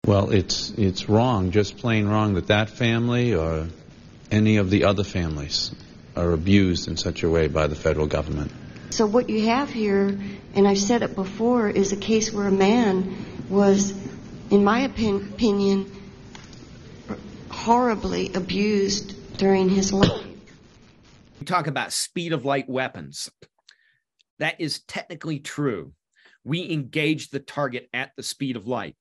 Well, it's wrong, just plain wrong, that that family or any of the other families are abused in such a way by the federal government. So what you have here, and I've said it before, is a case where a man was, in my opinion, horribly abused during his life. We talk about speed of light weapons. That is technically true. We engage the target at the speed of light,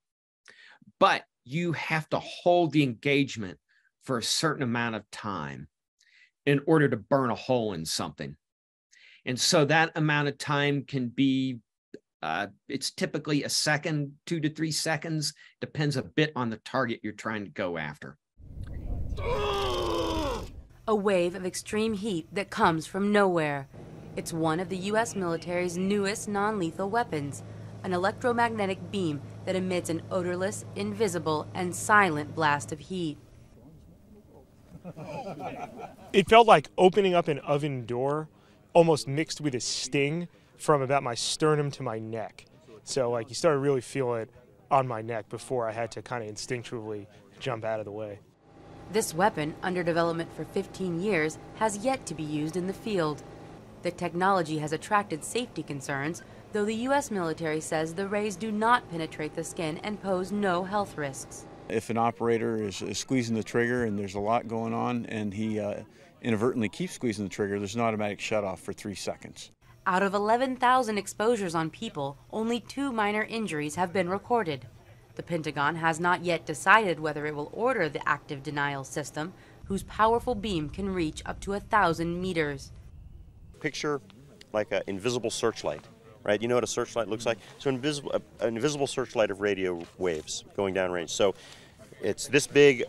but you have to hold the engagement for a certain amount of time in order to burn a hole in something. And so that amount of time can be, it's typically a second, 2 to 3 seconds, depends a bit on the target you're trying to go after. A wave of extreme heat that comes from nowhere. It's one of the U.S. military's newest non-lethal weapons, an electromagnetic beam that emits an odorless, invisible, and silent blast of heat. It felt like opening up an oven door, almost mixed with a sting from about my sternum to my neck. So like you started to really feel it on my neck before I had to kind of instinctually jump out of the way. This weapon, under development for 15 years, has yet to be used in the field. The technology has attracted safety concerns, though the U.S. military says the rays do not penetrate the skin and pose no health risks. If an operator is squeezing the trigger and there's a lot going on and he inadvertently keeps squeezing the trigger, there's an automatic shutoff for 3 seconds. Out of 11,000 exposures on people, only 2 minor injuries have been recorded. The Pentagon has not yet decided whether it will order the active denial system, whose powerful beam can reach up to 1,000 meters. Picture like an invisible searchlight, right? You know what a searchlight looks like? So an invisible searchlight of radio waves going downrange. So it's this big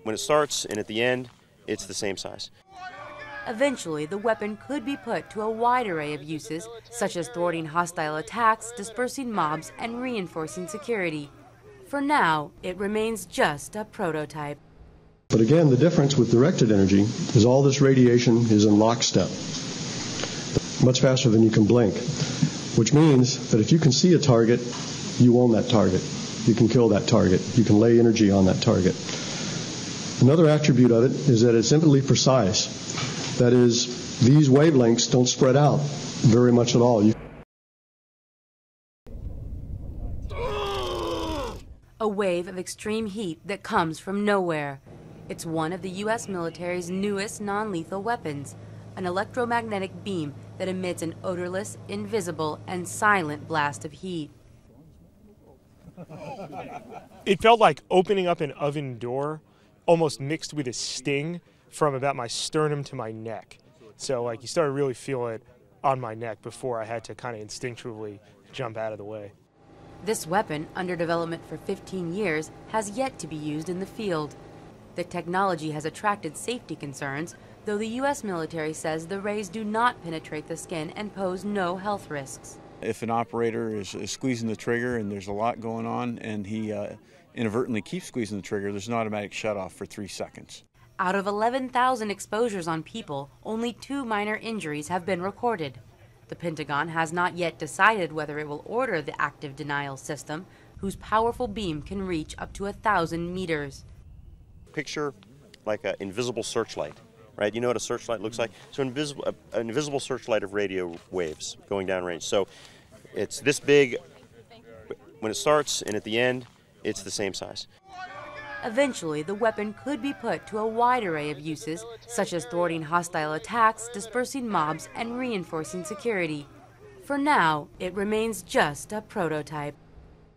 when it starts, and at the end, it's the same size. Eventually, the weapon could be put to a wide array of uses, such as thwarting hostile attacks, dispersing mobs, and reinforcing security. For now, it remains just a prototype. But again, the difference with directed energy is all this radiation is in lockstep, much faster than you can blink, which means that if you can see a target, you own that target. You can kill that target. You can lay energy on that target. Another attribute of it is that it's infinitely precise. That is, these wavelengths don't spread out very much at all. A wave of extreme heat that comes from nowhere. It's one of the U.S. military's newest non-lethal weapons, an electromagnetic beam that emits an odorless, invisible, and silent blast of heat. It felt like opening up an oven door, almost mixed with a sting from about my sternum to my neck. So like you started to really feel it on my neck before I had to kind of instinctually jump out of the way. This weapon, under development for 15 years, has yet to be used in the field. The technology has attracted safety concerns, though the U.S. military says the rays do not penetrate the skin and pose no health risks. If an operator is squeezing the trigger and there's a lot going on and he inadvertently keeps squeezing the trigger, there's an automatic shutoff for 3 seconds. Out of 11,000 exposures on people, only 2 minor injuries have been recorded. The Pentagon has not yet decided whether it will order the active denial system, whose powerful beam can reach up to 1,000 meters. Picture like an invisible searchlight, right? You know what a searchlight looks like? So an invisible searchlight of radio waves going downrange. So it's this big when it starts, and at the end, it's the same size. Eventually, the weapon could be put to a wide array of uses, such as thwarting hostile attacks, dispersing mobs, and reinforcing security. For now, it remains just a prototype.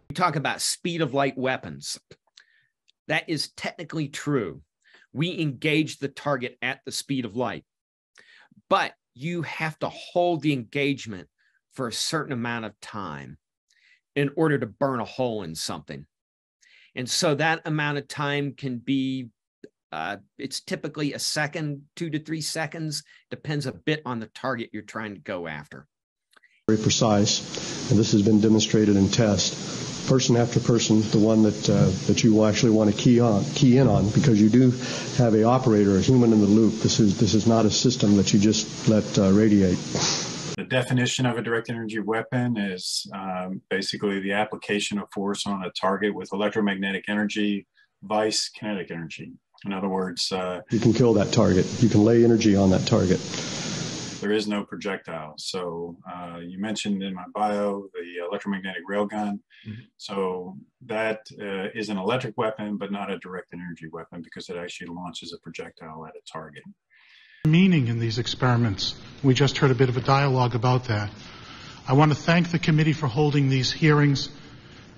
We talk about speed of light weapons. That is technically true. We engage the target at the speed of light, but you have to hold the engagement for a certain amount of time in order to burn a hole in something. And so that amount of time can be, it's typically a second, 2 to 3 seconds, depends a bit on the target you're trying to go after. Very precise, and this has been demonstrated in tests. Person after person, the one that you will actually want to key in on, because you do have a operator, a human in the loop. This is not a system that you just let radiate. The definition of a direct energy weapon is basically the application of force on a target with electromagnetic energy, vice kinetic energy. In other words, you can kill that target. You can lay energy on that target. There is no projectile. So you mentioned in my bio the electromagnetic railgun. Mm-hmm. So that is an electric weapon, but not a direct energy weapon because it actually launches a projectile at a target. Meaning in these experiments. We just heard a bit of a dialogue about that. I want to thank the committee for holding these hearings,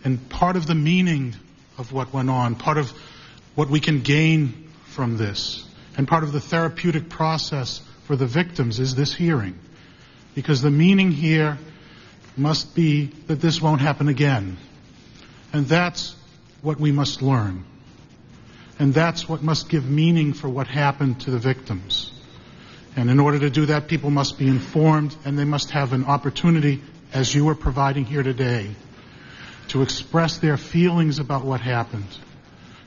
and part of the meaning of what went on, part of what we can gain from this, and part of the therapeutic process for the victims is this hearing. Because the meaning here must be that this won't happen again. And that's what we must learn. And that's what must give meaning for what happened to the victims. And in order to do that, people must be informed, and they must have an opportunity, as you are providing here today, to express their feelings about what happened,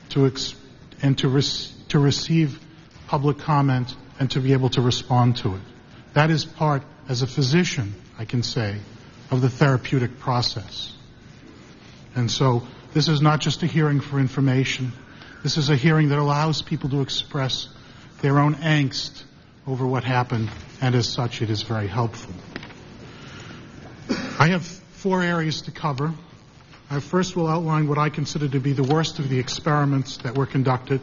to receive public comment, and to be able to respond to it. That is part, as a physician, I can say, of the therapeutic process. And so this is not just a hearing for information. This is a hearing that allows people to express their own angst over what happened, and as such, it is very helpful. I have 4 areas to cover. I first will outline what I consider to be the worst of the experiments that were conducted.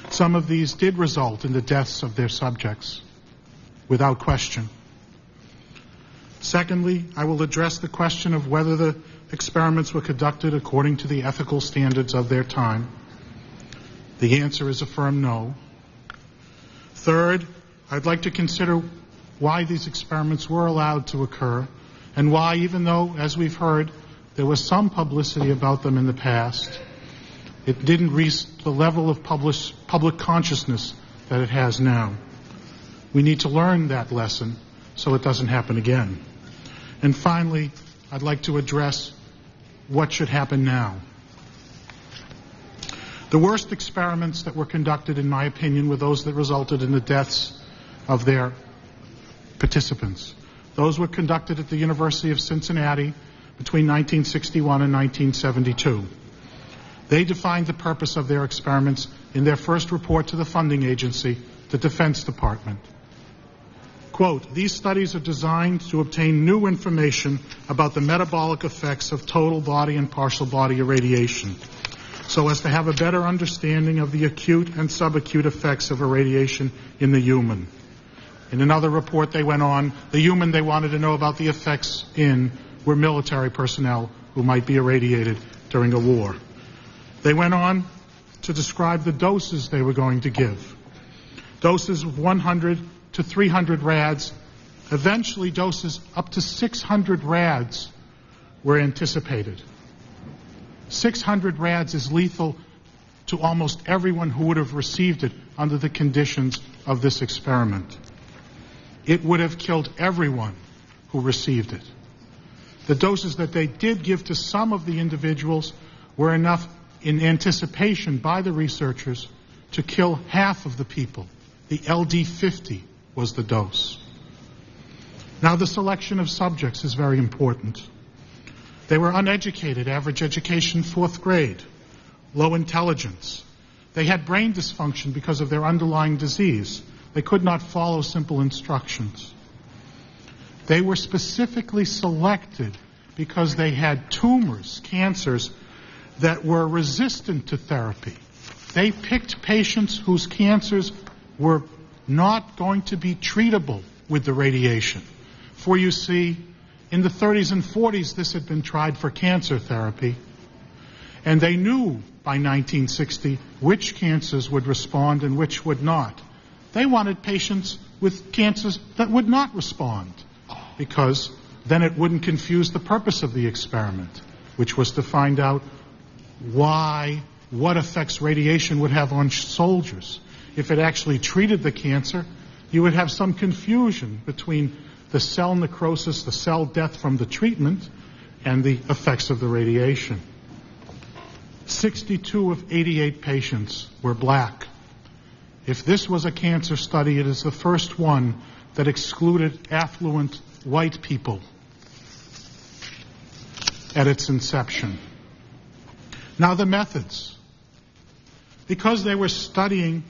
Some of these did result in the deaths of their subjects, without question. Secondly, I will address the question of whether the experiments were conducted according to the ethical standards of their time. The answer is a firm no. Third, I'd like to consider why these experiments were allowed to occur, and why, even though, as we've heard, there was some publicity about them in the past, it didn't reach the level of public consciousness that it has now. We need to learn that lesson so it doesn't happen again. And finally, I'd like to address what should happen now. The worst experiments that were conducted, in my opinion, were those that resulted in the deaths of their participants. Those were conducted at the University of Cincinnati between 1961 and 1972. They defined the purpose of their experiments in their first report to the funding agency, the Defense Department. Quote, "These studies are designed to obtain new information about the metabolic effects of total body and partial body irradiation, so as to have a better understanding of the acute and subacute effects of irradiation in the human." In another report they went on, the human they wanted to know about the effects in were military personnel who might be irradiated during a war. They went on to describe the doses they were going to give. Doses of 100 to 300 rads, eventually doses up to 600 rads were anticipated. 600 rads is lethal to almost everyone who would have received it under the conditions of this experiment. It would have killed everyone who received it. The doses that they did give to some of the individuals were enough in anticipation by the researchers to kill half of the people. The LD50 was the dose. Now, the selection of subjects is very important. They were uneducated, average education 4th grade, low intelligence. They had brain dysfunction because of their underlying disease. They could not follow simple instructions. They were specifically selected because they had tumors, cancers, that were resistant to therapy. They picked patients whose cancers were not going to be treatable with the radiation. For you see, in the 30s and 40s, this had been tried for cancer therapy, and they knew by 1960 which cancers would respond and which would not. They wanted patients with cancers that would not respond, because then it wouldn't confuse the purpose of the experiment, which was to find out what effects radiation would have on soldiers. If it actually treated the cancer, you would have some confusion between the cell necrosis, the cell death from the treatment, and the effects of the radiation. 62 of 88 patients were black. If this was a cancer study, it is the first one that excluded affluent white people at its inception. Now the methods. Because they were studying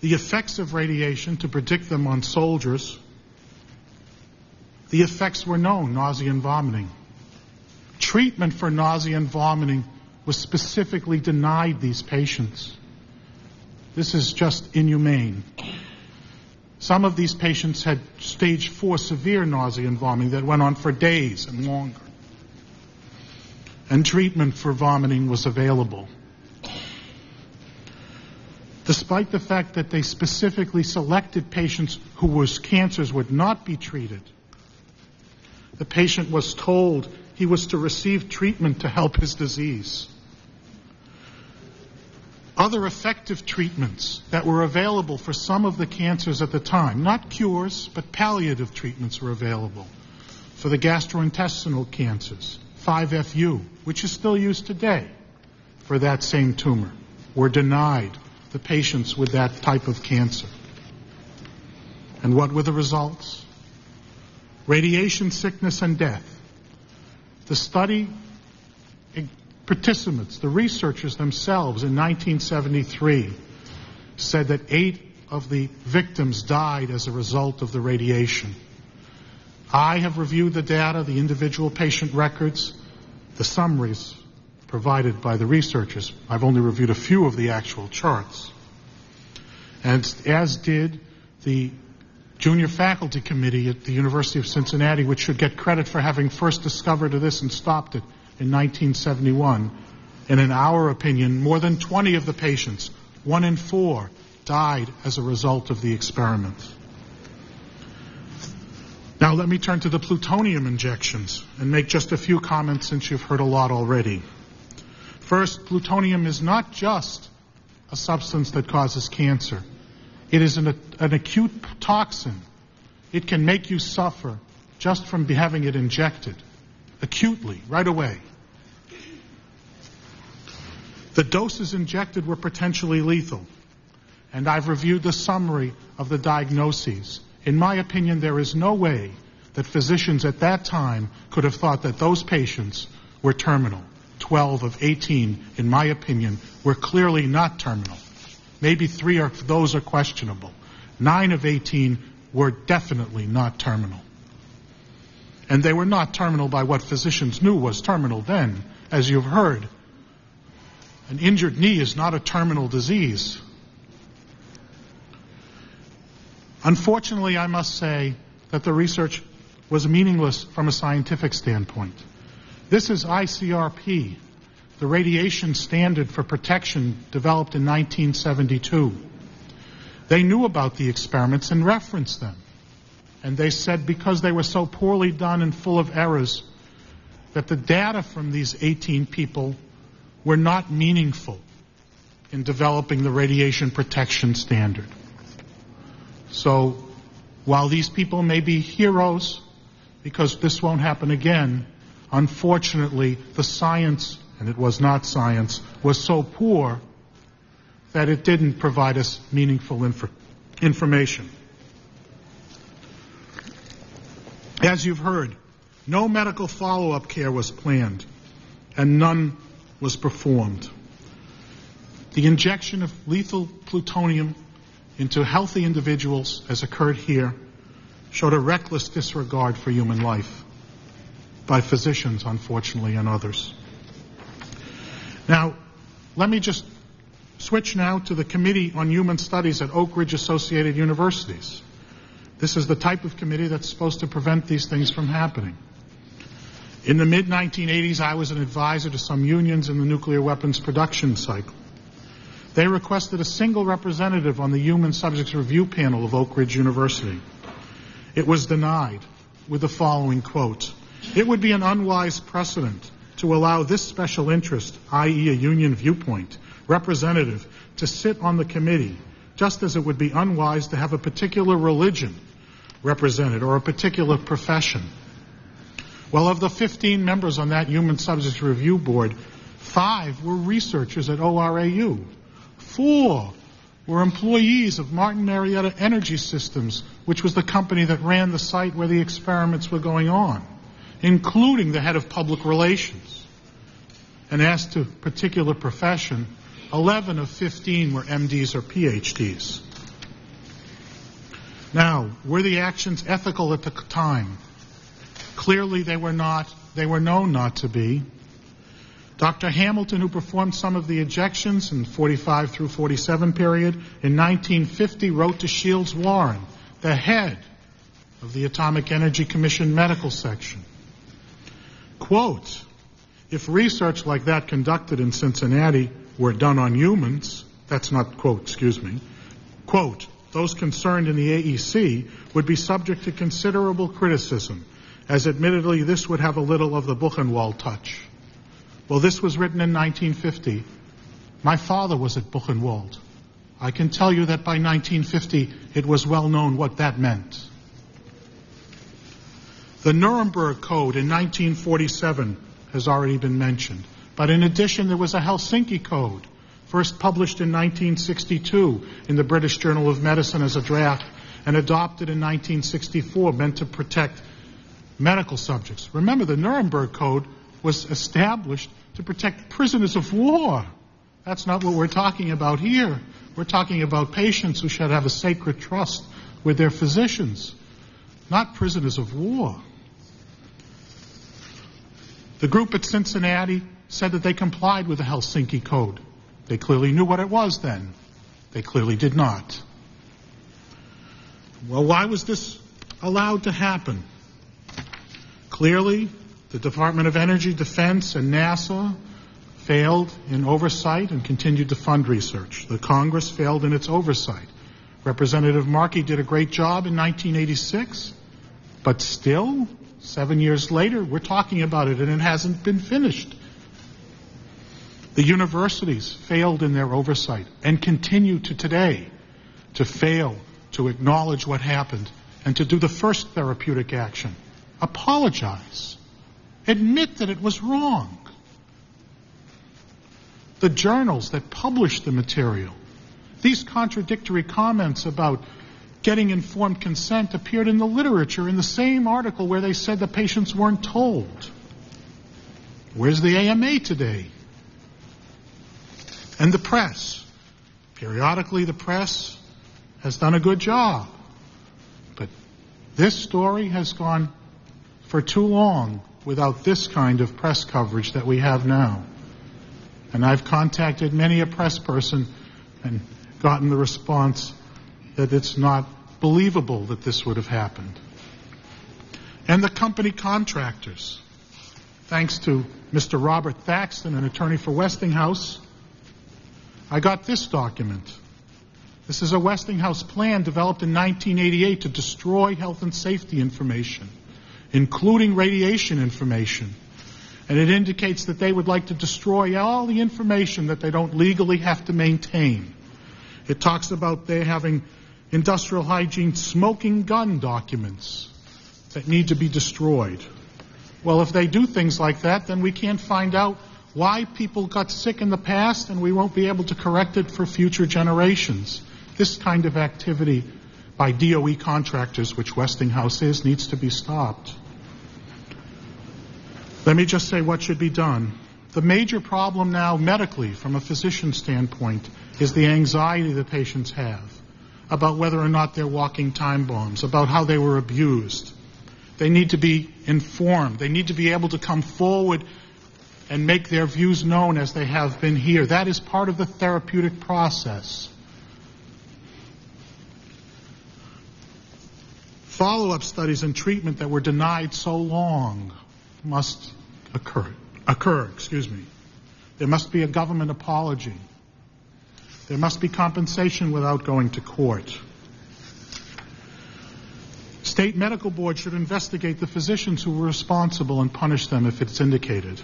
the effects of radiation to predict them on soldiers, the effects were known, nausea and vomiting. Treatment for nausea and vomiting was specifically denied these patients. This is just inhumane. Some of these patients had stage 4 severe nausea and vomiting that went on for days and longer. And treatment for vomiting was available. Despite the fact that they specifically selected patients whose cancers would not be treated, the patient was told he was to receive treatment to help his disease. Other effective treatments that were available for some of the cancers at the time, not cures, but palliative treatments were available. For the gastrointestinal cancers, 5-FU, which is still used today for that same tumor, were denied the patients with that type of cancer. And what were the results? Radiation sickness and death. The study participants, the researchers themselves in 1973 said that 8 of the victims died as a result of the radiation. I have reviewed the data, the individual patient records, the summaries provided by the researchers. I've only reviewed a few of the actual charts. And as did the Junior Faculty Committee at the University of Cincinnati, which should get credit for having first discovered this and stopped it in 1971. And in our opinion, more than 20 of the patients, 1 in 4, died as a result of the experiment. Now let me turn to the plutonium injections and make just a few comments since you've heard a lot already. First, plutonium is not just a substance that causes cancer. It is an acute toxin. It can make you suffer just from having it injected, acutely, right away. The doses injected were potentially lethal, and I've reviewed the summary of the diagnoses. In my opinion, there is no way that physicians at that time could have thought that those patients were terminal. 12 of 18, in my opinion, were clearly not terminal. Maybe 3 of those are questionable. 9 of 18 were definitely not terminal. And they were not terminal by what physicians knew was terminal then. As you've heard, an injured knee is not a terminal disease. Unfortunately, I must say that the research was meaningless from a scientific standpoint. This is ICRP, the radiation standard for protection developed in 1972. They knew about the experiments and referenced them. And they said because they were so poorly done and full of errors, that the data from these 18 people were not meaningful in developing the radiation protection standard. So while these people may be heroes, because this won't happen again, unfortunately the science, and it was not science, was so poor that it didn't provide us meaningful information. As you've heard, no medical follow-up care was planned, and none was performed. The injection of lethal plutonium into healthy individuals, as occurred here, showed a reckless disregard for human life by physicians, unfortunately, and others. Now, let me just switch now to the Committee on Human Studies at Oak Ridge Associated Universities. This is the type of committee that's supposed to prevent these things from happening. In the mid-1980s, I was an advisor to some unions in the nuclear weapons production cycle. They requested a single representative on the Human Subjects Review Panel of Oak Ridge University. It was denied with the following quote: "It would be an unwise precedent to allow this special interest, i.e. a union viewpoint, representative to sit on the committee, just as it would be unwise to have a particular religion represented or a particular profession." Well, of the 15 members on that Human Subjects Review Board, 5 were researchers at ORAU. 4 were employees of Martin Marietta Energy Systems, which was the company that ran the site where the experiments were going on, including the head of public relations. And as to particular profession, 11 of 15 were MDs or PhDs. Now, were the actions ethical at the time? Clearly they were not. They were known not to be. Dr. Hamilton, who performed some of the ejections in 45 through 47 period, in 1950 wrote to Shields Warren, the head of the Atomic Energy Commission medical section. Quote, if research like that conducted in Cincinnati were done on humans, that's not quote, excuse me, quote, those concerned in the AEC would be subject to considerable criticism, as admittedly this would have a little of the Buchenwald touch. Well, this was written in 1950. My father was at Buchenwald. I can tell you that by 1950 it was well known what that meant. The Nuremberg Code in 1947 has already been mentioned. But in addition, there was a Helsinki Code, first published in 1962 in the British Journal of Medicine as a draft and adopted in 1964, meant to protect medical subjects. Remember, the Nuremberg Code was established to protect prisoners of war. That's not what we're talking about here. We're talking about patients who should have a sacred trust with their physicians, not prisoners of war. The group at Cincinnati said that they complied with the Helsinki Code. They clearly knew what it was then. They clearly did not. Well, why was this allowed to happen? Clearly, the Department of Energy, Defense, and NASA failed in oversight and continued to fund research. The Congress failed in its oversight. Representative Markey did a great job in 1986, but still, 7 years later, we're talking about it, and it hasn't been finished. The universities failed in their oversight and continue to today to fail to acknowledge what happened and to do the first therapeutic action. Apologize. Admit that it was wrong. The journals that published the material, these contradictory comments about getting informed consent appeared in the literature in the same article where they said the patients weren't told. Where's the AMA today? And the press. Periodically, the press has done a good job. But this story has gone for too long without this kind of press coverage that we have now. And I've contacted many a press person and gotten the response that it's not believable that this would have happened. And the company contractors. Thanks to Mr. Robert Thaxton, an attorney for Westinghouse, I got this document. This is a Westinghouse plan developed in 1988 to destroy health and safety information, including radiation information. And it indicates that they would like to destroy all the information that they don't legally have to maintain. It talks about they having industrial hygiene smoking gun documents that need to be destroyed. Well, if they do things like that, then we can't find out why people got sick in the past, and we won't be able to correct it for future generations. This kind of activity by DOE contractors, which Westinghouse is, needs to be stopped. Let me just say what should be done. The major problem now medically, from a physician standpoint, is the anxiety that patients have about whether or not they're walking time bombs, about how they were abused. They need to be informed. They need to be able to come forward and make their views known as they have been here. That is part of the therapeutic process. Follow-up studies and treatment that were denied so long must occur. There must be a government apology. There must be compensation without going to court. State medical boards should investigate the physicians who were responsible and punish them if it's indicated.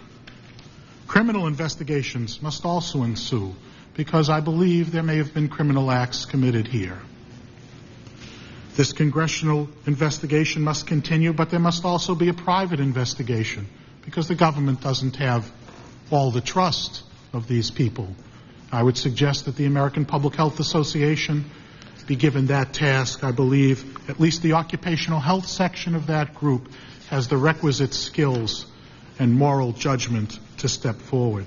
Criminal investigations must also ensue, because I believe there may have been criminal acts committed here. This congressional investigation must continue, but there must also be a private investigation, because the government doesn't have all the trust of these people I would suggest that the American Public Health Association be given that task. I believe at least the occupational health section of that group has the requisite skills and moral judgment to step forward.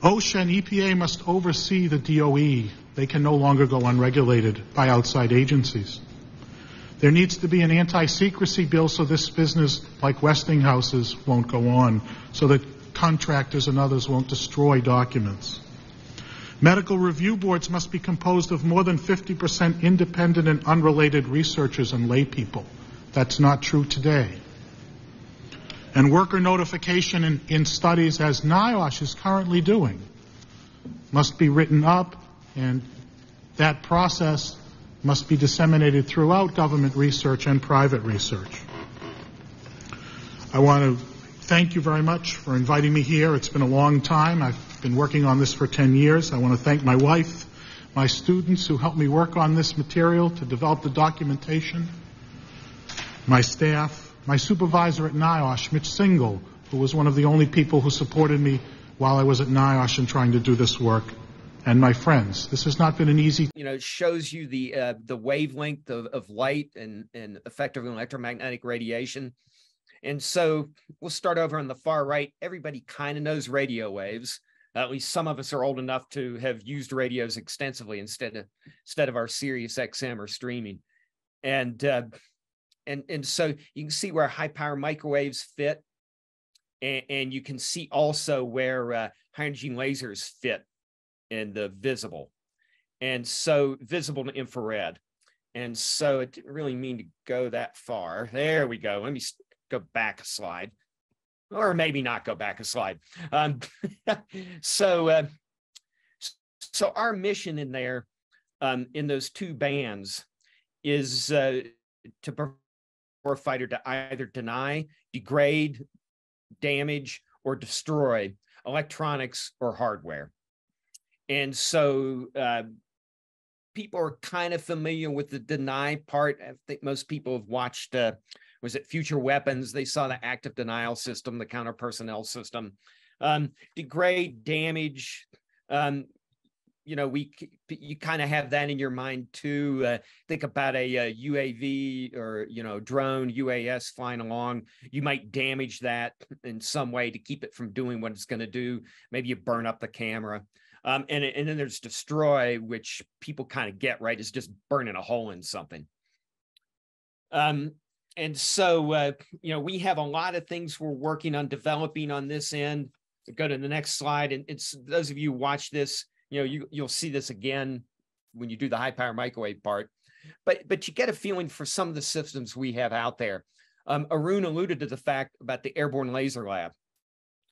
OSHA and EPA must oversee the DOE. They can no longer go unregulated by outside agencies. There needs to be an anti-secrecy bill so this business, like Westinghouse's, won't go on, so that contractors and others won't destroy documents. Medical review boards must be composed of more than 50% independent and unrelated researchers and lay people. That's not true today. And worker notification in studies, as NIOSH is currently doing, must be written up, and that process must be disseminated throughout government research and private research. I want to thank you very much for inviting me here. It's been a long time. I've been working on this for 10 years. I want to thank my wife, my students who helped me work on this material to develop the documentation, my staff, my supervisor at NIOSH, Mitch Single, who was one of the only people who supported me while I was at NIOSH in trying to do this work, and my friends. This has not been an easy... It shows you the wavelength of light and effective electromagnetic radiation. And so we'll start over on the far right. Everybody kind of knows radio waves. At least some of us are old enough to have used radios extensively instead of our Sirius XM or streaming. And so you can see where high power microwaves fit, and you can see also where high energy lasers fit in the visible, and so visible to infrared. And so it didn't really mean to go that far. There we go. Let me go back a slide, or maybe not go back a slide. So our mission in there, in those two bands, is to warfighter to either deny, degrade, damage, or destroy electronics or hardware. And so people are kind of familiar with the deny part. I think most people have watched, was it Future Weapons? They saw the active denial system, the counter personnel system. Degrade, damage, you kind of have that in your mind too. Think about a UAV or, drone, UAS flying along. You might damage that in some way to keep it from doing what it's going to do. Maybe you burn up the camera. And then there's destroy, which people kind of get, right? It's just burning a hole in something. And so, we have a lot of things we're working on developing on this end. Go to the next slide. And it's those of you who watch this, you'll see this again when you do the high power microwave part, but you get a feeling for some of the systems we have out there. Arun alluded to the fact about the Airborne Laser Lab,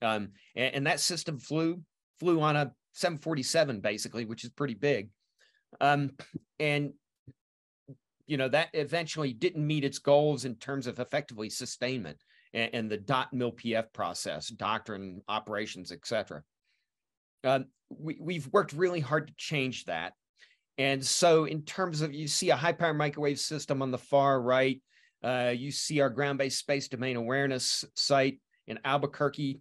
and that system flew on a 747 basically, which is pretty big, and that eventually didn't meet its goals in terms of effectively sustainment and the .mil-PF process, doctrine, operations, etc. We've worked really hard to change that. And so in terms of, you see a high power microwave system on the far right, you see our ground-based space domain awareness site in Albuquerque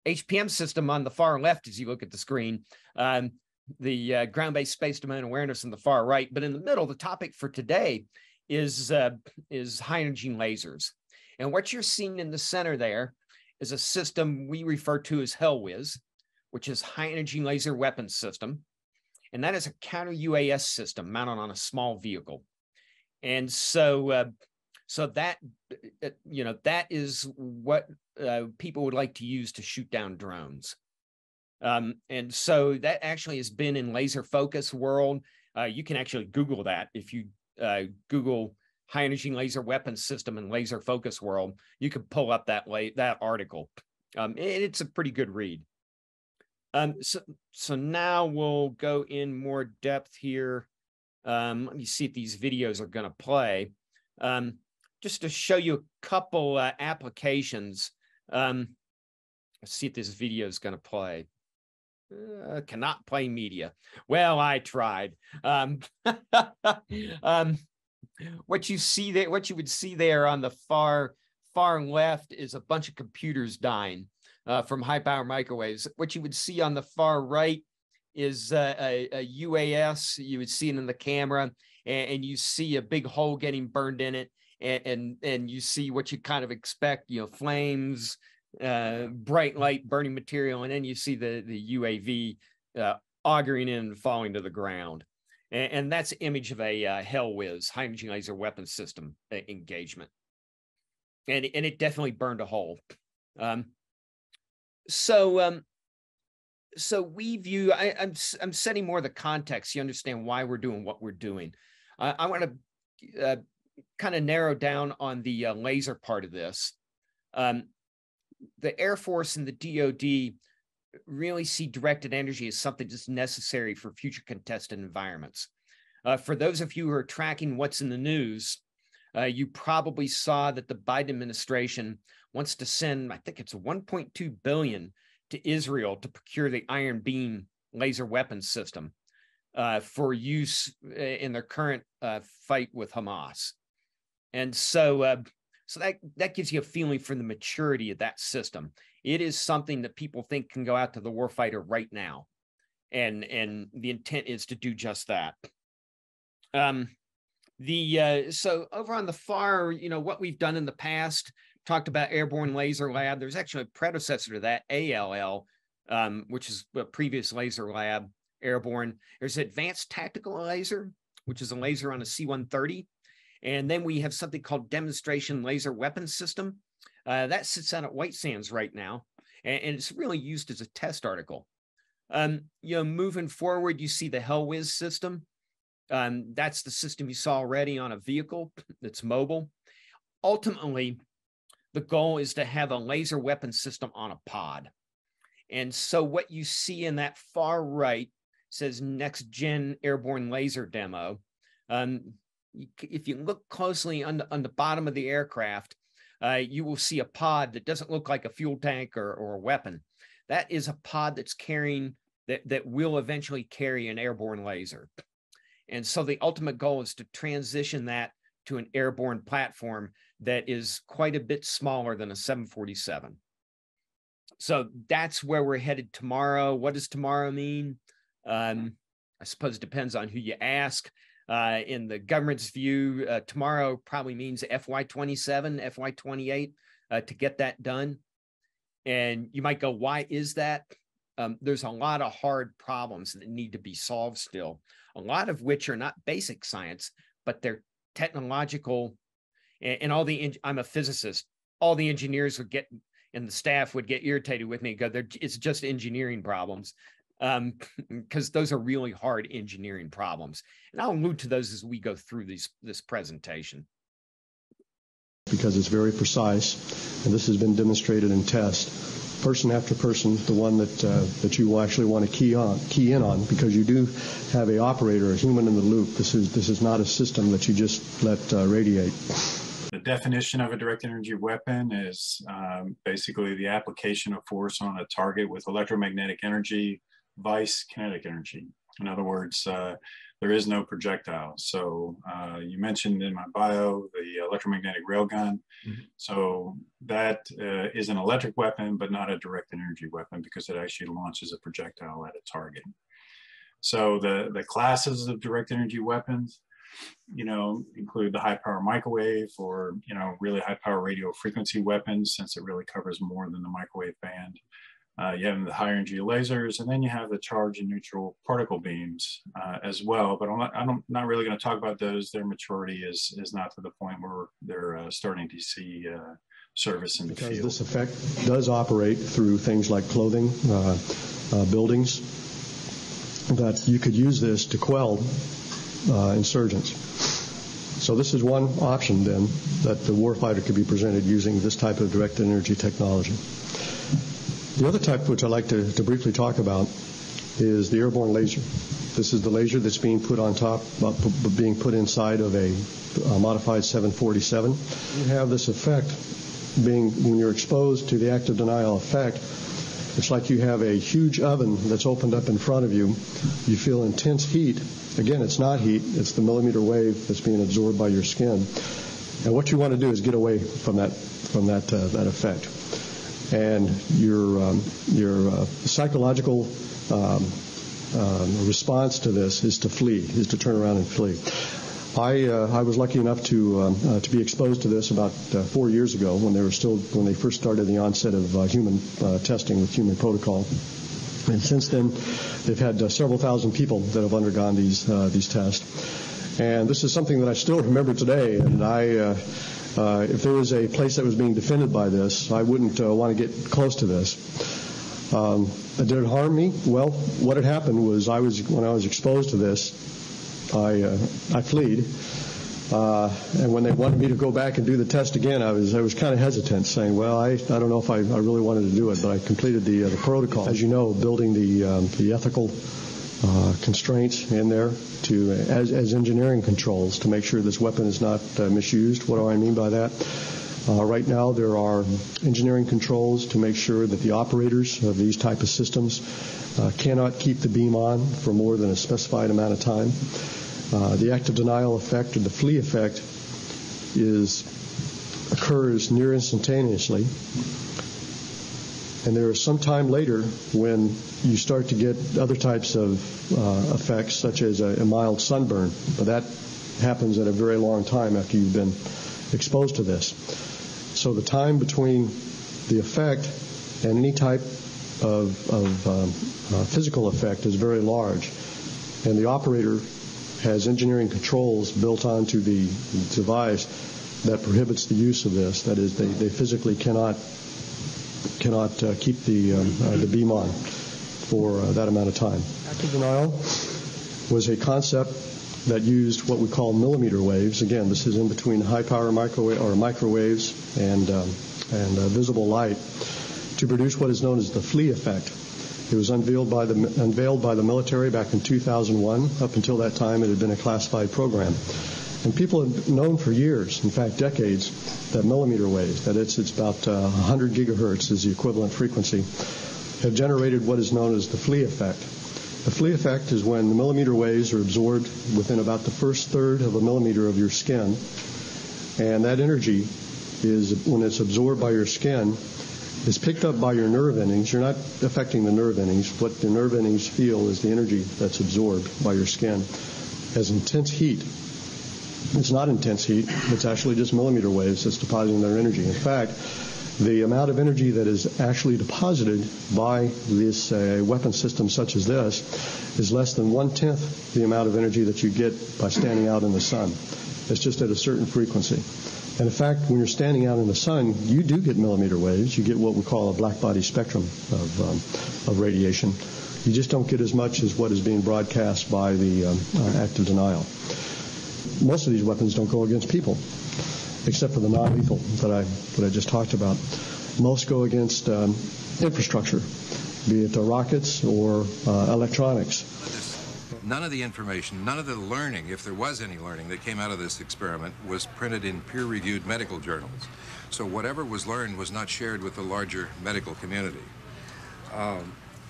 HPM system on the far left as you look at the screen, the ground-based space domain awareness on the far right. But in the middle, the topic for today is high energy lasers. And what you're seeing in the center there is a system we refer to as HELWIZ, which is High Energy Laser Weapons System. And that is a counter UAS system mounted on a small vehicle. And so that is what people would like to use to shoot down drones. And so that actually has been in Laser Focus World. You can actually Google that. If you Google High Energy Laser Weapons System in Laser Focus World, you can pull up that article. It's a pretty good read. So now we'll go in more depth here. Let me see if these videos are going to play. Just to show you a couple applications. Let's see if this video is going to play. Cannot play media. Well, I tried. What you see there, what you would see there on the far far left is a bunch of computers dying from high-power microwaves. What you would see on the far right is a UAS. You would see it in the camera, and you see a big hole getting burned in it, and you see what you kind of expect, flames, bright light, burning material, and then you see the UAV auguring in and falling to the ground. And that's an image of a HELWIZ, high energy laser weapons system engagement. And it definitely burned a hole. So we view, I'm setting more of the context. You understand why we're doing what we're doing. I want to kind of narrow down on the laser part of this. The Air Force and the DoD really see directed energy as something that's necessary for future contested environments. For those of you who are tracking what's in the news, you probably saw that the Biden administration wants to send, I think it's $1.2 billion to Israel to procure the Iron Beam laser weapons system for use in their current fight with Hamas. And so that gives you a feeling for the maturity of that system. It is something that people think can go out to the warfighter right now. And the intent is to do just that. So over on the far, what we've done in the past, talked about Airborne Laser Lab. There's actually a predecessor to that, ALL, which is a previous laser lab, airborne. There's Advanced Tactical Laser, which is a laser on a C-130. And then we have something called Demonstration Laser Weapons System. That sits out at White Sands right now, and it's really used as a test article. Moving forward, you see the HELWIZ system. That's the system you saw already on a vehicle that's mobile. Ultimately, the goal is to have a laser weapon system on a pod. And so what you see in that far right says Next Gen Airborne Laser Demo. If you look closely on the bottom of the aircraft, you will see a pod that doesn't look like a fuel tank or a weapon. That is a pod that's carrying, that will eventually carry an airborne laser. And so the ultimate goal is to transition that to an airborne platform that is quite a bit smaller than a 747. So that's where we're headed tomorrow. What does tomorrow mean? I suppose it depends on who you ask. In the government's view, tomorrow probably means FY27, FY28 to get that done. And you might go, why is that? There's a lot of hard problems that need to be solved still, a lot of which are not basic science, but they're technological. And I'm a physicist, all the engineers would get, and the staff would get irritated with me and go, it's just engineering problems. Because those are really hard engineering problems. And I'll allude to those as we go through this presentation. Because it's very precise, and this has been demonstrated in test, person after person, the one that you will actually want to key in on, because you do have an operator, a human in the loop. This is not a system that you just let radiate. The definition of a direct energy weapon is basically the application of force on a target with electromagnetic energy, vice kinetic energy. In other words, there is no projectile. So you mentioned in my bio the electromagnetic railgun. Mm-hmm. So that is an electric weapon, but not a direct energy weapon, because it actually launches a projectile at a target. So the classes of direct energy weapons, include the high power microwave, or, really high power radio frequency weapons, since it really covers more than the microwave band. You have the high energy lasers, and then you have the charge and neutral particle beams as well. But I'm not really going to talk about those. Their maturity is not to the point where they're starting to see service in the field. Because this effect does operate through things like clothing, buildings, that you could use this to quell insurgents. So this is one option then that the warfighter could be presented using this type of direct energy technology. The other type, which I'd like to briefly talk about, is the airborne laser. This is the laser that's being put on top, being put inside of a modified 747. You have this effect when you're exposed to the active denial effect. It's like you have a huge oven that's opened up in front of you. You feel intense heat. Again, it's not heat. It's the millimeter wave that's being absorbed by your skin. And what you want to do is get away from that effect. And your psychological response to this is to flee, is to turn around and flee. I was lucky enough to be exposed to this about 4 years ago when they first started the onset of human testing with Human Protocol. And since then, they've had several thousand people that have undergone these tests. And this is something that I still remember today. And if there was a place that was being defended by this, I wouldn't want to get close to this. Did it harm me? Well, what had happened was when I was exposed to this, I fled. And when they wanted me to go back and do the test again, I was kind of hesitant, saying, well, I don't know if I really wanted to do it, but I completed the protocol. As you know, building the ethical constraints in there as engineering controls to make sure this weapon is not misused. What do I mean by that? Right now, there are engineering controls to make sure that the operators of these type of systems cannot keep the beam on for more than a specified amount of time. The active denial effect, or the flee effect, occurs near instantaneously. And there is some time later when you start to get other types of effects, such as a mild sunburn. But that happens at a very long time after you've been exposed to this. So the time between the effect and any type of physical effect is very large. And the operator has engineering controls built onto the device that prohibits the use of this. That is, they physically cannot keep the beam on for that amount of time. Active denial was a concept that used what we call millimeter waves. Again, this is in between high-power microwaves and visible light to produce what is known as the flee effect. It was unveiled by the military back in 2001. Up until that time, it had been a classified program. And people have known for years, in fact decades, that millimeter waves, that it's about 100 gigahertz is the equivalent frequency, have generated what is known as the flee effect. The flee effect is when the millimeter waves are absorbed within about the first third of a millimeter of your skin. And that energy is, when it's absorbed by your skin, is picked up by your nerve endings. You're not affecting the nerve endings. What the nerve endings feel is the energy that's absorbed by your skin as intense heat. It's not intense heat. It's actually just millimeter waves that's depositing their energy. In fact, the amount of energy that is actually deposited by this weapon system such as this is less than 1/10 the amount of energy that you get by standing out in the sun. It's just at a certain frequency. And in fact, when you're standing out in the sun, you do get millimeter waves. You get what we call a black body spectrum of radiation. You just don't get as much as what is being broadcast by the active denial. Most of these weapons don't go against people, except for the non-lethal that I just talked about. Most go against infrastructure, be it rockets or electronics. None of the information, none of the learning, if there was any learning that came out of this experiment, was printed in peer-reviewed medical journals. So whatever was learned was not shared with the larger medical community.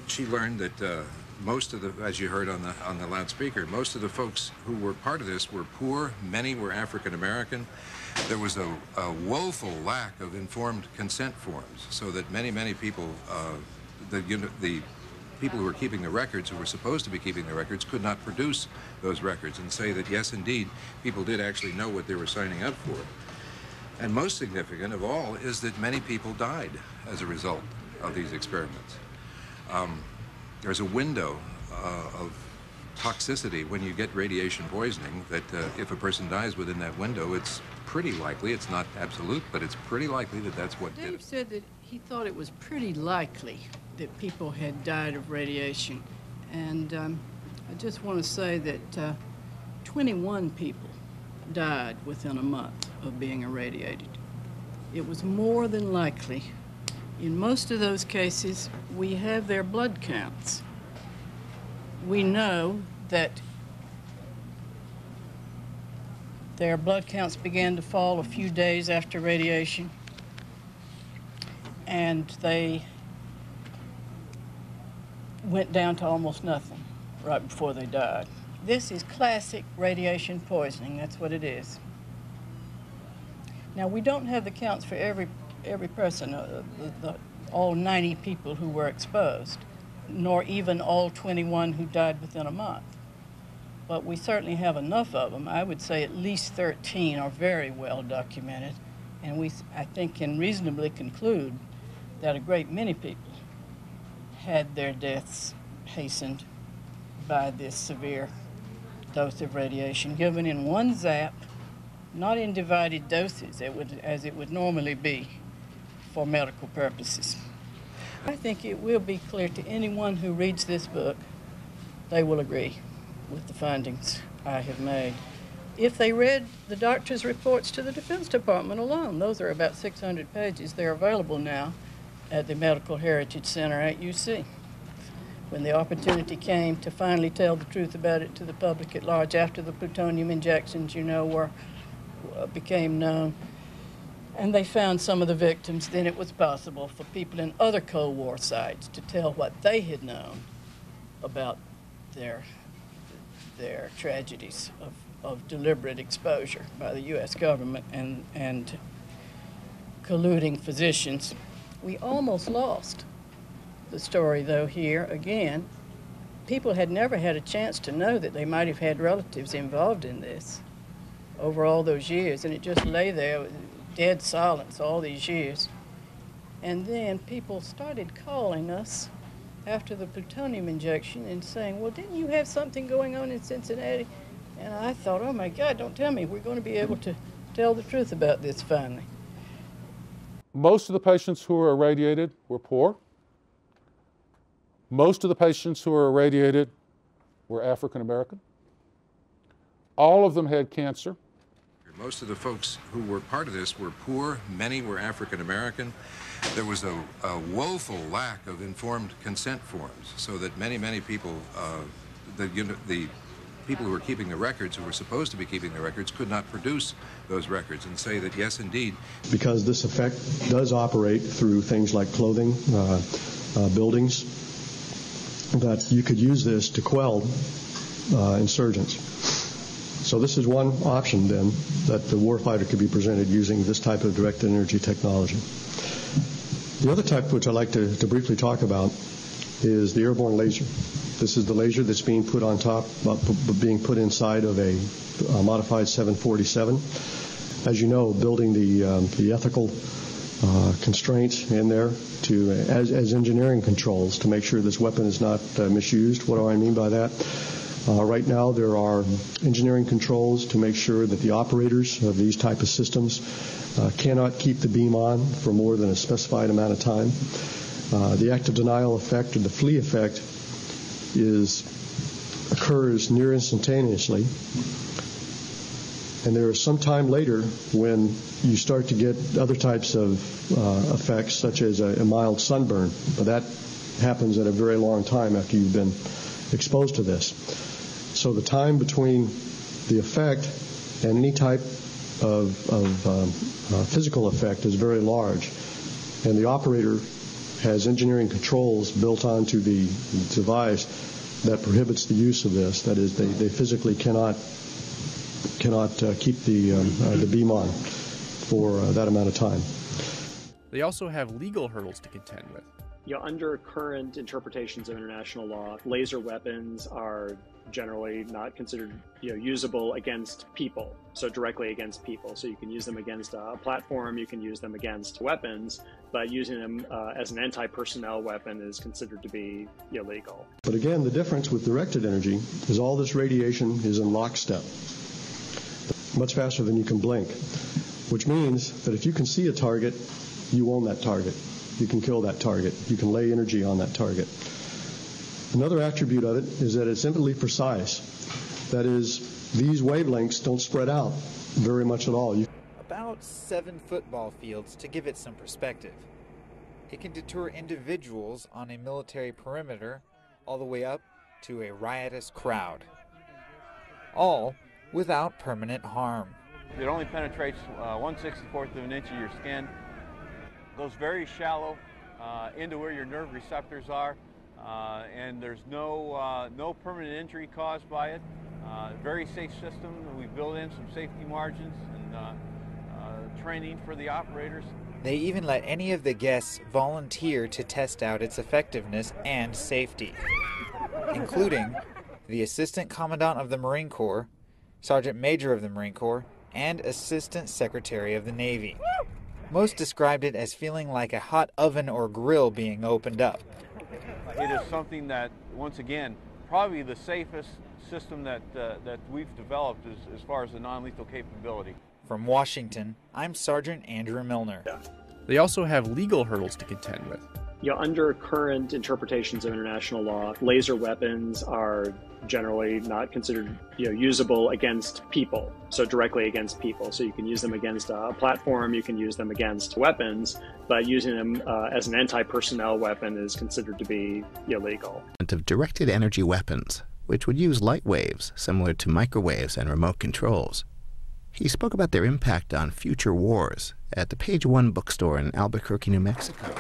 She learned that most of the, as you heard on the loudspeaker, most of the folks who were part of this were poor. Many were African American. There was a woeful lack of informed consent forms, so that many people, the people who were keeping the records, who were supposed to be keeping the records, could not produce those records and say that, yes, indeed, people did actually know what they were signing up for. And most significant of all is that many people died as a result of these experiments. There's a window of toxicity when you get radiation poisoning that if a person dies within that window, it's pretty likely, it's not absolute, but it's pretty likely that that's what did it. Dave said that he thought it was pretty likely that people had died of radiation. And I just want to say that 21 people died within a month of being irradiated. It was more than likely. In most of those cases, we have their blood counts. We know that their blood counts began to fall a few days after radiation, and they went down to almost nothing right before they died. This is classic radiation poisoning. That's what it is. Now, we don't have the counts for every person, all 90 people who were exposed, nor even all 21 who died within a month. But we certainly have enough of them. I would say at least 13 are very well documented, and I think, can reasonably conclude that a great many people had their deaths hastened by this severe dose of radiation given in one zap, not in divided doses as it would normally be for medical purposes. I think it will be clear to anyone who reads this book, they will agree with the findings I have made. If they read the doctor's reports to the Defense Department alone, those are about 600 pages. They're available now at the Medical Heritage Center at UC. When the opportunity came to finally tell the truth about it to the public at large after the plutonium injections, became known, and they found some of the victims, then it was possible for people in other Cold War sites to tell what they had known about their tragedies of deliberate exposure by the U.S. government and colluding physicians. We almost lost the story, though, here again. People had never had a chance to know that they might have had relatives involved in this over all those years, and it just lay there with dead silence all these years. And then people started calling us after the plutonium injection and saying, well, didn't you have something going on in Cincinnati? And I thought, oh my God, don't tell me. We're going to be able to tell the truth about this finally. Most of the patients who were irradiated were poor. Most of the patients who were irradiated were African American. All of them had cancer. Most of the folks who were part of this were poor. Many were African American. There was a woeful lack of informed consent forms, so that many people, the people who were keeping the records, who were supposed to be keeping the records, could not produce those records and say that, yes, indeed. Because this effect does operate through things like clothing, buildings, that you could use this to quell insurgents. So this is one option, then, that the warfighter could be presented using this type of directed energy technology. The other type, which I'd like to briefly talk about, is the airborne laser. This is the laser that's being put on top, being put inside of a modified 747. As you know, building the ethical constraints in there as engineering controls to make sure this weapon is not misused. What do I mean by that? Right now, there are engineering controls to make sure that the operators of these type of systems cannot keep the beam on for more than a specified amount of time. The active denial effect, or the flee effect, occurs near instantaneously. And there is some time later when you start to get other types of effects, such as a mild sunburn. But that happens at a very long time after you've been exposed to this. So the time between the effect and any type of physical effect is very large. And the operator has engineering controls built onto the device that prohibits the use of this. That is, they physically cannot keep the beam on for that amount of time. They also have legal hurdles to contend with. Under current interpretations of international law, laser weapons are generally not considered usable against people, so directly against people. So you can use them against a platform, you can use them against weapons, but using them as an anti-personnel weapon is considered to be illegal. But again, the difference with directed energy is all this radiation is in lockstep, much faster than you can blink, which means that if you can see a target, you own that target. You can kill that target. You can lay energy on that target. Another attribute of it is that it's infinitely precise. That is, these wavelengths don't spread out very much at all. About 7 football fields to give it some perspective. It can deter individuals on a military perimeter all the way up to a riotous crowd. All without permanent harm. It only penetrates 1/64 of an inch of your skin. Goes very shallow into where your nerve receptors are, and there's no permanent injury caused by it. Very safe system. We built in some safety margins, and training for the operators. They even let any of the guests volunteer to test out its effectiveness and safety, including the Assistant Commandant of the Marine Corps, Sergeant Major of the Marine Corps, and Assistant Secretary of the Navy. Most described it as feeling like a hot oven or grill being opened up. It is something that, once again, probably the safest system that we've developed as far as the non-lethal capability. From Washington, I'm Sergeant Andrew Milner. They also have legal hurdles to contend with. Under current interpretations of international law, laser weapons are generally not considered usable against people, so directly against people. So you can use them against a platform, you can use them against weapons, but using them as an anti-personnel weapon is considered to be illegal. Of directed energy weapons, which would use light waves similar to microwaves and remote controls. He spoke about their impact on future wars at the Page One bookstore in Albuquerque, New Mexico.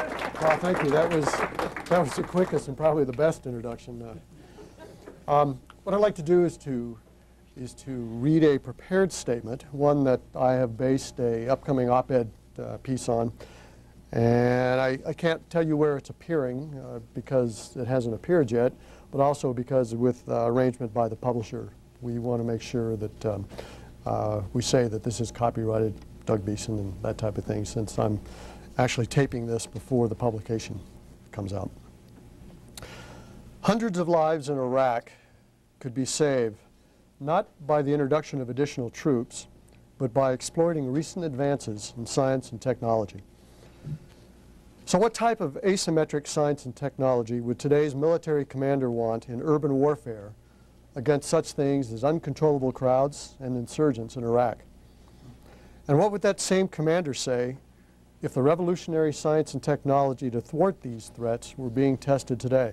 Well, thank you. That was the quickest and probably the best introduction. What I'd like to do is to read a prepared statement, one that I have based a upcoming op-ed piece on. And I can't tell you where it's appearing because it hasn't appeared yet, but also because with arrangement by the publisher, we want to make sure that we say that this is copyrighted Doug Beeson and that type of thing, since I'm actually taping this before the publication comes out. Hundreds of lives in Iraq could be saved, not by the introduction of additional troops, but by exploiting recent advances in science and technology. So what type of asymmetric science and technology would today's military commander want in urban warfare against such things as uncontrollable crowds and insurgents in Iraq? And what would that same commander say if the revolutionary science and technology to thwart these threats were being tested today?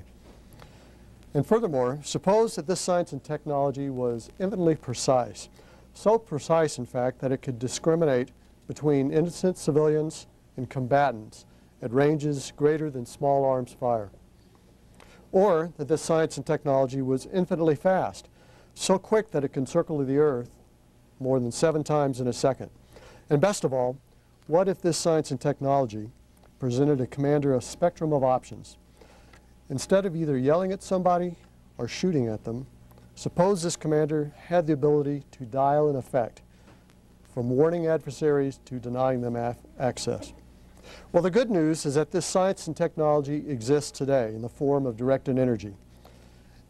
And furthermore, suppose that this science and technology was infinitely precise, so precise, in fact, that it could discriminate between innocent civilians and combatants at ranges greater than small arms fire. Or that this science and technology was infinitely fast, so quick that it can circle the Earth more than 7 times in a second. And best of all, what if this science and technology presented a commander a spectrum of options? Instead of either yelling at somebody or shooting at them, suppose this commander had the ability to dial an effect, from warning adversaries to denying them access. Well, the good news is that this science and technology exists today in the form of directed energy.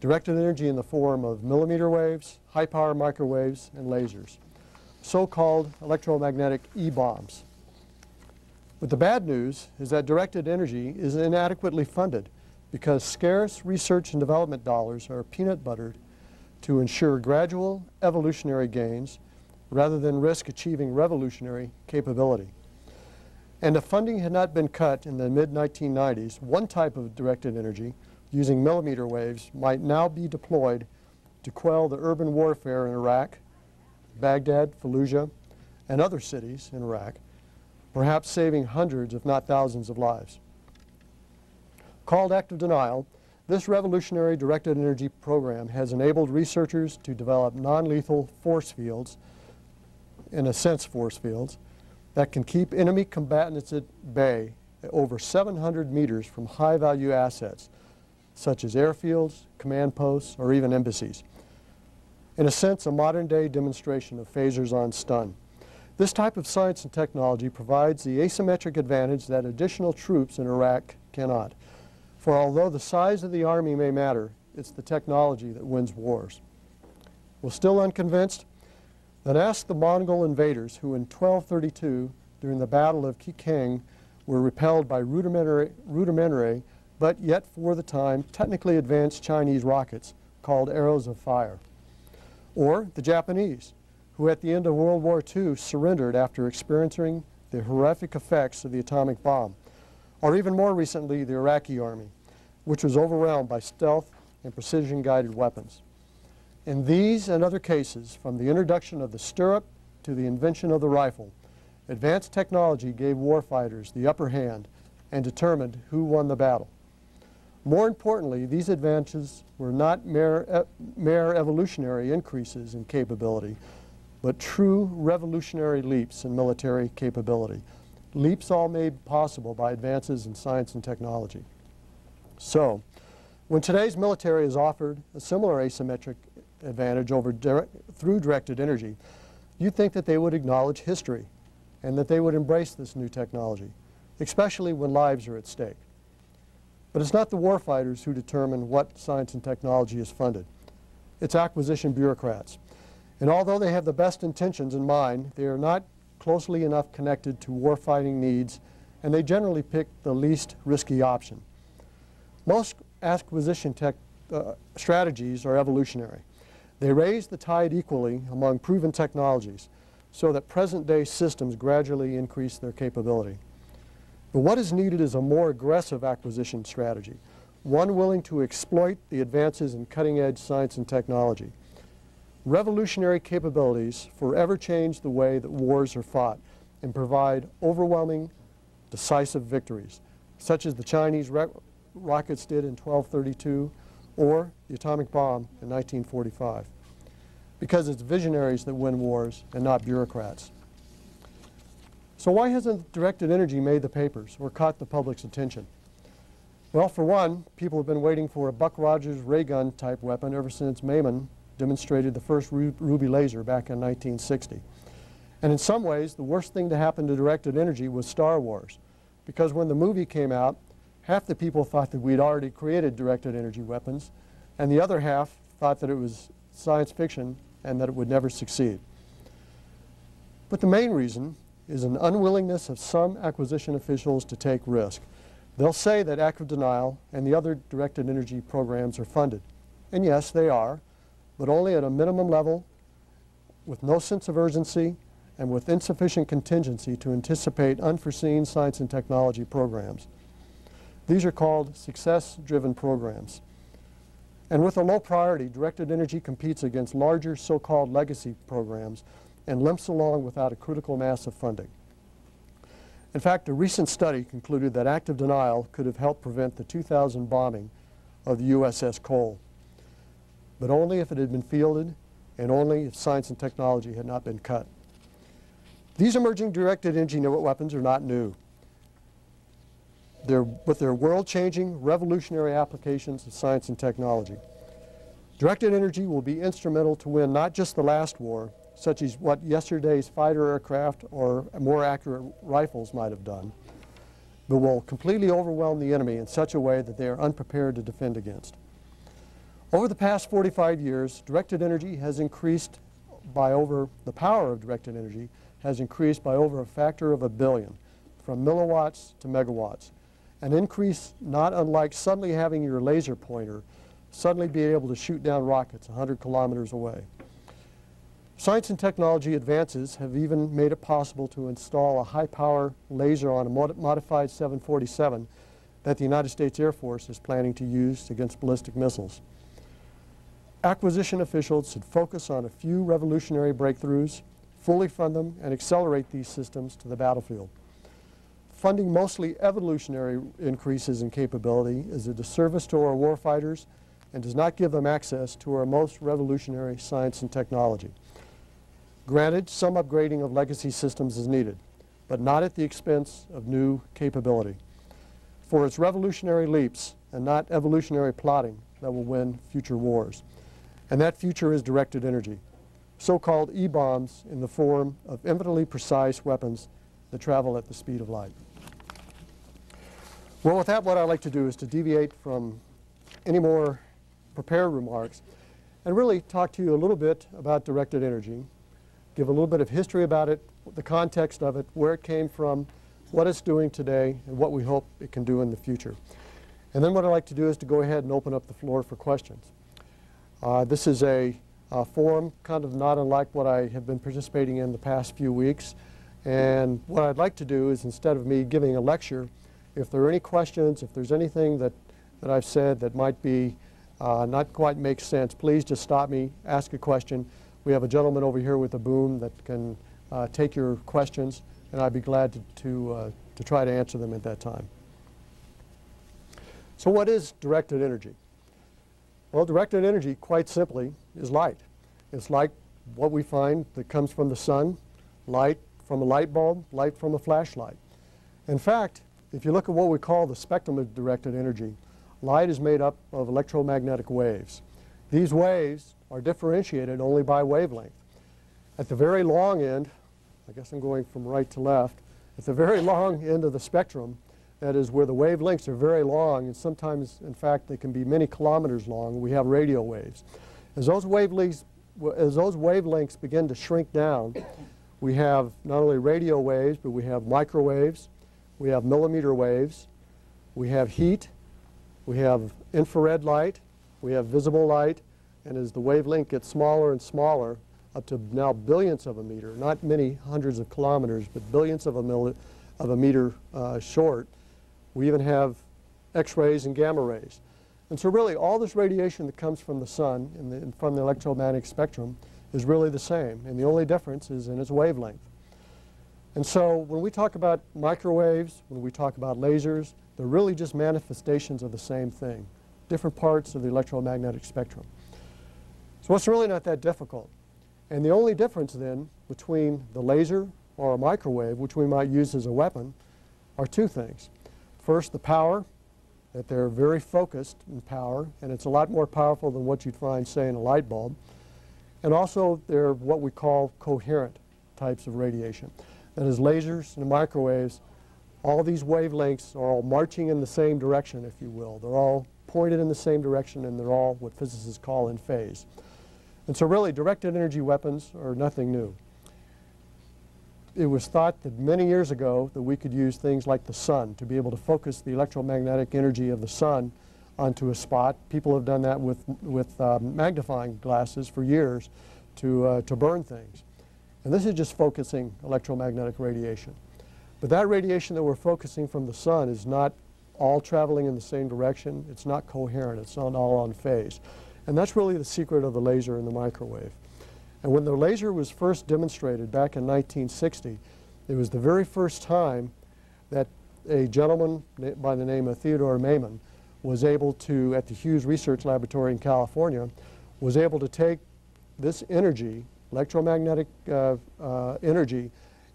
Directed energy in the form of millimeter waves, high-power microwaves, and lasers, so-called electromagnetic E-bombs. But the bad news is that directed energy is inadequately funded because scarce research and development dollars are peanut buttered to ensure gradual evolutionary gains rather than risk achieving revolutionary capability. And if funding had not been cut in the mid-1990s, one type of directed energy, using millimeter waves, might now be deployed to quell the urban warfare in Iraq, Baghdad, Fallujah, and other cities in Iraq, perhaps saving hundreds, if not thousands, of lives. Called active denial, this revolutionary directed energy program has enabled researchers to develop non-lethal force fields, in a sense force fields, that can keep enemy combatants at bay at over 700 meters from high-value assets, such as airfields, command posts, or even embassies. In a sense, a modern-day demonstration of phasers on stun. This type of science and technology provides the asymmetric advantage that additional troops in Iraq cannot. For although the size of the army may matter, it's the technology that wins wars. Well, still unconvinced? Then ask the Mongol invaders who in 1232, during the Battle of Kikeng, were repelled by rudimentary, but yet for the time, technically advanced Chinese rockets called arrows of fire. Or the Japanese, who at the end of World War II surrendered after experiencing the horrific effects of the atomic bomb. Or even more recently, the Iraqi army, which was overwhelmed by stealth and precision-guided weapons. In these and other cases, from the introduction of the stirrup to the invention of the rifle, advanced technology gave warfighters the upper hand and determined who won the battle. More importantly, these advances were not mere evolutionary increases in capability, but true revolutionary leaps in military capability. Leaps all made possible by advances in science and technology. So, when today's military is offered a similar asymmetric advantage through directed energy, you'd think that they would acknowledge history and that they would embrace this new technology, especially when lives are at stake. But it's not the warfighters who determine what science and technology is funded. It's acquisition bureaucrats. And although they have the best intentions in mind, they are not closely enough connected to warfighting needs, and they generally pick the least risky option. Most acquisition strategies are evolutionary. They raise the tide equally among proven technologies so that present-day systems gradually increase their capability. But what is needed is a more aggressive acquisition strategy, one willing to exploit the advances in cutting-edge science and technology. Revolutionary capabilities forever change the way that wars are fought and provide overwhelming, decisive victories, such as the Chinese rockets did in 1232 or the atomic bomb in 1945, because it's visionaries that win wars and not bureaucrats. So why hasn't directed energy made the papers or caught the public's attention? Well, for one, people have been waiting for a Buck Rogers ray gun type weapon ever since Maiman demonstrated the first ruby laser back in 1960. And in some ways, the worst thing to happen to directed energy was Star Wars, because when the movie came out, half the people thought that we'd already created directed energy weapons, and the other half thought that it was science fiction and that it would never succeed. But the main reason is an unwillingness of some acquisition officials to take risk. They'll say that active denial and the other directed energy programs are funded. And yes, they are, but only at a minimum level, with no sense of urgency, and with insufficient contingency to anticipate unforeseen science and technology programs. These are called success-driven programs. And with a low priority, directed energy competes against larger so-called legacy programs and limps along without a critical mass of funding. In fact, a recent study concluded that active denial could have helped prevent the 2000 bombing of the USS Cole, but only if it had been fielded and only if science and technology had not been cut. These emerging directed energy weapons are not new. With their world-changing, revolutionary applications of science and technology. Directed energy will be instrumental to win not just the last war, such as what yesterday's fighter aircraft or more accurate rifles might have done, but will completely overwhelm the enemy in such a way that they are unprepared to defend against. Over the past 45 years, directed energy has increased by the power of directed energy has increased by over a factor of 1 billion, from milliwatts to megawatts. An increase not unlike suddenly having your laser pointer suddenly be able to shoot down rockets 100 kilometers away. Science and technology advances have even made it possible to install a high-power laser on a modified 747 that the United States Air Force is planning to use against ballistic missiles. Acquisition officials should focus on a few revolutionary breakthroughs, fully fund them, and accelerate these systems to the battlefield. Funding mostly evolutionary increases in capability is a disservice to our warfighters and does not give them access to our most revolutionary science and technology. Granted, some upgrading of legacy systems is needed, but not at the expense of new capability. For it's revolutionary leaps and not evolutionary plotting that will win future wars. And that future is directed energy, so-called E-bombs in the form of infinitely precise weapons that travel at the speed of light. Well, with that, what I'd like to do is to deviate from any more prepared remarks and really talk to you a little bit about directed energy, give a little bit of history about it, the context of it, where it came from, what it's doing today, and what we hope it can do in the future. And then what I'd like to do is to go ahead and open up the floor for questions. This is a forum kind of not unlike what I have been participating in the past few weeks. And what I'd like to do is, instead of me giving a lecture, if there are any questions, if there's anything that I've said that might be not quite make sense, please just stop me, ask a question. We have a gentleman over here with a boom that can take your questions, and I'd be glad to try to answer them at that time. So what is directed energy? Well, directed energy, quite simply, is light. It's like what we find that comes from the sun, light from a light bulb, light from a flashlight. In fact, if you look at what we call the spectrum of directed energy, light is made up of electromagnetic waves. These waves are differentiated only by wavelength. At the very long end, I guess I'm going from right to left, at the very long end of the spectrum, that is where the wavelengths are very long, and sometimes, in fact, they can be many kilometers long, we have radio waves. As those wavelengths begin to shrink down, we have not only radio waves, but we have microwaves, we have millimeter waves, we have heat, we have infrared light, we have visible light, and as the wavelength gets smaller and smaller, up to now billionths of a meter, not many hundreds of kilometers, but billionths of a meter short, we even have X-rays and gamma rays. And so really all this radiation that comes from the sun and from the electromagnetic spectrum is really the same, and the only difference is in its wavelength. And so when we talk about microwaves, when we talk about lasers, they're really just manifestations of the same thing, different parts of the electromagnetic spectrum. So it's really not that difficult. And the only difference then between the laser or a microwave, which we might use as a weapon, are two things. First, the power, that they're very focused in power, and it's a lot more powerful than what you'd find, say, in a light bulb. And also, they're what we call coherent types of radiation. That is, lasers and microwaves, all these wavelengths are all marching in the same direction, if you will. They're all pointed in the same direction, and they're all what physicists call in phase. And so really, directed energy weapons are nothing new. It was thought that many years ago that we could use things like the sun to be able to focus the electromagnetic energy of the sun onto a spot. People have done that with magnifying glasses for years to burn things. And this is just focusing electromagnetic radiation. But that radiation that we're focusing from the sun is not all traveling in the same direction. It's not coherent. It's not all on phase. And that's really the secret of the laser and the microwave. And when the laser was first demonstrated back in 1960, it was the very first time that a gentleman by the name of Theodore Maiman was able to, at the Hughes Research Laboratory in California, was able to take this energy, electromagnetic energy,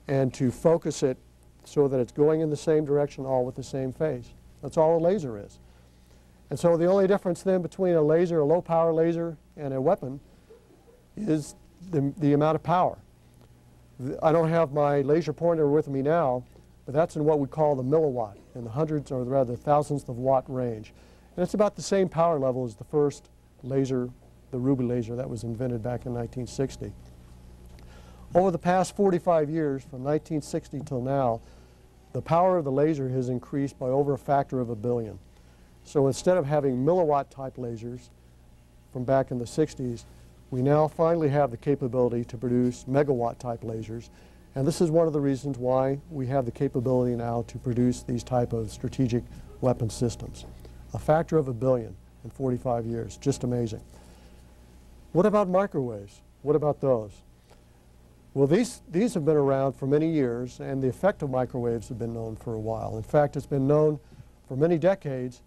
and to focus it so that it's going in the same direction, all with the same phase. That's all a laser is. And so the only difference then between a laser, a low-power laser, and a weapon is the amount of power. I don't have my laser pointer with me now, but that's in what we call the milliwatt, in the hundreds or rather thousandths of watt range. And it's about the same power level as the first laser, the Ruby laser that was invented back in 1960. Over the past 45 years, from 1960 till now, the power of the laser has increased by over a factor of 1 billion. So instead of having milliwatt type lasers from back in the 60s, we now finally have the capability to produce megawatt type lasers. And this is one of the reasons why we have the capability now to produce these type of strategic weapon systems. A factor of 1 billion in 45 years, just amazing. What about microwaves? What about those? Well, these have been around for many years, and the effect of microwaves have been known for a while. In fact, it's been known for many decades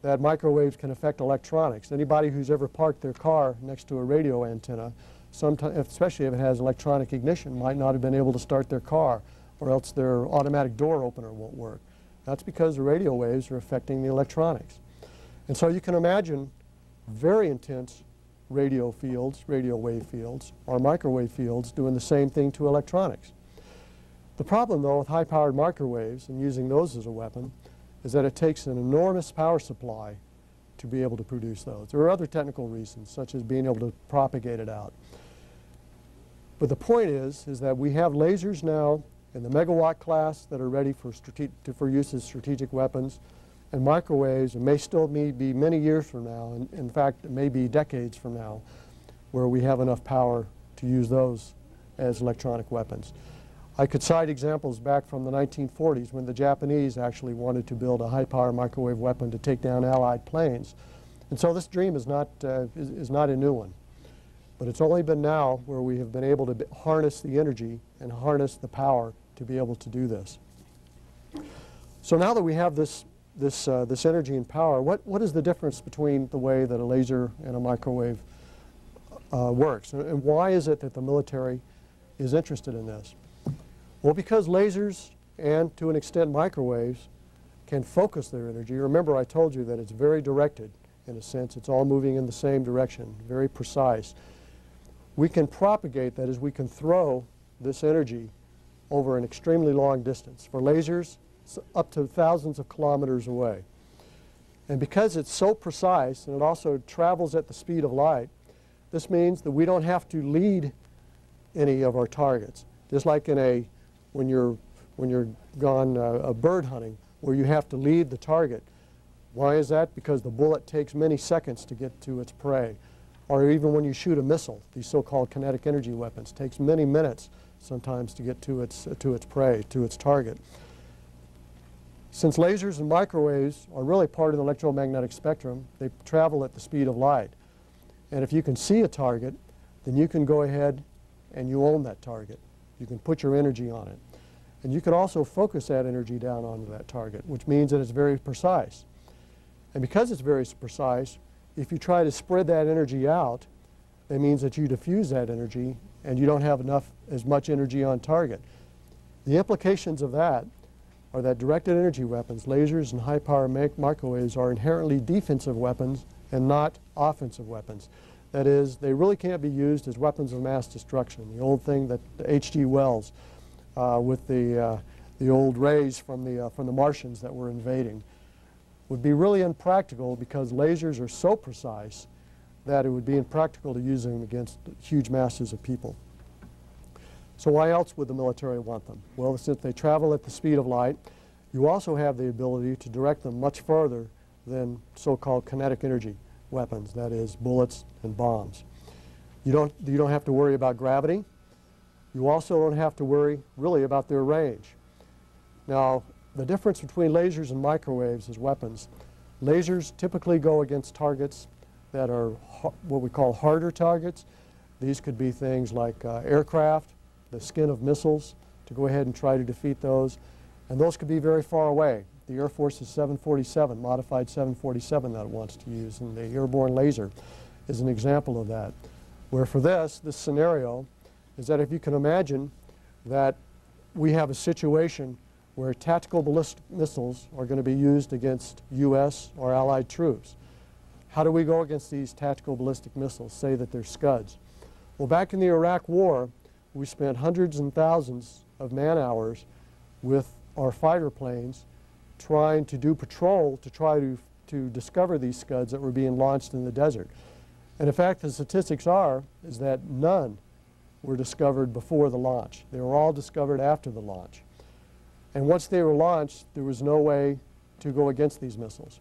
that microwaves can affect electronics. Anybody who's ever parked their car next to a radio antenna, especially if it has electronic ignition, might not have been able to start their car, or else their automatic door opener won't work. That's because the radio waves are affecting the electronics. And so you can imagine very intense radio fields, radio wave fields, or microwave fields doing the same thing to electronics. The problem, though, with high-powered microwaves and using those as a weapon is that it takes an enormous power supply to be able to produce those. There are other technical reasons, such as being able to propagate it out. But the point is that we have lasers now in the megawatt class that are ready for use as strategic weapons, and microwaves, and may still be many years from now, and in fact, it may be decades from now, where we have enough power to use those as electronic weapons. I could cite examples back from the 1940s when the Japanese actually wanted to build a high-power microwave weapon to take down Allied planes. And so this dream is not a new one. But it's only been now where we have been able to harness the energy and harness the power to be able to do this. So now that we have this energy and power, what is the difference between the way that a laser and a microwave works. And why is it that the military is interested in this? Well, because lasers and, to an extent, microwaves can focus their energy. Remember, I told you that it's very directed, in a sense. It's all moving in the same direction, very precise. We can propagate, that is, we can throw this energy over an extremely long distance. For lasers, up to thousands of kilometers away. And because it's so precise, and it also travels at the speed of light, this means that we don't have to lead any of our targets. Just like in when you're gone bird hunting, where you have to lead the target. Why is that? Because the bullet takes many seconds to get to its prey. Or even when you shoot a missile, these so-called kinetic energy weapons, takes many minutes sometimes to get to its prey, to its target. Since lasers and microwaves are really part of the electromagnetic spectrum, they travel at the speed of light. And if you can see a target, then you can go ahead and you own that target. You can put your energy on it. And you can also focus that energy down onto that target, which means that it's very precise. And because it's very precise, if you try to spread that energy out, that means that you diffuse that energy and you don't have as much energy on target. The implications of that are that directed energy weapons, lasers and high-power microwaves, are inherently defensive weapons and not offensive weapons. That is, they really can't be used as weapons of mass destruction. The old thing that H.G. Wells, with the old rays from the Martians that were invading, would be really impractical because lasers are so precise that it would be impractical to use them against huge masses of people. So why else would the military want them? Well, since they travel at the speed of light, you also have the ability to direct them much further than so-called kinetic energy weapons, that is, bullets and bombs. You don't have to worry about gravity. You also don't have to worry really about their range. Now, the difference between lasers and microwaves as weapons, lasers typically go against targets that are what we call harder targets. These could be things like aircraft, the skin of missiles, to go ahead and try to defeat those. And those could be very far away. The Air Force's 747, modified 747 that it wants to use, and the airborne laser is an example of that. Where for this scenario is that if you can imagine that we have a situation where tactical ballistic missiles are going to be used against U.S. or Allied troops. How do we go against these tactical ballistic missiles, say that they're Scuds? Well, back in the Iraq War, we spent hundreds and thousands of man-hours with our fighter planes trying to do patrol to try to discover these Scuds that were being launched in the desert. And in fact, the statistics is that none were discovered before the launch. They were all discovered after the launch. And once they were launched, there was no way to go against these missiles.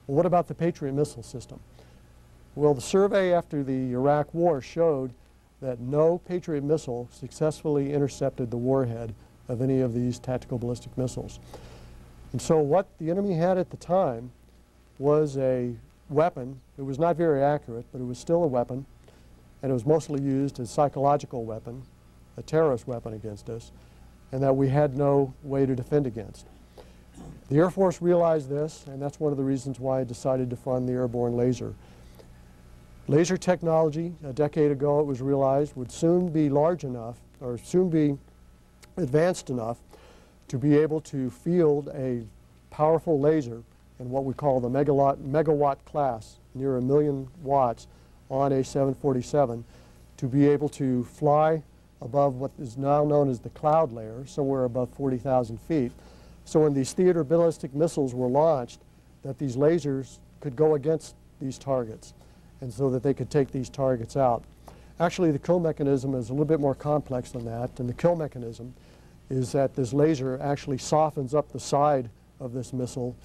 Well, what about the Patriot missile system? Well, the survey after the Iraq War showed that no Patriot missile successfully intercepted the warhead of any of these tactical ballistic missiles. And so what the enemy had at the time was a weapon. It was not very accurate, but it was still a weapon, and it was mostly used as a psychological weapon, a terrorist weapon against us, and that we had no way to defend against. The Air Force realized this, and that's one of the reasons why it decided to fund the airborne laser. Laser technology, a decade ago it was realized, would soon be large enough, or soon be advanced enough to be able to field a powerful laser in what we call the megawatt class, near 1 million watts, on a 747, to be able to fly above what is now known as the cloud layer, somewhere above 40,000 feet. So when these theater ballistic missiles were launched, that these lasers could go against these targets, and so that they could take these targets out. Actually, the kill mechanism is a little bit more complex than that, and the kill mechanism is that this laser actually softens up the side of this missile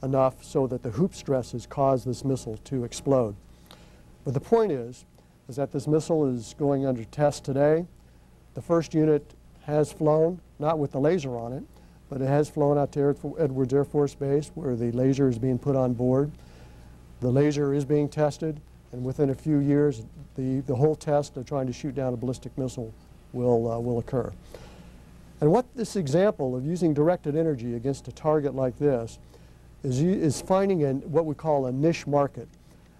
enough so that the hoop stresses cause this missile to explode. But the point is that this missile is going under test today. The first unit has flown, not with the laser on it, but it has flown out to Edwards Air Force Base, where the laser is being put on board. The laser is being tested, and within a few years, the whole test of trying to shoot down a ballistic missile will occur. And what this example of using directed energy against a target like this is finding what we call a niche market.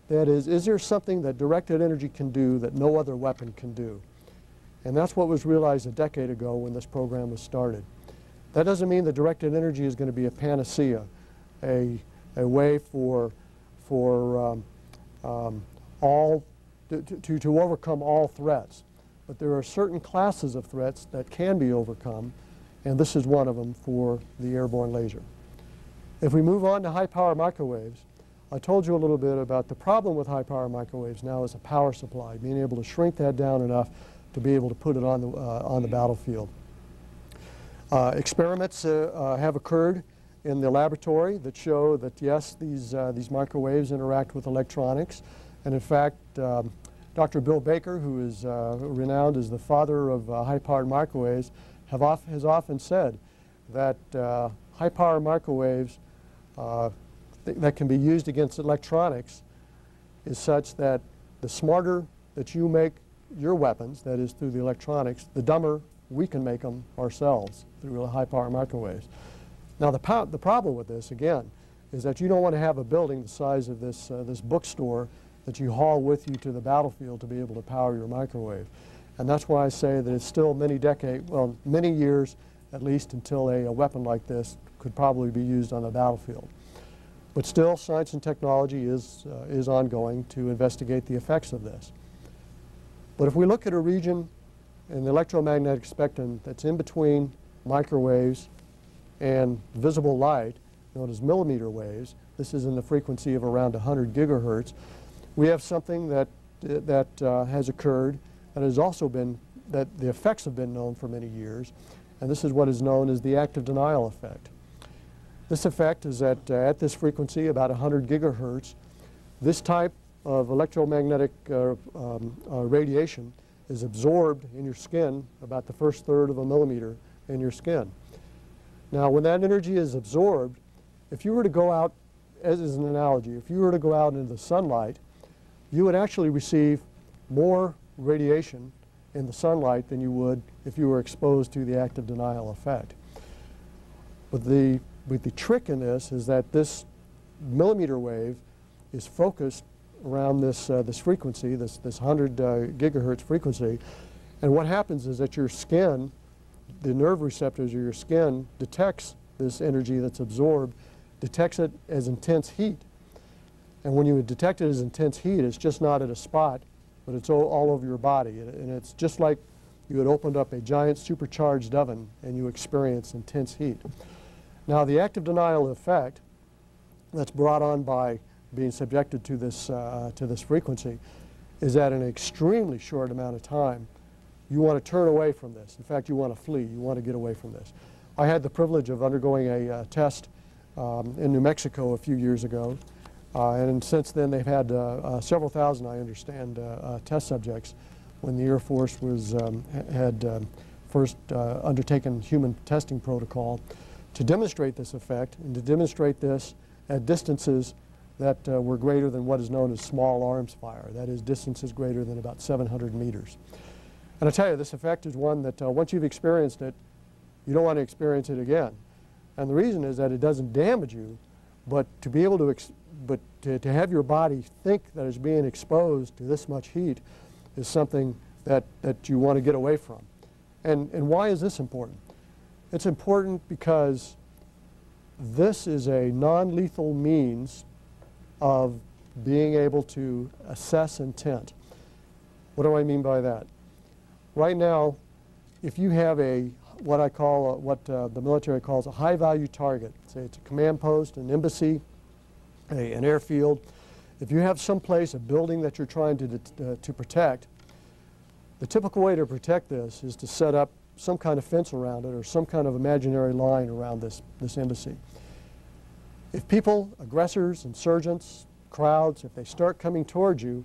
That is there something that directed energy can do that no other weapon can do? And that's what was realized a decade ago when this program was started. That doesn't mean that directed energy is going to be a panacea, a way to overcome all threats. But there are certain classes of threats that can be overcome, and this is one of them for the airborne laser. If we move on to high-power microwaves, I told you a little bit about the problem with high-power microwaves now is a power supply, being able to shrink that down enough to be able to put it on the battlefield. Experiments have occurred in the laboratory that show that, yes, these microwaves interact with electronics. And in fact, Dr. Bill Baker, who is renowned as the father of high-powered microwaves, has often said that high-power microwaves that can be used against electronics is such that the smarter that you make your weapons, that is through the electronics, the dumber we can make them ourselves through high-power microwaves. Now the problem with this, again, is that you don't want to have a building the size of this bookstore that you haul with you to the battlefield to be able to power your microwave. And that's why I say that it's still many years at least until a weapon like this could probably be used on the battlefield. But still, science and technology is ongoing to investigate the effects of this. But if we look at a region in the electromagnetic spectrum that's in between microwaves and visible light, known as millimeter waves, this is in the frequency of around 100 gigahertz, we have something that has occurred that has also been, that the effects have been known for many years, and this is what is known as the active denial effect. This effect is that at this frequency, about 100 gigahertz, this type of electromagnetic radiation is absorbed in your skin about the first third of a millimeter in your skin. Now, when that energy is absorbed, if you were to go out, as an analogy, if you were to go out into the sunlight, you would actually receive more radiation in the sunlight than you would if you were exposed to the active denial effect. But the trick in this is that this millimeter wave is focused around this frequency, this 100 gigahertz frequency, and what happens is that your skin, the nerve receptors of your skin, detects this energy that's absorbed, detects it as intense heat. And when you detect it as intense heat, it's just not at a spot, but it's all over your body. And it's just like you had opened up a giant supercharged oven and you experience intense heat. Now, the active denial effect that's brought on by being subjected to this frequency is that in an extremely short amount of time, you want to turn away from this. In fact, you want to flee. You want to get away from this. I had the privilege of undergoing a test in New Mexico a few years ago. And since then, they've had several thousand, I understand, test subjects when the Air Force had first undertaken human testing protocol to demonstrate this effect and to demonstrate this at distances that were greater than what is known as small arms fire. That is, distances greater than about 700 meters. And I tell you, this effect is one that once you've experienced it, you don't want to experience it again. And the reason is that it doesn't damage you, but to be able to to have your body think that it's being exposed to this much heat is something that you want to get away from. And why is this important? It's important because this is a non-lethal means of being able to assess intent. What do I mean by that? Right now, if you have what the military calls a high-value target, say it's a command post, an embassy, an airfield, if you have someplace, a building that you're trying to protect, the typical way to protect this is to set up some kind of fence around it or some kind of imaginary line around this embassy. If people, aggressors, insurgents, crowds, if they start coming towards you,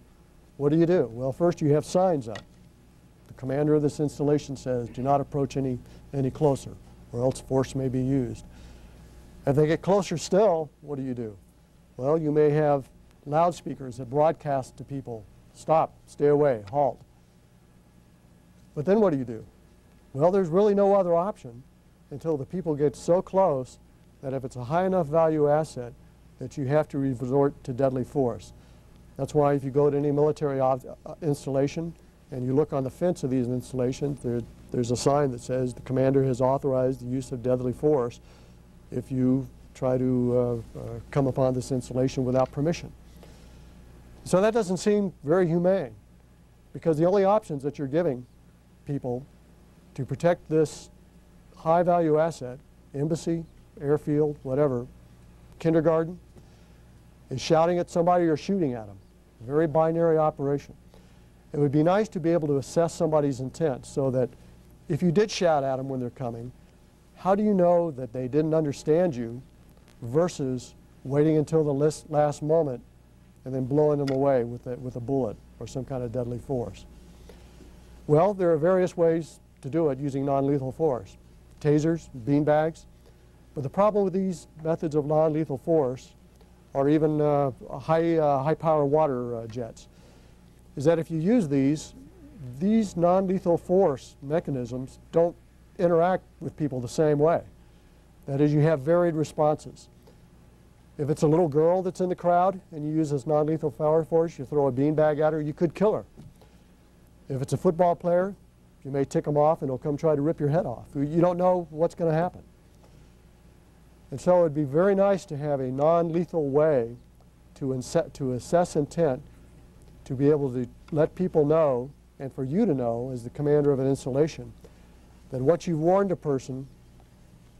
what do? Well, first you have signs up. The commander of this installation says, do not approach any closer, or else force may be used. If they get closer still, what do? Well, you may have loudspeakers that broadcast to people, stop, stay away, halt. But then what do? Well, there's really no other option until the people get so close that if it's a high enough value asset that you have to resort to deadly force. That's why if you go to any military installation and you look on the fence of these installations, there's a sign that says the commander has authorized the use of deadly force if you try to come upon this installation without permission. So that doesn't seem very humane, because the only options that you're giving people to protect this high-value asset, embassy, airfield, whatever, kindergarten, is shouting at somebody or shooting at them. Very binary operation. It would be nice to be able to assess somebody's intent so that if you did shout at them when they're coming, how do you know that they didn't understand you versus waiting until the last moment and then blowing them away with a bullet or some kind of deadly force? Well, there are various ways to do it using non-lethal force. Tasers, beanbags. But the problem with these methods of non-lethal force, or even high-power water jets, is that if you use these non-lethal force mechanisms don't interact with people the same way. That is, you have varied responses. If it's a little girl that's in the crowd and you use this non-lethal power force, you throw a beanbag at her, you could kill her. If it's a football player, you may tick them off and they'll come try to rip your head off. You don't know what's going to happen. And so it would be very nice to have a non-lethal way to assess intent, to be able to let people know, and for you to know as the commander of an installation, that once you've warned a person,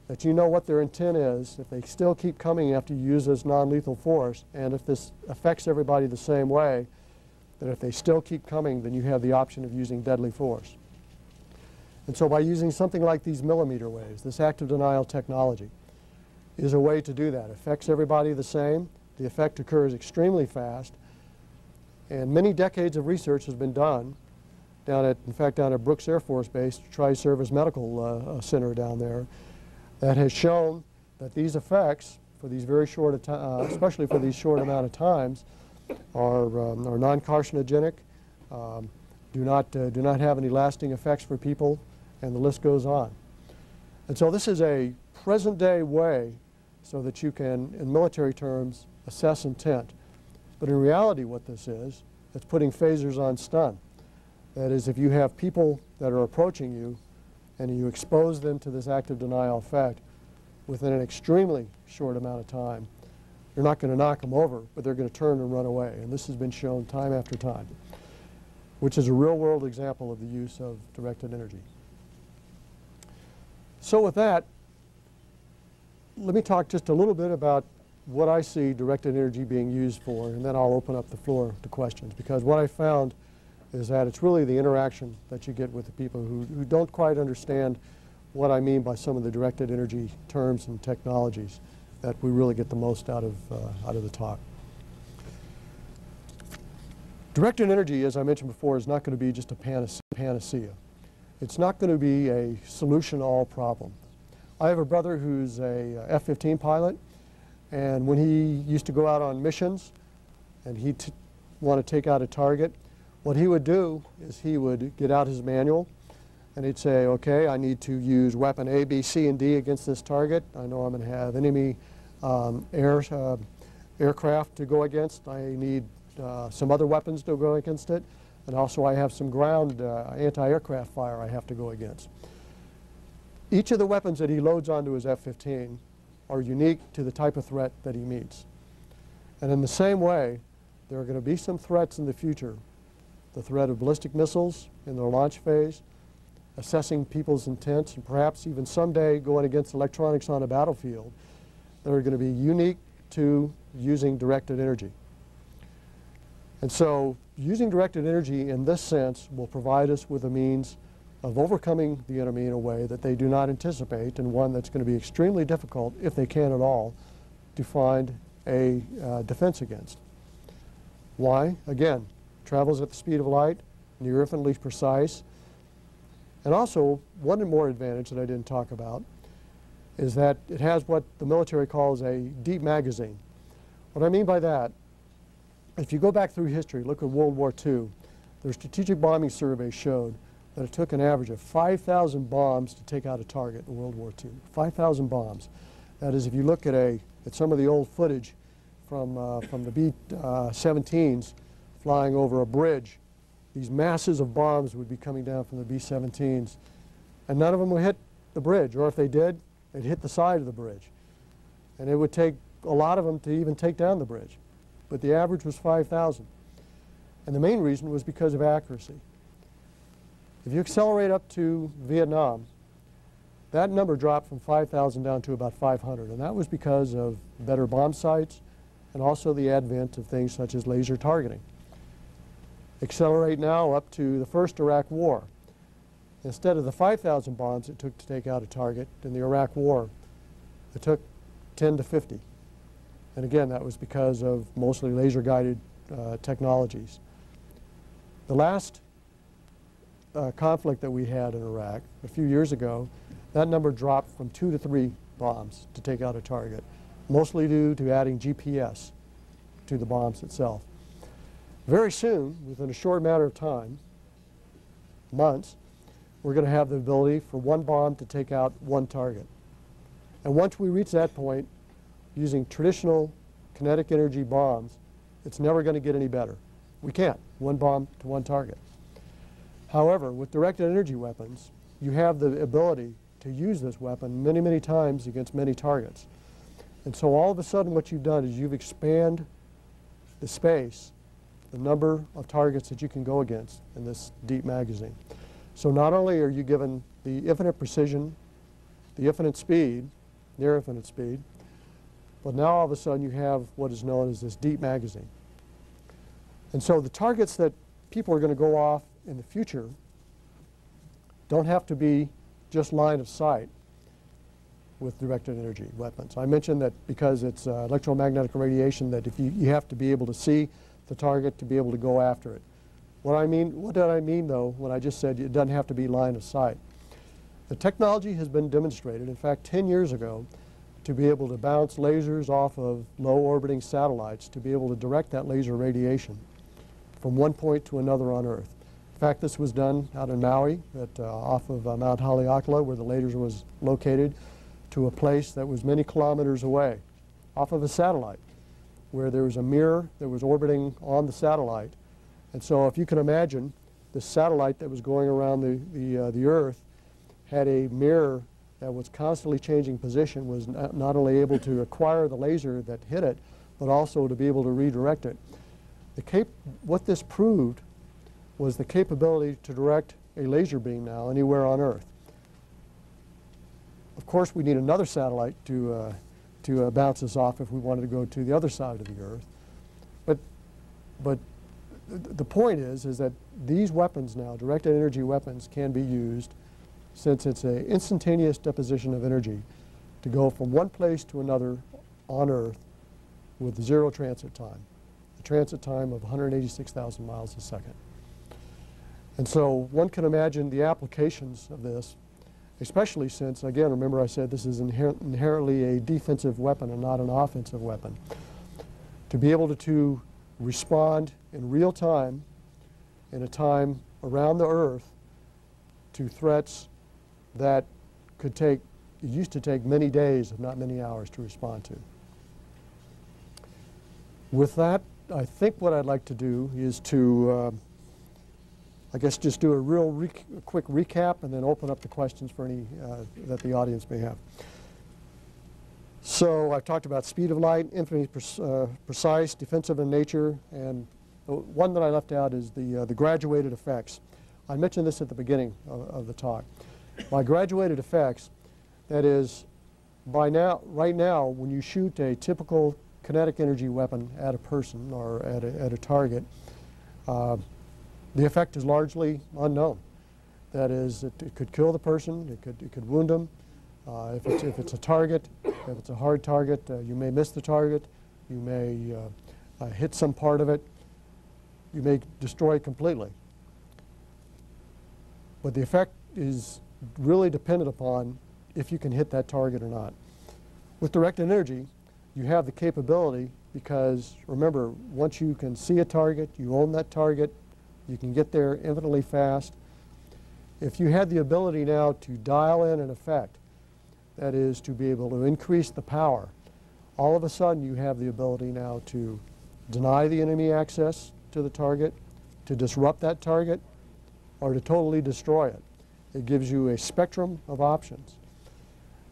that you know what their intent is, if they still keep coming after you use this non-lethal force, and if this affects everybody the same way, that if they still keep coming, then you have the option of using deadly force. And so by using something like these millimeter waves, this active denial technology is a way to do that. It affects everybody the same. The effect occurs extremely fast. And many decades of research has been done down at Brooks Air Force Base, Tri-Service Medical Center down there, that has shown that these effects, for these very short, especially for these short amount of times, are non-carcinogenic, do not have any lasting effects for people, and the list goes on. And so this is a present-day way so that you can, in military terms, assess intent. But in reality what this is, it's putting phasers on stun. That is, if you have people that are approaching you and you expose them to this active denial effect within an extremely short amount of time, you're not going to knock them over, but they're going to turn and run away. And this has been shown time after time, which is a real-world example of the use of directed energy. So with that, let me talk just a little bit about what I see directed energy being used for, and then I'll open up the floor to questions, because what I found is that it's really the interaction that you get with the people who don't quite understand what I mean by some of the directed energy terms and technologies that we really get the most out of the talk. Directed energy, as I mentioned before, is not going to be just a panacea. It's not going to be a solution to all problems. I have a brother who's a F-15 pilot, and when he used to go out on missions and he'd want to take out a target, what he would do is he would get out his manual and he'd say, okay, I need to use weapon A, B, C, and D against this target. I know I'm going to have enemy aircraft to go against. I need some other weapons to go against it. And also I have some ground anti-aircraft fire I have to go against. Each of the weapons that he loads onto his F-15 are unique to the type of threat that he meets. And in the same way, there are going to be some threats in the future. The threat of ballistic missiles in their launch phase, assessing people's intents, and perhaps even someday going against electronics on a battlefield that are going to be unique to using directed energy. And so using directed energy in this sense will provide us with a means of overcoming the enemy in a way that they do not anticipate, and one that's going to be extremely difficult, if they can at all, to find a defense against. Why? Again, travels at the speed of light, near infinitely precise, and also one more advantage that I didn't talk about is that it has what the military calls a deep magazine. What I mean by that, if you go back through history, look at World War II, their strategic bombing survey showed that it took an average of 5,000 bombs to take out a target in World War II. 5,000 bombs. That is, if you look at some of the old footage from the B-17s flying over a bridge, these masses of bombs would be coming down from the B-17s, and none of them would hit the bridge, or if they did, they'd hit the side of the bridge. And it would take a lot of them to even take down the bridge. But the average was 5,000. And the main reason was because of accuracy. If you accelerate up to Vietnam, that number dropped from 5,000 down to about 500, and that was because of better bomb sights and also the advent of things such as laser targeting. Accelerate now up to the first Iraq War. Instead of the 5,000 bombs it took to take out a target in the Iraq War, it took 10 to 50. And again, that was because of mostly laser-guided technologies. The last conflict that we had in Iraq a few years ago, that number dropped from 2 to 3 bombs to take out a target, mostly due to adding GPS to the bombs itself. Very soon, within a short matter of time, months, we're going to have the ability for one bomb to take out one target. And once we reach that point, using traditional kinetic energy bombs, it's never going to get any better. We can't. One bomb to one target. However, with directed energy weapons, you have the ability to use this weapon many, many times against many targets. And so all of a sudden what you've done is you've expanded the space, the number of targets that you can go against in this deep magazine. So not only are you given the infinite precision, the infinite speed, near infinite speed, but now all of a sudden you have what is known as this deep magazine. And so the targets that people are going to go off in the future don't have to be just line of sight with directed energy weapons. I mentioned that because it's electromagnetic radiation, that if you have to be able to see the target to be able to go after it. What did I mean though when I just said it doesn't have to be line of sight? The technology has been demonstrated, in fact 10 years ago, to be able to bounce lasers off of low orbiting satellites to be able to direct that laser radiation from one point to another on Earth. In fact, this was done out in Maui, off of Mount Haleakala, where the laser was located, to a place that was many kilometers away, off of a satellite, where there was a mirror that was orbiting on the satellite. And so if you can imagine, the satellite that was going around the Earth had a mirror that was constantly changing position, was not only able to acquire the laser that hit it, but also to be able to redirect it. What this proved was the capability to direct a laser beam now anywhere on Earth. Of course, we need another satellite to bounce this off if we wanted to go to the other side of the Earth. But the point is that these weapons now, directed energy weapons, can be used, since it's an instantaneous deposition of energy, to go from one place to another on Earth with zero transit time, a transit time of 186,000 miles a second. And so one can imagine the applications of this, especially since, again, remember I said this is inherently a defensive weapon and not an offensive weapon. To be able to respond in real time, in a time around the Earth, to threats that it used to take many days, if not many hours, to respond to. With that, I think what I'd like to do is to I guess just do a quick recap and then open up the questions for any that the audience may have. So I've talked about speed of light, infinitely precise, defensive in nature, and the one that I left out is the graduated effects. I mentioned this at the beginning of the talk. By graduated effects, that is, right now, when you shoot a typical kinetic energy weapon at a person or at a target, the effect is largely unknown. That is, it could kill the person, it could wound them. If it's a target, if it's a hard target, you may miss the target, you may hit some part of it, you may destroy it completely. But the effect is really dependent upon if you can hit that target or not. With directed energy, you have the capability because, remember, once you can see a target, you own that target, you can get there infinitely fast. If you had the ability now to dial in an effect, that is to be able to increase the power, all of a sudden you have the ability now to deny the enemy access to the target, to disrupt that target, or to totally destroy it. It gives you a spectrum of options.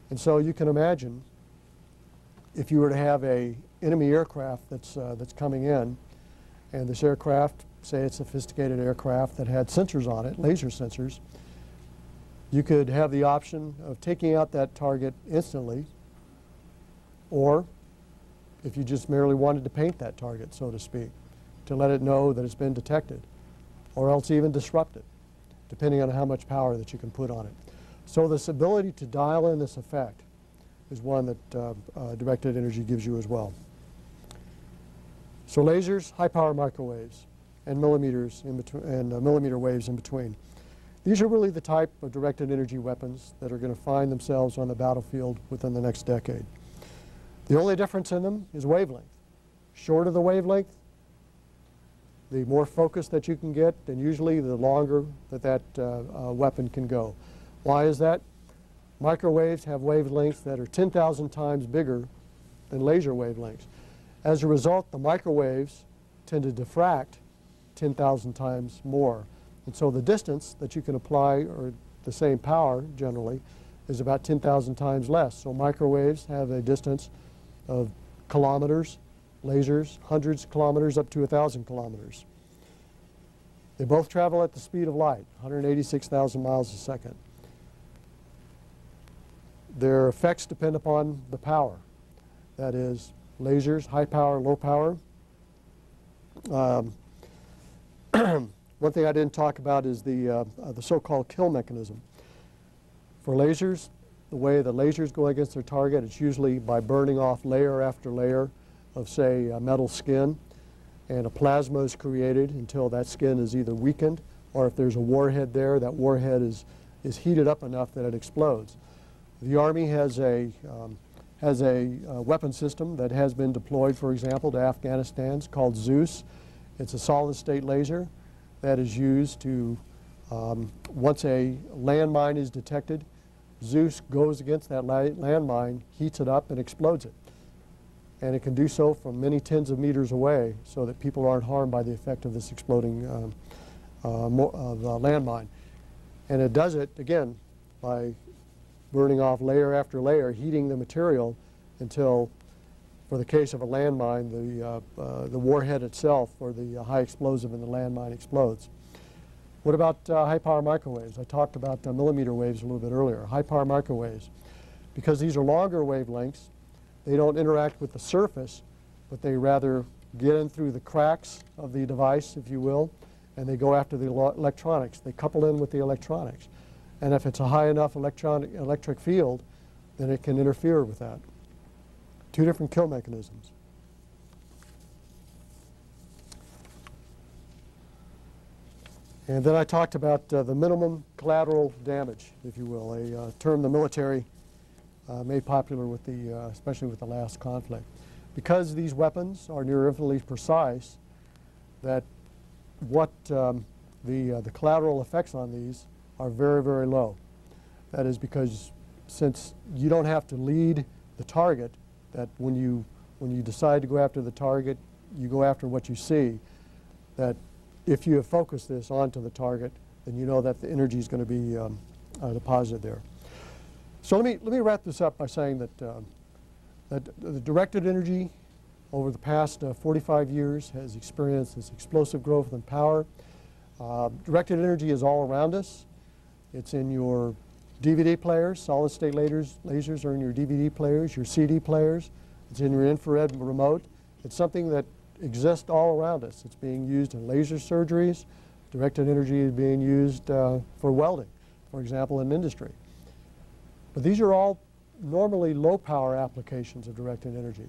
And so you can imagine if you were to have an enemy aircraft that's coming in, and this aircraft, say it's a sophisticated aircraft that had sensors on it, laser sensors, you could have the option of taking out that target instantly, or if you just merely wanted to paint that target, so to speak, to let it know that it's been detected, or else even disrupt it, depending on how much power that you can put on it. So this ability to dial in this effect is one that directed energy gives you as well. So lasers, high-power microwaves, and millimeters in between, and millimeter waves in between. These are really the type of directed energy weapons that are going to find themselves on the battlefield within the next decade. The only difference in them is wavelength. Shorter the wavelength, the more focus that you can get, and usually the longer that weapon can go. Why is that? Microwaves have wavelengths that are 10,000 times bigger than laser wavelengths. As a result, the microwaves tend to diffract 10,000 times more. And so the distance that you can apply, or the same power generally, is about 10,000 times less. So microwaves have a distance of kilometers, lasers hundreds of kilometers up to 1,000 kilometers. They both travel at the speed of light, 186,000 miles a second. Their effects depend upon the power. That is, lasers, high power, low power. One thing I didn't talk about is the so-called kill mechanism. For lasers, the way the lasers go against their target, it's usually by burning off layer after layer of, say, metal skin, and a plasma is created until that skin is either weakened, or if there's a warhead there, that warhead is heated up enough that it explodes. The Army has a weapon system that has been deployed, for example, to Afghanistan. It's called Zeus. It's a solid-state laser that is used to, once a landmine is detected, Zeus goes against that landmine, heats it up, and explodes it. And it can do so from many tens of meters away so that people aren't harmed by the effect of this exploding landmine. And it does it, again, by burning off layer after layer, heating the material until, for the case of a landmine, the warhead itself, or the high explosive in the landmine, explodes. What about high-power microwaves? I talked about millimeter waves a little bit earlier. High-power microwaves, because these are longer wavelengths, they don't interact with the surface, but they rather get in through the cracks of the device, if you will, and they go after the electronics. They couple in with the electronics. And if it's a high enough electric field, then it can interfere with that. Two different kill mechanisms. And then I talked about the minimum collateral damage, if you will, a term the military made popular with especially with the last conflict. Because these weapons are near infinitely precise, that what the collateral effects on these are very, very low. That is because since you don't have to lead the target, that when you decide to go after the target, you go after what you see, that if you have focused this onto the target, then you know that the energy is going to be deposited there. So let me wrap this up by saying that, that the directed energy over the past 45 years has experienced this explosive growth in power. Directed energy is all around us. It's in your DVD players. Solid-state lasers are in your DVD players, your CD players. It's in your infrared remote. It's something that exists all around us. It's being used in laser surgeries. Directed energy is being used for welding, for example, in industry. But these are all normally low-power applications of directed energy.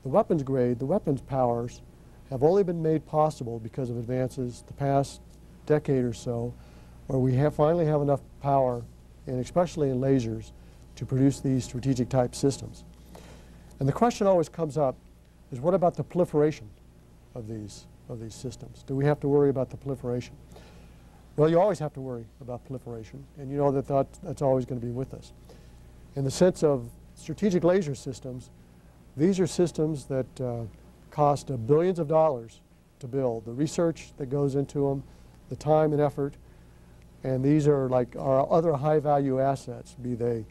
The weapons grade, the weapons powers, have only been made possible because of advances the past decade or so, where we finally have enough power, and especially in lasers, to produce these strategic type systems. And the question always comes up is, what about the proliferation of these systems? Do we have to worry about the proliferation? Well, you always have to worry about proliferation, and you know that that's always going to be with us. In the sense of strategic laser systems, these are systems that cost billions of dollars to to build, the research that goes into them, the time and effort, and these are like our other high-value assets, be they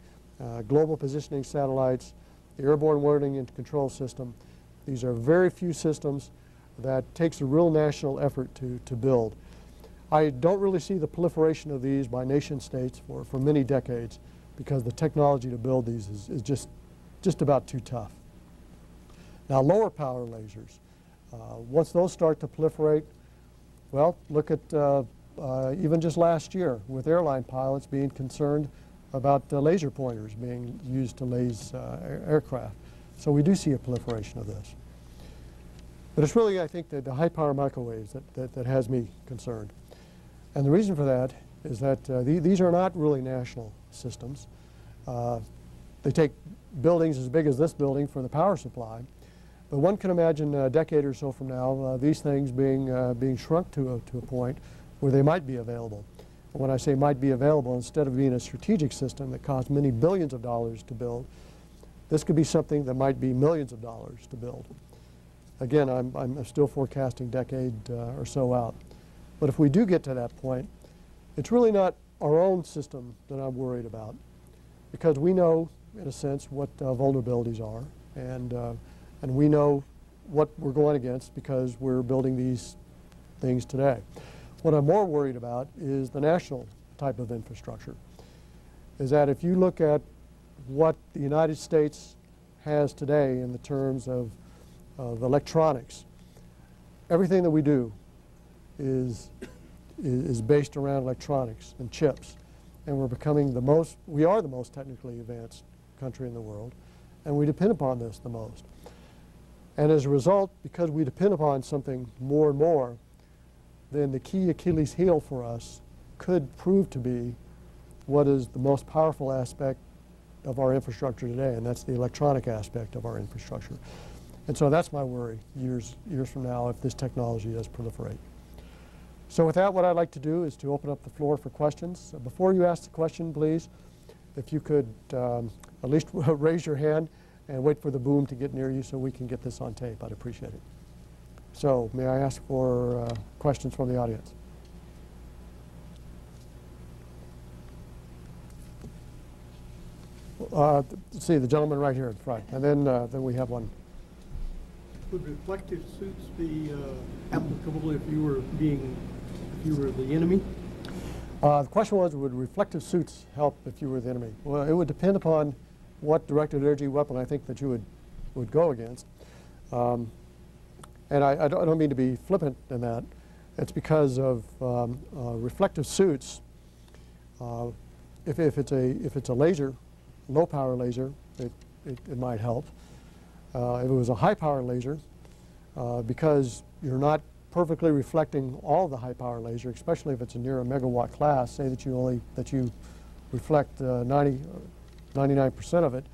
global positioning satellites, the airborne warning and control system. These are very few systems that takes a real national effort to build. I don't really see the proliferation of these by nation states for many decades because the technology to build these is just about too tough. Now, lower power lasers, once those start to proliferate, well, look at even just last year with airline pilots being concerned about laser pointers being used to lase aircraft. So we do see a proliferation of this. But it's really, I think, the high-power microwaves that has me concerned. And the reason for that is that these are not really national systems. They take buildings as big as this building for the power supply. But one can imagine a decade or so from now, these things being shrunk to a point where they might be available. And when I say might be available, instead of being a strategic system that costs many billions of dollars to build, this could be something that might be millions of dollars to build. Again, I'm still forecasting decade or so out. But if we do get to that point, it's really not our own system that I'm worried about, because we know, in a sense, what vulnerabilities are, and we know what we're going against because we're building these things today. What I'm more worried about is the national type of infrastructure, is that if you look at what the United States has today in the terms of electronics, everything that we do is based around electronics and chips, and we are the most technically advanced country in the world, and we depend upon this the most. And as a result, because we depend upon something more and more, then the key Achilles heel for us could prove to be what is the most powerful aspect of our infrastructure today, and that's the electronic aspect of our infrastructure. And so that's my worry years from now if this technology does proliferate. So with that, what I'd like to do is to open up the floor for questions. Before you ask the question, please, if you could at least raise your hand and wait for the boom to get near you so we can get this on tape. I'd appreciate it. So may I ask for questions from the audience? Let's see, the gentleman right here in front, and then we have one. Would reflective suits be applicable if you were the enemy? The question was, would reflective suits help if you were the enemy? Well, it would depend upon what directed energy weapon I think that you would go against. And I don't mean to be flippant in that. It's because of reflective suits. If it's a laser, low power laser, it might help. If it was a high power laser, because you're not perfectly reflecting all of the high power laser, especially if it's near a megawatt class, say that you reflect 99% of it,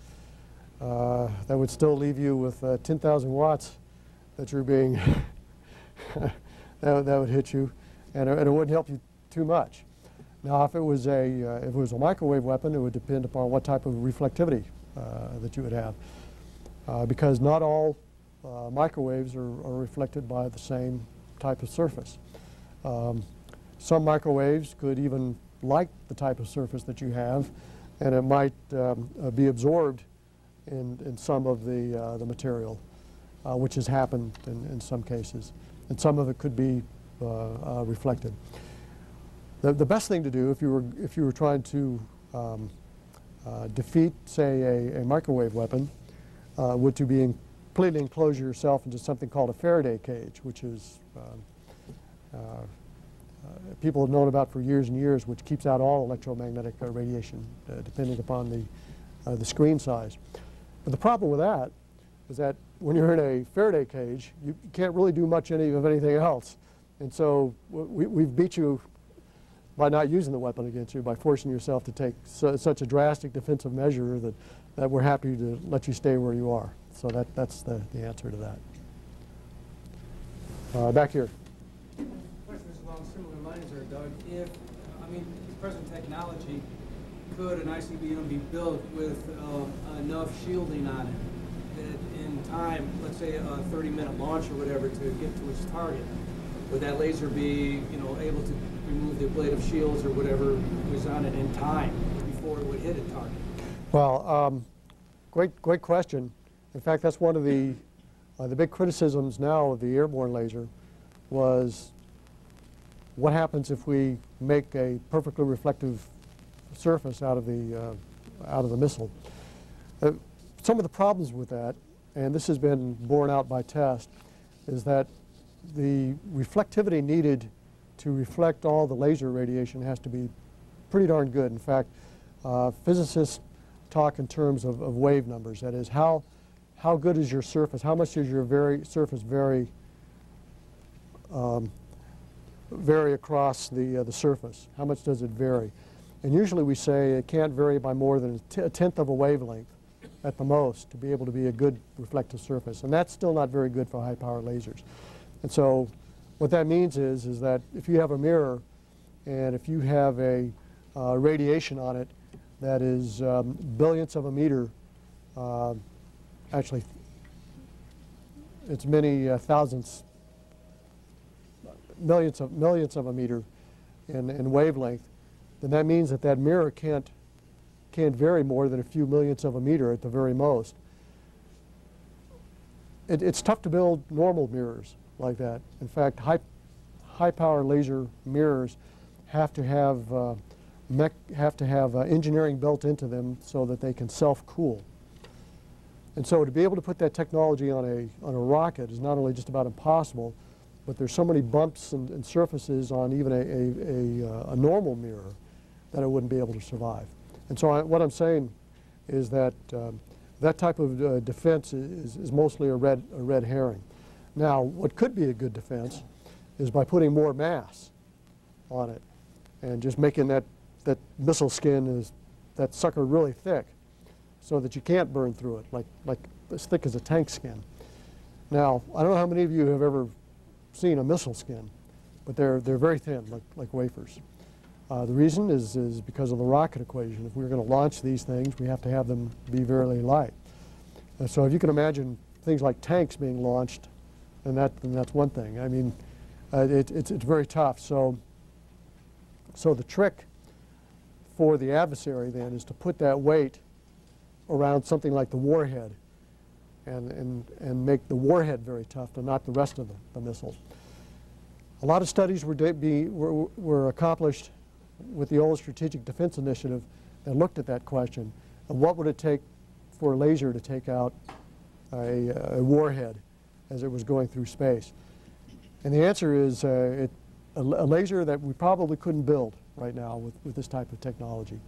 that would still leave you with 10,000 watts that you're being that would hit you, and it wouldn't help you too much. Now, if it was a microwave weapon, it would depend upon what type of reflectivity that you would have, because not all microwaves are reflected by the same type of surface. Some microwaves could even like the type of surface that you have, and it might be absorbed in some of the material, which has happened in some cases, and some of it could be reflected. The best thing to do if you were trying to defeat, say, a microwave weapon, would to be completely enclose yourself into something called a Faraday cage, which is people have known about for years and years, which keeps out all electromagnetic radiation, depending upon the screen size. But the problem with that is that when you're in a Faraday cage, you can't really do much of anything else. And so we've beat you by not using the weapon against you, by forcing yourself to take such a drastic defensive measure that we're happy to let you stay where you are. So that's the answer to that. Back here. The question is along similar lines there, Doug. If, present technology, could an ICBM be built with enough shielding on it that in time, let's say a 30-minute launch or whatever, to get to its target, would that laser be, able to remove the ablative shields or whatever was on it in time before it would hit a target? Well, great question. In fact, that's one of the big criticisms now of the airborne laser was what happens if we make a perfectly reflective surface out of the missile. Some of the problems with that, and this has been borne out by test, is that the reflectivity needed to reflect all the laser radiation has to be pretty darn good. In fact, physicists talk in terms of wave numbers. That is, how good is your surface? How much does your surface vary across the surface? How much does it vary? And usually we say it can't vary by more than a tenth of a wavelength at the most to be able to be a good reflective surface. And that's still not very good for high-power lasers. And so what that means is that if you have a mirror and if you have a radiation on it that is billionths of a meter, actually it's many thousandths, millionths of a meter in wavelength, then that means that mirror can't vary more than a few millionths of a meter at the very most. It's tough to build normal mirrors like that. In fact, high-power laser mirrors have to have engineering built into them so that they can self-cool. And so to be able to put that technology on a rocket is not only just about impossible, but there's so many bumps and surfaces on even a normal mirror that it wouldn't be able to survive. And so what I'm saying is that that type of defense is mostly a red herring. Now, what could be a good defense is by putting more mass on it and just making that missile skin, that sucker really thick so that you can't burn through it, like as thick as a tank skin. Now, I don't know how many of you have ever seen a missile skin, but they're very thin, like wafers. The reason is because of the rocket equation. If we're going to launch these things, we have to have them be very light. So if you can imagine things like tanks being launched, then that's one thing. I mean, it's very tough. So the trick for the adversary then is to put that weight around something like the warhead and make the warhead very tough, and not the rest of the missile. A lot of studies were accomplished with the old Strategic Defense Initiative that looked at that question of what would it take for a laser to take out a warhead as it was going through space. And the answer is a laser that we probably couldn't build right now with this type of technology,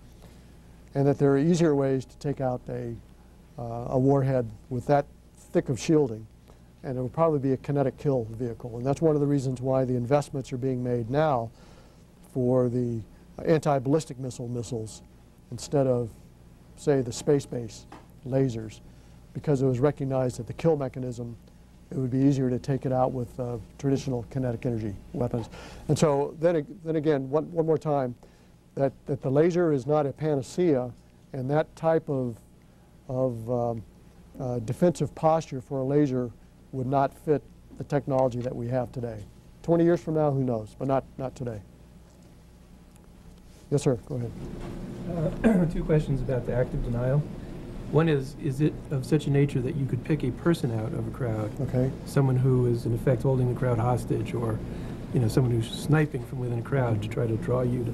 and that there are easier ways to take out a warhead with that thick of shielding, and it would probably be a kinetic kill vehicle. And that's one of the reasons why the investments are being made now for the anti-ballistic missiles instead of, say, the space-based lasers, because it was recognized that the kill mechanism, it would be easier to take it out with traditional kinetic energy weapons. And so then again, one more time, that the laser is not a panacea, and that type of defensive posture for a laser would not fit the technology that we have today. 20 years from now, who knows, but not today. Yes, sir, go ahead. Two questions about the active denial. One is it of such a nature that you could pick a person out of a crowd? Okay. Someone who is in effect holding the crowd hostage, or someone who's sniping from within a crowd to try to draw you to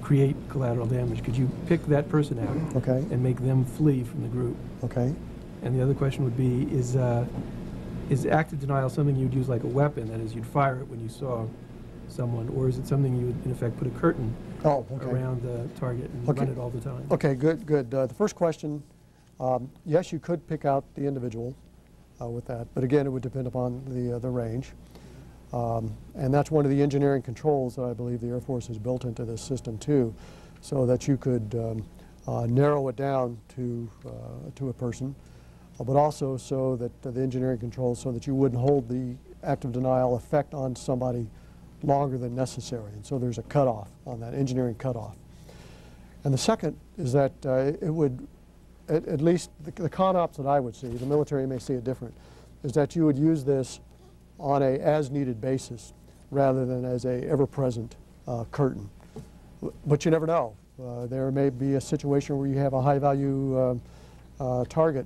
create collateral damage. Could you pick that person out? Okay. And make them flee from the group? Okay. And the other question would be, is active denial something you'd use like a weapon? That is, you'd fire it when you saw someone, or is it something you would in effect put a curtain around the target and run it all the time? Okay, good. The first question, yes, you could pick out the individual with that, but again, it would depend upon the range. And that's one of the engineering controls that I believe the Air Force has built into this system too, so that you could narrow it down to a person, but also so that the engineering controls so that you wouldn't hold the active denial effect on somebody longer than necessary. And so there's a cutoff on that, engineering cutoff. And the second is that it would, at least the con-ops that I would see, the military may see it different, is that you would use this on a as-needed basis. rather than as a ever-present curtain. But you never know. There may be a situation where you have a high-value target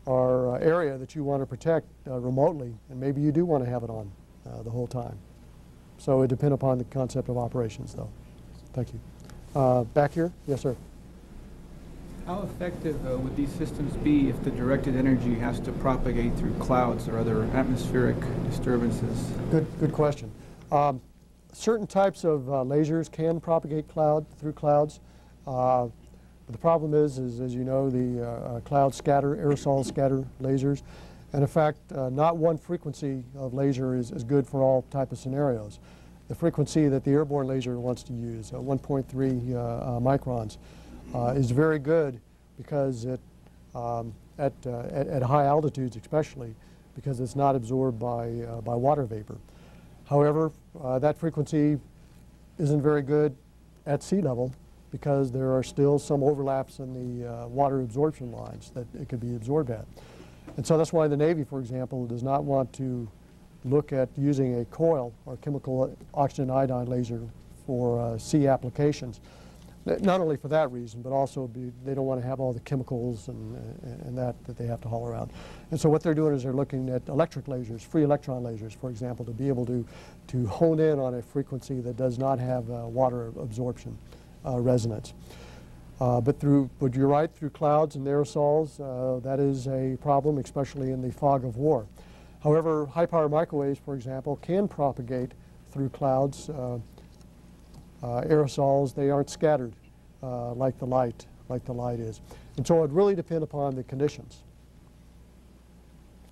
or area that you want to protect remotely, and maybe you do want to have it on the whole time. So it depends upon the concept of operations, though. Thank you. Back here? Yes, sir. How effective would these systems be if the directed energy has to propagate through clouds or other atmospheric disturbances? Good question. Certain types of lasers can propagate through clouds. The problem is, as you know, the cloud scatter, aerosol scatter lasers. And in fact, not one frequency of laser is good for all type of scenarios. The frequency that the airborne laser wants to use, 1.3 microns, is very good because it, at high altitudes especially, because it's not absorbed by water vapor. However, that frequency isn't very good at sea level because there are still some overlaps in the water absorption lines that it could be absorbed at. And so that's why the Navy, for example, does not want to look at using a coil or chemical oxygen iodine laser for sea applications. Not only for that reason, but also they don't want to have all the chemicals and that they have to haul around. And so what they're doing is they're looking at electric lasers, free electron lasers, for example, to be able to hone in on a frequency that does not have water absorption resonance. But you're right, through clouds and aerosols, that is a problem, especially in the fog of war. However, high-power microwaves, for example, can propagate through clouds. Aerosols, they aren't scattered like the light is. And so it really depends upon the conditions.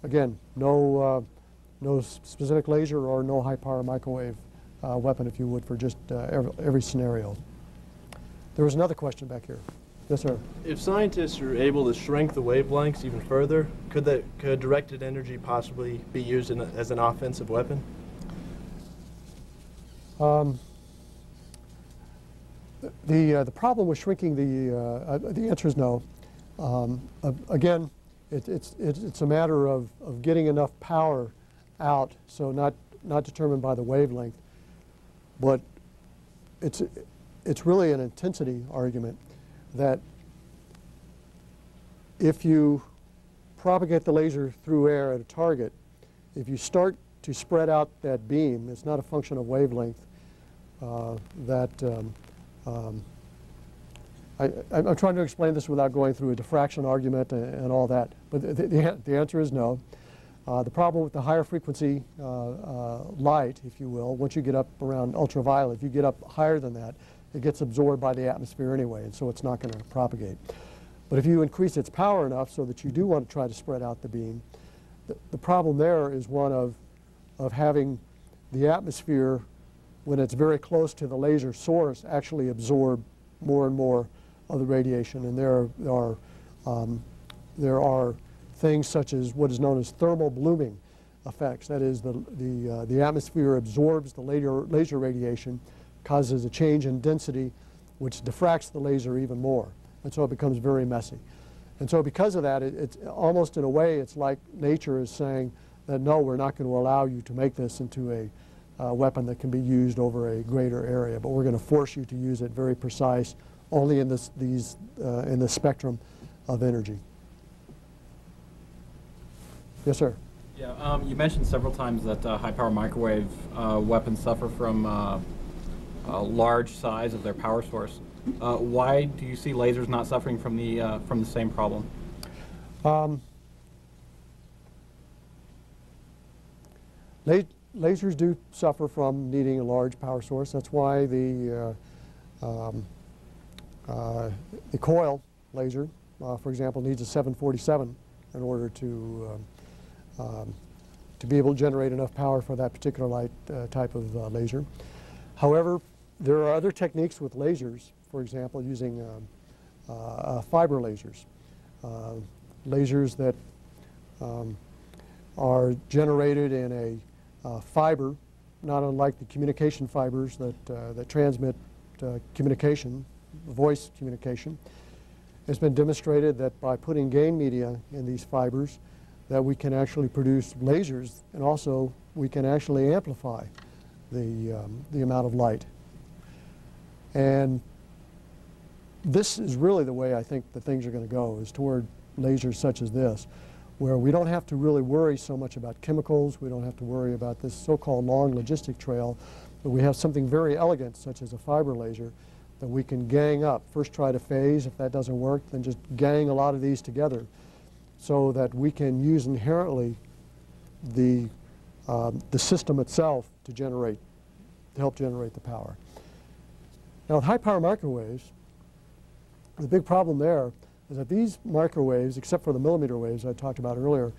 Again, no specific laser or no high-power microwave weapon, if you would, for just every scenario. There was another question back here. Yes, sir. If scientists are able to shrink the wavelengths even further, could directed energy possibly be used as an offensive weapon? The problem with shrinking the answer is no. Again, it's a matter of getting enough power out, so not determined by the wavelength, but it's really an intensity argument that if you propagate the laser through air at a target, if you start to spread out that beam, it's not a function of wavelength, I'm trying to explain this without going through a diffraction argument and all that, but the answer is no. The problem with the higher frequency light, if you will, once you get up around ultraviolet, if you get up higher than that, it gets absorbed by the atmosphere anyway, and so it's not going to propagate. But if you increase its power enough so that you do want to try to spread out the beam, the problem there is one of having the atmosphere, when it's very close to the laser source, actually absorb more and more of the radiation. And there are things such as what is known as thermal blooming effects. That is, the atmosphere absorbs the laser radiation, causes a change in density, which diffracts the laser even more. And so it becomes very messy. And so because of that, it's almost in a way, it's like nature is saying that, no, we're not going to allow you to make this into a weapon that can be used over a greater area, but we're going to force you to use it very precise, only in in the spectrum of energy. Yes, sir. Yeah, you mentioned several times that high-power microwave weapons suffer from a large size of their power source. Why do you see lasers not suffering from the same problem? Lasers do suffer from needing a large power source. That's why the coil laser, for example, needs a 747 in order to be able to generate enough power for that particular light type of laser. However, there are other techniques with lasers, for example, using fiber lasers. Lasers that are generated in a fiber, not unlike the communication fibers that transmit communication, voice communication. It's been demonstrated that by putting gain media in these fibers, that we can actually produce lasers, and also we can actually amplify the amount of light. And this is really the way I think that things are going to go, is toward lasers such as this, where we don't have to really worry so much about chemicals, we don't have to worry about this so-called long logistic trail, but we have something very elegant, such as a fiber laser, that we can gang up. First try to phase. If that doesn't work, then just gang a lot of these together so that we can use inherently the system itself to help generate the power. Now, with high power microwaves, the big problem there is that these microwaves, except for the millimeter waves I talked about earlier,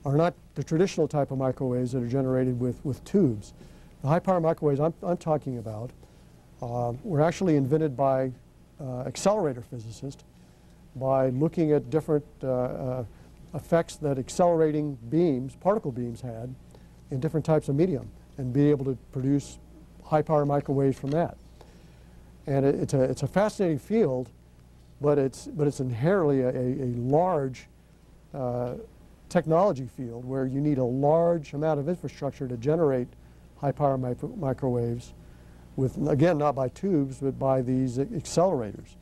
are not the traditional type of microwaves that are generated with tubes. The high power microwaves I'm talking about were actually invented by accelerator physicists by looking at different effects that accelerating beams, particle beams, had in different types of medium, and be able to produce high power microwaves from that. And it's a fascinating field, but it's inherently a large technology field where you need a large amount of infrastructure to generate high power microwaves with, again, not by tubes, but by these accelerators.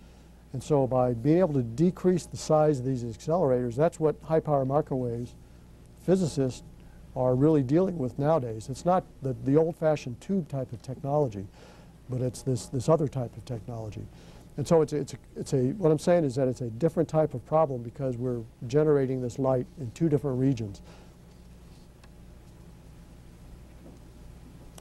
And so by being able to decrease the size of these accelerators, that's what high power microwaves physicists are really dealing with nowadays. It's not the old-fashioned tube type of technology, but it's this other type of technology. And so what I'm saying is that it's a different type of problem because we're generating this light in two different regions.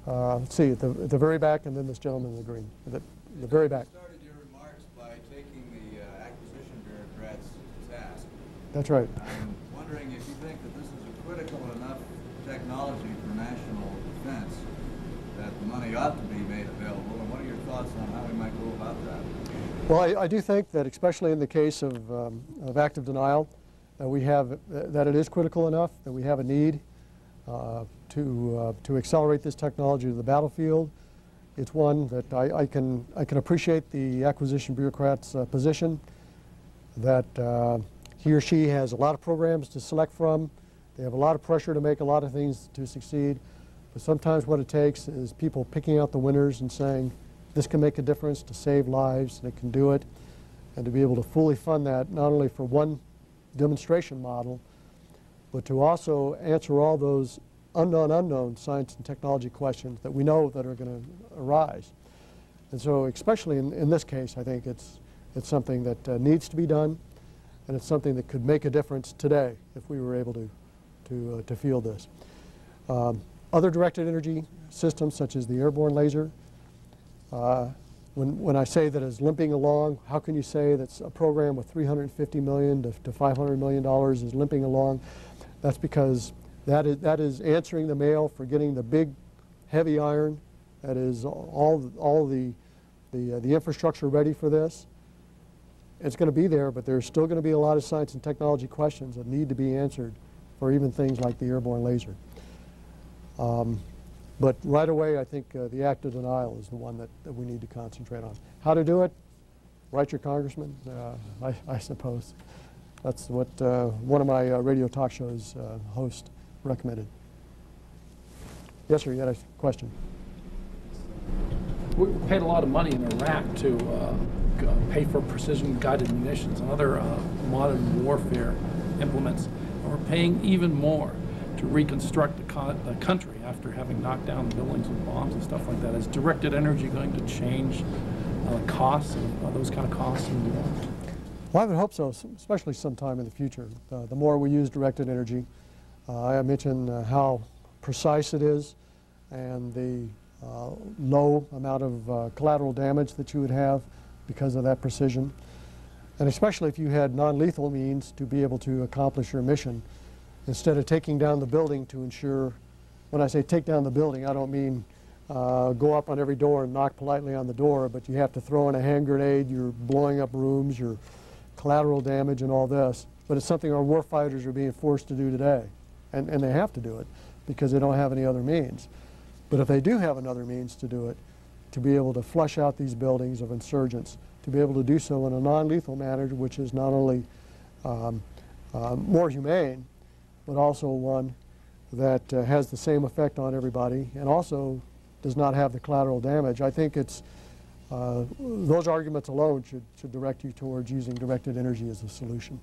Let's see, at the very back, and then this gentleman in the green. The very back. You started your remarks by taking the acquisition bureaucrats to task. That's right. I'm wondering if you think that this is a critical enough technology for national defense that the money ought to be made available, and what are your thoughts on how we might go about that? Well, I do think that, especially in the case of active denial, that it is critical enough, that we have a need to accelerate this technology to the battlefield. It's one that I can appreciate the acquisition bureaucrat's position, that he or she has a lot of programs to select from. They have a lot of pressure to make a lot of things to succeed. But sometimes what it takes is people picking out the winners and saying, this can make a difference to save lives, and it can do it, and to be able to fully fund that, not only for one demonstration model, but to also answer all those unknown science and technology questions that we know that are going to arise. And so especially in this case, I think it's something that needs to be done, and it's something that could make a difference today if we were able to field this. Other directed energy systems, such as the airborne laser, when I say that it's limping along, how can you say that a program with $350 million to $500 million is limping along? That's because that is answering the mail for getting the big, heavy iron, that is all the infrastructure ready for this. It's going to be there, but there's still going to be a lot of science and technology questions that need to be answered for even things like the airborne laser. But right away, I think the active denial is the one that we need to concentrate on. How to do it? Write your congressman, I suppose. That's what one of my radio talk shows host recommended. Yes, sir, you had a question. We paid a lot of money in Iraq to pay for precision-guided munitions and other modern warfare implements. And we're paying even more to reconstruct the country after having knocked down buildings with bombs and stuff like that. Is directed energy going to change costs and those kind of costs in the war? Well, I would hope so, especially sometime in the future. The more we use directed energy, I mentioned how precise it is and the low amount of collateral damage that you would have because of that precision. And especially if you had non-lethal means to be able to accomplish your mission, instead of taking down the building to ensure, when I say take down the building, I don't mean go up on every door and knock politely on the door, but you have to throw in a hand grenade, you're blowing up rooms, you're collateral damage and all this. But it's something our war fighters are being forced to do today. And they have to do it because they don't have any other means. But if they do have another means to do it, to be able to flush out these buildings of insurgents, to be able to do so in a non-lethal manner, which is not only more humane, but also one that has the same effect on everybody, and also does not have the collateral damage, I think it's those arguments alone should direct you towards using directed energy as a solution.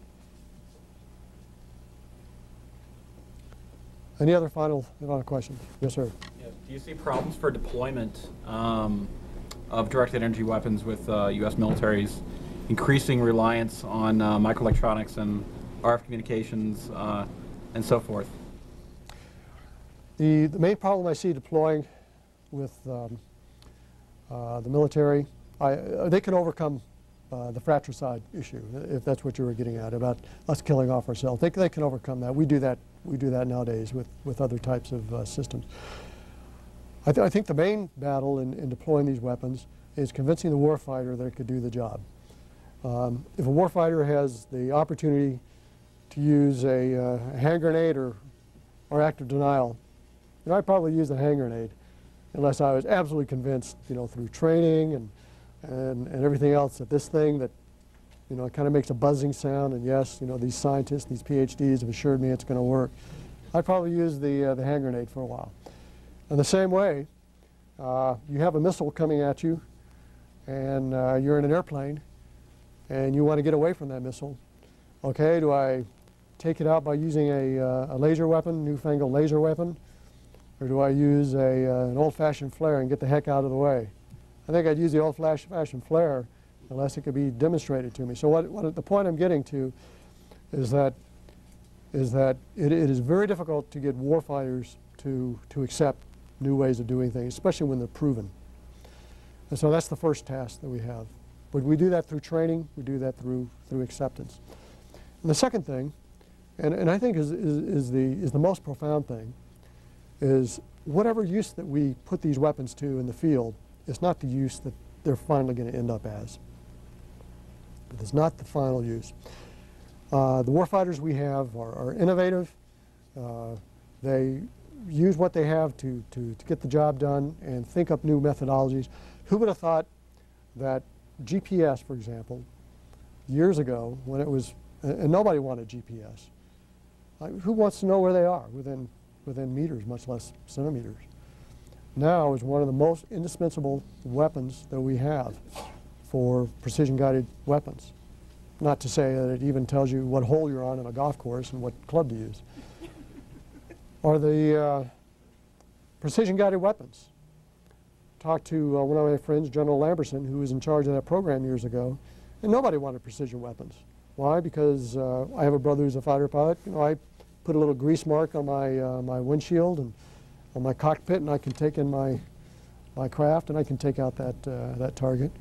Any other final questions? Yes, sir. Yeah. Do you see problems for deployment of directed energy weapons with U.S. militaries increasing reliance on microelectronics and RF communications and so forth? The main problem I see deploying with the military, they can overcome the fratricide issue, if that's what you were getting at, about us killing off ourselves. They can overcome that. We do that nowadays with other types of systems. I think the main battle in deploying these weapons is convincing the warfighter that it could do the job. If a warfighter has the opportunity to use a hand grenade or active denial, I'd probably use the hand grenade unless I was absolutely convinced, through training and everything else, that this thing that, it kind of makes a buzzing sound, and yes, these scientists, these PhDs have assured me it's going to work. I'd probably use the hand grenade for a while. In the same way, you have a missile coming at you, and you're in an airplane, and you want to get away from that missile. Okay, do I take it out by using a laser weapon, newfangled laser weapon, or do I use an old-fashioned flare and get the heck out of the way? I think I'd use the old-fashioned flare unless it could be demonstrated to me. So the point I'm getting to is that it is very difficult to get warfighters to accept new ways of doing things, especially when they're proven. And so that's the first task that we have. But we do that through training. We do that through acceptance. And the second thing, and I think is the most profound thing, is whatever use that we put these weapons to in the field is not the use that they're finally going to end up as. It's not the final use. The warfighters we have are innovative. They use what they have to get the job done and think up new methodologies. Who would have thought that GPS, for example, years ago when it was, and nobody wanted GPS. Who wants to know where they are within meters, much less centimeters? Now is one of the most indispensable weapons that we have for precision-guided weapons. Not to say that it even tells you what hole you're on in a golf course and what club to use. Or the precision-guided weapons. Talked to one of my friends, General Lamberson, who was in charge of that program years ago, and nobody wanted precision weapons. Why? Because I have a brother who's a fighter pilot. I put a little grease mark on my windshield and on my cockpit, and I can take in my craft, and I can take out that target.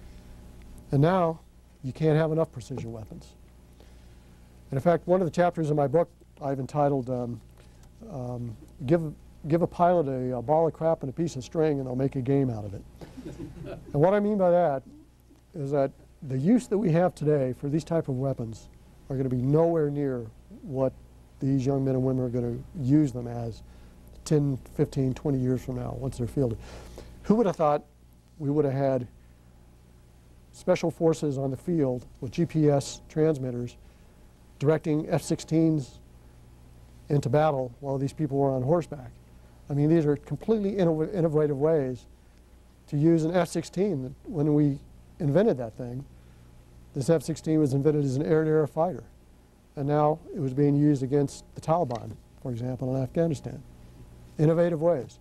And now, you can't have enough precision weapons. And in fact, one of the chapters in my book I've entitled Give a pilot a ball of crap and a piece of string and they'll make a game out of it. And what I mean by that is that the use that we have today for these type of weapons are going to be nowhere near what these young men and women are going to use them as 10, 15, 20 years from now once they're fielded. Who would have thought we would have had special forces on the field with GPS transmitters directing F-16s into battle while these people were on horseback? I mean, these are completely innovative ways to use an F-16. When we invented that thing, this F-16 was invented as an air-to-air fighter. And now it was being used against the Taliban, for example, in Afghanistan. Innovative ways.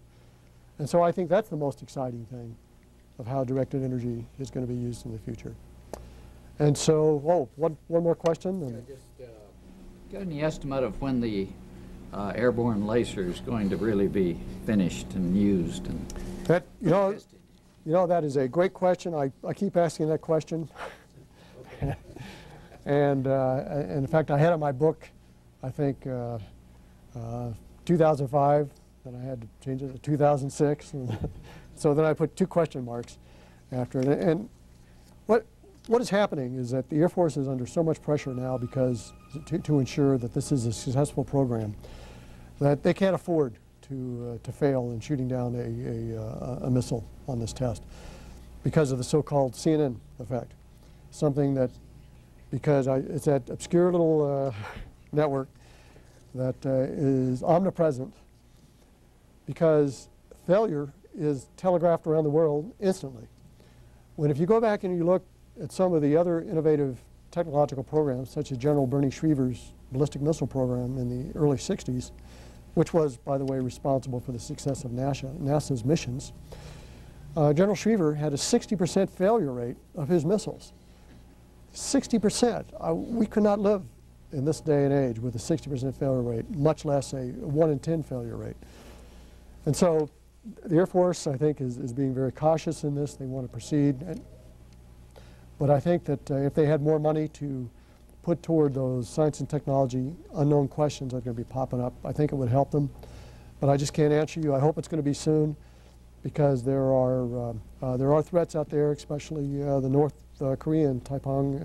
And so I think that's the most exciting thing of how directed energy is going to be used in the future. And so, one more question? Got any estimate of when the airborne laser is going to really be finished and used? And that, that is a great question. I keep asking that question. And in fact, I had in my book, I think, 2005, then I had to change it to 2006. And so then I put 2 question marks after it. And what is happening is that the Air Force is under so much pressure now because to ensure that this is a successful program that they can't afford to fail in shooting down a missile on this test because of the so-called CNN effect. Something that, because it's that obscure little network that is omnipresent, because failure is telegraphed around the world instantly. When if you go back and you look at some of the other innovative technological programs, such as General Bernie Schriever's ballistic missile program in the early 60s, which was, by the way, responsible for the success of NASA's missions, General Schriever had a 60% failure rate of his missiles. 60%. We could not live in this day and age with a 60% failure rate, much less a 1 in 10 failure rate. And so the Air Force, I think, is being very cautious in this. They want to proceed. But I think that if they had more money to put toward those science and technology unknown questions that are going to be popping up, I think it would help them. But I just can't answer you. I hope it's going to be soon, because there are threats out there, especially the North Korean Taepong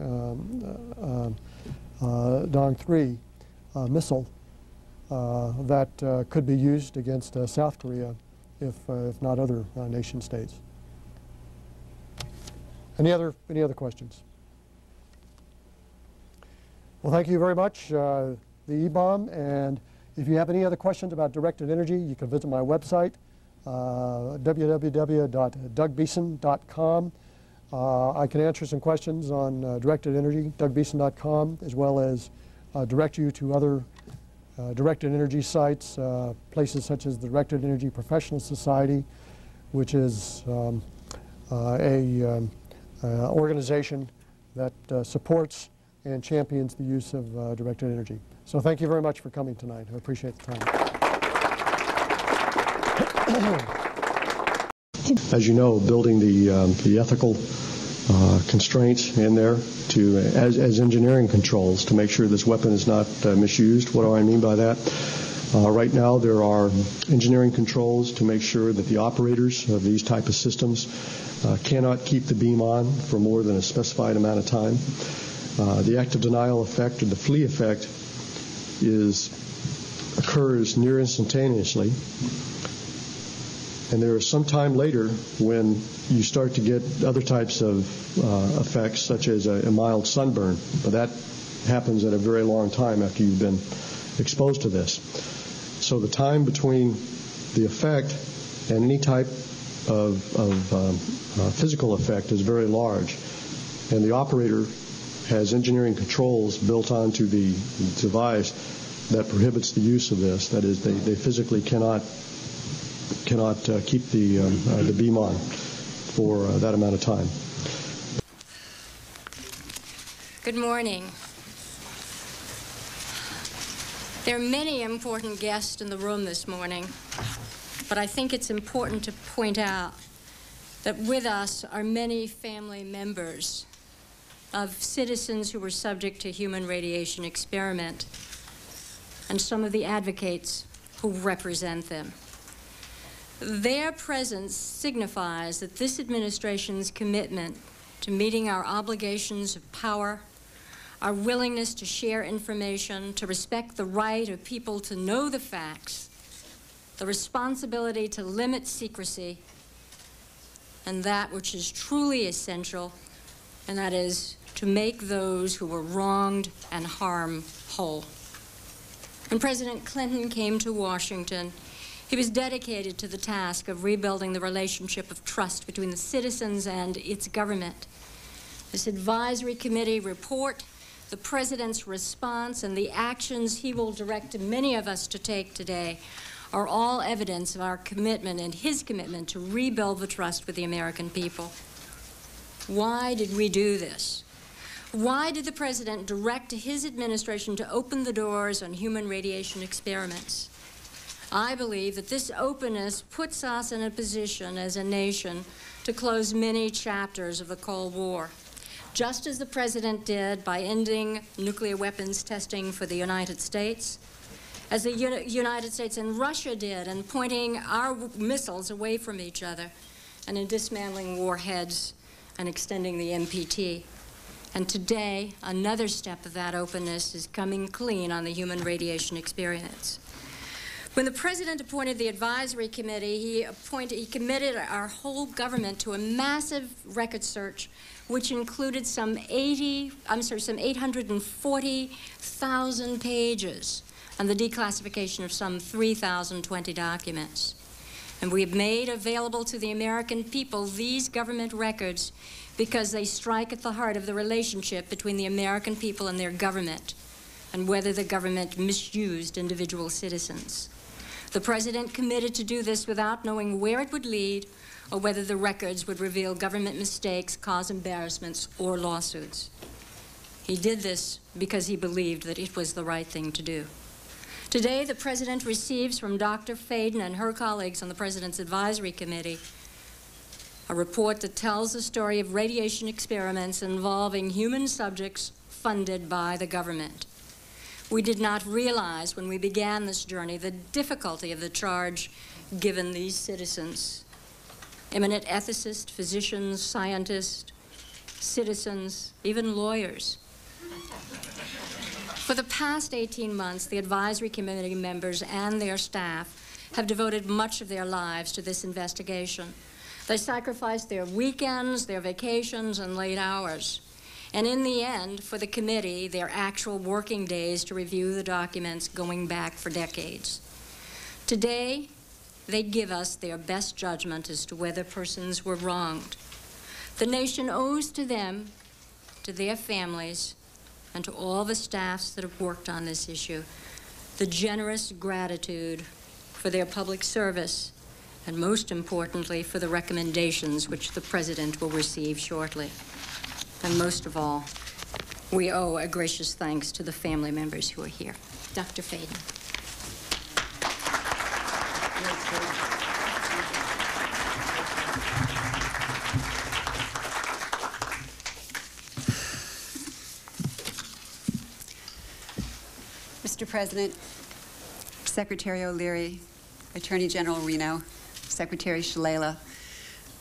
Dong-3 missile that could be used against South Korea, if not other nation states. Any other questions? Well, thank you very much, the E-Bomb. And if you have any other questions about directed energy, you can visit my website, www.dougbeeson.com. I can answer some questions on directed energy, dougbeeson.com, as well as direct you to other directed energy sites, places such as the Directed Energy Professional Society, which is an organization that supports and champions the use of directed energy. So thank you very much for coming tonight. I appreciate the time. As you know, building the ethical constraints in there as engineering controls to make sure this weapon is not misused. What do I mean by that? Right now there are engineering controls to make sure that the operators of these type of systems cannot keep the beam on for more than a specified amount of time. The active denial effect, or the flee effect, occurs near instantaneously. And there is some time later when you start to get other types of effects, such as a mild sunburn. But that happens in a very long time after you've been exposed to this. So the time between the effect and any type of physical effect is very large. And the operator has engineering controls built onto the device that prohibits the use of this. That is, they physically cannot keep the beam on for that amount of time. Good morning. There are many important guests in the room this morning, but I think it's important to point out that with us are many family members of citizens who were subject to human radiation experiment, and some of the advocates who represent them. Their presence signifies that this administration's commitment to meeting our obligations of power, our willingness to share information, to respect the right of people to know the facts, the responsibility to limit secrecy, and that which is truly essential, and that is to make those who were wronged and harmed whole. When President Clinton came to Washington, he was dedicated to the task of rebuilding the relationship of trust between the citizens and its government. This advisory committee report, the President's response, and the actions he will direct many of us to take today are all evidence of our commitment and his commitment to rebuild the trust with the American people. Why did we do this? Why did the President direct his administration to open the doors on human radiation experiments? I believe that this openness puts us in a position as a nation to close many chapters of the Cold War, just as the President did by ending nuclear weapons testing for the United States, as the United States and Russia did in pointing our missiles away from each other, and in dismantling warheads and extending the NPT. And today, another step of that openness is coming clean on the human radiation experience. When the President appointed the advisory committee, he committed our whole government to a massive record search, which included some 840,000 pages and the declassification of some 3,020 documents. And we have made available to the American people these government records because they strike at the heart of the relationship between the American people and their government, and whether the government misused individual citizens. The President committed to do this without knowing where it would lead or whether the records would reveal government mistakes, cause embarrassments, or lawsuits. He did this because he believed that it was the right thing to do. Today, the President receives from Dr. Faden and her colleagues on the President's Advisory Committee a report that tells the story of radiation experiments involving human subjects funded by the government. We did not realize when we began this journey the difficulty of the charge given these citizens. Eminent ethicists, physicians, scientists, citizens, even lawyers. For the past 18 months, the Advisory Committee members and their staff have devoted much of their lives to this investigation. They sacrificed their weekends, their vacations, and late hours. And in the end, for the committee, their actual working days to review the documents going back for decades. Today, they give us their best judgment as to whether persons were wronged. The nation owes to them, to their families, and to all the staffs that have worked on this issue, the generous gratitude for their public service, and most importantly, for the recommendations which the President will receive shortly. And most of all, we owe a gracious thanks to the family members who are here. Dr. Faden. Mr. President, Secretary O'Leary, Attorney General Reno, Secretary Shalala,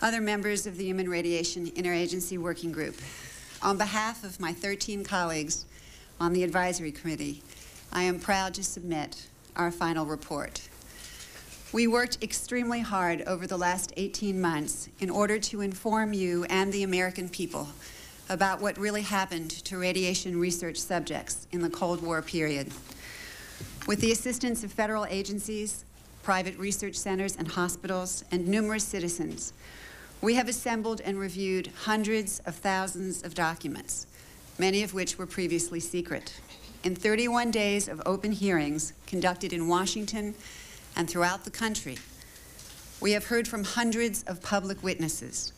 other members of the Human Radiation Interagency Working Group, on behalf of my 13 colleagues on the Advisory Committee, I am proud to submit our final report. We worked extremely hard over the last 18 months in order to inform you and the American people about what really happened to radiation research subjects in the Cold War period. With the assistance of federal agencies, private research centers and hospitals, and numerous citizens, we have assembled and reviewed hundreds of thousands of documents, many of which were previously secret. In 31 days of open hearings conducted in Washington and throughout the country, we have heard from hundreds of public witnesses.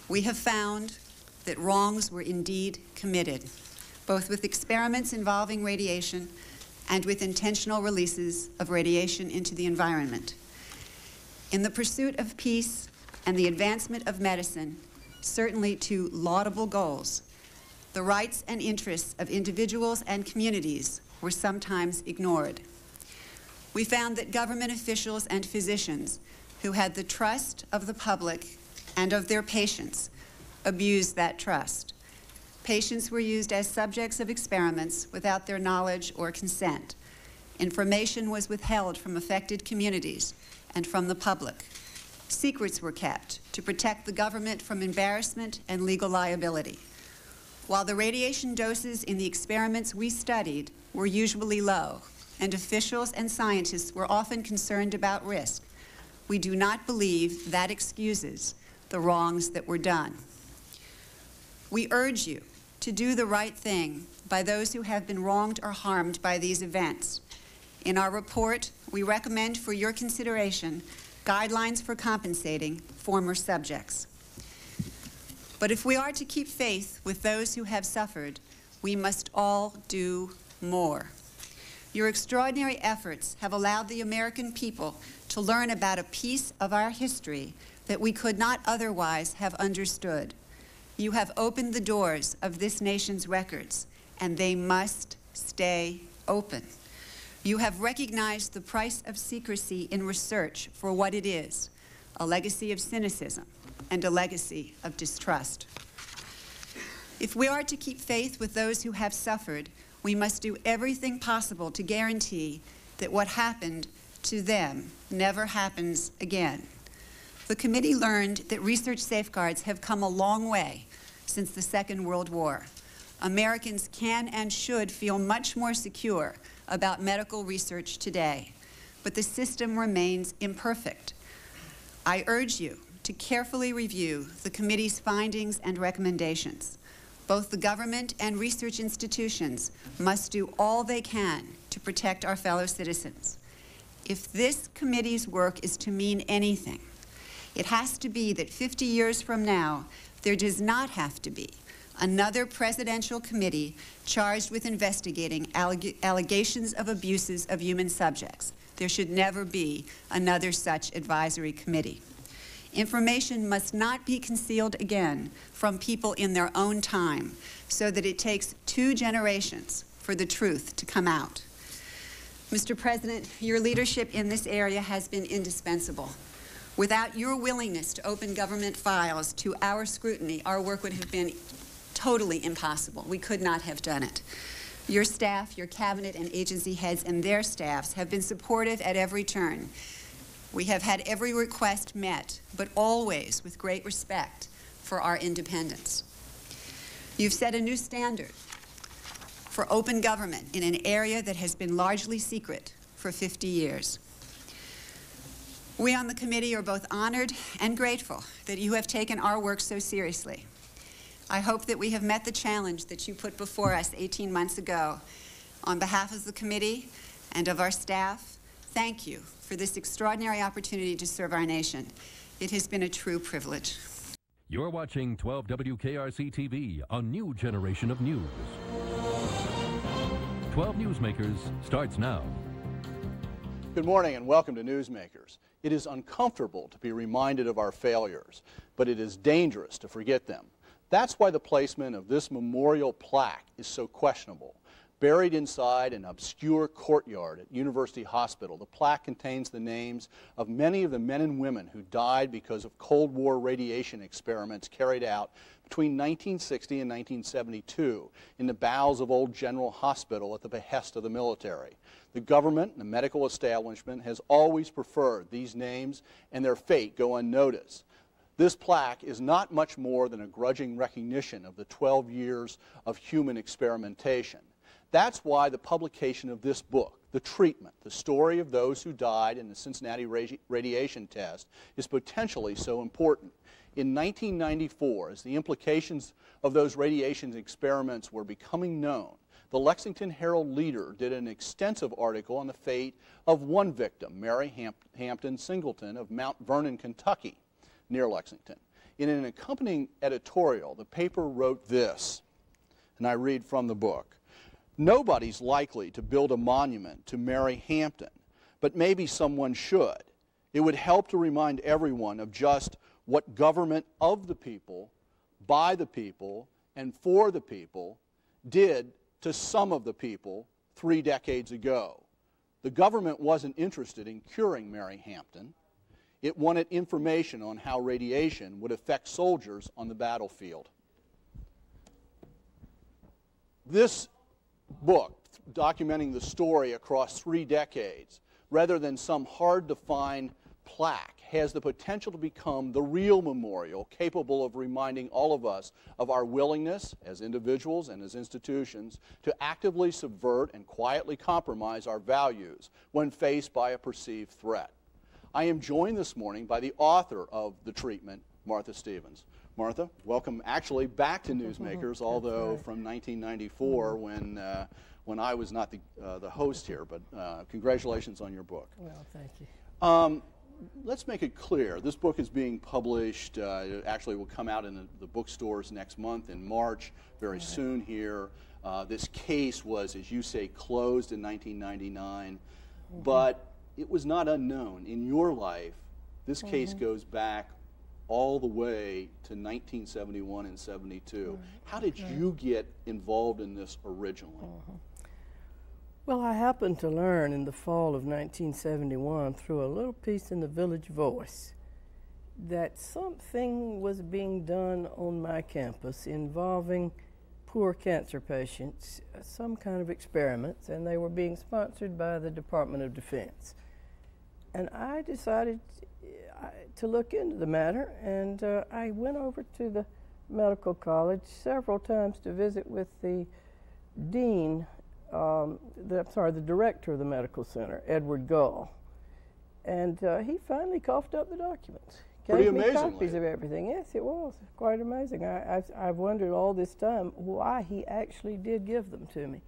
We have found that wrongs were indeed committed, both with experiments involving radiation and with intentional releases of radiation into the environment. In the pursuit of peace and the advancement of medicine, certainly two laudable goals, the rights and interests of individuals and communities were sometimes ignored. We found that government officials and physicians who had the trust of the public and of their patients abused that trust. Patients were used as subjects of experiments without their knowledge or consent. Information was withheld from affected communities and from the public. Secrets were kept to protect the government from embarrassment and legal liability. While the radiation doses in the experiments we studied were usually low, and officials and scientists were often concerned about risk, we do not believe that excuses the wrongs that were done. We urge you to do the right thing by those who have been wronged or harmed by these events. In our report, we recommend for your consideration guidelines for compensating former subjects. But if we are to keep faith with those who have suffered, we must all do more. Your extraordinary efforts have allowed the American people to learn about a piece of our history that we could not otherwise have understood. You have opened the doors of this nation's records, and they must stay open. You have recognized the price of secrecy in research for what it is, a legacy of cynicism and a legacy of distrust. If we are to keep faith with those who have suffered, we must do everything possible to guarantee that what happened to them never happens again. The committee learned that research safeguards have come a long way since the Second World War. Americans can and should feel much more secure about medical research today, but the system remains imperfect. I urge you to carefully review the committee's findings and recommendations. Both the government and research institutions must do all they can to protect our fellow citizens. If this committee's work is to mean anything, it has to be that 50 years from now, there does not have to be another presidential committee charged with investigating allegations of abuses of human subjects. There should never be another such advisory committee. Information must not be concealed again from people in their own time, so that it takes 2 generations for the truth to come out. Mr. President, your leadership in this area has been indispensable. Without your willingness to open government files to our scrutiny, our work would have been totally impossible. We could not have done it. Your staff, your cabinet and agency heads and their staffs have been supportive at every turn. We have had every request met, but always with great respect for our independence. You've set a new standard for open government in an area that has been largely secret for 50 years. We on the committee are both honored and grateful that you have taken our work so seriously. I hope that we have met the challenge that you put before us 18 months ago. On behalf of the committee and of our staff, thank you for this extraordinary opportunity to serve our nation. It has been a true privilege. You're watching 12 WKRC-TV, a new generation of news. 12 Newsmakers starts now. Good morning and welcome to Newsmakers. It is uncomfortable to be reminded of our failures, but it is dangerous to forget them. That's why the placement of this memorial plaque is so questionable. Buried inside an obscure courtyard at University Hospital, the plaque contains the names of many of the men and women who died because of Cold War radiation experiments carried out between 1960 and 1972 in the bowels of Old General Hospital at the behest of the military. The government and the medical establishment has always preferred these names and their fate go unnoticed. This plaque is not much more than a grudging recognition of the 12 years of human experimentation. That's why the publication of this book, The Treatment, the story of those who died in the Cincinnati radiation test, is potentially so important. In 1994, as the implications of those radiation experiments were becoming known, the Lexington Herald-Leader did an extensive article on the fate of one victim, Mary Hampton Singleton of Mount Vernon, Kentucky, near Lexington. In an accompanying editorial, the paper wrote this, and I read from the book. Nobody's likely to build a monument to Mary Hampton, but maybe someone should. It would help to remind everyone of just what government of the people, by the people, and for the people did to some of the people 3 decades ago. The government wasn't interested in curing Mary Hampton. It wanted information on how radiation would affect soldiers on the battlefield. This book, documenting the story across 3 decades, rather than some hard-to-find plaque, has the potential to become the real memorial capable of reminding all of us of our willingness, as individuals and as institutions, to actively subvert and quietly compromise our values when faced by a perceived threat. I am joined this morning by the author of The Treatment, Martha Stevens. Martha, welcome actually back to Newsmakers, although from 1994 when I was not the host here, but congratulations on your book. Well, thank you. Let's make it clear. This book is being published, it actually will come out in the bookstores next month in March, very soon here. This case was, as you say, closed in 1999, but it was not unknown. In your life, this case goes back all the way to 1971 and 72. How did you get involved in this originally? Well, I happened to learn in the fall of 1971 through a little piece in the Village Voice that something was being done on my campus involving poor cancer patients, some kind of experiments, and they were being sponsored by the Department of Defense. And I decided to look into the matter, and I went over to the medical college several times to visit with the dean, the director of the medical center, Edward Gull. And he finally coughed up the documents. Pretty Gave me amazingly. copies of everything. Yes, it was quite amazing. I've wondered all this time why he actually did give them to me.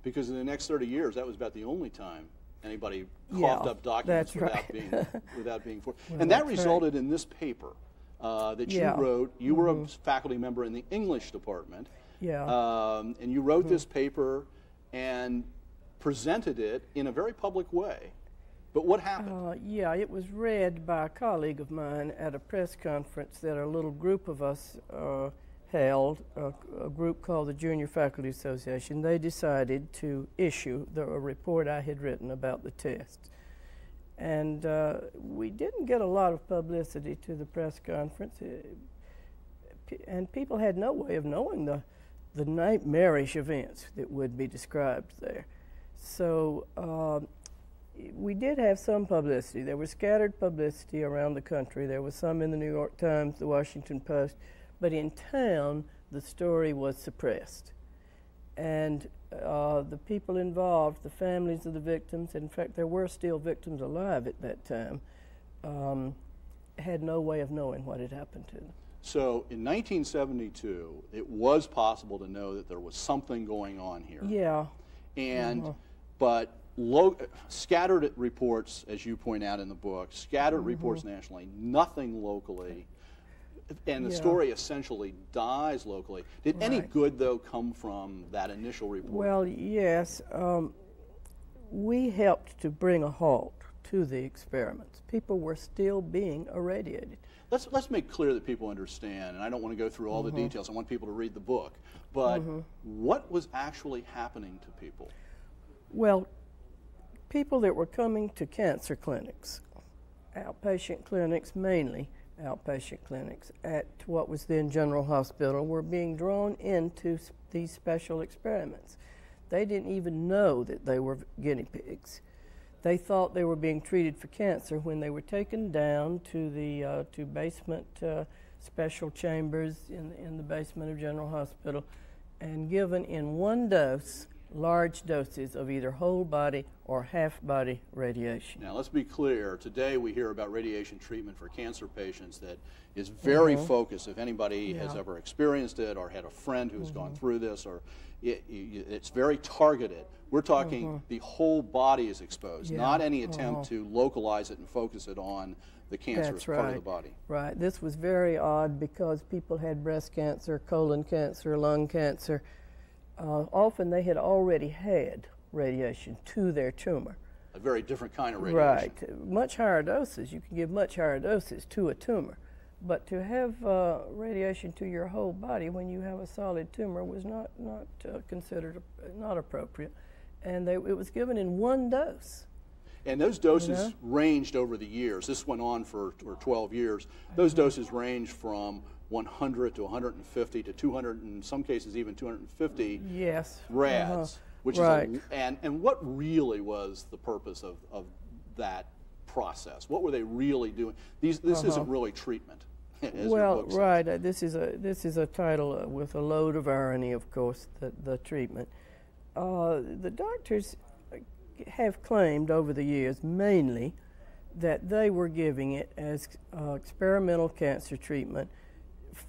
Because in the next 30 years, that was about the only time anybody coughed Yeah, up documents that's right. without being forced. Well, And that that's right. resulted in this paper that you Yeah. wrote. You were a faculty member in the English department. Yeah. And you wrote this paper and presented it in a very public way. But what happened? Yeah, it was read by a colleague of mine at a press conference that a little group of us held, a group called the Junior Faculty Association. They decided to issue a report I had written about the test. And we didn't get a lot of publicity to the press conference, and people had no way of knowing the nightmarish events that would be described there. So we did have some publicity. There was scattered publicity around the country. There was some in the New York Times, the Washington Post, but in town the story was suppressed. And the people involved, the families of the victims, in fact there were still victims alive at that time, had no way of knowing what had happened to them. So in 1972, it was possible to know that there was something going on here. Yeah. And, but scattered reports, as you point out in the book, scattered reports nationally, nothing locally, and the story essentially dies locally. Did any good, though, come from that initial report? Well, yes. We helped to bring a halt to the experiments. People were still being irradiated. Let's make clear that people understand, and I don't want to go through all the details. I want people to read the book. But what was actually happening to people? Well, people that were coming to cancer clinics, outpatient clinics mainly, outpatient clinics at what was then General Hospital, were being drawn into these special experiments. They didn't even know that they were guinea pigs. They thought they were being treated for cancer when they were taken down to the to basement special chambers in the basement of General Hospital and given in one dose large doses of either whole body or half body radiation. Now let's be clear, today we hear about radiation treatment for cancer patients that is very focused. If anybody has ever experienced it or had a friend who has gone through this, or it's very targeted. We're talking the whole body is exposed, not any attempt to localize it and focus it on the cancerous part of the body. Right. This was very odd because people had breast cancer, colon cancer, lung cancer. Often they had already had radiation to their tumor. A very different kind of radiation. Right. Much higher doses. You can give much higher doses to a tumor. But to have radiation to your whole body when you have a solid tumor was not considered not appropriate. And it was given in one dose. And those doses ranged over the years. This went on for 12 years. Those doses ranged from 100 to 150 to 200, in some cases even 250 rads. Which is and what really was the purpose of that process? What were they really doing? This isn't really treatment. Well, right. This is a title with a load of irony, of course. The treatment. The doctors have claimed over the years mainly that they were giving it as experimental cancer treatment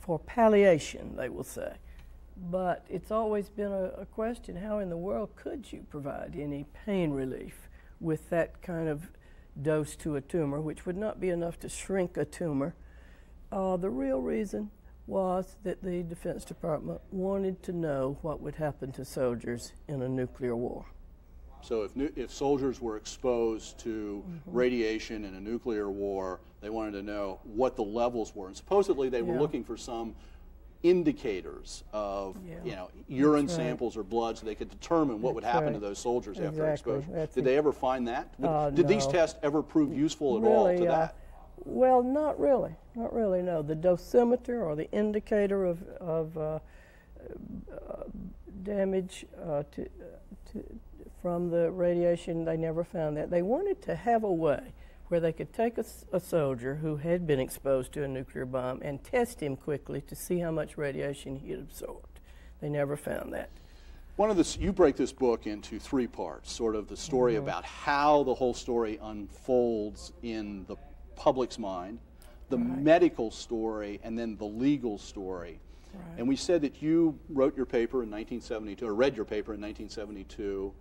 for palliation, they will say. But it's always been a question, how in the world could you provide any pain relief with that kind of dose to a tumor, which would not be enough to shrink a tumor? The real reason was that the Defense Department wanted to know what would happen to soldiers in a nuclear war. So if soldiers were exposed to radiation in a nuclear war, they wanted to know what the levels were. And supposedly they were looking for some indicators of urine samples or blood so they could determine what would happen to those soldiers after exposure. Did they ever find that? Did these tests ever prove useful at all to that? Well, not really. Not really, no. The dosimeter or the indicator of damage from the radiation, they never found that. They wanted to have a way where they could take a soldier who had been exposed to a nuclear bomb and test him quickly to see how much radiation he had absorbed. They never found that. You break this book into 3 parts, sort of the story about how the whole story unfolds in the public's mind, the medical story, and then the legal story. And we said that you wrote your paper in 1972, or read your paper in 1972.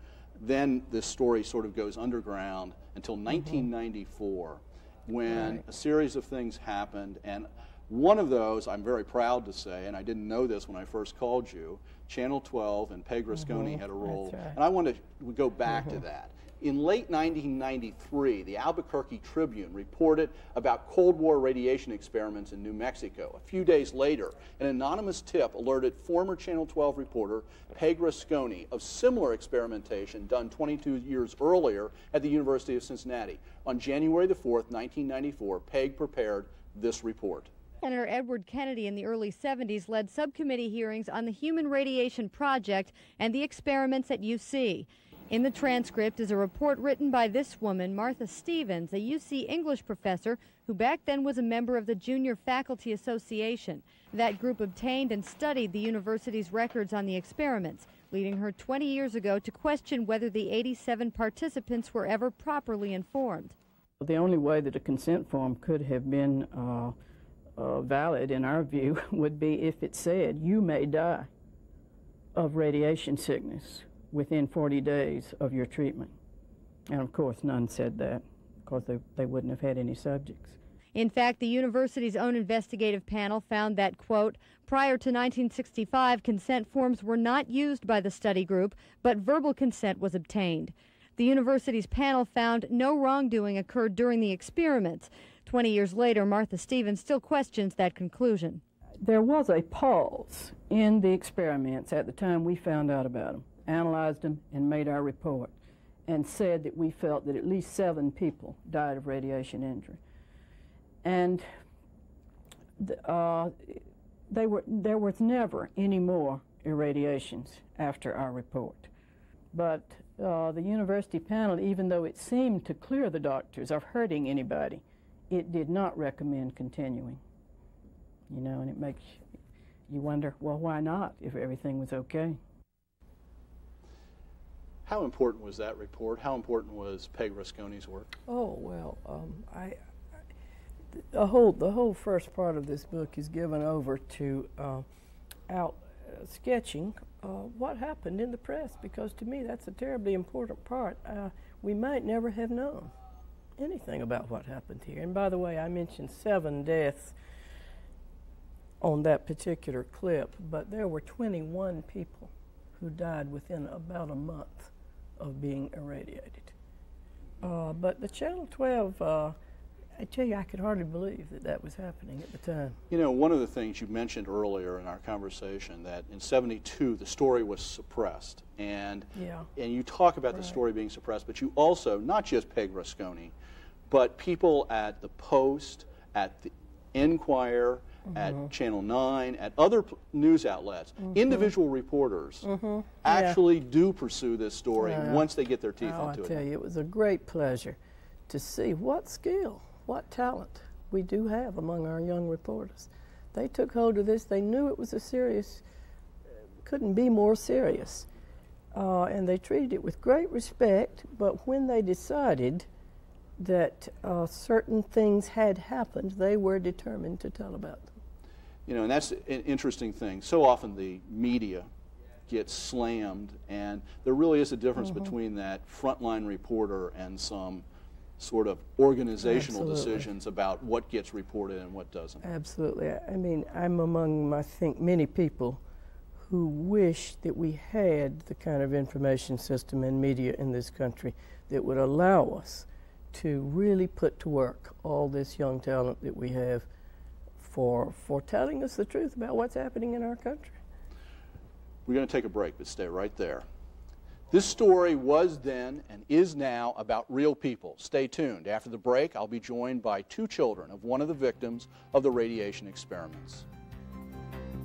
Then this story sort of goes underground until 1994, when a series of things happened. And one of those, I'm very proud to say, and I didn't know this when I first called you, Channel 12 and Peg Rusconi had a role. And I want to go back to that. In late 1993, the Albuquerque Tribune reported about Cold War radiation experiments in New Mexico. A few days later, an anonymous tip alerted former Channel 12 reporter Peg Rusconi of similar experimentation done 22 years earlier at the University of Cincinnati. On January the 4th, 1994, Peg prepared this report. Senator Edward Kennedy in the early 70s led subcommittee hearings on the Human Radiation Project and the experiments at UC. In the transcript is a report written by this woman, Martha Stevens, a UC English professor who back then was a member of the Junior Faculty Association. That group obtained and studied the university's records on the experiments, leading her 20 years ago to question whether the 87 participants were ever properly informed. The only way that a consent form could have been valid, in our view, would be if it said, you may die of radiation sickness within 40 days of your treatment. And of course, none said that, because they wouldn't have had any subjects. In fact, the university's own investigative panel found that, quote, prior to 1965, consent forms were not used by the study group, but verbal consent was obtained. The university's panel found no wrongdoing occurred during the experiments. 20 years later, Martha Stevens still questions that conclusion. There was a pause in the experiments at the time we found out about them, analyzed them, and made our report, and said that we felt that at least 7 people died of radiation injury. And there was never any more irradiations after our report. But the university panel, even though it seemed to clear the doctors of hurting anybody, it did not recommend continuing. You know, and it makes you wonder, well, why not, if everything was okay? How important was that report? How important was Peg Rusconi's work? Oh, well, the whole first part of this book is given over to sketching what happened in the press, because to me that's a terribly important part. We might never have known anything about what happened here. And by the way, I mentioned 7 deaths on that particular clip, but there were 21 people who died within about a month of being irradiated. But the Channel 12, I tell you, I could hardly believe that that was happening at the time. You know, one of the things you mentioned earlier in our conversation, that in '72 the story was suppressed, and you talk about the story being suppressed, but you also, not just Peg Rusconi, but people at the Post, at the Enquirer, at Channel 9, at other news outlets, individual reporters actually do pursue this story once they get their teeth into it. I tell you, it was a great pleasure to see what skill, what talent we do have among our young reporters. They took hold of this. They knew it was a serious, couldn't be more serious. And they treated it with great respect, but when they decided that certain things had happened, they were determined to tell about them. You know, and that's an interesting thing. So often the media gets slammed, and there really is a difference between that frontline reporter and some sort of organizational decisions about what gets reported and what doesn't. Absolutely. I mean, I'm among, I think, many people who wish that we had the kind of information system and media in this country that would allow us to really put to work all this young talent that we have for telling us the truth about what's happening in our country. We're going to take a break, but stay right there. This story was then and is now about real people. Stay tuned. After the break, I'll be joined by 2 children of one of the victims of the radiation experiments.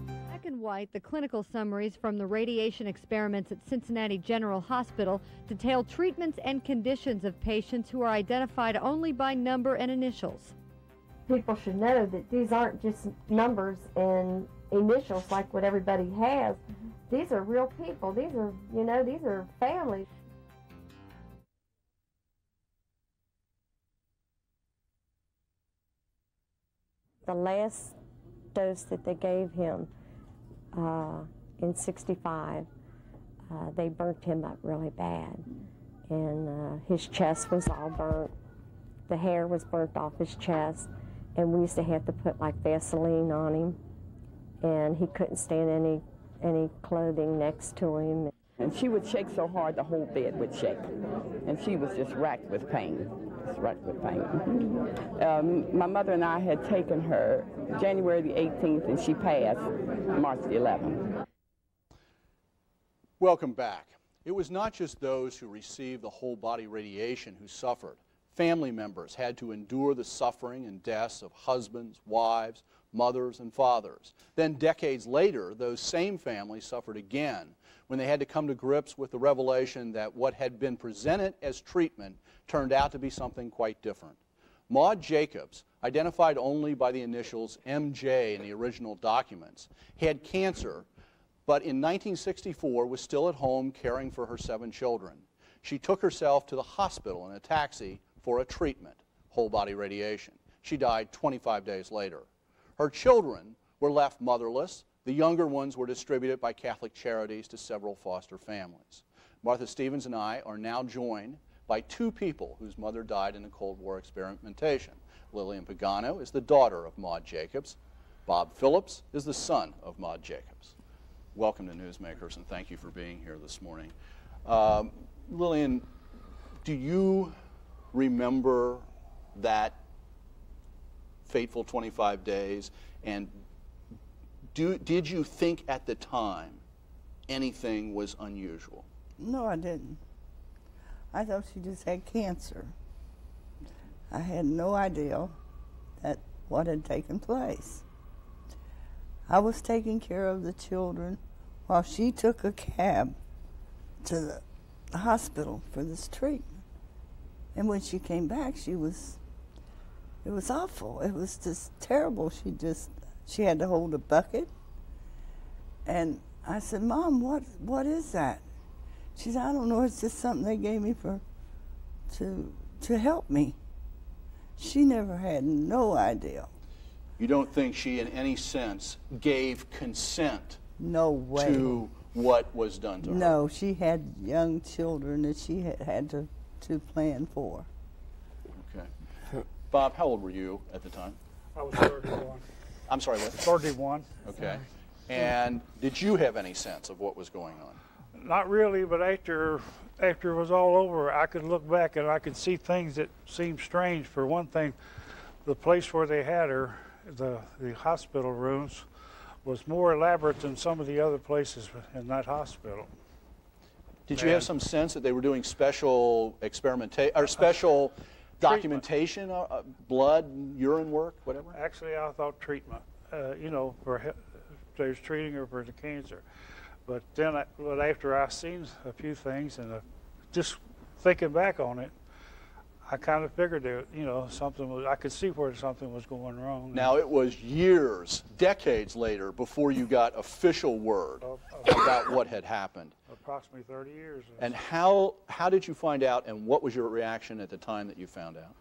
Black and white, the clinical summaries from the radiation experiments at Cincinnati General Hospital detail treatments and conditions of patients who are identified only by number and initials. People should know that these aren't just numbers and initials like what everybody has. these are real people. These are, you know, these are families. The last dose that they gave him in '65, they burnt him up really bad. And his chest was all burnt. The hair was burnt off his chest. And we used to have to put like Vaseline on him. And he couldn't stand any clothing next to him. And she would shake so hard the whole bed would shake. And she was just racked with pain. Just racked with pain. My mother and I had taken her January the 18th, and she passed March the 11th. Welcome back. It was not just those who received the whole body radiation who suffered. Family members had to endure the suffering and deaths of husbands, wives, mothers, and fathers. Then decades later, those same families suffered again when they had to come to grips with the revelation that what had been presented as treatment turned out to be something quite different. Maud Jacobs, identified only by the initials MJ in the original documents, had cancer, but in 1964 was still at home caring for her 7 children. She took herself to the hospital in a taxi for a treatment, whole body radiation. She died 25 days later. Her children were left motherless. The younger ones were distributed by Catholic Charities to several foster families. Martha Stevens and I are now joined by 2 people whose mother died in the Cold War experimentation. Lillian Pagano is the daughter of Maud Jacobs. Bob Phillips is the son of Maud Jacobs. Welcome to Newsmakers, and thank you for being here this morning. Lillian, do you remember that fateful 25 days, and did you think at the time anything was unusual? No, I didn't. I thought she just had cancer. I had no idea that what had taken place. I was taking care of the children while she took a cab to the hospital for this treatment. And when she came back, it was awful. It was just terrible. She had to hold a bucket. And I said, Mom, what is that? She said, I don't know, it's just something they gave me to help me. She never had no idea. You don't think she in any sense gave consent No way. to what was done to her? No, she had young children that she had to plan for. Okay. Bob, how old were you at the time? I was 31. I'm sorry, what? 31. Okay. And did you have any sense of what was going on? Not really, but after it was all over, I could look back and I could see things that seemed strange. For one thing, the place where they had her, the hospital rooms, was more elaborate than some of the other places in that hospital. Did you have some sense that they were doing special experimentation or special documentation, blood, urine work, whatever? Actually, I thought treatment. You know, they was treating her for the cancer. But then, after I seen a few things and just thinking back on it, I kind of figured that, you know, I could see where something was going wrong. Now, it was years, decades later, before you got official word about what had happened. Approximately 30 years. And how did you find out, and what was your reaction at the time that you found out?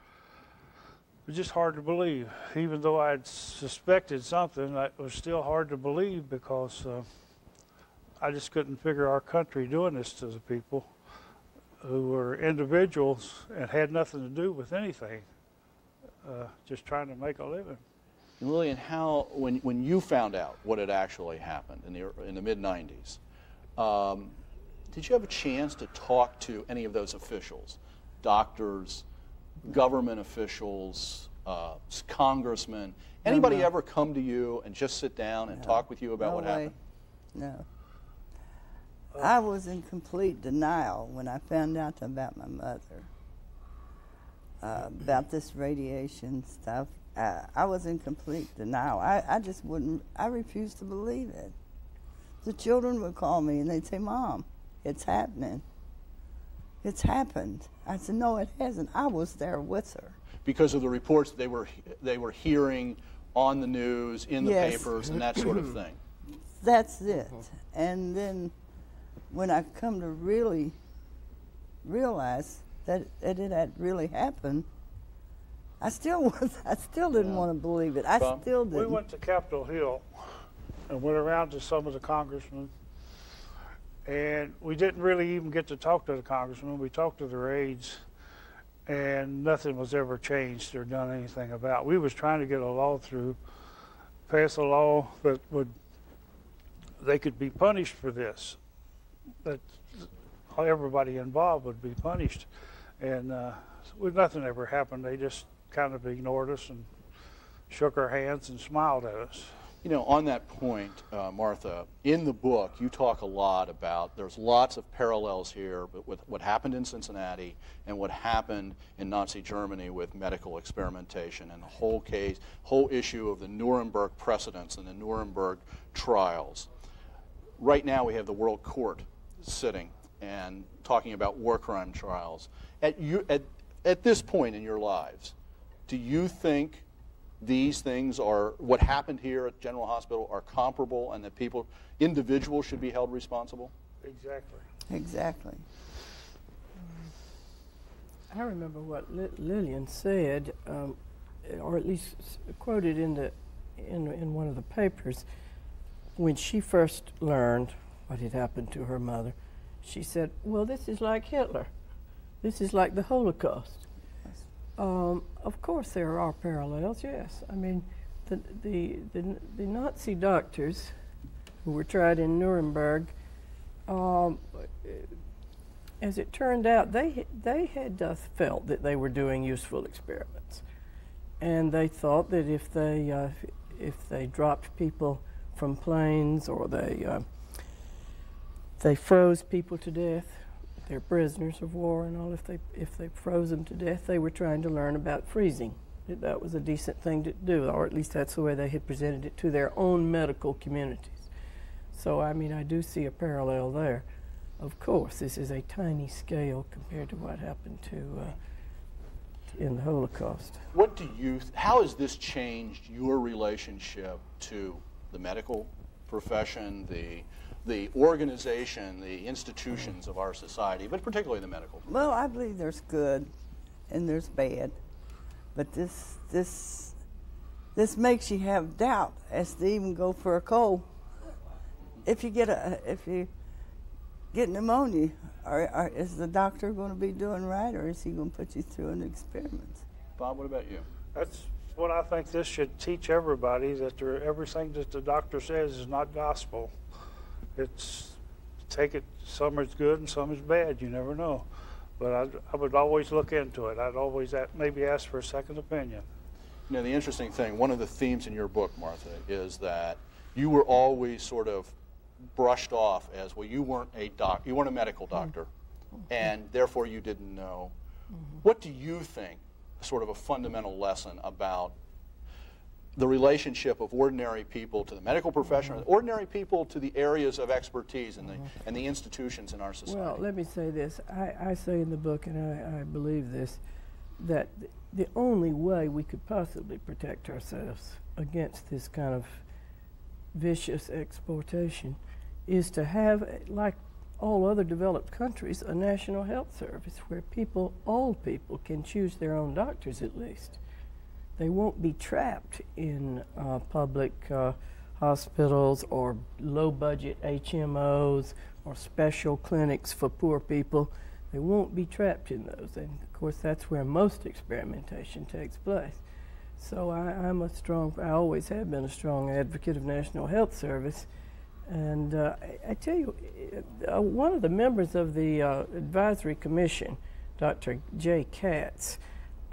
It was just hard to believe. Even though I had suspected something, it was still hard to believe because I just couldn't figure our country doing this to the people who were individuals and had nothing to do with anything, just trying to make a living. And Lillian, when you found out what had actually happened in the mid-90s, did you have a chance to talk to any of those officials, doctors, government officials, congressmen? Anybody ever come to you and just sit down and talk with you about what happened? No. I was in complete denial when I found out about my mother, about this radiation stuff. I was in complete denial. I just wouldn't, I refused to believe it. The children would call me and they'd say, Mom, it's happening. It's happened. I said, no, it hasn't. I was there with her. Because of the reports they were hearing on the news, in the papers, and that sort of thing. that's it. And then when I come to really realize that it had really happened, I still didn't want to believe it. I still didn't. We went to Capitol Hill and went around to some of the congressmen, and we didn't really even get to talk to the congressmen. We talked to their aides, and nothing was ever changed or done anything about. We was trying to get a law through, pass a law that they could be punished for this, that everybody involved would be punished, and nothing ever happened. They just kind of ignored us and shook our hands and smiled at us. You know, on that point, Martha, in the book you talk a lot about, there's lots of parallels here with what happened in Cincinnati and what happened in Nazi Germany with medical experimentation and the whole issue of the Nuremberg precedents and the Nuremberg trials. Right now we have the World Court sitting and talking about war crime trials. At this point in your lives, do you think these things are, what happened here at General Hospital, are comparable and that individuals should be held responsible? Exactly. Exactly. I remember what Lillian said, or at least quoted in one of the papers, when she first learned what had happened to her mother. She said, well, this is like Hitler. This is like the Holocaust. Of course there are parallels, yes. I mean, the Nazi doctors who were tried in Nuremberg, as it turned out, they had felt that they were doing useful experiments. And they thought that if they dropped people from planes or they froze people to death, they're prisoners of war and all, if they froze them to death, they were trying to learn about freezing. That was a decent thing to do, or at least that's the way they had presented it to their own medical communities. So, I mean, I do see a parallel there. Of course, this is a tiny scale compared to what happened in the Holocaust. How has this changed your relationship to the medical profession, the organization, the institutions of our society, but particularly the medical profession? Well, I believe there's good and there's bad, but this makes you have doubt as to even go for a cold. If you get pneumonia, is the doctor going to be doing right, or is he going to put you through an experiment? Bob, what about you? That's what I think this should teach everybody, that everything that the doctor says is not gospel. Take it, some is good and some is bad, you never know. But I would always look into it. I'd always maybe ask for a second opinion. You know, the interesting thing, one of the themes in your book, Martha, is that you were always sort of brushed off as, well, you weren't a medical doctor, and therefore you didn't know. What do you think, sort of a fundamental lesson about the relationship of ordinary people to the medical profession, or ordinary people to the areas of expertise and the institutions in our society? Well, let me say this. I say in the book, and I believe this, that the only way we could possibly protect ourselves against this kind of vicious exploitation is to have, like all other developed countries, a national health service where all people can choose their own doctors at least. They won't be trapped in public hospitals or low-budget HMOs or special clinics for poor people. They won't be trapped in those. And, of course, that's where most experimentation takes place. So I always have been a strong advocate of National Health Service. And I tell you, one of the members of the Advisory Commission, Dr. Jay Katz,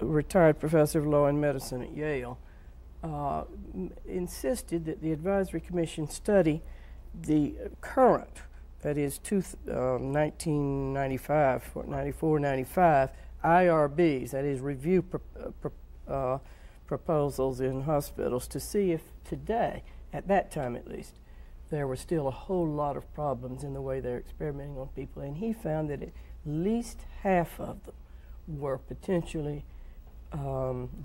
retired professor of law and medicine at Yale, insisted that the Advisory Commission study the current, that is 1995, 94, 95, IRBs, that is review proposals in hospitals, to see if today, at that time at least, there were still a whole lot of problems in the way they're experimenting on people. And he found that at least half of them were potentially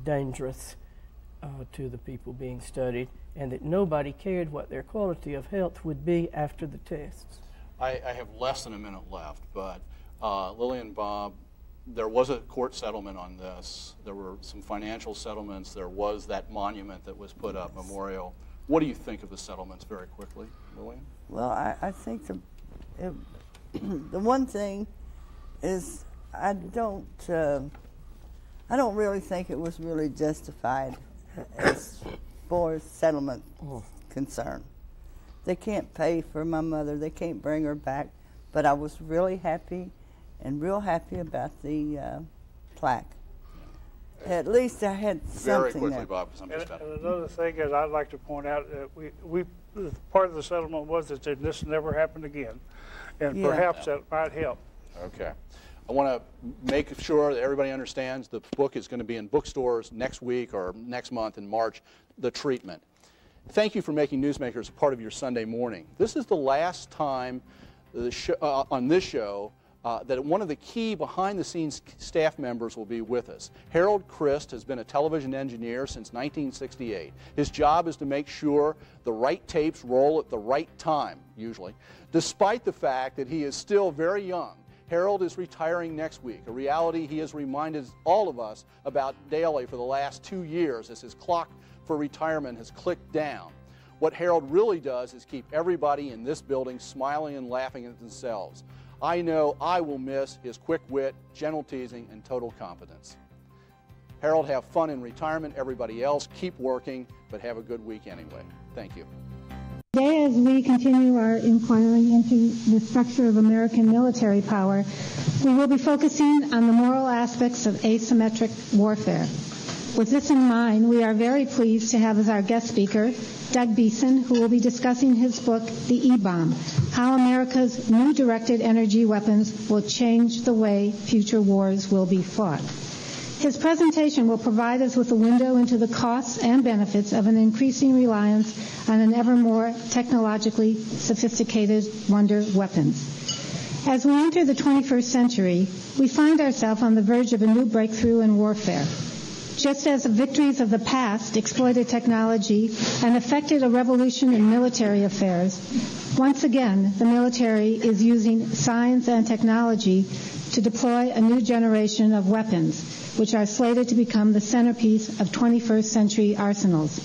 dangerous to the people being studied, and that nobody cared what their quality of health would be after the tests. I have less than a minute left, but Lily and Bob, there was a court settlement on this. There were some financial settlements. There was that monument that was put up, memorial. What do you think of the settlements, very quickly, Lillian? Well, I think the one thing is I don't really think it was really justified as far as settlement concerned. They can't pay for my mother. They can't bring her back. But I was really happy and real happy about the plaque. At least I had something very quickly, there. Bob. And another thing is I'd like to point out that we part of the settlement was that this never happened again. And perhaps that might help. Okay. I want to make sure that everybody understands the book is going to be in bookstores next week or next month in March, The Treatment. Thank you for making Newsmakers a part of your Sunday morning. This is the last time on this show that one of the key behind-the-scenes staff members will be with us. Harold Christ has been a television engineer since 1968. His job is to make sure the right tapes roll at the right time, usually. Despite the fact that he is still very young, Harold is retiring next week, a reality he has reminded all of us about daily for the last 2 years as his clock for retirement has clicked down. What Harold really does is keep everybody in this building smiling and laughing at themselves. I know I will miss his quick wit, gentle teasing, and total competence. Harold, have fun in retirement. Everybody else, keep working, but have a good week anyway. Thank you. Today, as we continue our inquiry into the structure of American military power, we will be focusing on the moral aspects of asymmetric warfare. With this in mind, we are very pleased to have as our guest speaker Doug Beeson, who will be discussing his book, The E-Bomb, How America's New Directed Energy Weapons Will Change the Way Future Wars Will Be Fought. His presentation will provide us with a window into the costs and benefits of an increasing reliance on an ever more technologically sophisticated wonder weapons. As we enter the 21st century, we find ourselves on the verge of a new breakthrough in warfare. Just as the victories of the past exploited technology and effected a revolution in military affairs, once again, the military is using science and technology to deploy a new generation of weapons, which are slated to become the centerpiece of 21st century arsenals.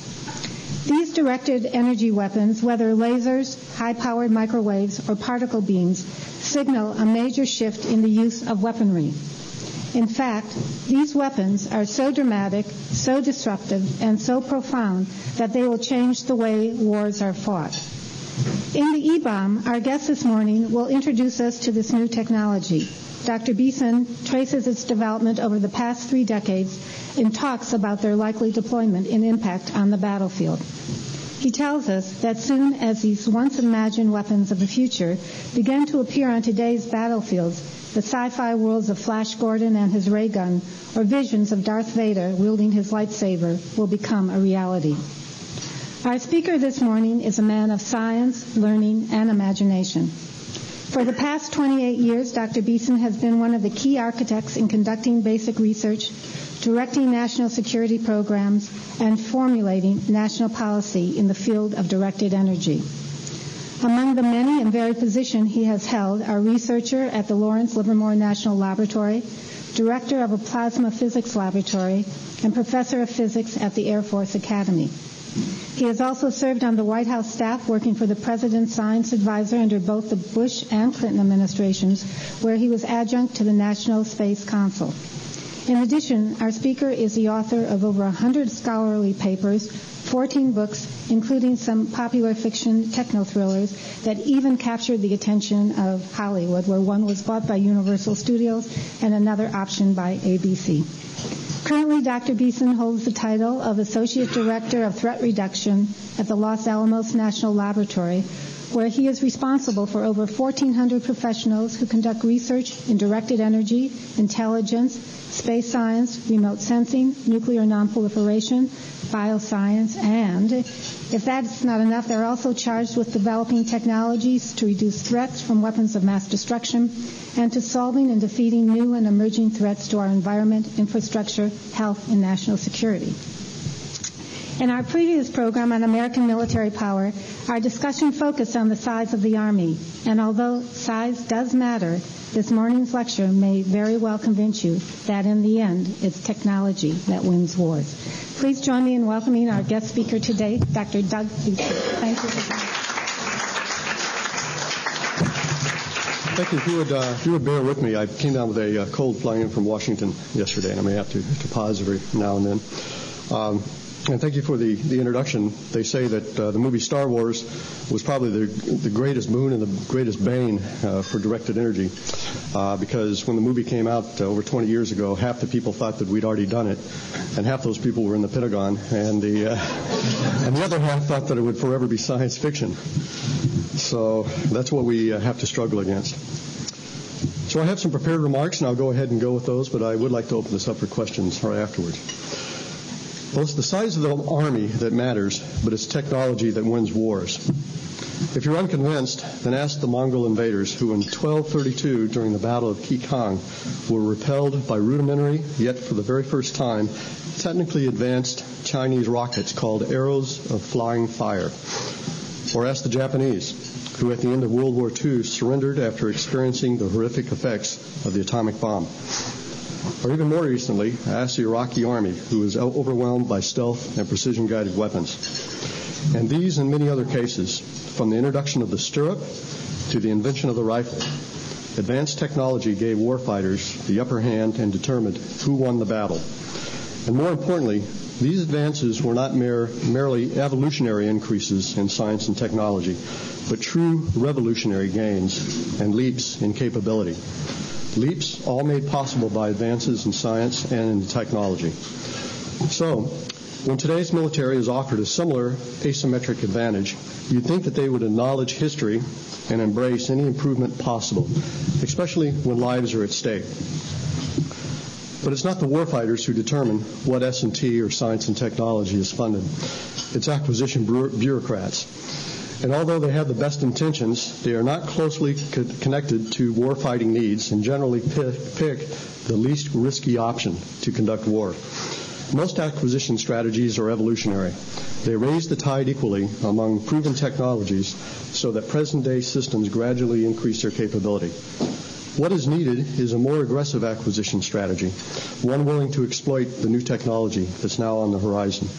These directed energy weapons, whether lasers, high-powered microwaves, or particle beams, signal a major shift in the use of weaponry. In fact, these weapons are so dramatic, so disruptive, and so profound that they will change the way wars are fought. In the E-Bomb, our guest this morning will introduce us to this new technology. Dr. Beeson traces its development over the past 3 decades and talks about their likely deployment and impact on the battlefield. He tells us that soon as these once-imagined weapons of the future begin to appear on today's battlefields, the sci-fi worlds of Flash Gordon and his ray gun, or visions of Darth Vader wielding his lightsaber, will become a reality. Our speaker this morning is a man of science, learning, and imagination. For the past 28 years, Dr. Beeson has been one of the key architects in conducting basic research, directing national security programs, and formulating national policy in the field of directed energy. Among the many and varied positions he has held are researcher at the Lawrence Livermore National Laboratory, director of a plasma physics laboratory, and professor of physics at the Air Force Academy. He has also served on the White House staff working for the President's Science Advisor under both the Bush and Clinton administrations, where he was adjunct to the National Space Council. In addition, our speaker is the author of over 100 scholarly papers, 14 books, including some popular fiction techno-thrillers that even captured the attention of Hollywood, where one was bought by Universal Studios and another optioned by ABC. Currently, Dr. Beeson holds the title of Associate Director of Threat Reduction at the Los Alamos National Laboratory, where he is responsible for over 1,400 professionals who conduct research in directed energy, intelligence, space science, remote sensing, nuclear nonproliferation, bioscience, and, if that's not enough, they're also charged with developing technologies to reduce threats from weapons of mass destruction and to solving and defeating new and emerging threats to our environment, infrastructure, health, and national security. In our previous program on American military power, our discussion focused on the size of the Army. And although size does matter, this morning's lecture may very well convince you that in the end, it's technology that wins wars. Please join me in welcoming our guest speaker today, Dr. Doug Beecher. Thank you. Thank you. If you would bear with me, I came down with a cold flying in from Washington yesterday, and I may have to pause every now and then. And thank you for the introduction. They say that the movie Star Wars was probably the greatest boon and the greatest bane for directed energy, because when the movie came out over 20 years ago, half the people thought that we'd already done it, and half those people were in the Pentagon, and the other half thought that it would forever be science fiction. So that's what we have to struggle against. So I have some prepared remarks, and I'll go ahead and go with those, but I would like to open this up for questions right afterwards. Well, it's the size of the Army that matters, but it's technology that wins wars. If you're unconvinced, then ask the Mongol invaders who in 1232, during the Battle of Kikang, were repelled by rudimentary, yet for the very first time, technically advanced Chinese rockets called arrows of flying fire. Or ask the Japanese, who at the end of World War II surrendered after experiencing the horrific effects of the atomic bomb. Or even more recently, ask the Iraqi army, who was overwhelmed by stealth and precision-guided weapons. And these and many other cases, from the introduction of the stirrup to the invention of the rifle, advanced technology gave warfighters the upper hand and determined who won the battle. And more importantly, these advances were not merely evolutionary increases in science and technology, but true revolutionary gains and leaps in capability. Leaps all made possible by advances in science and in technology. So, when today's military is offered a similar asymmetric advantage, you'd think that they would acknowledge history and embrace any improvement possible, especially when lives are at stake. But it's not the warfighters who determine what S&T or science and technology is funded. It's acquisition bureaucrats. And although they have the best intentions, they are not closely connected to warfighting needs and generally pick the least risky option to conduct war. Most acquisition strategies are evolutionary. They raise the tide equally among proven technologies so that present-day systems gradually increase their capability. What is needed is a more aggressive acquisition strategy, one willing to exploit the new technology that's now on the horizon.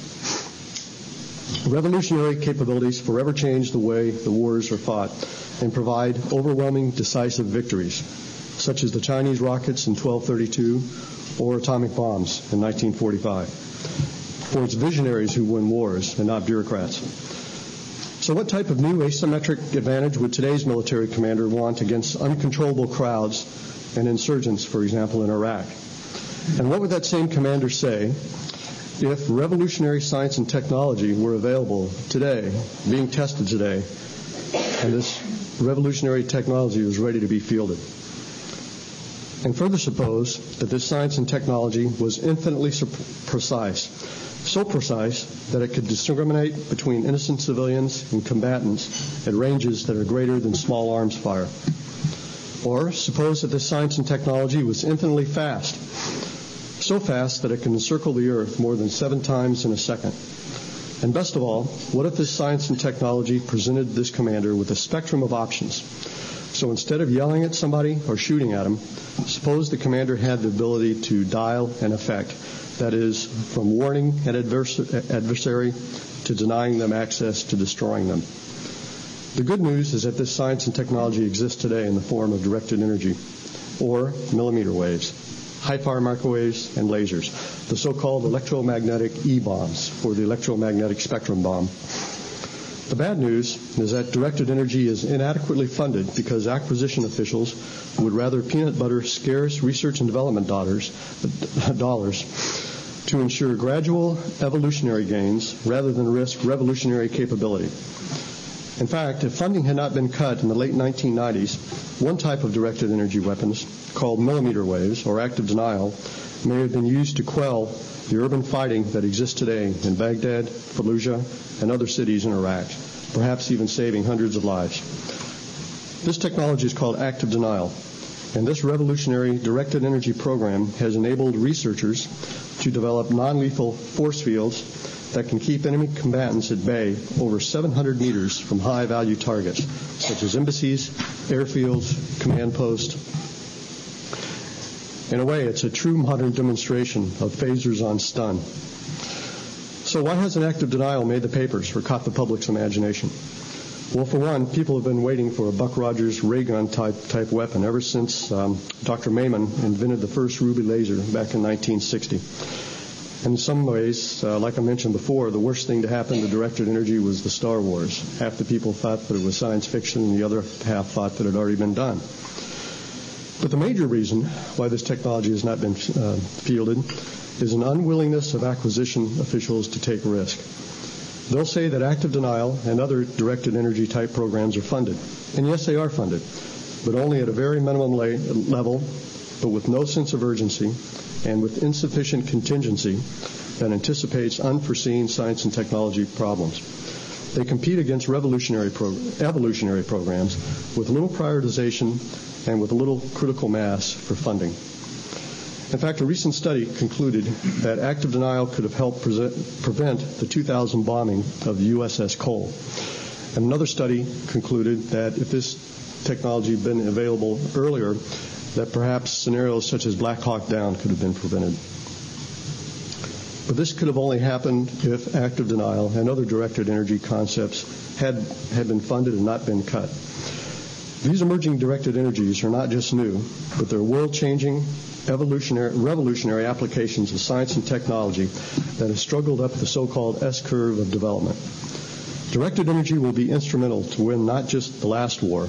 Revolutionary capabilities forever change the way the wars are fought and provide overwhelming, decisive victories, such as the Chinese rockets in 1232 or atomic bombs in 1945. For it's visionaries who win wars and not bureaucrats. So what type of new asymmetric advantage would today's military commander want against uncontrollable crowds and insurgents, for example, in Iraq? And what would that same commander say if revolutionary science and technology were available today, being tested today, and this revolutionary technology was ready to be fielded? And further suppose that this science and technology was infinitely precise, so precise that it could discriminate between innocent civilians and combatants at ranges that are greater than small arms fire. Or suppose that this science and technology was infinitely fast, so fast that it can encircle the Earth more than 7 times in a second. And best of all, what if this science and technology presented this commander with a spectrum of options? So instead of yelling at somebody or shooting at them, suppose the commander had the ability to dial an effect, that is, from warning an adversary to denying them access to destroying them. The good news is that this science and technology exists today in the form of directed energy, or millimeter waves, high-power microwaves, and lasers, the so-called electromagnetic E-bombs, or the electromagnetic spectrum bomb. The bad news is that directed energy is inadequately funded because acquisition officials would rather peanut butter scarce research and development dollars to ensure gradual evolutionary gains rather than risk revolutionary capability. In fact, if funding had not been cut in the late 1990s, one type of directed energy weapons, called millimeter waves or active denial, may have been used to quell the urban fighting that exists today in Baghdad, Fallujah, and other cities in Iraq, perhaps even saving hundreds of lives. This technology is called active denial, and this revolutionary directed energy program has enabled researchers to develop non-lethal force fields that can keep enemy combatants at bay over 700 meters from high-value targets, such as embassies, airfields, command posts. In a way, it's a true modern demonstration of phasers on stun. So why hasn't active denial made the papers or caught the public's imagination? Well, for one, people have been waiting for a Buck Rogers ray gun type weapon ever since Dr. Maiman invented the first ruby laser back in 1960. And in some ways, like I mentioned before, the worst thing to happen to directed energy was the Star Wars. Half the people thought that it was science fiction, and the other half thought that it had already been done. But the major reason why this technology has not been fielded is an unwillingness of acquisition officials to take risk. They'll say that active denial and other directed energy type programs are funded. And yes, they are funded, but only at a very minimum level, but with no sense of urgency and with insufficient contingency that anticipates unforeseen science and technology problems. They compete against evolutionary programs with little prioritization and with little critical mass for funding. In fact, a recent study concluded that active denial could have helped prevent the 2000 bombing of the USS Cole. And another study concluded that if this technology had been available earlier, that perhaps scenarios such as Black Hawk Down could have been prevented. But this could have only happened if active denial and other directed energy concepts had been funded and not been cut. These emerging directed energies are not just new, but they're world-changing, revolutionary applications of science and technology that have struggled up the so-called S-curve of development. Directed energy will be instrumental to win not just the last war,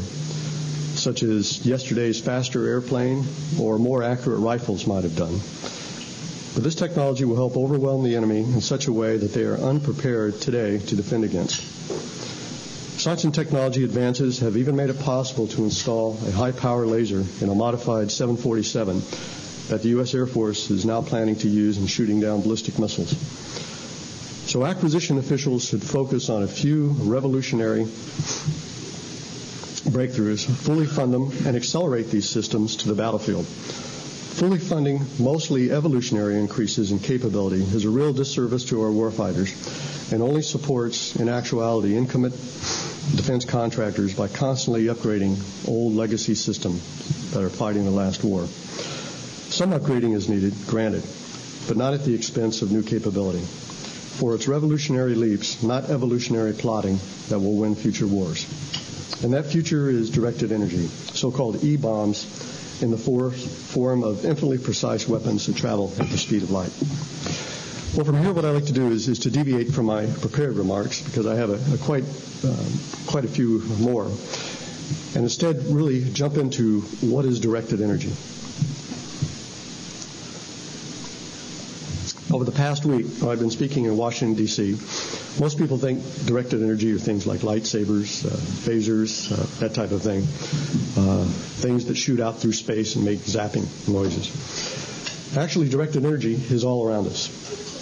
such as yesterday's faster airplane or more accurate rifles might have done, but this technology will help overwhelm the enemy in such a way that they are unprepared today to defend against. Science and technology advances have even made it possible to install a high-power laser in a modified 747 that the U.S. Air Force is now planning to use in shooting down ballistic missiles. So acquisition officials should focus on a few revolutionary breakthroughs, fully fund them, and accelerate these systems to the battlefield. Fully funding mostly evolutionary increases in capability is a real disservice to our warfighters and only supports, in actuality, incumbent defense contractors by constantly upgrading old legacy systems that are fighting the last war. Some upgrading is needed, granted, but not at the expense of new capability. For it's revolutionary leaps, not evolutionary plotting, that will win future wars. And that future is directed energy, so-called E-bombs, in the form of infinitely precise weapons that travel at the speed of light. Well, from here, what I like to do is to deviate from my prepared remarks, because I have quite a few more, and instead really jump into what is directed energy. Over the past week, I've been speaking in Washington, D.C. Most people think directed energy are things like lightsabers, phasers, that type of thing, things that shoot out through space and make zapping noises. Actually, directed energy is all around us.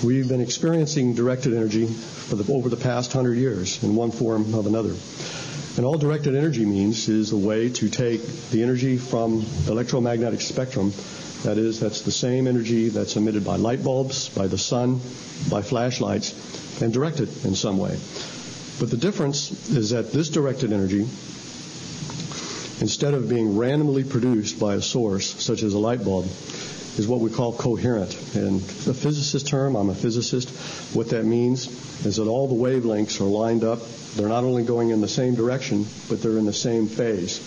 We've been experiencing directed energy over the past 100 years in one form or another. And all directed energy means is a way to take the energy from the electromagnetic spectrum, that's the same energy that's emitted by light bulbs, by the sun, by flashlights, and direct it in some way. But the difference is that this directed energy, instead of being randomly produced by a source, such as a light bulb, is what we call coherent. And a physicist term, I'm a physicist, what that means is that all the wavelengths are lined up. They're not only going in the same direction, but they're in the same phase.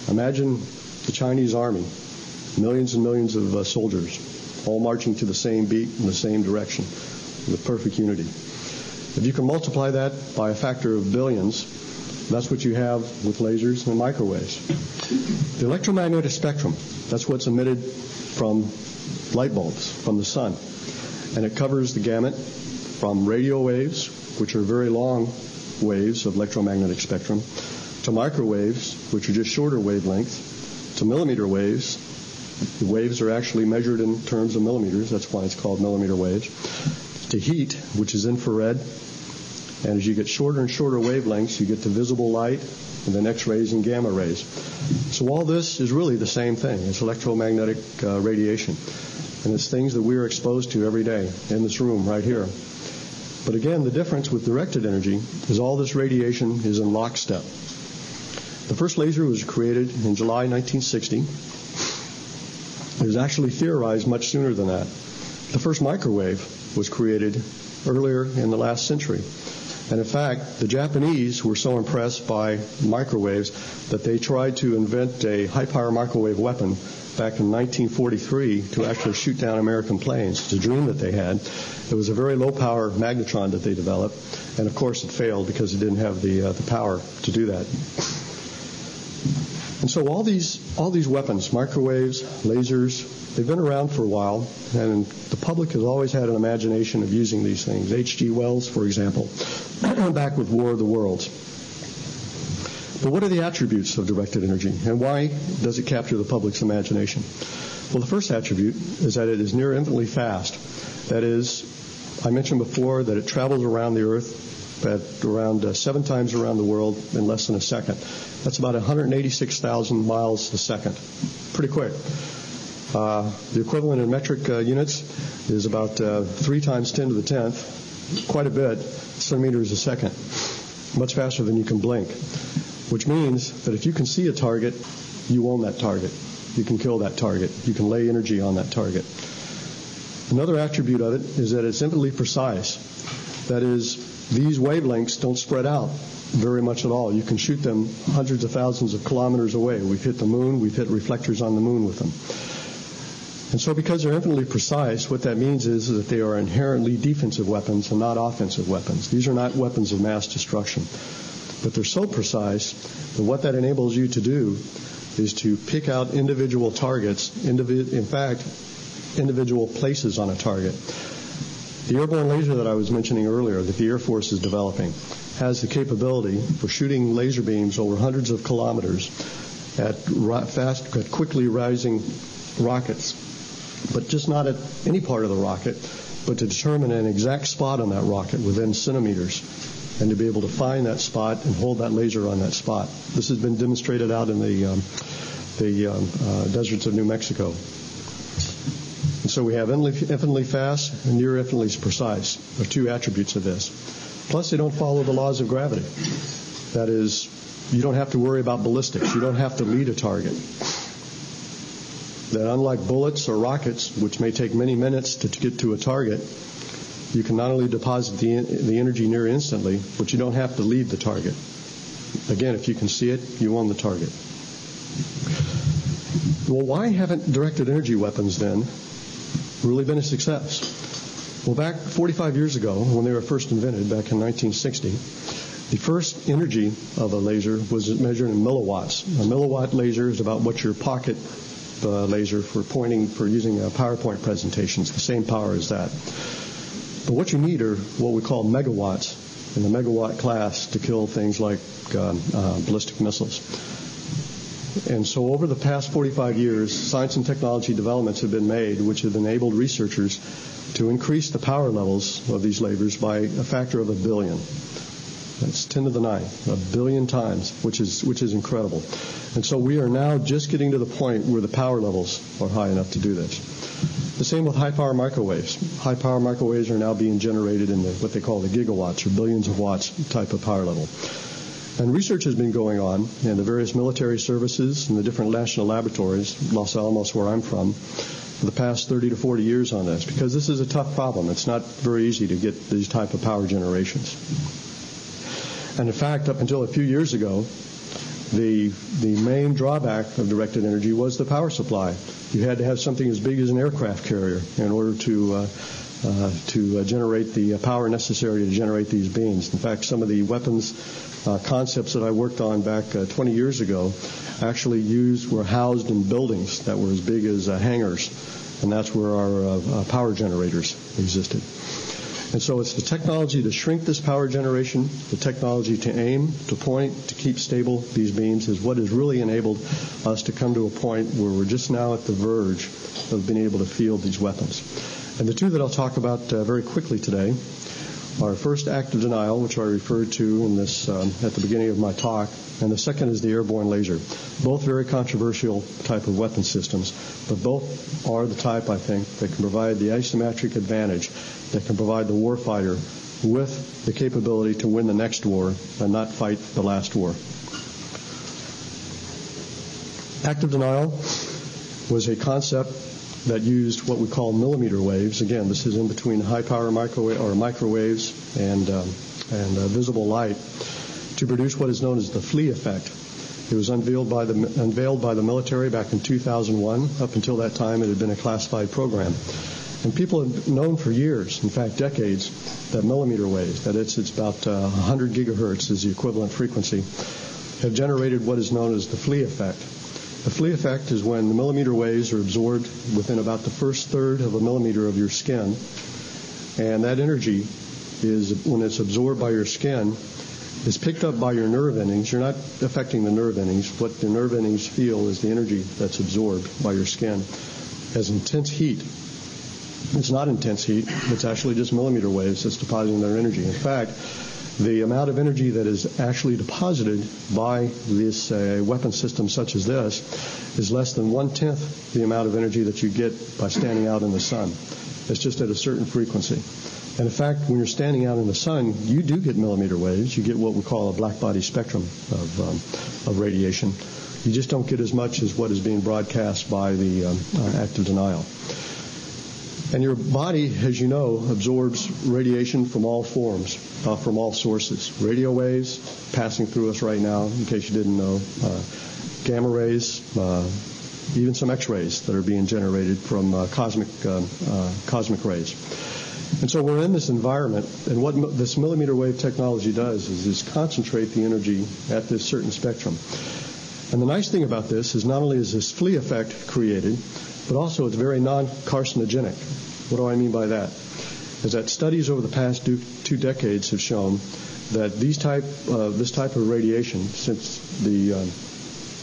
Imagine the Chinese army, millions and millions of soldiers, all marching to the same beat in the same direction with perfect unity. If you can multiply that by a factor of billions, that's what you have with lasers and microwaves. The electromagnetic spectrum, that's what's emitted from light bulbs, from the sun. And it covers the gamut from radio waves, which are very long waves of electromagnetic spectrum, to microwaves, which are just shorter wavelengths, to millimeter waves. The waves are actually measured in terms of millimeters. That's why it's called millimeter waves. To heat, which is infrared. And as you get shorter and shorter wavelengths, you get to visible light, and then X-rays and gamma rays. So all this is really the same thing. It's electromagnetic radiation. And it's things that we are exposed to every day in this room right here. But again, the difference with directed energy is all this radiation is in lockstep. The first laser was created in July 1960. It was actually theorized much sooner than that. The first microwave was created earlier in the last century. And in fact, the Japanese were so impressed by microwaves that they tried to invent a high-power microwave weapon back in 1943 to actually shoot down American planes. It's a dream that they had. It was a very low-power magnetron that they developed, and of course it failed because it didn't have the power to do that. And so all these weapons, microwaves, lasers, they've been around for a while, and the public has always had an imagination of using these things. H.G. Wells, for example, back with War of the Worlds. But what are the attributes of directed energy, and why does it capture the public's imagination? Well, the first attribute is that it is near infinitely fast. That is, I mentioned before that it travels around the Earth at around 7 times around the world in less than a second. That's about 186,000 miles a second. Pretty quick. The equivalent in metric units is about 3 times 10 to the 10th, quite a bit, centimeters a second, much faster than you can blink, which means that if you can see a target, you own that target. You can kill that target. You can lay energy on that target. Another attribute of it is that it's infinitely precise. That is, these wavelengths don't spread out very much at all. You can shoot them hundreds of thousands of kilometers away. We've hit the moon. We've hit reflectors on the moon with them. And so because they're infinitely precise, what that means is that they are inherently defensive weapons and not offensive weapons. These are not weapons of mass destruction. But they're so precise that what that enables you to do is to pick out individual targets, in fact, individual places on a target. The airborne laser that I was mentioning earlier that the Air Force is developing has the capability for shooting laser beams over hundreds of kilometers at quickly rising rockets, but just not at any part of the rocket, but to determine an exact spot on that rocket within centimeters, and to be able to find that spot and hold that laser on that spot. This has been demonstrated out in the deserts of New Mexico. And so we have infinitely fast and near infinitely precise are 2 attributes of this. Plus, they don't follow the laws of gravity. That is, you don't have to worry about ballistics. You don't have to lead a target. That unlike bullets or rockets, which may take many minutes to get to a target, you can not only deposit the energy near instantly, but you don't have to lead the target. Again, if you can see it, you own the target. Well, why haven't directed energy weapons then really been a success? Well, back 45 years ago, when they were first invented, back in 1960, the first energy of a laser was measured in milliwatts. A milliwatt laser is about what your pocket laser for using PowerPoint presentations, the same power as that. But what you need are what we call megawatts in the megawatt class to kill things like ballistic missiles. And so over the past 45 years, science and technology developments have been made which have enabled researchers to increase the power levels of these lasers by a factor of 1 billion. That's 10 to the 9, 1 billion times, which is incredible. And so we are now just getting to the point where the power levels are high enough to do this. The same with high-power microwaves. High-power microwaves are now being generated in what they call the gigawatts, or billions of watts type of power level. And research has been going on in the various military services and the different national laboratories, Los Alamos, where I'm from, for the past 30 to 40 years on this, because this is a tough problem. It's not very easy to get these type of power generations. And in fact, up until a few years ago, the main drawback of directed energy was the power supply. You had to have something as big as an aircraft carrier in order to generate the power necessary to generate these beams. In fact, some of the weapons concepts that I worked on back 20 years ago actually were housed in buildings that were as big as hangars, and that's where our power generators existed. And so it's the technology to shrink this power generation, the technology to aim, to point, to keep stable these beams is what has really enabled us to come to a point where we're just now at the verge of being able to field these weapons. And the 2 that I'll talk about very quickly today are first active denial, which I referred to in this at the beginning of my talk, and the second is the airborne laser. Both very controversial type of weapon systems, but both are the type, I think, that can provide the asymmetric advantage that can provide the warfighter with the capability to win the next war and not fight the last war. Active denial was a concept that used what we call millimeter waves. Again, this is in between high-power microwaves and visible light to produce what is known as the Flea effect. It was unveiled by the military back in 2001. Up until that time, it had been a classified program. And people have known for years, in fact decades, that millimeter waves, that it's about 100 gigahertz is the equivalent frequency, have generated what is known as the Flea effect. The Flea effect is when the millimeter waves are absorbed within about the first third of a millimeter of your skin, and that energy is, when it's absorbed by your skin, is picked up by your nerve endings. You're not affecting the nerve endings. What the nerve endings feel is the energy that's absorbed by your skin as intense heat. It's not intense heat. It's actually just millimeter waves that's depositing their energy. In fact, the amount of energy that is actually deposited by this weapon system such as this is less than 1/10 the amount of energy that you get by standing out in the sun. It's just at a certain frequency. And in fact, when you're standing out in the sun, you do get millimeter waves. You get what we call a black body spectrum of radiation. You just don't get as much as what is being broadcast by the active denial. And your body, as you know, absorbs radiation from all forms, from all sources. Radio waves passing through us right now, in case you didn't know, gamma rays, even some X-rays that are being generated from cosmic rays. And so we're in this environment, and what this millimeter wave technology does is concentrate the energy at this certain spectrum. And the nice thing about this is not only is this Flea effect created, but also it's very non-carcinogenic. What do I mean by that? Is that studies over the past 2 decades have shown that this type of radiation, since the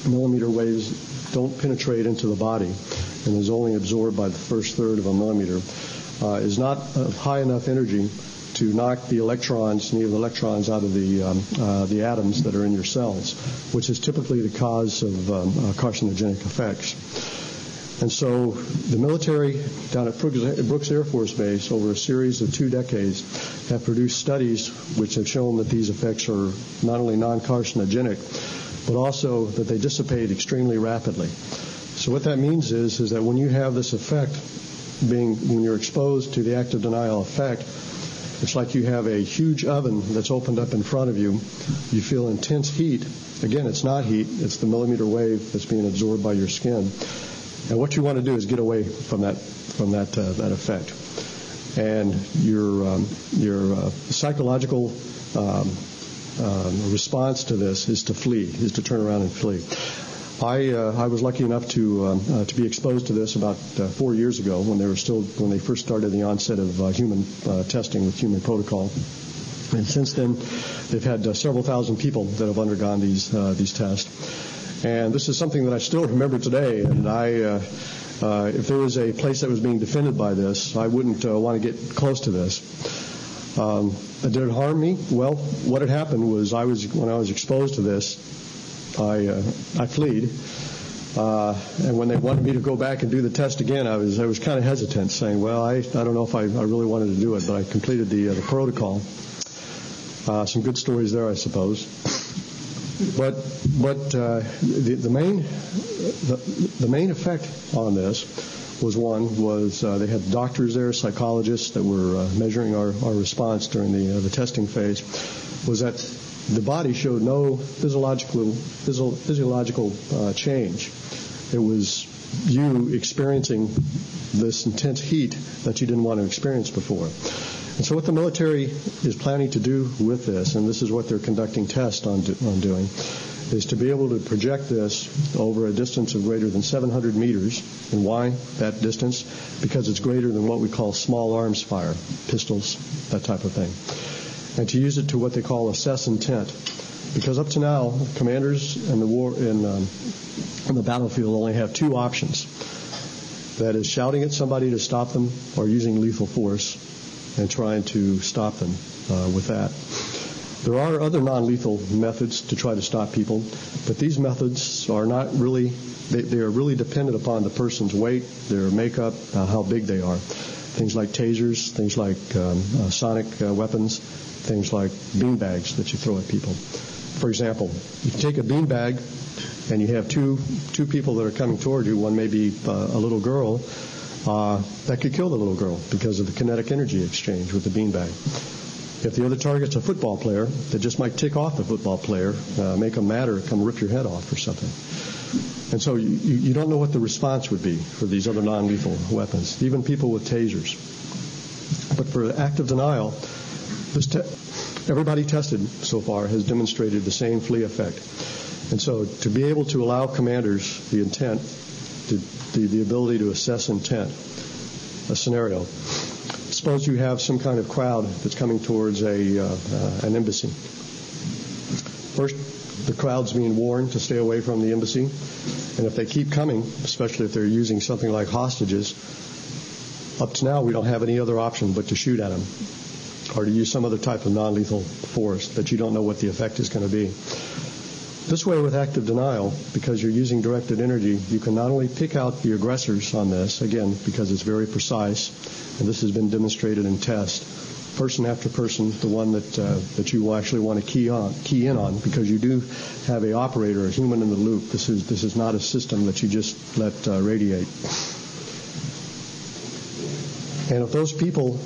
millimeter waves don't penetrate into the body and is only absorbed by the first third of a millimeter, is not high enough energy to knock the electrons, any of the electrons out of the atoms that are in your cells, which is typically the cause of carcinogenic effects. And so the military down at Brooks Air Force Base over a series of 2 decades have produced studies which have shown that these effects are not only non-carcinogenic, but also that they dissipate extremely rapidly. So what that means is that when you have this effect, when you're exposed to the active denial effect, it's like you have a huge oven that's opened up in front of you. You feel intense heat. Again, it's not heat. It's the millimeter wave that's being absorbed by your skin. And what you want to do is get away from that effect. And your psychological response to this is to flee, is to turn around and flee. I was lucky enough to be exposed to this about 4 years ago when they first started the onset of human testing with human protocol. And since then, they've had several thousand people that have undergone these tests. And this is something that I still remember today. And if there was a place that was being defended by this, I wouldn't want to get close to this. Did it harm me? Well, what had happened was when I was exposed to this, I fled. And when they wanted me to go back and do the test again, I was kind of hesitant, saying, well, I don't know if I really wanted to do it, but I completed the protocol. Some good stories there, I suppose. But the main effect on this was they had doctors there, psychologists that were measuring our response during the testing phase, was that the body showed no physiological change. It was you experiencing this intense heat that you didn't want to experience before. And so what the military is planning to do with this, and this is what they're conducting tests on doing, is to be able to project this over a distance of greater than 700 meters. And why that distance? Because it's greater than what we call small arms fire, pistols, that type of thing. And to use it to what they call assess intent. Because up to now, commanders in the battlefield only have 2 options. That is shouting at somebody to stop them or using lethal force and trying to stop them with that. There are other non-lethal methods to try to stop people, but these methods are not really, they are really dependent upon the person's weight, their makeup, how big they are. things like tasers, things like sonic weapons, things like beanbags that you throw at people. For example, if you take a beanbag and you have two people that are coming toward you, one may be a little girl, that could kill the little girl because of the kinetic energy exchange with the beanbag. If the other target's a football player, that just might tick off the football player, make them mad, or come rip your head off or something. And so you don't know what the response would be for these other non-lethal weapons, even people with tasers. But for active denial, everybody tested so far has demonstrated the same flea effect. And so to be able to allow commanders the intent, the ability to assess intent, a scenario. Suppose you have some kind of crowd that's coming towards an embassy. First, the crowd's being warned to stay away from the embassy. And if they keep coming, especially if they're using something like hostages, up to now we don't have any other option but to shoot at them or to use some other type of non-lethal force that you don't know what the effect is going to be. This way, with active denial, because you're using directed energy, you can not only pick out the aggressors on this, again, because it's very precise, and this has been demonstrated in tests, person after person, the one that you will actually want to key in on, because you do have an operator, a human in the loop. This is not a system that you just let radiate. And if those people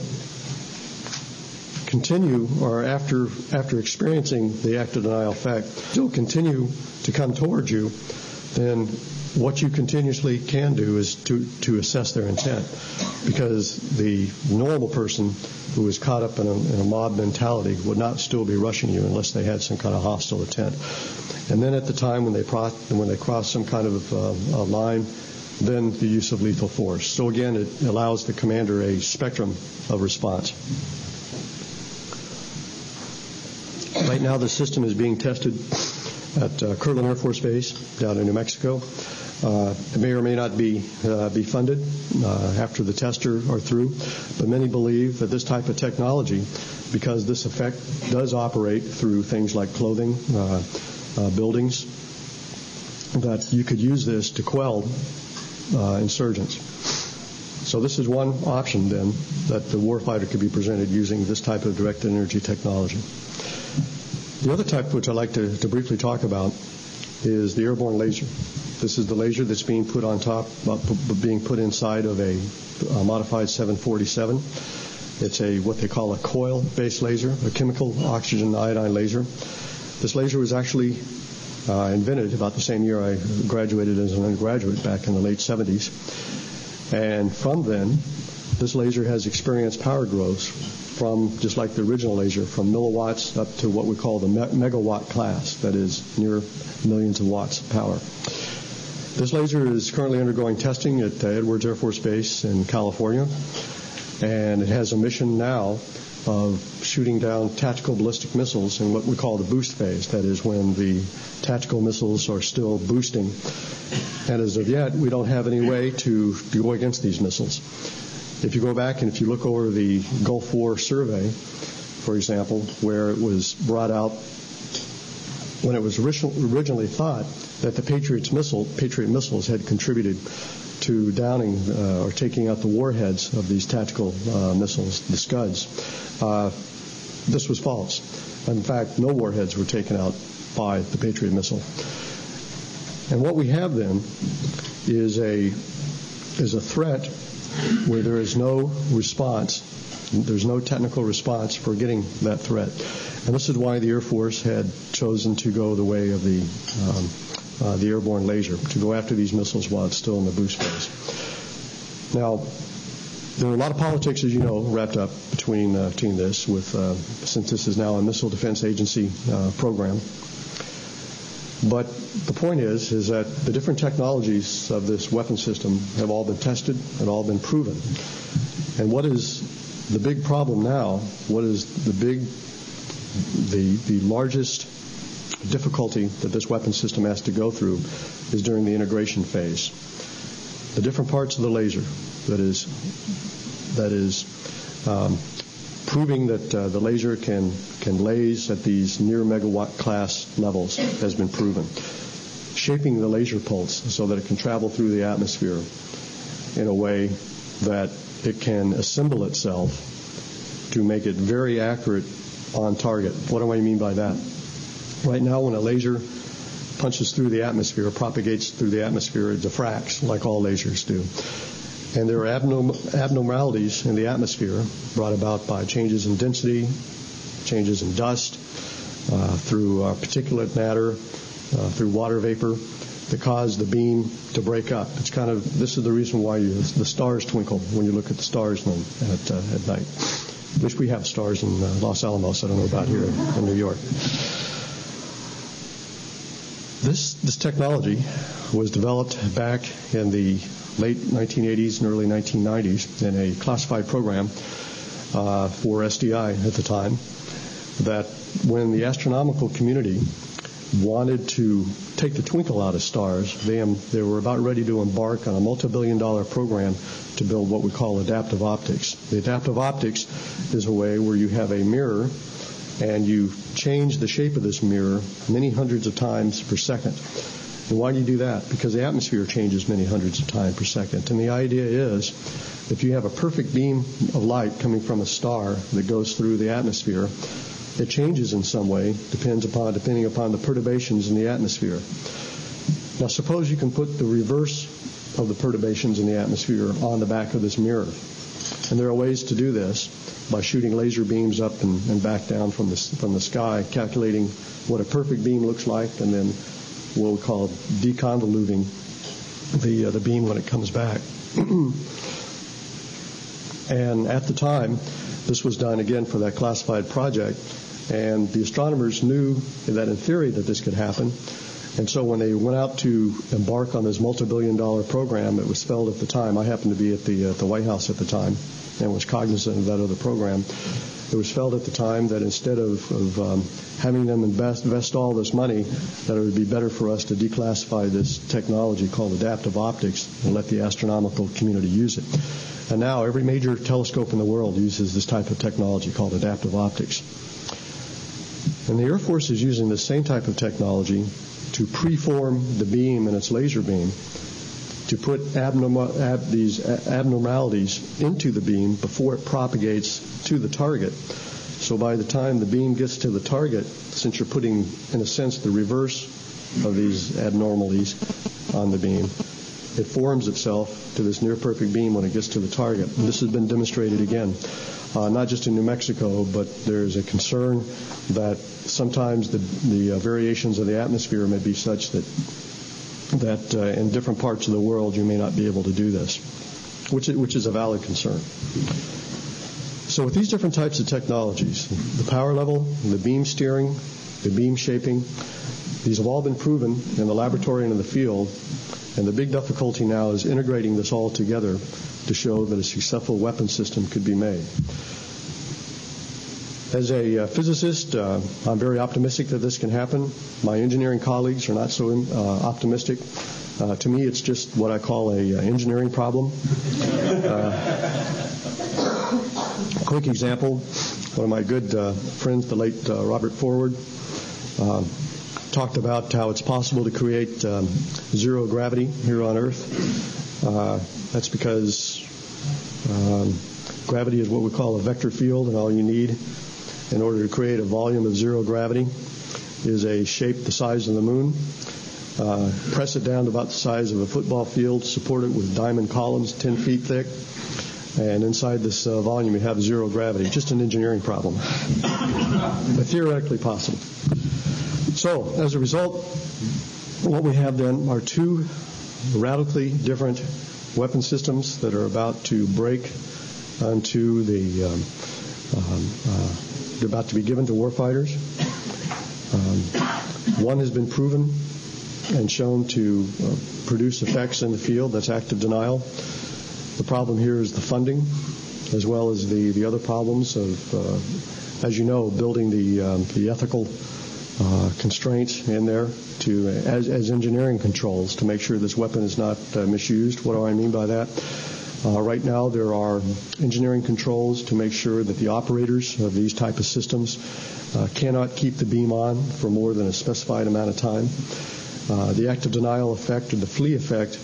continue, or after experiencing the active denial effect, still continue to come towards you, then what you continuously can do is to assess their intent, because the normal person who is caught up in a mob mentality would not still be rushing you unless they had some kind of hostile intent. And then at the time when they cross some kind of a line, then the use of lethal force. So again, it allows the commander a spectrum of response. Right now, the system is being tested at Kirtland Air Force Base down in New Mexico. It may or may not be funded after the tests are through, but many believe that this type of technology, because this effect does operate through things like clothing, buildings, that you could use this to quell insurgents. So this is one option, then, that the warfighter could be presented using this type of directed energy technology. The other type, which I'd like to briefly talk about, is the airborne laser. This is the laser that's being put on top, being put inside of a modified 747. It's what they call a coil-based laser, a chemical oxygen iodine laser. This laser was actually invented about the same year I graduated as an undergraduate back in the late 70s. And from then, this laser has experienced power growth from, just like the original laser, from milliwatts up to what we call the megawatt class, that is near millions of watts of power. This laser is currently undergoing testing at Edwards Air Force Base in California, and it has a mission now of shooting down tactical ballistic missiles in what we call the boost phase, that is when the tactical missiles are still boosting. And as of yet, we don't have any way to go against these missiles. If you go back and if you look over the Gulf War survey, for example, where it was brought out when it was originally thought that the Patriot missiles had contributed to downing or taking out the warheads of these tactical missiles, the Scuds. This was false. In fact, no warheads were taken out by the Patriot missile. And what we have then is a threat where there is no response. There's no technical response for getting that threat. And this is why the Air Force had chosen to go the way of the airborne laser, to go after these missiles while it's still in the boost phase. Now, there are a lot of politics, as you know, wrapped up between this, since this is now a Missile Defense Agency program. But the point is that the different technologies of this weapon system have all been tested and all been proven. And what is the big problem now? What is the largest difficulty that this weapon system has to go through is during the integration phase. The different parts of the laser that is proving that the laser can laze at these near megawatt class levels has been proven. Shaping the laser pulse so that it can travel through the atmosphere in a way that it can assemble itself to make it very accurate on target. What do I mean by that? Right now, when a laser punches through the atmosphere, propagates through the atmosphere, it diffracts like all lasers do. And there are abnormalities in the atmosphere brought about by changes in density, changes in dust, through particulate matter, through water vapor, that cause the beam to break up. This is the reason why the stars twinkle when you look at the stars at night. I wish we have stars in Los Alamos. I don't know about here in New York. This technology was developed back in the late 1980s and early 1990s in a classified program for SDI at the time, that when the astronomical community wanted to take the twinkle out of stars, they were about ready to embark on a multi-billion-dollar program to build what we call adaptive optics. The adaptive optics is a way where you have a mirror and you change the shape of this mirror many hundreds of times per second. And why do you do that? Because the atmosphere changes many hundreds of times per second. And the idea is, if you have a perfect beam of light coming from a star that goes through the atmosphere, it changes in some way, depending upon the perturbations in the atmosphere. Now, suppose you can put the reverse of the perturbations in the atmosphere on the back of this mirror. And there are ways to do this by shooting laser beams up and back down from the sky, calculating what a perfect beam looks like, and then what we call deconvoluting the beam when it comes back. And at the time, this was done again for that classified project, and the astronomers knew that in theory that this could happen. And so when they went out to embark on this multi-billion-dollar program, it was felt at the time, I happened to be at the White House at the time and was cognizant of that other program, it was felt at the time that instead of having them invest all this money, that it would be better for us to declassify this technology called adaptive optics and let the astronomical community use it. And now every major telescope in the world uses this type of technology called adaptive optics. And the Air Force is using the same type of technology to preform the beam and its laser beam, to put these abnormalities into the beam before it propagates to the target. So by the time the beam gets to the target, since you're putting, in a sense, the reverse of these abnormalities on the beam, it forms itself to this near-perfect beam when it gets to the target. And this has been demonstrated again, not just in New Mexico, but there's a concern that sometimes the variations of the atmosphere may be such that in different parts of the world you may not be able to do this, which is a valid concern. So with these different types of technologies, the power level, the beam steering, the beam shaping, these have all been proven in the laboratory and in the field, and the big difficulty now is integrating this all together to show that a successful weapon system could be made. As a physicist, I'm very optimistic that this can happen. My engineering colleagues are not so optimistic. To me, it's just what I call an engineering problem. A quick example, one of my good friends, the late Robert Forward, talked about how it's possible to create zero gravity here on Earth. That's because gravity is what we call a vector field, and all you need in order to create a volume of zero gravity is a shape the size of the moon. Press it down to about the size of a football field, support it with diamond columns 10 feet thick, and inside this volume you have zero gravity. Just an engineering problem, but theoretically possible. So, as a result, what we have then are two radically different weapon systems that are about to break onto they're about to be given to warfighters. One has been proven and shown to produce effects in the field. That's active denial. The problem here is the funding, as well as the other problems of, as you know, building the ethical constraints in there to as engineering controls to make sure this weapon is not misused. What do I mean by that? Right now there are engineering controls to make sure that the operators of these type of systems cannot keep the beam on for more than a specified amount of time. The active denial effect or the flee effect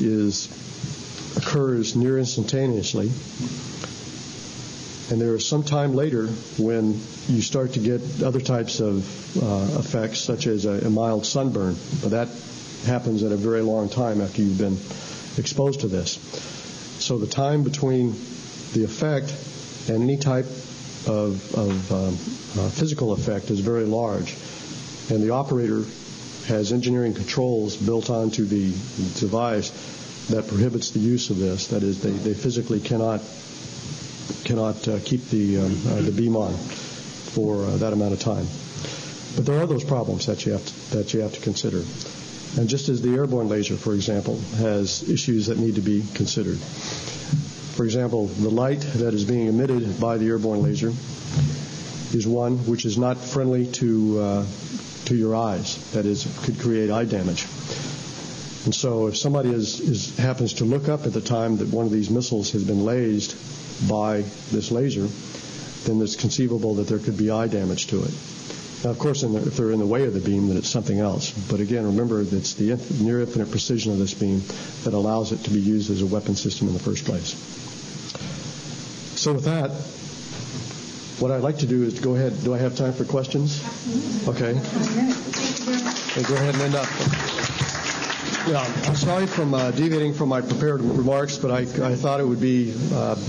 is occurs near instantaneously, and there is some time later when you start to get other types of effects, such as a mild sunburn. That happens at a very long time after you've been exposed to this. So the time between the effect and any type of physical effect is very large, and the operator has engineering controls built onto the device that prohibits the use of this. That is, they physically cannot keep the beam on for that amount of time. But there are those problems that you have to consider. And just as the airborne laser, for example, has issues that need to be considered. For example, the light that is being emitted by the airborne laser is one which is not friendly to your eyes. That is, could create eye damage. And so if somebody happens to look up at the time that one of these missiles has been lased by this laser, then it's conceivable that there could be eye damage to it. Now, of course, if they're in the way of the beam, then it's something else. But again, remember, it's the near infinite precision of this beam that allows it to be used as a weapon system in the first place. So with that, what I'd like to do is go ahead. Do I have time for questions? Okay. Go ahead and end up. Yeah, I'm sorry from deviating from my prepared remarks, but I thought it would be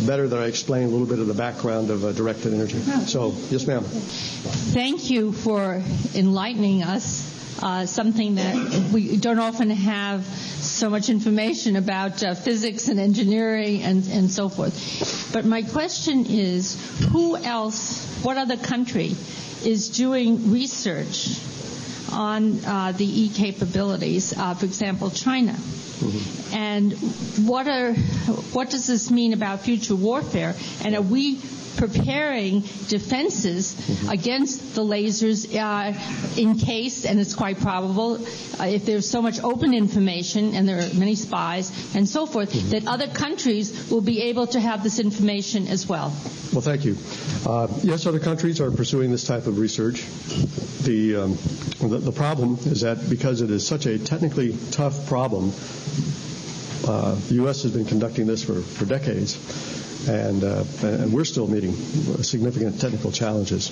better that I explain a little bit of the background of directed energy. So, yes, ma'am. Thank you for enlightening us, something that we don't often have so much information about physics and engineering and so forth. But my question is, what other country is doing research on the E-capabilities, for example, China? Mm-hmm. And what does this mean about future warfare? And are we preparing defenses against the lasers in case, and it's quite probable, if there's so much open information and there are many spies and so forth, that other countries will be able to have this information as well? Well, thank you. Yes, other countries are pursuing this type of research. The problem is that because it is such a technically tough problem, the U.S. has been conducting this for decades, and we're still meeting significant technical challenges.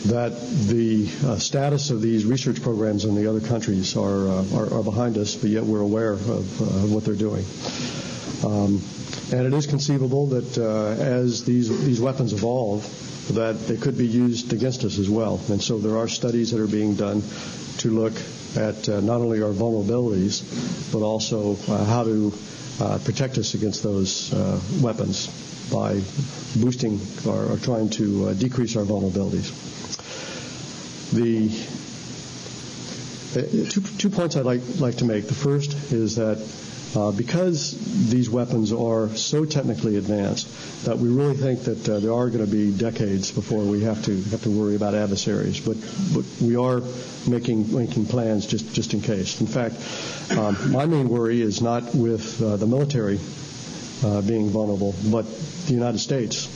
That the status of these research programs in the other countries are behind us, but yet we're aware of what they're doing. And it is conceivable that as these weapons evolve, that they could be used against us as well. And so there are studies that are being done to look at not only our vulnerabilities, but also how to protect us against those weapons by boosting or trying to decrease our vulnerabilities. The two points I'd like to make. The first is that because these weapons are so technically advanced, that we really think that there are going to be decades before we have to worry about adversaries. But we are making plans just in case. In fact, my main worry is not with the military being vulnerable, but the United States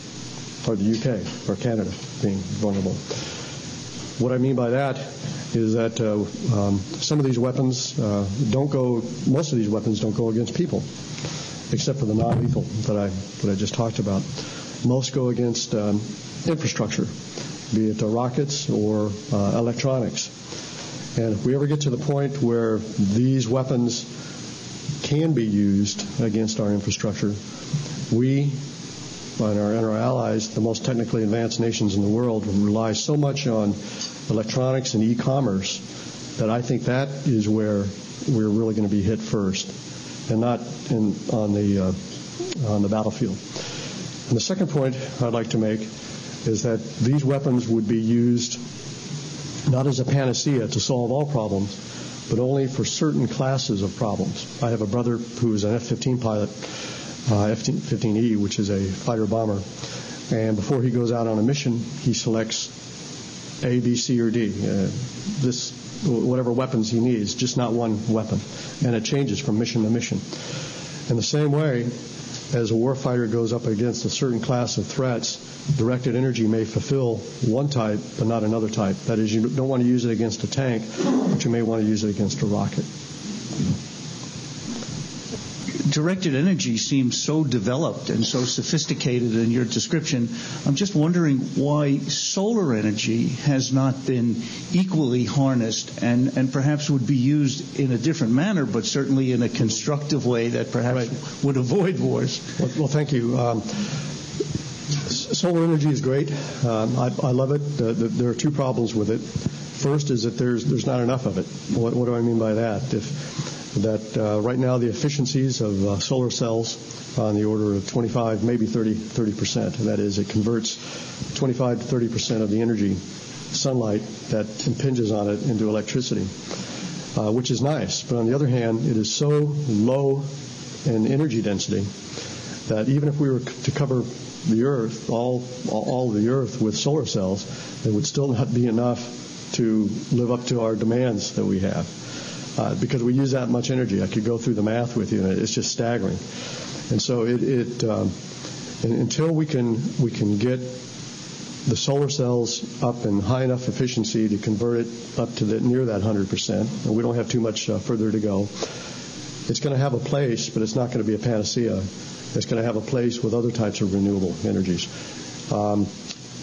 or the UK or Canada being vulnerable. What I mean by that is that some of these weapons most of these weapons don't go against people, except for the non-lethal that I just talked about. Most go against infrastructure, be it rockets or electronics. And if we ever get to the point where these weapons can be used against our infrastructure, we and our allies, the most technically advanced nations in the world, rely so much on electronics and e-commerce that I think that is where we're really going to be hit first, and not on the battlefield. And the second point I'd like to make is that these weapons would be used not as a panacea to solve all problems, but only for certain classes of problems. I have a brother who is an F-15 pilot, F-15E, which is a fighter bomber, and before he goes out on a mission, he selects A, B, C, or D. Whatever weapons he needs, just not one weapon. And it changes from mission to mission. In the same way, as a warfighter goes up against a certain class of threats, directed energy may fulfill one type, but not another type. That is, you don't want to use it against a tank, but you may want to use it against a rocket. directed energy seems so developed and so sophisticated in your description. I'm just wondering why solar energy has not been equally harnessed and perhaps would be used in a different manner, but certainly in a constructive way that perhaps would avoid wars. Well, thank you. Solar energy is great. I love it. There are two problems with it. First is that there's not enough of it. What do I mean by that? Right now the efficiencies of solar cells are on the order of 25, maybe 30%. And that is, it converts 25 to 30% of the energy, sunlight, that impinges on it into electricity, which is nice. But on the other hand, it is so low in energy density that even if we were to cover the Earth, all of the Earth with solar cells, it would still not be enough to live up to our demands that we have. Because we use that much energy. I could go through the math with you, and it's just staggering. And so until we can get the solar cells up in high enough efficiency to convert it up to near that 100%, and we don't have too much further to go, it's going to have a place, but it's not going to be a panacea. It's going to have a place with other types of renewable energies. And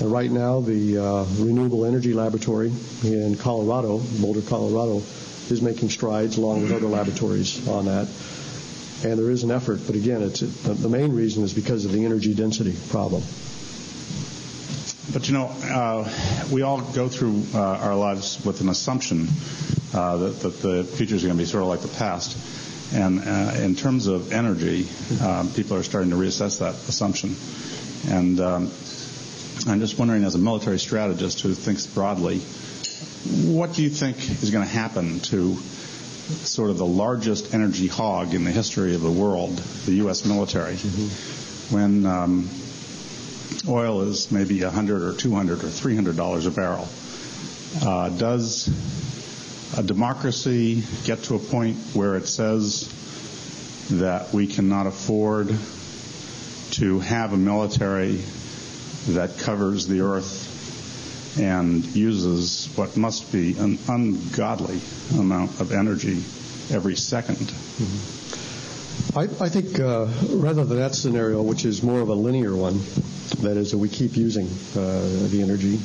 right now, the Renewable Energy Laboratory in Colorado, Boulder, Colorado, is making strides along with other laboratories on that. And there is an effort, but again, the main reason is because of the energy density problem. But we all go through our lives with an assumption that the future is going to be sort of like the past. And in terms of energy, people are starting to reassess that assumption. And I'm just wondering, as a military strategist who thinks broadly, what do you think is going to happen to sort of the largest energy hog in the history of the world, the U.S. military, when oil is maybe $100 or $200 or $300 a barrel? Does a democracy get to a point where it says that we cannot afford to have a military that covers the earth and uses what must be an ungodly amount of energy every second? I think rather than that scenario, which is more of a linear one, that is that we keep using the energy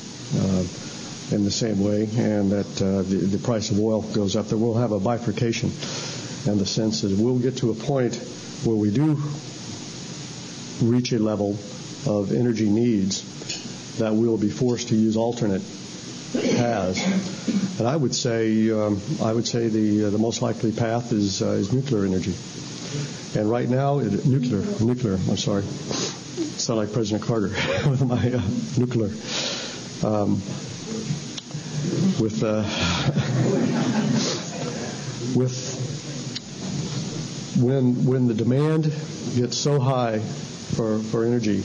in the same way, and that the price of oil goes up, that we'll have a bifurcation, and the sense that we'll get to a point where we do reach a level of energy needs that we'll be forced to use alternate paths. And I would say the most likely path is nuclear energy. And right now, nuclear. I'm sorry, sound like President Carter with my nuclear. When the demand gets so high for energy,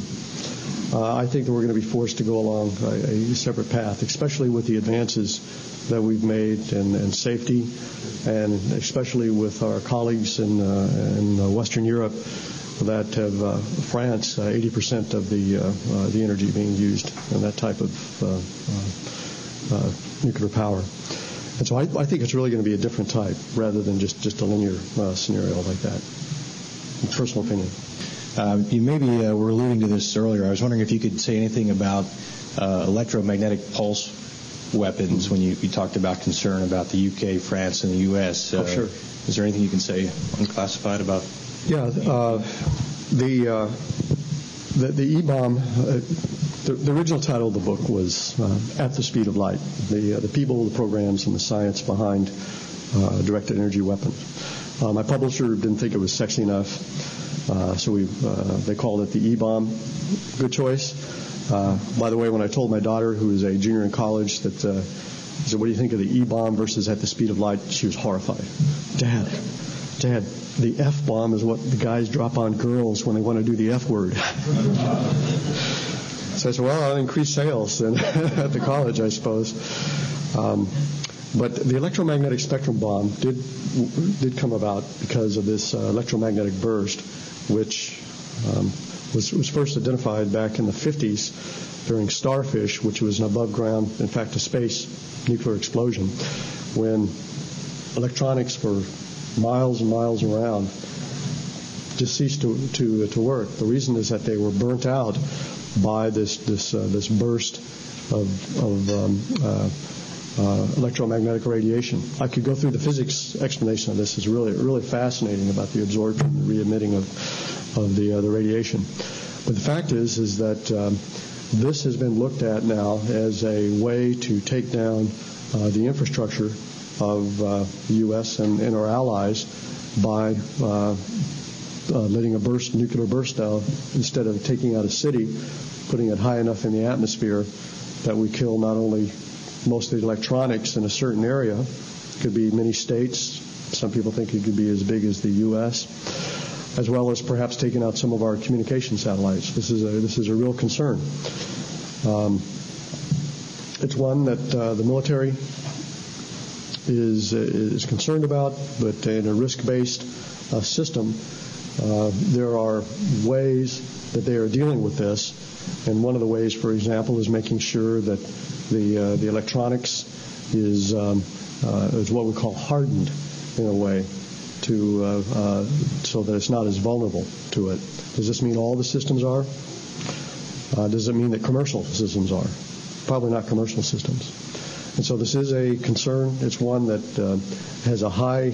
I think that we're going to be forced to go along a separate path, especially with the advances that we've made in safety, and especially with our colleagues in Western Europe that have France 80% of the energy being used in that type of nuclear power. And so I think it's really going to be a different type rather than just a linear scenario like that. Personal opinion. You maybe were alluding to this earlier. I was wondering if you could say anything about electromagnetic pulse weapons when you talked about concern about the UK, France, and the U.S. Sure. Is there anything you can say unclassified about? Yeah, the E-bomb. The original title of the book was At the Speed of Light. The people, the programs, and the science behind directed energy weapons. My publisher didn't think it was sexy enough, so they called it the E-bomb. Good choice. By the way, when I told my daughter, who is a junior in college, that I said, "What do you think of the E-bomb versus At the Speed of Light?" She was horrified. Dad, the F-bomb is what the guys drop on girls when they want to do the F word. So I said, well, I'll increase sales at the college, I suppose. But the electromagnetic spectrum bomb did come about because of this electromagnetic burst, which was first identified back in the 50s during Starfish, which was an above ground, in fact, a space nuclear explosion, when electronics were miles and miles around, just ceased to work. The reason is that they were burnt out by this burst of electromagnetic radiation. I could go through the physics explanation of this. It's really fascinating about the absorption and re-emitting of the radiation. But the fact is that this has been looked at now as a way to take down the infrastructure of the U.S. and our allies by letting a nuclear burst out instead of taking out a city, putting it high enough in the atmosphere that we kill not only most of the electronics in a certain area, it could be many states, some people think it could be as big as the U.S., as well as perhaps taking out some of our communication satellites. This is a real concern. It's one that the military is concerned about, but in a risk-based system, there are ways that they are dealing with this. And one of the ways, for example, is making sure that the electronics is what we call hardened in a way to so that it's not as vulnerable to it. Does this mean all the systems are? Does it mean that commercial systems are? Probably not commercial systems. And so this is a concern. It's one that has a high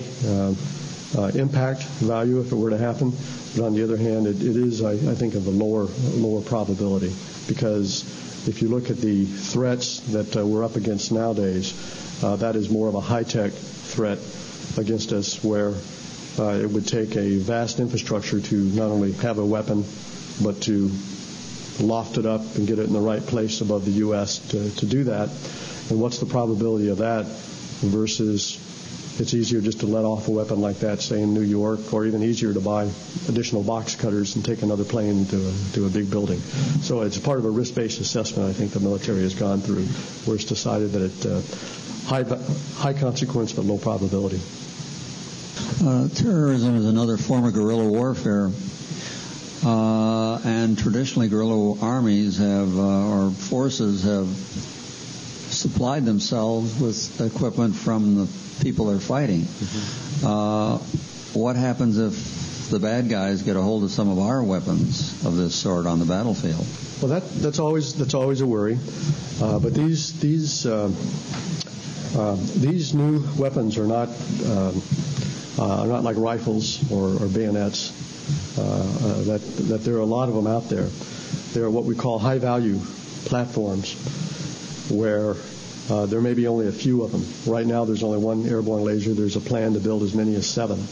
impact value if it were to happen. But on the other hand, it is, I think, of a lower probability, because if you look at the threats that we're up against nowadays, that is more of a high-tech threat against us, where it would take a vast infrastructure to not only have a weapon, but to loft it up and get it in the right place above the U.S. to do that. And what's the probability of that versus it's easier just to let off a weapon like that, say in New York, or even easier to buy additional box cutters and take another plane to a big building. So it's part of a risk-based assessment I think the military has gone through, where it's decided that it high consequence but low probability. Terrorism is another form of guerrilla warfare. And traditionally guerrilla armies or forces have supplied themselves with equipment from the people they're fighting. What happens if the bad guys get a hold of some of our weapons of this sort on the battlefield? Well, that's always a worry. But these new weapons are not like rifles or bayonets. That there are a lot of them out there. There are what we call high-value platforms, where there may be only a few of them. Right now, there's only one airborne laser. There's a plan to build as many as 7.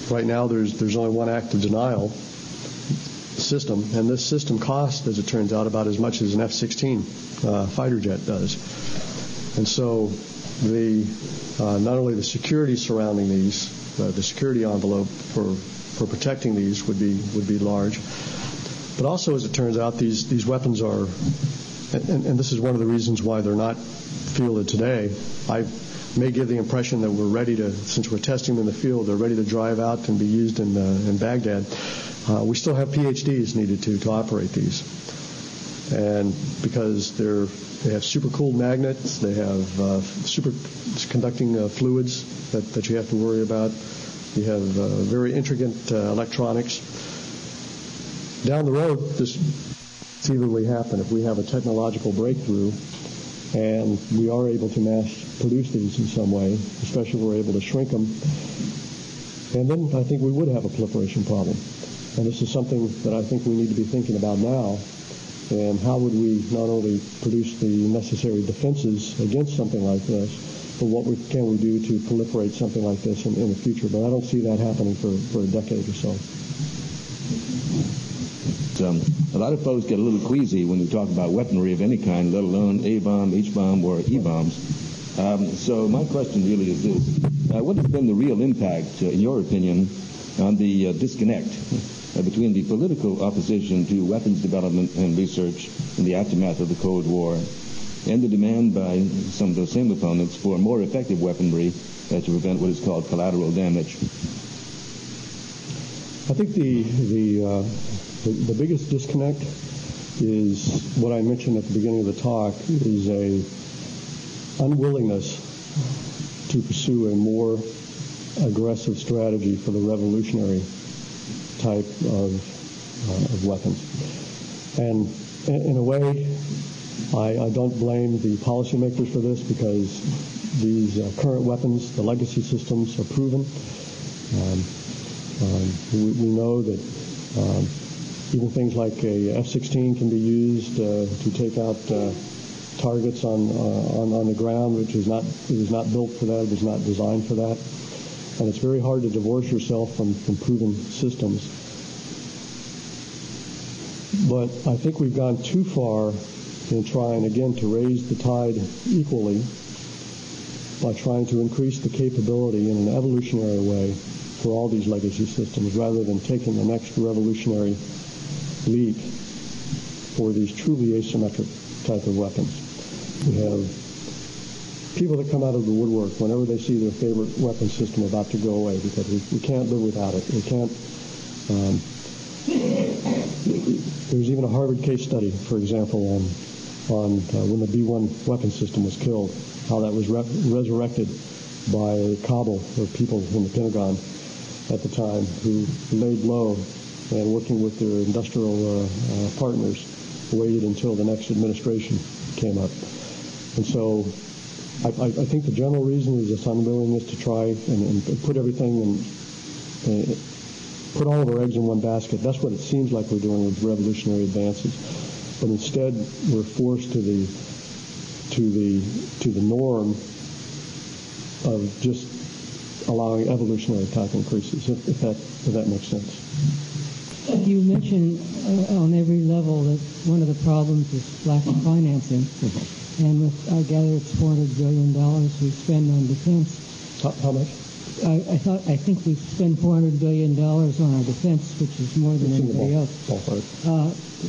Right now, there's only one active denial system, and this system costs, as it turns out, about as much as an F-16 fighter jet does. And so, not only the security surrounding these, the security envelope for protecting these would be large, but also, as it turns out, these weapons are, and this is one of the reasons why they're not fielded today. I may give the impression that we're ready to, since we're testing them in the field, they're ready to drive out and be used in Baghdad. We still have PhDs needed to operate these, and because they have supercooled magnets, they have superconducting fluids that you have to worry about. You have very intricate electronics. Down the road, this conceivably happen if we have a technological breakthrough and we are able to mass produce these in some way, especially if we're able to shrink them. And then I think we would have a proliferation problem. And this is something that I think we need to be thinking about now. And how would we not only produce the necessary defenses against something like this, but what can we do to proliferate something like this in the future? But I don't see that happening for a decade or so. A lot of folks get a little queasy when we talk about weaponry of any kind, let alone A-bomb, H-bomb, or E-bombs. So my question really is this. What has been the real impact, in your opinion, on the disconnect between the political opposition to weapons development and research in the aftermath of the Cold War and the demand by some of those same opponents for more effective weaponry to prevent what is called collateral damage? I think the biggest disconnect is what I mentioned at the beginning of the talk, is a unwillingness to pursue a more aggressive strategy for the revolutionary type of weapons. And in a way, I don't blame the policymakers for this, because these current weapons, the legacy systems, are proven. We know that even things like a F-16 can be used to take out targets on the ground, which is not built for that, it was not designed for that. And it's very hard to divorce yourself from proven systems. But I think we've gone too far in trying, again, to raise the tide equally by trying to increase the capability in an evolutionary way for all these legacy systems, rather than taking the next revolutionary leap for these truly asymmetric type of weapons. We have people that come out of the woodwork whenever they see their favorite weapon system about to go away, because we can't live without it. We can't. There's even a Harvard case study, for example, on when the B-1 weapon system was killed, how that was resurrected by Kabul, or people in the Pentagon at the time, who laid low and, working with their industrial partners, waited until the next administration came up. And so I think the general reason is this unwillingness to try and put everything in, put all of our eggs in one basket. That's what it seems like we're doing with revolutionary advances. But instead, we're forced to the norm of just allowing evolutionary type increases, if that makes sense. You mentioned on every level that one of the problems is lack of financing. And with, I gather it's $400 billion we spend on defense. How much? I think we spend $400 billion on our defense, which is more than anybody else.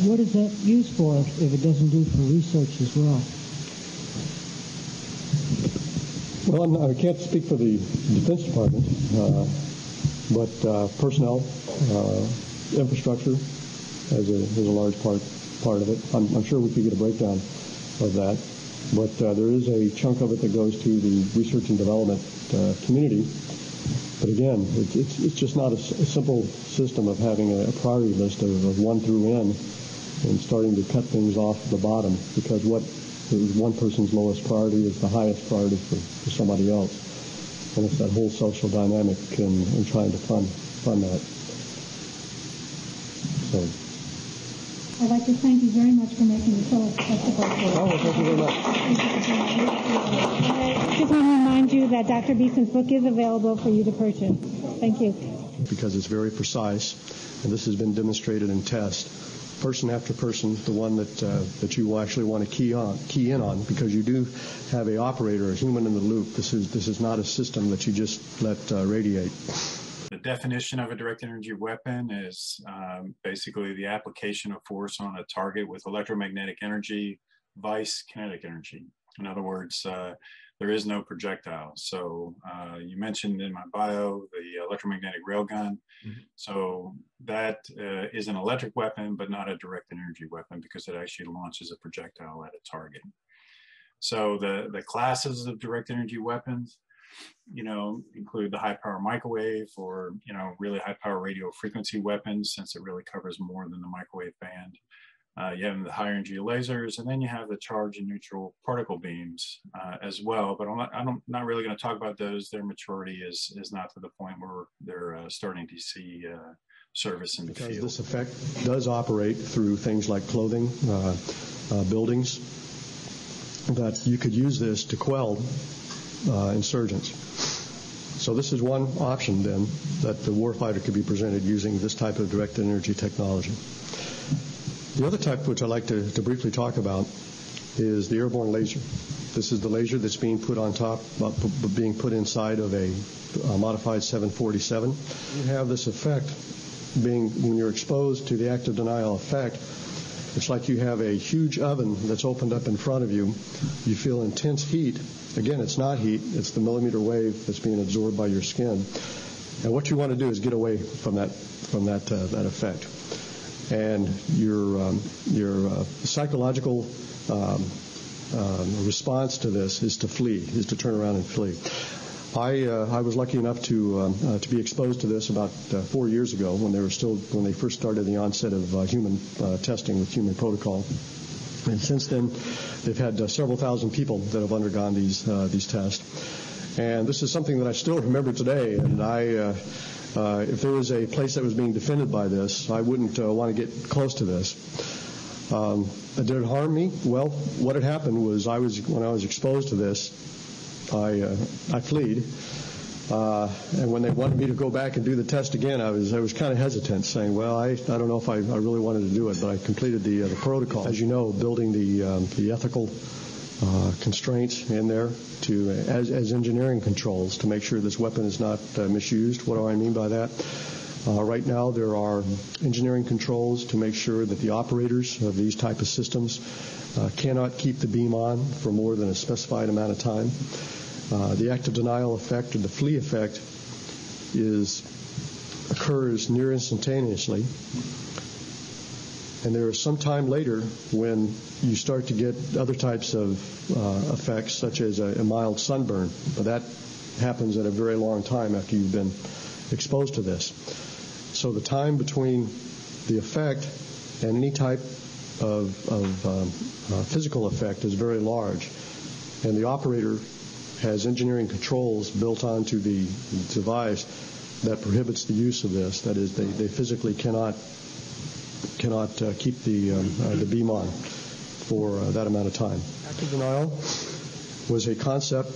What is that used for if it doesn't do for research as well? Well, I can't speak for the Defense Department, but personnel, infrastructure is a large part of it. I'm sure we could get a breakdown of that, but there is a chunk of it that goes to the research and development community. But again, it's just not a simple system of having a priority list of 1 through N and starting to cut things off the bottom, because what one person's lowest priority is the highest priority for somebody else. And it's that whole social dynamic in trying to fund that. So I'd like to thank you very much for making the so accessible. Oh, thank you very much. I just want to remind you that Dr. Beeson's book is available for you to purchase. Thank you. Because it's very precise, and this has been demonstrated in tests, person after person, the one that you will actually want to key in on, because you do have a operator, a human in the loop. This is not a system that you just let radiate. The definition of a direct energy weapon is basically the application of force on a target with electromagnetic energy, vice kinetic energy. In other words, there is no projectile. So you mentioned in my bio the electromagnetic railgun. Mm-hmm. So that is an electric weapon, but not a direct energy weapon, because it actually launches a projectile at a target. So the classes of direct energy weapons, include the high power microwave, or, really high power radio frequency weapons, since it really covers more than the microwave band. You have the higher energy lasers, and then you have the charge and neutral particle beams as well. But I'm not really going to talk about those. Their maturity is not to the point where they're starting to see service in the field. Because this effect does operate through things like clothing, buildings, that you could use this to quell insurgents. So this is one option then that the warfighter could be presented using this type of direct energy technology. The other type which I'd like to briefly talk about is the airborne laser. This is the laser that's being put on top, being put inside of a modified 747. You have this effect when you're exposed to the active denial effect. It's like you have a huge oven that's opened up in front of you. You feel intense heat. Again, it's not heat. It's the millimeter wave that's being absorbed by your skin. And what you want to do is get away from that effect. And your psychological response to this is to flee, is to turn around and flee. I was lucky enough to be exposed to this about 4 years ago when they first started the onset of human testing with human protocol. And since then, they've had several thousand people that have undergone these tests. And this is something that I still remember today. And if there was a place that was being defended by this, I wouldn't want to get close to this. Did it harm me? Well, what had happened was when I was exposed to this, I fled. And when they wanted me to go back and do the test again, I was kind of hesitant, saying, well, I don't know if I really wanted to do it, but I completed the protocol. As you know, building the ethical constraints in there as engineering controls to make sure this weapon is not misused. What do I mean by that? Right now, there are engineering controls to make sure that the operators of these type of systems cannot keep the beam on for more than a specified amount of time. The active denial effect, or the flee effect, occurs near instantaneously. And there is some time later when you start to get other types of effects, such as a mild sunburn. But that happens at a very long time after you've been exposed to this. So the time between the effect and any type of physical effect is very large. And the operator has engineering controls built onto the device that prohibits the use of this. That is, they physically cannot keep the beam on for that amount of time. Active denial was a concept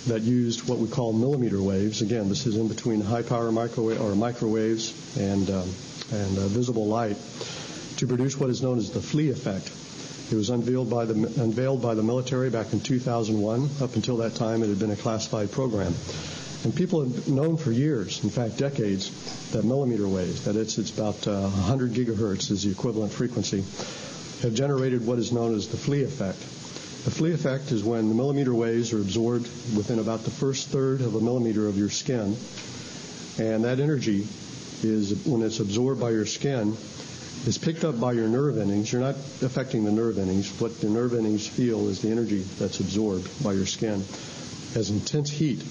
that used what we call millimeter waves. Again, this is in between high-power microwaves and visible light to produce what is known as the flee effect. It was unveiled by the military back in 2001. Up until that time, it had been a classified program. And people have known for years, in fact decades, that millimeter waves, that it's about 100 gigahertz is the equivalent frequency, have generated what is known as the flee effect. The flee effect is when the millimeter waves are absorbed within about the first third of a millimeter of your skin. And that energy is, when it's absorbed by your skin, is picked up by your nerve endings. You're not affecting the nerve endings. What the nerve endings feel is the energy that's absorbed by your skin as intense heat.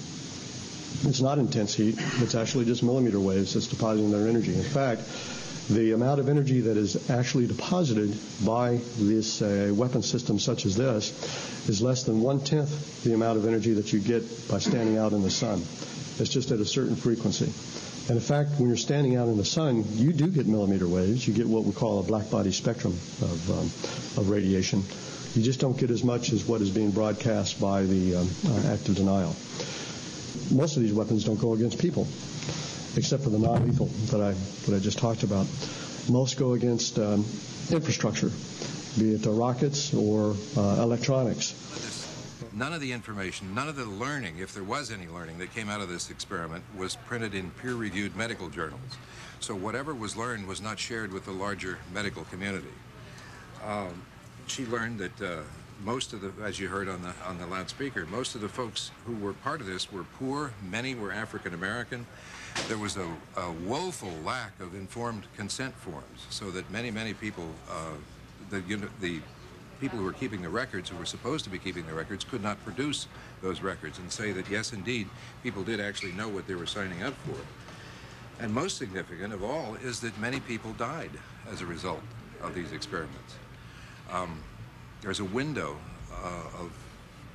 It's not intense heat. It's actually just millimeter waves that's depositing their energy. In fact, the amount of energy that is actually deposited by this weapon system such as this is less than 1/10 the amount of energy that you get by standing out in the sun. It's just at a certain frequency. And in fact, when you're standing out in the sun, you do get millimeter waves. You get what we call a black body spectrum of radiation. You just don't get as much as what is being broadcast by the active denial. Most of these weapons don't go against people, except for the non-lethal that I just talked about. Most go against infrastructure, be it rockets or electronics. None of the information, none of the learning, if there was any learning that came out of this experiment, was printed in peer-reviewed medical journals. So whatever was learned was not shared with the larger medical community. She learned that most of the, as you heard on the loudspeaker, most of the folks who were part of this were poor. Many were African American. There was a woeful lack of informed consent forms, so that many people, the people who were keeping the records, who were supposed to be keeping the records, could not produce those records and say that yes, indeed, people did actually know what they were signing up for. And most significant of all is that many people died as a result of these experiments. There's a window of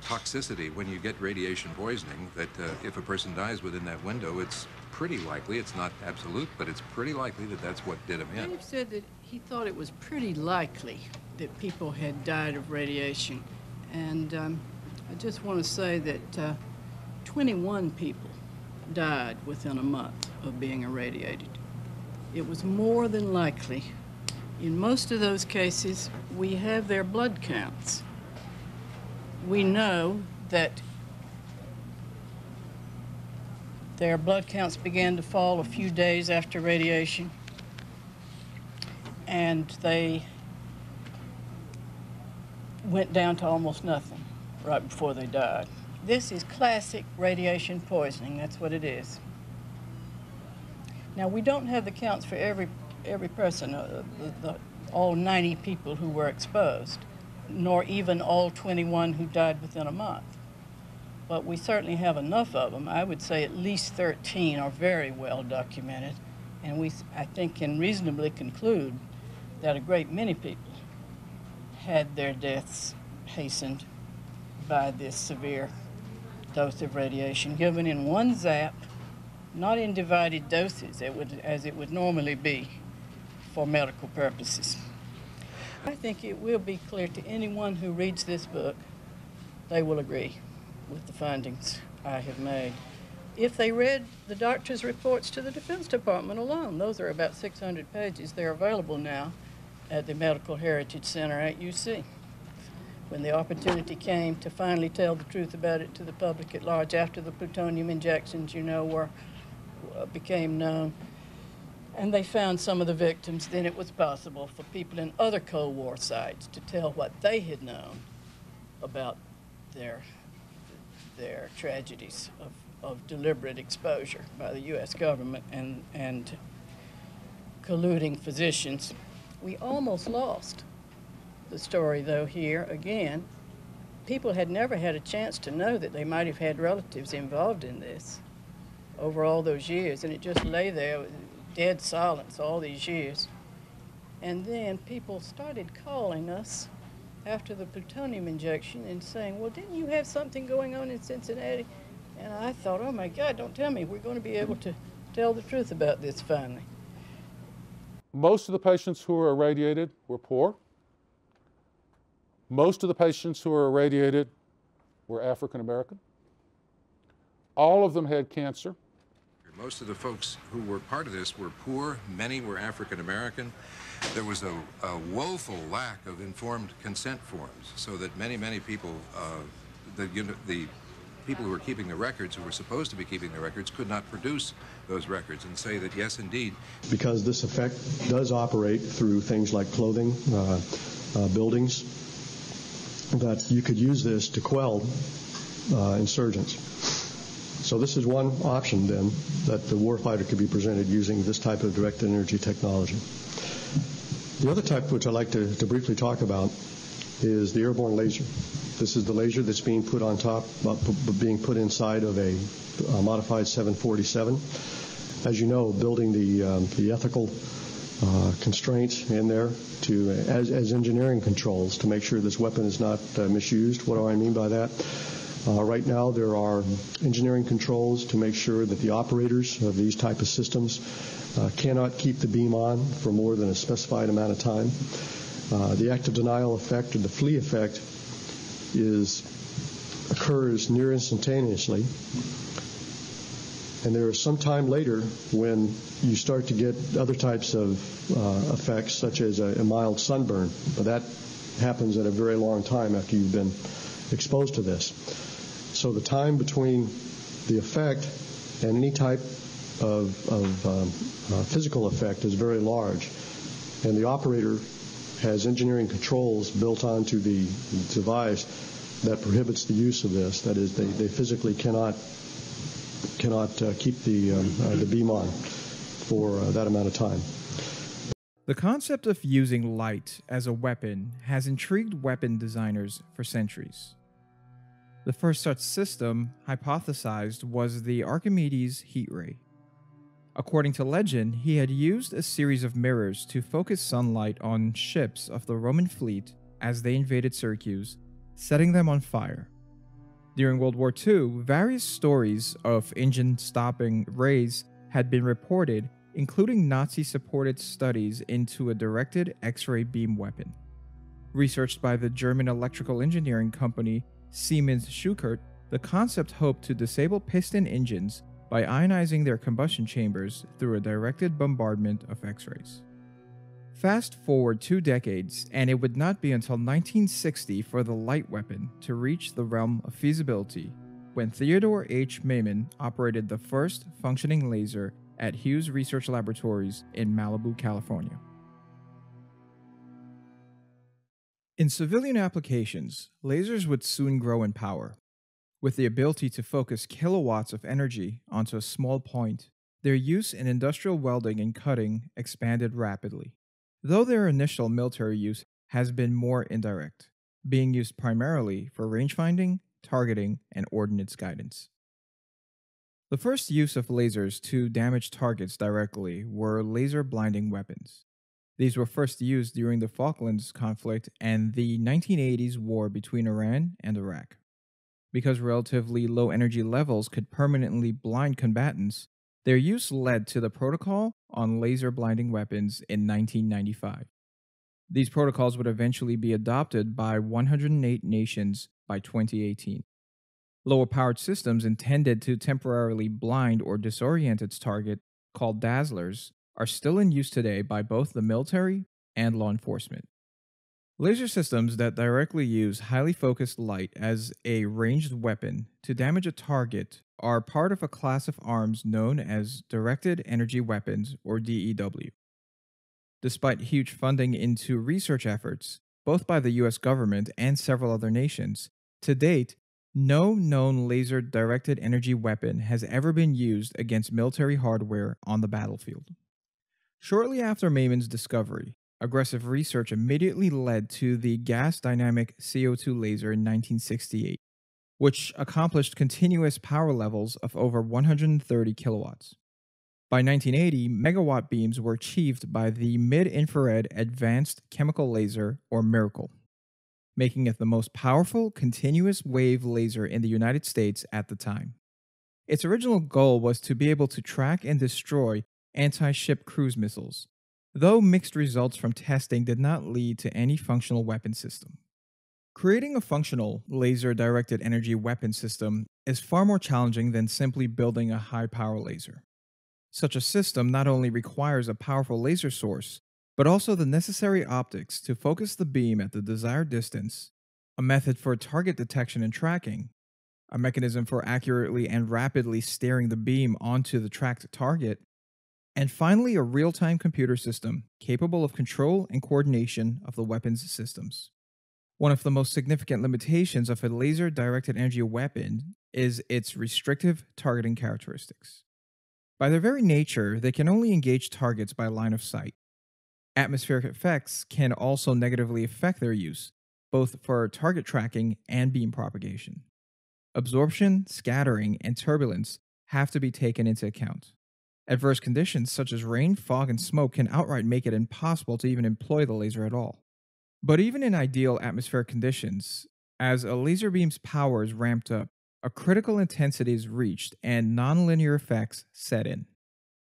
toxicity when you get radiation poisoning that if a person dies within that window, it's pretty likely, it's not absolute, but it's pretty likely that that's what did him in. Dave said that he thought it was pretty likely that people had died of radiation. And I just want to say that 21 people died within a month of being irradiated. It was more than likely. In most of those cases, we have their blood counts. We know that their blood counts began to fall a few days after radiation, and they went down to almost nothing right before they died. This is classic radiation poisoning. That's what it is. Now, we don't have the counts for every person, all 90 people who were exposed, nor even all 21 who died within a month. but we certainly have enough of them. I would say at least 13 are very well documented, and I think, can reasonably conclude that a great many people had their deaths hastened by this severe dose of radiation given in one zap, not in divided doses as it would normally be for medical purposes. I think it will be clear to anyone who reads this book, they will agree with the findings I have made. If they read the doctor's reports to the Defense Department alone, those are about 600 pages. They're available now at the Medical Heritage Center at UC. When the opportunity came to finally tell the truth about it to the public at large after the plutonium injections, became known, and they found some of the victims, then it was possible for people in other Cold War sites to tell what they had known about their tragedies of deliberate exposure by the U.S. government and colluding physicians. We almost lost the story, though, here again. People had never had a chance to know that they might have had relatives involved in this over all those years, and it just lay there with dead silence all these years. And then people started calling us after the plutonium injection and saying, well, didn't you have something going on in Cincinnati? And I thought, oh my God, don't tell me, we're going to be able to tell the truth about this finally. Most of the patients who were irradiated were poor. Most of the patients who were irradiated were African American. All of them had cancer. Most of the folks who were part of this were poor. Many were African American. There was a woeful lack of informed consent forms, so that many people, the people who were keeping the records, who were supposed to be keeping the records, could not produce those records and say that, yes, indeed. Because this effect does operate through things like clothing, buildings, that you could use this to quell insurgents. So this is one option, then, that the warfighter could be presented using this type of directed energy technology. The other type, which I'd like to briefly talk about, is the airborne laser. This is the laser that's being put on top, being put inside of a modified 747. As you know, building the ethical constraints in there as engineering controls to make sure this weapon is not misused. What do I mean by that? Right now, there are engineering controls to make sure that the operators of these type of systems cannot keep the beam on for more than a specified amount of time. The active denial effect, or the flee effect, occurs near instantaneously. And there is some time later when you start to get other types of effects, such as a mild sunburn. But that happens at a very long time after you've been exposed to this. So the time between the effect and any type of physical effect is very large. And the operator has engineering controls built onto the device that prohibits the use of this. That is, they physically cannot keep the beam on for that amount of time. The concept of using light as a weapon has intrigued weapon designers for centuries. The first such system hypothesized was the Archimedes heat ray. According to legend, he had used a series of mirrors to focus sunlight on ships of the Roman fleet as they invaded Syracuse, setting them on fire. During World War II, various stories of engine-stopping rays had been reported, including Nazi-supported studies into a directed X-ray beam weapon. Researched by the German electrical engineering company Siemens Schuckert, the concept hoped to disable piston engines by ionizing their combustion chambers through a directed bombardment of X-rays. Fast forward 2 decades, and it would not be until 1960 for the light weapon to reach the realm of feasibility, when Theodore H. Maiman operated the first functioning laser at Hughes Research Laboratories in Malibu, California. In civilian applications, lasers would soon grow in power. With the ability to focus kilowatts of energy onto a small point, their use in industrial welding and cutting expanded rapidly, though their initial military use has been more indirect, being used primarily for range finding, targeting, and ordnance guidance. The first use of lasers to damage targets directly were laser blinding weapons. These were first used during the Falklands conflict and the 1980s war between Iran and Iraq. Because relatively low energy levels could permanently blind combatants, their use led to the Protocol on Laser Blinding Weapons in 1995. These protocols would eventually be adopted by 108 nations by 2018. Lower-powered systems intended to temporarily blind or disorient its target, called dazzlers, are still in use today by both the military and law enforcement. Laser systems that directly use highly focused light as a ranged weapon to damage a target are part of a class of arms known as Directed Energy Weapons, or DEW. Despite huge funding into research efforts, both by the US government and several other nations, to date, no known laser-directed energy weapon has ever been used against military hardware on the battlefield. Shortly after Maimon's discovery, aggressive research immediately led to the gas dynamic CO2 laser in 1968, which accomplished continuous power levels of over 130 kilowatts. By 1980, megawatt beams were achieved by the Mid-Infrared Advanced Chemical Laser, or MIRACLE, making it the most powerful continuous wave laser in the United States at the time. Its original goal was to be able to track and destroy anti-ship cruise missiles, though mixed results from testing did not lead to any functional weapon system. Creating a functional laser-directed energy weapon system is far more challenging than simply building a high-power laser. Such a system not only requires a powerful laser source, but also the necessary optics to focus the beam at the desired distance, a method for target detection and tracking, a mechanism for accurately and rapidly steering the beam onto the tracked target, and finally a real-time computer system capable of control and coordination of the weapon's systems. One of the most significant limitations of a laser-directed energy weapon is its restrictive targeting characteristics. By their very nature, they can only engage targets by line of sight. Atmospheric effects can also negatively affect their use, both for target tracking and beam propagation. Absorption, scattering, and turbulence have to be taken into account. Adverse conditions such as rain, fog, and smoke can outright make it impossible to even employ the laser at all. But even in ideal atmospheric conditions, as a laser beam's power is ramped up, a critical intensity is reached and nonlinear effects set in.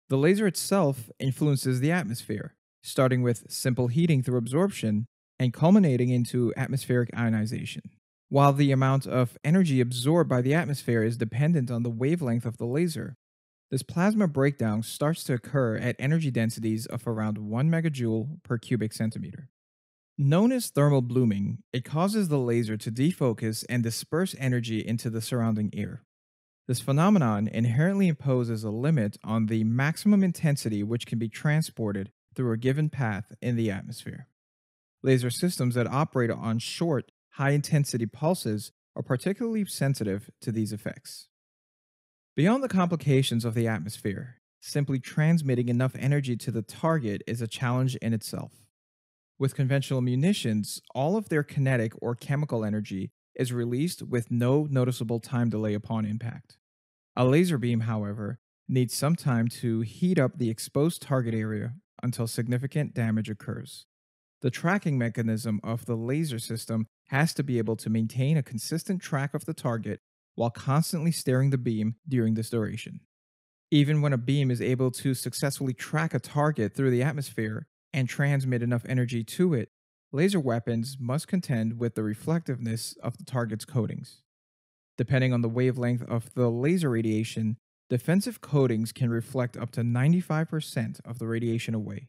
The laser itself influences the atmosphere, starting with simple heating through absorption and culminating into atmospheric ionization. While the amount of energy absorbed by the atmosphere is dependent on the wavelength of the laser, this plasma breakdown starts to occur at energy densities of around 1 megajoule per cubic centimeter. Known as thermal blooming, it causes the laser to defocus and disperse energy into the surrounding air. This phenomenon inherently imposes a limit on the maximum intensity which can be transported through a given path in the atmosphere. Laser systems that operate on short, high-intensity pulses are particularly sensitive to these effects. Beyond the complications of the atmosphere, simply transmitting enough energy to the target is a challenge in itself. With conventional munitions, all of their kinetic or chemical energy is released with no noticeable time delay upon impact. A laser beam, however, needs some time to heat up the exposed target area until significant damage occurs. The tracking mechanism of the laser system has to be able to maintain a consistent track of the target while constantly steering the beam during this duration. Even when a beam is able to successfully track a target through the atmosphere and transmit enough energy to it, laser weapons must contend with the reflectiveness of the target's coatings. Depending on the wavelength of the laser radiation, defensive coatings can reflect up to 95% of the radiation away.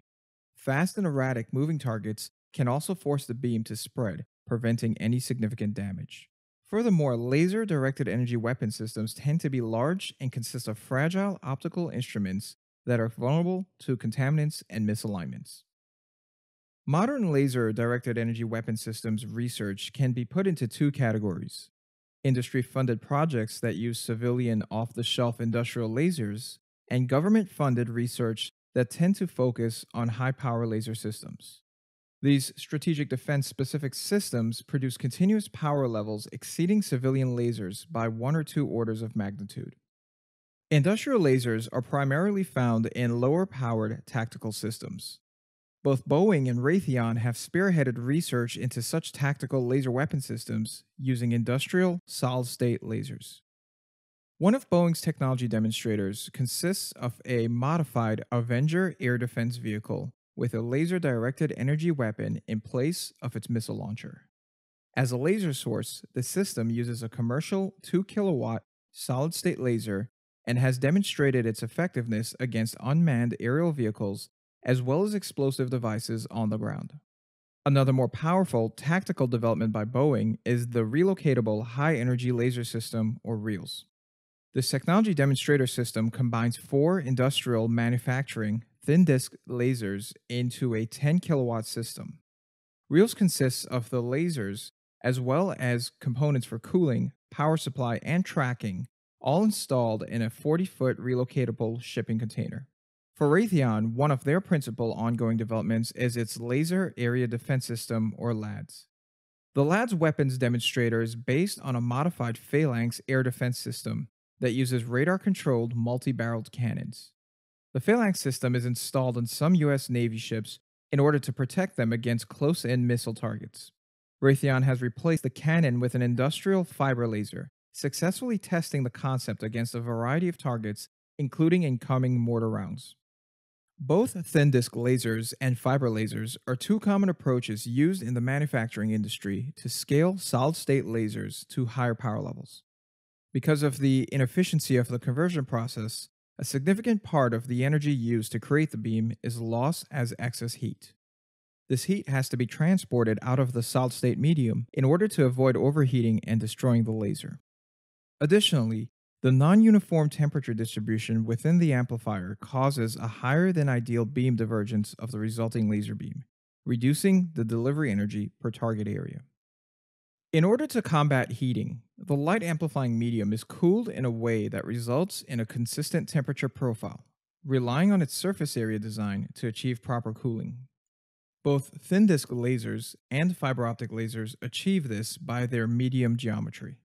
Fast and erratic moving targets can also force the beam to spread, preventing any significant damage. Furthermore, laser-directed energy weapon systems tend to be large and consist of fragile optical instruments that are vulnerable to contaminants and misalignments. Modern laser-directed energy weapon systems research can be put into two categories: industry-funded projects that use civilian off-the-shelf industrial lasers, and government-funded research that tend to focus on high-power laser systems. These strategic defense-specific systems produce continuous power levels exceeding civilian lasers by 1 or 2 orders of magnitude. Industrial lasers are primarily found in lower-powered tactical systems. Both Boeing and Raytheon have spearheaded research into such tactical laser weapon systems using industrial solid-state lasers. One of Boeing's technology demonstrators consists of a modified Avenger air defense vehicle with a laser-directed energy weapon in place of its missile launcher. As a laser source, the system uses a commercial 2-kilowatt solid-state laser and has demonstrated its effectiveness against unmanned aerial vehicles as well as explosive devices on the ground. Another more powerful tactical development by Boeing is the Relocatable High Energy Laser System, or REALS. This technology demonstrator system combines 4 industrial manufacturing thin-disk lasers into a 10-kilowatt system. REALS consists of the lasers as well as components for cooling, power supply, and tracking, all installed in a 40-foot relocatable shipping container. For Raytheon, one of their principal ongoing developments is its Laser Area Defense System, or LADS. The LADS weapons demonstrator is based on a modified Phalanx air defense system that uses radar-controlled multi-barreled cannons. The Phalanx system is installed in some U.S. Navy ships in order to protect them against close-in missile targets. Raytheon has replaced the cannon with an industrial fiber laser, successfully testing the concept against a variety of targets, including incoming mortar rounds. Both thin-disk lasers and fiber lasers are 2 common approaches used in the manufacturing industry to scale solid-state lasers to higher power levels. Because of the inefficiency of the conversion process, a significant part of the energy used to create the beam is lost as excess heat. This heat has to be transported out of the solid-state medium in order to avoid overheating and destroying the laser. Additionally, the non-uniform temperature distribution within the amplifier causes a higher than ideal beam divergence of the resulting laser beam, reducing the delivery energy per target area. In order to combat heating, the light amplifying medium is cooled in a way that results in a consistent temperature profile, relying on its surface area design to achieve proper cooling. Both thin-disk lasers and fiber optic lasers achieve this by their medium geometry.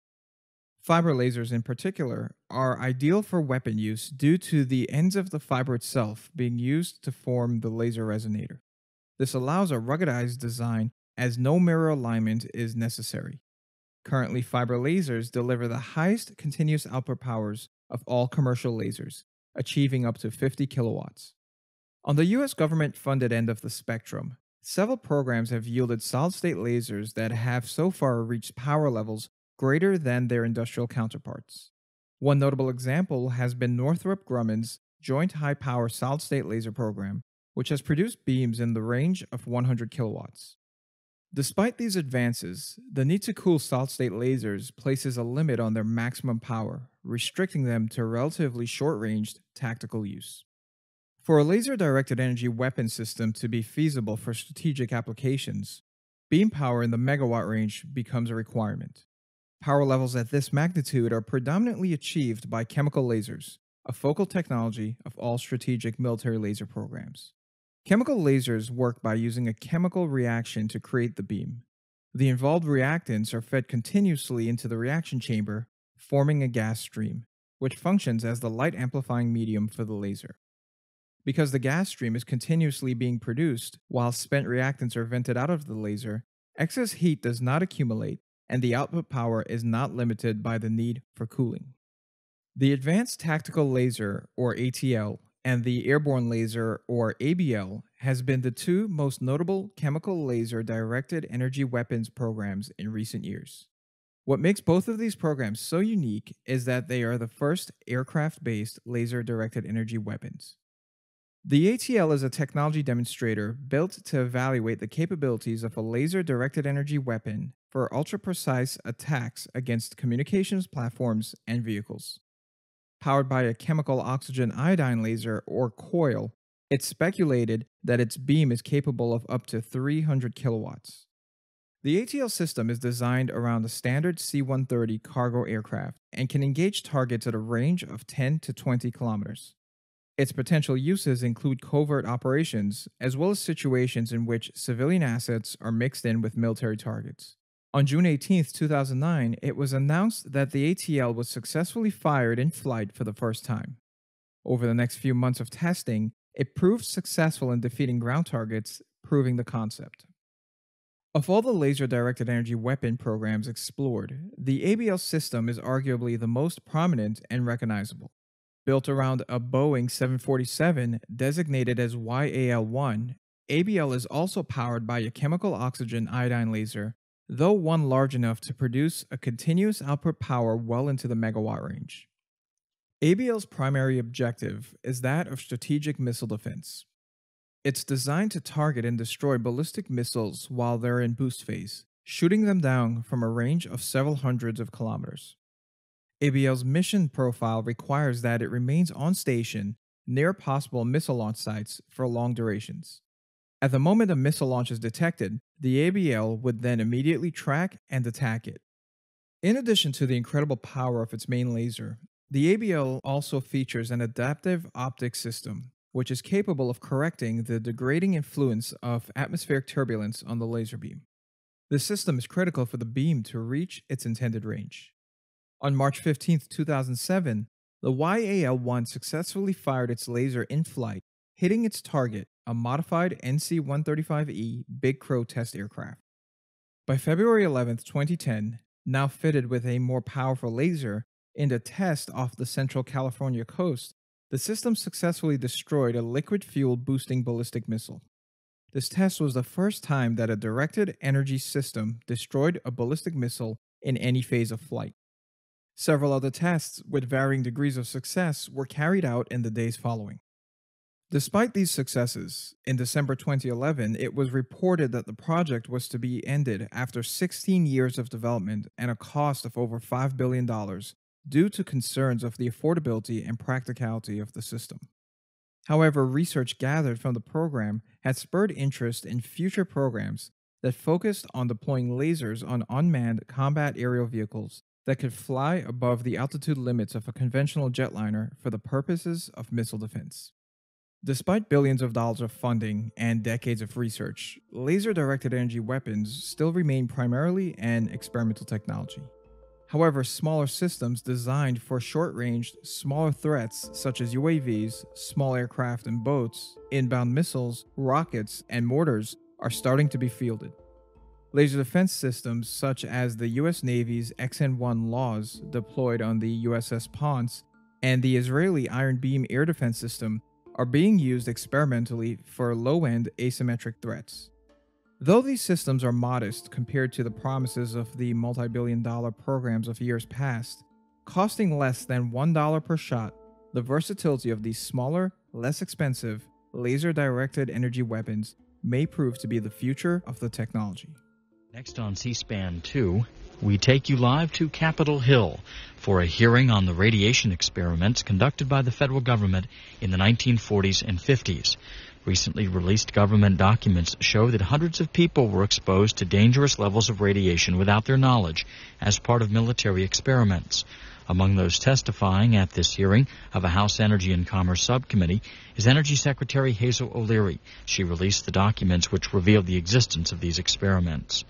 Fiber lasers in particular are ideal for weapon use due to the ends of the fiber itself being used to form the laser resonator. This allows a ruggedized design as no mirror alignment is necessary. Currently, fiber lasers deliver the highest continuous output powers of all commercial lasers, achieving up to 50 kilowatts. On the U.S. government-funded end of the spectrum, several programs have yielded solid-state lasers that have so far reached power levels greater than their industrial counterparts. One notable example has been Northrop Grumman's Joint High-Power Solid-State Laser Program, which has produced beams in the range of 100 kilowatts. Despite these advances, the need to cool solid-state lasers places a limit on their maximum power, restricting them to relatively short-ranged tactical use. For a laser-directed energy weapon system to be feasible for strategic applications, beam power in the megawatt range becomes a requirement. Power levels at this magnitude are predominantly achieved by chemical lasers, a focal technology of all strategic military laser programs. Chemical lasers work by using a chemical reaction to create the beam. The involved reactants are fed continuously into the reaction chamber, forming a gas stream, which functions as the light amplifying medium for the laser. Because the gas stream is continuously being produced while spent reactants are vented out of the laser, excess heat does not accumulate, and the output power is not limited by the need for cooling. The Advanced Tactical Laser, or ATL, and the Airborne Laser, or ABL, has been the 2 most notable chemical laser-directed energy weapons programs in recent years. What makes both of these programs so unique is that they are the first aircraft-based laser-directed energy weapons. The ATL is a technology demonstrator built to evaluate the capabilities of a laser-directed energy weapon for ultra-precise attacks against communications platforms and vehicles. Powered by a chemical oxygen iodine laser, or COIL, it's speculated that its beam is capable of up to 300 kilowatts. The ATL system is designed around a standard C-130 cargo aircraft and can engage targets at a range of 10 to 20 kilometers. Its potential uses include covert operations, as well as situations in which civilian assets are mixed in with military targets. On June 18, 2009, it was announced that the ATL was successfully fired in flight for the first time. Over the next few months of testing, it proved successful in defeating ground targets, proving the concept. Of all the laser-directed energy weapon programs explored, the ABL system is arguably the most prominent and recognizable. Built around a Boeing 747 designated as YAL-1, ABL is also powered by a chemical oxygen iodine laser, though one large enough to produce a continuous output power well into the megawatt range. ABL's primary objective is that of strategic missile defense. It's designed to target and destroy ballistic missiles while they're in boost phase, shooting them down from a range of several hundreds of kilometers. ABL's mission profile requires that it remains on station near possible missile launch sites for long durations. At the moment a missile launch is detected, the ABL would then immediately track and attack it. In addition to the incredible power of its main laser, the ABL also features an adaptive optics system, which is capable of correcting the degrading influence of atmospheric turbulence on the laser beam. This system is critical for the beam to reach its intended range. On March 15, 2007, the YAL-1 successfully fired its laser in flight, hitting its target, a modified NC-135E Big Crow test aircraft. By February 11, 2010, now fitted with a more powerful laser, in a test off the central California coast, the system successfully destroyed a liquid-fuel boosting ballistic missile. This test was the first time that a directed energy system destroyed a ballistic missile in any phase of flight. Several other tests with varying degrees of success were carried out in the days following. Despite these successes, in December 2011, it was reported that the project was to be ended after 16 years of development and a cost of over $5 billion due to concerns of the affordability and practicality of the system. However, research gathered from the program had spurred interest in future programs that focused on deploying lasers on unmanned combat aerial vehicles that could fly above the altitude limits of a conventional jetliner for the purposes of missile defense. Despite billions of dollars of funding and decades of research, laser-directed energy weapons still remain primarily an experimental technology. However, smaller systems designed for short-ranged, smaller threats such as UAVs, small aircraft and boats, inbound missiles, rockets, and mortars are starting to be fielded. Laser defense systems such as the U.S. Navy's XN-1 LAWS deployed on the USS Ponce and the Israeli Iron Beam air defense system are being used experimentally for low-end asymmetric threats. Though these systems are modest compared to the promises of the multi-billion-dollar programs of years past, costing less than $1 per shot, the versatility of these smaller, less expensive, laser-directed energy weapons may prove to be the future of the technology. Next on C-SPAN 2, we take you live to Capitol Hill for a hearing on the radiation experiments conducted by the federal government in the 1940s and 50s. Recently released government documents show that hundreds of people were exposed to dangerous levels of radiation without their knowledge as part of military experiments. Among those testifying at this hearing of a House Energy and Commerce Subcommittee is Energy Secretary Hazel O'Leary. She released the documents which revealed the existence of these experiments.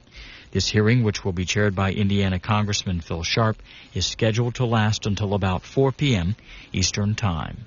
This hearing, which will be chaired by Indiana Congressman Phil Sharp, is scheduled to last until about 4 p.m. Eastern Time.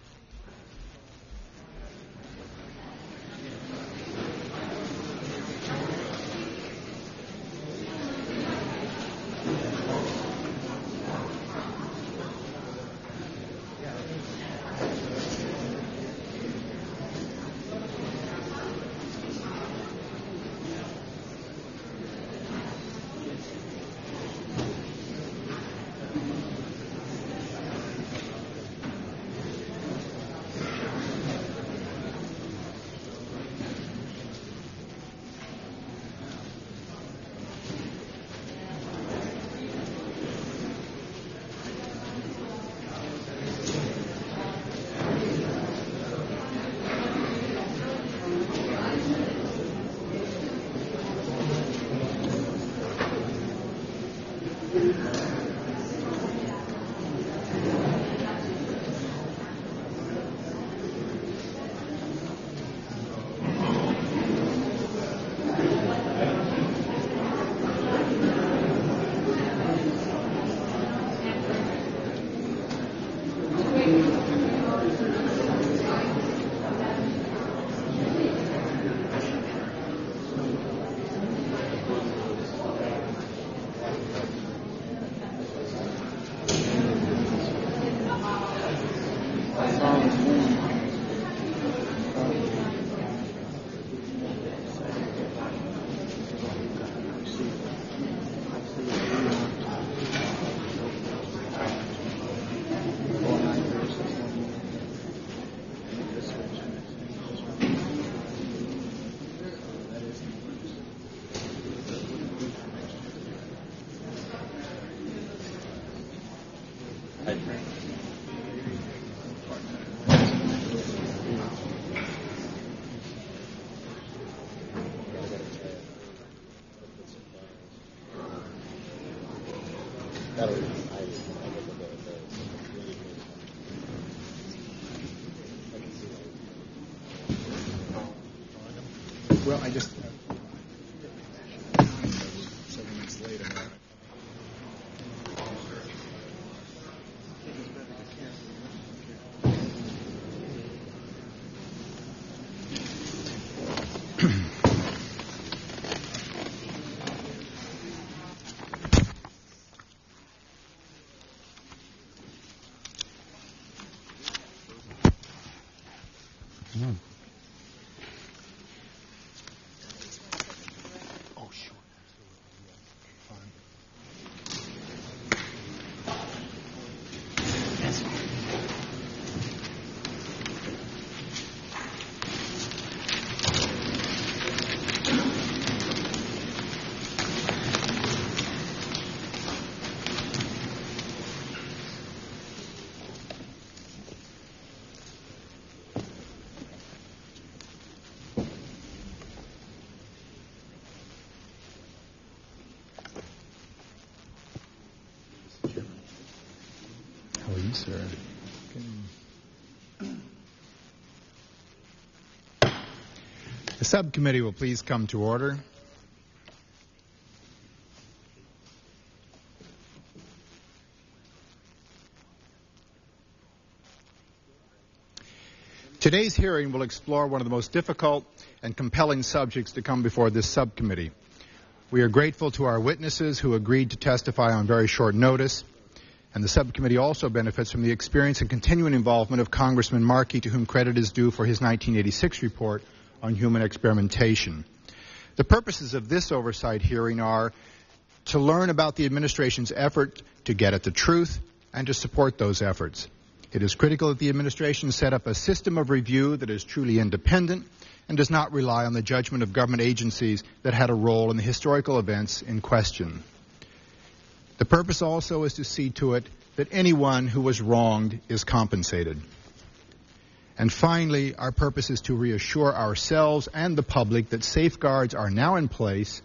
Well, I just 7 minutes later. Sir. The subcommittee will please come to order. Today's hearing will explore one of the most difficult and compelling subjects to come before this subcommittee. We are grateful to our witnesses who agreed to testify on very short notice. And the subcommittee also benefits from the experience and continuing involvement of Congressman Markey, to whom credit is due for his 1986 report on human experimentation. The purposes of this oversight hearing are to learn about the administration's effort to get at the truth and to support those efforts. It is critical that the administration set up a system of review that is truly independent and does not rely on the judgment of government agencies that had a role in the historical events in question. The purpose also is to see to it that anyone who was wronged is compensated. And finally, our purpose is to reassure ourselves and the public that safeguards are now in place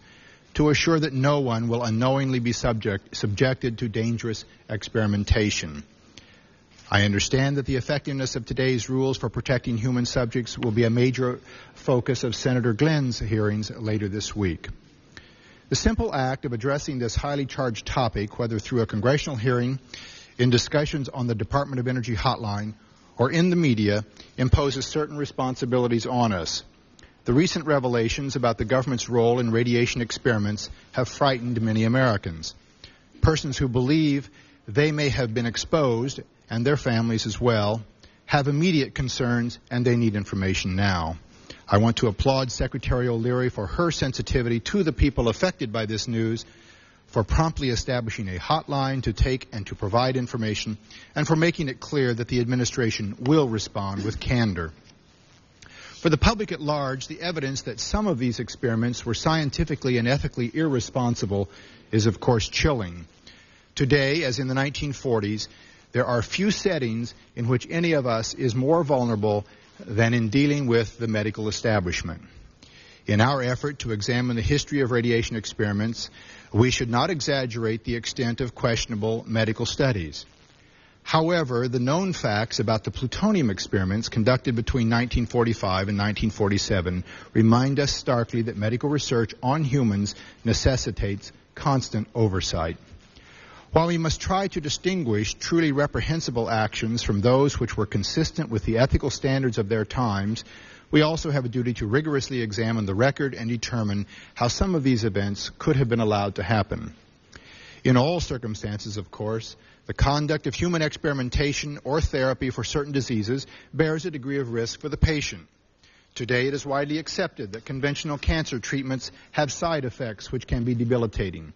to assure that no one will unknowingly be subjected to dangerous experimentation. I understand that the effectiveness of today's rules for protecting human subjects will be a major focus of Senator Glenn's hearings later this week. The simple act of addressing this highly charged topic, whether through a congressional hearing, in discussions on the Department of Energy hotline, or in the media, imposes certain responsibilities on us. The recent revelations about the government's role in radiation experiments have frightened many Americans. Persons who believe they may have been exposed, and their families as well, have immediate concerns, and they need information now. I want to applaud Secretary O'Leary for her sensitivity to the people affected by this news, for promptly establishing a hotline to take and to provide information, and for making it clear that the administration will respond with candor. For the public at large, the evidence that some of these experiments were scientifically and ethically irresponsible is, of course, chilling. Today, as in the 1940s, there are few settings in which any of us is more vulnerable than in dealing with the medical establishment. In our effort to examine the history of radiation experiments, we should not exaggerate the extent of questionable medical studies. However, the known facts about the plutonium experiments conducted between 1945 and 1947 remind us starkly that medical research on humans necessitates constant oversight. While we must try to distinguish truly reprehensible actions from those which were consistent with the ethical standards of their times, we also have a duty to rigorously examine the record and determine how some of these events could have been allowed to happen. In all circumstances, of course, the conduct of human experimentation or therapy for certain diseases bears a degree of risk for the patient. Today, it is widely accepted that conventional cancer treatments have side effects which can be debilitating.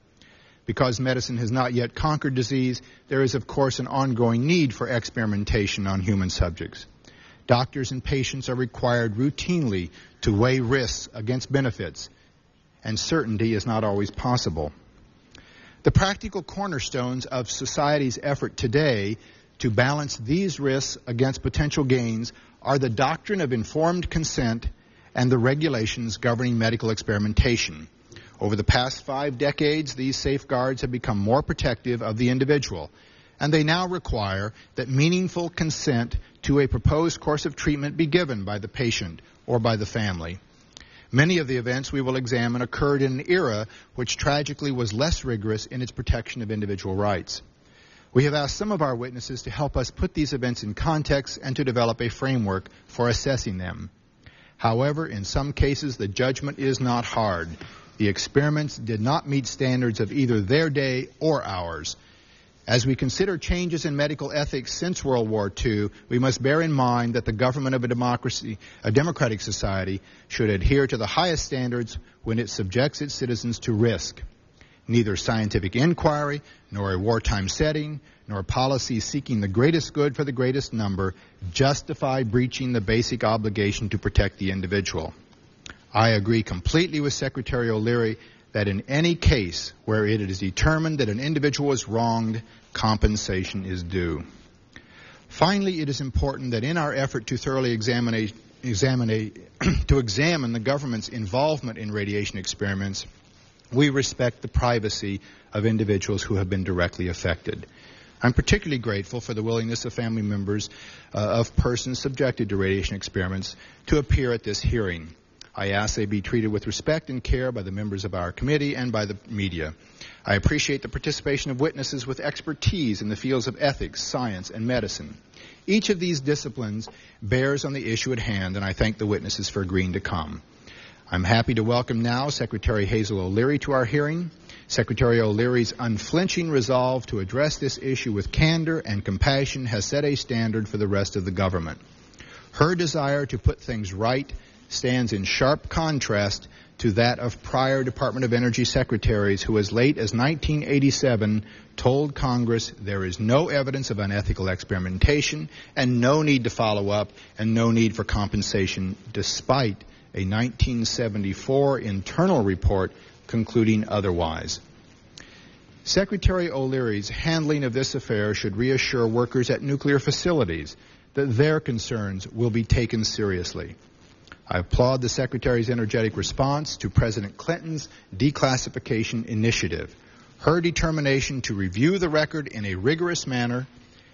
Because medicine has not yet conquered disease, there is, of course, an ongoing need for experimentation on human subjects. Doctors and patients are required routinely to weigh risks against benefits, and certainty is not always possible. The practical cornerstones of society's effort today to balance these risks against potential gains are the doctrine of informed consent and the regulations governing medical experimentation. Over the past 5 decades, these safeguards have become more protective of the individual, and they now require that meaningful consent to a proposed course of treatment be given by the patient or by the family. Many of the events we will examine occurred in an era which tragically was less rigorous in its protection of individual rights. We have asked some of our witnesses to help us put these events in context and to develop a framework for assessing them. However, in some cases, the judgment is not hard. The experiments did not meet standards of either their day or ours. As we consider changes in medical ethics since World War II, we must bear in mind that the government of a democratic society, should adhere to the highest standards when it subjects its citizens to risk. Neither scientific inquiry, nor a wartime setting, nor policies seeking the greatest good for the greatest number justify breaching the basic obligation to protect the individual. I agree completely with Secretary O'Leary that in any case where it is determined that an individual is wronged, compensation is due. Finally, it is important that in our effort to thoroughly examine the government's involvement in radiation experiments, we respect the privacy of individuals who have been directly affected. I'm particularly grateful for the willingness of family members of persons subjected to radiation experiments to appear at this hearing. I ask they be treated with respect and care by the members of our committee and by the media. I appreciate the participation of witnesses with expertise in the fields of ethics, science, and medicine. Each of these disciplines bears on the issue at hand, and I thank the witnesses for agreeing to come. I'm happy to welcome now Secretary Hazel O'Leary to our hearing. Secretary O'Leary's unflinching resolve to address this issue with candor and compassion has set a standard for the rest of the government. Her desire to put things right stands in sharp contrast to that of prior Department of Energy secretaries who, as late as 1987, told Congress there is no evidence of unethical experimentation and no need to follow up and no need for compensation, despite a 1974 internal report concluding otherwise. Secretary O'Leary's handling of this affair should reassure workers at nuclear facilities that their concerns will be taken seriously. I applaud the Secretary's energetic response to President Clinton's declassification initiative. Her determination to review the record in a rigorous manner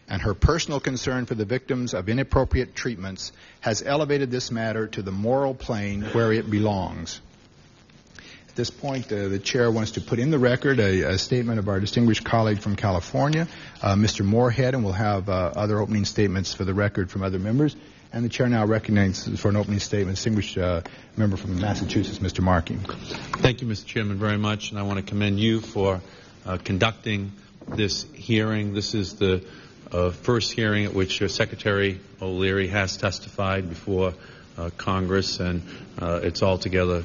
and her personal concern for the victims of inappropriate treatments has elevated this matter to the moral plane where it belongs. At this point, the Chair wants to put in the record a statement of our distinguished colleague from California, Mr. Moorhead, and we'll have other opening statements for the record from other members. And the Chair now recognizes for an opening statement distinguished member from Massachusetts, Mr. Markey. Thank you, Mr. Chairman, very much, and I want to commend you for conducting this hearing. This is the first hearing at which Secretary O'Leary has testified before Congress, and it's altogether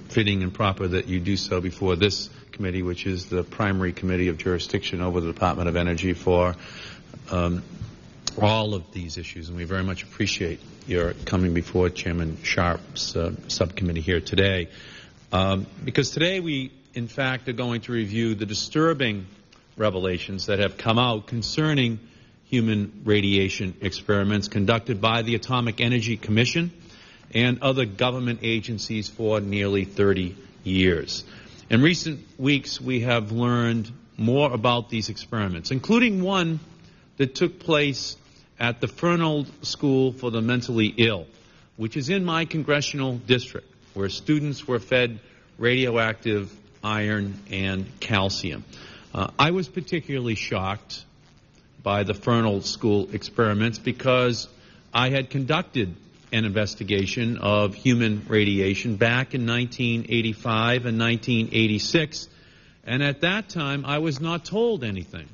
fitting and proper that you do so before this committee, which is the primary committee of jurisdiction over the Department of Energy for all of these issues, and we very much appreciate your coming before Chairman Sharp's subcommittee here today. Because today we, in fact, are going to review the disturbing revelations that have come out concerning human radiation experiments conducted by the Atomic Energy Commission and other government agencies for nearly 30 years. In recent weeks, we have learned more about these experiments, including one that took place at the Fernald School for the Mentally Ill, which is in my congressional district, where students were fed radioactive iron and calcium. I was particularly shocked by the Fernald School experiments because I had conducted an investigation of human radiation back in 1985 and 1986, and at that time I was not told anything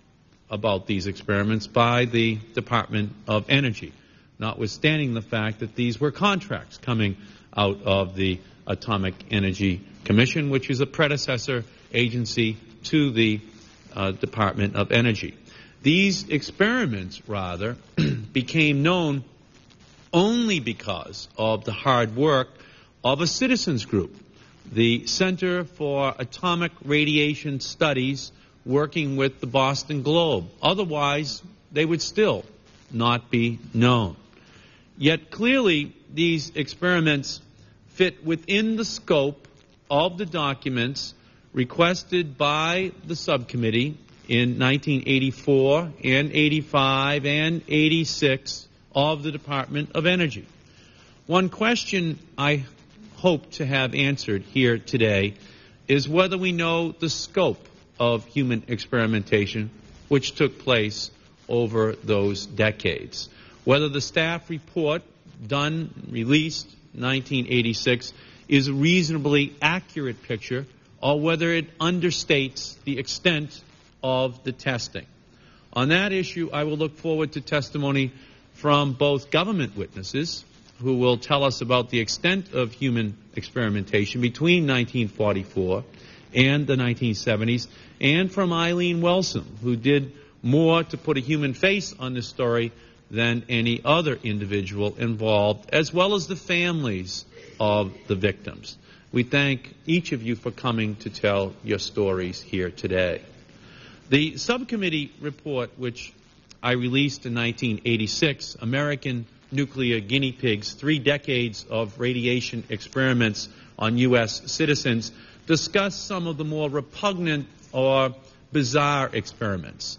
about these experiments by the Department of Energy, notwithstanding the fact that these were contracts coming out of the Atomic Energy Commission, which is a predecessor agency to the Department of Energy. These experiments, rather, became known only because of the hard work of a citizens group, the Center for Atomic Radiation Studies, working with the Boston Globe. Otherwise, they would still not be known. Yet clearly these experiments fit within the scope of the documents requested by the subcommittee in 1984 and 85 and 86 of the Department of Energy. One question I hope to have answered here today is whether we know the scope of human experimentation which took place over those decades. Whether the staff report released in 1986 is a reasonably accurate picture, or whether it understates the extent of the testing. On that issue, I will look forward to testimony from both government witnesses who will tell us about the extent of human experimentation between 1944 and the 1970s, and from Eileen Welsom, who did more to put a human face on this story than any other individual involved, as well as the families of the victims. We thank each of you for coming to tell your stories here today. The subcommittee report, which I released in 1986, American Nuclear Guinea Pigs, 3 decades of radiation experiments on U.S. citizens, discussed some of the more repugnant or bizarre experiments.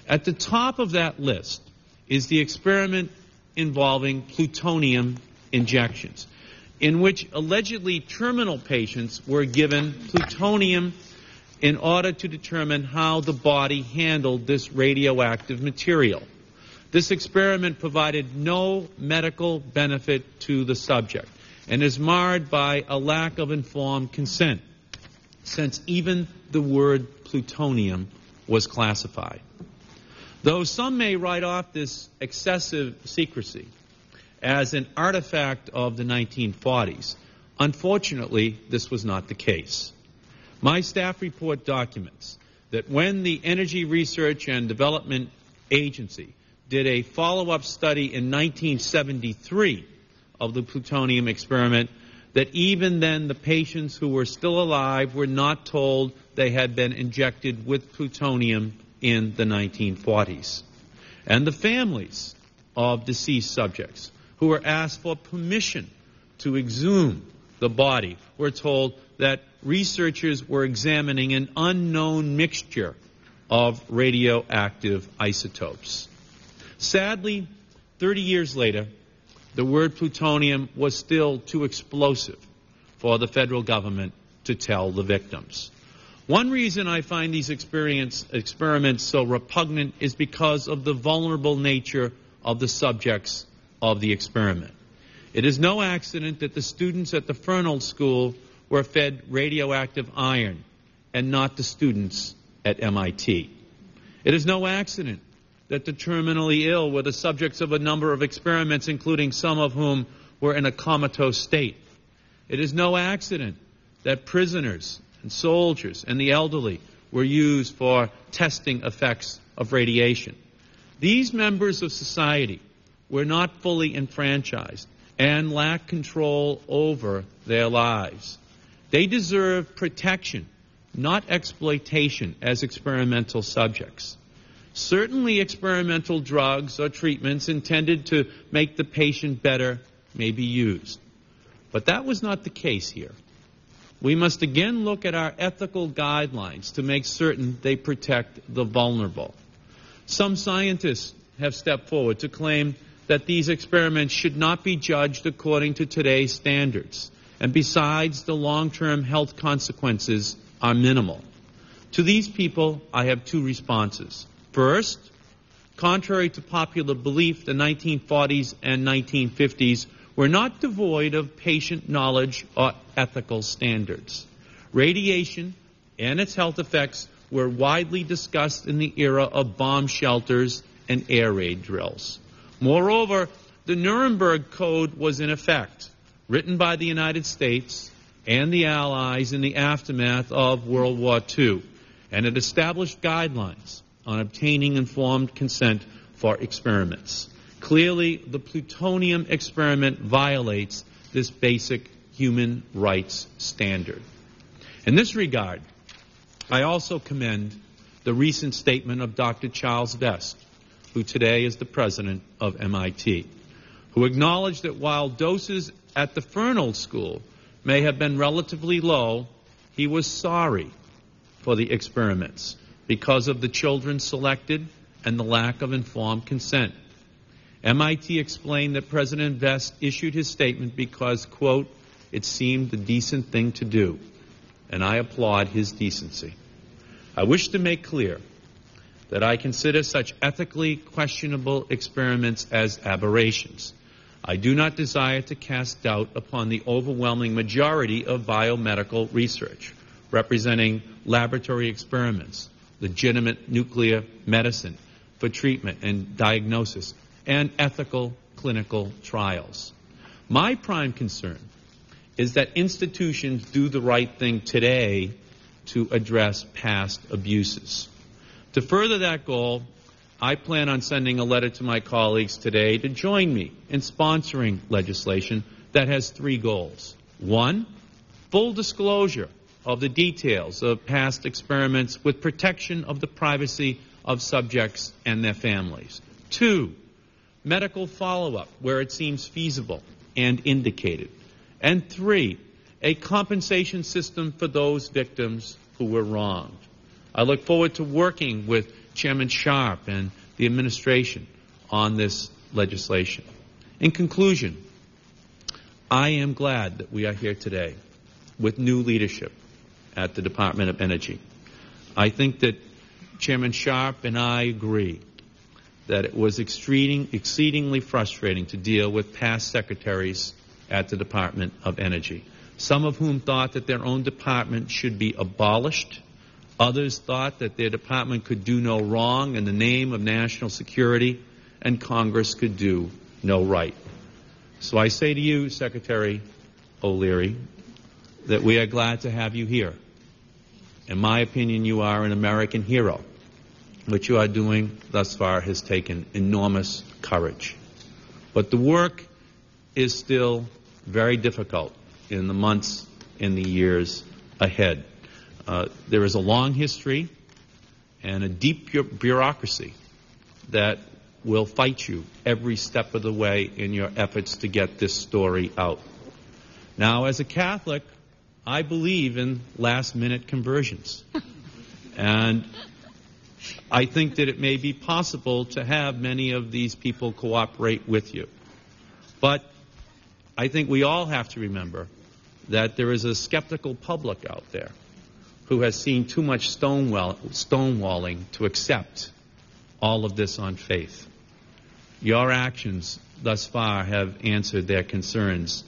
At the top of that list is the experiment involving plutonium injections, in which allegedly terminal patients were given plutonium in order to determine how the body handled this radioactive material. This experiment provided no medical benefit to the subject and is marred by a lack of informed consent, since even the word plutonium was classified. Though some may write off this excessive secrecy as an artifact of the 1940s, unfortunately, this was not the case. My staff report documents that when the Energy Research and Development Agency did a follow-up study in 1973 of the plutonium experiment, that even then the patients who were still alive were not told they had been injected with plutonium in the 1940s. And the families of deceased subjects who were asked for permission to exhume the body were told that researchers were examining an unknown mixture of radioactive isotopes. Sadly, 30 years later, the word plutonium was still too explosive for the federal government to tell the victims. One reason I find these experiments so repugnant is because of the vulnerable nature of the subjects of the experiment. It is no accident that the students at the Fernald School were fed radioactive iron and not the students at MIT. It is no accident that the terminally ill were the subjects of a number of experiments, including some of whom were in a comatose state. It is no accident that prisoners and soldiers and the elderly were used for testing effects of radiation. These members of society were not fully enfranchised and lacked control over their lives. They deserve protection, not exploitation, as experimental subjects. Certainly experimental drugs or treatments intended to make the patient better may be used. But that was not the case here. We must again look at our ethical guidelines to make certain they protect the vulnerable. Some scientists have stepped forward to claim that these experiments should not be judged according to today's standards, and besides, the long-term health consequences are minimal. To these people, I have 2 responses. First, contrary to popular belief, the 1940s and 1950s were not devoid of patient knowledge or ethical standards. Radiation and its health effects were widely discussed in the era of bomb shelters and air raid drills. Moreover, the Nuremberg Code was in effect, written by the United States and the Allies in the aftermath of World War II, and it established guidelines on obtaining informed consent for experiments. Clearly, the plutonium experiment violates this basic human rights standard. In this regard, I also commend the recent statement of Dr. Charles Vest, who today is the president of MIT, who acknowledged that while doses at the Fernald School may have been relatively low, he was sorry for the experiments because of the children selected and the lack of informed consent. MIT explained that President Vest issued his statement because, quote, it seemed the decent thing to do, and I applaud his decency. I wish to make clear that I consider such ethically questionable experiments as aberrations. I do not desire to cast doubt upon the overwhelming majority of biomedical research, representing laboratory experiments, legitimate nuclear medicine for treatment and diagnosis, and ethical clinical trials. My prime concern is that institutions do the right thing today to address past abuses. To further that goal, I plan on sending a letter to my colleagues today to join me in sponsoring legislation that has 3 goals. 1, full disclosure of the details of past experiments with protection of the privacy of subjects and their families. 2, medical follow-up where it seems feasible and indicated. And 3, a compensation system for those victims who were wronged. I look forward to working with Chairman Sharp and the administration on this legislation. In conclusion, I am glad that we are here today with new leadership at the Department of Energy. I think that Chairman Sharp and I agree that it was exceedingly frustrating to deal with past secretaries at the Department of Energy, some of whom thought that their own department should be abolished. Others thought that their department could do no wrong in the name of national security, and Congress could do no right. So I say to you, Secretary O'Leary, that we are glad to have you here. In my opinion, you are an American hero. What you are doing thus far has taken enormous courage. But the work is still very difficult in the months and the years ahead. There is a long history and a deep bureaucracy that will fight you every step of the way in your efforts to get this story out. Now, as a Catholic, I believe in last-minute conversions. And I think that it may be possible to have many of these people cooperate with you. But I think we all have to remember that there is a skeptical public out there who has seen too much stonewalling to accept all of this on faith. Your actions thus far have answered their concerns,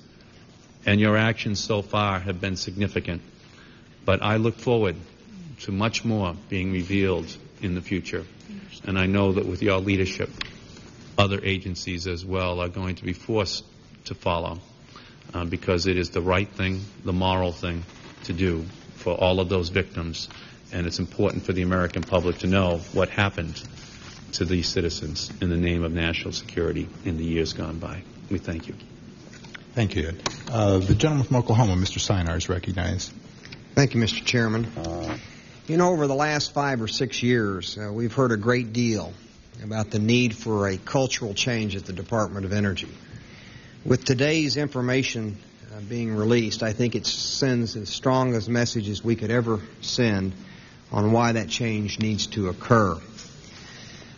and your actions so far have been significant. But I look forward to much more being revealed in the future. And I know that with your leadership, other agencies as well are going to be forced to follow because it is the right thing, the moral thing to do for all of those victims. And it's important for the American public to know what happened to these citizens in the name of national security in the years gone by. We thank you. Thank you. The gentleman from Oklahoma, Mr. Sinar, is recognized. Thank you, Mr. Chairman. You know, over the last 5 or 6 years, we've heard a great deal about the need for a cultural change at the Department of Energy. With today's information being released, I think it sends as strong as message as we could ever send on why that change needs to occur.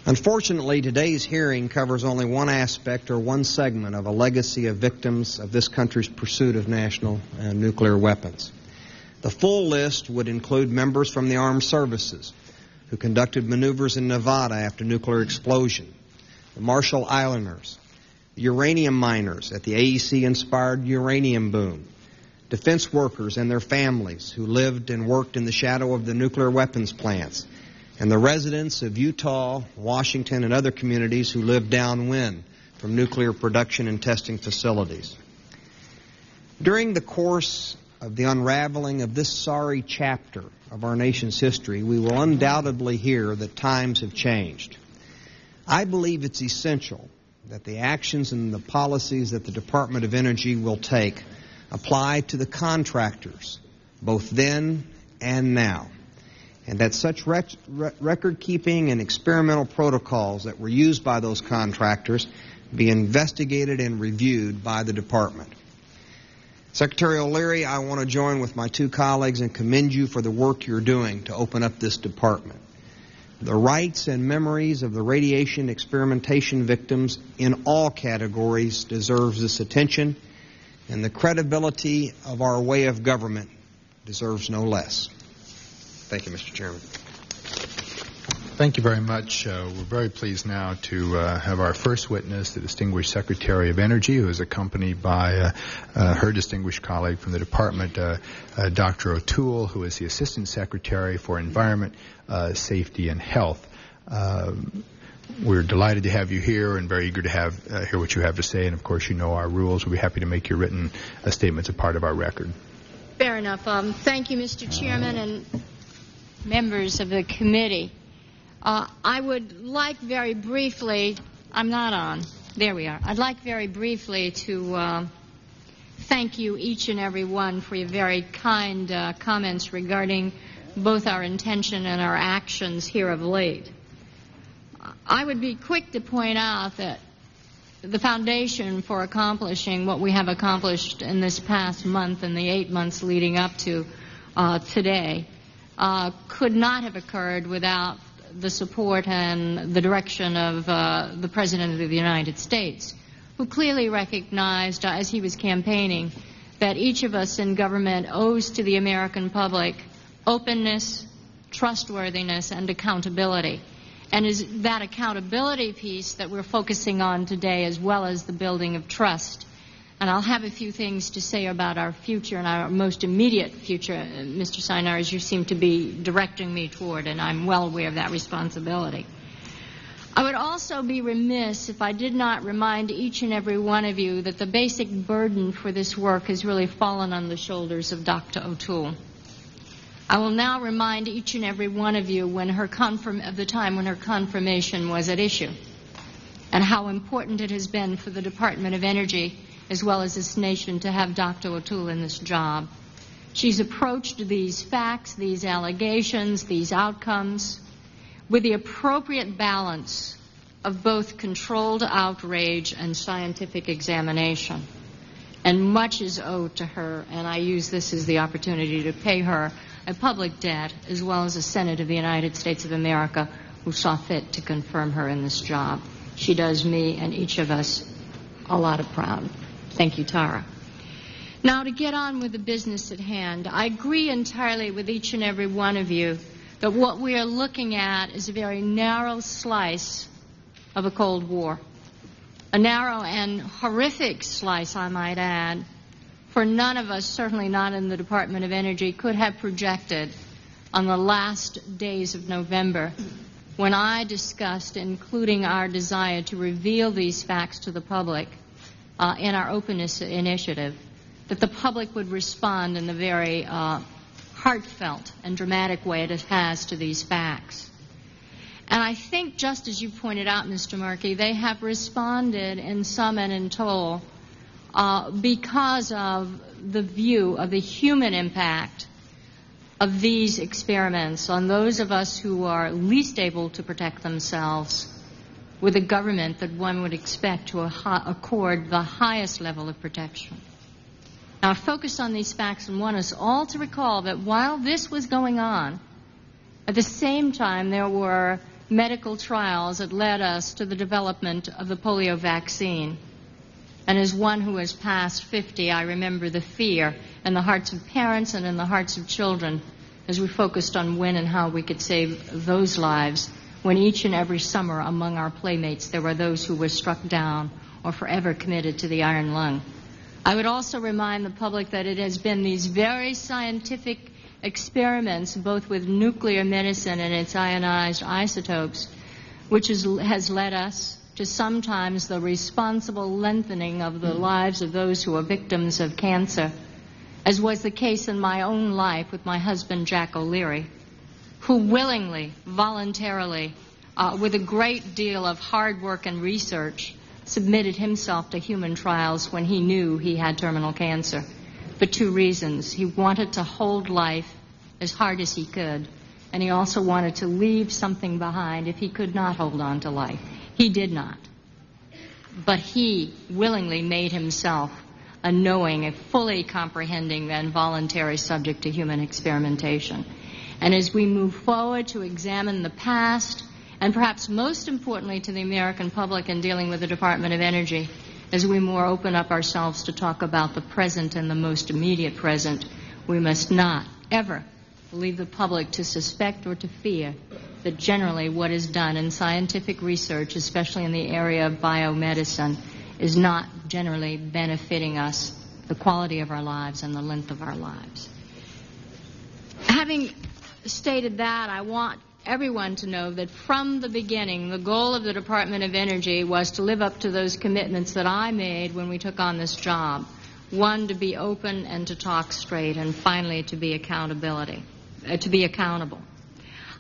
Unfortunately, today's hearing covers only one aspect or one segment of a legacy of victims of this country's pursuit of national nuclear weapons. The full list would include members from the armed services who conducted maneuvers in Nevada after nuclear explosion, the Marshall Islanders, the uranium miners at the AEC-inspired uranium boom, defense workers and their families who lived and worked in the shadow of the nuclear weapons plants, and the residents of Utah, Washington, and other communities who live downwind from nuclear production and testing facilities. During the course of the unraveling of this sorry chapter of our nation's history, we will undoubtedly hear that times have changed. I believe it's essential that the actions and the policies that the Department of Energy will take apply to the contractors, both then and now. and that such record-keeping and experimental protocols that were used by those contractors be investigated and reviewed by the department. Secretary O'Leary, I want to join with my two colleagues and commend you for the work you're doing to open up this department. The rights and memories of the radiation experimentation victims in all categories deserves this attention, and the credibility of our way of government deserves no less. Thank you, Mr. Chairman. Thank you very much. We're very pleased now to have our first witness, the Distinguished Secretary of Energy, who is accompanied by her distinguished colleague from the Department, Dr. O'Toole, who is the Assistant Secretary for Environment, Safety, and Health. We're delighted to have you here and very eager to hear what you have to say. And, of course, you know our rules. We'll be happy to make your written statements a part of our record. Fair enough. Thank you, Mr. Chairman and members of the committee. I would like very briefly, I'm not on, there we are. I'd like very briefly to thank you each and every one for your very kind comments regarding both our intention and our actions here of late. I would be quick to point out that the foundation for accomplishing what we have accomplished in this past month and the 8 months leading up to today could not have occurred without the support and the direction of the President of the United States, who clearly recognized as he was campaigning that each of us in government owes to the American public openness, trustworthiness, and accountability. And is that accountability piece that we're focusing on today, as well as the building of trust. And I'll have a few things to say about our future and our most immediate future, Mr. Sinar, as you seem to be directing me toward, and I'm well aware of that responsibility. I would also be remiss if I did not remind each and every one of you that the basic burden for this work has really fallen on the shoulders of Dr. O'Toole. I will now remind each and every one of you of the time when her confirmation was at issue, and how important it has been for the Department of Energy as well as this nation to have Dr. O'Toole in this job. She's approached these facts, these allegations, these outcomes with the appropriate balance of both controlled outrage and scientific examination. And much is owed to her, and I use this as the opportunity to pay her a public debt, as well as the Senate of the United States of America, who saw fit to confirm her in this job. She does me and each of us a lot of proud. Thank you, Tara. Now, to get on with the business at hand, I agree entirely with each and every one of you that what we are looking at is a very narrow slice of a Cold War. A narrow and horrific slice, I might add, for none of us, certainly not in the Department of Energy, could have projected on the last days of November when I discussed including our desire to reveal these facts to the public in our openness initiative, that the public would respond in the very heartfelt and dramatic way it has to these facts. And I think, just as you pointed out, Mr. Murky, they have responded in sum and in total because of the view of the human impact of these experiments on those of us who are least able to protect themselves, with a government that one would expect to accord the highest level of protection. Now, I focus on these facts and want us all to recall that while this was going on, at the same time there were medical trials that led us to the development of the polio vaccine. And as one who has passed 50, I remember the fear in the hearts of parents and in the hearts of children as we focused on when and how we could save those lives, when each and every summer among our playmates there were those who were struck down or forever committed to the iron lung. I would also remind the public that it has been these very scientific experiments, both with nuclear medicine and its ionized isotopes, which has led us to sometimes the responsible lengthening of the lives of those who are victims of cancer, as was the case in my own life with my husband, Jack O'Leary, who willingly, voluntarily, with a great deal of hard work and research, submitted himself to human trials when he knew he had terminal cancer. For two reasons. He wanted to hold life as hard as he could, and he also wanted to leave something behind if he could not hold on to life. He did not. But he willingly made himself a knowing, a fully comprehending and voluntary subject to human experimentation. And as we move forward to examine the past, and perhaps most importantly to the American public in dealing with the Department of Energy, as we more open up ourselves to talk about the present and the most immediate present, we must not ever leave the public to suspect or to fear that generally what is done in scientific research, especially in the area of biomedicine, is not generally benefiting us, the quality of our lives and the length of our lives. Having stated that, I want everyone to know that from the beginning, the goal of the Department of Energy was to live up to those commitments that I made when we took on this job. One, to be open and to talk straight, and finally to be accountable.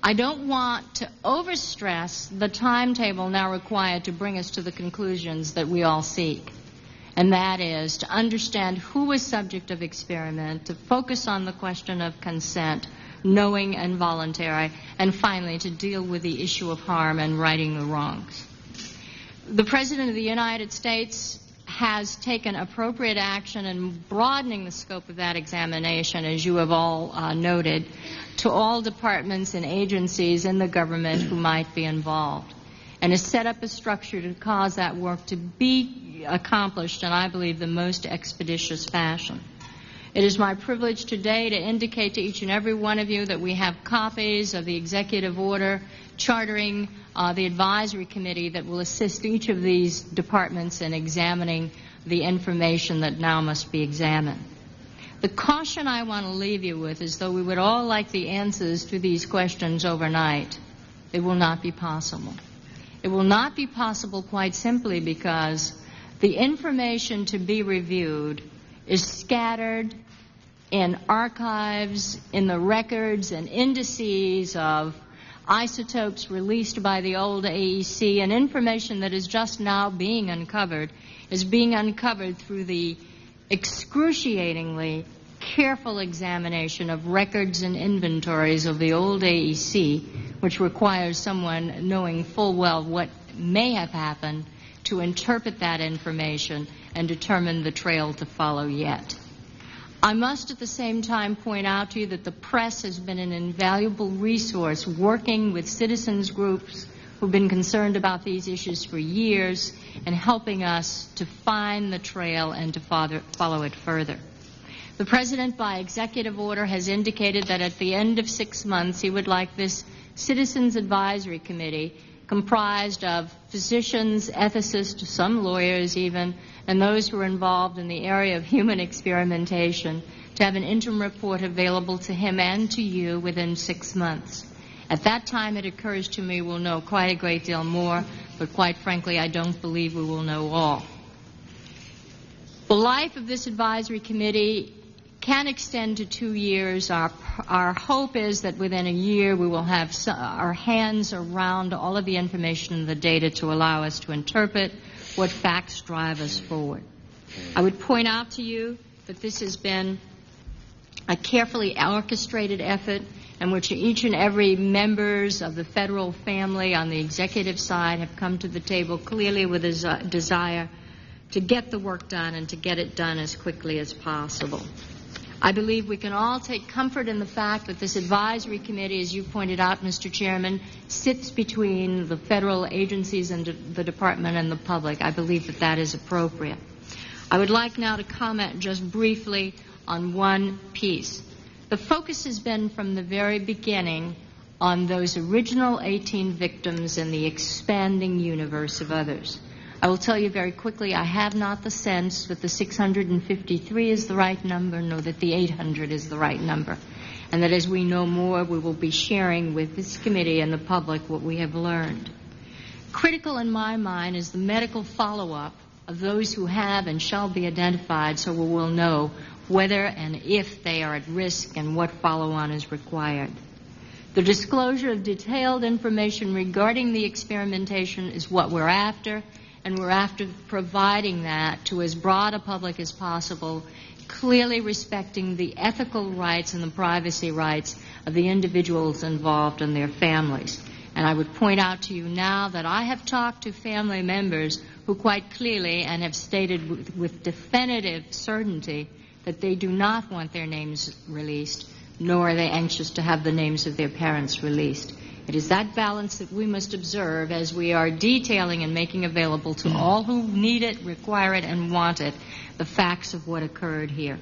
I don't want to overstress the timetable now required to bring us to the conclusions that we all seek. And that is to understand who is subject of experiment, to focus on the question of consent, knowing and voluntary, and finally to deal with the issue of harm and righting the wrongs. The President of the United States has taken appropriate action in broadening the scope of that examination, as you have all noted, to all departments and agencies in the government who might be involved, and has set up a structure to cause that work to be accomplished in, I believe, the most expeditious fashion. It is my privilege today to indicate to each and every one of you that we have copies of the executive order chartering the advisory committee that will assist each of these departments in examining the information that now must be examined. The caution I want to leave you with is, though we would all like the answers to these questions overnight, it will not be possible. It will not be possible quite simply because the information to be reviewed is scattered in archives, in the records and indices of isotopes released by the old AEC, and information that is just now being uncovered is being uncovered through the excruciatingly careful examination of records and inventories of the old AEC, which requires someone knowing full well what may have happened to interpret that information and determine the trail to follow yet. I must at the same time point out to you that the press has been an invaluable resource working with citizens groups who've been concerned about these issues for years and helping us to find the trail and to follow it further. The President, by executive order, has indicated that at the end of 6 months he would like this Citizens Advisory Committee comprised of physicians, ethicists, some lawyers even, and those who are involved in the area of human experimentation to have an interim report available to him and to you within 6 months. At that time, it occurs to me we'll know quite a great deal more, but quite frankly, I don't believe we will know all. The life of this advisory committee can extend to 2 years. Our hope is that within a year we will have our hands around all of the information and the data to allow us to interpret what facts drive us forward. I would point out to you that this has been a carefully orchestrated effort in which each and every members of the federal family on the executive side have come to the table clearly with a desire to get the work done and to get it done as quickly as possible. I believe we can all take comfort in the fact that this advisory committee, as you pointed out, Mr. Chairman, sits between the federal agencies and the department and the public. I believe that that is appropriate. I would like now to comment just briefly on one piece. The focus has been from the very beginning on those original 18 victims and the expanding universe of others. I will tell you very quickly, I have not the sense that the 653 is the right number, nor that the 800 is the right number, and that as we know more, we will be sharing with this committee and the public what we have learned. Critical in my mind is the medical follow-up of those who have and shall be identified, so we will know whether and if they are at risk and what follow-on is required. The disclosure of detailed information regarding the experimentation is what we're after, and we're after providing that to as broad a public as possible, clearly respecting the ethical rights and the privacy rights of the individuals involved and their families. And I would point out to you now that I have talked to family members who quite clearly and have stated with definitive certainty that they do not want their names released, nor are they anxious to have the names of their parents released. It is that balance that we must observe as we are detailing and making available to all who need it, require it, and want it, the facts of what occurred here.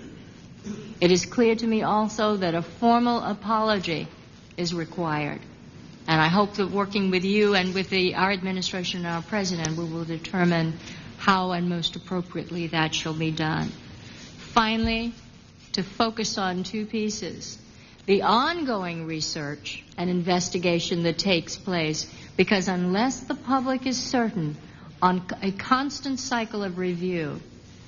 It is clear to me also that a formal apology is required. And I hope that working with you and with our administration and our president, we will determine how and most appropriately that shall be done. Finally, to focus on two pieces. The ongoing research and investigation that takes place, because unless the public is certain on a constant cycle of review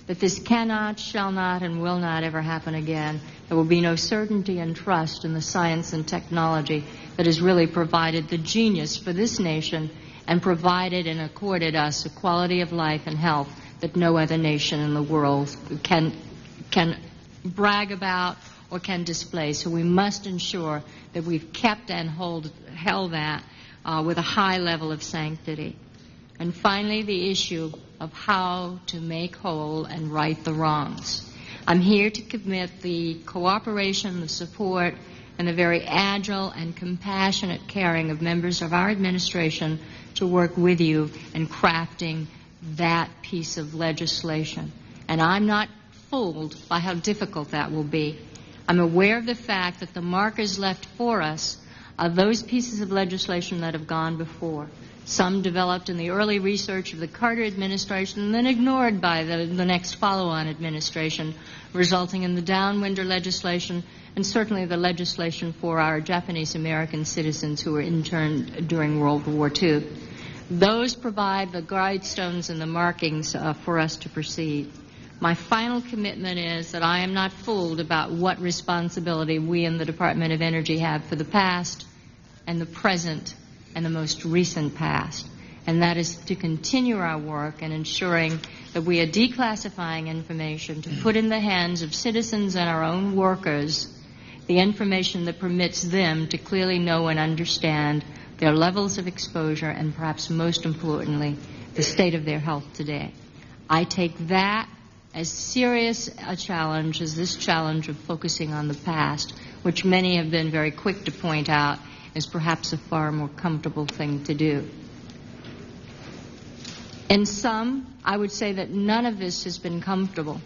that this cannot, shall not, and will not ever happen again, there will be no certainty and trust in the science and technology that has really provided the genius for this nation and provided and accorded us a quality of life and health that no other nation in the world can brag about or can display. So we must ensure that we've kept and held that with a high level of sanctity. And finally, the issue of how to make whole and right the wrongs. I'm here to commit the cooperation, the support, and the very agile and compassionate caring of members of our administration to work with you in crafting that piece of legislation. And I'm not fooled by how difficult that will be. I'm aware of the fact that the markers left for us are those pieces of legislation that have gone before. Some developed in the early research of the Carter administration and then ignored by the next follow-on administration, resulting in the downwinder legislation and certainly the legislation for our Japanese-American citizens who were interned during World War II. Those provide the guidestones and the markings for us to proceed. My final commitment is that I am not fooled about what responsibility we in the Department of Energy have for the past and the present and the most recent past. And that is to continue our work in ensuring that we are declassifying information to put in the hands of citizens and our own workers the information that permits them to clearly know and understand their levels of exposure and perhaps most importantly, the state of their health today. I take that as serious a challenge as this challenge of focusing on the past, which many have been very quick to point out is perhaps a far more comfortable thing to do. In sum, I would say that none of this has been comfortable,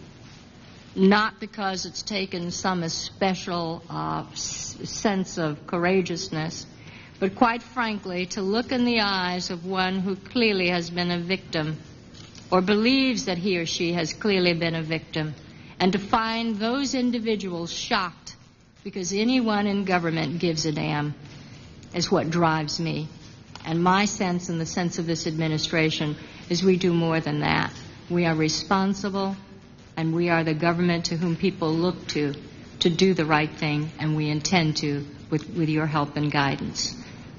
not because it's taken some especial sense of courageousness, but quite frankly, to look in the eyes of one who clearly has been a victim or believes that he or she has clearly been a victim, and to find those individuals shocked because anyone in government gives a damn is what drives me. And my sense and the sense of this administration is we do more than that. We are responsible, and we are the government to whom people look to do the right thing, and we intend to with your help and guidance.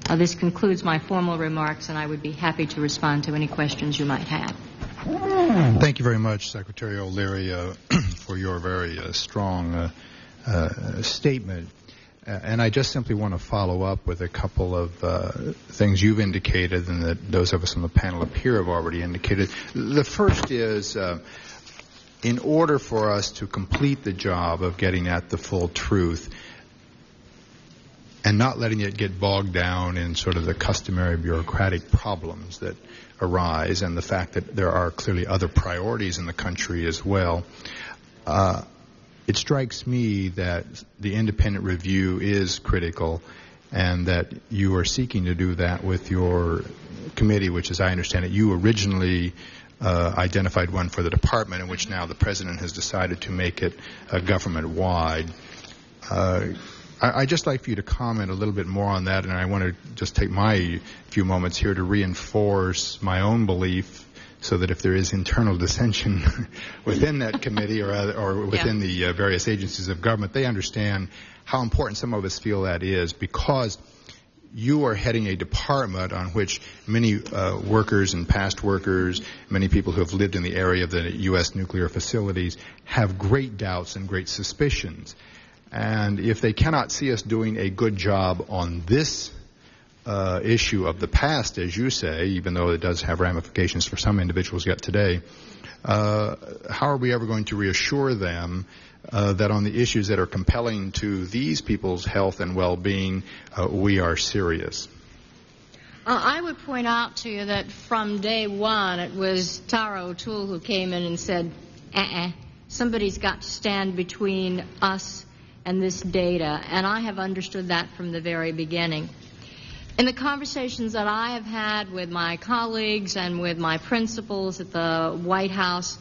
This concludes my formal remarks, and I would be happy to respond to any questions you might have. Thank you very much, Secretary O'Leary, for your very strong statement. And I just simply want to follow up with a couple of things you've indicated and that those of us on the panel up here have already indicated. The first is, in order for us to complete the job of getting at the full truth and not letting it get bogged down in sort of the customary bureaucratic problems that arise and the fact that there are clearly other priorities in the country as well, it strikes me that the independent review is critical and that you are seeking to do that with your committee, which, as I understand it, you originally identified one for the department in which now the president has decided to make it government-wide. I'd just like for you to comment a little bit more on that, and I want to just take my few moments here to reinforce my own belief so that if there is internal dissension within that committee or within the various agencies of government, they understand how important some of us feel that is, because you are heading a department on which many workers and past workers, many people who have lived in the area of the U.S. nuclear facilities have great doubts and great suspicions. And if they cannot see us doing a good job on this issue of the past, as you say, even though it does have ramifications for some individuals yet today, how are we ever going to reassure them that on the issues that are compelling to these people's health and well-being, we are serious? I would point out to you that from day one, it was Tara O'Toole who came in and said, somebody's got to stand between us and this data, and I have understood that from the very beginning. In the conversations that I have had with my colleagues and with my principals at the White House,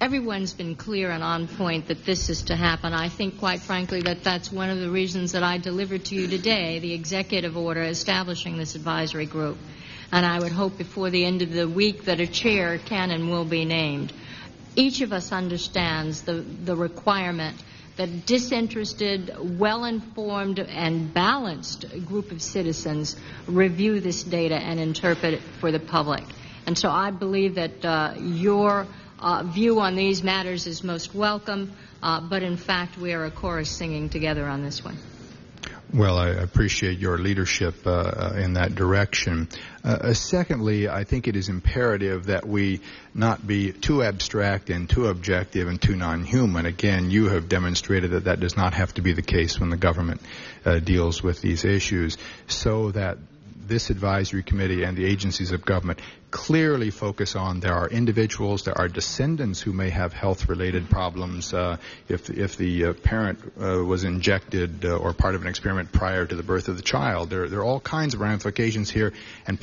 everyone's been clear and on point that this is to happen. I think, quite frankly, that that's one of the reasons that I delivered to you today the executive order establishing this advisory group. And I would hope before the end of the week that a chair can and will be named. Each of us understands the requirement that disinterested, well-informed, and balanced group of citizens review this data and interpret it for the public. And so I believe that your view on these matters is most welcome, but in fact we are a chorus singing together on this one. Well, I appreciate your leadership in that direction. Secondly, I think it is imperative that we not be too abstract and too objective and too non-human. Again, you have demonstrated that that does not have to be the case when the government deals with these issues, so that this advisory committee and the agencies of government clearly focus on there are individuals, there are descendants who may have health-related problems if the parent was injected or part of an experiment prior to the birth of the child. There are all kinds of ramifications here, and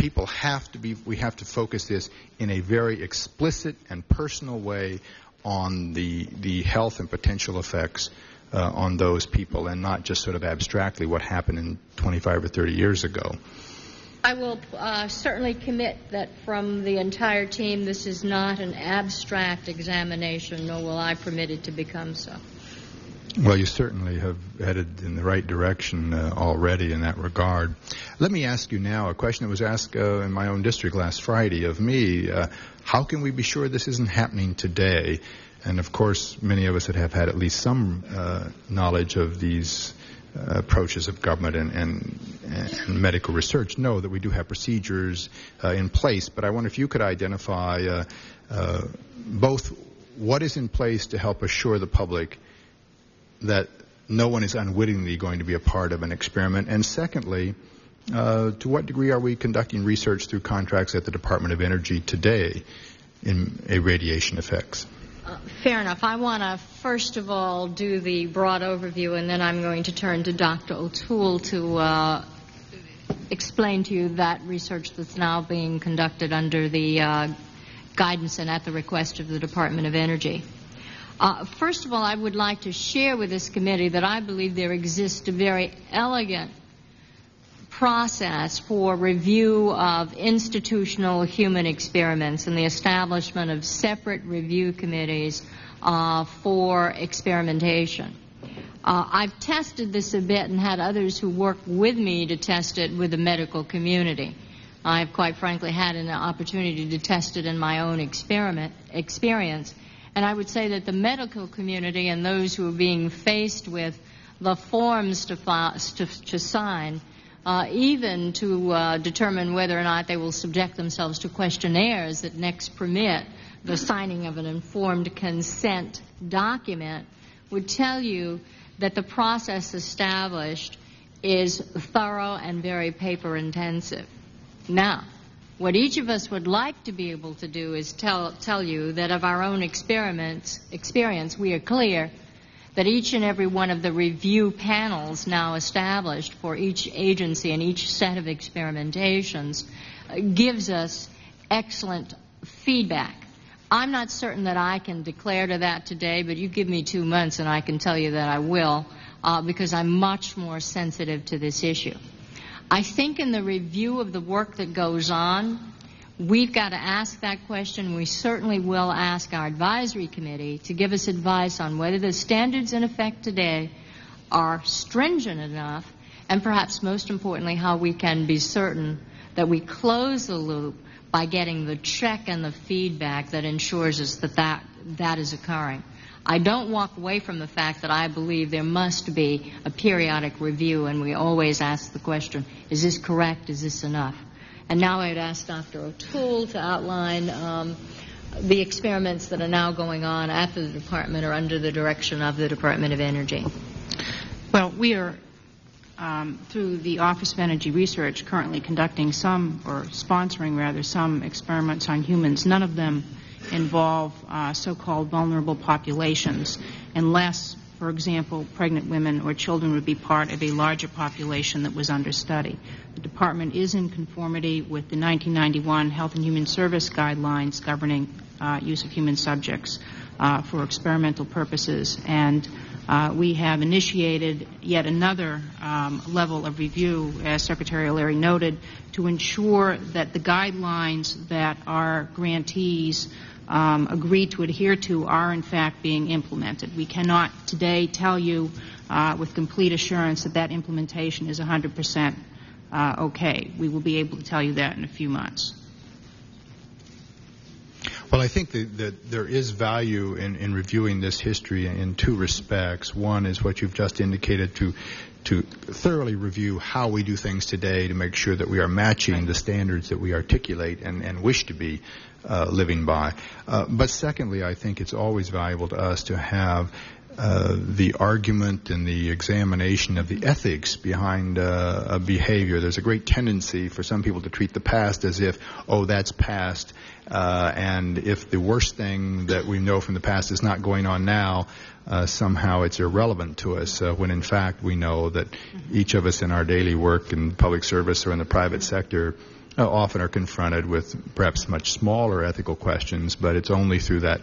we have to focus this in a very explicit and personal way on the health and potential effects on those people, and not just sort of abstractly what happened in 25 or 30 years ago. I will certainly commit that from the entire team this is not an abstract examination, nor will I permit it to become so. Well, you certainly have headed in the right direction already in that regard. Let me ask you now a question that was asked in my own district last Friday of me. How can we be sure this isn't happening today? And, of course, many of us that have had at least some knowledge of these approaches of government and medical research know that we do have procedures in place. But I wonder if you could identify both what is in place to help assure the public that no one is unwittingly going to be a part of an experiment, and secondly, to what degree are we conducting research through contracts at the Department of Energy today in radiation effects? Fair enough. I want to first of all do the broad overview, and then I'm going to turn to Dr. O'Toole to explain to you that research that's now being conducted under the guidance and at the request of the Department of Energy. First of all, I would like to share with this committee that I believe there exists a very elegant process for review of institutional human experiments and the establishment of separate review committees for experimentation. I've tested this a bit and had others who work with me to test it with the medical community. I've quite frankly had an opportunity to test it in my own experience, and I would say that the medical community and those who are being faced with the forms to sign, even to determine whether or not they will subject themselves to questionnaires that next permit the signing of an informed consent document, would tell you that the process established is thorough and very paper-intensive. Now, what each of us would like to be able to do is tell you that of our own experience, we are clear that each and every one of the review panels now established for each agency and each set of experimentations gives us excellent feedback. I'm not certain that I can declare to that today, but you give me 2 months and I can tell you that I will, because I'm much more sensitive to this issue. I think in the review of the work that goes on, we've got to ask that question. We certainly will ask our advisory committee to give us advice on whether the standards in effect today are stringent enough and perhaps most importantly, how we can be certain that we close the loop by getting the check and the feedback that ensures us that is occurring. I don't walk away from the fact that I believe there must be a periodic review, and we always ask the question, is this correct, is this enough? And now I'd ask Dr. O'Toole to outline the experiments that are now going on at the department or under the direction of the Department of Energy. Well, we are, through the Office of Energy Research, currently conducting some, or sponsoring rather, some experiments on humans. None of them involve so-called vulnerable populations, unless, for example, pregnant women or children would be part of a larger population that was under study. The Department is in conformity with the 1991 Health and Human Service guidelines governing use of human subjects for experimental purposes, and we have initiated yet another level of review, as Secretary O'Leary noted, to ensure that the guidelines that our grantees agree to adhere to are in fact being implemented. We cannot today tell you with complete assurance that that implementation is 100% okay. We will be able to tell you that in a few months. Well, I think that there is value in reviewing this history in two respects. One is what you've just indicated, to thoroughly review how we do things today to make sure that we are matching the standards that we articulate and wish to be living by. But secondly, I think it's always valuable to us to have the argument and the examination of the ethics behind a behavior. There's a great tendency for some people to treat the past as if, oh, that's past, and if the worst thing that we know from the past is not going on now, somehow it's irrelevant to us, when in fact we know that each of us in our daily work in public service or in the private sector often are confronted with perhaps much smaller ethical questions, but it's only through that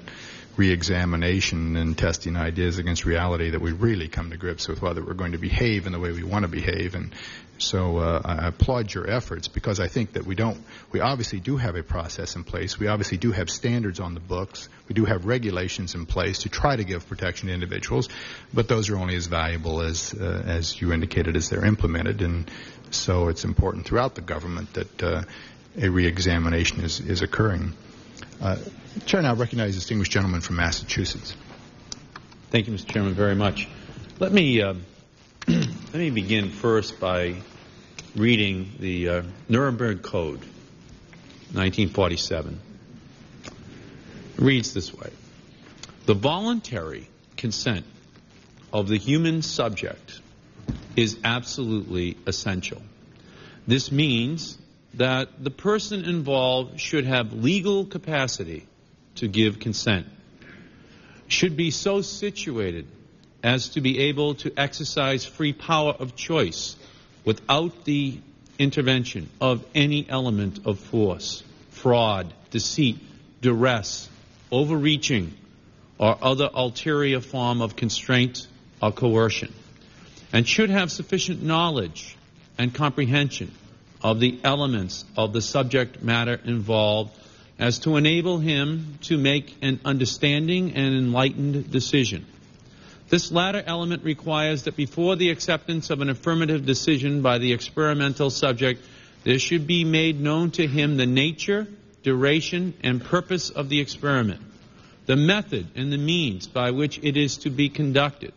re-examination and testing ideas against reality that we really come to grips with whether we're going to behave in the way we want to behave. And so I applaud your efforts, because I think that we obviously do have a process in place. We obviously do have standards on the books. We do have regulations in place to try to give protection to individuals, but those are only as valuable as you indicated, as they're implemented. And so it's important throughout the government that a re-examination is occurring. Chair now recognizes the distinguished gentleman from Massachusetts. Thank you, Mr. Chairman, very much. Let me begin first by reading the Nuremberg Code, 1947. It reads this way: the voluntary consent of the human subject is absolutely essential. This means that the person involved should have legal capacity to give consent, should be so situated as to be able to exercise free power of choice without the intervention of any element of force, fraud, deceit, duress, overreaching, or other ulterior form of constraint or coercion, and should have sufficient knowledge and comprehension of the elements of the subject matter involved as to enable him to make an understanding and enlightened decision. This latter element requires that before the acceptance of an affirmative decision by the experimental subject, there should be made known to him the nature, duration, and purpose of the experiment, the method and the means by which it is to be conducted,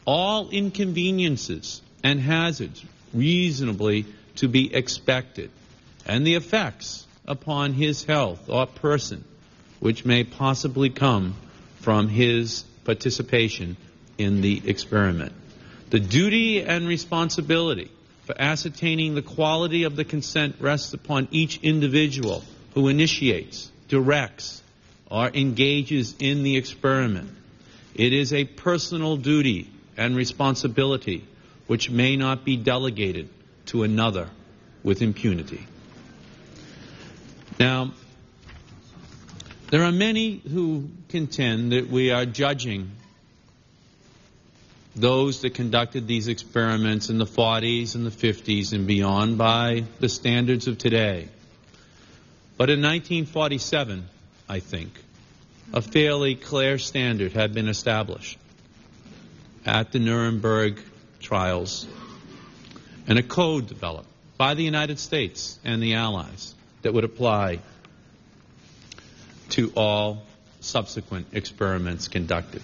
all inconveniences and hazards reasonably to be expected, and the effects upon his health or person which may possibly come from his participation in the experiment. The duty and responsibility for ascertaining the quality of the consent rests upon each individual who initiates, directs, or engages in the experiment. It is a personal duty and responsibility which may not be delegated to another with impunity. Now, there are many who contend that we are judging those that conducted these experiments in the 40s and the 50s and beyond by the standards of today. But in 1947, I think, a fairly clear standard had been established at the Nuremberg trials. and a code developed by the United States and the Allies that would apply to all subsequent experiments conducted.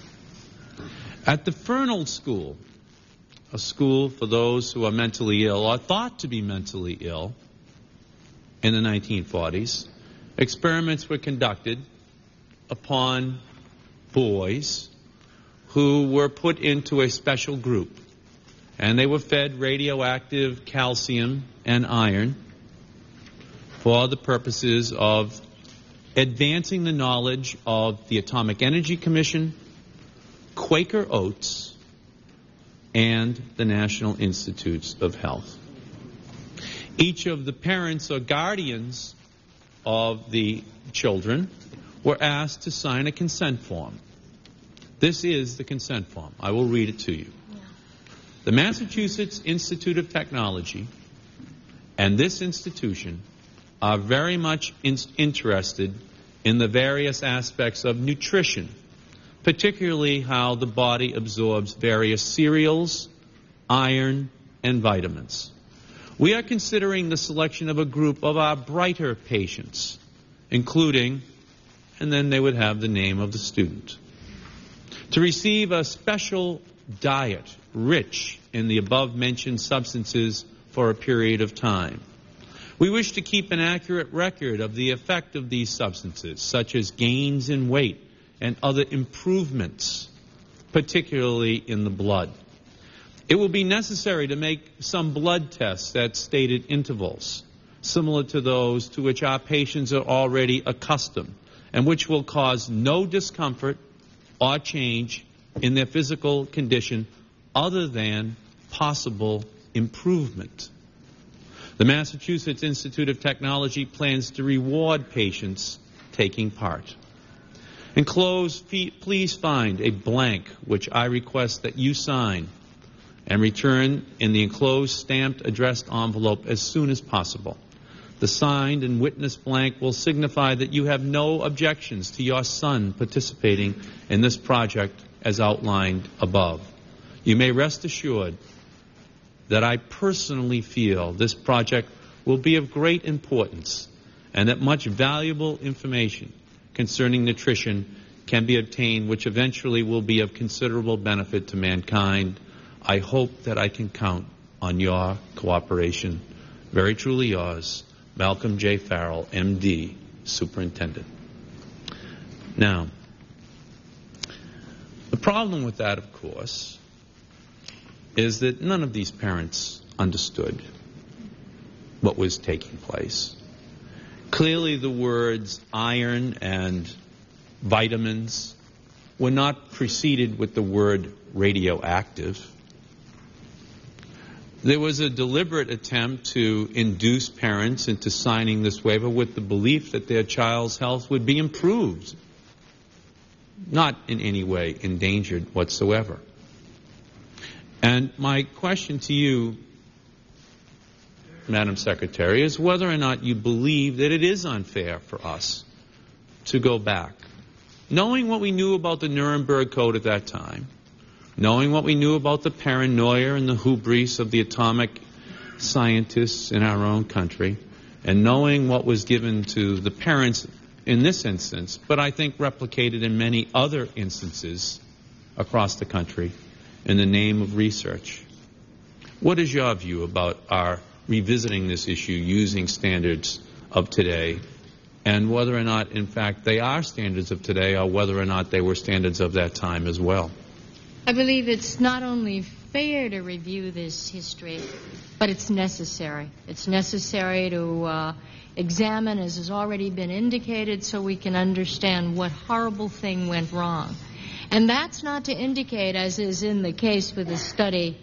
At the Fernald School, a school for those who are mentally ill or thought to be mentally ill in the 1940s, experiments were conducted upon boys who were put into a special group, and they were fed radioactive calcium and iron for the purposes of advancing the knowledge of the Atomic Energy Commission, Quaker Oats, and the National Institutes of Health. Each of the parents or guardians of the children were asked to sign a consent form. This is the consent form. I will read it to you. The Massachusetts Institute of Technology and this institution are very much interested in the various aspects of nutrition, particularly how the body absorbs various cereals, iron, and vitamins. We are considering the selection of a group of our brighter patients, including, and then they would have the name of the student, to receive a special diet rich in the above-mentioned substances for a period of time. We wish to keep an accurate record of the effect of these substances, such as gains in weight and other improvements, particularly in the blood. It will be necessary to make some blood tests at stated intervals, similar to those to which our patients are already accustomed, and which will cause no discomfort or change in their physical condition other than possible improvement. The Massachusetts Institute of Technology plans to reward patients taking part. Enclosed, please find a blank which I request that you sign and return in the enclosed stamped addressed envelope as soon as possible. The signed and witnessed blank will signify that you have no objections to your son participating in this project as outlined above. You may rest assured that I personally feel this project will be of great importance and that much valuable information concerning nutrition can be obtained, which eventually will be of considerable benefit to mankind. I hope that I can count on your cooperation. Very truly yours, Malcolm J. Farrell, M.D., Superintendent. Now, the problem with that, of course, is that none of these parents understood what was taking place. Clearly, the words iron and vitamins were not preceded with the word radioactive. There was a deliberate attempt to induce parents into signing this waiver with the belief that their child's health would be improved, not in any way endangered whatsoever. And my question to you, Madam Secretary, is whether or not you believe that it is unfair for us to go back, knowing what we knew about the Nuremberg Code at that time, knowing what we knew about the paranoia and the hubris of the atomic scientists in our own country, and knowing what was given to the parents in this instance, but I think replicated in many other instances across the country in the name of research. What is your view about our revisiting this issue using standards of today, and whether or not, in fact, they are standards of today, or whether or not they were standards of that time as well? I believe it's not only fair to review this history, but it's necessary. It's necessary to examine, as has already been indicated, so we can understand what horrible thing went wrong. And that's not to indicate, as is in the case with the study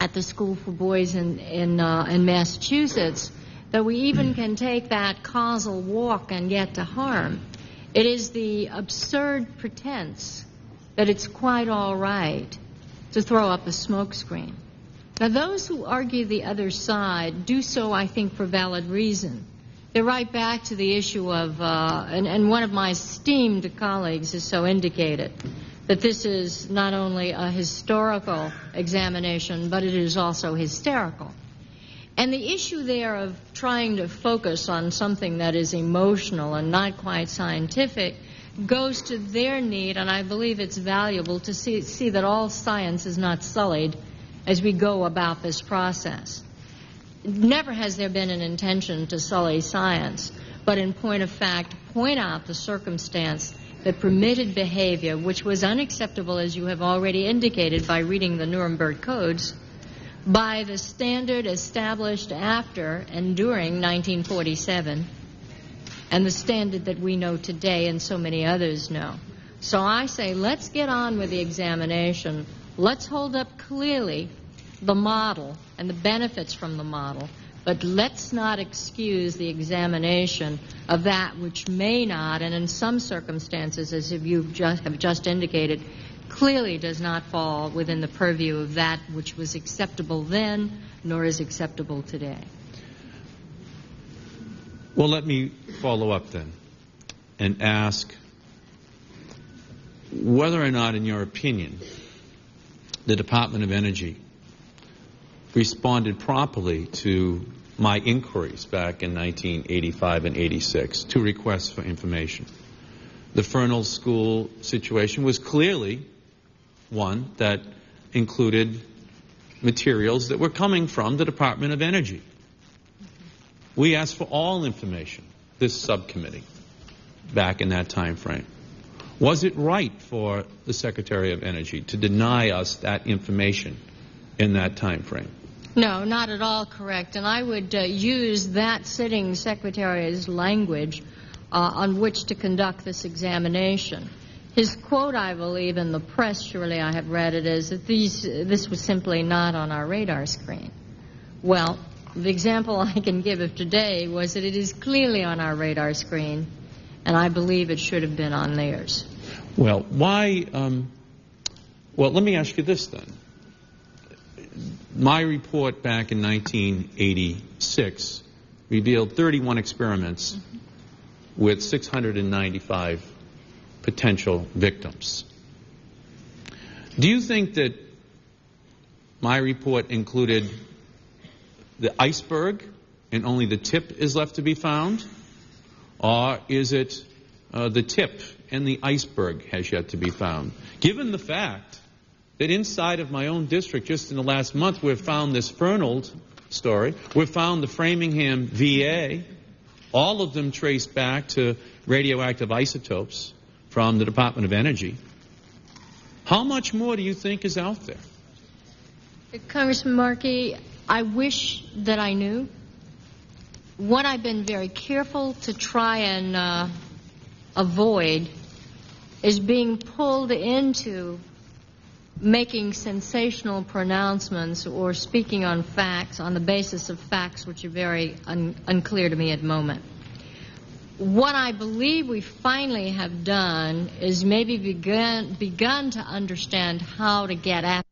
at the School for Boys in Massachusetts, that we even can take that causal walk and get to harm. It is the absurd pretense that it's quite all right to throw up a smokescreen. Now, those who argue the other side do so, I think, for valid reason. They're right back to the issue of, and one of my esteemed colleagues has so indicated, that this is not only a historical examination, but it is also hysterical. And the issue there of trying to focus on something that is emotional and not quite scientific goes to their need, and I believe it's valuable to see that all science is not sullied as we go about this process. Never has there been an intention to sully science, but in point of fact, point out the circumstance that permitted behavior which was unacceptable, as you have already indicated by reading the Nuremberg Codes, by the standard established after and during 1947, and the standard that we know today and so many others know. So I say, let's get on with the examination. Let's hold up clearly the model and the benefits from the model, but let's not excuse the examination of that which may not, and in some circumstances, as you have just indicated, clearly does not fall within the purview of that which was acceptable then, nor is acceptable today. Well, let me follow up then and ask whether or not, in your opinion, the Department of Energy responded properly to my inquiries back in 1985 and 86 to requests for information. The Fernald School situation was clearly one that included materials that were coming from the Department of Energy. We asked for all information, this subcommittee, back in that time frame. Was it right for the Secretary of Energy to deny us that information in that time frame? No, not at all correct. And I would use that sitting secretary's language on which to conduct this examination. His quote, I believe, in the press, surely I have read it, is that this was simply not on our radar screen. Well, the example I can give of today was that it is clearly on our radar screen, and I believe it should have been on theirs. Well, why? Well, let me ask you this then. My report back in 1986 revealed 31 experiments with 695 potential victims. Do you think that my report included the iceberg and only the tip is left to be found? Or is it the tip and the iceberg has yet to be found? Given the fact that inside of my own district, just in the last month, we've found this Fernald story, we've found the Framingham VA, all of them traced back to radioactive isotopes from the Department of Energy. How much more do you think is out there? Congressman Markey, I wish that I knew. What I've been very careful to try and avoid is being pulled into making sensational pronouncements or speaking on facts on the basis of facts which are very unclear to me at the moment. What I believe we finally have done is maybe begun to understand how to get at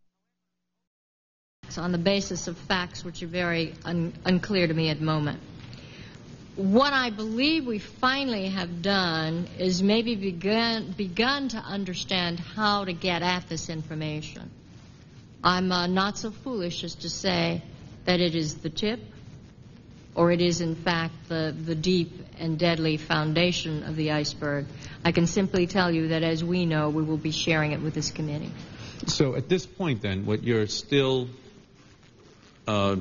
on the basis of facts which are very unclear to me at the moment. What I believe we finally have done is maybe begun to understand how to get at this information. I'm not so foolish as to say that it is the tip or it is in fact the deep and deadly foundation of the iceberg. I can simply tell you that as we know, we will be sharing it with this committee. So at this point then, what you're still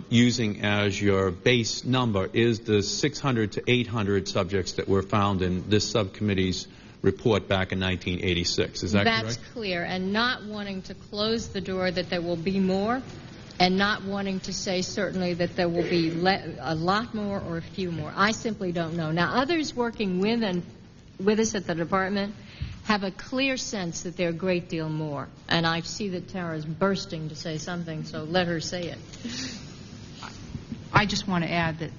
using as your base number is the 600 to 800 subjects that were found in this subcommittee's report back in 1986. Is that correct? That's clear, and not wanting to close the door that there will be more, and not wanting to say certainly that there will be a lot more or a few more. I simply don't know. Now, others working with us at the department have a clear sense that there are a great deal more. And I see that Tara's bursting to say something, so let her say it. I just want to add that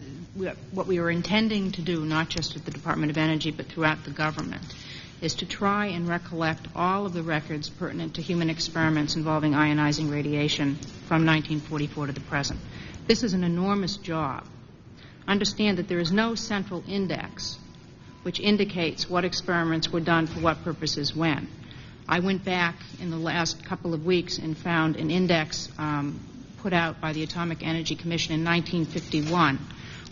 what we were intending to do, not just at the Department of Energy, but throughout the government, is to try and recollect all of the records pertinent to human experiments involving ionizing radiation from 1944 to the present. This is an enormous job. Understand that there is no central index which indicates what experiments were done for what purposes when. I went back in the last couple of weeks and found an index put out by the Atomic Energy Commission in 1951,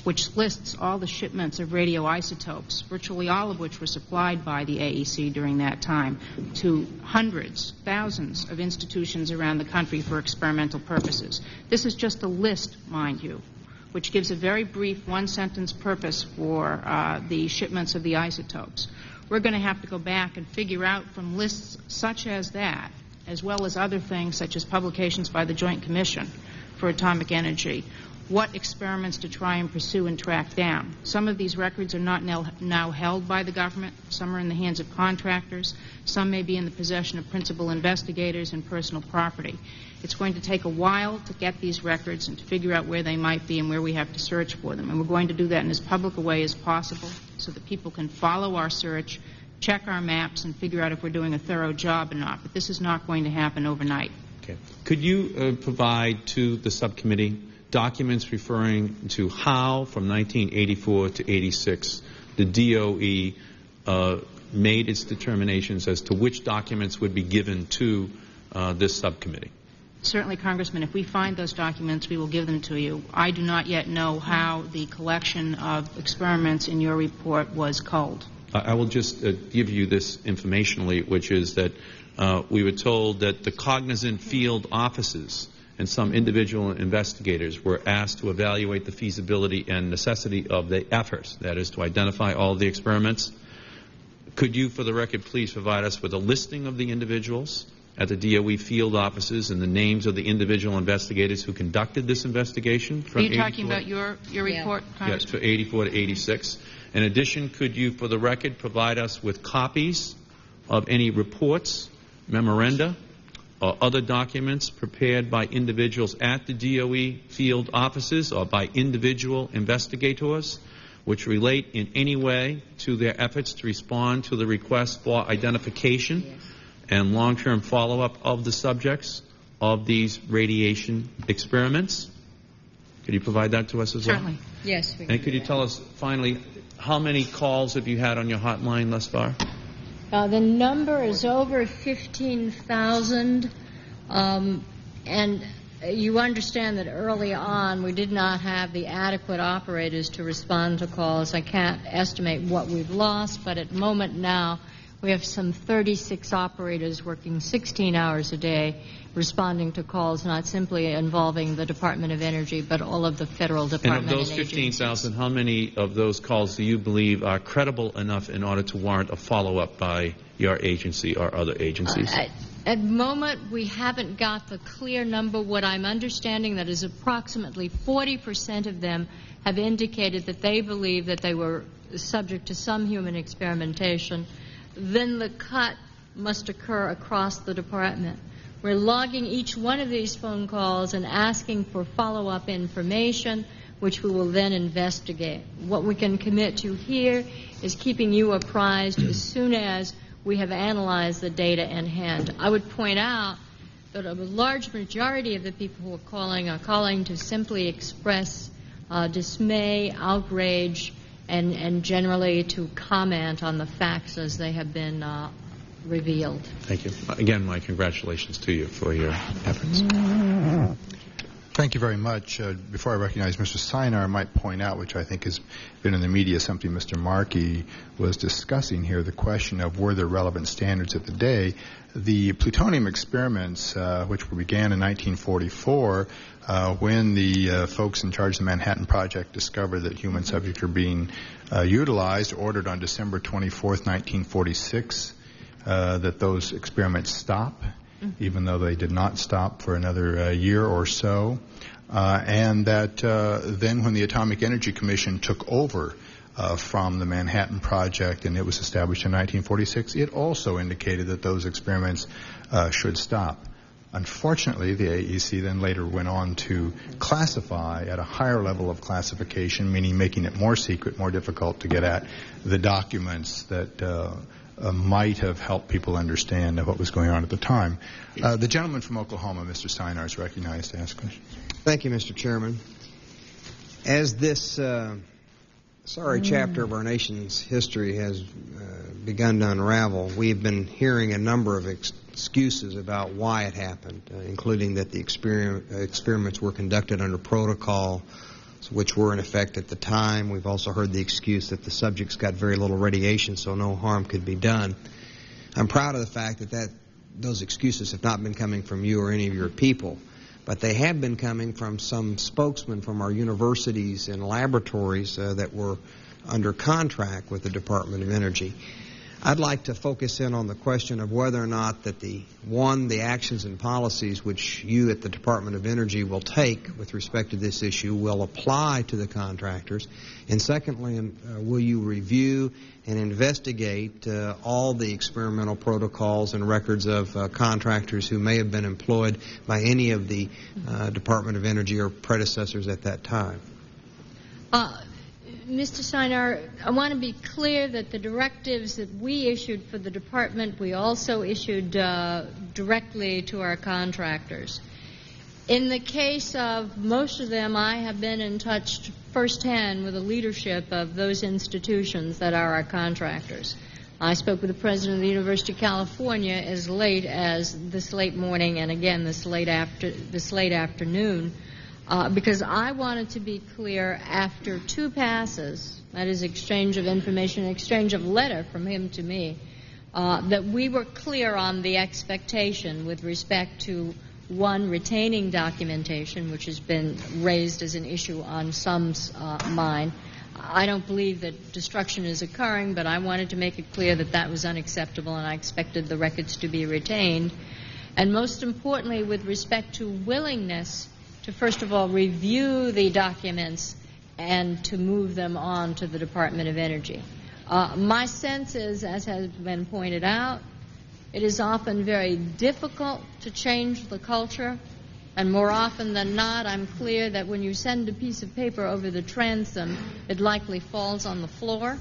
which lists all the shipments of radioisotopes, virtually all of which were supplied by the AEC during that time, to hundreds, thousands of institutions around the country for experimental purposes. This is just a list, mind you, which gives a very brief one-sentence purpose for the shipments of the isotopes. We're going to have to go back and figure out from lists such as that, as well as other things such as publications by the Joint Commission for Atomic Energy, what experiments to try and pursue and track down. Some of these records are not now held by the government. Some are in the hands of contractors. Some may be in the possession of principal investigators and personal property. It's going to take a while to get these records and to figure out where they might be and where we have to search for them. And we're going to do that in as public a way as possible so that people can follow our search, check our maps, and figure out if we're doing a thorough job or not. But this is not going to happen overnight. Okay. Could you provide to the subcommittee documents referring to how, from 1984 to 86, the DOE made its determinations as to which documents would be given to this subcommittee? Certainly, Congressman, if we find those documents, we will give them to you. I do not yet know how the collection of experiments in your report was culled. I will just give you this informationally, which is that we were told that the cognizant field offices and some individual investigators were asked to evaluate the feasibility and necessity of the efforts, that is, to identify all of the experiments. Could you, for the record, please provide us with a listing of the individuals at the DOE field offices and the names of the individual investigators who conducted this investigation? Are you talking about your report, Congressman? Yes, to 84 to 86. In addition, could you, for the record, provide us with copies of any reports, memoranda, or other documents prepared by individuals at the DOE field offices or by individual investigators which relate in any way to their efforts to respond to the request for identification and long-term follow-up of the subjects of these radiation experiments? Could you provide that to us as well? Certainly. Yes. And could you tell us, finally, how many calls have you had on your hotline thus far? The number is over 15,000, and you understand that early on we did not have the adequate operators to respond to calls. I can't estimate what we've lost, but at the moment now we have some 36 operators working 16 hours a day responding to calls not simply involving the Department of Energy, but all of the federal departments. And of those 15,000, how many of those calls do you believe are credible enough in order to warrant a follow-up by your agency or other agencies? At the moment, we haven't got the clear number. What I'm understanding that is approximately 40% of them have indicated that they believe that they were subject to some human experimentation. Then the cut must occur across the department. We're logging each one of these phone calls and asking for follow-up information, which we will then investigate. What we can commit to here is keeping you apprised as soon as we have analyzed the data in hand. I would point out that a large majority of the people who are calling to simply express dismay, outrage, and generally to comment on the facts as they have been revealed. Thank you. Again, my congratulations to you for your efforts. Thank you very much. Before I recognize Mr. Sinar, I might point out, which I think has been in the media, something Mr. Markey was discussing here, the question of were there relevant standards at the day. The plutonium experiments, which began in 1944, when the folks in charge of the Manhattan Project discovered that human subjects were being utilized, ordered on December 24th, 1946, that those experiments stop, even though they did not stop for another year or so. And that then when the Atomic Energy Commission took over from the Manhattan Project and it was established in 1946, it also indicated that those experiments should stop. Unfortunately, the AEC then later went on to classify at a higher level of classification, meaning making it more secret, more difficult to get at, the documents that might have helped people understand what was going on at the time. The gentleman from Oklahoma, Mr. Sinar, is recognized to ask questions. Thank you, Mr. Chairman. As this sorry chapter of our nation's history has begun to unravel. We've been hearing a number of excuses about why it happened, including that the experiments were conducted under protocol which were in effect at the time. We've also heard the excuse that the subjects got very little radiation, so no harm could be done. I'm proud of the fact that those excuses have not been coming from you or any of your people, but they have been coming from some spokesmen from our universities and laboratories that were under contract with the Department of Energy. I'd like to focus in on the question of whether or not that the actions and policies which you at the Department of Energy will take with respect to this issue will apply to the contractors, and secondly, will you review and investigate all the experimental protocols and records of contractors who may have been employed by any of the Department of Energy or predecessors at that time? Mr. Steinar, I want to be clear that the directives that we issued for the department, we also issued directly to our contractors. In the case of most of them, I have been in touch firsthand with the leadership of those institutions that are our contractors. I spoke with the president of the University of California as late as this late morning and again this late afternoon. Because I wanted to be clear after 2 passes, that is exchange of information, exchange of letter from him to me, that we were clear on the expectation with respect to, one, retaining documentation, which has been raised as an issue on some's mind. I don't believe that destruction is occurring, but I wanted to make it clear that that was unacceptable and I expected the records to be retained. And most importantly, with respect to willingness to first of all review the documents and to move them on to the Department of Energy. My sense is, as has been pointed out, it is often very difficult to change the culture, and more often than not, I'm clear that when you send a piece of paper over the transom, it likely falls on the floor,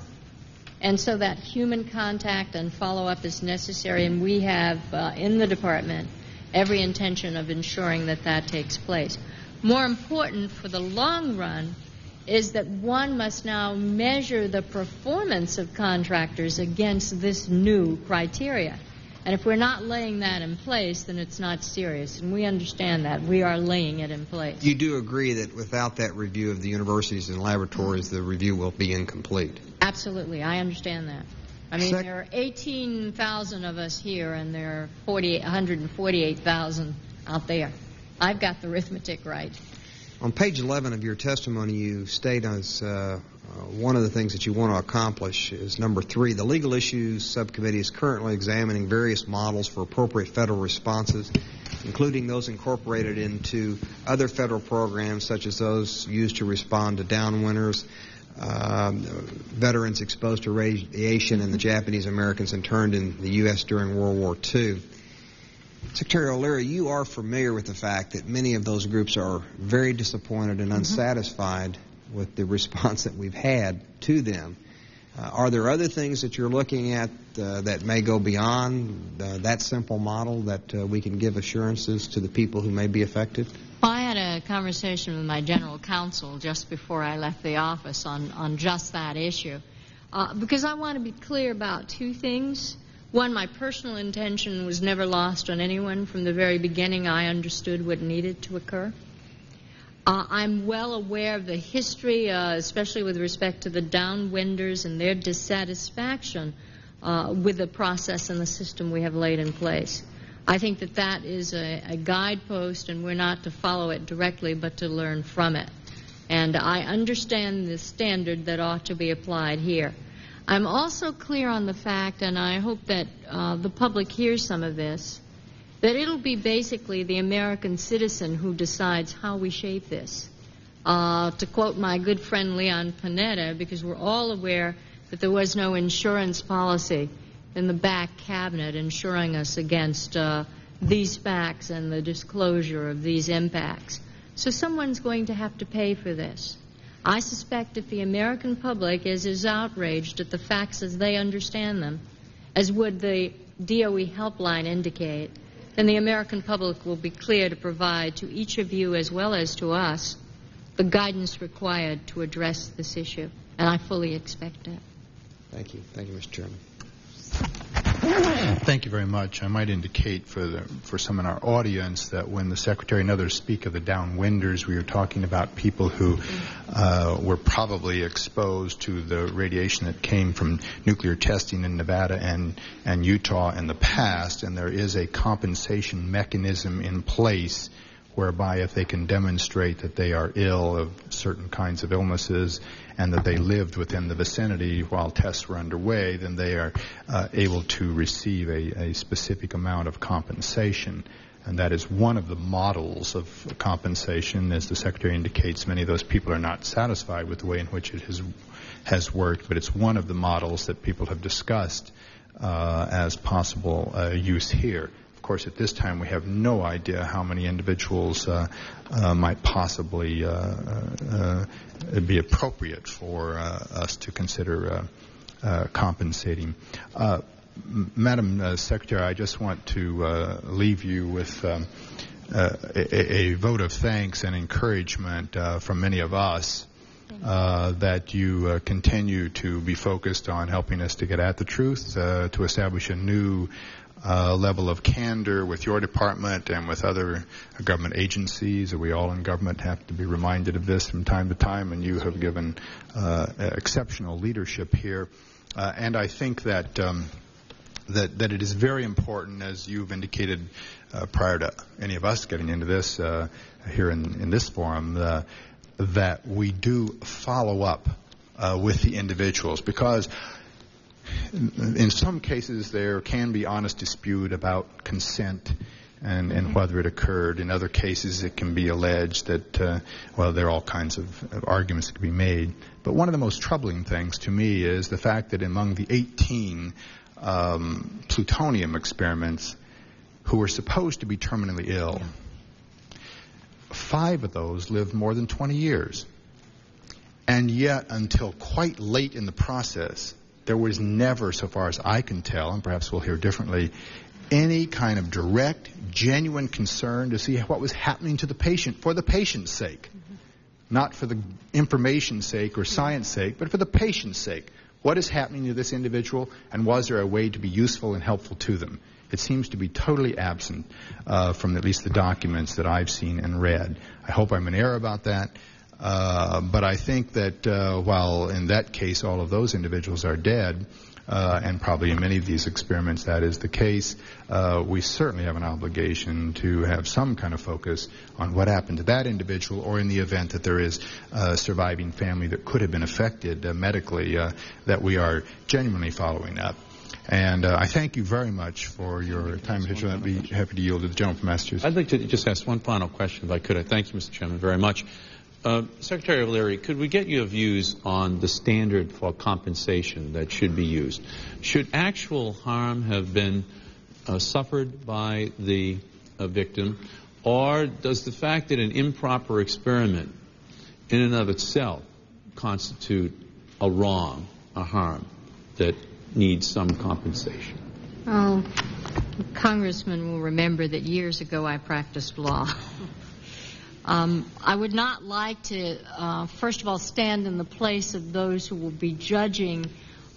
and so that human contact and follow-up is necessary, and we have in the department every intention of ensuring that that takes place. More important for the long run is that one must now measure the performance of contractors against this new criteria. And if we're not laying that in place, then it's not serious. And we understand that. We are laying it in place. You do agree that without that review of the universities and laboratories, the review will be incomplete? Absolutely. I understand that. I mean, there are 18,000 of us here, and there are 148,000 out there. I've got the arithmetic right. On page 11 of your testimony, you state as one of the things that you want to accomplish is number 3, the Legal Issues Subcommittee is currently examining various models for appropriate federal responses, including those incorporated into other federal programs such as those used to respond to downwinters, veterans exposed to radiation, and the Japanese Americans interned in the U.S. during World War II. Secretary O'Leary, you are familiar with the fact that many of those groups are very disappointed and unsatisfied with the response that we've had to them. Are there other things that you're looking at that may go beyond that simple model that we can give assurances to the people who may be affected? Well, I had a conversation with my general counsel just before I left the office on just that issue, because I want to be clear about 2 things. One, my personal intention was never lost on anyone. From the very beginning, I understood what needed to occur. I'm well aware of the history, especially with respect to the downwinders and their dissatisfaction with the process and the system we have laid in place. I think that that is a guidepost, and we're not to follow it directly, but to learn from it. And I understand the standard that ought to be applied here. I'm also clear on the fact, and I hope that the public hears some of this, that it'll be basically the American citizen who decides how we shape this. To quote my good friend Leon Panetta, because we're all aware that there was no insurance policy in the back cabinet insuring us against these facts and the disclosure of these impacts. So someone's going to have to pay for this. I suspect if the American public is as outraged at the facts as they understand them, as would the DOE helpline indicate, then the American public will be clear to provide to each of you as well as to us the guidance required to address this issue. And I fully expect that. Thank you. Thank you, Mr. Chairman. Thank you very much. I might indicate for some in our audience that when the Secretary and others speak of the downwinders, we are talking about people who were probably exposed to the radiation that came from nuclear testing in Nevada and Utah in the past, and there is a compensation mechanism in place whereby if they can demonstrate that they are ill of certain kinds of illnesses and that they lived within the vicinity while tests were underway, then they are able to receive a specific amount of compensation. And that is one of the models of compensation. As the Secretary indicates, many of those people are not satisfied with the way in which it has worked, but it's one of the models that people have discussed as possible use here. Of course, at this time, we have no idea how many individuals might possibly be appropriate for us to consider compensating. Madam Secretary, I just want to leave you with a vote of thanks and encouragement from many of us that you continue to be focused on helping us to get at the truth, to establish a new level of candor with your department and with other government agencies. We all in government have to be reminded of this from time to time, and you have given exceptional leadership here. And I think that that it is very important, as you've indicated prior to any of us getting into this here in this forum, that we do follow up with the individuals, because in some cases there can be honest dispute about consent and whether it occurred. In other cases it can be alleged that, there are all kinds of arguments that can be made. But one of the most troubling things to me is the fact that among the 18 plutonium experiments who were supposed to be terminally ill, 5 of those lived more than 20 years. And yet, until quite late in the process, there was never, so far as I can tell, and perhaps we'll hear differently, any kind of direct, genuine concern to see what was happening to the patient for the patient's sake. Not for the information's sake or science sake, but for the patient's sake. What is happening to this individual, and was there a way to be useful and helpful to them? It seems to be totally absent from at least the documents that I've seen and read. I hope I'm in error about that. But I think that while in that case all of those individuals are dead, and probably in many of these experiments that is the case, we certainly have an obligation to have some kind of focus on what happened to that individual, or in the event that there is a surviving family that could have been affected medically, that we are genuinely following up. And I thank you very much for your time and attention. I'd be happy to yield to the gentleman from Massachusetts. I'd like to just ask one final question, if I could. I thank you, Mr. Chairman, very much. Secretary O'Leary, could we get your views on the standard for compensation that should be used? Should actual harm have been suffered by the victim, or does the fact that an improper experiment in and of itself constitute a wrong, a harm that needs some compensation? Oh, Congressman will remember that years ago I practiced law. I would not like to, first of all, stand in the place of those who will be judging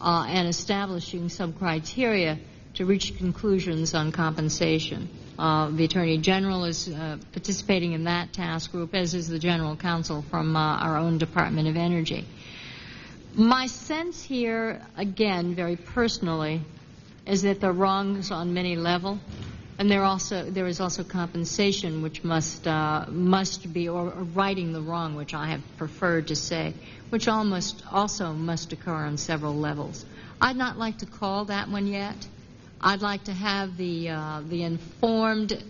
and establishing some criteria to reach conclusions on compensation. The Attorney General is participating in that task group, as is the General Counsel from our own Department of Energy. My sense here, again, very personally, is that there are wrongs on many levels. And there is also compensation, which must be, or righting the wrong, which I have preferred to say, which also must occur on several levels. I'd not like to call that one yet. I'd like to have the informed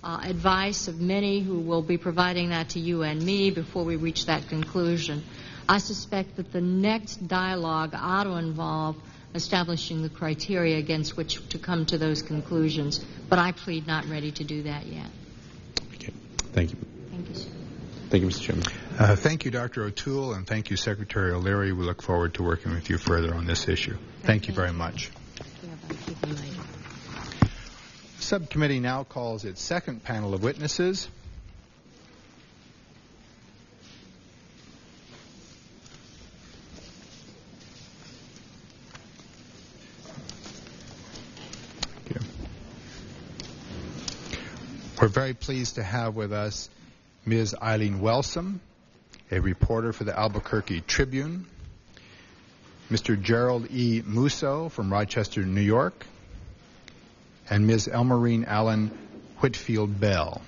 advice of many who will be providing that to you and me before we reach that conclusion. I suspect that the next dialogue ought to involve establishing the criteria against which to come to those conclusions. But I plead not ready to do that yet. Okay. Thank you. Thank you, sir. Thank you, Mr. Chairman. Thank you, Dr. O'Toole, and thank you, Secretary O'Leary. We look forward to working with you further on this issue. Thank you very much. The subcommittee now calls its second panel of witnesses. We're very pleased to have with us Ms. Eileen Wellsome, a reporter for the Albuquerque Tribune, Mr. Gerald E. Musso from Rochester, New York, and Ms. Elmarine Allen Whitfield Bell.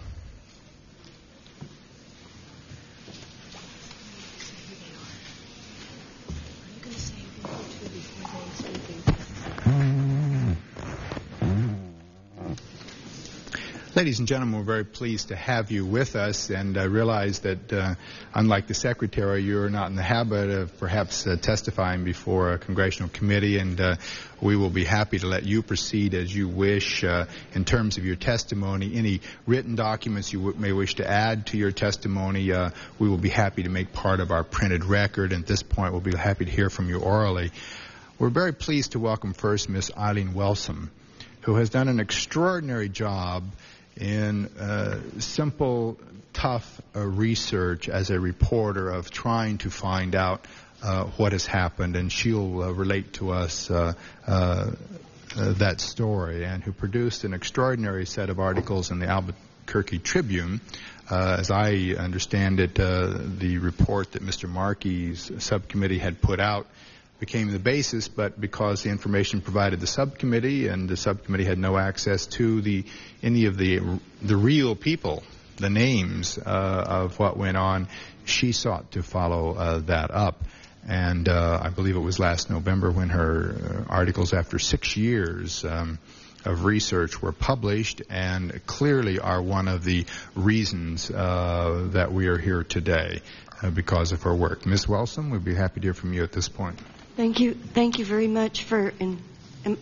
Ladies and gentlemen, we're very pleased to have you with us, and I realize that unlike the Secretary, you're not in the habit of perhaps testifying before a congressional committee, and we will be happy to let you proceed as you wish in terms of your testimony. Any written documents you may wish to add to your testimony, we will be happy to make part of our printed record, and at this point we'll be happy to hear from you orally. We're very pleased to welcome first Ms. Eileen Wellsome, who has done an extraordinary job in simple, tough research as a reporter of trying to find out what has happened, and she'll relate to us that story, and who produced an extraordinary set of articles in the Albuquerque Tribune. As I understand it, the report that Mr. Markey's subcommittee had put out became the basis, but because the information provided the subcommittee and the subcommittee had no access to any of the real people, the names of what went on, she sought to follow that up. And I believe it was last November when her articles, after 6 years of research, were published, and clearly are one of the reasons that we are here today because of her work. Ms. Wellsome, we'd be happy to hear from you at this point. Thank you. Thank you very much for... I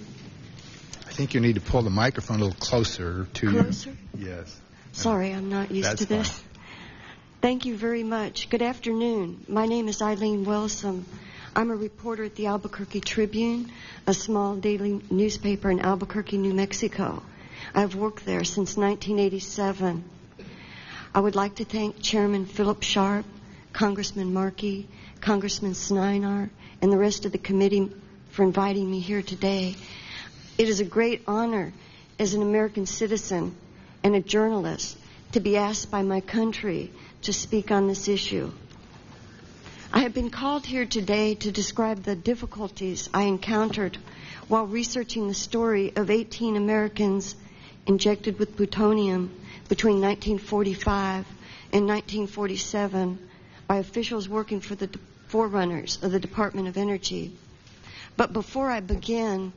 think you need to pull the microphone a little closer to you. Closer? Yes. Sorry, I'm not used to this. Fine. Thank you very much. Good afternoon. My name is Eileen Wellsome. I'm a reporter at the Albuquerque Tribune, a small daily newspaper in Albuquerque, New Mexico. I've worked there since 1987. I would like to thank Chairman Philip Sharp, Congressman Markey, Congressman Sninar, and the rest of the committee for inviting me here today. It is a great honor as an American citizen and a journalist to be asked by my country to speak on this issue. I have been called here today to describe the difficulties I encountered while researching the story of 18 Americans injected with plutonium between 1945 and 1947 by officials working for the forerunners of the Department of Energy. But before I begin,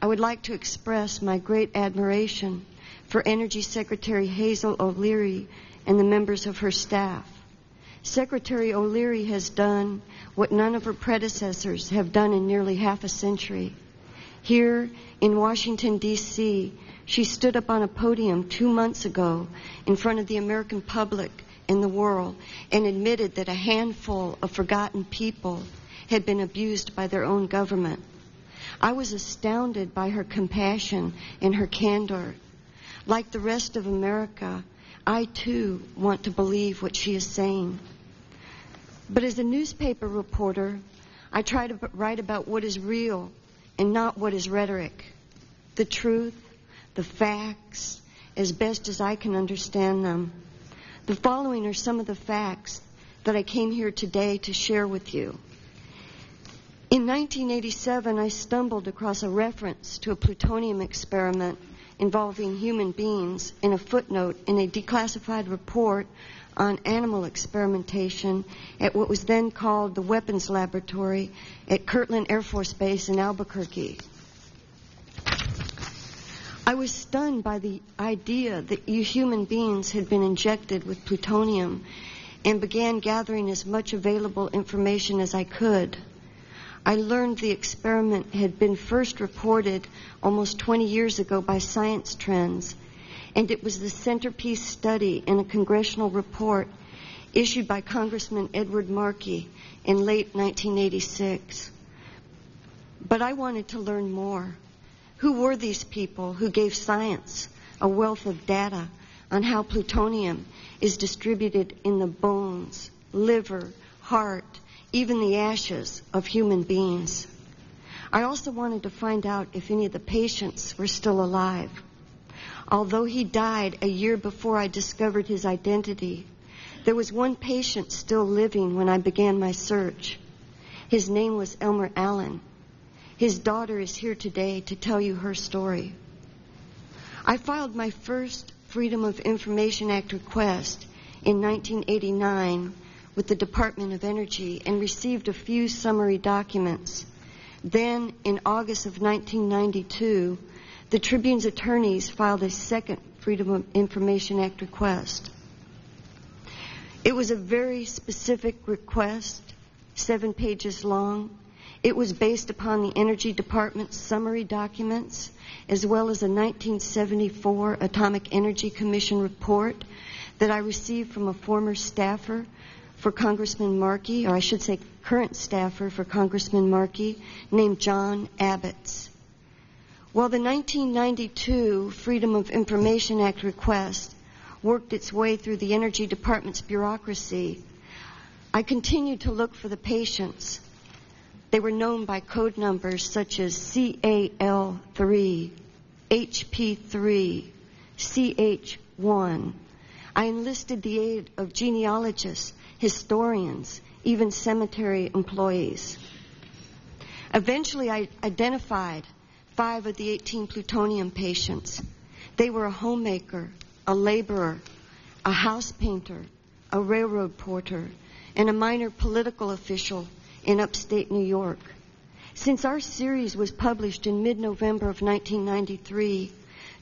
I would like to express my great admiration for Energy Secretary Hazel O'Leary and the members of her staff. Secretary O'Leary has done what none of her predecessors have done in nearly half a century. Here in Washington, D.C., she stood up on a podium 2 months ago in front of the American public in the world and admitted that a handful of forgotten people had been abused by their own government. I was astounded by her compassion and her candor. Like the rest of America, I too want to believe what she is saying. But as a newspaper reporter, I try to write about what is real and not what is rhetoric. The truth, the facts, as best as I can understand them. The following are some of the facts that I came here today to share with you. In 1987, I stumbled across a reference to a plutonium experiment involving human beings in a footnote in a declassified report on animal experimentation at what was then called the Weapons Laboratory at Kirtland Air Force Base in Albuquerque. I was stunned by the idea that human beings had been injected with plutonium and began gathering as much available information as I could. I learned the experiment had been first reported almost 20 years ago by Science Trends, and it was the centerpiece study in a congressional report issued by Congressman Edward Markey in late 1986. But I wanted to learn more. Who were these people who gave science a wealth of data on how plutonium is distributed in the bones, liver, heart, even the ashes of human beings? I also wanted to find out if any of the patients were still alive. Although he died a year before I discovered his identity, there was one patient still living when I began my search. His name was Elmer Allen. His daughter is here today to tell you her story. I filed my first Freedom of Information Act request in 1989 with the Department of Energy and received a few summary documents. Then, in August of 1992, the Tribune's attorneys filed a second Freedom of Information Act request. It was a very specific request, 7 pages long. It was based upon the Energy Department's summary documents, as well as a 1974 Atomic Energy Commission report that I received from a former staffer for Congressman Markey, or I should say current staffer for Congressman Markey, named John Abbots. While the 1992 Freedom of Information Act request worked its way through the Energy Department's bureaucracy, I continued to look for the patients. They were known by code numbers such as CAL3, HP3, CH1. I enlisted the aid of genealogists, historians, even cemetery employees. Eventually, I identified 5 of the 18 plutonium patients. They were a homemaker, a laborer, a house painter, a railroad porter, and a minor political official in upstate New York. Since our series was published in mid-November of 1993,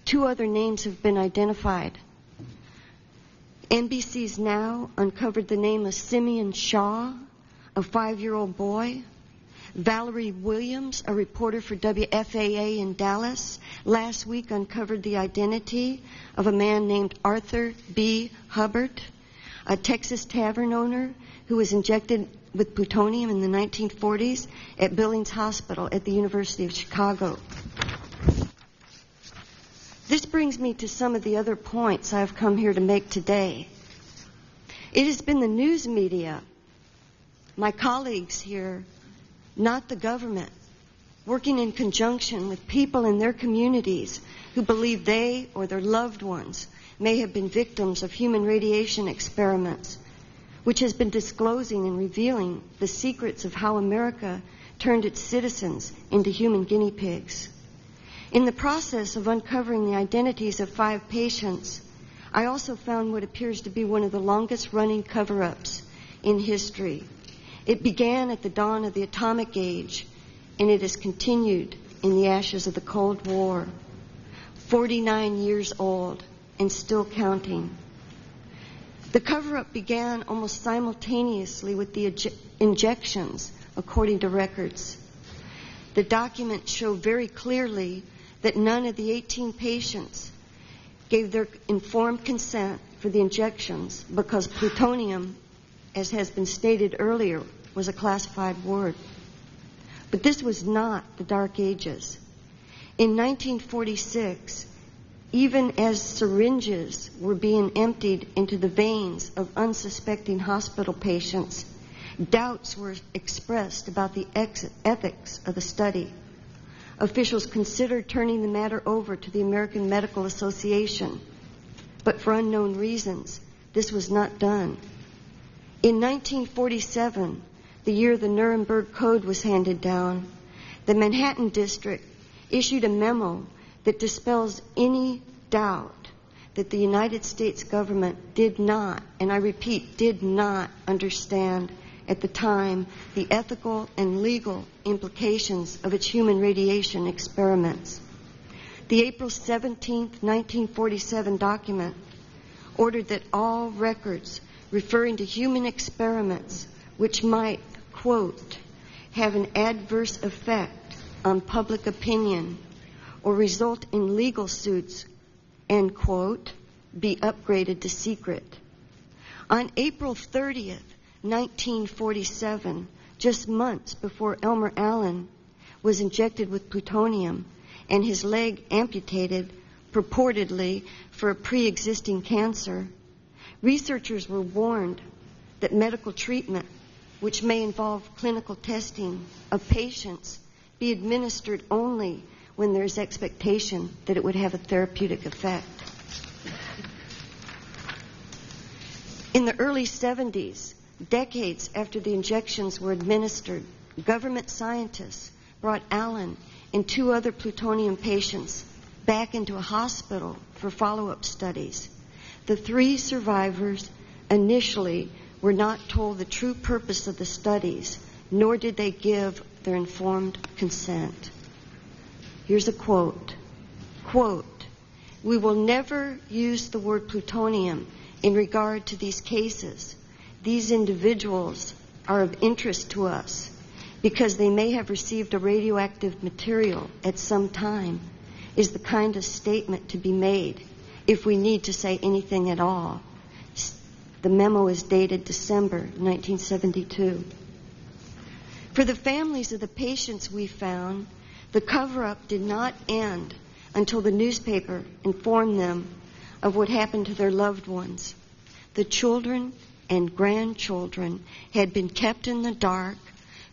2 other names have been identified. NBC's Now uncovered the name of Simeon Shaw, a 5-year-old boy. Valerie Williams, a reporter for WFAA in Dallas, last week uncovered the identity of a man named Arthur B. Hubbard, a Texas tavern owner who was injected with plutonium in the 1940s at Billings Hospital at the University of Chicago. This brings me to some of the other points I've come here to make today. It has been the news media, my colleagues here, not the government, working in conjunction with people in their communities who believe they or their loved ones may have been victims of human radiation experiments, which has been disclosing and revealing the secrets of how America turned its citizens into human guinea pigs. In the process of uncovering the identities of 5 patients, I also found what appears to be one of the longest-running cover-ups in history. It began at the dawn of the atomic age, and it has continued in the ashes of the Cold War. 49 years old and still counting. The cover-up began almost simultaneously with the injections, according to records. The documents show very clearly that none of the 18 patients gave their informed consent for the injections because plutonium, as has been stated earlier, was a classified word. But this was not the Dark Ages. In 1946, even as syringes were being emptied into the veins of unsuspecting hospital patients, doubts were expressed about the ethics of the study. Officials considered turning the matter over to the American Medical Association, but for unknown reasons, this was not done. In 1947, the year the Nuremberg Code was handed down, the Manhattan District issued a memo that dispels any doubt that the United States government did not, and I repeat, did not understand at the time the ethical and legal implications of its human radiation experiments. The April 17, 1947 document ordered that all records referring to human experiments which might, quote, have an adverse effect on public opinion or result in legal suits, end quote, be upgraded to secret. On April 30th, 1947, just months before Elmer Allen was injected with plutonium and his leg amputated, purportedly for a pre-existing cancer, researchers were warned that medical treatment, which may involve clinical testing of patients, be administered only when there is expectation that it would have a therapeutic effect. In the early 70s, decades after the injections were administered, government scientists brought Alan and 2 other plutonium patients back into a hospital for follow-up studies. The 3 survivors initially were not told the true purpose of the studies, nor did they give their informed consent. Here's a quote. Quote, "We will never use the word plutonium in regard to these cases. These individuals are of interest to us because they may have received a radioactive material at some time," is the kind of statement to be made if we need to say anything at all. The memo is dated December 1972. For the families of the patients we found, the cover-up did not end until the newspaper informed them of what happened to their loved ones. The children and grandchildren had been kept in the dark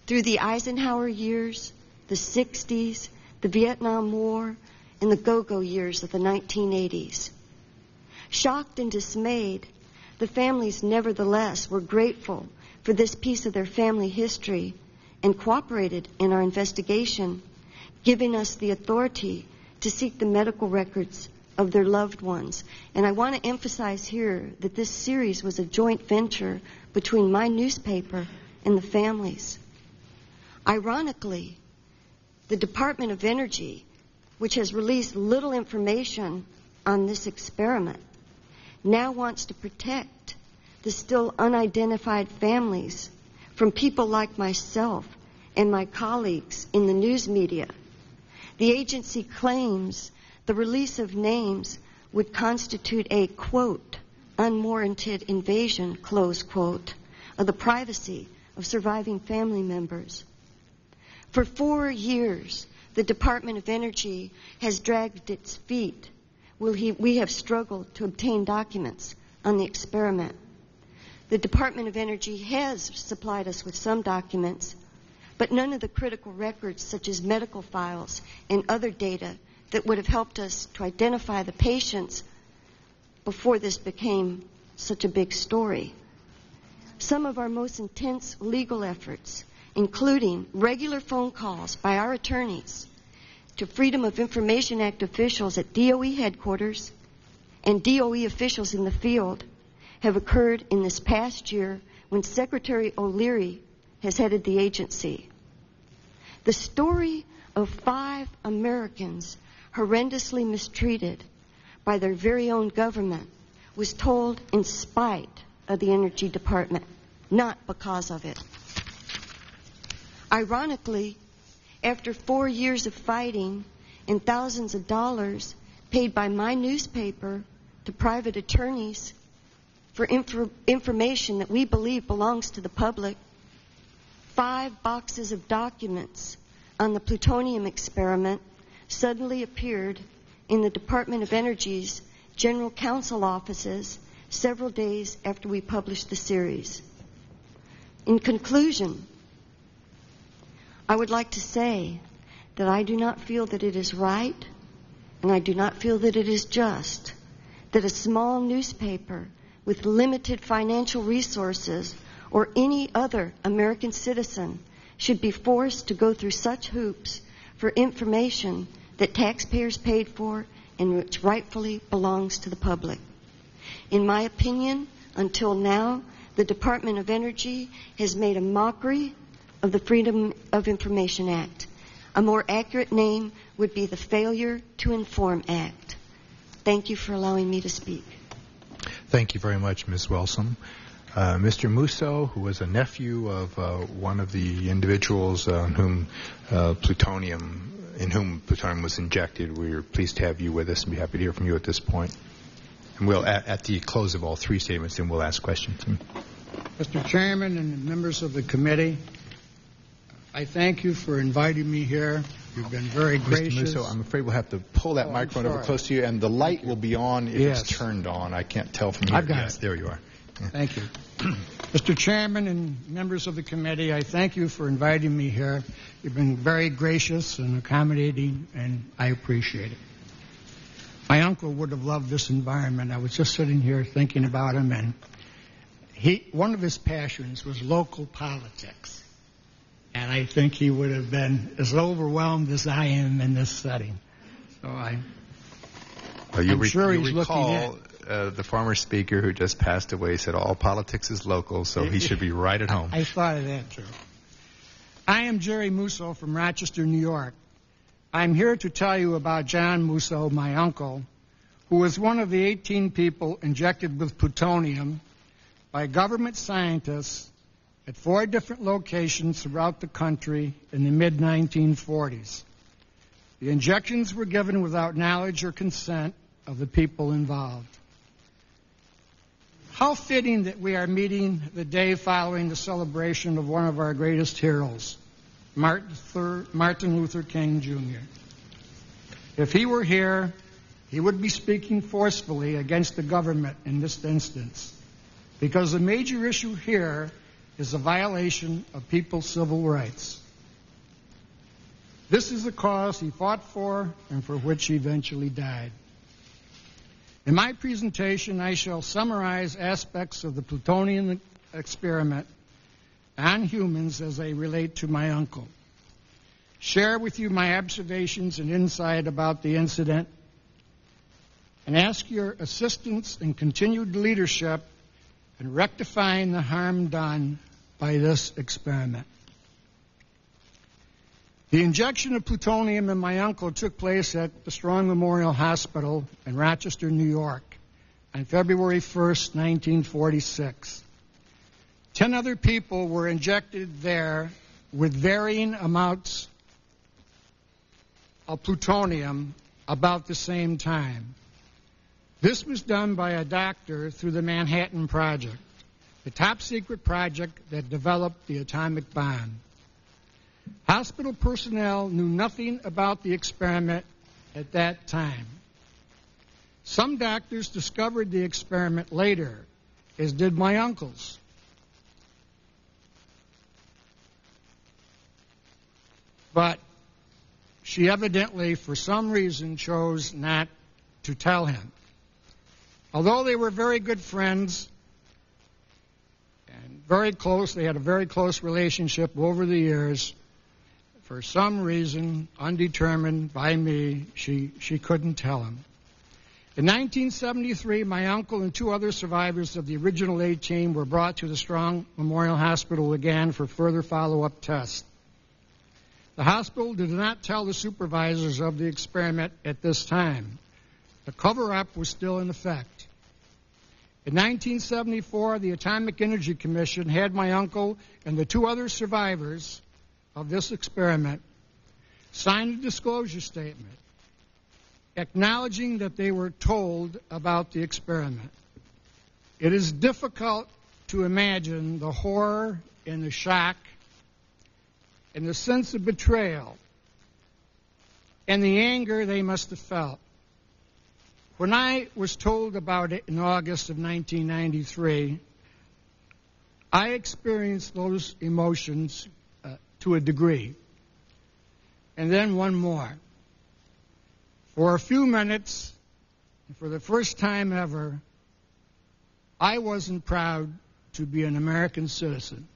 through the Eisenhower years, the 60s, the Vietnam War, and the go-go years of the 1980s. Shocked and dismayed, the families nevertheless were grateful for this piece of their family history and cooperated in our investigation, giving us the authority to seek the medical records of their loved ones. And I want to emphasize here that this series was a joint venture between my newspaper and the families. Ironically, the Department of Energy, which has released little information on this experiment, now wants to protect the still unidentified families from people like myself and my colleagues in the news media. The agency claims the release of names would constitute a, quote, unwarranted invasion, close quote, of the privacy of surviving family members. For 4 years, the Department of Energy has dragged its feet. We have struggled to obtain documents on the experiment. The Department of Energy has supplied us with some documents, but none of the critical records such as medical files and other data that would have helped us to identify the patients before this became such a big story. Some of our most intense legal efforts, including regular phone calls by our attorneys to Freedom of Information Act officials at DOE headquarters and DOE officials in the field, have occurred in this past year when Secretary O'Leary has headed the agency. The story of 5 Americans horrendously mistreated by their very own government was told in spite of the Energy Department, not because of it. Ironically, after 4 years of fighting and thousands of dollars paid by my newspaper to private attorneys for information that we believe belongs to the public, 5 boxes of documents on the plutonium experiment suddenly appeared in the Department of Energy's General Counsel offices several days after we published the series. In conclusion, I would like to say that I do not feel that it is right, and I do not feel that it is just, that a small newspaper with limited financial resources or any other American citizen should be forced to go through such hoops for information that taxpayers paid for and which rightfully belongs to the public. In my opinion, until now, the Department of Energy has made a mockery of the Freedom of Information Act. A more accurate name would be the Failure to Inform Act. Thank you for allowing me to speak. Thank you very much, Ms. Wilson. Mr. Musso, who was a nephew of one of the individuals in whom plutonium was injected, we're pleased to have you with us and be happy to hear from you at this point. And we'll, at the close of all 3 statements, then we'll ask questions. Mr. Chairman and members of the committee, I thank you for inviting me here. You've been very gracious. Mr. Musso, I'm afraid we'll have to pull that microphone over close to you, and the light will be on if it's turned on. I can't tell from here. I've got it. There you are. Thank you. Mr. Chairman and members of the committee, I thank you for inviting me here. You've been very gracious and accommodating, and I appreciate it. My uncle would have loved this environment. I was just sitting here thinking about him, and one of his passions was local politics. And I think he would have been as overwhelmed as I am in this setting. So I'm sure he's looking at. The former speaker who just passed away said all politics is local, so he should be right at home. I thought of that, too. I am Jerry Musso from Rochester, New York. I'm here to tell you about John Musso, my uncle, who was one of the 18 people injected with plutonium by government scientists at 4 different locations throughout the country in the mid-1940s. The injections were given without knowledge or consent of the people involved. How fitting that we are meeting the day following the celebration of one of our greatest heroes, Martin Luther King, Jr. If he were here, he would be speaking forcefully against the government in this instance, because the major issue here is a violation of people's civil rights. This is the cause he fought for and for which he eventually died. In my presentation, I shall summarize aspects of the plutonium experiment on humans as they relate to my uncle, share with you my observations and insight about the incident, and ask your assistance and continued leadership in rectifying the harm done by this experiment. The injection of plutonium in my uncle took place at the Strong Memorial Hospital in Rochester, New York on February 1st, 1946. 10 other people were injected there with varying amounts of plutonium about the same time. This was done by a doctor through the Manhattan Project, the top secret project that developed the atomic bomb. Hospital personnel knew nothing about the experiment at that time. Some doctors discovered the experiment later, as did my uncles. But she evidently, for some reason, chose not to tell him. Although they were very good friends and very close, they had a very close relationship over the years, for some reason, undetermined by me, she couldn't tell him. In 1973, my uncle and 2 other survivors of the original A-team were brought to the Strong Memorial Hospital again for further follow-up tests. The hospital did not tell the supervisors of the experiment at this time. The cover-up was still in effect. In 1974, the Atomic Energy Commission had my uncle and the 2 other survivors of this experiment signed a disclosure statement acknowledging that they were told about the experiment. It is difficult to imagine the horror and the shock and the sense of betrayal and the anger they must have felt. When I was told about it in August of 1993, I experienced those emotions to a degree. And then one more. For a few minutes, for the first time ever, I wasn't proud to be an American citizen.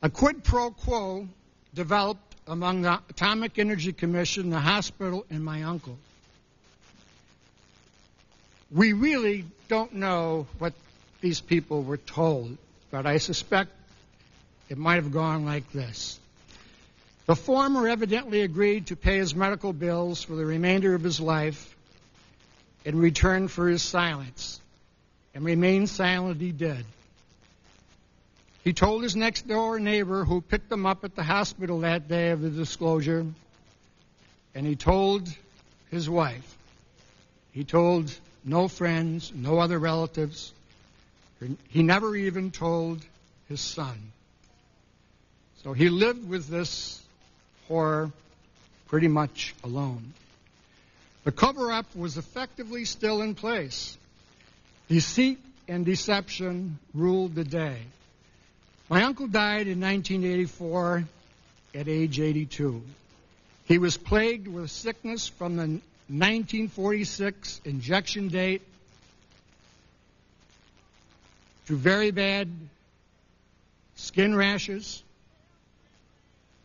A quid pro quo developed among the Atomic Energy Commission, the hospital, and my uncle. We really don't know what these people were told, but I suspect it might have gone like this. The former evidently agreed to pay his medical bills for the remainder of his life in return for his silence, and remain silent he did. He told his next-door neighbor who picked him up at the hospital that day of the disclosure, and he told his wife. He told no friends, no other relatives. He never even told his son. So he lived with this horror pretty much alone. The cover-up was effectively still in place. Deceit and deception ruled the day. My uncle died in 1984 at age 82. He was plagued with sickness from the 1946 injection date to very bad skin rashes,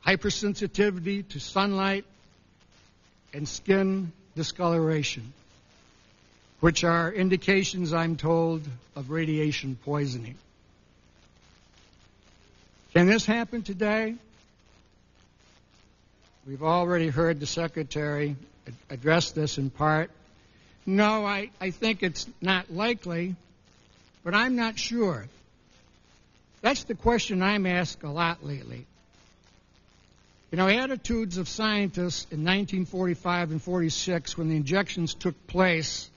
hypersensitivity to sunlight, and skin discoloration, which are indications, I'm told, of radiation poisoning. Can this happen today? We've already heard the Secretary address this in part. No, I think it's not likely, but I'm not sure. That's the question I'm asked a lot lately. You know, attitudes of scientists in 1945 and 46, when the injections took place,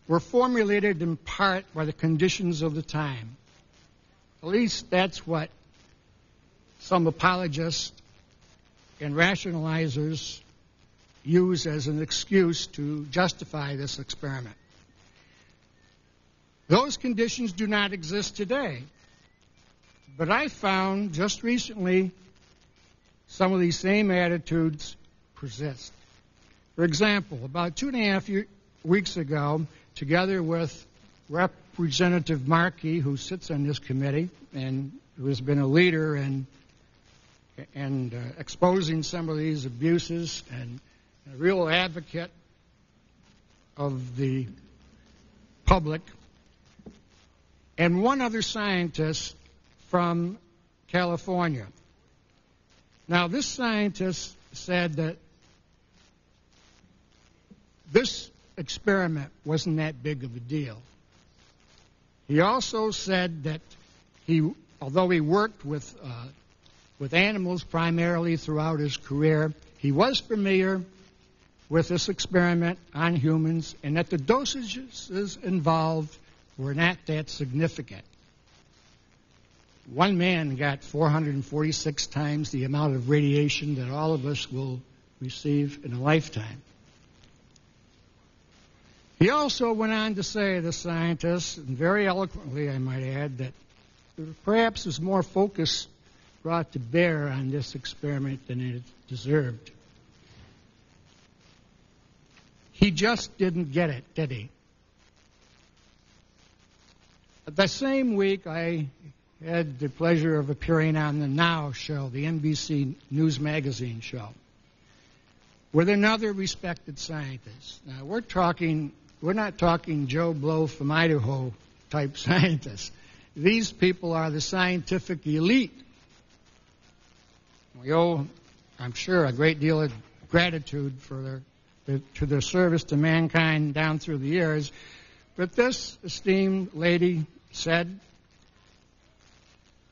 were formulated in part by the conditions of the time. At least that's what some apologists and rationalizers use as an excuse to justify this experiment. Those conditions do not exist today. But I found just recently some of these same attitudes persist. For example, about 2.5 weeks ago, together with Representative Markey, who sits on this committee and who has been a leader in exposing some of these abuses and a real advocate of the public, and one other scientist from California. Now, this scientist said that this experiment wasn't that big of a deal. He also said that although he worked with animals primarily throughout his career, he was familiar with this experiment on humans, and that the dosages involved were not that significant. One man got 446 times the amount of radiation that all of us will receive in a lifetime. He also went on to say, the scientist, and very eloquently I might add, that perhaps there's more focus brought to bear on this experiment than it deserved. He just didn't get it, did he? The same week, I had the pleasure of appearing on the Now show, the NBC News Magazine show, with another respected scientist. Now, we're not talking Joe Blow from Idaho type scientists. These people are the scientific elite. We owe, I'm sure, a great deal of gratitude for their service to mankind down through the years. But this esteemed lady said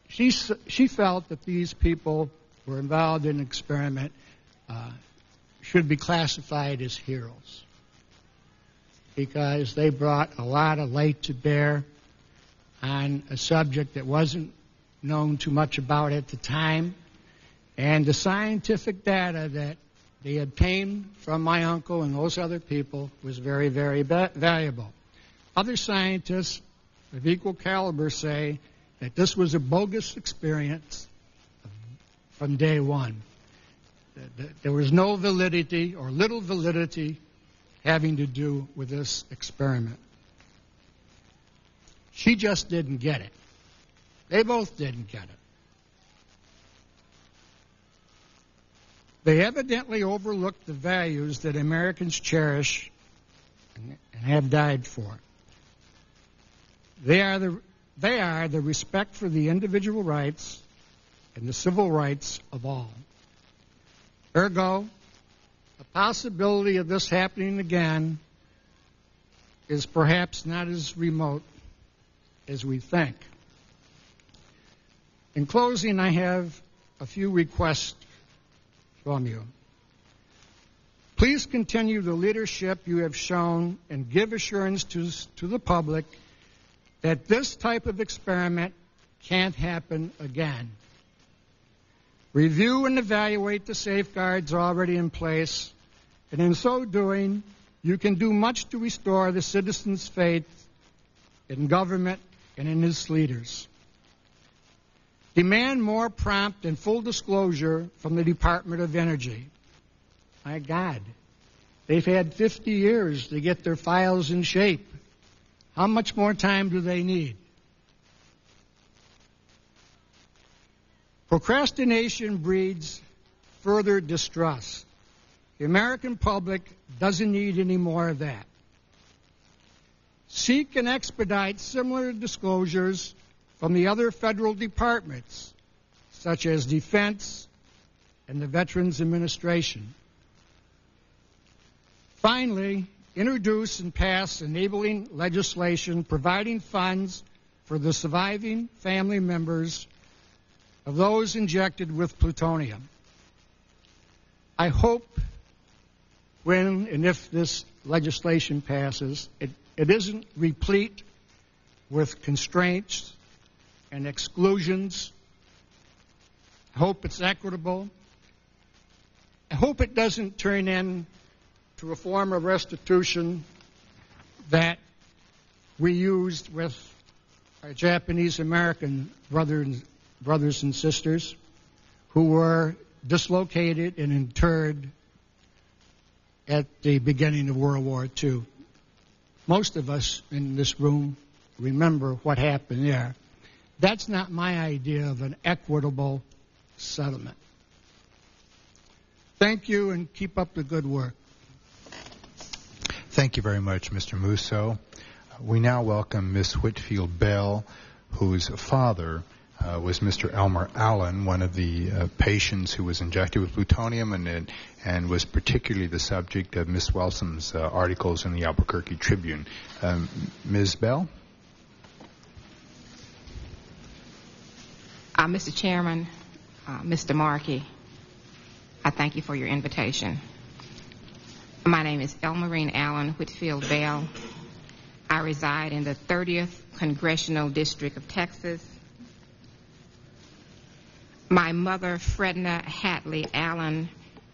she felt that these people who were involved in an experiment should be classified as heroes because they brought a lot of light to bear on a subject that wasn't known too much about at the time. And the scientific data that they obtained from my uncle and those other people was very, very valuable. Other scientists of equal caliber say that this was a bogus experience from day one. There was no validity or little validity having to do with this experiment. She just didn't get it. They both didn't get it. They evidently overlooked the values that Americans cherish and have died for. They are the respect for the individual rights and the civil rights of all. Ergo, the possibility of this happening again is perhaps not as remote as we think. In closing, I have a few requests from you. Please continue the leadership you have shown and give assurance to the public that this type of experiment can't happen again. Review and evaluate the safeguards already in place, and in so doing, you can do much to restore the citizens' faith in government and in its leaders. Demand more prompt and full disclosure from the Department of Energy. My God, they've had 50 years to get their files in shape. How much more time do they need? Procrastination breeds further distrust. The American public doesn't need any more of that. Seek and expedite similar disclosures from the other federal departments, such as Defense and the Veterans Administration. Finally, introduce and pass enabling legislation providing funds for the surviving family members of those injected with plutonium. I hope when and if this legislation passes, it isn't replete with constraints and exclusions. I hope it's equitable. I hope it doesn't turn into a form of restitution that we used with our Japanese American brothers and sisters who were dislocated and interred at the beginning of World War II. Most of us in this room remember what happened there. That's not my idea of an equitable settlement. Thank you, and keep up the good work. Thank you very much, Mr. Musso. We now welcome Ms. Whitfield Bell, whose father was Mr. Elmer Allen, one of the patients who was injected with plutonium and was particularly the subject of Ms. Welsom's articles in the Albuquerque Tribune. Ms. Bell? Mr. Chairman, Mr. Markey, I thank you for your invitation. My name is Elmerine Allen Whitfield Bell. I reside in the 30th Congressional District of Texas. My mother, Fredna Hatley Allen,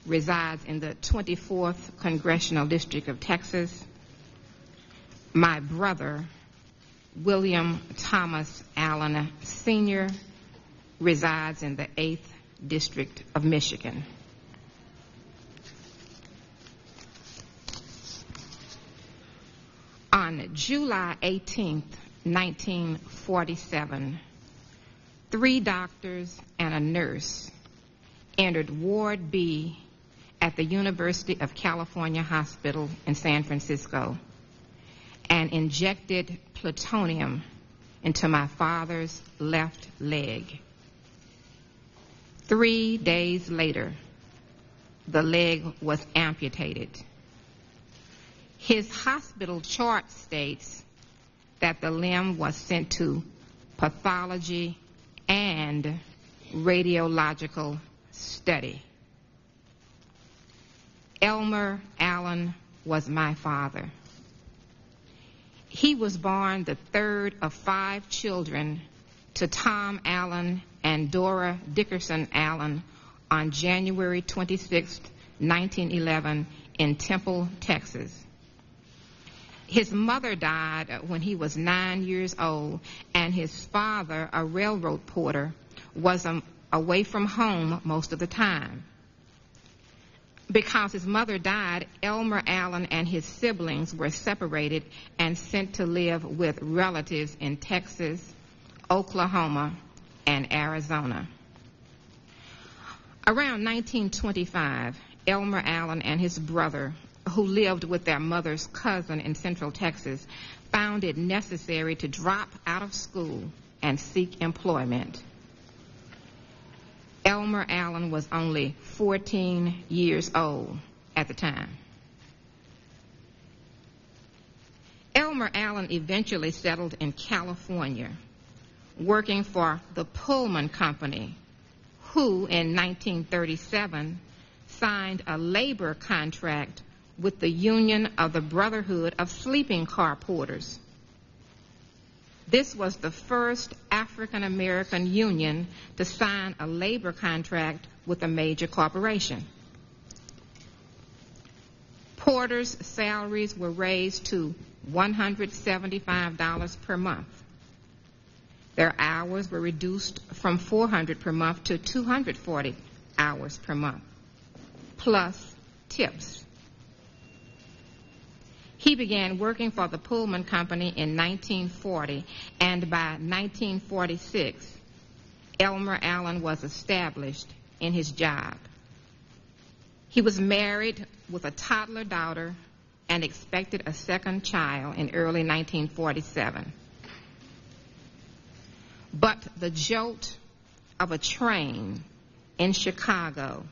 resides in the 24th Congressional District of Texas. My brother, William Thomas Allen Sr., resides in the 8th District of Michigan. On July 18, 1947, 3 doctors and a nurse entered Ward B at the University of California Hospital in San Francisco and injected plutonium into my father's left leg. 3 days later, the leg was amputated. His hospital chart states that the limb was sent to pathology and radiological study. Elmer Allen was my father. He was born the 3rd of 5 children to Tom Allen and Dora Dickerson Allen on January 26, 1911 in Temple, Texas. His mother died when he was 9 years old, and his father, a railroad porter, was away from home most of the time. Because his mother died, Elmer Allen and his siblings were separated and sent to live with relatives in Texas, Oklahoma, and Arizona. Around 1925, Elmer Allen and his brother, who lived with their mother's cousin in Central Texas, found it necessary to drop out of school and seek employment. Elmer Allen was only 14 years old at the time. Elmer Allen eventually settled in California, working for the Pullman Company, who in 1937 signed a labor contract with the Union of the Brotherhood of Sleeping Car Porters. This was the first African American union to sign a labor contract with a major corporation. Porters' salaries were raised to $175 per month. Their hours were reduced from 400 per month to 240 hours per month, plus tips. He began working for the Pullman Company in 1940, and by 1946, Elmer Allen was established in his job. He was married with a toddler daughter and expected a second child in early 1947. But the jolt of a train in Chicago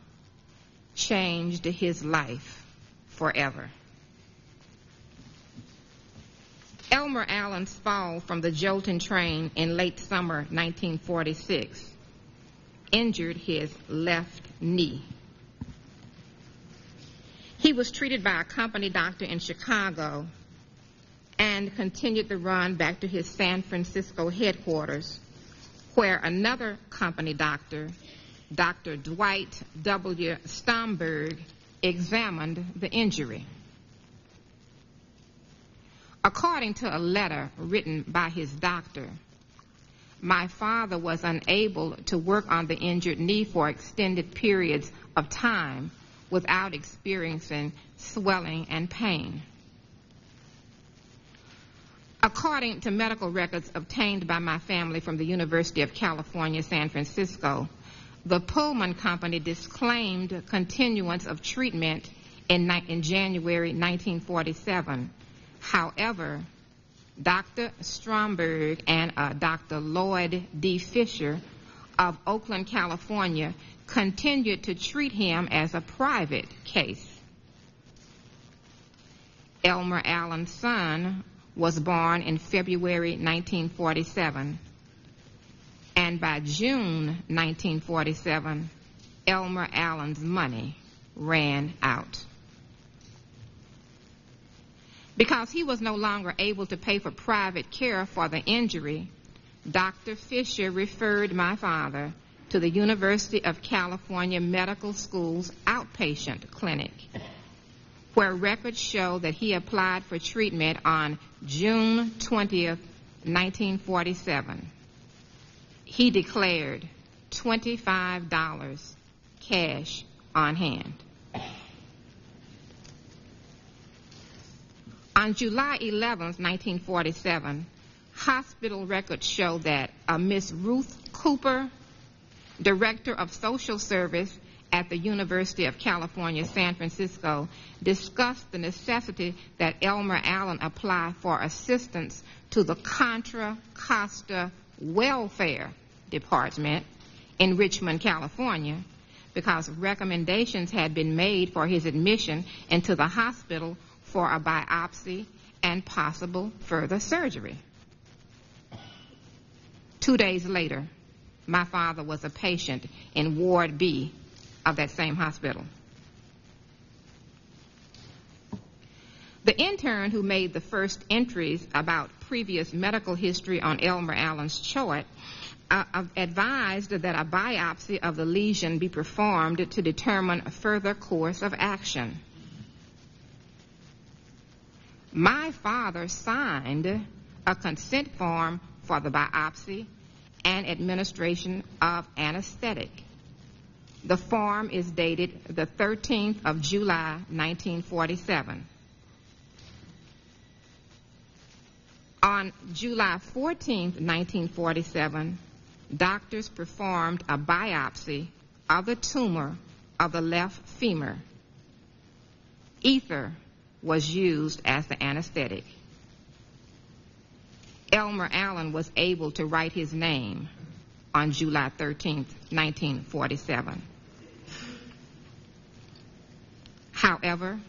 changed his life forever. Elmer Allen's fall from the jolting train in late summer 1946 injured his left knee. He was treated by a company doctor in Chicago and continued the run back to his San Francisco headquarters, where another company doctor, Dr. Dwight W. Stromberg, examined the injury. According to a letter written by his doctor, my father was unable to work on the injured knee for extended periods of time without experiencing swelling and pain. According to medical records obtained by my family from the University of California, San Francisco, the Pullman Company disclaimed continuance of treatment in January 1947. However, Dr. Stromberg and Dr. Lloyd D. Fisher of Oakland, California, continued to treat him as a private case. Elmer Allen's son was born in February 1947, and by June 1947, Elmer Allen's money ran out. Because he was no longer able to pay for private care for the injury, Dr. Fisher referred my father to the University of California Medical School's outpatient clinic, where records show that he applied for treatment on June 20th, 1947. He declared $25 cash on hand. On July 11th, 1947, hospital records show that Miss Ruth Cooper, Director of Social Service at the University of California, San Francisco, discussed the necessity that Elmer Allen apply for assistance to the Contra Costa Welfare Department in Richmond, California, because recommendations had been made for his admission into the hospital for a biopsy and possible further surgery. 2 days later, my father was a patient in Ward B of that same hospital. The intern who made the first entries about previous medical history on Elmer Allen's chart advised that a biopsy of the lesion be performed to determine a further course of action. My father signed a consent form for the biopsy and administration of anesthetic. The form is dated the 13th of July, 1947. On July 14th, 1947, doctors performed a biopsy of the tumor of the left femur. Ether was used as the anesthetic. Elmer Allen was able to write his name on July 13th, 1947. However,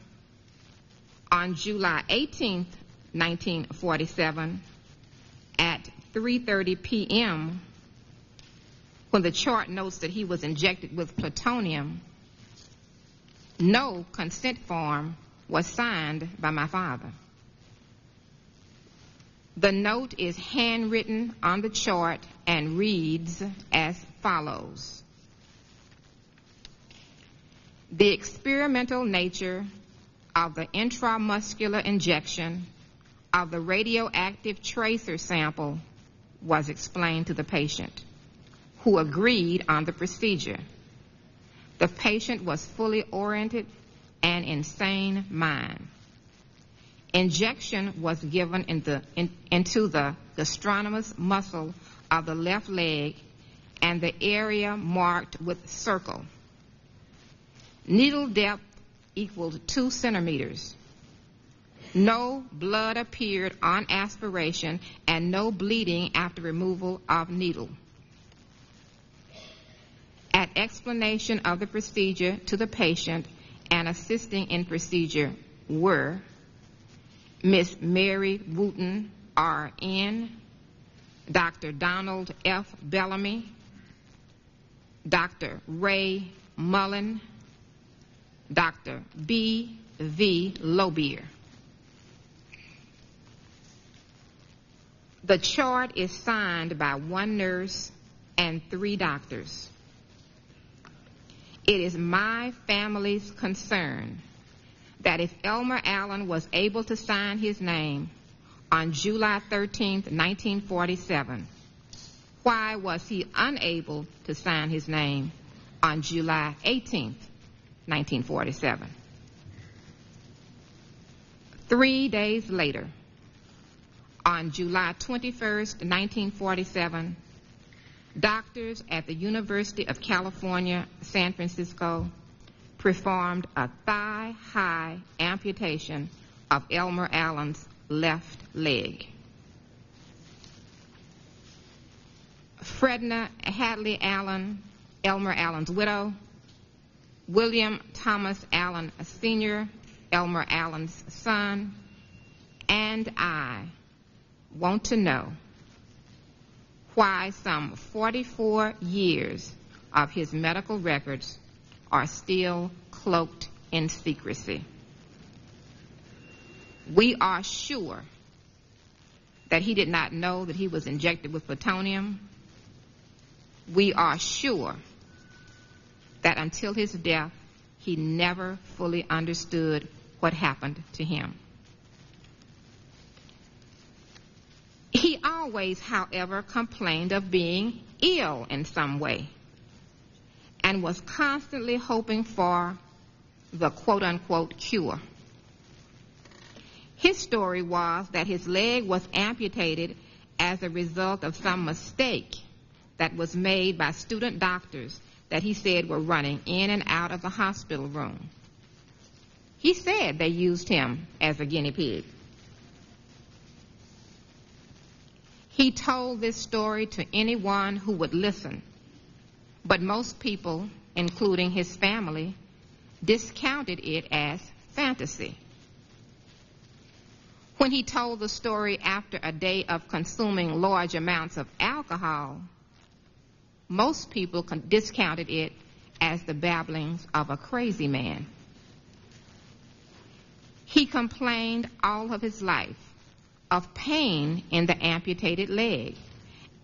on July 18th, 1947, at 3:30 p.m., when the chart notes that he was injected with plutonium, no consent form was signed by my father. The note is handwritten on the chart and reads as follows: the experimental nature of the intramuscular injection of the radioactive tracer sample was explained to the patient, who agreed on the procedure. The patient was fully oriented and in sane mind. Injection was given into the gastrocnemius muscle of the left leg and the area marked with circle. Needle depth equaled 2 centimeters. No blood appeared on aspiration and no bleeding after removal of needle. At explanation of the procedure to the patient and assisting in procedure were Miss Mary Wooten, R.N., Dr. Donald F. Bellamy, Dr. Ray Mullen, Dr. B. V. Lobier. The chart is signed by 1 nurse and 3 doctors. It is my family's concern that if Elmer Allen was able to sign his name on July 13, 1947, why was he unable to sign his name on July 18, 1947? 3 days later, on July 21, 1947, doctors at the University of California, San Francisco, performed a thigh-high amputation of Elmer Allen's left leg. Fredna Hadley Allen, Elmer Allen's widow, William Thomas Allen Sr., Elmer Allen's son, and I want to know why some 44 years of his medical records are still cloaked in secrecy. We are sure that he did not know that he was injected with plutonium. We are sure that until his death, he never fully understood what happened to him. He always, however, complained of being ill in some way and was constantly hoping for the quote-unquote cure. His story was that his leg was amputated as a result of some mistake that was made by student doctors that he said were running in and out of the hospital room. He said they used him as a guinea pig. He told this story to anyone who would listen, but most people, including his family, discounted it as fantasy. When he told the story after a day of consuming large amounts of alcohol, most people discounted it as the babblings of a crazy man. He complained all of his life of pain in the amputated leg,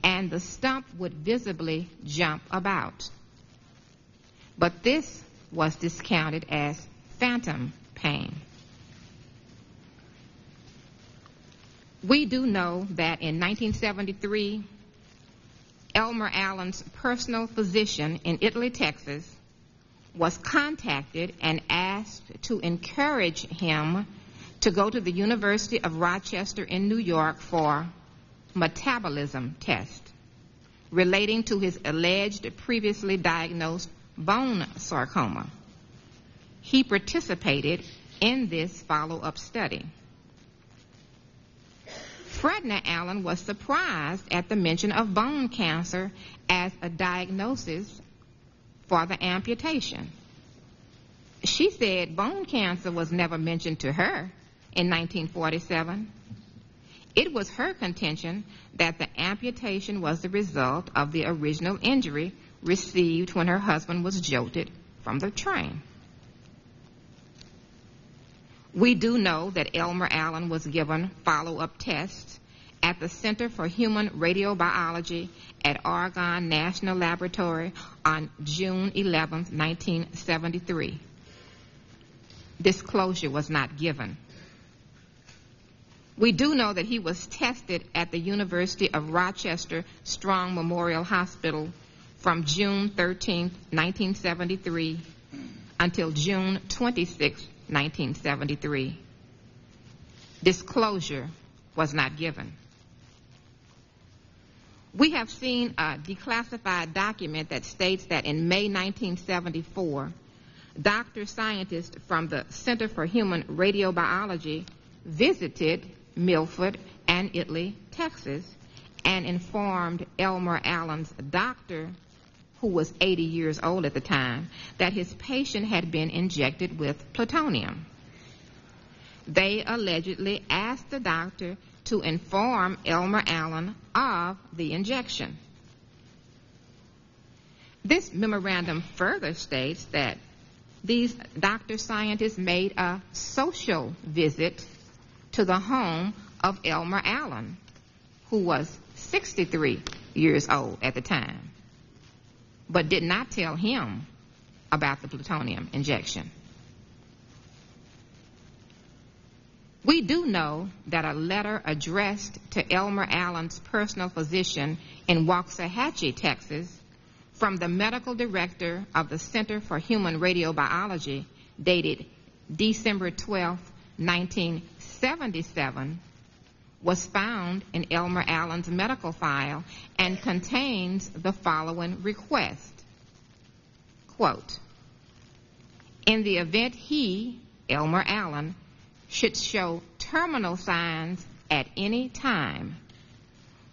and the stump would visibly jump about. But this was discounted as phantom pain. We do know that in 1973, Elmer Allen's personal physician in Italy, Texas, was contacted and asked to encourage him to go to the University of Rochester in New York for metabolism test relating to his alleged previously diagnosed bone sarcoma. He participated in this follow-up study. Fredna Allen was surprised at the mention of bone cancer as a diagnosis for the amputation. She said bone cancer was never mentioned to her in 1947. It was her contention that the amputation was the result of the original injury received when her husband was jolted from the train. We do know that Elmer Allen was given follow-up tests at the Center for Human Radiobiology at Argonne National Laboratory on June 11, 1973. disclosure was not given. We do know that he was tested at the University of Rochester Strong Memorial Hospital from June 13, 1973 until June 26, 1973. Disclosure was not given. We have seen a declassified document that states that in May 1974, doctor-scientists from the Center for Human Radiobiology visited Milford and Italy, Texas, and informed Elmer Allen's doctor, who was 80 years old at the time, that his patient had been injected with plutonium. They allegedly asked the doctor to inform Elmer Allen of the injection. This memorandum further states that these doctor-scientists made a social visit to the home of Elmer Allen, who was 63 years old at the time, but did not tell him about the plutonium injection. We do know that a letter addressed to Elmer Allen's personal physician in Waxahachie, Texas, from the medical director of the Center for Human Radiobiology, dated December 12, 1977, was found in Elmer Allen's medical file and contains the following request. Quote, in the event he, Elmer Allen, should show terminal signs at any time,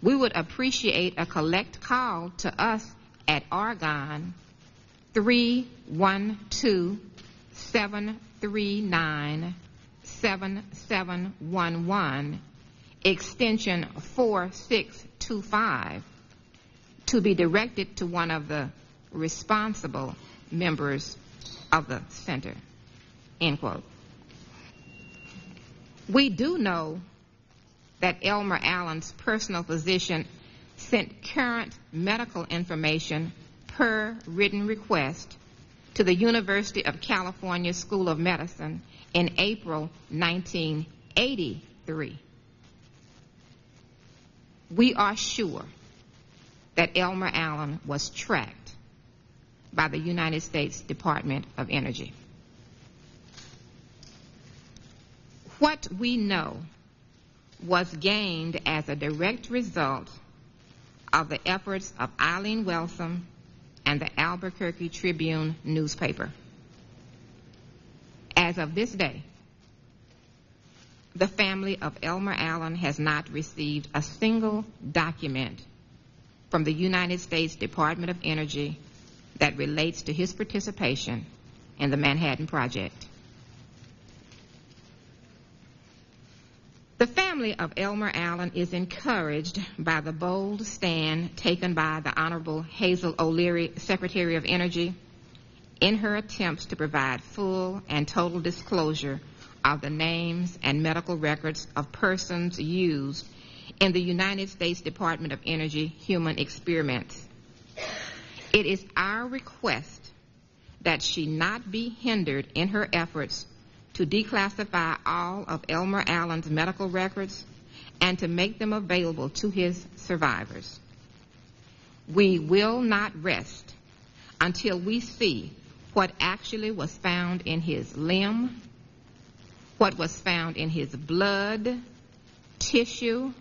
we would appreciate a collect call to us at Argonne 312-739-7711, extension 4625, to be directed to one of the responsible members of the center, end quote. We do know that Elmer Allen's personal physician sent current medical information per written request to the University of California School of Medicine in April 1983. We are sure that Elmer Allen was tracked by the United States Department of Energy. What we know was gained as a direct result of the efforts of Eileen Wellsome and the Albuquerque Tribune newspaper. As of this day, the family of Elmer Allen has not received a single document from the United States Department of Energy that relates to his participation in the Manhattan Project. The family of Elmer Allen is encouraged by the bold stand taken by the Honorable Hazel O'Leary, Secretary of Energy, in her attempts to provide full and total disclosure of the names and medical records of persons used in the United States Department of Energy human experiments. It is our request that she not be hindered in her efforts to declassify all of Elmer Allen's medical records and to make them available to his survivors. We will not rest until we see what actually was found in his limb, what was found in his blood, tissue,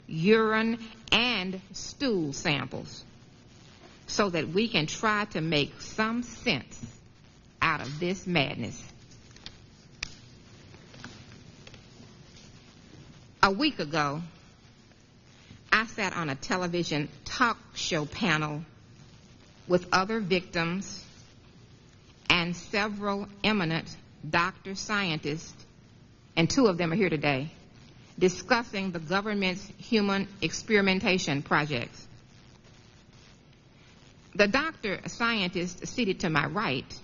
urine, and stool samples, so that we can try to make some sense out of this madness. A week ago, I sat on a television talk show panel with other victims and several eminent doctor-scientists, and two of them are here today, discussing the government's human experimentation projects. The doctor-scientist seated to my right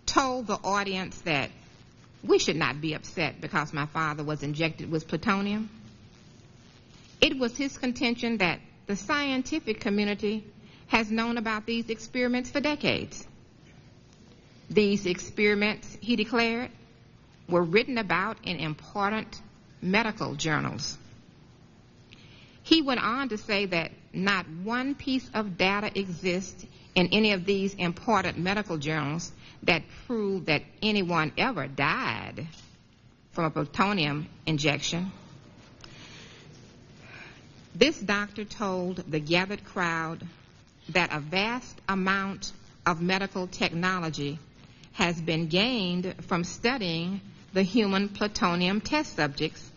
told the audience that we should not be upset because my father was injected with plutonium. It was his contention that the scientific community has known about these experiments for decades. These experiments, he declared, were written about in important medical journals. He went on to say that not one piece of data exists in any of these important medical journals that prove that anyone ever died from a plutonium injection. This doctor told the gathered crowd that a vast amount of medical technology has been gained from studying the human plutonium test subjects,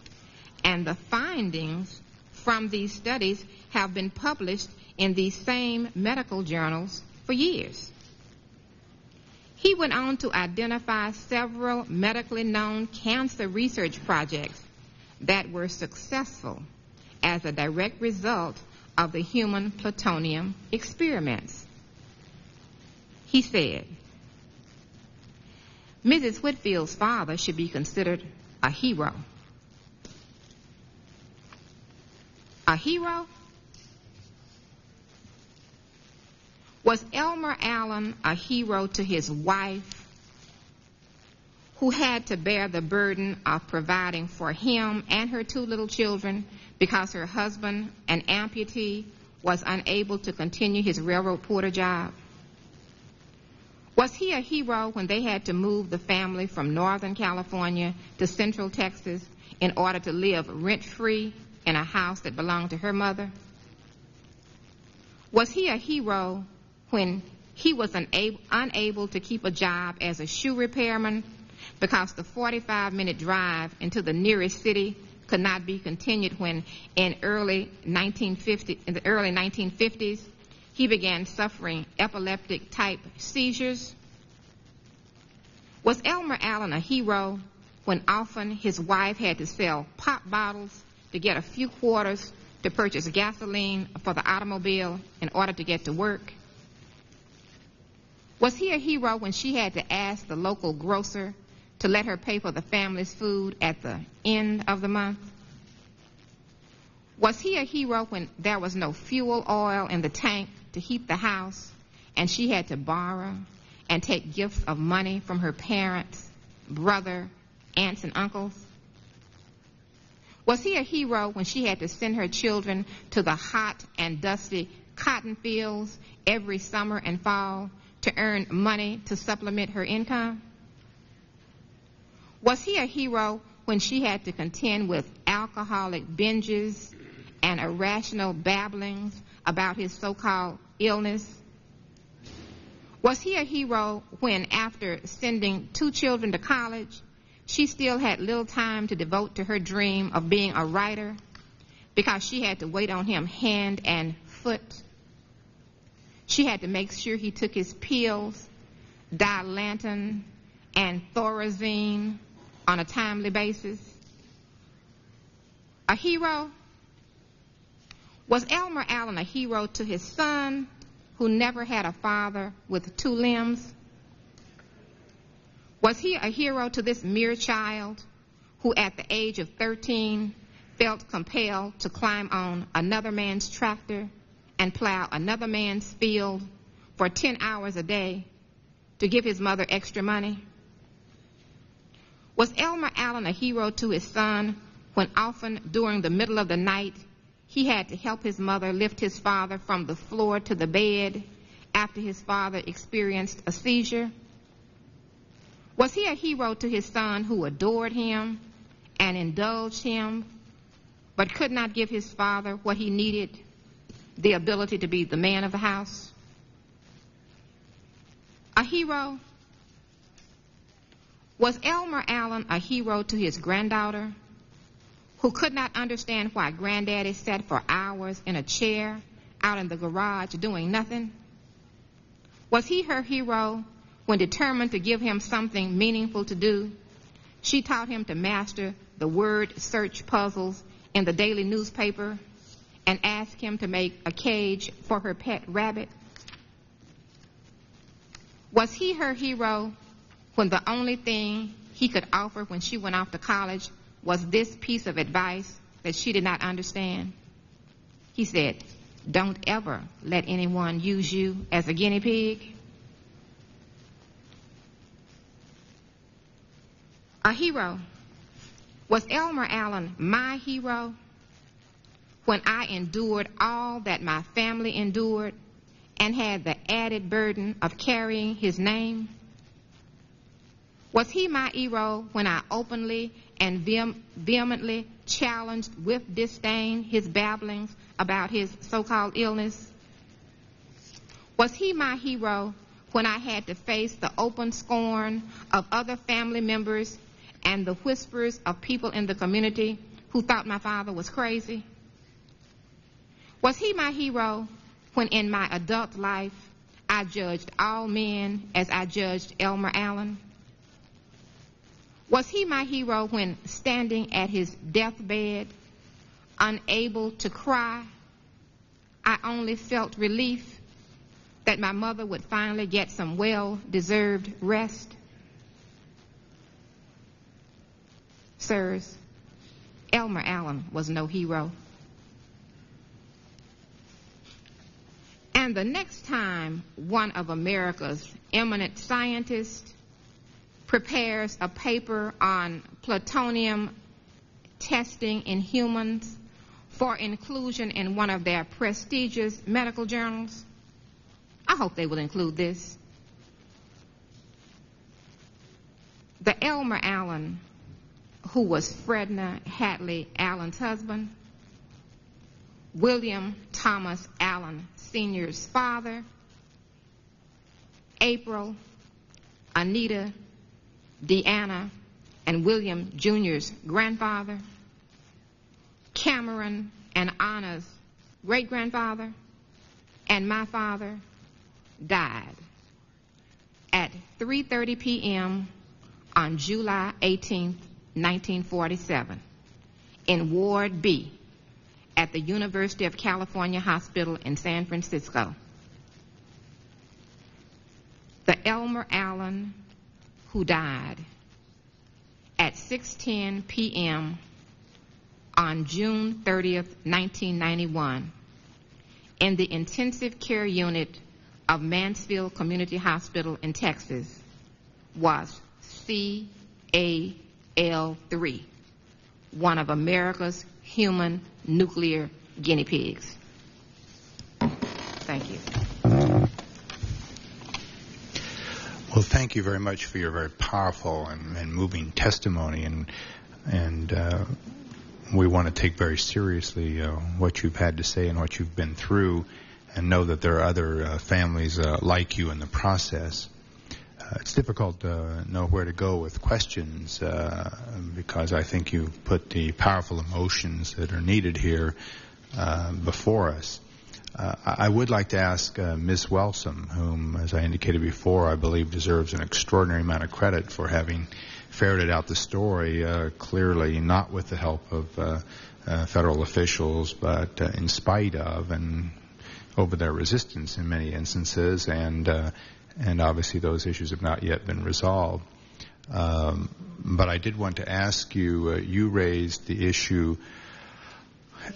and the findings from these studies have been published in these same medical journals for years. He went on to identify several medically known cancer research projects that were successful as a direct result of the human plutonium experiments. He said, Mrs. Whitfield's father should be considered a hero. A hero? Was Elmer Allen a hero to his wife, who had to bear the burden of providing for him and her two little children because her husband, an amputee, was unable to continue his railroad porter job? Was he a hero when they had to move the family from Northern California to Central Texas in order to live rent-free in a house that belonged to her mother? Was he a hero when he was unable to keep a job as a shoe repairman because the 45-minute drive into the nearest city could not be continued when in the early 1950s, he began suffering epileptic-type seizures? Was Elmer Allen a hero when often his wife had to sell pop bottles to get a few quarters to purchase gasoline for the automobile in order to get to work? Was he a hero when she had to ask the local grocer to let her pay for the family's food at the end of the month? Was he a hero when there was no fuel oil in the tank to heat the house and she had to borrow and take gifts of money from her parents, brother, aunts, and uncles? Was he a hero when she had to send her children to the hot and dusty cotton fields every summer and fall to earn money to supplement her income? Was he a hero when she had to contend with alcoholic binges and irrational babblings about his so-called illness? Was he a hero when, after sending 2 children to college, she still had little time to devote to her dream of being a writer because she had to wait on him hand and foot? She had to make sure he took his pills, Dilantin, and Thorazine on a timely basis. A hero? Was Elmer Allen a hero to his son, who never had a father with 2 limbs? Was he a hero to this mere child, who at the age of 13 felt compelled to climb on another man's tractor and plow another man's field for 10 hours a day to give his mother extra money? Was Elmer Allen a hero to his son when often during the middle of the night he had to help his mother lift his father from the floor to the bed after his father experienced a seizure? Was he a hero to his son who adored him and indulged him but could not give his father what he needed, the ability to be the man of the house? A hero? Was Elmer Allen a hero to his granddaughter, who could not understand why Granddaddy sat for hours in a chair out in the garage doing nothing? Was he her hero when, determined to give him something meaningful to do, she taught him to master the word search puzzles in the daily newspaper and asked him to make a cage for her pet rabbit? Was he her hero when the only thing he could offer when she went off to college was this piece of advice that she did not understand? He said, "Don't ever let anyone use you as a guinea pig." A hero. Was Elmer Allen my hero when I endured all that my family endured and had the added burden of carrying his name? Was he my hero when I openly and vehemently challenged with disdain his babblings about his so-called illness? Was he my hero when I had to face the open scorn of other family members and the whispers of people in the community who thought my father was crazy? Was he my hero when in my adult life I judged all men as I judged Elmer Allen? Was he my hero when, standing at his deathbed, unable to cry, I only felt relief that my mother would finally get some well-deserved rest? Sirs, Elmer Allen was no hero. And the next time one of America's eminent scientists prepares a paper on plutonium testing in humans for inclusion in one of their prestigious medical journals, I hope they will include this. The Elmer Allen, who was Fredna Hadley Allen's husband, William Thomas Allen Sr.'s father, April, Anita, Deanna, and William Jr.'s grandfather, Cameron and Anna's great-grandfather, and my father, died at 3:30 p.m. on July 18, 1947, in Ward B at the University of California Hospital in San Francisco. The Elmer Allen who died at 6:10 p.m. on June 30th, 1991, in the intensive care unit of Mansfield Community Hospital in Texas, was CAL-3, one of America's human nuclear guinea pigs. Thank you. Well, thank you very much for your very powerful and moving testimony, and we want to take very seriously what you've had to say and what you've been through, and know that there are other families like you in the process. It's difficult to know where to go with questions because I think you've put the powerful emotions that are needed here before us. I would like to ask Ms. Welsum, whom, as I indicated before, I believe deserves an extraordinary amount of credit for having ferreted out the story, clearly not with the help of federal officials, but in spite of and over their resistance in many instances, and obviously those issues have not yet been resolved. But I did want to ask you, you raised the issue,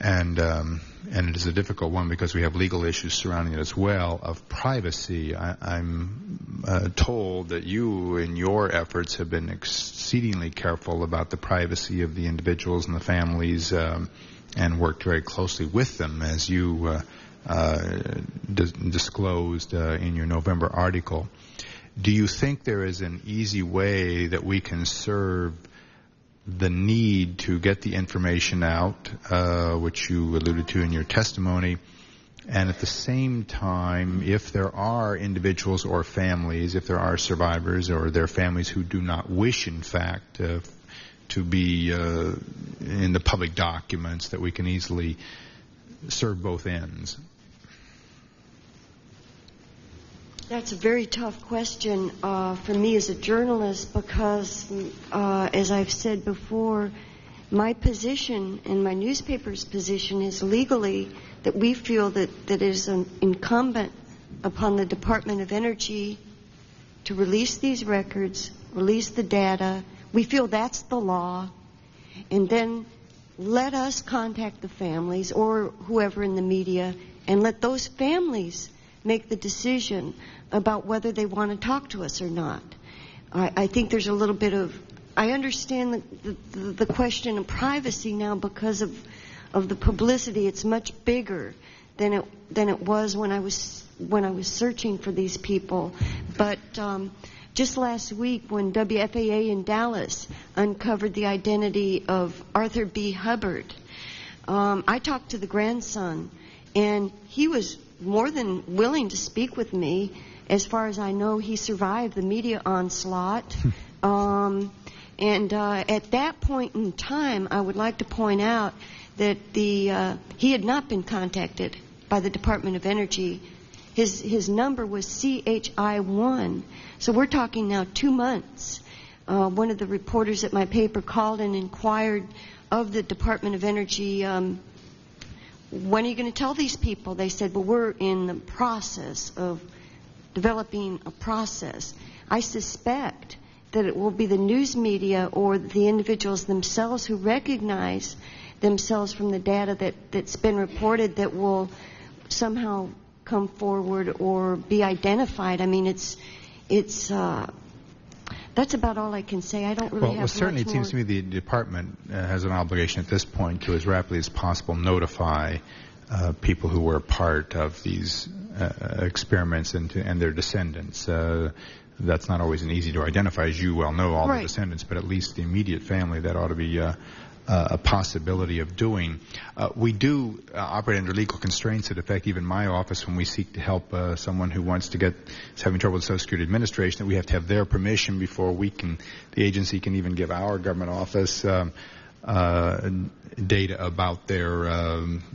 and it is a difficult one because we have legal issues surrounding it as well, of privacy. I'm told that you, in your efforts, have been exceedingly careful about the privacy of the individuals and the families, and worked very closely with them, as you disclosed in your November article. Do you think there is an easy way that we can serve the need to get the information out, which you alluded to in your testimony, and at the same time, if there are individuals or families, if there are survivors or their families who do not wish, in fact, to be in the public documents, that we can easily serve both ends? That's a very tough question for me as a journalist because, as I've said before, my position and my newspaper's position is legally that we feel that it is incumbent upon the Department of Energy to release these records, release the data. We feel that's the law. And then let us contact the families or whoever in the media and let those families make the decision about whether they want to talk to us or not. I think there's a little bit of I understand the question of privacy now because of the publicity. It's much bigger than it was when I was searching for these people. But just last week, when WFAA in Dallas uncovered the identity of Arthur B. Hubbard, I talked to the grandson, and he was more than willing to speak with me. As far as I know, he survived the media onslaught. And at that point in time, I would like to point out that he had not been contacted by the Department of Energy. His number was CHI-1. So we're talking now 2 months. One of the reporters at my paper called and inquired of the Department of Energy, when are you going to tell these people? They said, well, we're in the process of developing a process. I suspect that it will be the news media or the individuals themselves who recognize themselves from the data that's been reported that will somehow come forward or be identified. I mean, it's that's about all I can say. I don't really have well, certainly much it seems to me the department has an obligation at this point to, as rapidly as possible, notify people who were a part of these experiments and their descendants. That's not always an easy to identify, as you well know, all the descendants, but at least the immediate family, that ought to be a possibility of doing. We do operate under legal constraints that affect even my office when we seek to help someone who wants to is having trouble with Social Security Administration, that we have to have their permission before the agency can even give our government office data about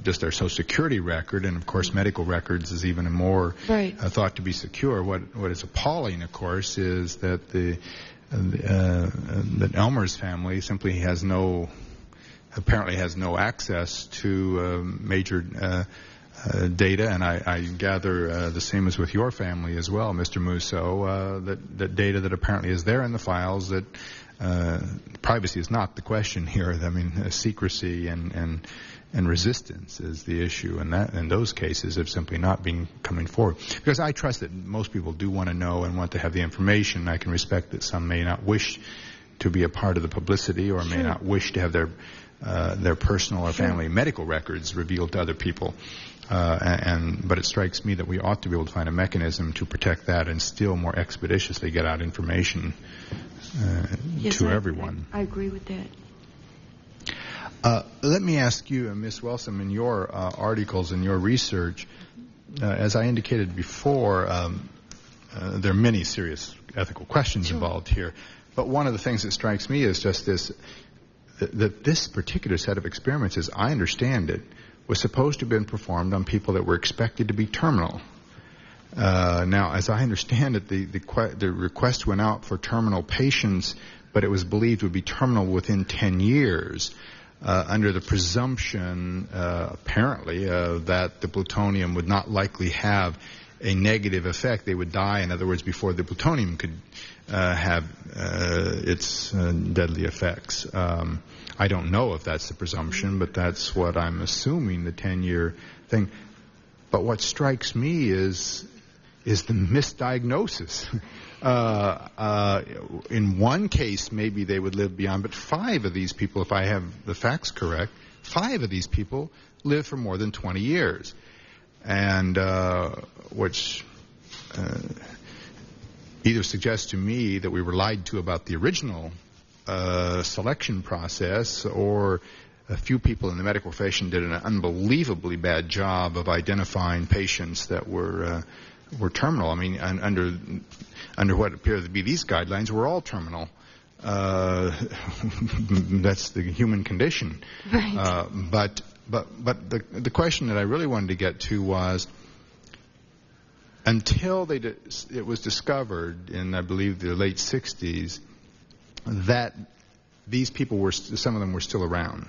just their Social Security record, and of course medical records is even more thought to be secure. What is appalling, of course, is that that Elmer's family simply apparently has no access to major data, and I gather the same as with your family as well, Mr. Musso, that data that apparently is there in the files, that privacy is not the question here. I mean, secrecy and resistance is the issue, and those cases have simply not been coming forward. Because I trust that most people do want to know and want to have the information. I can respect that some may not wish to be a part of the publicity, or may not wish to have their personal or family medical records revealed to other people. But it strikes me that we ought to be able to find a mechanism to protect that and still more expeditiously get out information to everyone. I agree with that. Let me ask you, Ms. Wellsome, in your articles and your research, as I indicated before, there are many serious ethical questions involved here. But one of the things that strikes me is just that this particular set of experiments, as I understand it, was supposed to have been performed on people that were expected to be terminal. Now, as I understand it, the request went out for terminal patients, but it was believed would be terminal within 10 years, under the presumption, apparently, that the plutonium would not likely have a negative effect. They would die, in other words, before the plutonium could have its deadly effects. I don't know if that's the presumption, but that's what I'm assuming, the 10-year thing. But what strikes me is the misdiagnosis. In one case, maybe they would live beyond, but 5 of these people, if I have the facts correct, 5 of these people live for more than 20 years. And which either suggests to me that we were lied to about the original selection process, or a few people in the medical profession did an unbelievably bad job of identifying patients that were terminal. I mean, under what appear to be these guidelines, we're all terminal. That's the human condition. Right. But the question that I really wanted to get to was, until it was discovered in, I believe, the late 60s, that these people some of them were still around.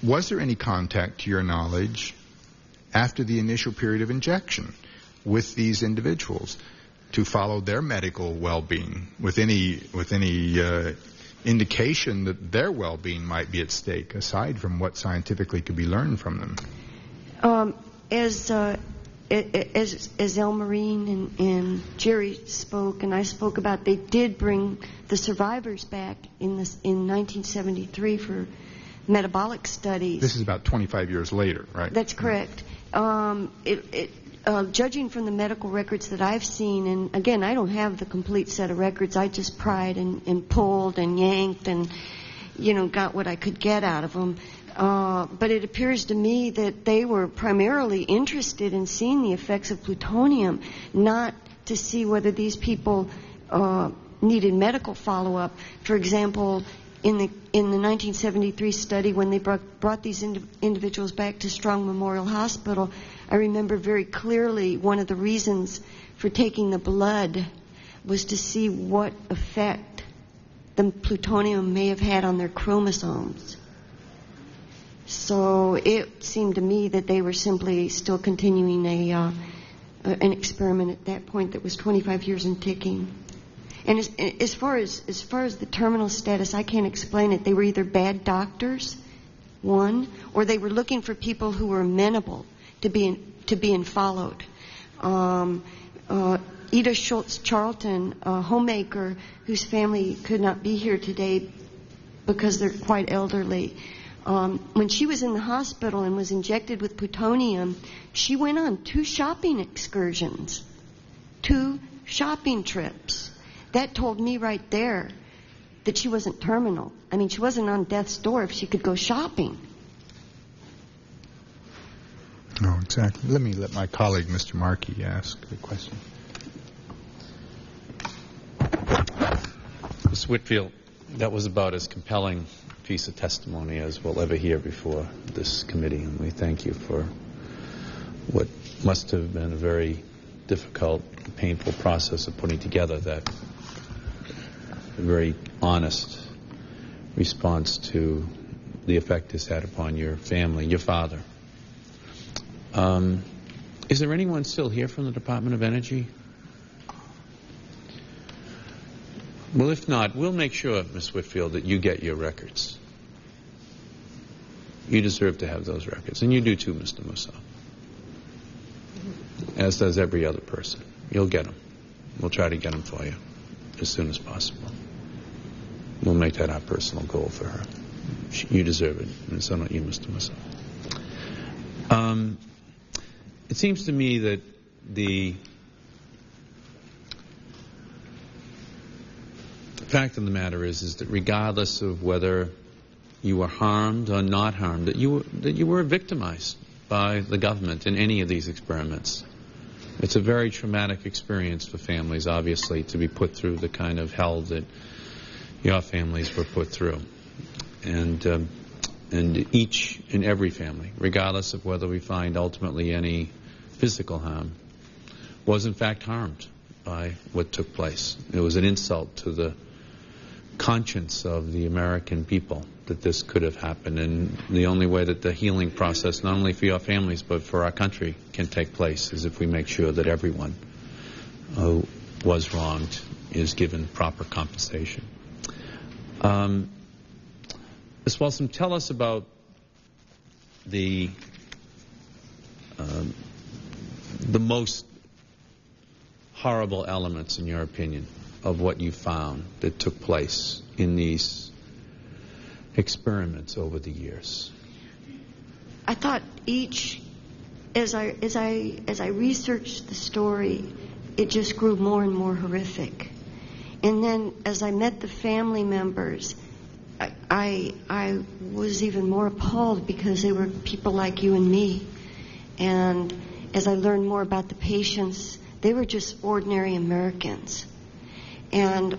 Was there any contact, to your knowledge, after the initial period of injection with these individuals to follow their medical well-being, with any indication that their well-being might be at stake, aside from what scientifically could be learned from them? As as Elmarine and Jerry spoke and I spoke about, they did bring the survivors back in 1973 for metabolic studies. This is about 25 years later, right? That's correct. Judging from the medical records that I've seen, and again, I don't have the complete set of records. I just pried and pulled and yanked and, got what I could get out of them. But it appears to me that they were primarily interested in seeing the effects of plutonium, not to see whether these people needed medical follow-up. For example, in the 1973 study, when they brought these individuals back to Strong Memorial Hospital, I remember very clearly one of the reasons for taking the blood was to see what effect the plutonium may have had on their chromosomes. So it seemed to me that they were simply still continuing an experiment at that point that was 25 years and ticking. And as far as the terminal status, I can't explain it. They were either bad doctors, one, or they were looking for people who were amenable to being followed. Ida Schultz-Charlton, a homemaker whose family could not be here today because they're quite elderly, when she was in the hospital and was injected with plutonium, she went on 2 shopping excursions, 2 shopping trips. That told me right there that she wasn't terminal. I mean, she wasn't on death's door if she could go shopping. Oh, exactly. Let my colleague, Mr. Markey, ask the question. Ms. Whitfield, that was about as compelling a piece of testimony as we'll ever hear before this committee, and we thank you for what must have been a very difficult, painful process of putting together that very honest response to the effect this had upon your family, your father. Is there anyone still here from the Department of Energy? Well, if not, we'll make sure, Ms. Whitfield, that you get your records. You deserve to have those records, and you do too, Mr. Musso, as does every other person. You'll get them. We'll try to get them for you as soon as possible. We'll make that our personal goal for her. You deserve it, and so don't you, Mr. Musso. It seems to me that the fact of the matter is that regardless of whether you were harmed or not harmed, that you were victimized by the government in any of these experiments. It's a very traumatic experience for families, obviously, to be put through the kind of hell that your families were put through. And each and every family, regardless of whether we find ultimately any physical harm, was in fact harmed by what took place. It was an insult to the conscience of the American people that this could have happened, and the only way that the healing process, not only for your families but for our country, can take place is if we make sure that everyone who was wronged is given proper compensation. Ms. Wilson, tell us about the most horrible elements, in your opinion, of what you found that took place in these experiments over the years. I thought as I researched the story, it just grew more and more horrific. And then as I met the family members, I was even more appalled because they were people like you and me. And as I learned more about the patients, they were just ordinary Americans. And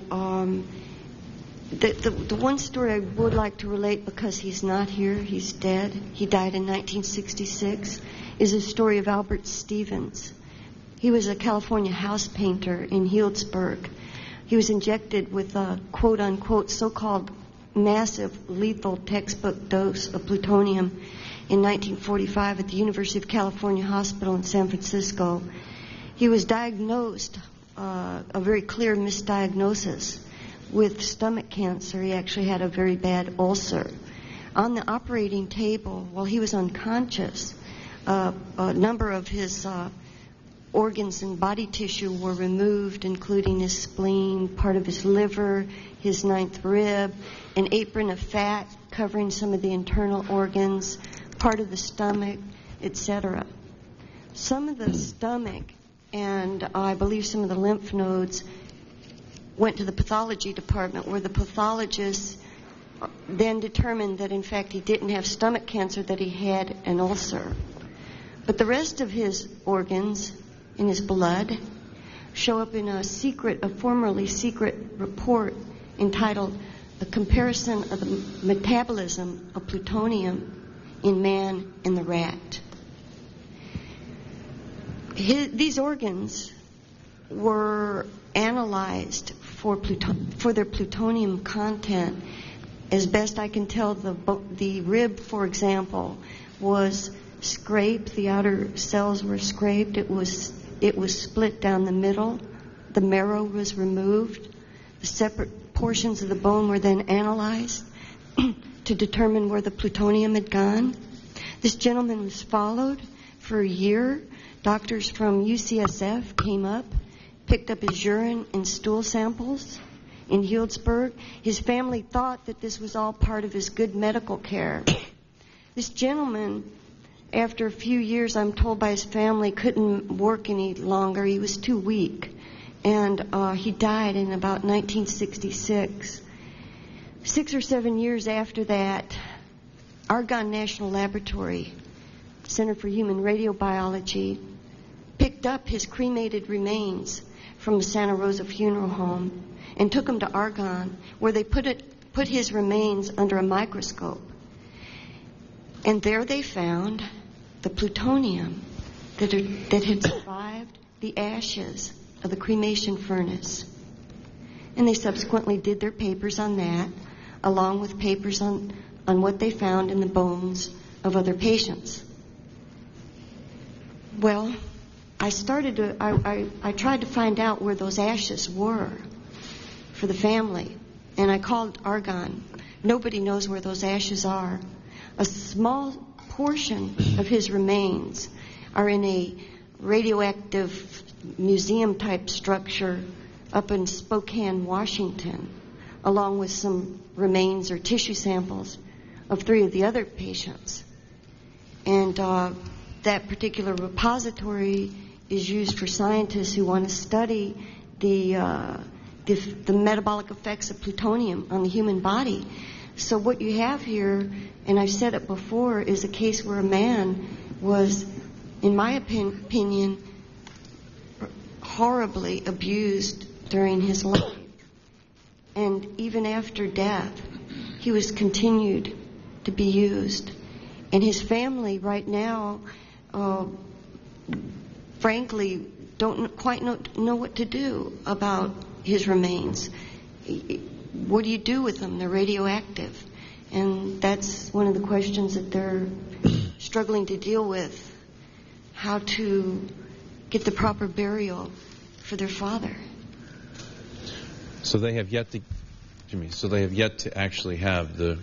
the one story I would like to relate, because he's not here, he's dead, he died in 1966, is the story of Albert Stevens. He was a California house painter in Healdsburg. He was injected with a quote-unquote so-called massive lethal textbook dose of plutonium in 1945 at the University of California Hospital in San Francisco. He was diagnosed, a very clear misdiagnosis, with stomach cancer. He actually had a very bad ulcer. On the operating table, while he was unconscious, a number of his organs and body tissue were removed, including his spleen, part of his liver, his 9th rib, an apron of fat covering some of the internal organs, part of the stomach, etc. Some of the stomach and I believe some of the lymph nodes went to the pathology department, where the pathologists then determined that in fact he didn't have stomach cancer, that he had an ulcer. But the rest of his organs in his blood show up in a formerly secret report entitled "A Comparison of the Metabolism of Plutonium in Man and the Rat." These organs were analyzed for their plutonium content. As best I can tell, the rib, for example, was scraped. The outer cells were scraped. It was split down the middle. The marrow was removed. The separate portions of the bone were then analyzed to determine where the plutonium had gone. This gentleman was followed for a year. Doctors from UCSF came up, picked up his urine and stool samples in Healdsburg. His family thought that this was all part of his good medical care. This gentleman, after a few years, I'm told by his family, couldn't work any longer. He was too weak. And he died in about 1966. 6 or 7 years after that, Argonne National Laboratory, Center for Human Radiobiology, picked up his cremated remains from the Santa Rosa Funeral Home and took him to Argonne, where they put his remains under a microscope. And there they found the plutonium that had survived the ashes of the cremation furnace. And they subsequently did their papers on that, along with papers on what they found in the bones of other patients. Well, I tried to find out where those ashes were for the family, and I called Argonne. Nobody knows where those ashes are. A small portion of his remains are in a radioactive museum-type structure up in Spokane, Washington, along with some remains or tissue samples of 3 of the other patients. And that particular repository is used for scientists who want to study the metabolic effects of plutonium on the human body. So what you have here, and I've said it before, is a case where a man was, in my opinion, horribly abused during his life. And even after death, he was continued to be used. And his family right now, frankly, don't quite know what to do about his remains. What do you do with them? They're radioactive. And that's one of the questions that they're struggling to deal with, how to get the proper burial for their father. So they have yet to, Jimmy, actually have the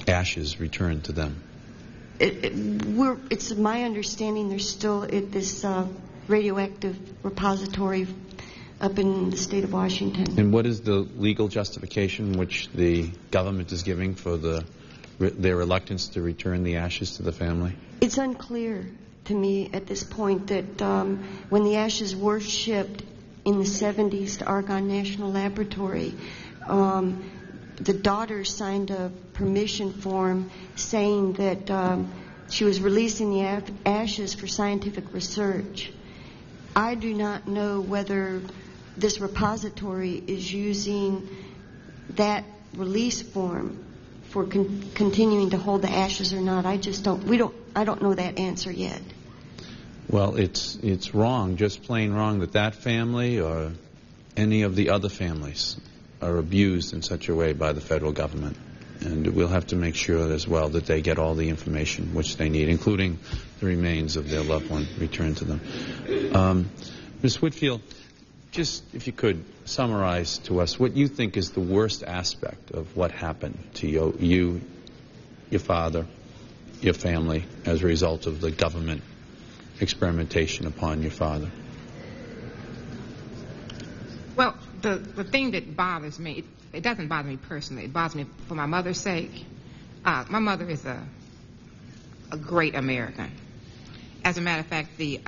ashes returned to them. It's my understanding they're still at this radioactive repository up in the state of Washington. And what is the legal justification which the government is giving for their reluctance to return the ashes to the family? It's unclear to me at this point that when the ashes were shipped in the 70s to Argonne National Laboratory, the daughter signed a permission form saying that she was releasing the ashes for scientific research. I do not know whether this repository is using that release form for continuing to hold the ashes or not. I don't know that answer yet. Well, it's wrong, just plain wrong, that family or any of the other families are abused in such a way by the federal government. And we'll have to make sure as well that they get all the information which they need, including the remains of their loved one, returned to them. Ms. Whitfield, just if you could summarize to us what you think is the worst aspect of what happened to you, your father, your family, as a result of the government experimentation upon your father? Well, the thing that bothers me, it doesn't bother me personally. It bothers me for my mother's sake. My mother is a great American. As a matter of fact, the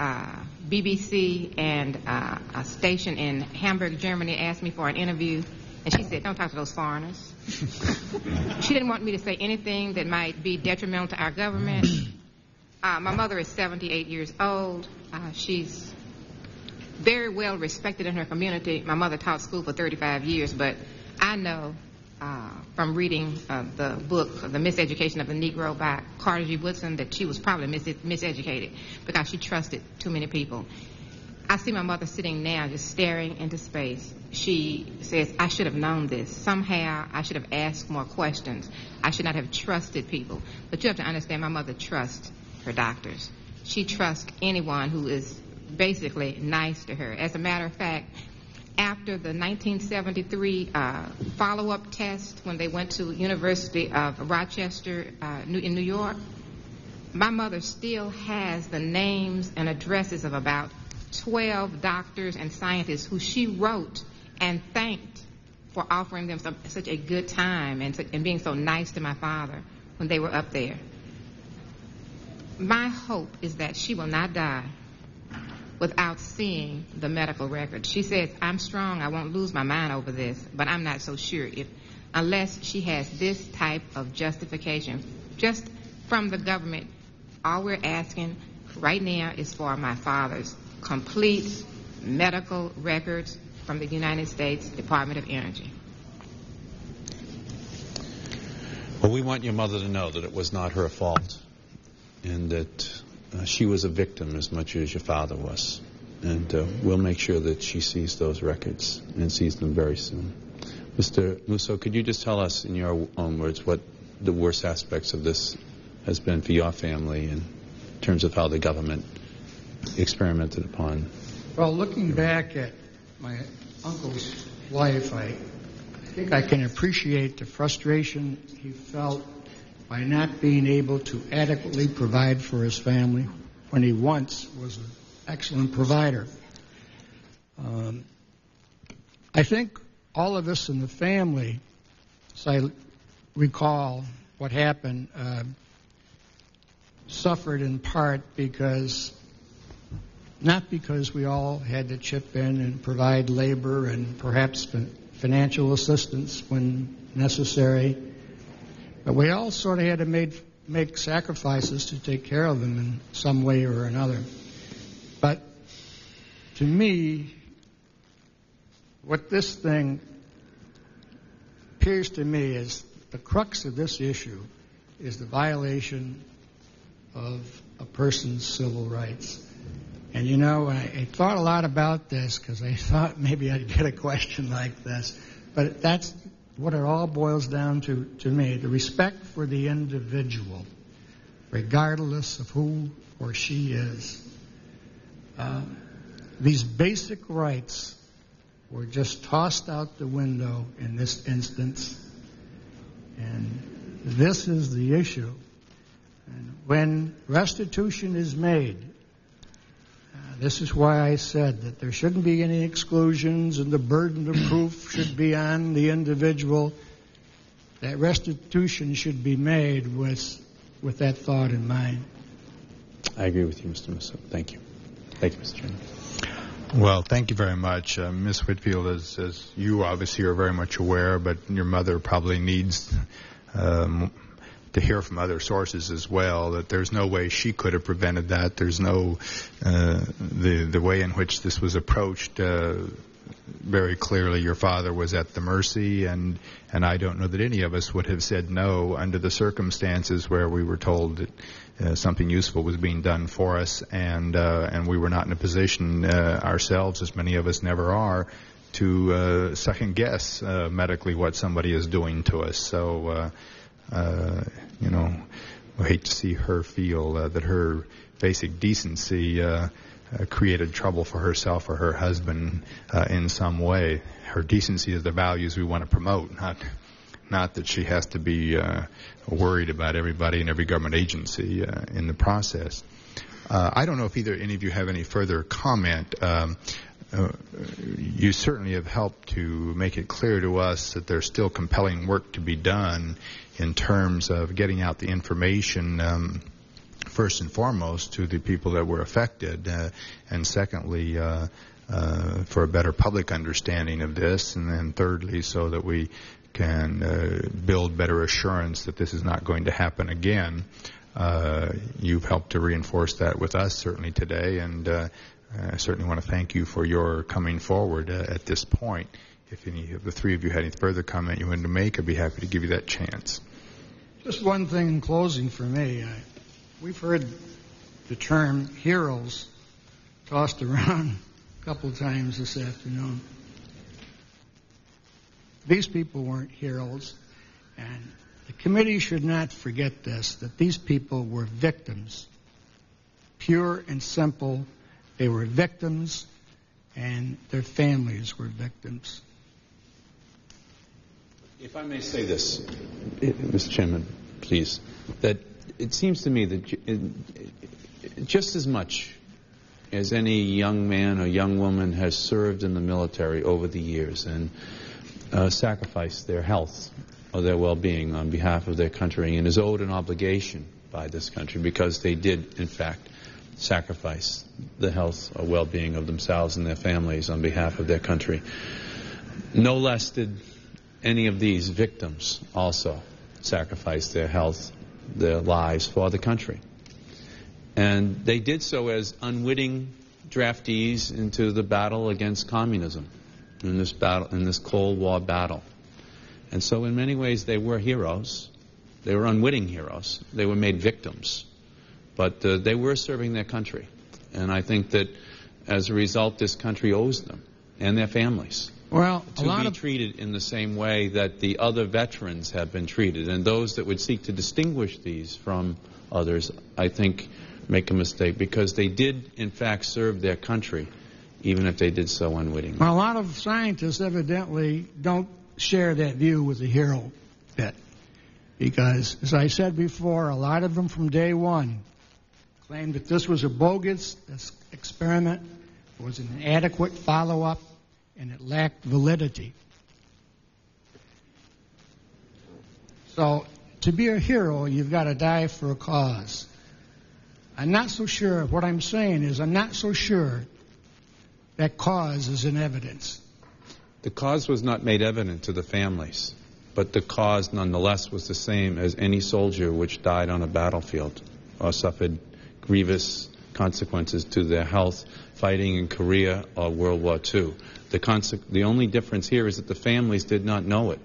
BBC and a station in Hamburg, Germany asked me for an interview, and she said, don't talk to those foreigners. She didn't want me to say anything that might be detrimental to our government. My mother is 78 years old. She's very well respected in her community. My mother taught school for 35 years, but I know from reading the book, The Miseducation of the Negro by Carter G. Woodson, that she was probably miseducated because she trusted too many people. I see my mother sitting now just staring into space. She says, I should have known this. Somehow I should have asked more questions. I should not have trusted people. But you have to understand, my mother trusts her doctors. She trusts anyone who is basically nice to her. As a matter of fact, after the 1973 follow-up test, when they went to University of Rochester in New York, my mother still has the names and addresses of about 12 doctors and scientists who she wrote and thanked for offering them such a good time and being so nice to my father when they were up there. My hope is that she will not die without seeing the medical records. She says, I'm strong, I won't lose my mind over this, but I'm not so sure unless she has this type of justification just from the government. All we're asking right now is for my father's complete medical records from the United States Department of Energy. Well, we want your mother to know that it was not her fault and that she was a victim as much as your father was. And we'll make sure that she sees those records and sees them very soon. Mr. Musso, could you just tell us in your own words what the worst aspects of this has been for your family in terms of how the government experimented upon? Well, looking back at my uncle's life, I think I can appreciate the frustration he felt by not being able to adequately provide for his family when he once was an excellent provider. I think all of us in the family, as I recall what happened, suffered in part not because we all had to chip in and provide labor and perhaps financial assistance when necessary, but we all sort of had to make sacrifices to take care of them in some way or another. But to me, what this thing appears to me is the crux of this issue is the violation of a person's civil rights. And you know, I thought a lot about this because I thought maybe I'd get a question like this, but that's what it all boils down to me, the respect for the individual, regardless of who or she is. These basic rights were just tossed out the window in this instance, and this is the issue. And when restitution is made, this is why I said that there shouldn't be any exclusions and the burden of proof should be on the individual. That restitution should be made with that thought in mind. I agree with you, Mr. Musso. Thank you. Thank you, Mr. Chairman. Well, thank you very much. Ms. Whitfield, as you obviously are very much aware, but your mother probably needs to hear from other sources as well, that there's no way she could have prevented that. There's no, the way in which this was approached, very clearly your father was at the mercy, and I don't know that any of us would have said no under the circumstances where we were told that something useful was being done for us, and we were not in a position ourselves, as many of us never are, to second guess medically what somebody is doing to us. So, you know, I hate to see her feel that her basic decency created trouble for herself or her husband in some way. Her decency is the values we want to promote, not that she has to be worried about everybody and every government agency in the process. I don't know if any of you have any further comment. You certainly have helped to make it clear to us that there's still compelling work to be done in terms of getting out the information, first and foremost, to the people that were affected, and secondly, for a better public understanding of this, and then thirdly, so that we can build better assurance that this is not going to happen again. You've helped to reinforce that with us certainly today, and I certainly want to thank you for your coming forward at this point. If any of the three of you had any further comment you wanted to make, I'd be happy to give you that chance. Just one thing in closing for me. We've heard the term heroes tossed around a couple of times this afternoon. These people weren't heroes, and the committee should not forget this, that these people were victims. Pure and simple, they were victims, and their families were victims. If I may say this, Mr. Chairman, please, that it seems to me that just as much as any young man or young woman has served in the military over the years and sacrificed their health or their well-being on behalf of their country and is owed an obligation by this country because they did, in fact, sacrifice the health or well-being of themselves and their families on behalf of their country. No less did any of these victims also sacrifice their health, their lives for the country. And they did so as unwitting draftees into the battle against communism, in this Cold War battle. And so in many ways they were heroes. They were unwitting heroes. They were made victims. But they were serving their country. And I think that as a result, this country owes them and their families to be treated in the same way that the other veterans have been treated. And those that would seek to distinguish these from others, I think, make a mistake, because they did, in fact, serve their country, even if they did so unwittingly. Well, a lot of scientists evidently don't share that view with the hero bit, because, as I said before, a lot of them from day one claimed that this was a bogus experiment, it was an inadequate follow-up, and it lacked validity. So, to be a hero, you've got to die for a cause. I'm not so sure, what I'm saying is I'm not so sure that cause is in evidence. The cause was not made evident to the families, but the cause nonetheless was the same as any soldier which died on a battlefield or suffered grievous consequences to their health fighting in Korea or World War II. The only difference here is that the families did not know it.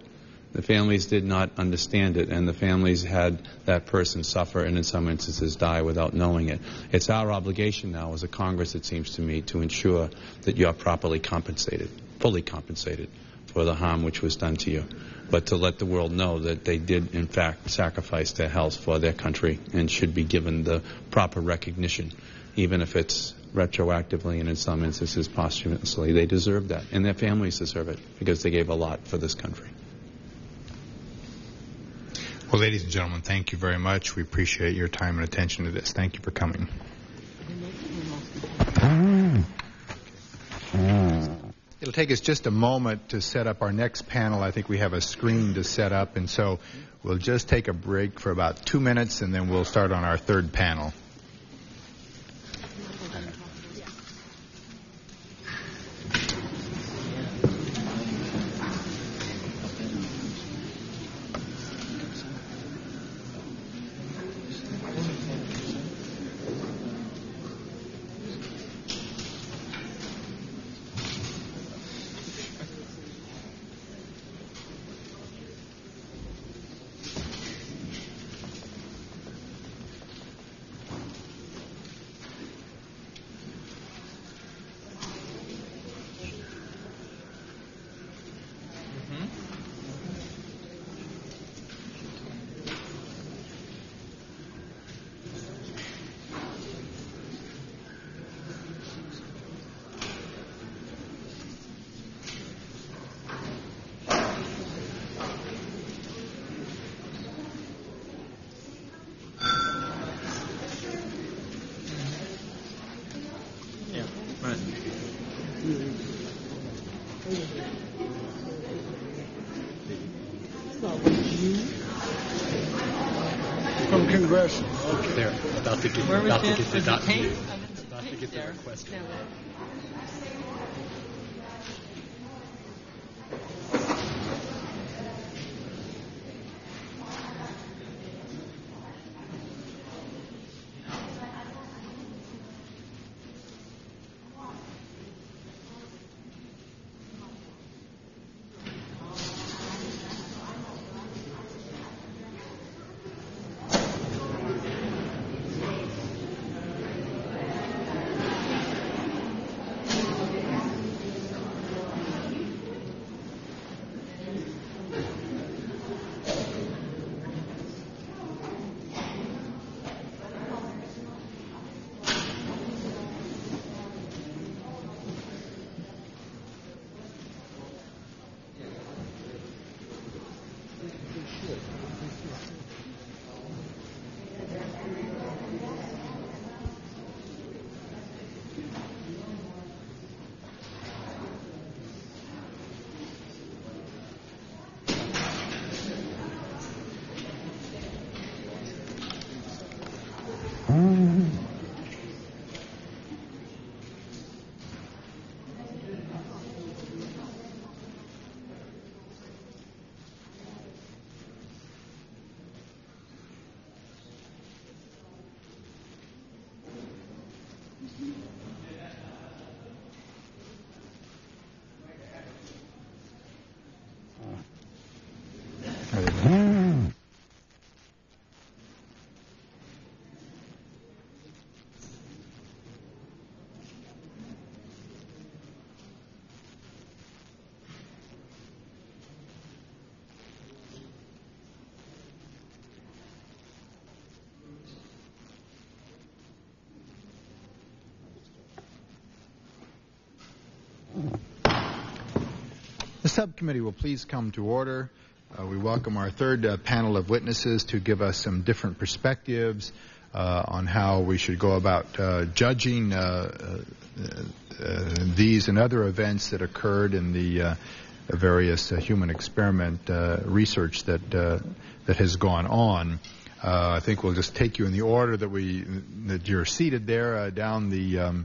The families did not understand it, and the families had that person suffer and in some instances die without knowing it. It's our obligation now as a Congress, it seems to me, to ensure that you're properly compensated, fully compensated for the harm which was done to you, but to let the world know that they did, in fact, sacrifice their health for their country and should be given the proper recognition, even if it's retroactively and in some instances posthumously. They deserve that, and their families deserve it, because they gave a lot for this country. Well, ladies and gentlemen, thank you very much. We appreciate your time and attention to this. Thank you for coming. It'll take us just a moment to set up our next panel. I think we have a screen to set up, and so we'll just take a break for about 2 minutes, and then we'll start on our third panel. progression. They're about to get their request. The subcommittee will please come to order. We welcome our third panel of witnesses to give us some different perspectives on how we should go about judging these and other events that occurred in the various human experiment research that has gone on. I think we'll just take you in the order that you're seated there down the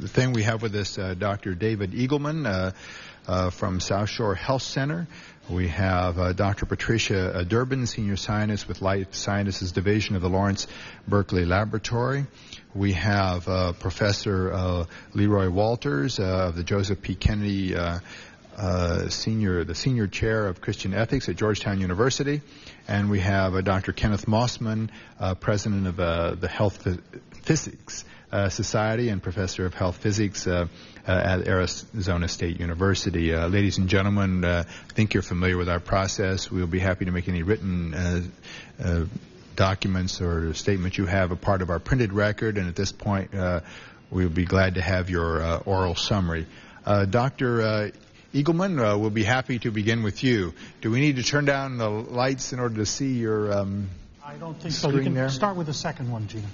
thing. We have with us Dr. David Eagleman from South Shore Health Center. We have Dr. Patricia Durbin, Senior Scientist with Life Sciences Division of the Lawrence Berkeley Laboratory. We have Professor Leroy Walters of the Joseph P. Kennedy Senior Chair of Christian Ethics at Georgetown University. And we have Dr. Kenneth Mossman, President of the Health Physics Society and Professor of Health Physics at Arizona State University. Ladies and gentlemen, I think you're familiar with our process. We'll be happy to make any written documents or statements you have a part of our printed record, and at this point we'll be glad to have your oral summary. Dr. Eagleman, we'll be happy to begin with you. Do we need to turn down the lights in order to see your I don't think so. You can there? Start with the second one, Gina.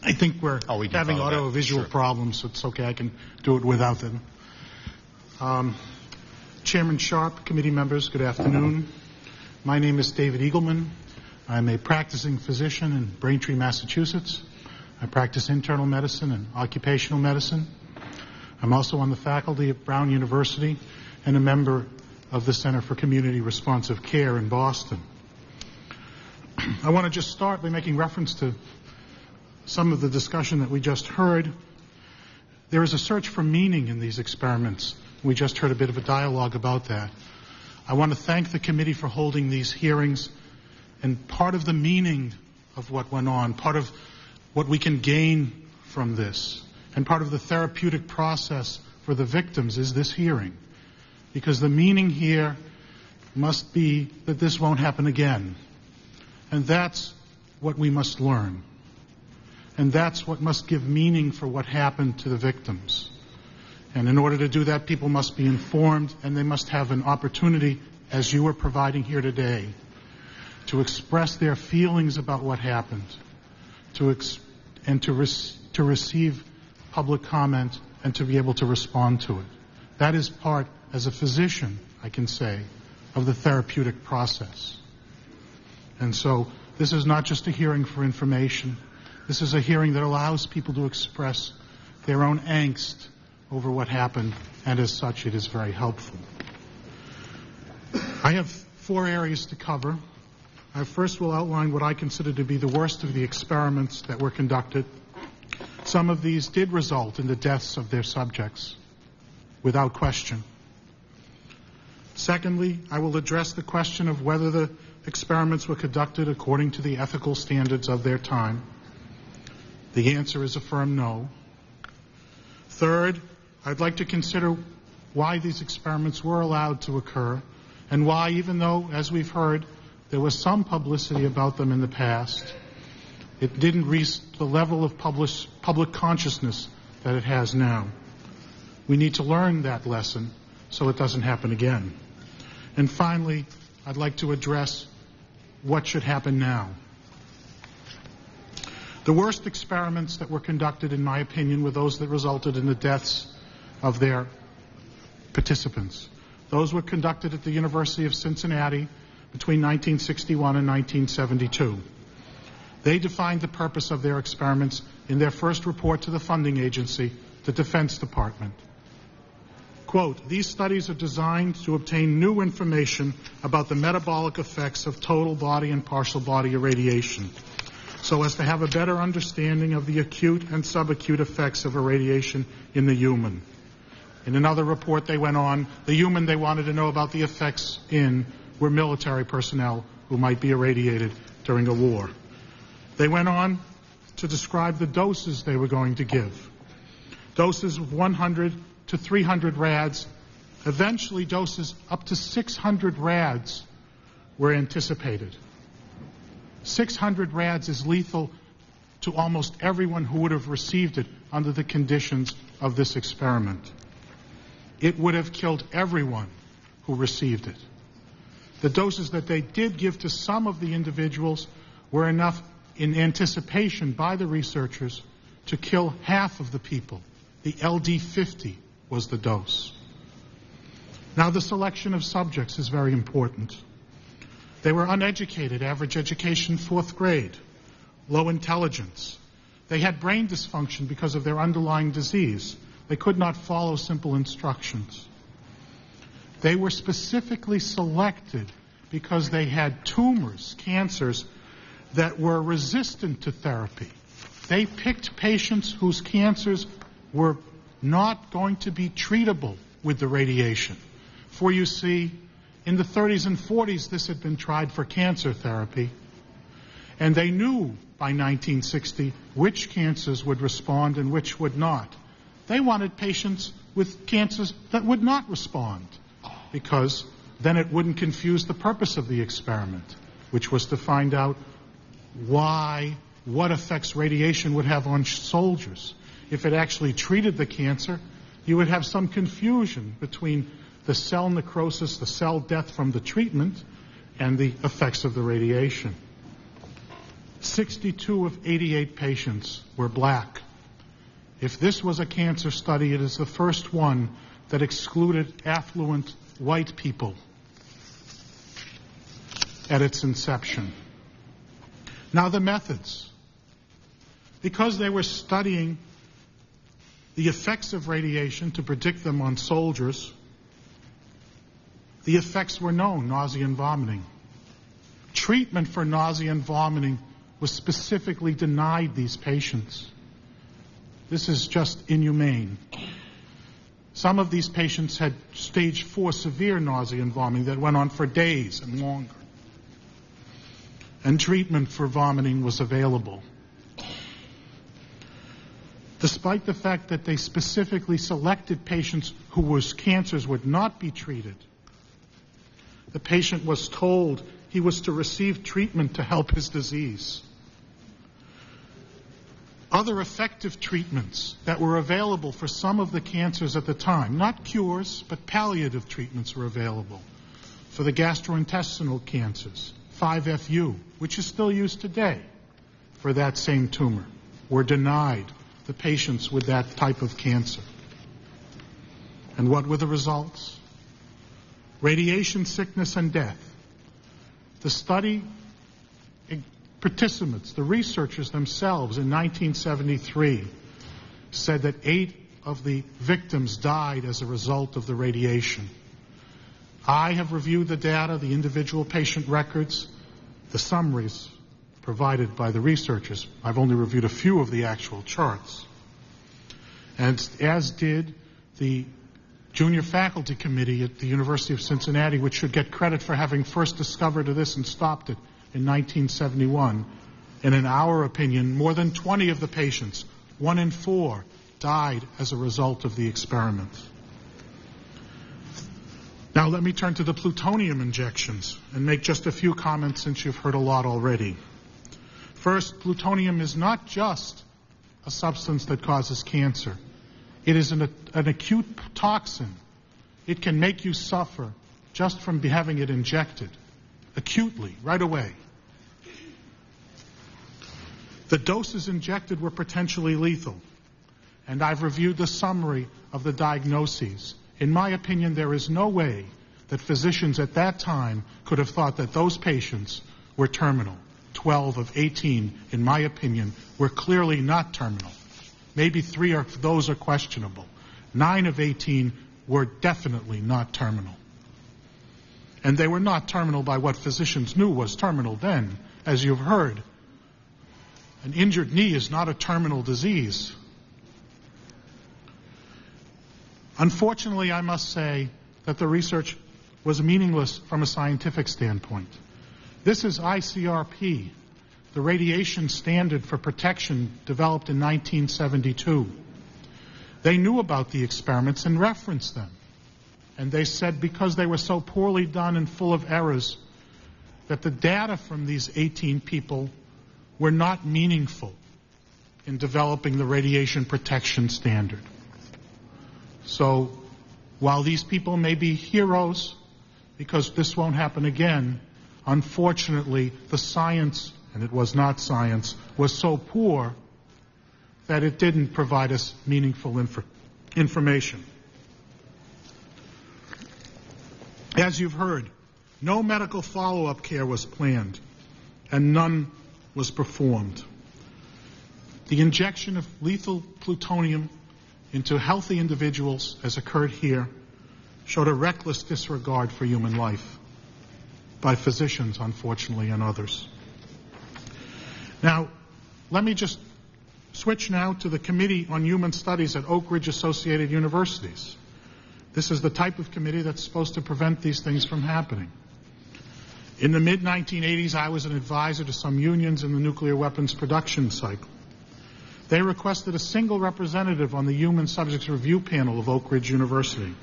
I think we're having audio-visual problems, so it's okay. I can do it without them. Chairman Sharp, committee members, good afternoon. My name is David Eagleman. I'm a practicing physician in Braintree, Massachusetts. I practice internal medicine and occupational medicine. I'm also on the faculty at Brown University and a member of the Center for Community Responsive Care in Boston. I want to just start by making reference to some of the discussion that we just heard. There is a search for meaning in these experiments. We just heard a bit of a dialogue about that. I want to thank the committee for holding these hearings, and part of the meaning of what went on, part of what we can gain from this, and part of the therapeutic process for the victims is this hearing. Because the meaning here must be that this won't happen again. And that's what we must learn. And that's what must give meaning for what happened to the victims. And in order to do that, people must be informed, and they must have an opportunity, as you are providing here today, to express their feelings about what happened, to receive public comment, and to be able to respond to it. That is part as a physician, I can say, of the therapeutic process. And so this is not just a hearing for information. This is a hearing that allows people to express their own angst over what happened, and as such, it is very helpful. I have 4 areas to cover. I first will outline what I consider to be the worst of the experiments that were conducted. Some of these did result in the deaths of their subjects, without question. Secondly, I will address the question of whether the experiments were conducted according to the ethical standards of their time. The answer is a firm no. Third, I'd like to consider why these experiments were allowed to occur, and why, even though, as we've heard, there was some publicity about them in the past, it didn't reach the level of public consciousness that it has now. We need to learn that lesson so it doesn't happen again. And finally, I'd like to address what should happen now. The worst experiments that were conducted, in my opinion, were those that resulted in the deaths of their participants. Those were conducted at the University of Cincinnati between 1961 and 1972. They defined the purpose of their experiments in their first report to the funding agency, the Defense Department. Quote, "These studies are designed to obtain new information about the metabolic effects of total body and partial body irradiation, so as to have a better understanding of the acute and subacute effects of irradiation in the human." In another report they went on, the human they wanted to know about the effects in were military personnel who might be irradiated during a war. They went on to describe the doses they were going to give. Doses of 100 to 300 rads, eventually doses up to 600 rads were anticipated. 600 rads is lethal to almost everyone who would have received it under the conditions of this experiment. It would have killed everyone who received it. The doses that they did give to some of the individuals were enough in anticipation by the researchers to kill half of the people. The LD50 was the dose. Now, the selection of subjects is very important. They were uneducated, average education 4th grade, low intelligence. They had brain dysfunction because of their underlying disease. They could not follow simple instructions. They were specifically selected because they had tumors, cancers, that were resistant to therapy. They picked patients whose cancers were not going to be treatable with the radiation. For you see, in the 30s and 40s, this had been tried for cancer therapy, and they knew by 1960 which cancers would respond and which would not. They wanted patients with cancers that would not respond, because then it wouldn't confuse the purpose of the experiment, which was to find out what effects radiation would have on soldiers. If it actually treated the cancer, you would have some confusion between the cell necrosis, the cell death from the treatment, and the effects of the radiation. 62 of 88 patients were black. If this was a cancer study, it is the first one that excluded affluent white people at its inception. Now, the methods. Because they were studying the effects of radiation to predict them on soldiers, the effects were known, nausea and vomiting. Treatment for nausea and vomiting was specifically denied these patients. This is just inhumane. Some of these patients had stage 4 severe nausea and vomiting that went on for days and longer. And treatment for vomiting was available. Despite the fact that they specifically selected patients whose cancers would not be treated, the patient was told he was to receive treatment to help his disease. Other effective treatments that were available for some of the cancers at the time, not cures, but palliative treatments were available. For the gastrointestinal cancers, 5-FU, which is still used today for that same tumor, were denied the patients with that type of cancer. And what were the results? Radiation sickness and death. The study participants, the researchers themselves in 1973, said that 8 of the victims died as a result of the radiation. I have reviewed the data, the individual patient records, the summaries provided by the researchers. I've only reviewed a few of the actual charts. And as did the Junior Faculty Committee at the University of Cincinnati, which should get credit for having first discovered this and stopped it in 1971. And in our opinion, more than 20 of the patients, 1 in 4, died as a result of the experiment. Now let me turn to the plutonium injections and make just a few comments since you've heard a lot already. First, plutonium is not just a substance that causes cancer. It is an acute toxin. It can make you suffer just from having it injected, acutely, right away. The doses injected were potentially lethal, and I've reviewed the summary of the diagnoses. In my opinion, there is no way that physicians at that time could have thought that those patients were terminal. 12 of 18, in my opinion, were clearly not terminal. Maybe 3 of those are questionable. 9 of 18 were definitely not terminal. And they were not terminal by what physicians knew was terminal then. As you've heard, an injured knee is not a terminal disease. Unfortunately, I must say that the research was meaningless from a scientific standpoint. This is ICRP, the radiation standard for protection developed in 1972. They knew about the experiments and referenced them. And they said because they were so poorly done and full of errors, that the data from these 18 people were not meaningful in developing the radiation protection standard. So while these people may be heroes, because this won't happen again, unfortunately the science, and it was not science, was so poor that it didn't provide us meaningful information. As you've heard, no medical follow-up care was planned, and none was performed. The injection of lethal plutonium into healthy individuals, as occurred here, showed a reckless disregard for human life by physicians, unfortunately, and others. Now, let me just switch now to the Committee on Human Studies at Oak Ridge Associated Universities. This is the type of committee that's supposed to prevent these things from happening. In the mid-1980s, I was an advisor to some unions in the nuclear weapons production cycle. They requested a single representative on the Human Subjects Review Panel of Oak Ridge University.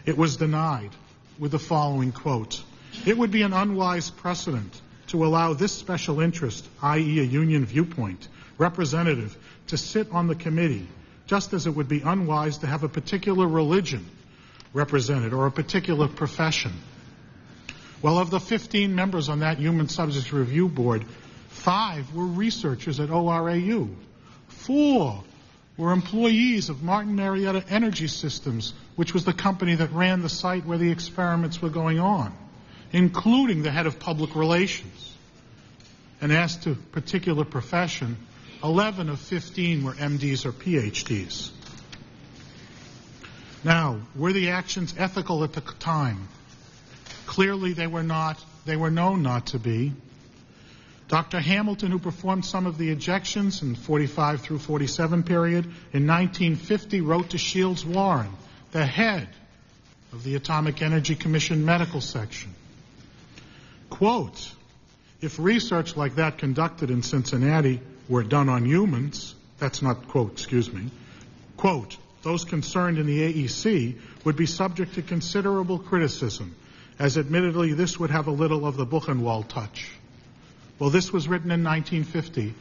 It was denied with the following quote: "It would be an unwise precedent to allow this special interest, i.e. a union viewpoint, representative to sit on the committee, just as it would be unwise to have a particular religion represented or a particular profession." Well, of the 15 members on that Human Subjects Review Board, 5 were researchers at ORAU. 4 were employees of Martin Marietta Energy Systems, which was the company that ran the site where the experiments were going on, including the head of public relations. And as to particular profession, 11 of 15 were MDs or PhDs. Now, were the actions ethical at the time? Clearly they were not. They were known not to be. Dr. Hamilton, who performed some of the ejections in the 45 through 47 period, in 1950 wrote to Shields Warren, the head of the Atomic Energy Commission medical section. Quote, "If research like that conducted in Cincinnati were done on humans," that's not quote, excuse me, quote, "those concerned in the AEC would be subject to considerable criticism, as admittedly this would have a little of the Buchenwald touch." Well, this was written in 1950.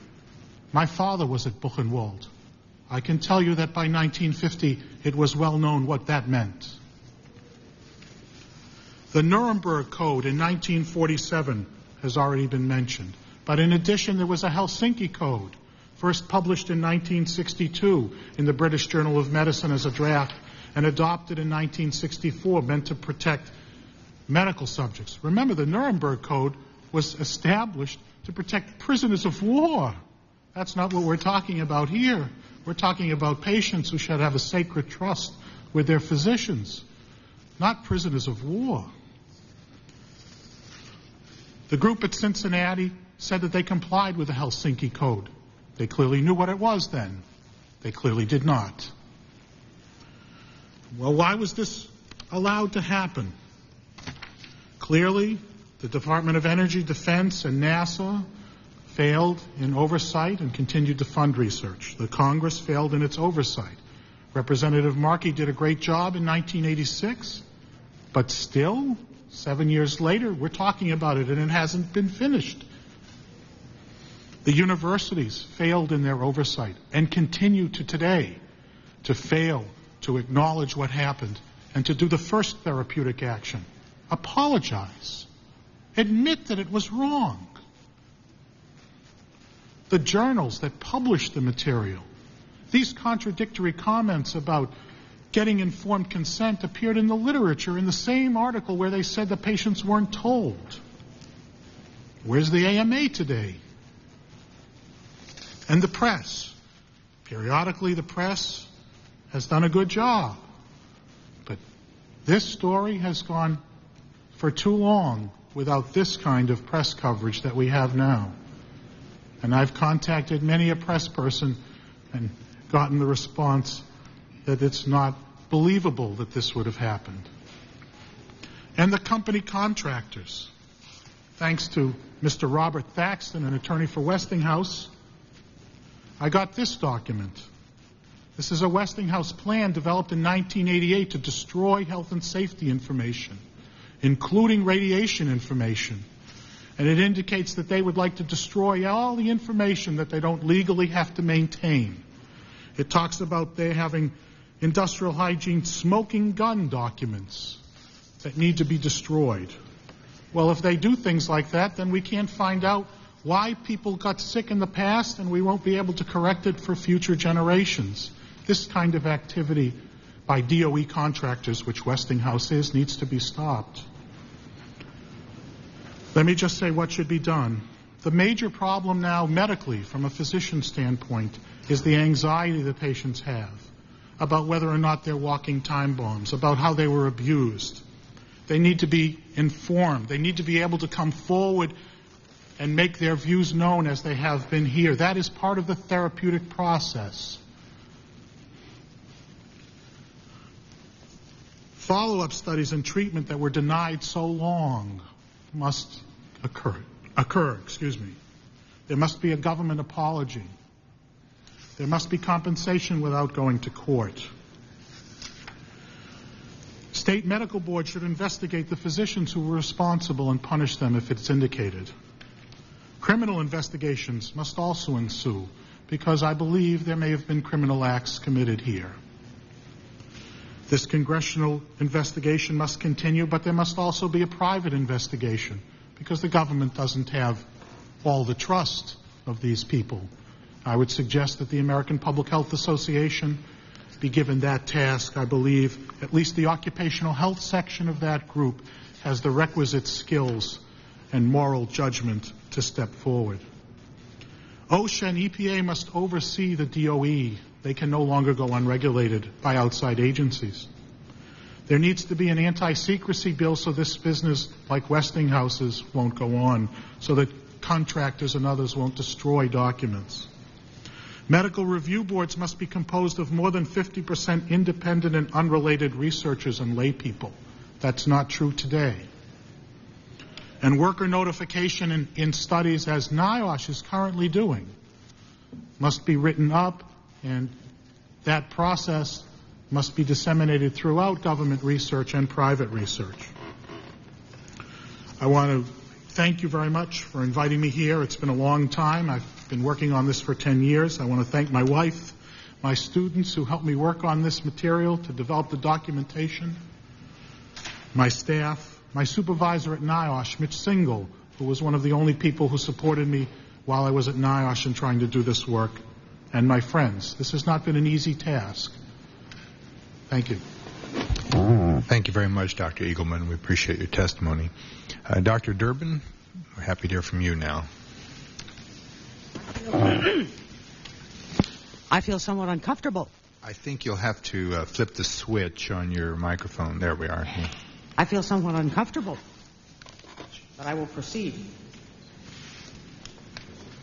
My father was at Buchenwald. I can tell you that by 1950 it was well known what that meant. The Nuremberg Code in 1947 has already been mentioned. But in addition, there was a Helsinki Code, first published in 1962 in the British Journal of Medicine as a draft, and adopted in 1964, meant to protect medical subjects. Remember, the Nuremberg Code was established to protect prisoners of war. That's not what we're talking about here. We're talking about patients who should have a sacred trust with their physicians, not prisoners of war. The group at Cincinnati said that they complied with the Helsinki Code. They clearly knew what it was then. They clearly did not. Well, why was this allowed to happen? Clearly, the Department of Energy, Defense, and NASA failed in oversight and continued to fund research. The Congress failed in its oversight. Representative Markey did a great job in 1986, but still, 7 years later, we're talking about it and it hasn't been finished. The universities failed in their oversight and continue to today to fail to acknowledge what happened and to do the first therapeutic action. Apologize. Admit that it was wrong. The journals that published the material, these contradictory comments about getting informed consent appeared in the literature in the same article where they said the patients weren't told. Where's the AMA today? And the press. Periodically, the press has done a good job. But this story has gone for too long without this kind of press coverage that we have now. And I've contacted many a press person and gotten the response that it's not believable that this would have happened. And the company contractors. Thanks to Mr. Robert Thaxton, an attorney for Westinghouse, I got this document. This is a Westinghouse plan developed in 1988 to destroy health and safety information, including radiation information. And it indicates that they would like to destroy all the information that they don't legally have to maintain. It talks about they having industrial hygiene smoking gun documents that need to be destroyed. Well, if they do things like that, then we can't find out why people got sick in the past, and we won't be able to correct it for future generations. This kind of activity by DOE contractors, which Westinghouse is, needs to be stopped. Let me just say what should be done. The major problem now medically, from a physician standpoint, is the anxiety that patients have about whether or not they're walking time bombs, about how they were abused. They need to be informed. They need to be able to come forward and make their views known as they have been here. That is part of the therapeutic process. Follow-up studies and treatment that were denied so long must occur. There must be a government apology. There must be compensation without going to court. State medical boards should investigate the physicians who were responsible and punish them if it's indicated. Criminal investigations must also ensue, because I believe there may have been criminal acts committed here. This congressional investigation must continue, but there must also be a private investigation, because the government doesn't have all the trust of these people. I would suggest that the American Public Health Association be given that task. I believe at least the occupational health section of that group has the requisite skills and moral judgment to step forward. OSHA and EPA must oversee the DOE. They can no longer go unregulated by outside agencies. There needs to be an anti-secrecy bill so this business, like Westinghouse's, won't go on, so that contractors and others won't destroy documents. Medical review boards must be composed of more than 50% independent and unrelated researchers and lay people. That's not true today. And worker notification in studies, as NIOSH is currently doing, must be written up, and that process must be disseminated throughout government research and private research. I want to thank you very much for inviting me here. It's been a long time. I've been working on this for 10 years. I want to thank my wife, my students who helped me work on this material to develop the documentation, my staff, my supervisor at NIOSH, Mitch Single, who was one of the only people who supported me while I was at NIOSH and trying to do this work, and my friends. This has not been an easy task. Thank you. Thank you very much, Dr. Eagleman. We appreciate your testimony. Dr. Durbin, we're happy to hear from you now. I feel somewhat uncomfortable. I think you'll have to flip the switch on your microphone. There we are. I feel somewhat uncomfortable, but I will proceed.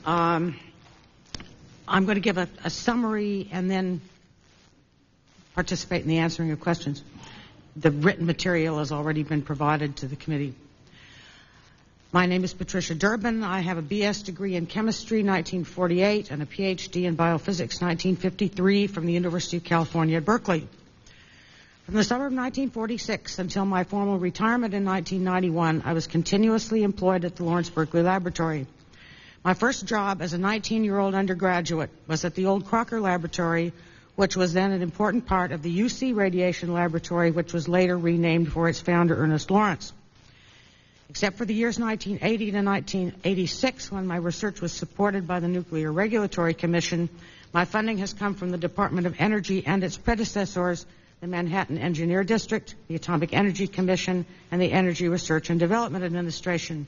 I'm going to give a summary and then participate in the answering of questions. The written material has already been provided to the committee. My name is Patricia Durbin. I have a BS degree in chemistry, 1948, and a PhD in biophysics, 1953, from the University of California at Berkeley. From the summer of 1946 until my formal retirement in 1991, I was continuously employed at the Lawrence Berkeley Laboratory. My first job as a 19-year-old undergraduate was at the old Crocker Laboratory, which was then an important part of the UC Radiation Laboratory, which was later renamed for its founder, Ernest Lawrence. Except for the years 1980 to 1986, when my research was supported by the Nuclear Regulatory Commission, my funding has come from the Department of Energy and its predecessors, the Manhattan Engineer District, the Atomic Energy Commission, and the Energy Research and Development Administration.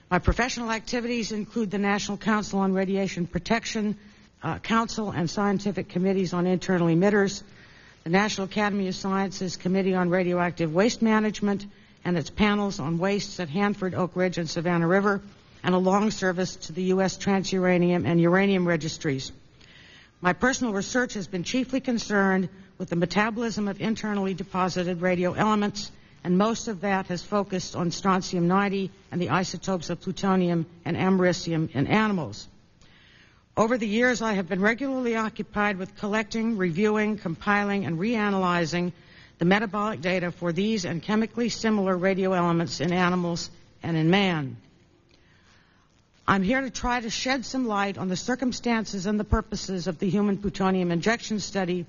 My professional activities include the National Council on Radiation Protection, Council and Scientific Committees on Internal Emitters, the National Academy of Sciences Committee on Radioactive Waste Management, and its panels on wastes at Hanford, Oak Ridge, and Savannah River, and a long service to the U.S. Transuranium and Uranium Registries. My personal research has been chiefly concerned with the metabolism of internally deposited radioelements, and most of that has focused on strontium-90 and the isotopes of plutonium and americium in animals. Over the years, I have been regularly occupied with collecting, reviewing, compiling, and reanalyzing the metabolic data for these and chemically similar radioelements in animals and in man. I'm here to try to shed some light on the circumstances and the purposes of the human plutonium injection study,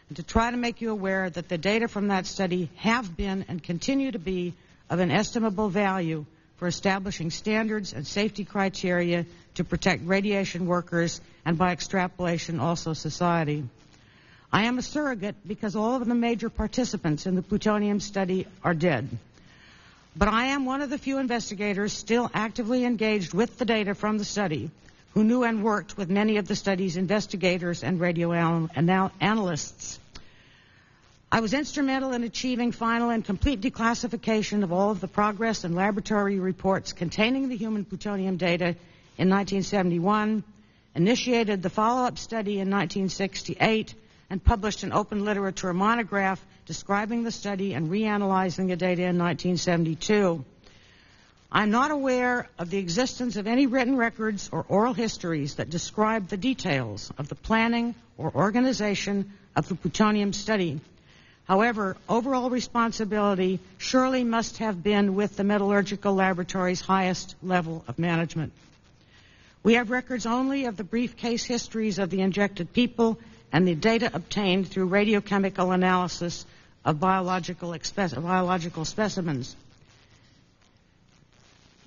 and to try to make you aware that the data from that study have been and continue to be of an estimable value for establishing standards and safety criteria to protect radiation workers and, by extrapolation, also society. I am a surrogate because all of the major participants in the plutonium study are dead. But I am one of the few investigators still actively engaged with the data from the study, who knew and worked with many of the study's investigators and radioanalysts. I was instrumental in achieving final and complete declassification of all of the progress and laboratory reports containing the human plutonium data in 1971, initiated the follow-up study in 1968, and published an open literature monograph describing the study and reanalyzing the data in 1972. I'm not aware of the existence of any written records or oral histories that describe the details of the planning or organization of the plutonium study. However, overall responsibility surely must have been with the metallurgical laboratory's highest level of management. We have records only of the brief case histories of the injected people and the data obtained through radiochemical analysis of biological specimens.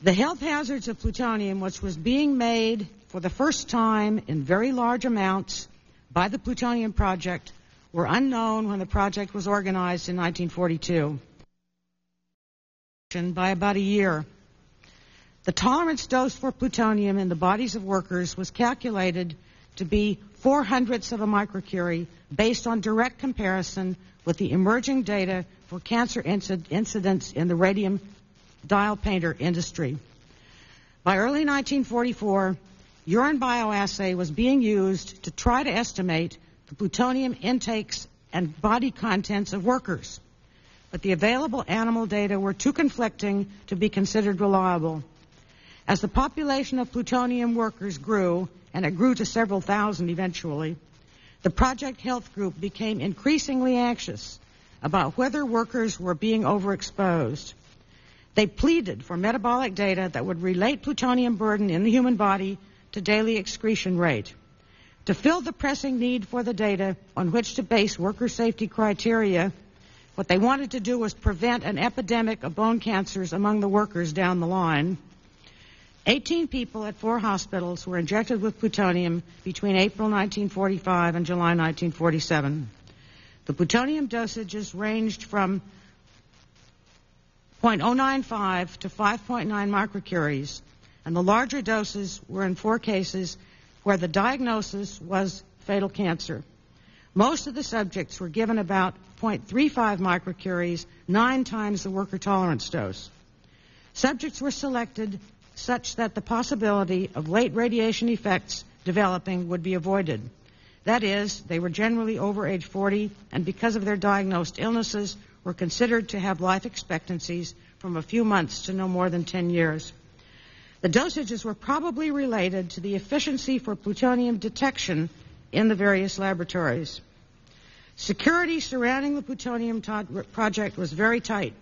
The health hazards of plutonium, which was being made for the first time in very large amounts by the Plutonium Project, were unknown when the project was organized in 1942 by about a year. The tolerance dose for plutonium in the bodies of workers was calculated to be 0.04 of a microcurie based on direct comparison with the emerging data for cancer incidence in the radium dial painter industry. By early 1944, urine bioassay was being used to try to estimate the plutonium intakes and body contents of workers, but the available animal data were too conflicting to be considered reliable. As the population of plutonium workers grew, and it grew to several thousand eventually, the Project Health Group became increasingly anxious about whether workers were being overexposed. They pleaded for metabolic data that would relate plutonium burden in the human body to daily excretion rate. To fill the pressing need for the data on which to base worker safety criteria, what they wanted to do was prevent an epidemic of bone cancers among the workers down the line. 18 people at 4 hospitals were injected with plutonium between April 1945 and July 1947. The plutonium dosages ranged from 0.095 to 5.9 microcuries, and the larger doses were in 4 cases where the diagnosis was fatal cancer. Most of the subjects were given about 0.35 microcuries, 9 times the worker tolerance dose. Subjects were selected such that the possibility of late radiation effects developing would be avoided. That is, they were generally over age 40, and because of their diagnosed illnesses, were considered to have life expectancies from a few months to no more than 10 years. The dosages were probably related to the efficiency for plutonium detection in the various laboratories. Security surrounding the plutonium project was very tight,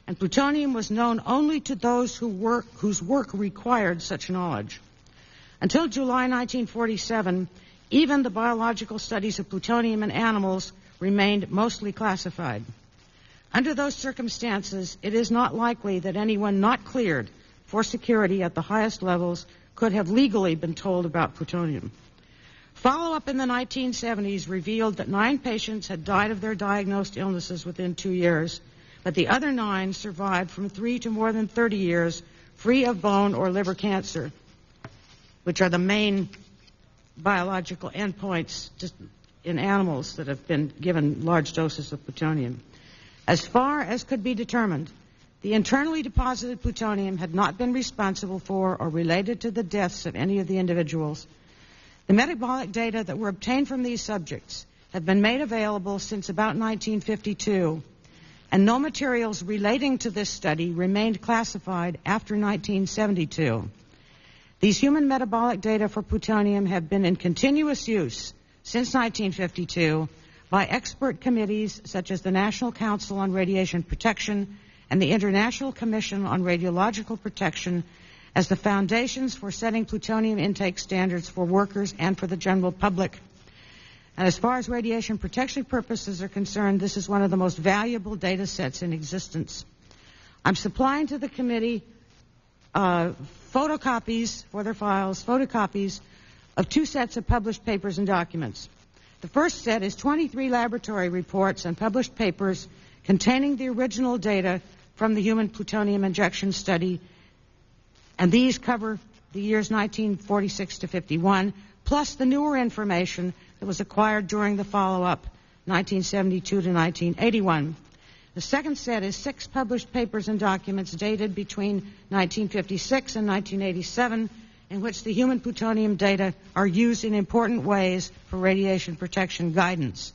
and plutonium was known only to those whose work required such knowledge. Until July 1947, even the biological studies of plutonium in animals remained mostly classified. Under those circumstances, it is not likely that anyone not cleared for security at the highest levels could have legally been told about plutonium. Follow-up in the 1970s revealed that 9 patients had died of their diagnosed illnesses within 2 years, but the other 9 survived from 3 to more than 30 years free of bone or liver cancer, which are the main biological endpoints in animals that have been given large doses of plutonium. As far as could be determined, the internally deposited plutonium had not been responsible for or related to the deaths of any of the individuals. The metabolic data that were obtained from these subjects have been made available since about 1952, and no materials relating to this study remained classified after 1972. These human metabolic data for plutonium have been in continuous use since 1952 by expert committees such as the National Council on Radiation Protection and the International Commission on Radiological Protection as the foundations for setting plutonium intake standards for workers and for the general public. And as far as radiation protection purposes are concerned, this is one of the most valuable data sets in existence. I'm supplying to the committee photocopies for their files, photocopies of 2 sets of published papers and documents. The first set is 23 laboratory reports and published papers containing the original data from the human plutonium injection study, and these cover the years 1946 to 51, plus the newer information that was acquired during the follow-up, 1972 to 1981. The second set is 6 published papers and documents dated between 1956 and 1987, in which the human plutonium data are used in important ways for radiation protection guidance.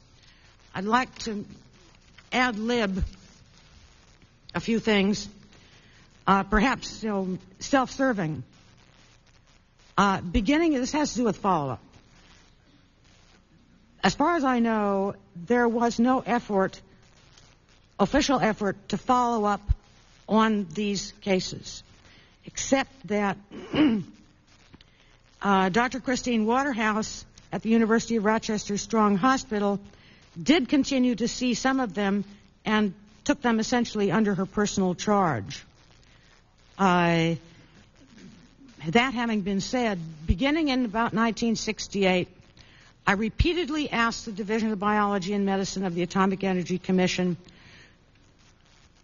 I'd like to ad-lib a few things, perhaps self-serving. This has to do with follow-up. As far as I know, there was no official effort to follow up on these cases, except that Dr. Christine Waterhouse at the University of Rochester Strong Hospital did continue to see some of them and took them essentially under her personal charge. That having been said, beginning in about 1968, I repeatedly asked the Division of Biology and Medicine of the Atomic Energy Commission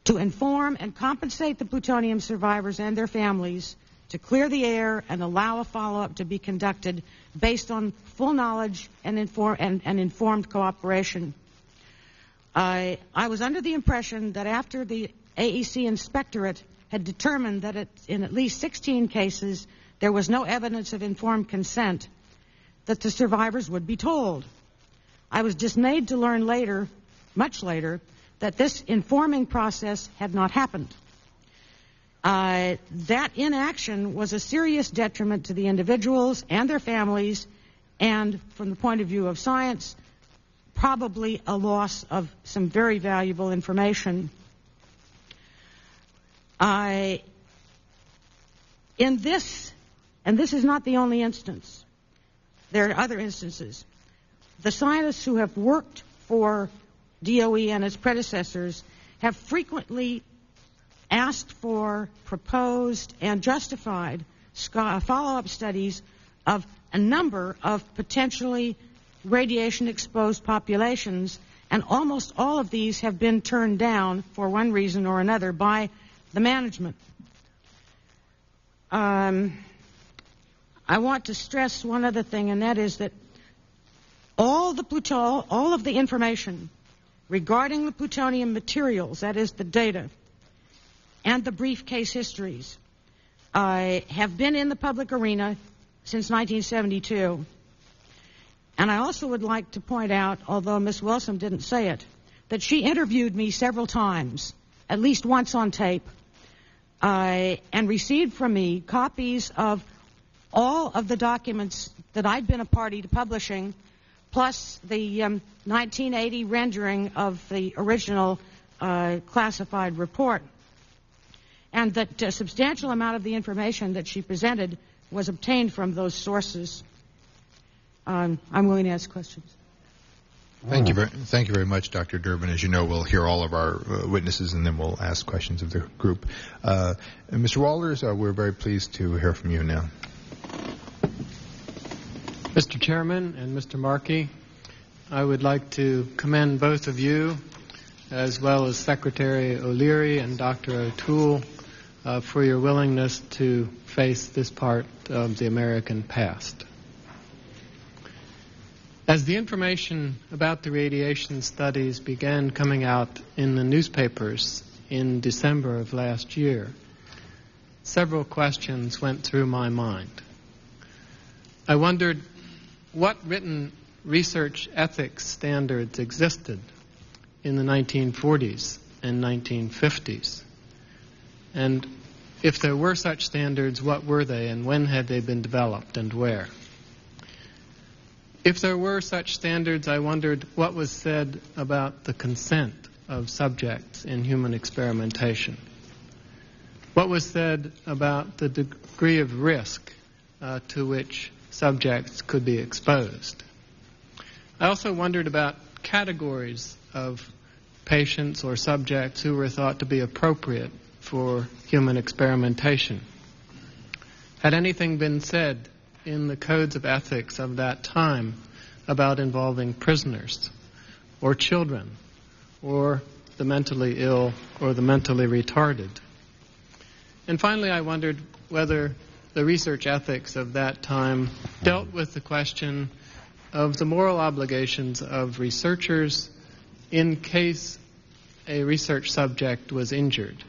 to inform and compensate the plutonium survivors and their families, to clear the air and allow a follow-up to be conducted based on full knowledge and informed cooperation. I was under the impression that after the AEC inspectorate had determined that in at least 16 cases there was no evidence of informed consent, that the survivors would be told. I was dismayed to learn later, much later, that this informing process had not happened. That inaction was a serious detriment to the individuals and their families, and from the point of view of science, probably a loss of some very valuable information. In this, and this is not the only instance, there are other instances. The scientists who have worked for DOE and its predecessors have frequently asked for, proposed, and justified follow-up studies of a number of potentially radiation-exposed populations And almost all of these have been turned down for one reason or another by the management. I want to stress one other thing, and that is that all of the information regarding the plutonium materials, that is the data, and the briefcase histories, have been in the public arena since 1972. And I also would like to point out, although Ms. Wilson didn't say it, that she interviewed me several times, at least once on tape, and received from me copies of all of the documents that I'd been a party to publishing, plus the 1980 rendering of the original classified report. And that a substantial amount of the information that she presented was obtained from those sources. I'm willing to ask questions. Thank you very much, Dr. Durbin. As you know, we'll hear all of our witnesses, and then we'll ask questions of the group. Mr. Walters, we're very pleased to hear from you now. Mr. Chairman and Mr. Markey, I would like to commend both of you, as well as Secretary O'Leary and Dr. O'Toole, for your willingness to face this part of the American past. As the information about the radiation studies began coming out in the newspapers in December of last year, several questions went through my mind. I wondered what written research ethics standards existed in the 1940s and 1950s. And if there were such standards, what were they and when had they been developed and where? If there were such standards, I wondered what was said about the consent of subjects in human experimentation. What was said about the degree of risk to which subjects could be exposed. I also wondered about categories of patients or subjects who were thought to be appropriate for human experimentation. Had anything been said in the codes of ethics of that time about involving prisoners or children or the mentally ill or the mentally retarded? And finally, I wondered whether the research ethics of that time dealt with the question of the moral obligations of researchers in case a research subject was injured.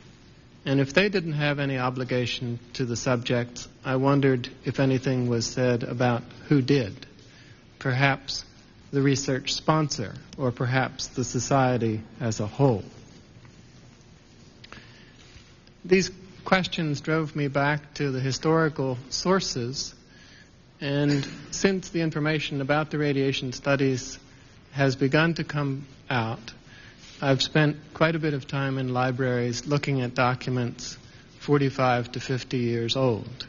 And if they didn't have any obligation to the subjects, I wondered if anything was said about who did. Perhaps the research sponsor, or perhaps the society as a whole. These questions drove me back to the historical sources, and since the information about the radiation studies has begun to come out, I've spent quite a bit of time in libraries looking at documents 45 to 50 years old.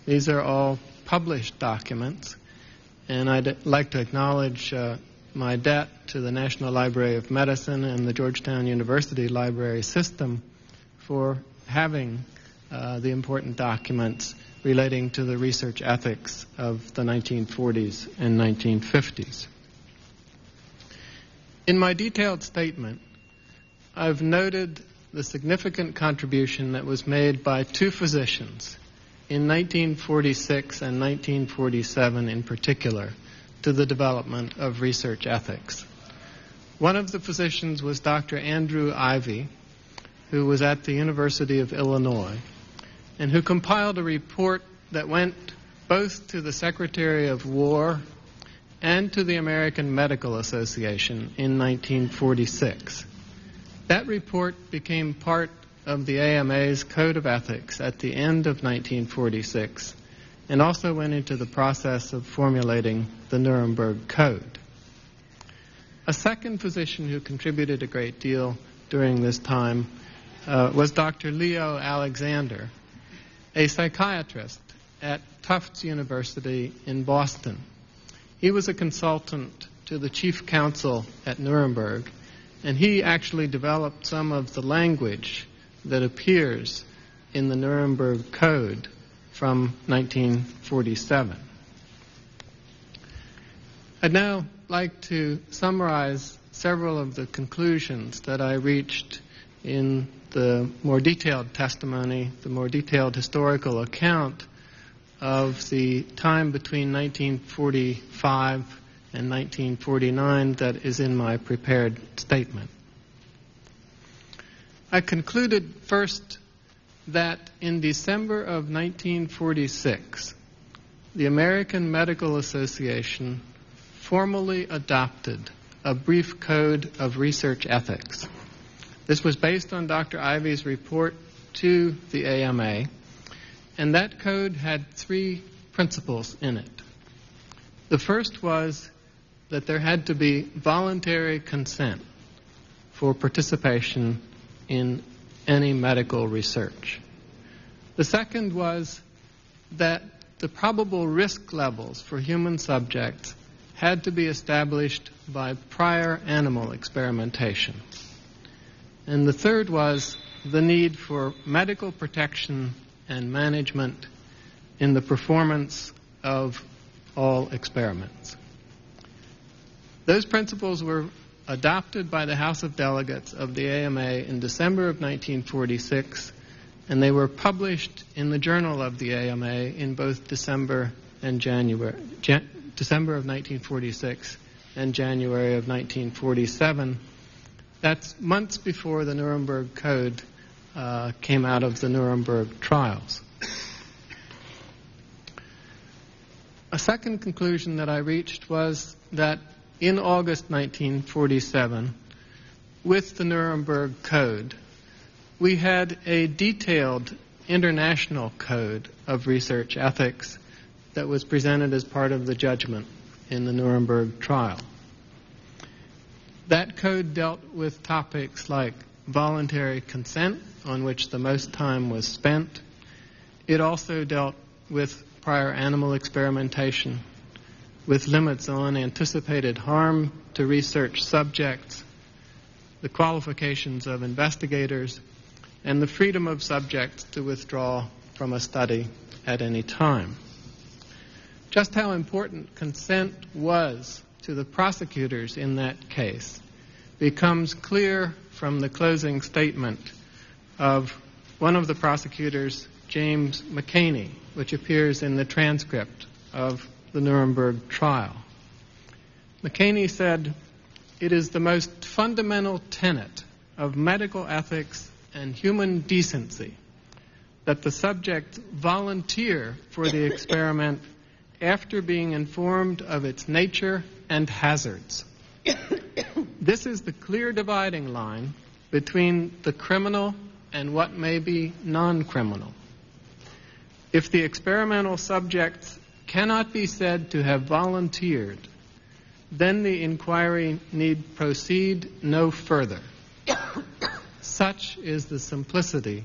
These are all published documents, and I'd like to acknowledge my debt to the National Library of Medicine and the Georgetown University Library System for having the important documents relating to the research ethics of the 1940s and 1950s. In my detailed statement, I've noted the significant contribution that was made by two physicians in 1946 and 1947 in particular to the development of research ethics. One of the physicians was Dr. Andrew Ivy, who was at the University of Illinois, and who compiled a report that went both to the Secretary of War and to the American Medical Association in 1946. That report became part of the AMA's Code of Ethics at the end of 1946 and also went into the process of formulating the Nuremberg Code. A second physician who contributed a great deal during this time was Dr. Leo Alexander, a psychiatrist at Tufts University in Boston. He was a consultant to the chief counsel at Nuremberg, and he actually developed some of the language that appears in the Nuremberg Code from 1947. I'd now like to summarize several of the conclusions that I reached in the more detailed testimony, the more detailed historical account of the time between 1945 and 1949 that is in my prepared statement. I concluded first that in December of 1946, the American Medical Association formally adopted a brief code of research ethics. This was based on Dr. Ivey's report to the AMA, and that code had 3 principles in it. The first was that there had to be voluntary consent for participation in any medical research. The second was that the probable risk levels for human subjects had to be established by prior animal experimentation. And the third was the need for medical protection and management in the performance of all experiments. Those principles were adopted by the House of Delegates of the AMA in December of 1946, and they were published in the Journal of the AMA in both December and December of 1946 and January of 1947. That's months before the Nuremberg Code came out of the Nuremberg trials. A second conclusion that I reached was that in August 1947, with the Nuremberg Code, we had a detailed international code of research ethics that was presented as part of the judgment in the Nuremberg trial. That code dealt with topics like voluntary consent, on which the most time was spent. It also dealt with prior animal experimentation, with limits on anticipated harm to research subjects, the qualifications of investigators, and the freedom of subjects to withdraw from a study at any time. Just how important consent was to the prosecutors in that case becomes clear from the closing statement of one of the prosecutors, James McCaney, which appears in the transcript of the Nuremberg trial. McCaney said, "It is the most fundamental tenet of medical ethics and human decency that the subject volunteer for the experiment after being informed of its nature and hazards. This is the clear dividing line between the criminal and what may be non-criminal. If the experimental subjects cannot be said to have volunteered, then the inquiry need proceed no further. Such is the simplicity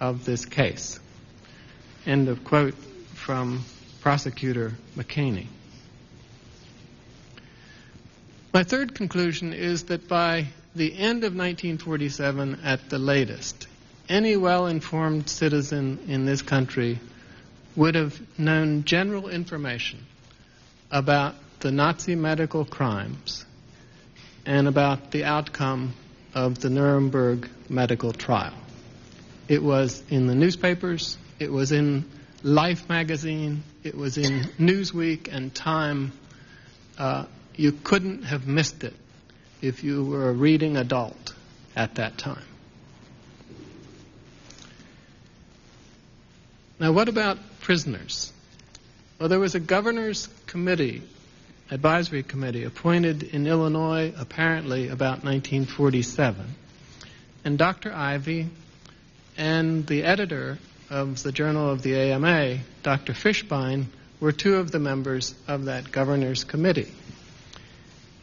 of this case." End of quote from Prosecutor McCaney. My third conclusion is that by the end of 1947, at the latest, any well-informed citizen in this country would have known general information about the Nazi medical crimes and about the outcome of the Nuremberg medical trial. It was in the newspapers, it was in Life magazine, it was in Newsweek and Time. You couldn't have missed it if you were a reading adult at that time. Now, what about prisoners? Well, there was a governor's committee, advisory committee, appointed in Illinois apparently about 1947. And Dr. Ivey and the editor of the Journal of the AMA, Dr. Fishbein, were 2 of the members of that governor's committee.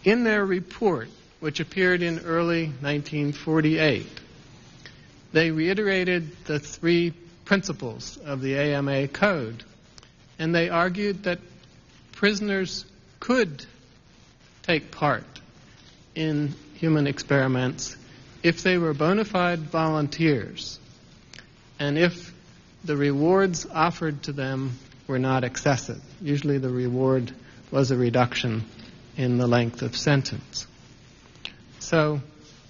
In their report, which appeared in early 1948, they reiterated the 3 principles of the AMA Code, and they argued that prisoners could take part in human experiments if they were bona fide volunteers and if the rewards offered to them were not excessive. Usually the reward was a reduction in the length of sentence. So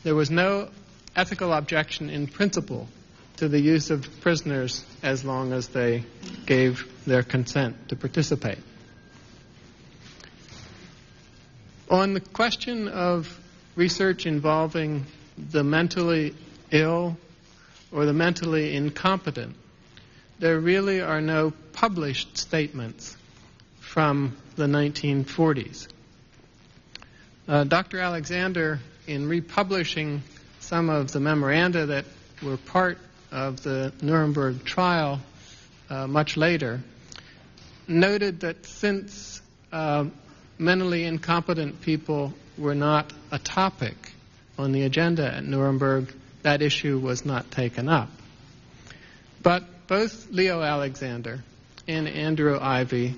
there was no ethical objection in principle to the use of prisoners as long as they gave their consent to participate. On the question of research involving the mentally ill or the mentally incompetent, there really are no published statements from the 1940s. Dr. Alexander, in republishing some of the memoranda that were part of the Nuremberg trial much later, noted that since mentally incompetent people were not a topic on the agenda at Nuremberg, that issue was not taken up. But both Leo Alexander and Andrew Ivy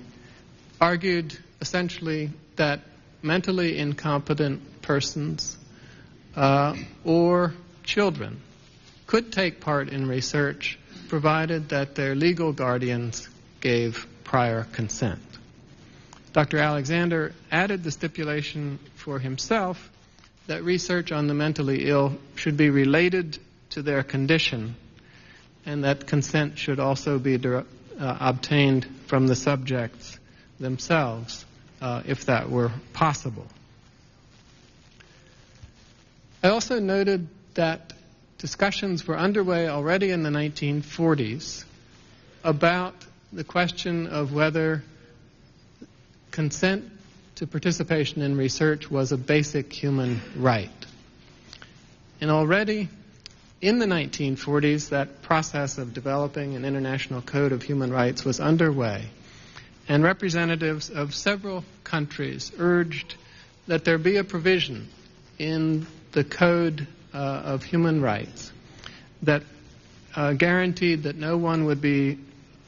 argued essentially that mentally incompetent persons or children could take part in research provided that their legal guardians gave prior consent. Dr. Alexander added the stipulation for himself that research on the mentally ill should be related to their condition and that consent should also be obtained from the subjects themselves, if that were possible. I also noted that discussions were underway already in the 1940s about the question of whether consent to participation in research was a basic human right. And already in the 1940s, that process of developing an international code of human rights was underway, and representatives of several countries urged that there be a provision in the Code of Human Rights that guaranteed that no one would be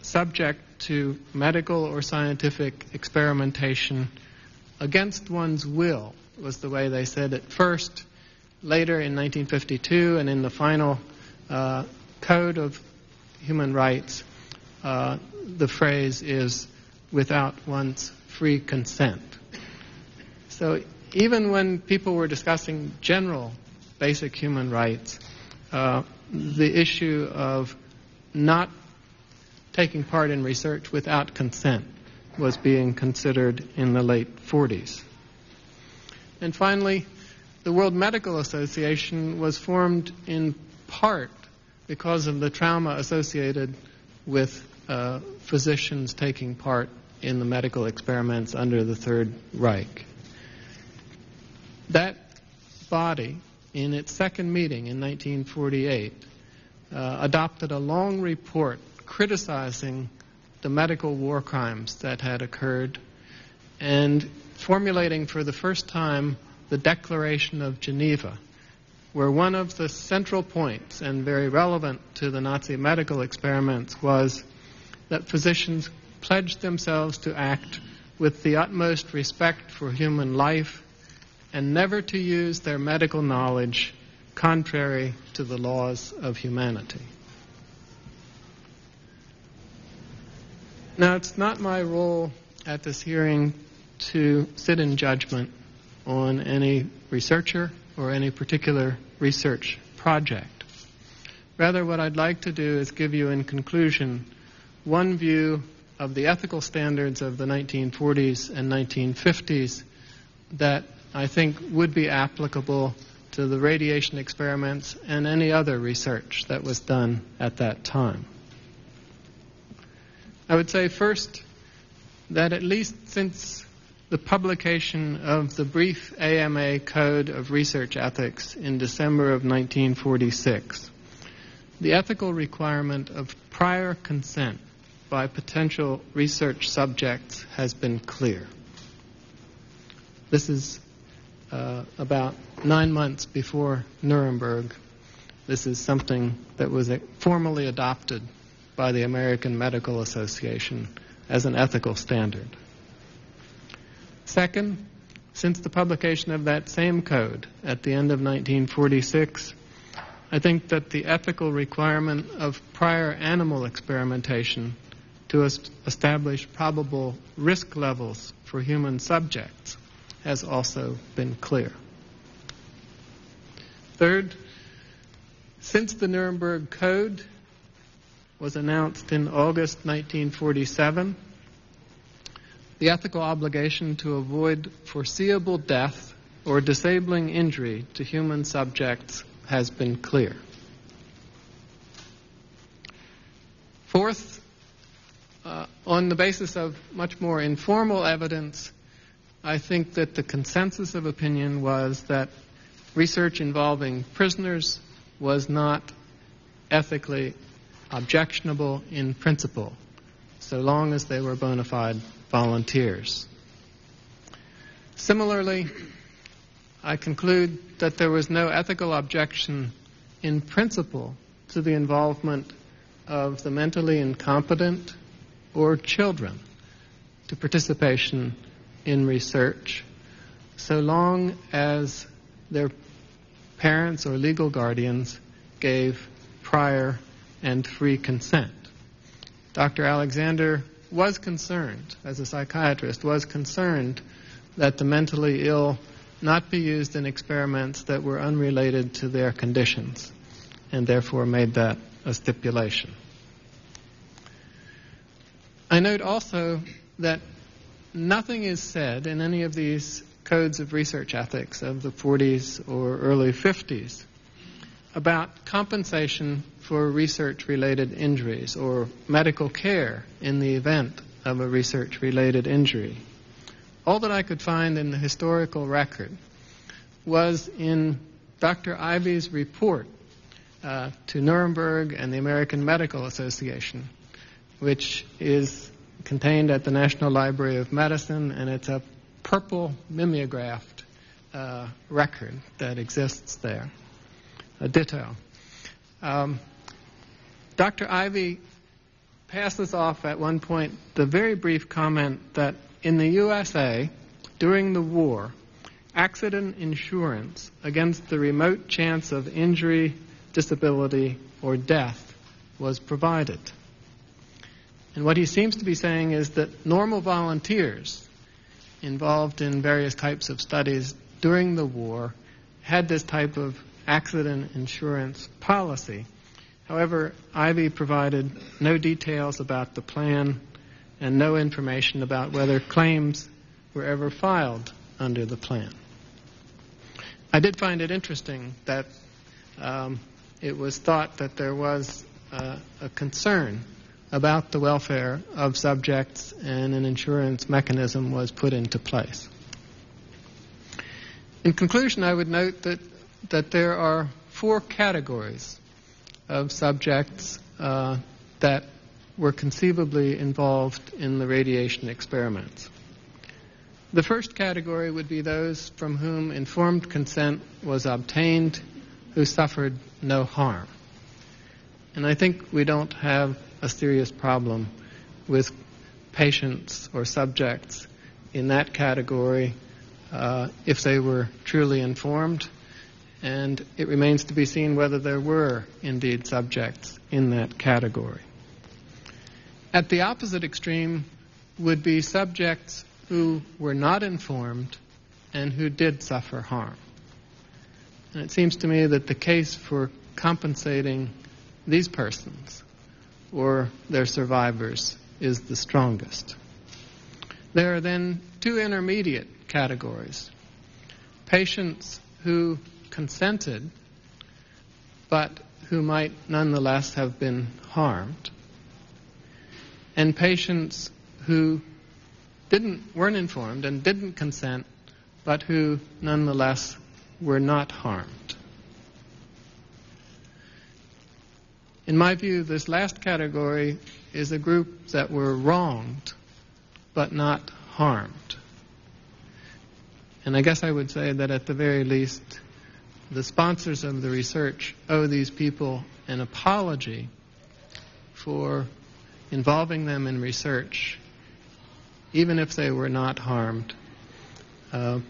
subject to medical or scientific experimentation against one's will, was the way they said it first. Later in 1952 and in the final Code of Human Rights, the phrase is without one's free consent. So even when people were discussing general basic human rights, the issue of not taking part in research without consent was being considered in the late 40s. And finally, the World Medical Association was formed in part because of the trauma associated with physicians taking part in the medical experiments under the Third Reich. That body, in its second meeting in 1948, adopted a long report criticizing the medical war crimes that had occurred and formulating for the first time the Declaration of Geneva, where one of the central points and very relevant to the Nazi medical experiments was that physicians pledged themselves to act with the utmost respect for human life and never to use their medical knowledge contrary to the laws of humanity. Now, it's not my role at this hearing to sit in judgment on any researcher or any particular research project. Rather, what I'd like to do is give you, in conclusion, one view of the ethical standards of the 1940s and 1950s that I think would be applicable to the radiation experiments and any other research that was done at that time. I would say first that at least since the publication of the brief AMA Code of Research Ethics in December of 1946, the ethical requirement of prior consent by potential research subjects has been clear. This is about 9 months before Nuremberg. This is something that was formally adopted by the American Medical Association as an ethical standard. Second, since the publication of that same code at the end of 1946, I think that the ethical requirement of prior animal experimentation to establish probable risk levels for human subjects has also been clear. Third, since the Nuremberg Code was announced in August 1947, the ethical obligation to avoid foreseeable death or disabling injury to human subjects has been clear. Fourth, on the basis of much more informal evidence, I think that the consensus of opinion was that research involving prisoners was not ethically objectionable in principle, so long as they were bona fide volunteers. Similarly, I conclude that there was no ethical objection in principle to the involvement of the mentally incompetent or children to participation in research, so long as their parents or legal guardians gave prior and free consent. Dr. Alexander was concerned, as a psychiatrist, was concerned that the mentally ill not be used in experiments that were unrelated to their conditions, and therefore made that a stipulation. I note also that nothing is said in any of these codes of research ethics of the 40s or early 50s about compensation for research-related injuries or medical care in the event of a research-related injury. All that I could find in the historical record was in Dr. Ivey's report to Nuremberg and the American Medical Association, which is contained at the National Library of Medicine, and it's a purple mimeographed record that exists there, a ditto. Dr. Ivey passes off at one point the very brief comment that in the USA, during the war, accident insurance against the remote chance of injury, disability, or death was provided. And what he seems to be saying is that normal volunteers involved in various types of studies during the war had this type of accident insurance policy. However, Ivey provided no details about the plan and no information about whether claims were ever filed under the plan. I did find it interesting that it was thought that there was a concern about the welfare of subjects and an insurance mechanism was put into place. In conclusion, I would note that there are 4 categories of subjects that were conceivably involved in the radiation experiments. The first category would be those from whom informed consent was obtained who suffered no harm. And I think we don't have a serious problem with patients or subjects in that category if they were truly informed, and it remains to be seen whether there were indeed subjects in that category. At the opposite extreme would be subjects who were not informed and who did suffer harm. And it seems to me that the case for compensating these persons or their survivors is the strongest. There are then 2 intermediate categories. Patients who consented but who might nonetheless have been harmed, and patients who weren't informed and didn't consent but who nonetheless were not harmed. In my view, this last category is a group that were wronged but not harmed. And I guess I would say that at the very least, the sponsors of the research owe these people an apology for involving them in research, even if they were not harmed,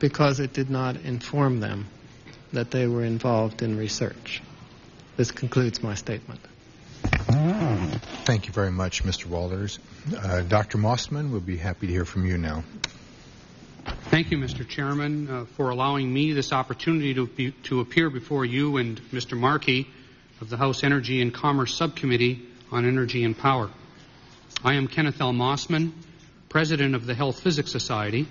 because it did not inform them that they were involved in research. This concludes my statement. Thank you very much, Mr. Walters. Dr. Mossman, we'll be happy to hear from you now. Thank you, Mr. Chairman, for allowing me this opportunity to appear before you and Mr. Markey of the House Energy and Commerce Subcommittee on Energy and Power. I am Kenneth L. Mossman, President of the Health Physics Society.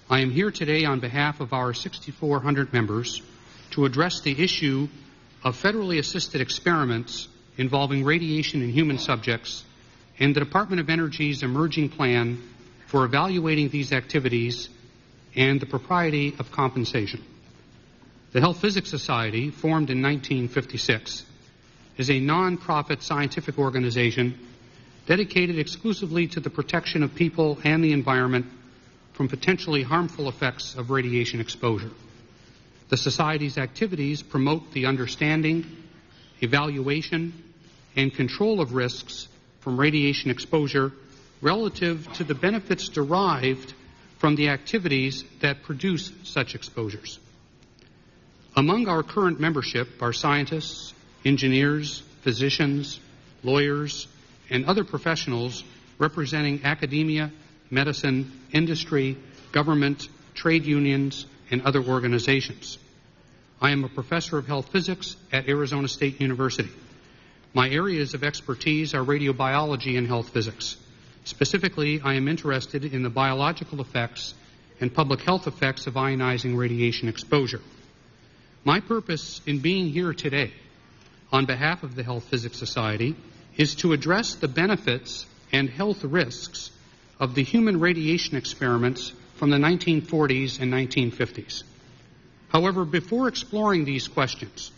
I am here today on behalf of our 6,400 members to address the issue of federally assisted experiments involving radiation in human subjects and the Department of Energy's emerging plan for evaluating these activities and the propriety of compensation. The Health Physics Society, formed in 1956, is a non-profit scientific organization dedicated exclusively to the protection of people and the environment from potentially harmful effects of radiation exposure. The Society's activities promote the understanding, evaluation, and control of risks from radiation exposure relative to the benefits derived from the activities that produce such exposures. Among our current membership are scientists, engineers, physicians, lawyers, and other professionals representing academia, medicine, industry, government, trade unions, and other organizations. I am a professor of health physics at Arizona State University. My areas of expertise are radiobiology and health physics. Specifically, I am interested in the biological effects and public health effects of ionizing radiation exposure. My purpose in being here today on behalf of the Health Physics Society is to address the benefits and health risks of the human radiation experiments from the 1940s and 1950s. However, before exploring these questions,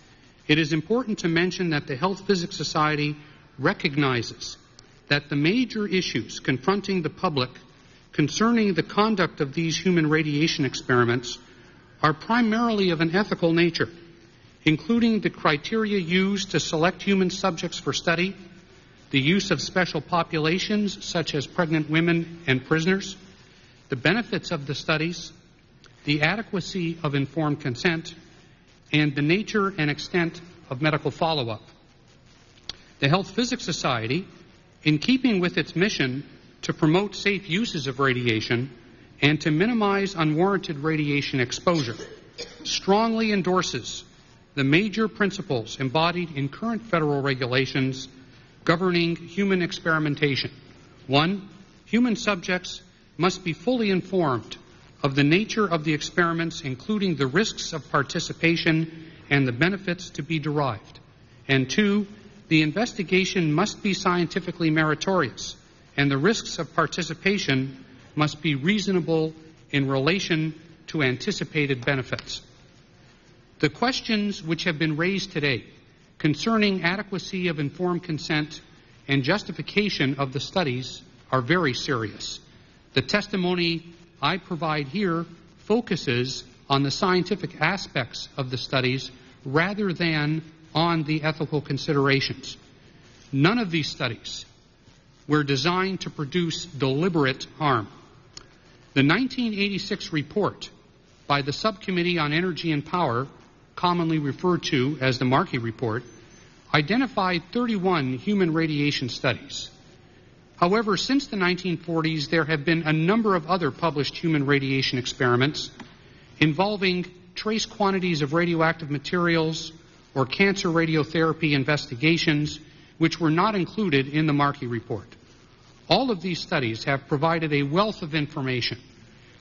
it is important to mention that the Health Physics Society recognizes that the major issues confronting the public concerning the conduct of these human radiation experiments are primarily of an ethical nature, including the criteria used to select human subjects for study, the use of special populations such as pregnant women and prisoners, the benefits of the studies, the adequacy of informed consent, and the nature and extent of medical follow-up. The Health Physics Society, in keeping with its mission to promote safe uses of radiation and to minimize unwarranted radiation exposure, strongly endorses the major principles embodied in current federal regulations governing human experimentation. 1, human subjects must be fully informed of the nature of the experiments, including the risks of participation and the benefits to be derived. And 2, the investigation must be scientifically meritorious, and the risks of participation must be reasonable in relation to anticipated benefits. The questions which have been raised today concerning adequacy of informed consent and justification of the studies are very serious. The testimony I provide here focuses on the scientific aspects of the studies rather than on the ethical considerations. None of these studies were designed to produce deliberate harm. The 1986 report by the Subcommittee on Energy and Power, commonly referred to as the Markey Report, identified 31 human radiation studies. However, since the 1940s, there have been a number of other published human radiation experiments involving trace quantities of radioactive materials or cancer radiotherapy investigations which were not included in the Markey Report. All of these studies have provided a wealth of information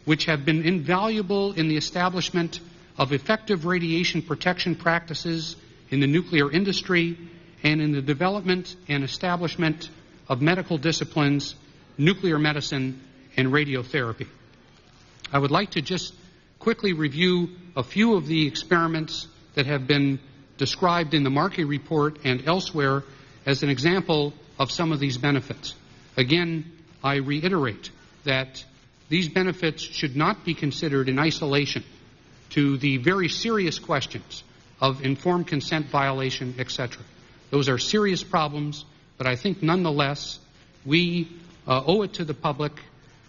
which have been invaluable in the establishment of effective radiation protection practices in the nuclear industry and in the development and establishment of medical disciplines, nuclear medicine, and radiotherapy. I would like to just quickly review a few of the experiments that have been described in the Markey Report and elsewhere as an example of some of these benefits. Again, I reiterate that these benefits should not be considered in isolation to the very serious questions of informed consent violation, etc. Those are serious problems, but I think nonetheless we owe it to the public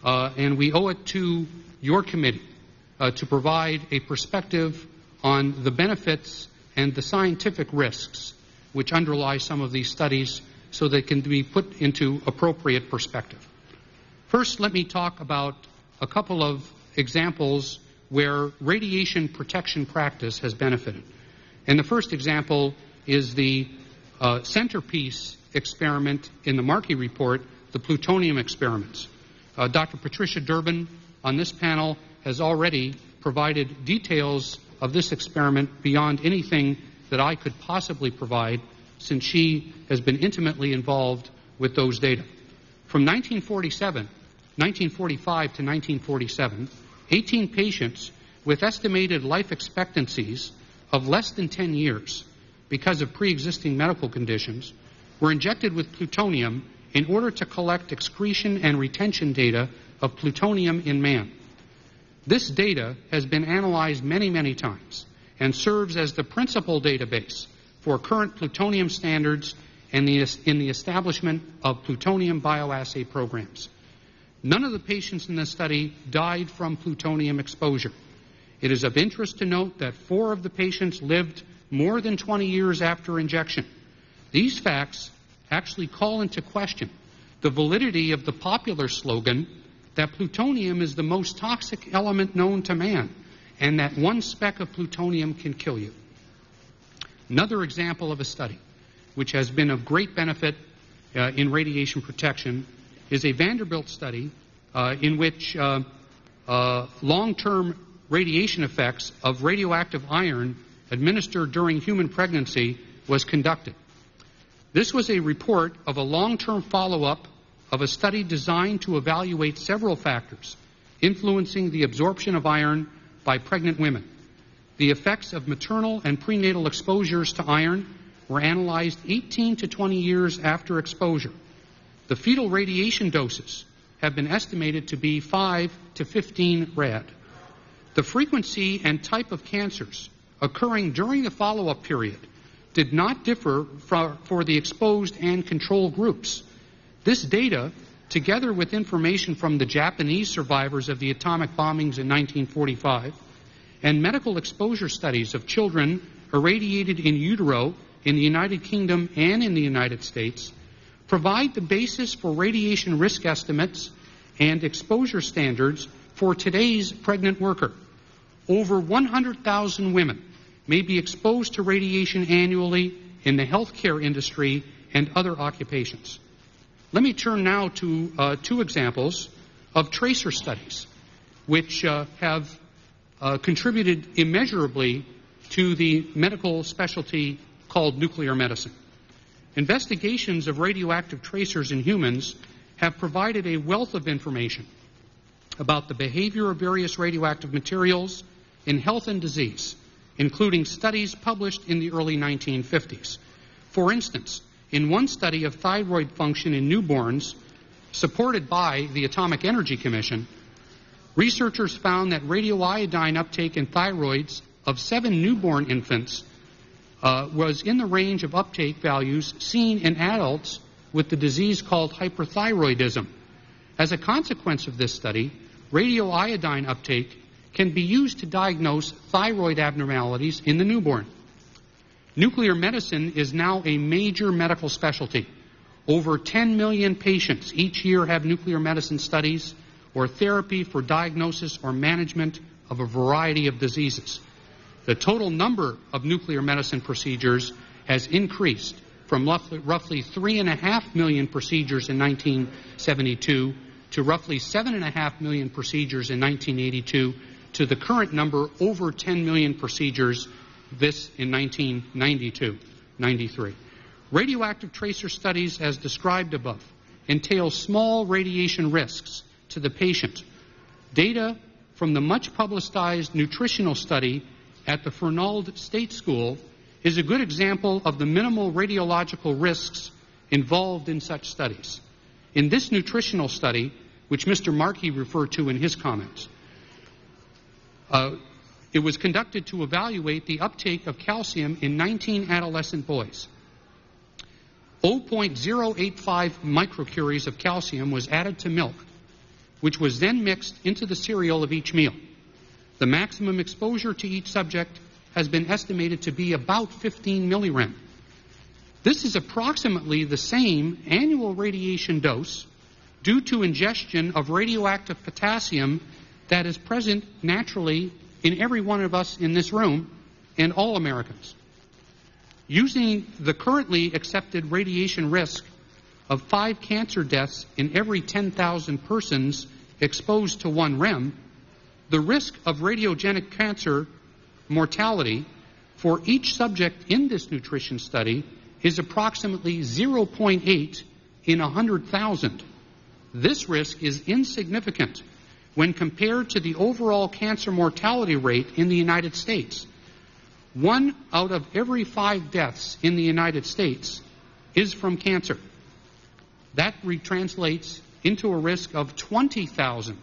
and we owe it to your committee to provide a perspective on the benefits and the scientific risks which underlie some of these studies so they can be put into appropriate perspective. First, let me talk about a couple of examples where radiation protection practice has benefited. And the first example is the centerpiece experiment in the Markey report, the plutonium experiments. Dr. Patricia Durbin on this panel has already provided details of this experiment beyond anything that I could possibly provide, since she has been intimately involved with those data. From 1945 to 1947, 18 patients with estimated life expectancies of less than 10 years because of pre-existing medical conditions were injected with plutonium in order to collect excretion and retention data of plutonium in man. This data has been analyzed many, many times and serves as the principal database for current plutonium standards and in the establishment of plutonium bioassay programs. None of the patients in this study died from plutonium exposure. It is of interest to note that 4 of the patients lived more than 20 years after injection. These facts actually call into question the validity of the popular slogan that plutonium is the most toxic element known to man and that 1 speck of plutonium can kill you. Another example of a study which has been of great benefit in radiation protection is a Vanderbilt study in which long-term radiation effects of radioactive iron administered during human pregnancy was conducted. This was a report of a long-term follow-up of a study designed to evaluate several factors influencing the absorption of iron by pregnant women. The effects of maternal and prenatal exposures to iron were analyzed 18 to 20 years after exposure. The fetal radiation doses have been estimated to be 5 to 15 rad. The frequency and type of cancers occurring during the follow-up period did not differ for the exposed and control groups. This data, together with information from the Japanese survivors of the atomic bombings in 1945 and medical exposure studies of children irradiated in utero in the United Kingdom and in the United States, provide the basis for radiation risk estimates and exposure standards for today's pregnant worker. Over 100,000 women may be exposed to radiation annually in the healthcare industry and other occupations. Let me turn now to 2 examples of tracer studies which have contributed immeasurably to the medical specialty called nuclear medicine. Investigations of radioactive tracers in humans have provided a wealth of information about the behavior of various radioactive materials in health and disease, including studies published in the early 1950s. For instance, in one study of thyroid function in newborns, supported by the Atomic Energy Commission, researchers found that radioiodine uptake in thyroids of 7 newborn infants was in the range of uptake values seen in adults with the disease called hyperthyroidism. As a consequence of this study, radioiodine uptake can be used to diagnose thyroid abnormalities in the newborn. Nuclear medicine is now a major medical specialty. Over 10 million patients each year have nuclear medicine studies or therapy for diagnosis or management of a variety of diseases. The total number of nuclear medicine procedures has increased from roughly 3.5 million procedures in 1972 to roughly 7.5 million procedures in 1982 to the current number over 10 million procedures this in 1992-93. Radioactive tracer studies, as described above, entail small radiation risks to the patient. Data from the much publicized nutritional study at the Fernald State School is a good example of the minimal radiological risks involved in such studies. In this nutritional study, which Mr. Markey referred to in his comments, it was conducted to evaluate the uptake of calcium in 19 adolescent boys. 0.085 microcuries of calcium was added to milk, which was then mixed into the cereal of each meal. The maximum exposure to each subject has been estimated to be about 15 millirem. This is approximately the same annual radiation dose due to ingestion of radioactive potassium that is present naturally in every one of us in this room and all Americans. Using the currently accepted radiation risk of 5 cancer deaths in every 10,000 persons exposed to 1 rem, the risk of radiogenic cancer mortality for each subject in this nutrition study is approximately 0.8 in 100,000. This risk is insignificant when compared to the overall cancer mortality rate in the United States. 1 out of every 5 deaths in the United States is from cancer. That translates into a risk of 20,000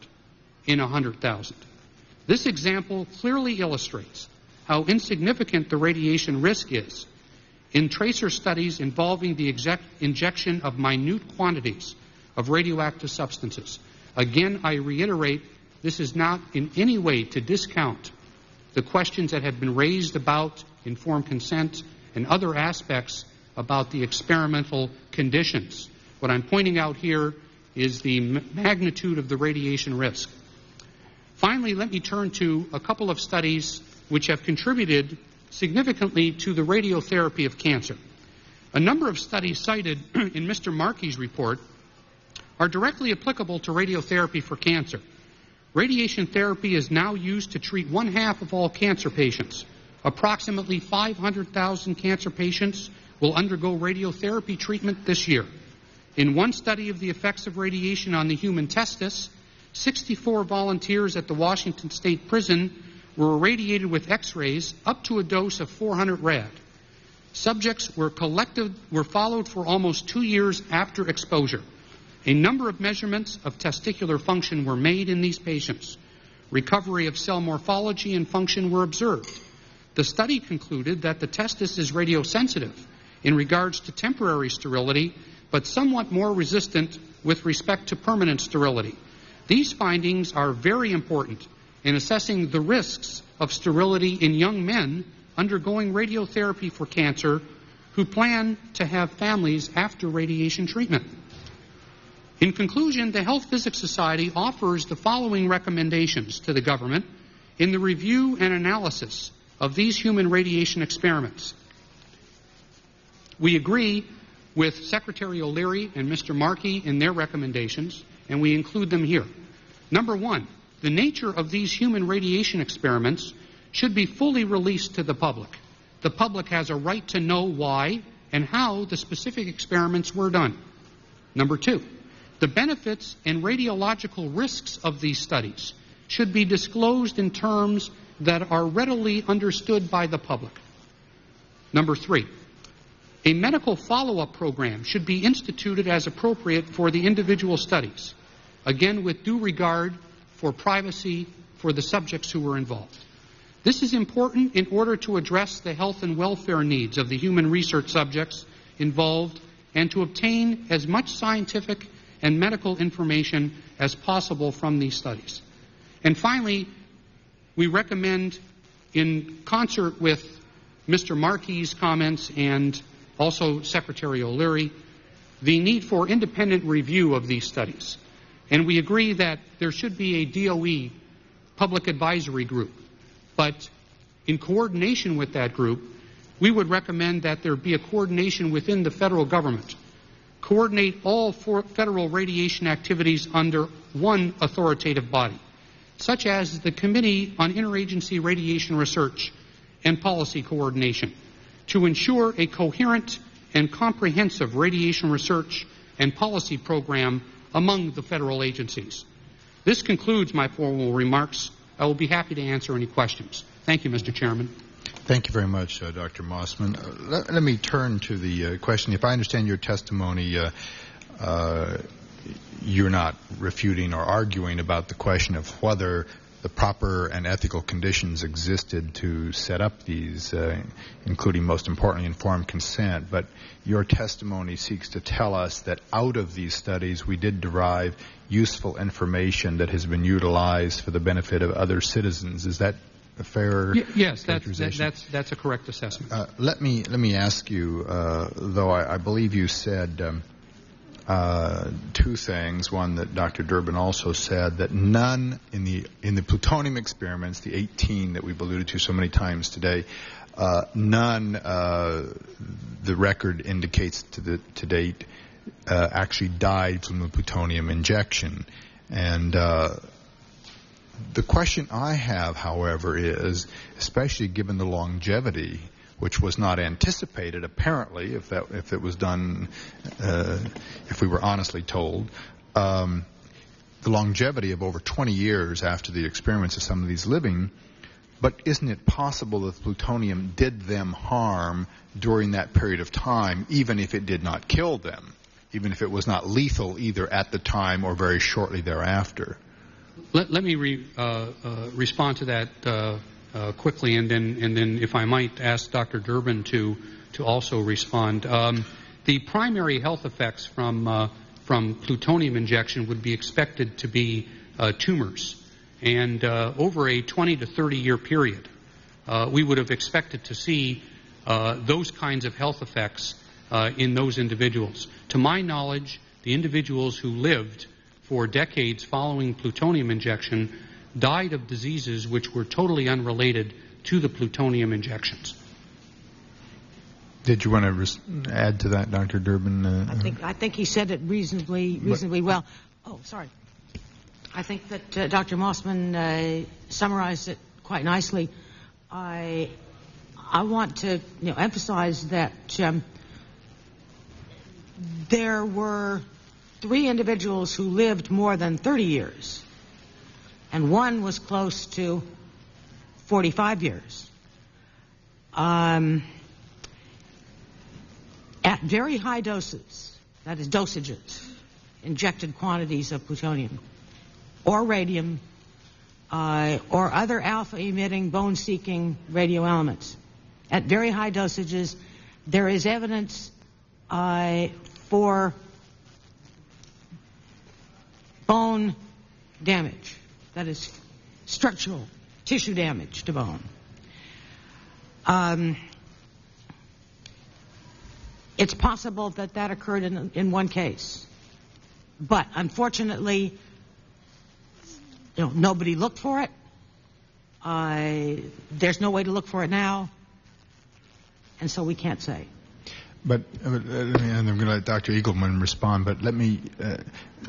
in 100,000. This example clearly illustrates how insignificant the radiation risk is in tracer studies involving the injection of minute quantities of radioactive substances. Again, I reiterate, this is not in any way to discount the questions that have been raised about informed consent and other aspects about the experimental conditions. What I'm pointing out here is the magnitude of the radiation risk. Finally, let me turn to a couple of studies which have contributed significantly to the radiotherapy of cancer. A number of studies cited in Mr. Markey's report are directly applicable to radiotherapy for cancer. Radiation therapy is now used to treat 1/2 of all cancer patients. Approximately 500,000 cancer patients will undergo radiotherapy treatment this year. In one study of the effects of radiation on the human testis, 64 volunteers at the Washington State Prison were irradiated with X-rays up to a dose of 400 rad. Subjects were followed for almost 2 years after exposure. A number of measurements of testicular function were made in these patients. Recovery of cell morphology and function were observed. The study concluded that the testis is radiosensitive in regards to temporary sterility, but somewhat more resistant with respect to permanent sterility. These findings are very important in assessing the risks of sterility in young men undergoing radiotherapy for cancer who plan to have families after radiation treatment. In conclusion, the Health Physics Society offers the following recommendations to the government in the review and analysis of these human radiation experiments. We agree with Secretary O'Leary and Mr. Markey in their recommendations, and we include them here. Number 1, the nature of these human radiation experiments should be fully released to the public. The public has a right to know why and how the specific experiments were done. Number 2, the benefits and radiological risks of these studies should be disclosed in terms that are readily understood by the public. Number 3, a medical follow-up program should be instituted as appropriate for the individual studies, again with due regard for privacy for the subjects who were involved. This is important in order to address the health and welfare needs of the human research subjects involved and to obtain as much scientific and medical information as possible from these studies. And finally, we recommend, in concert with Mr. Markey's comments and also Secretary O'Leary, the need for independent review of these studies. And we agree that there should be a DOE public advisory group. But in coordination with that group, we would recommend that there be a coordination within the federal government. Coordinate all federal radiation activities under one authoritative body, such as the Committee on Interagency Radiation Research and Policy Coordination, to ensure a coherent and comprehensive radiation research and policy program among the federal agencies. This concludes my formal remarks. I will be happy to answer any questions. Thank you, Mr. Chairman. Thank you very much, Dr. Mossman. Let me turn to the question. If I understand your testimony, you're not refuting or arguing about the question of whether the proper and ethical conditions existed to set up these, including, most importantly, informed consent. But your testimony seeks to tell us that out of these studies we did derive useful information that has been utilized for the benefit of other citizens. Is that a fair Yes, characterization? that's a correct assessment. Let me ask you, though I believe you said two things. One, that Dr. Durbin also said that none in the plutonium experiments, the 18 that we've alluded to so many times today, none the record indicates to date actually died from the plutonium injection. And the question I have, however, is, especially given the longevity, which was not anticipated, apparently, if it was done, if we were honestly told, the longevity of over 20 years after the experiments of some of these living, but isn't it possible that plutonium did them harm during that period of time, even if it did not kill them, even if it was not lethal either at the time or very shortly thereafter? Let me respond to that quickly, and then, if I might, ask Dr. Durbin to also respond. The primary health effects from plutonium injection would be expected to be tumors, and over a 20 to 30 year period, we would have expected to see those kinds of health effects in those individuals. To my knowledge, the individuals who lived for decades following plutonium injection died of diseases which were totally unrelated to the plutonium injections. Did you want to add to that, Dr. Durbin? I think he said it reasonably well. Oh, sorry. I think that Dr. Mossman summarized it quite nicely. I want to emphasize that there were 3 individuals who lived more than 30 years, and one was close to 45 years. At very high doses, that is dosages, injected quantities of plutonium or radium or other alpha-emitting, bone-seeking radio elements, at very high dosages, there is evidence for bone damage, that is structural tissue damage to bone. It's possible that occurred in one case, but unfortunately, nobody looked for it. There's no way to look for it now, and so we can't say. But, and I'm going to let Dr. Eagleman respond, but let me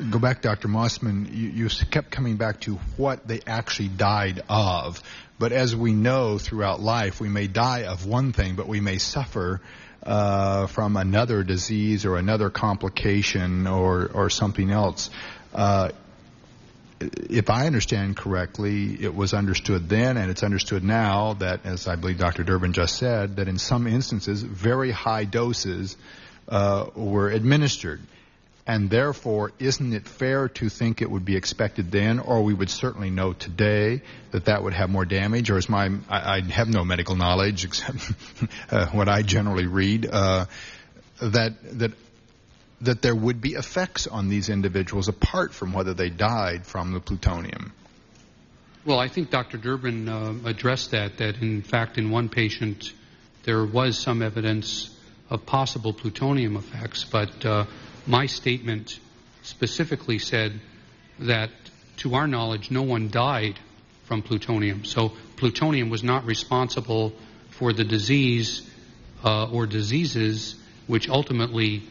go back, Dr. Mossman. You kept coming back to what they actually died of. But as we know throughout life, we may die of one thing, but we may suffer from another disease or another complication or something else. If I understand correctly, it was understood then and it's understood now that, as I believe Dr. Durbin just said, that in some instances very high doses were administered. And therefore, isn't it fair to think it would be expected then, or we would certainly know today, that would have more damage? Or I have no medical knowledge except what I generally read, that there would be effects on these individuals apart from whether they died from the plutonium? Well, I think Dr. Durbin addressed that in fact in one patient there was some evidence of possible plutonium effects, but my statement specifically said that, to our knowledge, no one died from plutonium. So plutonium was not responsible for the disease or diseases which ultimately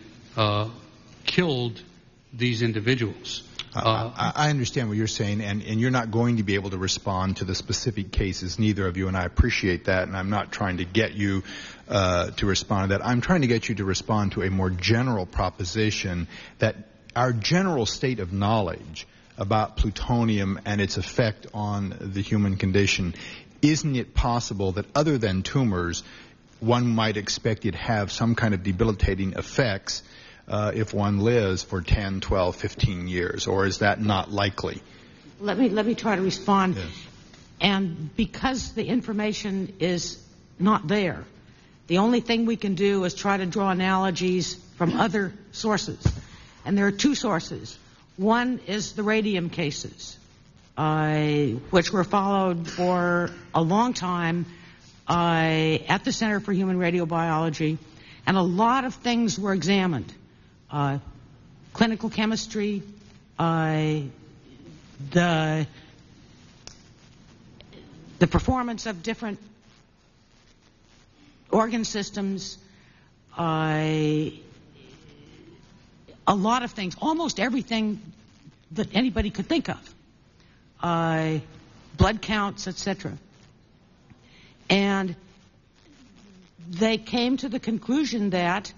killed these individuals. I understand what you're saying, and you're not going to be able to respond to the specific cases, neither of you, and I appreciate that, and I'm not trying to get you to respond to that. I'm trying to get you to respond to a more general proposition that our general state of knowledge about plutonium and its effect on the human condition, isn't it possible that other than tumors, one might expect it to have some kind of debilitating effects if one lives for 10, 12, 15 years, or is that not likely? Let me try to respond. Yes. And because the information is not there, the only thing we can do is try to draw analogies from other sources. And there are 2 sources. One is the radium cases, which were followed for a long time at the Center for Human Radiobiology, and a lot of things were examined. clinical chemistry, the performance of different organ systems, a lot of things, almost everything that anybody could think of, blood counts, etc. And they came to the conclusion that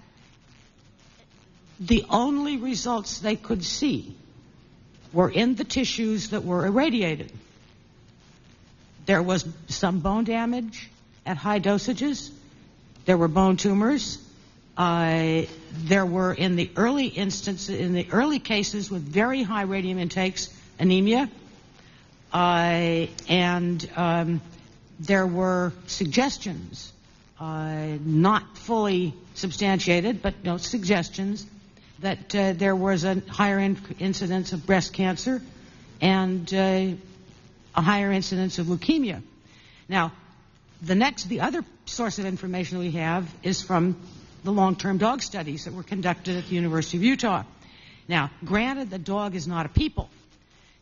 the only results they could see were in the tissues that were irradiated. There was some bone damage at high dosages. There were bone tumors. There were, in the early cases with very high radium intakes, anemia. And there were suggestions, not fully substantiated, but suggestions that there was a higher incidence of breast cancer and a higher incidence of leukemia. Now, the other source of information we have is from the long-term dog studies that were conducted at the University of Utah. Now, granted, the dog is not a people,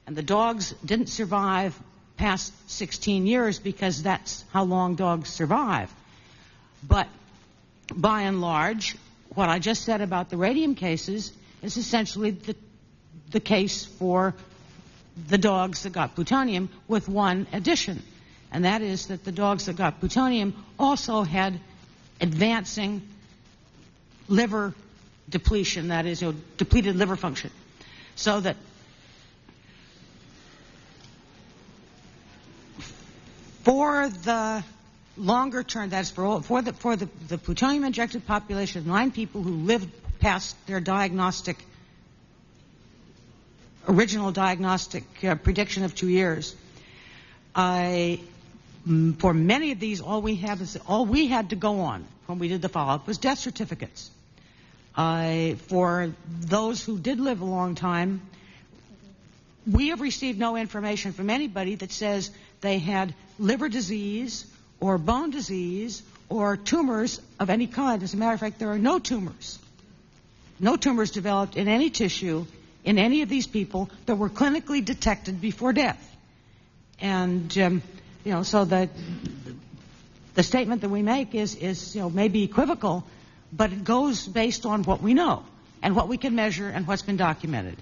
and the dogs didn't survive past 16 years because that's how long dogs survive. But by and large, what I just said about the radium cases is essentially the case for the dogs that got plutonium, with one addition, and that is that the dogs that got plutonium also had advancing liver depletion, that is, depleted liver function, so that for the longer term, that's for the plutonium injected population of 9 people who lived past their original diagnostic prediction of 2 years. For many of these, all we had to go on when we did the follow-up was death certificates. For those who did live a long time, we have received no information from anybody that says they had liver disease or bone disease or tumors of any kind. As a matter of fact, there are no tumors. No tumors developed in any tissue in any of these people that were clinically detected before death. And, so the statement that we make is maybe equivocal, but it goes based on what we know and what we can measure and what's been documented.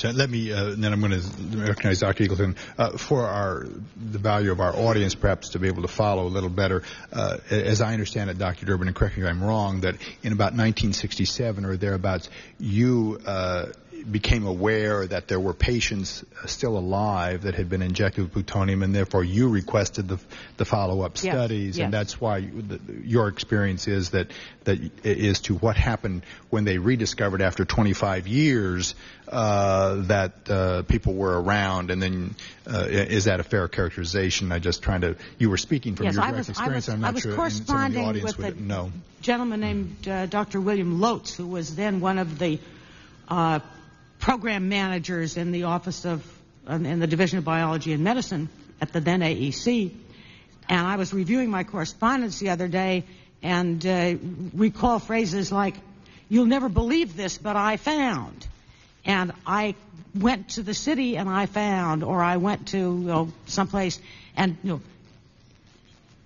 Let me, then I'm going to recognize Dr. Eagleton for the value of our audience, perhaps to be able to follow a little better. As I understand it, Dr. Durbin, and correct me if I'm wrong, that in about 1967 or thereabouts, you became aware that there were patients still alive that had been injected with plutonium, and therefore you requested the follow-up studies, and that's why your experience is that is to what happened when they rediscovered after 25 years that people were around, and then is that a fair characterization? You were speaking from your direct experience. I'm not sure some of the audience would know. A gentleman named Dr. William Lotz, who was then one of the program managers in the Office of, in the Division of Biology and Medicine at the then AEC. And I was reviewing my correspondence the other day and recall phrases like, "You'll never believe this, but I found." And I went to the city and I found, or I went to someplace and,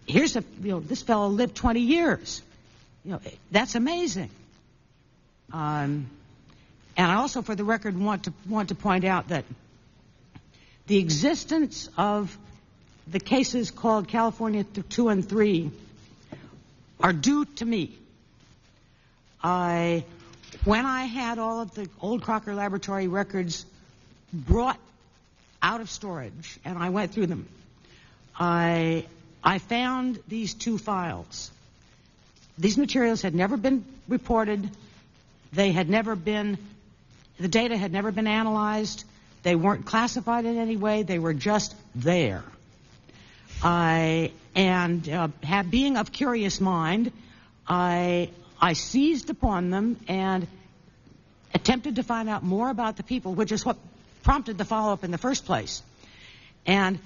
here's this fellow lived 20 years. That's amazing. And I also, for the record, want to point out that the existence of the cases called California 2 and 3 are due to me. When I had all of the old Crocker Laboratory records brought out of storage, and I went through them, I found these 2 files. These materials had never been reported. They had never been... The data had never been analyzed. They weren't classified in any way. They were just there. Being of curious mind, I seized upon them and attempted to find out more about the people, which is what prompted the follow-up in the first place. And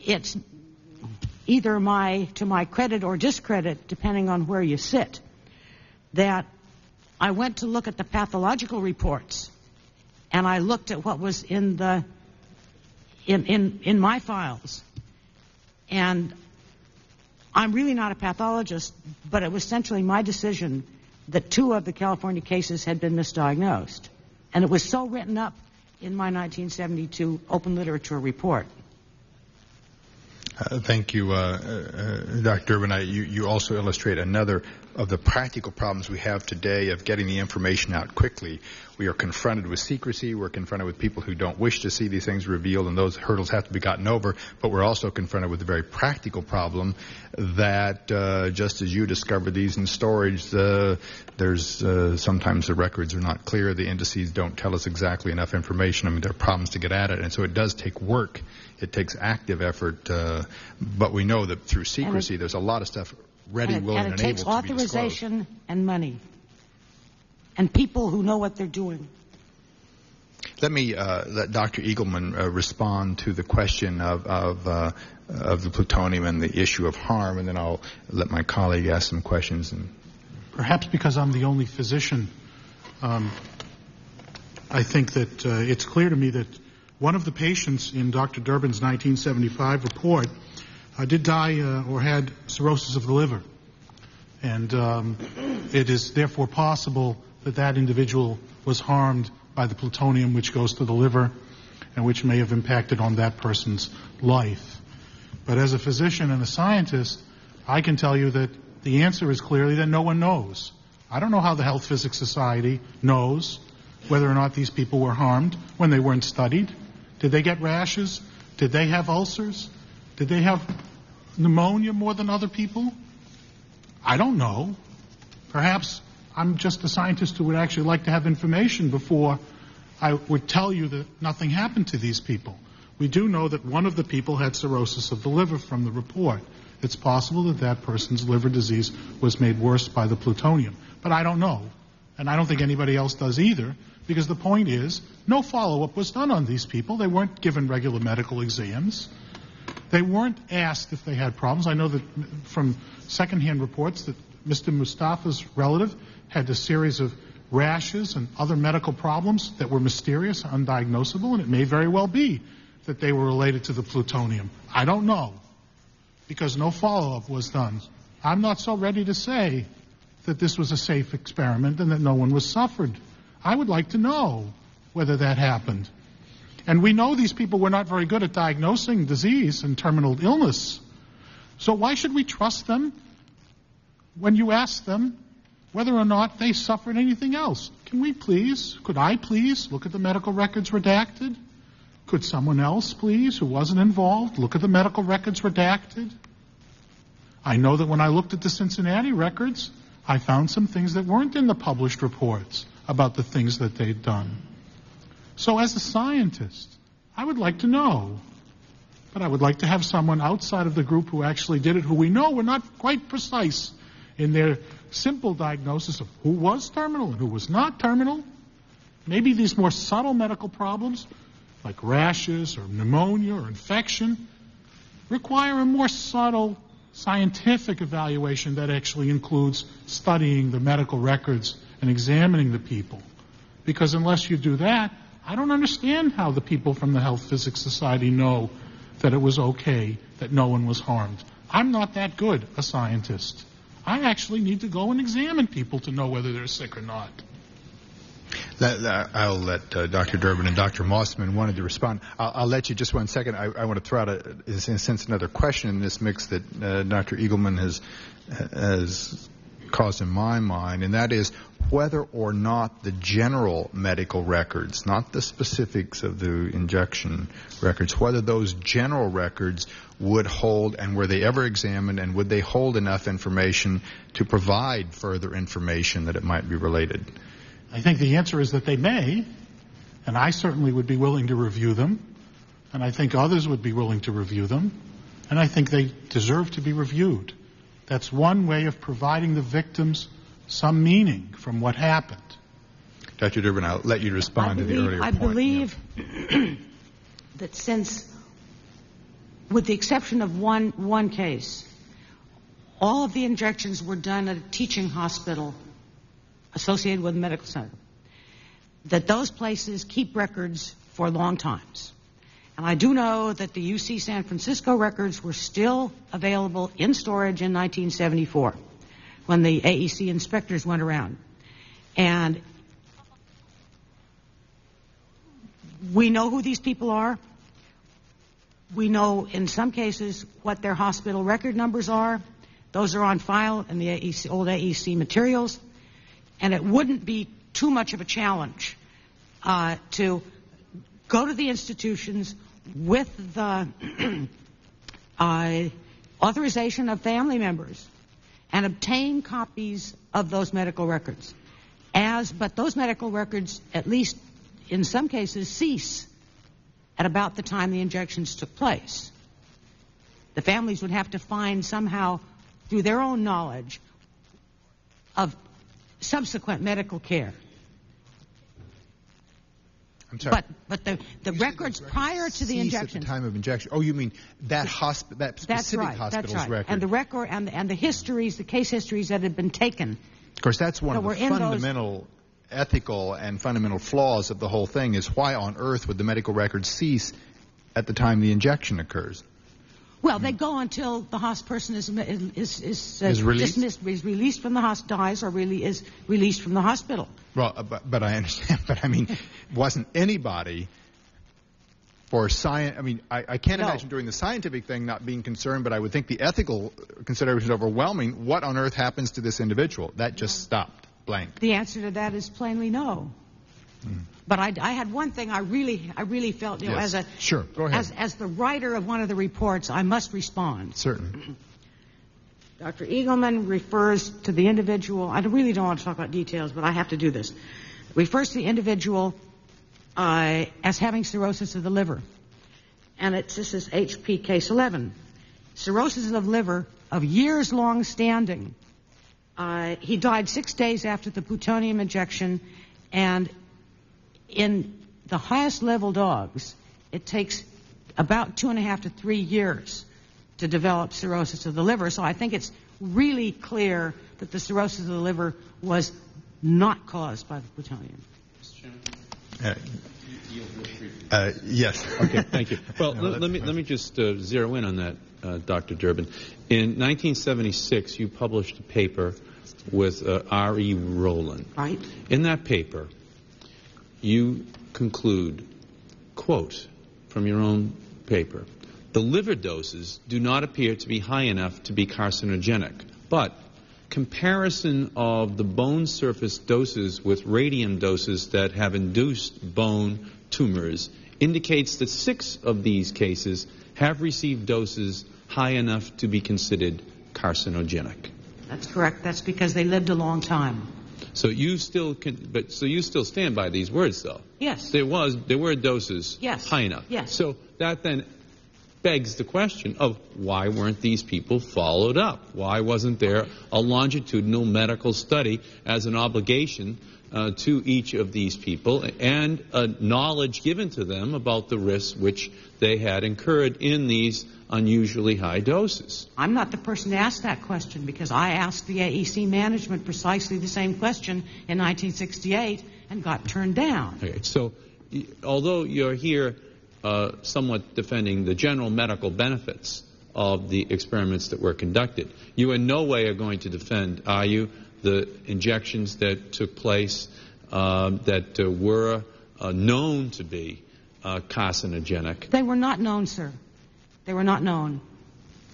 it's either to my credit or discredit, depending on where you sit, that I went to look at the pathological reports and I looked at what was in my files. And I'm really not a pathologist, but it was essentially my decision that 2 of the California cases had been misdiagnosed. And it was so written up in my 1972 open literature report. Thank you, Dr. Durbin. You also illustrate another of the practical problems we have today of getting the information out quickly. We are confronted with secrecy. We're confronted with people who don't wish to see these things revealed, and those hurdles have to be gotten over. But we're also confronted with a very practical problem that just as you discover these in storage, there's sometimes the records are not clear. The indices don't tell us exactly enough information. I mean, there are problems to get at it, and so it does take work. It takes active effort, but we know that through secrecy, there's a lot of stuff ready, willing, and able to be disclosed. And it takes authorization and money, and people who know what they're doing. Let me let Dr. Eagleman respond to the question of the plutonium and the issue of harm, and then I'll let my colleague ask some questions. And perhaps because I'm the only physician, I think that it's clear to me that one of the patients in Dr. Durbin's 1975 report did die or had cirrhosis of the liver. And it is therefore possible that that individual was harmed by the plutonium which goes to the liver and which may have impacted on that person's life. But as a physician and a scientist, I can tell you that the answer is clearly that no one knows. I don't know how the Health Physics Society knows whether or not these people were harmed when they weren't studied. Did they get rashes? Did they have ulcers? Did they have pneumonia more than other people? I don't know. Perhaps I'm just a scientist who would actually like to have information before I would tell you that nothing happened to these people. We do know that one of the people had cirrhosis of the liver from the report. It's possible that that person's liver disease was made worse by the plutonium. But I don't know. And I don't think anybody else does either, because the point is, no follow-up was done on these people. They weren't given regular medical exams. They weren't asked if they had problems. I know that from secondhand reports that Mr. Mustafa's relative had a series of rashes and other medical problems that were mysterious, undiagnosable, and it may very well be that they were related to the plutonium. I don't know, because no follow-up was done. I'm not so ready to say that this was a safe experiment and that no one was suffered. I would like to know whether that happened. And we know these people were not very good at diagnosing disease and terminal illness. So why should we trust them when you ask them whether or not they suffered anything else? Could I please look at the medical records redacted? Could someone else please, who wasn't involved, look at the medical records redacted? I know that when I looked at the Cincinnati records, I found some things that weren't in the published reports about the things that they'd done. So as a scientist, I would like to know, but I would like to have someone outside of the group who actually did it, who we know were not quite precise in their simple diagnosis of who was terminal and who was not terminal. Maybe these more subtle medical problems, like rashes or pneumonia or infection, require a more subtle scientific evaluation that actually includes studying the medical records and examining the people. Because unless you do that, I don't understand how the people from the Health Physics Society know that it was okay, that no one was harmed. I'm not that good a scientist. I actually need to go and examine people to know whether they're sick or not. I'll let Dr. Durbin and Dr. Mossman wanted to respond. I'll let you just 1 second. I want to throw out, in a sense, another question in this mix that Dr. Eagleman has caused in my mind, and that is whether or not the general medical records, not the specifics of the injection records, whether those general records would hold, and were they ever examined, and would they hold enough information to provide further information that it might be related? I think the answer is that they may, and I certainly would be willing to review them, and I think others would be willing to review them, and I think they deserve to be reviewed. That's one way of providing the victims some meaning from what happened. Dr. Durbin, I'll let you respond to the earlier point. I believe that since, with the exception of one case, all of the injections were done at a teaching hospital associated with a medical center. that those places keep records for long times. And I do know that the UC San Francisco records were still available in storage in 1974 when the AEC inspectors went around. And we know who these people are. We know in some cases what their hospital record numbers are. Those are on file in the AEC, old AEC materials. And it wouldn't be too much of a challenge to go to the institutions with the authorization of family members and obtain copies of those medical records. But those medical records, at least in some cases, cease at about the time the injections took place. The families would have to find somehow, through their own knowledge, of subsequent medical care. I'm sorry. But the records prior to the injection. At the time of injection. Oh, you mean that that specific hospital's record? And the record and the histories, the case histories that had been taken. Of course, that's one of the fundamental ethical and fundamental flaws of the whole thing. Is why on earth would the medical records cease at the time the injection occurs? Well, they go until the person is released? dismissed, is released from the hospital, dies, or really is released from the hospital. Well, but I understand. But I mean, wasn't anybody for science? I mean, I can't imagine during the scientific thing not being concerned, but I would think the ethical consideration is overwhelming. What on earth happens to this individual? That just stopped. Blank. The answer to that is plainly no. But I had one thing I really felt, you know, yes. Go ahead. as the writer of one of the reports, I must respond. Certainly. Dr. Eagleman refers to the individual. I really don't want to talk about details, but I have to do this. Refers to the individual as having cirrhosis of the liver, and this is HP case 11. Cirrhosis of liver of years long standing. He died 6 days after the plutonium injection, and in the highest level dogs, it takes about 2.5 to 3 years to develop cirrhosis of the liver. So I think it's really clear that the cirrhosis of the liver was not caused by the plutonium. Yes. Okay, thank you. Well, let me just zero in on that, Dr. Durbin. In 1976, you published a paper with R.E. Rowland. Right. In that paper, you conclude, quote, from your own paper, the liver doses do not appear to be high enough to be carcinogenic, but comparison of the bone surface doses with radium doses that have induced bone tumors indicates that 6 of these cases have received doses high enough to be considered carcinogenic. That's correct. That's because they lived a long time. So you still stand by these words, though? Yes. There were doses high enough. Yes. So that then begs the question of why weren't these people followed up? Why wasn't there a longitudinal medical study as an obligation to each of these people and knowledge given to them about the risks which they had incurred in these unusually high doses? I'm not the person to ask that question because I asked the AEC management precisely the same question in 1968 and got turned down. Okay, so although you're here somewhat defending the general medical benefits of the experiments that were conducted, you in no way are going to defend, are you, the injections that took place that were known to be carcinogenic? They were not known, sir. They were not known.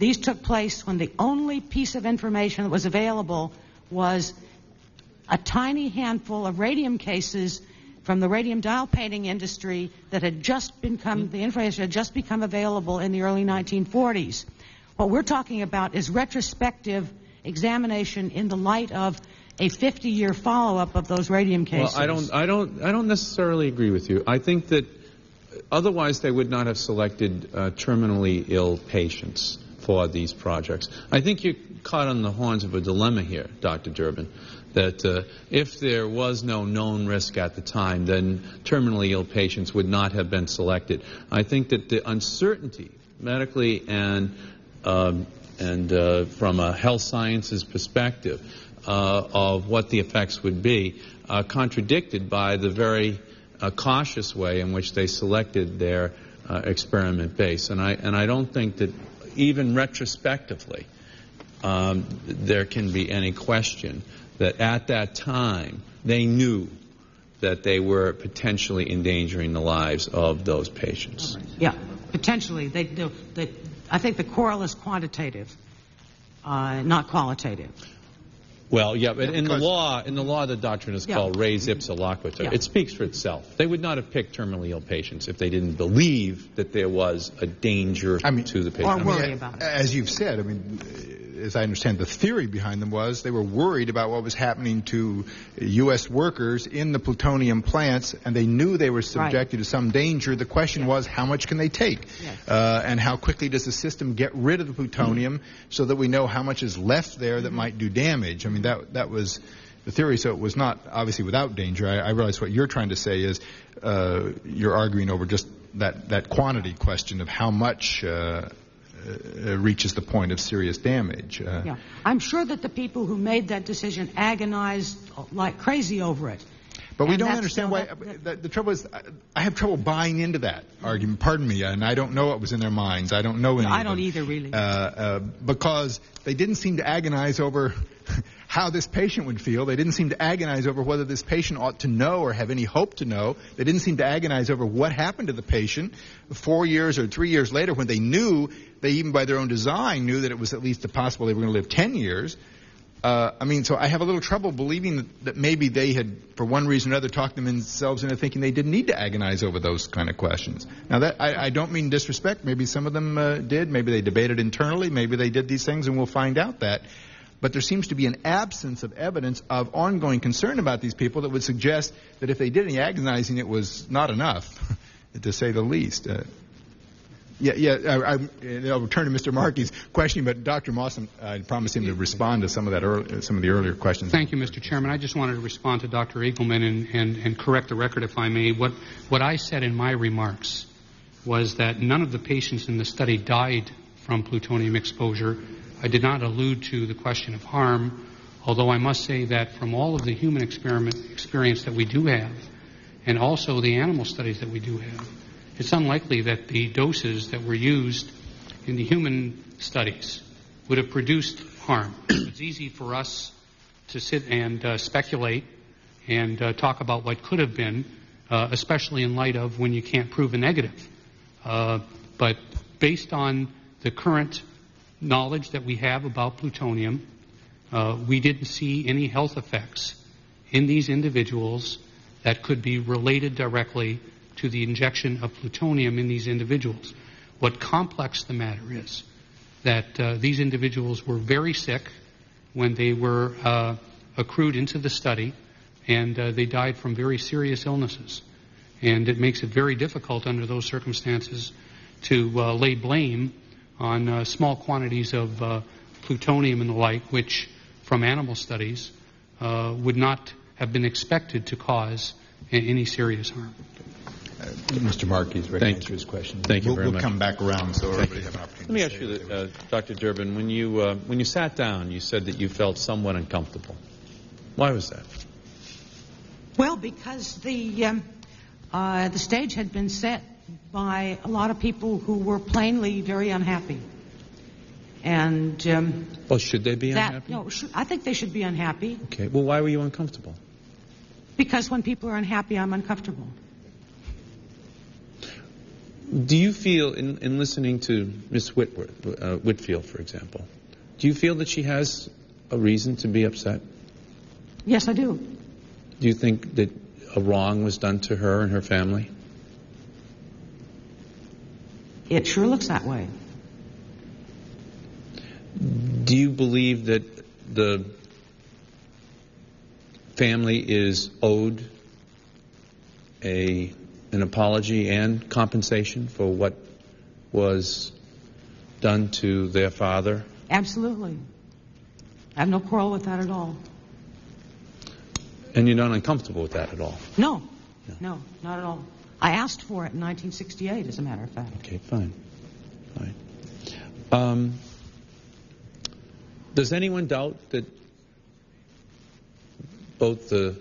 These took place when the only piece of information that was available was a tiny handful of radium cases from the radium dial painting industry that had just become, the information had just become available in the early 1940s. What we're talking about is retrospective examination in the light of a 50-year follow-up of those radium cases. Well, I don't necessarily agree with you. I think that otherwise they would not have selected terminally ill patients for these projects. I think you're caught on the horns of a dilemma here, Dr. Durbin, that if there was no known risk at the time, then terminally ill patients would not have been selected. I think that the uncertainty, medically and from a health sciences perspective, of what the effects would be, contradicted by the very cautious way in which they selected their experiment base. And I don't think that even retrospectively there can be any question that at that time they knew that they were potentially endangering the lives of those patients. Yeah, potentially. I think the quarrel is quantitative, not qualitative. Well, yeah, but in the law, the doctrine is called res ipsa loquitur. Yeah. It speaks for itself. They would not have picked terminally ill patients if they didn't believe that there was a danger to the patient. Or worry about it. As you've said, I mean, as I understand, the theory behind them was they were worried about what was happening to U.S. workers in the plutonium plants, and they knew they were subjected to some danger. The question was, how much can they take? And how quickly does the system get rid of the plutonium so that we know how much is left there that might do damage? I mean, that was the theory, so it was not obviously without danger. I realize what you're trying to say is you're arguing over just that quantity question of how much reaches the point of serious damage. Yeah. I'm sure that the people who made that decision agonized like crazy over it. But we don't understand why. The trouble is, I have trouble buying into that argument. Pardon me, and I don't know what was in their minds. I don't know any. I don't either, really. Because they didn't seem to agonize over how this patient would feel. They didn't seem to agonize over whether this patient ought to know or have any hope to know. They didn't seem to agonize over what happened to the patient 4 years or 3 years later when they knew, they even by their own design knew that it was at least possible they were going to live 10 years. I mean, so I have a little trouble believing that maybe they had, for one reason or another, talked themselves into thinking they didn't need to agonize over those kind of questions. Now, that I don't mean disrespect. Maybe some of them did. Maybe they debated internally. Maybe they did these things, and we'll find out that. But there seems to be an absence of evidence of ongoing concern about these people that would suggest that if they did any agonizing, it was not enough, to say the least. I'll return to Mr. Markey's question, but Dr. Moss, I promised him to respond to some of the earlier questions. Thank you, Mr. Chairman. I just wanted to respond to Dr. Eagleman and correct the record, if I may. What I said in my remarks was that none of the patients in the study died from plutonium exposure. I did not allude to the question of harm, although I must say that from all of the human experience that we do have, and also the animal studies that we do have, it's unlikely that the doses that were used in the human studies would have produced harm. It's easy for us to sit and speculate and talk about what could have been, especially in light of when you can't prove a negative. But based on the current knowledge that we have about plutonium, we didn't see any health effects in these individuals that could be related directly to the injection of plutonium in these individuals. What complex the matter is that these individuals were very sick when they were accrued into the study, and they died from very serious illnesses. And it makes it very difficult under those circumstances to lay blame on small quantities of plutonium and the like, which from animal studies would not have been expected to cause any serious harm. Mr. Markey is ready to answer his question. Thank you very much. We'll come back around so everybody have an opportunity. Let me ask you, Dr. Durbin, when you sat down, you said that you felt somewhat uncomfortable. Why was that? Well, because the stage had been set by a lot of people who were plainly very unhappy. And well, should they be unhappy? No, I think they should be unhappy. Okay. Well, why were you uncomfortable? Because when people are unhappy, I'm uncomfortable. Do you feel, in listening to Ms. Whitfield, for example, do you feel that she has a reason to be upset? Yes, I do. Do you think that a wrong was done to her and her family? It sure looks that way. Do you believe that the family is owed an apology and compensation for what was done to their father? Absolutely. I have no quarrel with that at all. And you're not uncomfortable with that at all? No, not at all. I asked for it in 1968, as a matter of fact. Okay, fine. Does anyone doubt that both the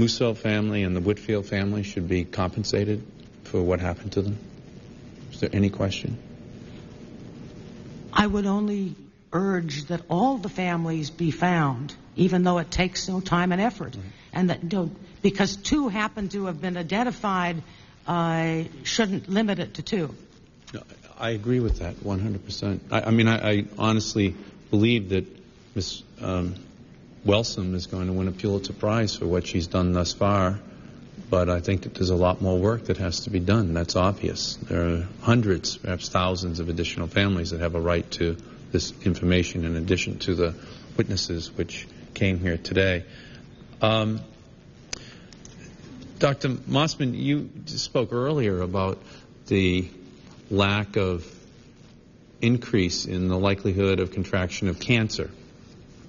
Musso family and the Whitfield family should be compensated for what happened to them? Is there any question? I would only urge that all the families be found, even though it takes no time and effort. And that, because 2 happen to have been identified, shouldn't limit it to 2. No, I agree with that 100%. I honestly believe that Ms. Wellsom is going to win a Pulitzer Prize for what she's done thus far, but I think that there's a lot more work that has to be done. That's obvious. There are hundreds, perhaps thousands of additional families that have a right to this information in addition to the witnesses which came here today. Dr. Mossman, you spoke earlier about the lack of increase in the likelihood of contraction of cancer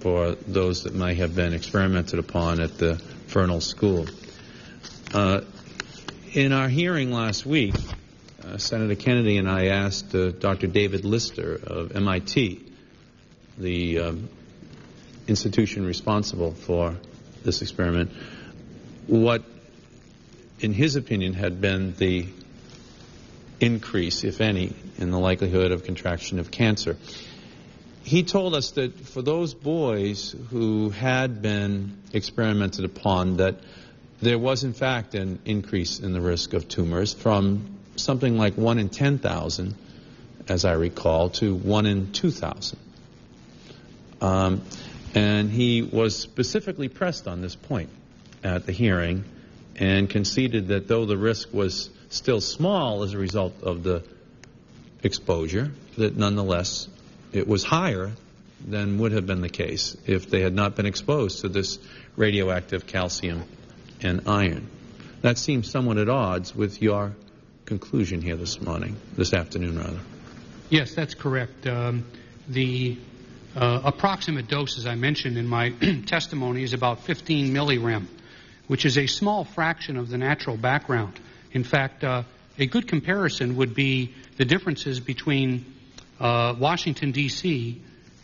for those that might have been experimented upon at the Fernald School. In our hearing last week, Senator Kennedy and I asked Dr. David Lister of MIT, the institution responsible for this experiment, what, in his opinion, had been the increase, if any, in the likelihood of contraction of cancer. He told us that for those boys who had been experimented upon, that there was in fact an increase in the risk of tumors from something like 1 in 10,000, as I recall, to 1 in 2,000. And he was specifically pressed on this point at the hearing and conceded that though the risk was still small as a result of the exposure, that nonetheless it was higher than would have been the case if they had not been exposed to this radioactive calcium and iron. That seems somewhat at odds with your conclusion here this afternoon rather. Yes, that's correct. The approximate dose, as I mentioned in my testimony, is about 15 millirem, which is a small fraction of the natural background. In fact, a good comparison would be the differences between Washington, D.C.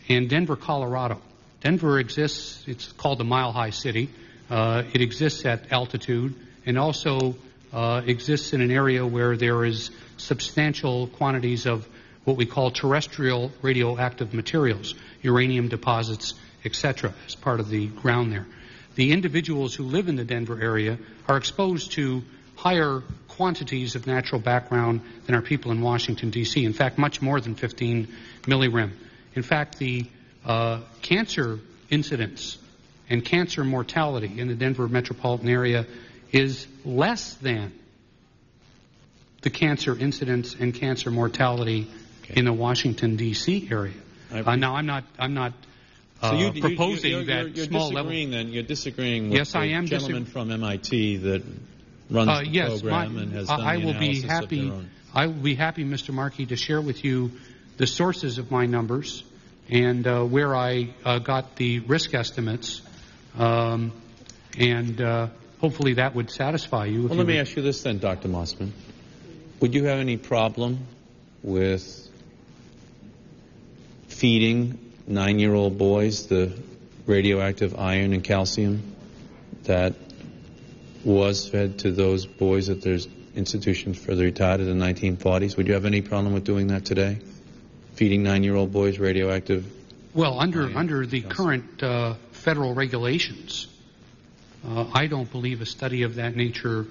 and Denver, Colorado. Denver exists, it's called the Mile High City. It exists at altitude and also exists in an area where there is substantial quantities of what we call terrestrial radioactive materials, uranium deposits, etc., as part of the ground there. The individuals who live in the Denver area are exposed to higher quantities of natural background than are people in Washington, D.C. In fact, much more than 15 millirem. In fact, the cancer incidence and cancer mortality in the Denver metropolitan area is less than the cancer incidence and cancer mortality in the Washington, D.C. area. Now, I'm not proposing that small level. You're disagreeing with yes, I am the gentleman from MIT that runs the program and has done the analysis of their own. I will be happy, Mr. Markey, to share with you the sources of my numbers and where I got the risk estimates, and hopefully that would satisfy you. Well, let me ask you this then, Dr. Mossman. Would you have any problem with feeding 9-year-old boys the radioactive iron and calcium that was fed to those boys at their institutions for the retired in the 1940s? Would you have any problem with doing that today? Feeding 9-year-old boys radioactive? Well, under the current federal regulations, I don't believe a study of that nature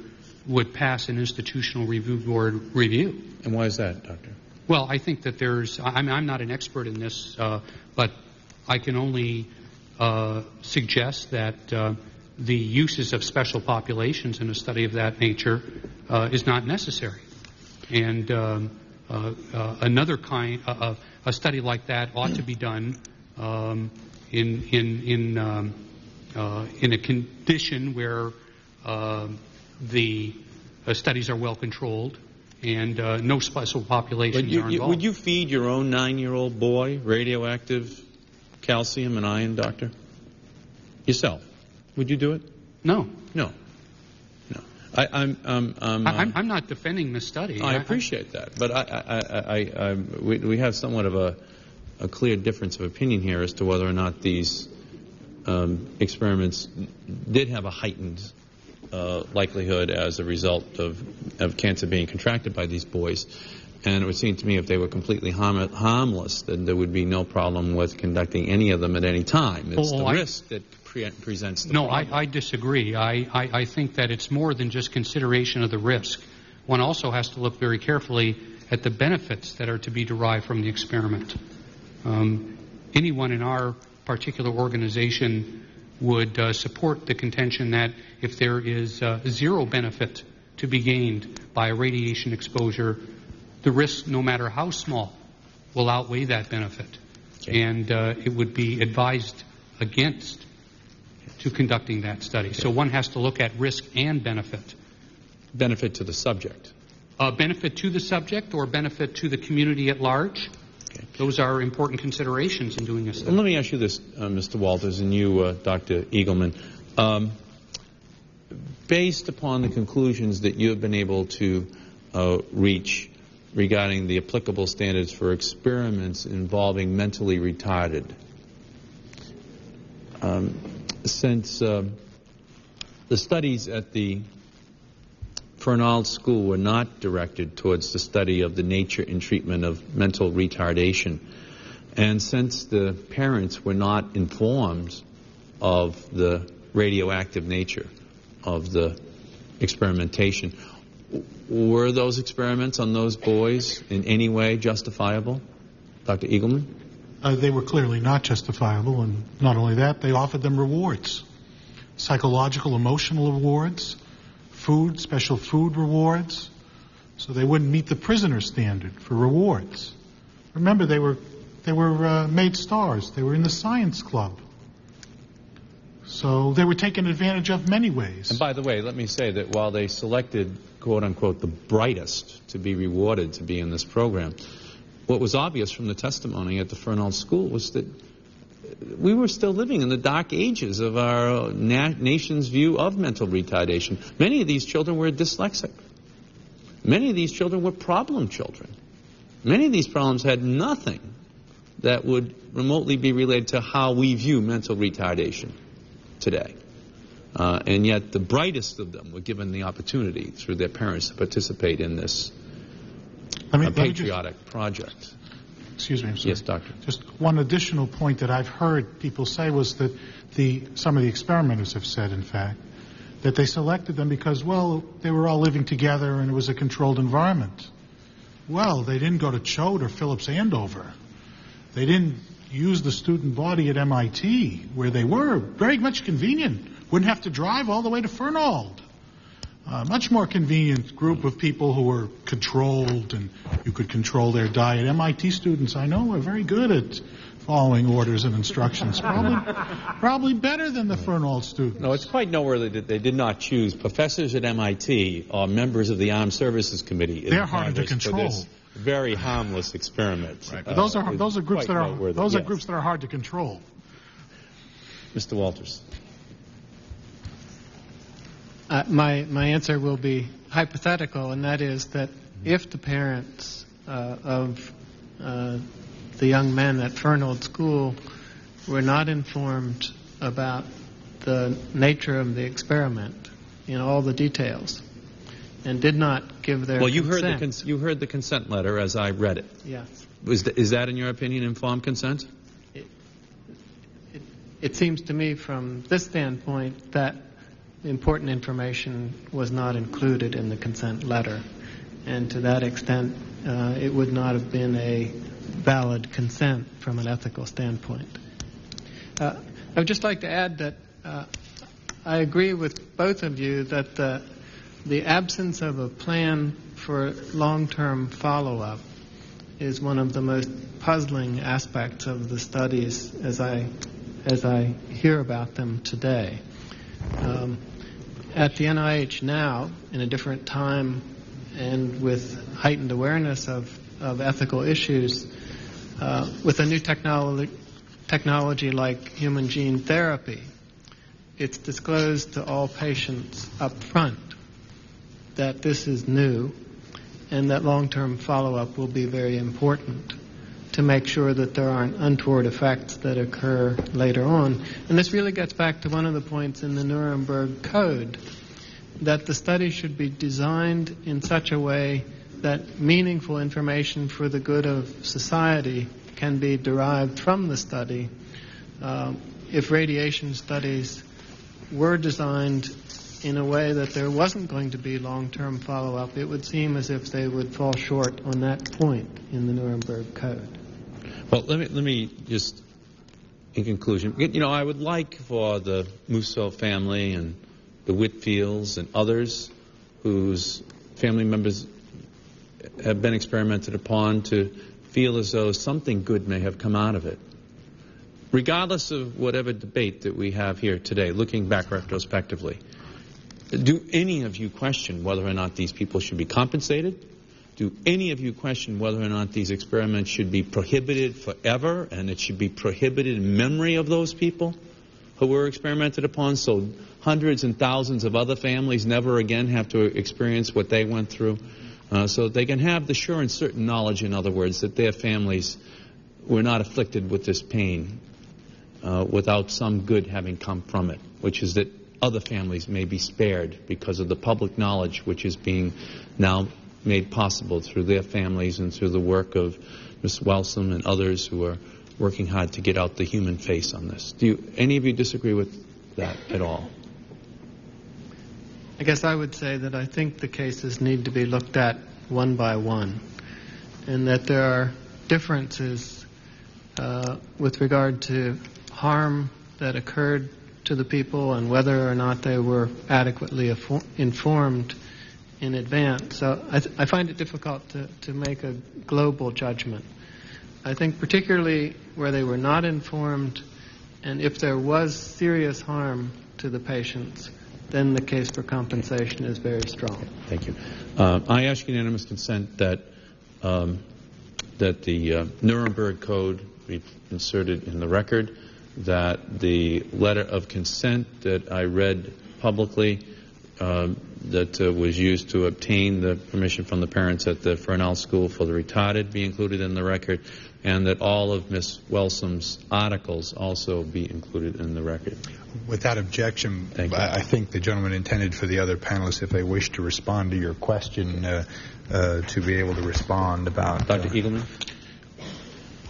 would pass an institutional review board review. And why is that, Doctor? Well, I think that I'm not an expert in this, but I can only suggest that the uses of special populations in a study of that nature is not necessary. And another kind, a study like that ought to be done in a condition where the studies are well controlled and no special populations are involved. Would you feed your own 9-year-old boy radioactive calcium and iron, Doctor? Yourself? Would you do it? No. No. No. I'm not defending the study. I appreciate that, but we have somewhat of a clear difference of opinion here as to whether or not these experiments did have a heightened likelihood as a result of cancer being contracted by these boys. And it would seem to me if they were completely harmless, then there would be no problem with conducting any of them at any time. It's the risk that presents the problem. I disagree. I think that it's more than just consideration of the risk. One also has to look very carefully at the benefits that are to be derived from the experiment. Anyone in our particular organization would support the contention that if there is zero benefit to be gained by a radiation exposure, the risk, no matter how small, will outweigh that benefit. Okay. And it would be advised against to conducting that study. Okay. So one has to look at risk and benefit. Benefit to the subject. Benefit to the subject or benefit to the community at large. Okay. Those are important considerations in doing a study. Let me ask you this, Mr. Walters, and you, Dr. Eagleman. Based upon the conclusions that you have been able to reach regarding the applicable standards for experiments involving mentally retarded, since the studies at the Fernald School were not directed towards the study of the nature and treatment of mental retardation, and since the parents were not informed of the radioactive nature of the experimentation, were those experiments on those boys in any way justifiable? Dr. Eagleman? They were clearly not justifiable, and not only that, they offered them rewards. Psychological, emotional rewards, food, special food rewards, so they wouldn't meet the prisoner standard for rewards. Remember, they were made stars. They were in the science club. So they were taken advantage of many ways. And by the way, let me say that while they selected, quote unquote, the brightest to be rewarded to be in this program, what was obvious from the testimony at the Fernald School was that we were still living in the dark ages of our nation's view of mental retardation. Many of these children were dyslexic. Many of these children were problem children. Many of these problems had nothing that would remotely be related to how we view mental retardation today. And yet the brightest of them were given the opportunity through their parents to participate in this patriotic project. Excuse me, I'm sorry. Yes, Doctor. Just one additional point that I've heard people say was that some of the experimenters have said, in fact, that they selected them because, well, they were all living together and it was a controlled environment. Well, they didn't go to Choate or Phillips Andover. They didn't use the student body at MIT, where they were very much convenient. Wouldn't have to drive all the way to Fernald. Much more convenient group of people who were controlled, and you could control their diet. MIT students, I know, are very good at following orders and instructions. Probably better than the Fernald students. No, it's quite noteworthy that they did not choose professors at MIT or members of the Armed Services Committee. They're harder to control. For this very harmless experiment. Right. But those are groups that are groups that are hard to control. Mr. Walters. My answer will be hypothetical, and that is that if the parents of the young men at Fernald School were not informed about the nature of the experiment in all the details and did not give their consent. You heard the consent letter as I read it. Yes. Is that, in your opinion, informed consent? It seems to me from this standpoint that important information was not included in the consent letter, and to that extent it would not have been a valid consent from an ethical standpoint. I would just like to add that I agree with both of you that the absence of a plan for long-term follow-up is one of the most puzzling aspects of the studies as I hear about them today. At the NIH now, in a different time and with heightened awareness of ethical issues, with a new technology like human gene therapy, it's disclosed to all patients up front that this is new and that long-term follow-up will be very important to make sure that there aren't untoward effects that occur later on. And this really gets back to one of the points in the Nuremberg Code that the study should be designed in such a way that meaningful information for the good of society can be derived from the study. If radiation studies were designed in a way that there wasn't going to be long-term follow-up, it would seem as if they would fall short on that point in the Nuremberg Code. Well, let me just, in conclusion, I would like for the Musso family and the Whitfields and others whose family members have been experimented upon to feel as though something good may have come out of it. Regardless of whatever debate that we have here today, looking back retrospectively, do any of you question whether or not these people should be compensated? Do any of you question whether or not these experiments should be prohibited forever, and it should be prohibited in memory of those people who were experimented upon, so hundreds and thousands of other families never again have to experience what they went through, so they can have the sure and certain knowledge, in other words, that their families were not afflicted with this pain without some good having come from it, which is that other families may be spared because of the public knowledge which is being now made possible through their families and through the work of Ms. Wellsome and others who are working hard to get out the human face on this. Do any of you disagree with that at all? I guess I would say that I think the cases need to be looked at one by one, and that there are differences with regard to harm that occurred to the people and whether or not they were adequately informed in advance. So I find it difficult to make a global judgment. I think particularly where they were not informed, and if there was serious harm to the patients, then the case for compensation is very strong. Thank you. I ask unanimous consent that the Nuremberg Code be inserted in the record, that the letter of consent that I read publicly that was used to obtain the permission from the parents at the Fresnel School for the Retarded be included in the record, and that all of Ms. Wellsome's articles also be included in the record. Without objection, I think the gentleman intended for the other panelists, if they wish to respond to your question, to be able to respond about... Dr. Eagleman?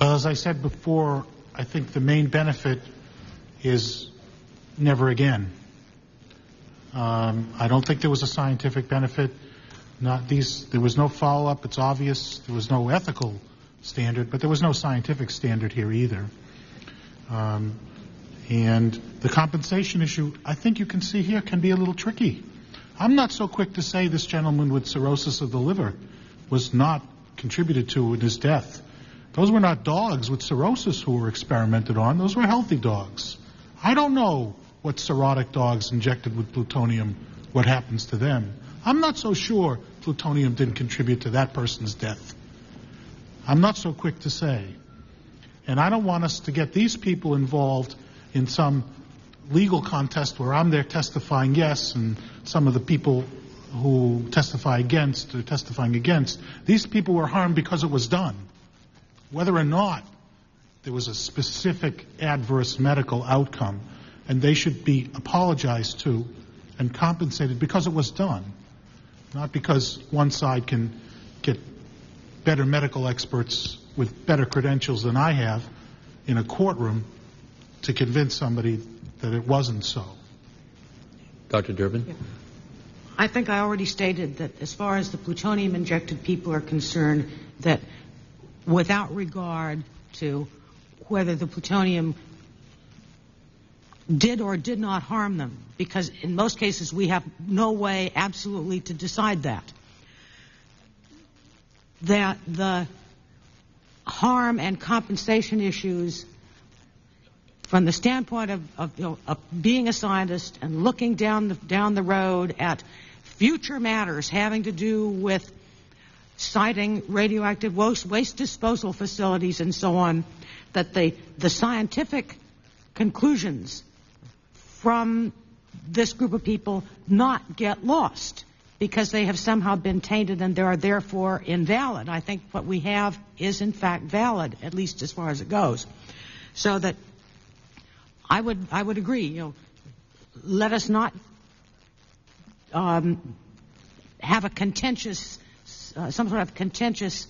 Well, as I said before, I think the main benefit is never again. I don't think there was a scientific benefit. There was no follow-up. It's obvious. There was no ethical standard, but there was no scientific standard here either. And the compensation issue, I think you can see here, can be a little tricky. I'm not so quick to say this gentleman with cirrhosis of the liver was not contributed to in his death. Those were not dogs with cirrhosis who were experimented on. Those were healthy dogs. I don't know what cirrhotic dogs injected with plutonium, what happens to them. I'm not so sure plutonium didn't contribute to that person's death. I'm not so quick to say. And I don't want us to get these people involved in some legal contest where I'm there testifying yes, and some of the people who testify against are testifying against. These people were harmed because it was done. Whether or not there was a specific adverse medical outcome, and they should be apologized to and compensated because it was done, not because one side can get better medical experts with better credentials than I have in a courtroom to convince somebody that it wasn't so. Dr. Durbin? Yeah. I think I already stated that as far as the plutonium-injected people are concerned, that without regard to whether the plutonium did or did not harm them, because in most cases we have no way absolutely to decide that the harm and compensation issues from the standpoint of being a scientist and looking down the road at future matters having to do with citing radioactive waste disposal facilities and so on, that the scientific conclusions from this group of people not get lost because they have somehow been tainted and they are therefore invalid. I think what we have is in fact valid, at least as far as it goes. So that I would agree, let us not have a contentious, some sort of contentious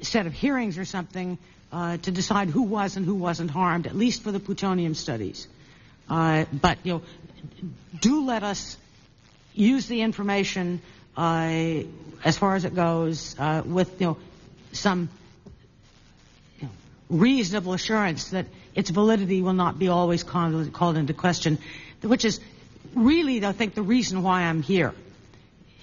set of hearings or something to decide who was and who wasn't harmed, at least for the plutonium studies. But do let us use the information as far as it goes with some reasonable assurance that its validity will not be always called into question, which is really, I think, the reason why I'm here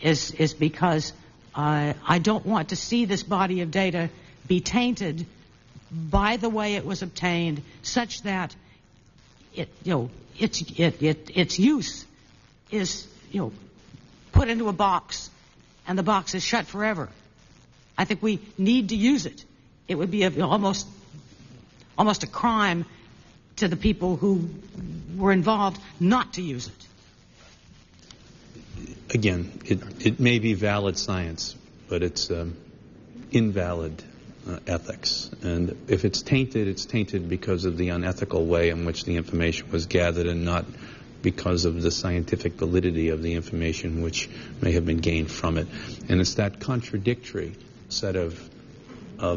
is because I don't want to see this body of data be tainted by the way it was obtained, such that its use is put into a box and the box is shut forever. I think we need to use it. It would be almost a crime to the people who were involved not to use it. Again, it may be valid science, but it's invalid ethics. And if it's tainted because of the unethical way in which the information was gathered and not because of the scientific validity of the information which may have been gained from it. And it's that contradictory set of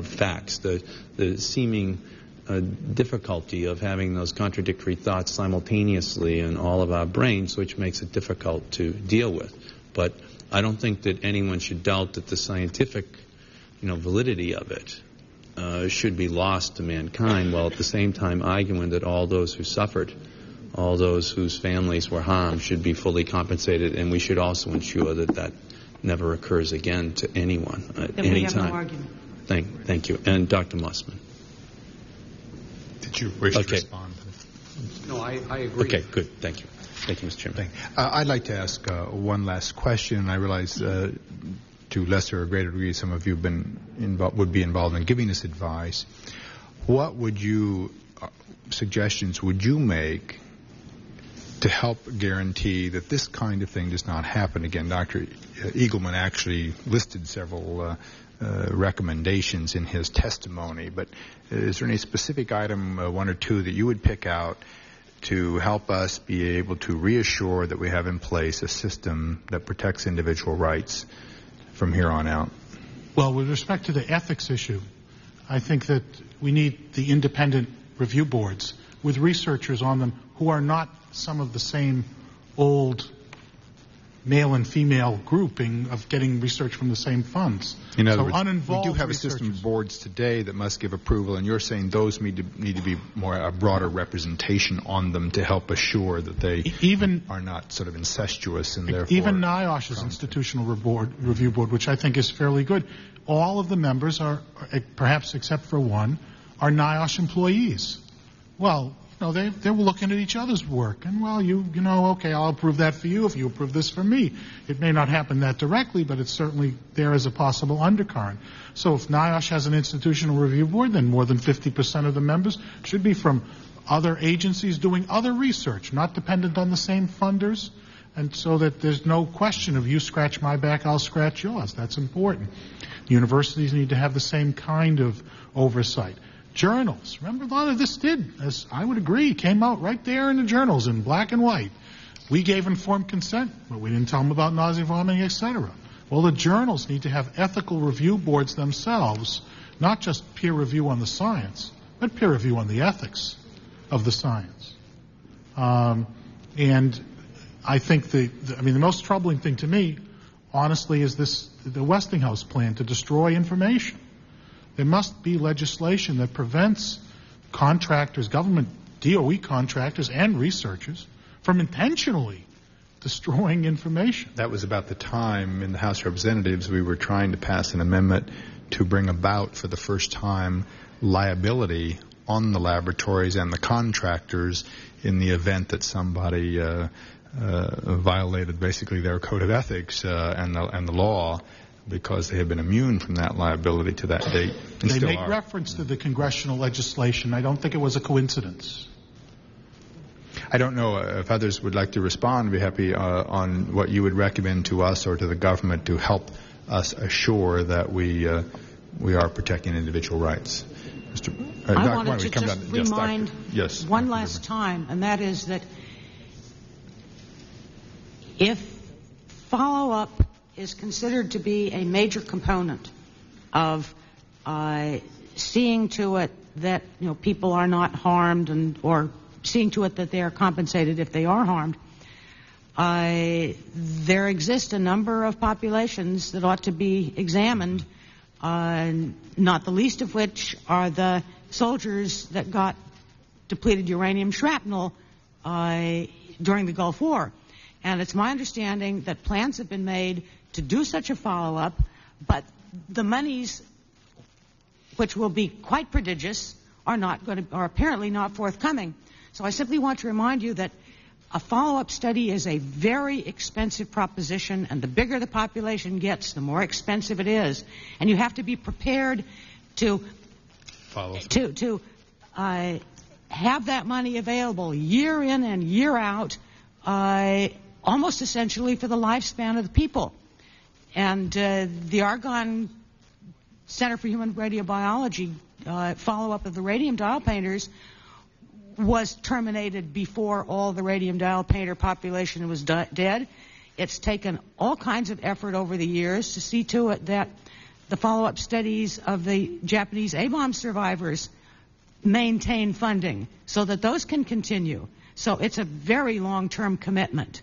facts, the seeming difficulty of having those contradictory thoughts simultaneously in all of our brains, which makes it difficult to deal with. But I don't think that anyone should doubt that the scientific validity of it should be lost to mankind, while at the same time arguing that all those who suffered, all those whose families were harmed, should be fully compensated, and we should also ensure that that never occurs again to anyone at Then any we have time. no argument. Thank you. And Dr. Mossman. Did you wish to respond? No, I agree. Okay, good. Thank you. Thank you, Mr. Chairman. I'd like to ask one last question. I realize to lesser or greater degree some of you would be involved in giving this advice. What suggestions would you make to help guarantee that this kind of thing does not happen again? Dr. Eagleman actually listed several recommendations in his testimony, but is there any specific item, one or two, that you would pick out to help us be able to reassure that we have in place a system that protects individual rights from here on out? Well, with respect to the ethics issue, I think that we need the independent review boards with researchers on them who are not some of the same old male and female grouping of getting research from the same funds. In other So words, we uninvolved do have a system of boards today that must give approval, and you're saying those need to be a broader representation on them to help assure that they are not sort of incestuous and therefore... Even NIOSH's institutional review board, which I think is fairly good, all of the members are, perhaps except for one, are NIOSH employees. Well, they were looking at each other's work, and okay, I'll approve that for you if you approve this for me. It may not happen that directly, but it's certainly there as a possible undercurrent. So if NIOSH has an institutional review board, then more than 50% of the members should be from other agencies doing other research, not dependent on the same funders, and so that there's no question of you scratch my back, I'll scratch yours. That's important. Universities need to have the same kind of oversight. Journals. Remember, a lot of this as I would agree, came out right there in the journals in black and white. We gave informed consent, but we didn't tell them about nausea, vomiting, etc. Well, the journals need to have ethical review boards themselves, not just peer review on the science, but peer review on the ethics of the science. And I think the most troubling thing to me, honestly, is the Westinghouse plan to destroy information. There must be legislation that prevents contractors, government DOE contractors and researchers from intentionally destroying information. That was about the time in the House of Representatives we were trying to pass an amendment to bring about for the first time liability on the laboratories and the contractors in the event that somebody violated basically their code of ethics and the law, because they have been immune from that liability to that date. They make reference to the congressional legislation. I don't think it was a coincidence. I don't know if others would like to respond. I'd be happy on what you would recommend to us or to the government to help us assure that we are protecting individual rights. I wanted to just remind one last time, and that is that if follow-up is considered to be a major component of seeing to it that people are not harmed or seeing to it that they are compensated if they are harmed, there exist a number of populations that ought to be examined, not the least of which are the soldiers that got depleted uranium shrapnel during the Gulf War. And it's my understanding that plans have been made to do such a follow-up, but the monies, which will be quite prodigious, are apparently not forthcoming. So I simply want to remind you that a follow-up study is a very expensive proposition, and the bigger the population gets, the more expensive it is. And you have to be prepared to have that money available year in and year out, almost essentially for the lifespan of the people. And the Argonne Center for Human Radiobiology follow-up of the radium dial painters was terminated before all the radium dial painter population was dead. It's taken all kinds of effort over the years to see to it that the follow-up studies of the Japanese A-bomb survivors maintain funding so that those can continue. So it's a very long-term commitment.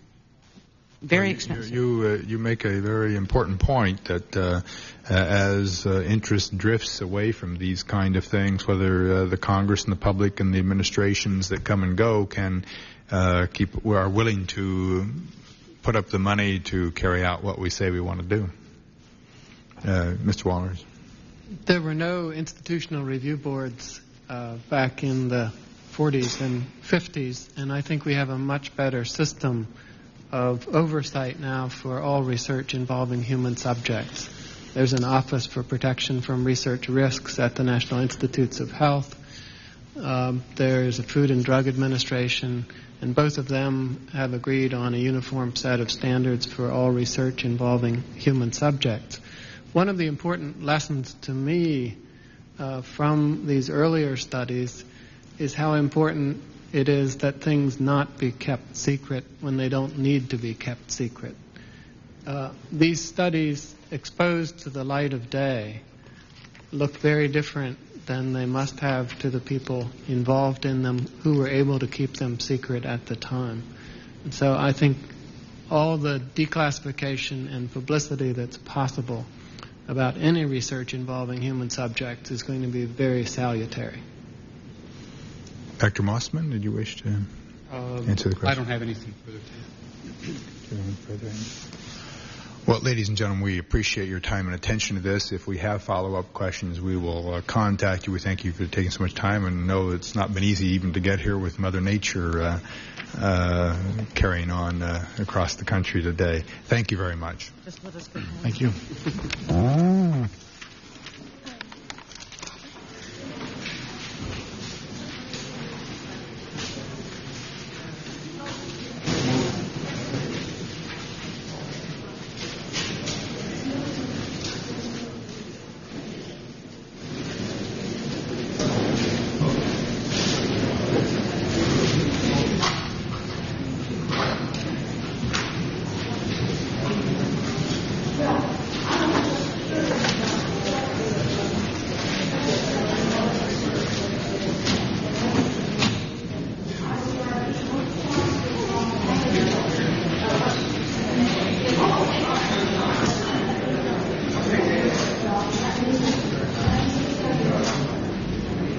Very expensive. You make a very important point that as interest drifts away from these kind of things, whether the Congress and the public and the administrations that come and go are willing to put up the money to carry out what we say we want to do. Mr. Wallers. There were no institutional review boards back in the 40s and 50s, and I think we have a much better system of oversight now for all research involving human subjects. There's an Office for Protection from Research Risks at the National Institutes of Health. There's a Food and Drug Administration, and both of them have agreed on a uniform set of standards for all research involving human subjects. One of the important lessons to me from these earlier studies is how important it is that things not be kept secret when they don't need to be kept secret. These studies exposed to the light of day look very different than they must have to the people involved in them who were able to keep them secret at the time. And so I think all the declassification and publicity that's possible about any research involving human subjects is going to be very salutary. Dr. Mossman, did you wish to answer the question? I don't have anything further to add. Well, ladies and gentlemen, we appreciate your time and attention to this. If we have follow-up questions, we will contact you. We thank you for taking so much time, and know it's not been easy even to get here with Mother Nature carrying on across the country today. Thank you very much. Just let us go home. Thank you.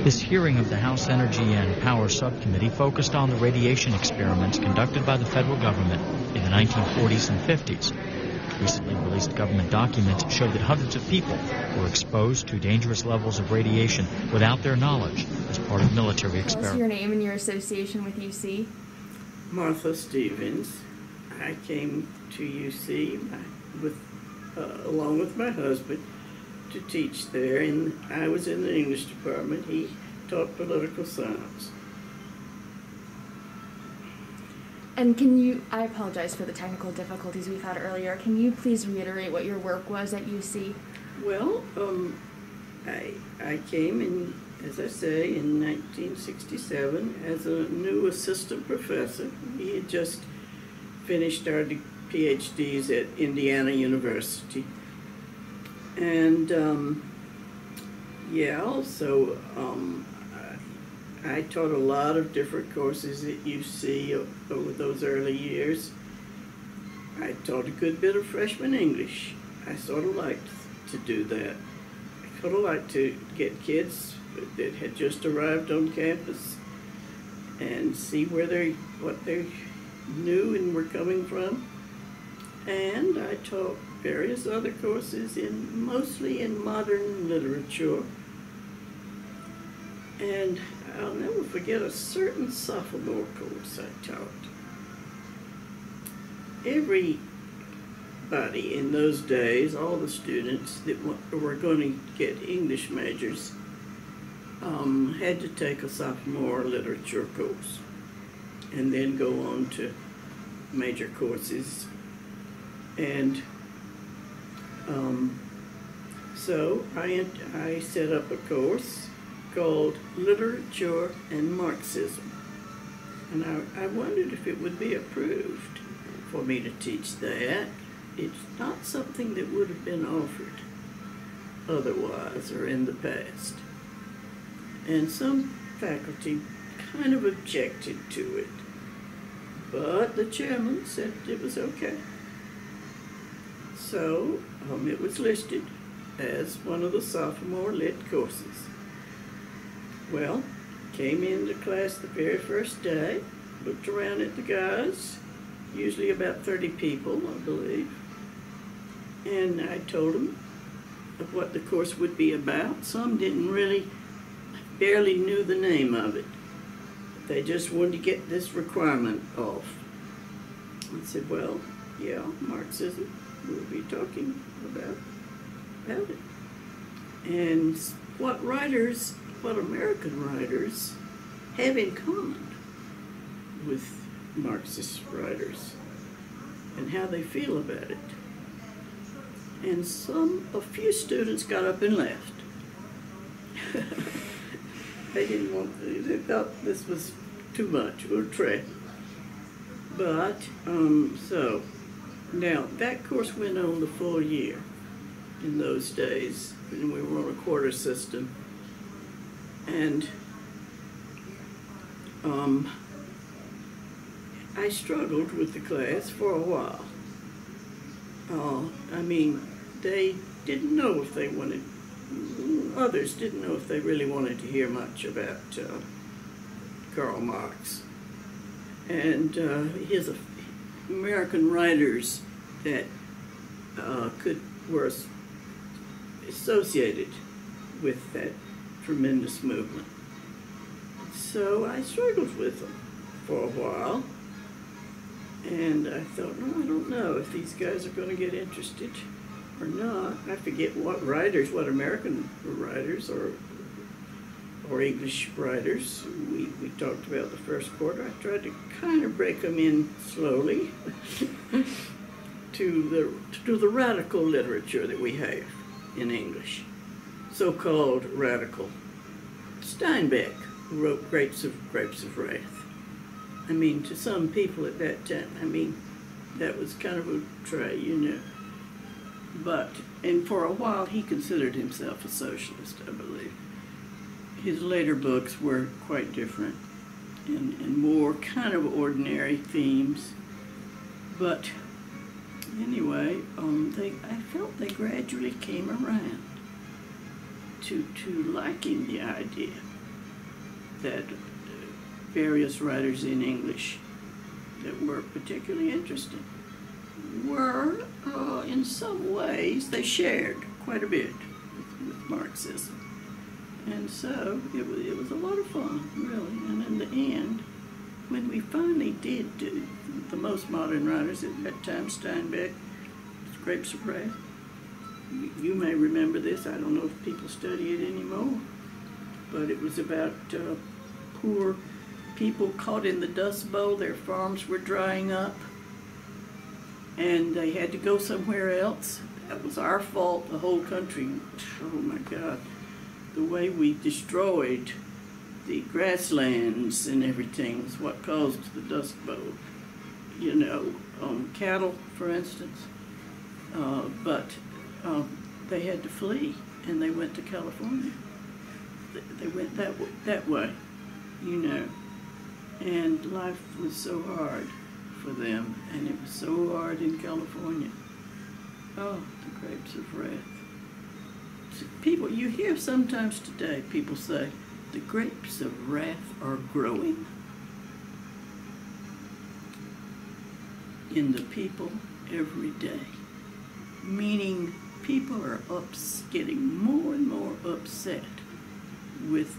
This hearing of the House Energy and Power Subcommittee focused on the radiation experiments conducted by the federal government in the 1940s and 50s. Recently released government documents show that hundreds of people were exposed to dangerous levels of radiation without their knowledge as part of military experiments. Tell us your name and your association with UC. Martha Stevens. I came to UC along with my husband to teach there, and I was in the English department. He taught political science. And can you, I apologize for the technical difficulties we've had earlier, can you please reiterate what your work was at UC? Well, I came in, as I say, in 1967 as a new assistant professor. He had just finished our PhDs at Indiana University. And I taught a lot of different courses at UC over those early years. I taught a good bit of freshman English. I sort of liked to do that. I sort of liked to get kids that had just arrived on campus and see what they knew and were coming from. And I taught various other courses mostly in modern literature. And I'll never forget a certain sophomore course I taught. Everybody in those days, all the students that were going to get English majors, had to take a sophomore literature course and then go on to major courses. And so I set up a course called Literature and Marxism. And I wondered if it would be approved for me to teach that. It's not something that would have been offered otherwise or in the past. And some faculty kind of objected to it, but the chairman said it was okay. So it was listed as one of the sophomore lit courses. Well, came into class the very first day, looked around at the guys, usually about 30 people, I believe, and I told them of what the course would be about. Some barely knew the name of it. They just wanted to get this requirement off. I said, well, yeah, Marxism, we'll be talking about it. And what American writers have in common with Marxist writers and how they feel about it. And a few students got up and left. They thought this was too much, or try. But, so, now, that course went on the full year in those days, when we were on a quarter system. And I struggled with the class for a while. They didn't know if they wanted, others didn't know if they really wanted to hear much about Karl Marx and his American writers that were associated with that tremendous movement. So I struggled with them for a while, and I thought, no, I don't know if these guys are going to get interested or not. I forget what American writers or English writers we talked about the first quarter. I tried to kind of break them in slowly to the radical literature that we have in English, so-called radical. Steinbeck, who wrote Grapes of Wrath. To some people at that time, that was kind of a tray, and for a while he considered himself a socialist, I believe. His later books were quite different and more kind of ordinary themes. But anyway, I felt they gradually came around to liking the idea that various writers in English that were particularly interesting were, in some ways, they shared quite a bit with Marxism. And so it was a lot of fun, really. And in the end, when we finally did do the most modern writers at that time, Steinbeck, Grapes of Wrath, you may remember this. I don't know if people study it anymore, but it was about poor people caught in the Dust Bowl. Their farms were drying up, and they had to go somewhere else. That was our fault, the whole country. Oh my God, the way we destroyed the grasslands and everything was what caused the Dust Bowl. you know, cattle, for instance. But they had to flee, and they went to California. They went that way, you know. And life was so hard for them, and it was so hard in California. Oh, the grapes of wrath. People, you hear sometimes today people say, the grapes of wrath are growing in the people every day. Meaning people are getting more and more upset with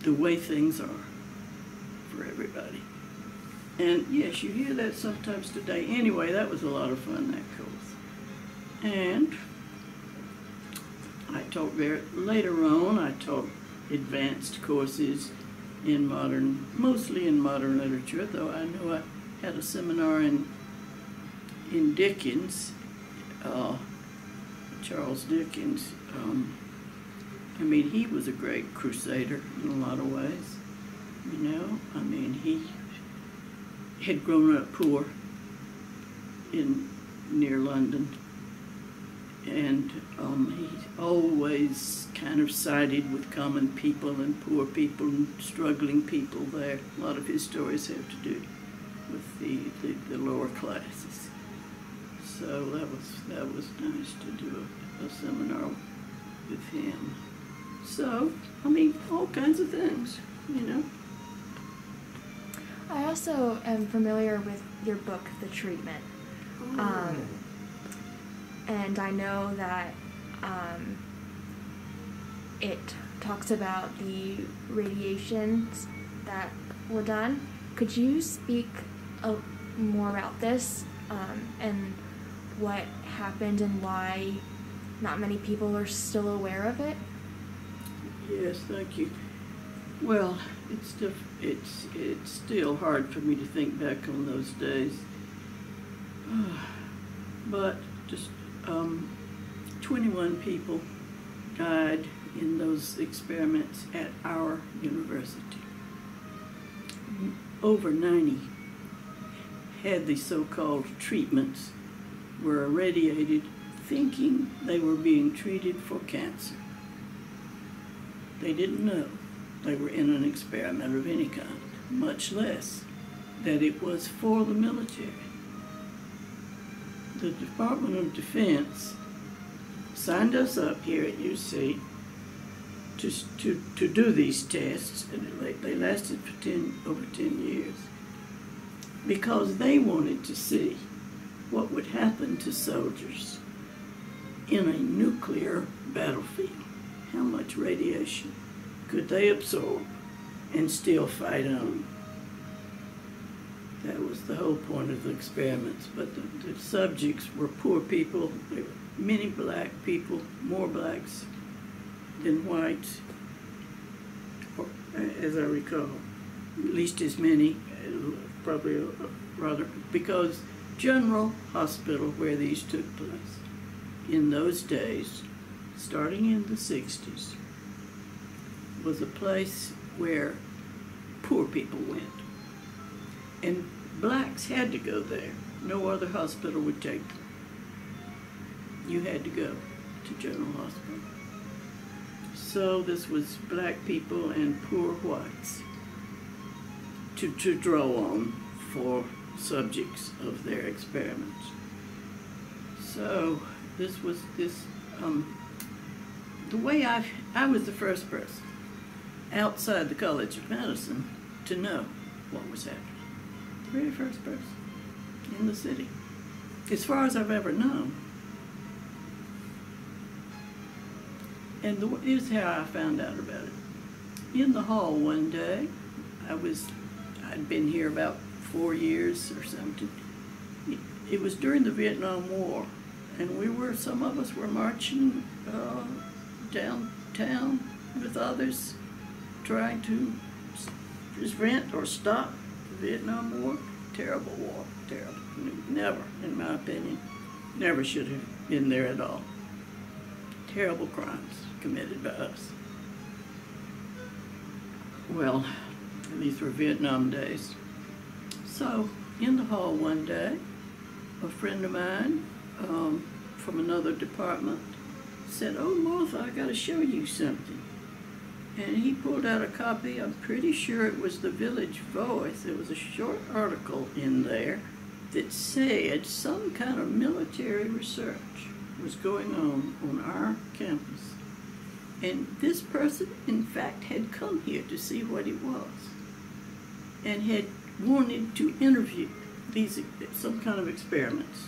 the way things are for everybody. And yes, you hear that sometimes today. Anyway, that was a lot of fun, that course. And I taught later on, I taught advanced courses in mostly in modern literature, though I know I had a seminar in Dickens, Charles Dickens. I mean, he was a great crusader in a lot of ways, you know. I mean, he had grown up poor near London, and he always kind of sided with common people and poor people and struggling people there. A lot of his stories have to do with the lower classes. So that was nice to do a seminar with him. So, I mean, all kinds of things, you know. I also am familiar with your book, The Treatment. And I know that it talks about the radiations that were done. Could you speak more about this and what happened and why not many people are still aware of it? Yes, thank you. Well, it's still hard for me to think back on those days. But just 21 people died in those experiments at our university. Over 90 had the so-called treatments, were irradiated thinking they were being treated for cancer. They didn't know they were in an experiment of any kind, much less that it was for the military. The Department of Defense signed us up here at UC to do these tests, and they lasted for over 10 years, because they wanted to see what would happen to soldiers in a nuclear battlefield. How much radiation could they absorb and still fight on? That was the whole point of the experiments. But the subjects were poor people. There were many black people, more blacks than whites, as I recall. At least as many, probably rather, because General Hospital, where these took place, in those days, starting in the 60s, was a place where poor people went. And blacks had to go there. No other hospital would take them. You had to go to General Hospital. So this was black people and poor whites to draw on for subjects of their experiments. So the way I was the first person outside the College of Medicine to know what was happening. The very first person in the city, as far as I've ever known. And here's how I found out about it. In the hall one day, I'd been here about 4 years or something. It was during the Vietnam War, and some of us were marching downtown with others, trying to prevent or stop the Vietnam War. Terrible war, terrible. Never, in my opinion, never should have been there at all. Terrible crimes committed by us. Well, these were Vietnam days. So in the hall one day, a friend of mine from another department said, "Oh, Martha, I got to show you something." And he pulled out a copy. I'm pretty sure it was the Village Voice. There was a short article in there that said some kind of military research was going on our campus. And this person, in fact, had come here to see what it was and had wanted to interview some kind of experiments.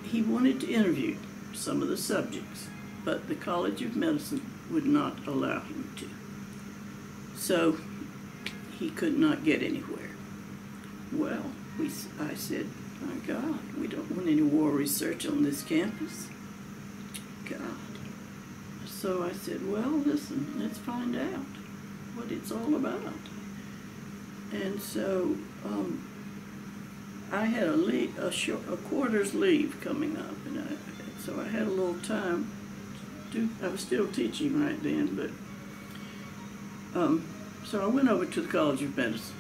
He wanted to interview some of the subjects, but the College of Medicine would not allow him to. So he could not get anywhere. Well, I said, "My God, we don't want any war research on this campus." God. So I said, "Well, listen, let's find out what it's all about." And so I had a quarter's leave coming up, and so I had a little time. I was still teaching right then, but so I went over to the College of Medicine.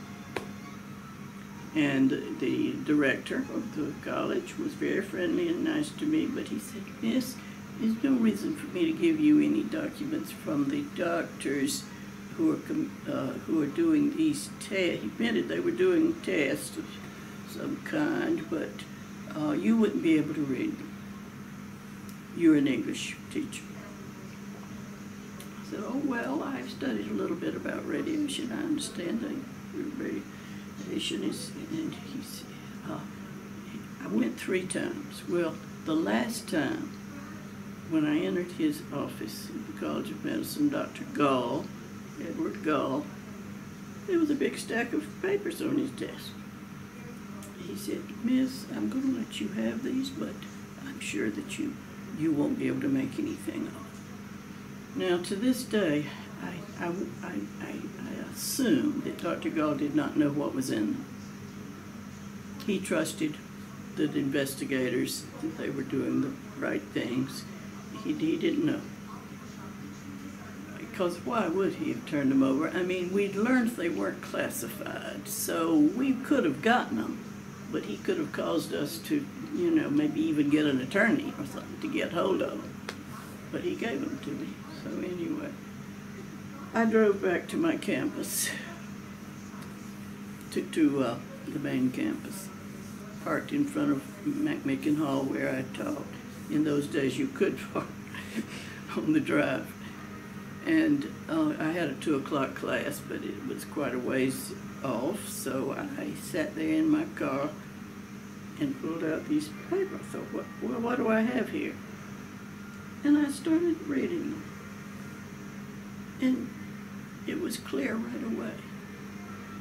And the director of the college was very friendly and nice to me, but he said, "Miss, there's no reason for me to give you any documents from the doctors who are doing these tests." He admitted they were doing tests of some kind, but you wouldn't be able to read them. You're an English teacher. I said, "Oh, well, I've studied a little bit about radiation. I understand that radiation is," and he said, I went 3 times. Well, the last time, when I entered his office at the College of Medicine, Dr. Gall, Edward Gall, there was a big stack of papers on his desk. He said, "Miss, I'm going to let you have these, but I'm sure that you won't be able to make anything of it." Now, to this day, I assume that Dr. Gall did not know what was in them. He trusted the investigators, that they were doing the right things. He didn't know. Because why would he have turned them over? I mean, we'd learned they weren't classified, so we could have gotten them, but he could have caused us to, maybe even get an attorney or something to get hold of them. But he gave them to me. So anyway, I drove back to my campus, to the main campus, parked in front of McMicken Hall where I taught. In those days, you could park on the drive. And I had a 2 o'clock class, but it was quite a ways off, so I sat there in my car and pulled out these papers. I thought, what do I have here? And I started reading them. And it was clear right away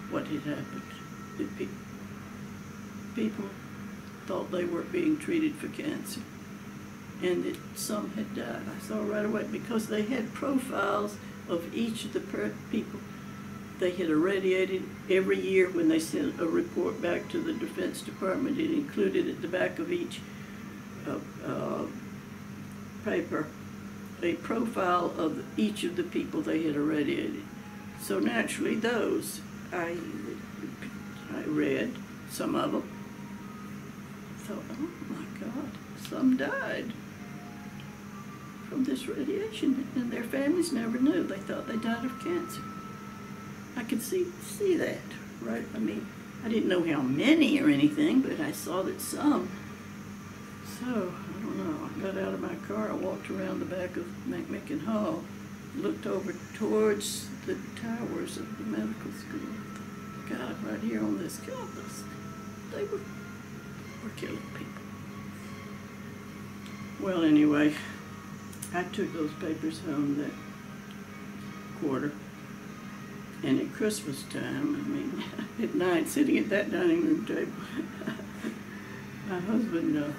what had happened. People thought they were being treated for cancer, and that some had died. I saw right away because they had profiles of each of the people they had irradiated. Every year when they sent a report back to the Defense Department, it included at the back of each paper a profile of each of the people they had irradiated. So naturally those, I read some of them. I thought, oh my God, some died from this radiation, and their families never knew. They thought they died of cancer. I could see that, right? I mean, I didn't know how many or anything, but I saw that some. So, I don't know, I got out of my car, I walked around the back of McMicken Hall, looked over towards the towers of the medical school. God, right here on this campus, they were killing people. Well, anyway, I took those papers home that quarter, and at Christmas time, I mean, at night, sitting at that dining room table, my husband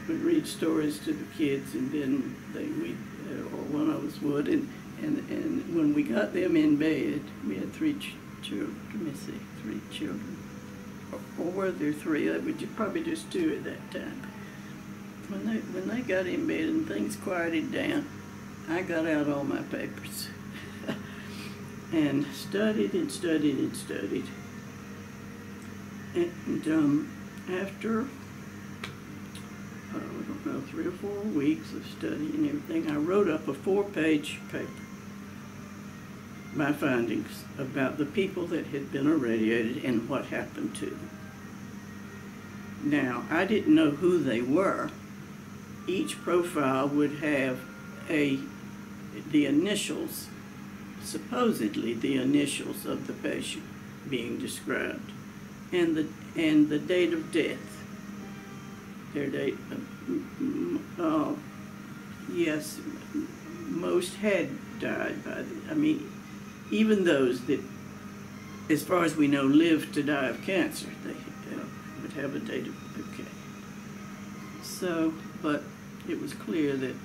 would read stories to the kids, and then or one of us would, and when we got them in bed, we had 3 children. Let me see, 3 children, or were there 3? That was probably just 2 at that time. When they got in bed and things quieted down, I got out all my papers and studied and studied and studied. And after, I don't know, 3 or 4 weeks of studying and everything, I wrote up a 4-page paper, my findings about the people that had been irradiated and what happened to them. Now, I didn't know who they were. Each profile would have the initials, supposedly the initials of the patient being described, and the date of death. Their date. Yes, most had died by. Even those that, as far as we know, lived to die of cancer, they would have a date of okay. So, but it was clear that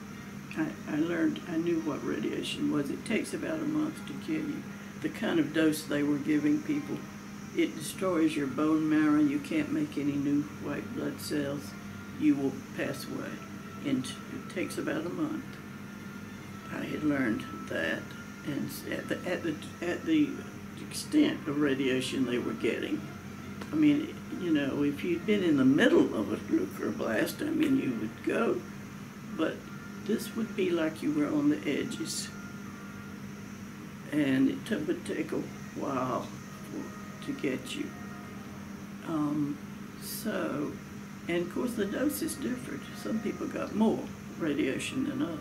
I knew what radiation was. It takes about a month to kill you. The kind of dose they were giving people, it destroys your bone marrow. You can't make any new white blood cells. You will pass away. And it takes about a month. I had learned that, and at the extent of radiation they were getting. I mean, you know, if you'd been in the middle of a nuclear blast, I mean, you would go. But this would be like you were on the edges. And it would take a while to get you. And of course the dose is different. Some people got more radiation than others.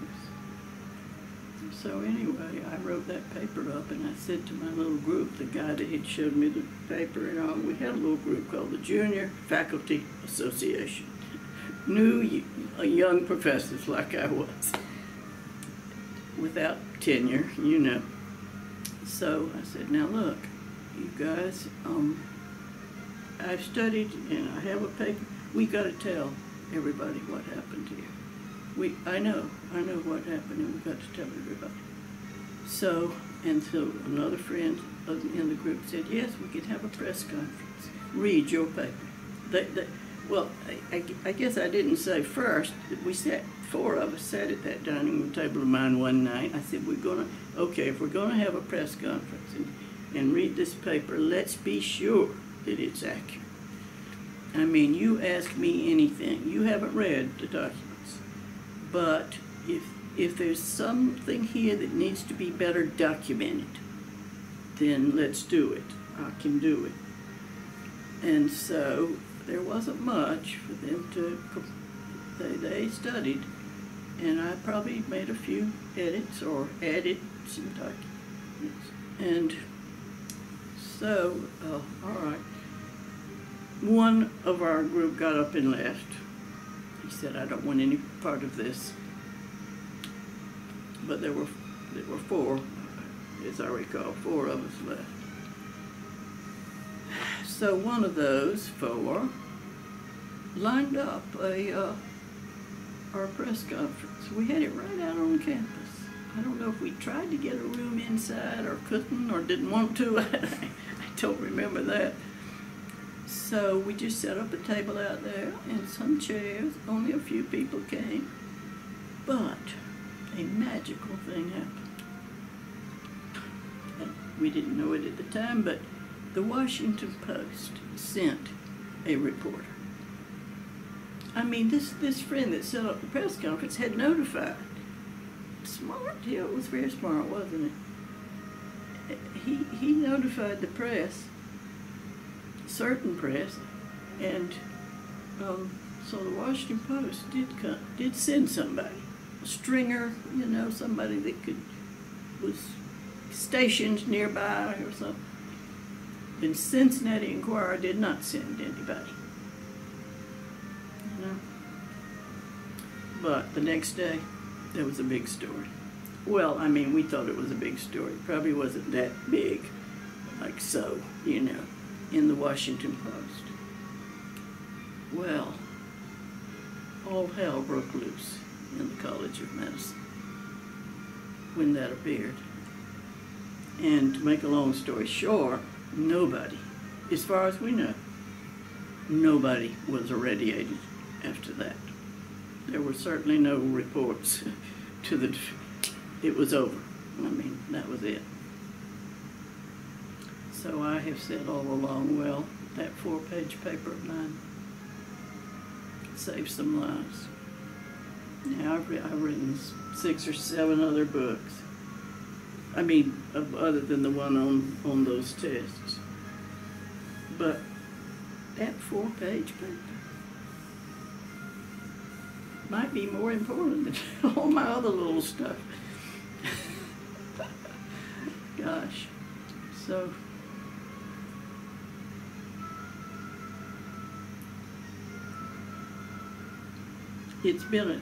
So anyway, I wrote that paper up and I said to my little group, the guy that had showed me the paper and all, we had a little group called the Junior Faculty Association. New young professors like I was, without tenure, you know. So I said, now look, you guys, I've studied and I have a paper. We got to tell everybody what happened here. I know what happened, and we got to tell everybody. So another friend in the group said, yes, we could have a press conference. Read your paper. Well, I guess I didn't say first. We sat, 4 of us sat at that dining room table of mine one night. I said, if we're gonna have a press conference and read this paper, let's be sure that it's accurate. I mean, you ask me anything. You haven't read the documents. But if there's something here that needs to be better documented, then let's do it. I can do it. And so there wasn't much for them to, they studied, and I probably made a few edits or added some documents. And so, all right. One of our group got up and left. He said, I don't want any part of this. But there were 4, as I recall, 4 of us left. So one of those 4 lined up our press conference. We had it right out on campus. I don't know if we tried to get a room inside or couldn't or didn't want to. I don't remember that. So we just set up a table out there and some chairs. Only a few people came. But a magical thing happened. And we didn't know it at the time, but the Washington Post sent a reporter. I mean, this friend that set up the press conference had notified. Smart. Yeah, it was very smart, wasn't it? He notified the press, certain press, and so the Washington Post did send somebody, a stringer, you know, somebody that was stationed nearby or something. And Cincinnati Enquirer did not send anybody. You know? But the next day, there was a big story. Well, I mean, we thought it was a big story. Probably wasn't that big, like so, you know, in the Washington Post. Well, all hell broke loose in the College of Medicine when that appeared. And to make a long story short, nobody, as far as we know, nobody was irradiated after that. There were certainly no reports to it was over. I mean, that was it. So I have said all along, well, that 4-page paper of mine. Saved some lives. Now, I've written 6 or 7 other books. I mean, other than the one on those tests. But that 4-page paper might be more important than all my other little stuff. Gosh. So, it's been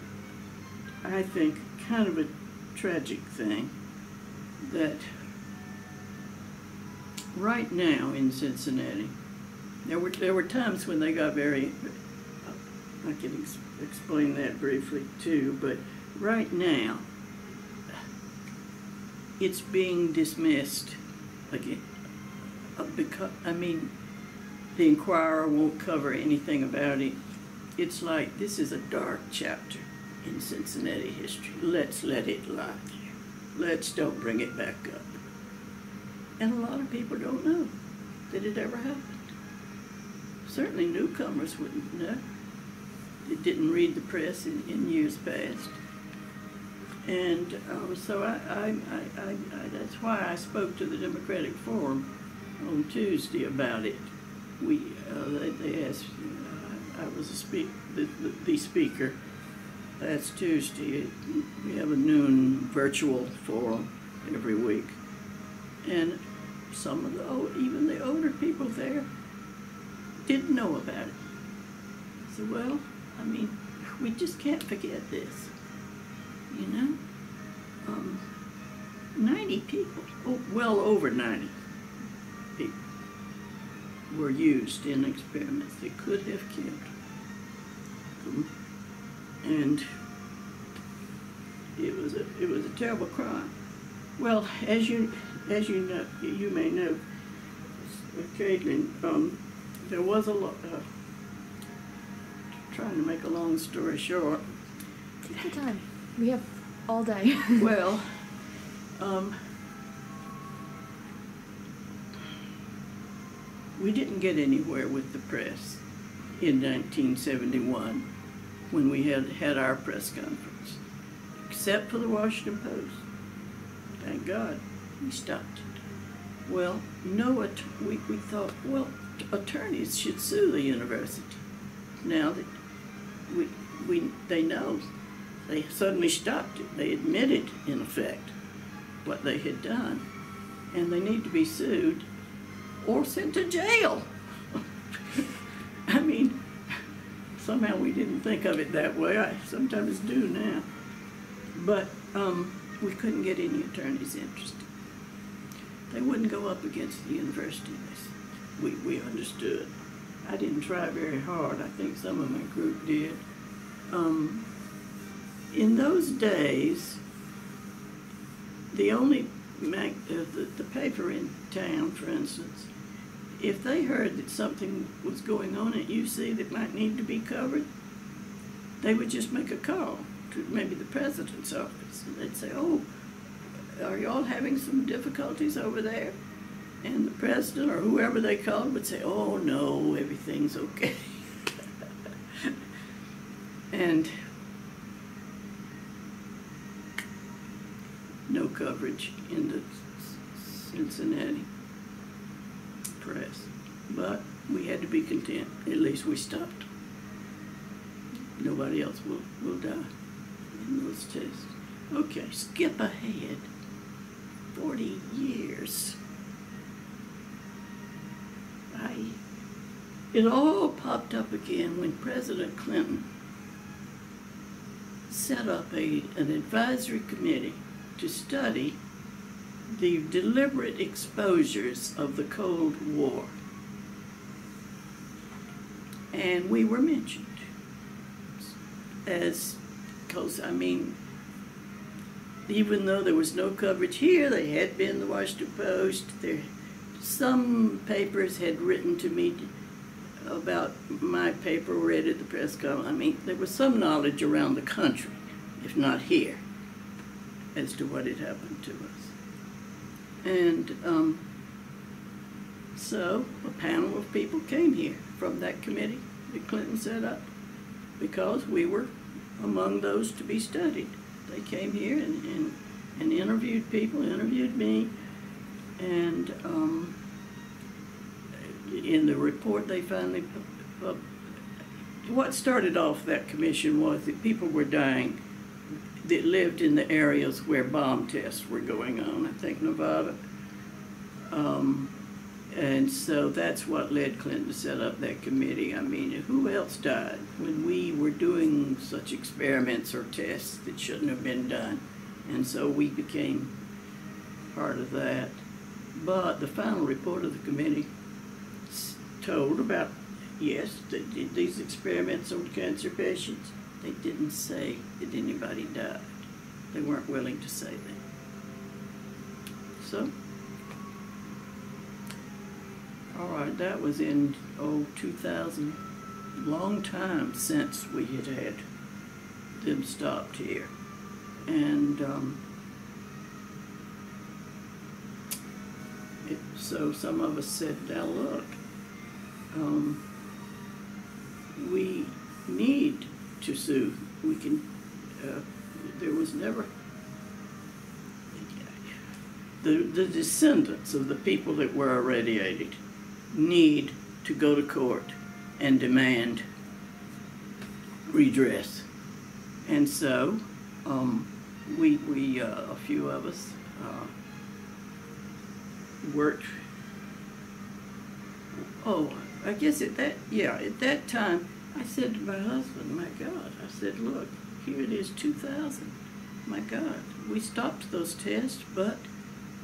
I think, kind of a tragic thing that right now in Cincinnati, there were times when they got very, I can explain that briefly too, but right now, it's being dismissed again. Because, I mean, the Inquirer won't cover anything about it. It's like, this is a dark chapter in Cincinnati history. Let's let it lie. Let's don't bring it back up. And a lot of people don't know that it ever happened. Certainly newcomers wouldn't know. They didn't read the press in years past. And so that's why I spoke to the Democratic Forum on Tuesday about it. They asked, I was the speaker last Tuesday. We have a noon virtual forum every week. And some of even the older people there didn't know about it. So, well, I mean, we just can't forget this, you know? 90 people, well over 90 people were used in experiments that could have killed them. And it was a terrible crime. Well, as you know, you may know, Caitlin, there was a lot. Trying to make a long story short. Take your time. We have all day. Well, we didn't get anywhere with the press in 1971 when we had our press conference, except for the Washington Post. Thank God we stopped it. Well, we thought, well, attorneys should sue the university. Now that they know, they suddenly stopped it. They admitted, in effect, what they had done, and they need to be sued or sent to jail. I mean, somehow we didn't think of it that way. I sometimes do now. But we couldn't get any attorneys interested. They wouldn't go up against the university. We understood. I didn't try very hard. I think some of my group did. In those days, the only the paper in town, for instance, if they heard that something was going on at UC that might need to be covered, they would just make a call to maybe the president's office. And they'd say, oh, are y'all having some difficulties over there? And the president or whoever they called would say, oh, no, everything's okay. And no coverage in the Cincinnati press. But we had to be content. At least we stopped. Nobody else will die in those tests. Okay, skip ahead 40 years. It all popped up again when President Clinton set up an advisory committee to study the deliberate exposures of the Cold War. And we were mentioned because, I mean, even though there was no coverage here, they had been the Washington Post. Some papers had written to me about my paper read at the press conference. I mean, there was some knowledge around the country, if not here, as to what had happened to us. And So a panel of people came here from that committee that Clinton set up because we were among those to be studied. They came here and interviewed people, interviewed me, and in the report they finally, what started off that commission was that people were dying that lived in the areas where bomb tests were going on, I think Nevada. And so that's what led Clinton to set up that committee. I mean, who else died when we were doing such experiments or tests that shouldn't have been done? And so we became part of that. But the final report of the committee told about, yes, they did these experiments on cancer patients. They didn't say that anybody died. They weren't willing to say that. So, all right, that was in, 2000, long time since we had had them stopped here. And so some of us said, now look, we need to sue. We can, there was never, the descendants of the people that were irradiated need to go to court and demand redress. And so we a few of us worked. Oh, I guess at that time, I said to my husband, my God, I said, look, here it is, 2000. My God, we stopped those tests, but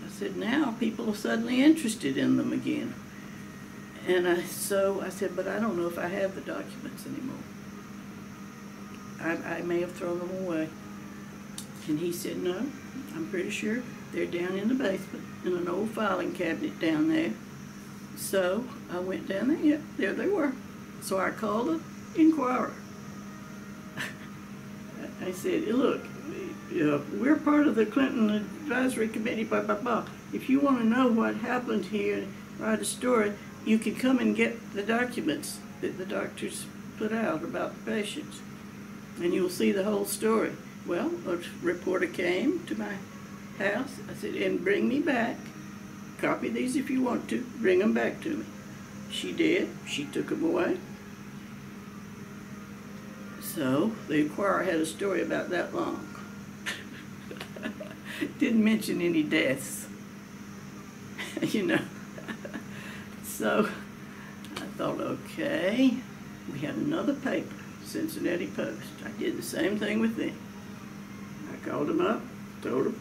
I said, now people are suddenly interested in them again. And so I said, but I don't know if I have the documents anymore. I may have thrown them away. And he said, no, I'm pretty sure they're down in the basement in an old filing cabinet down there. So I went down there, yeah, there they were. So I called the Inquirer. I said, look, we're part of the Clinton Advisory Committee, blah, blah, blah. If you want to know what happened here, write a story, you can come and get the documents that the doctors put out about the patients, and you'll see the whole story. Well, a reporter came to my house. I said, and bring me back. Copy these if you want to. Bring them back to me. She did. She took them away. So the Inquirer had a story about that long. Didn't mention any deaths. You know. So I thought, okay, we had another paper, Cincinnati Post. I did the same thing with them. I called them up, told them,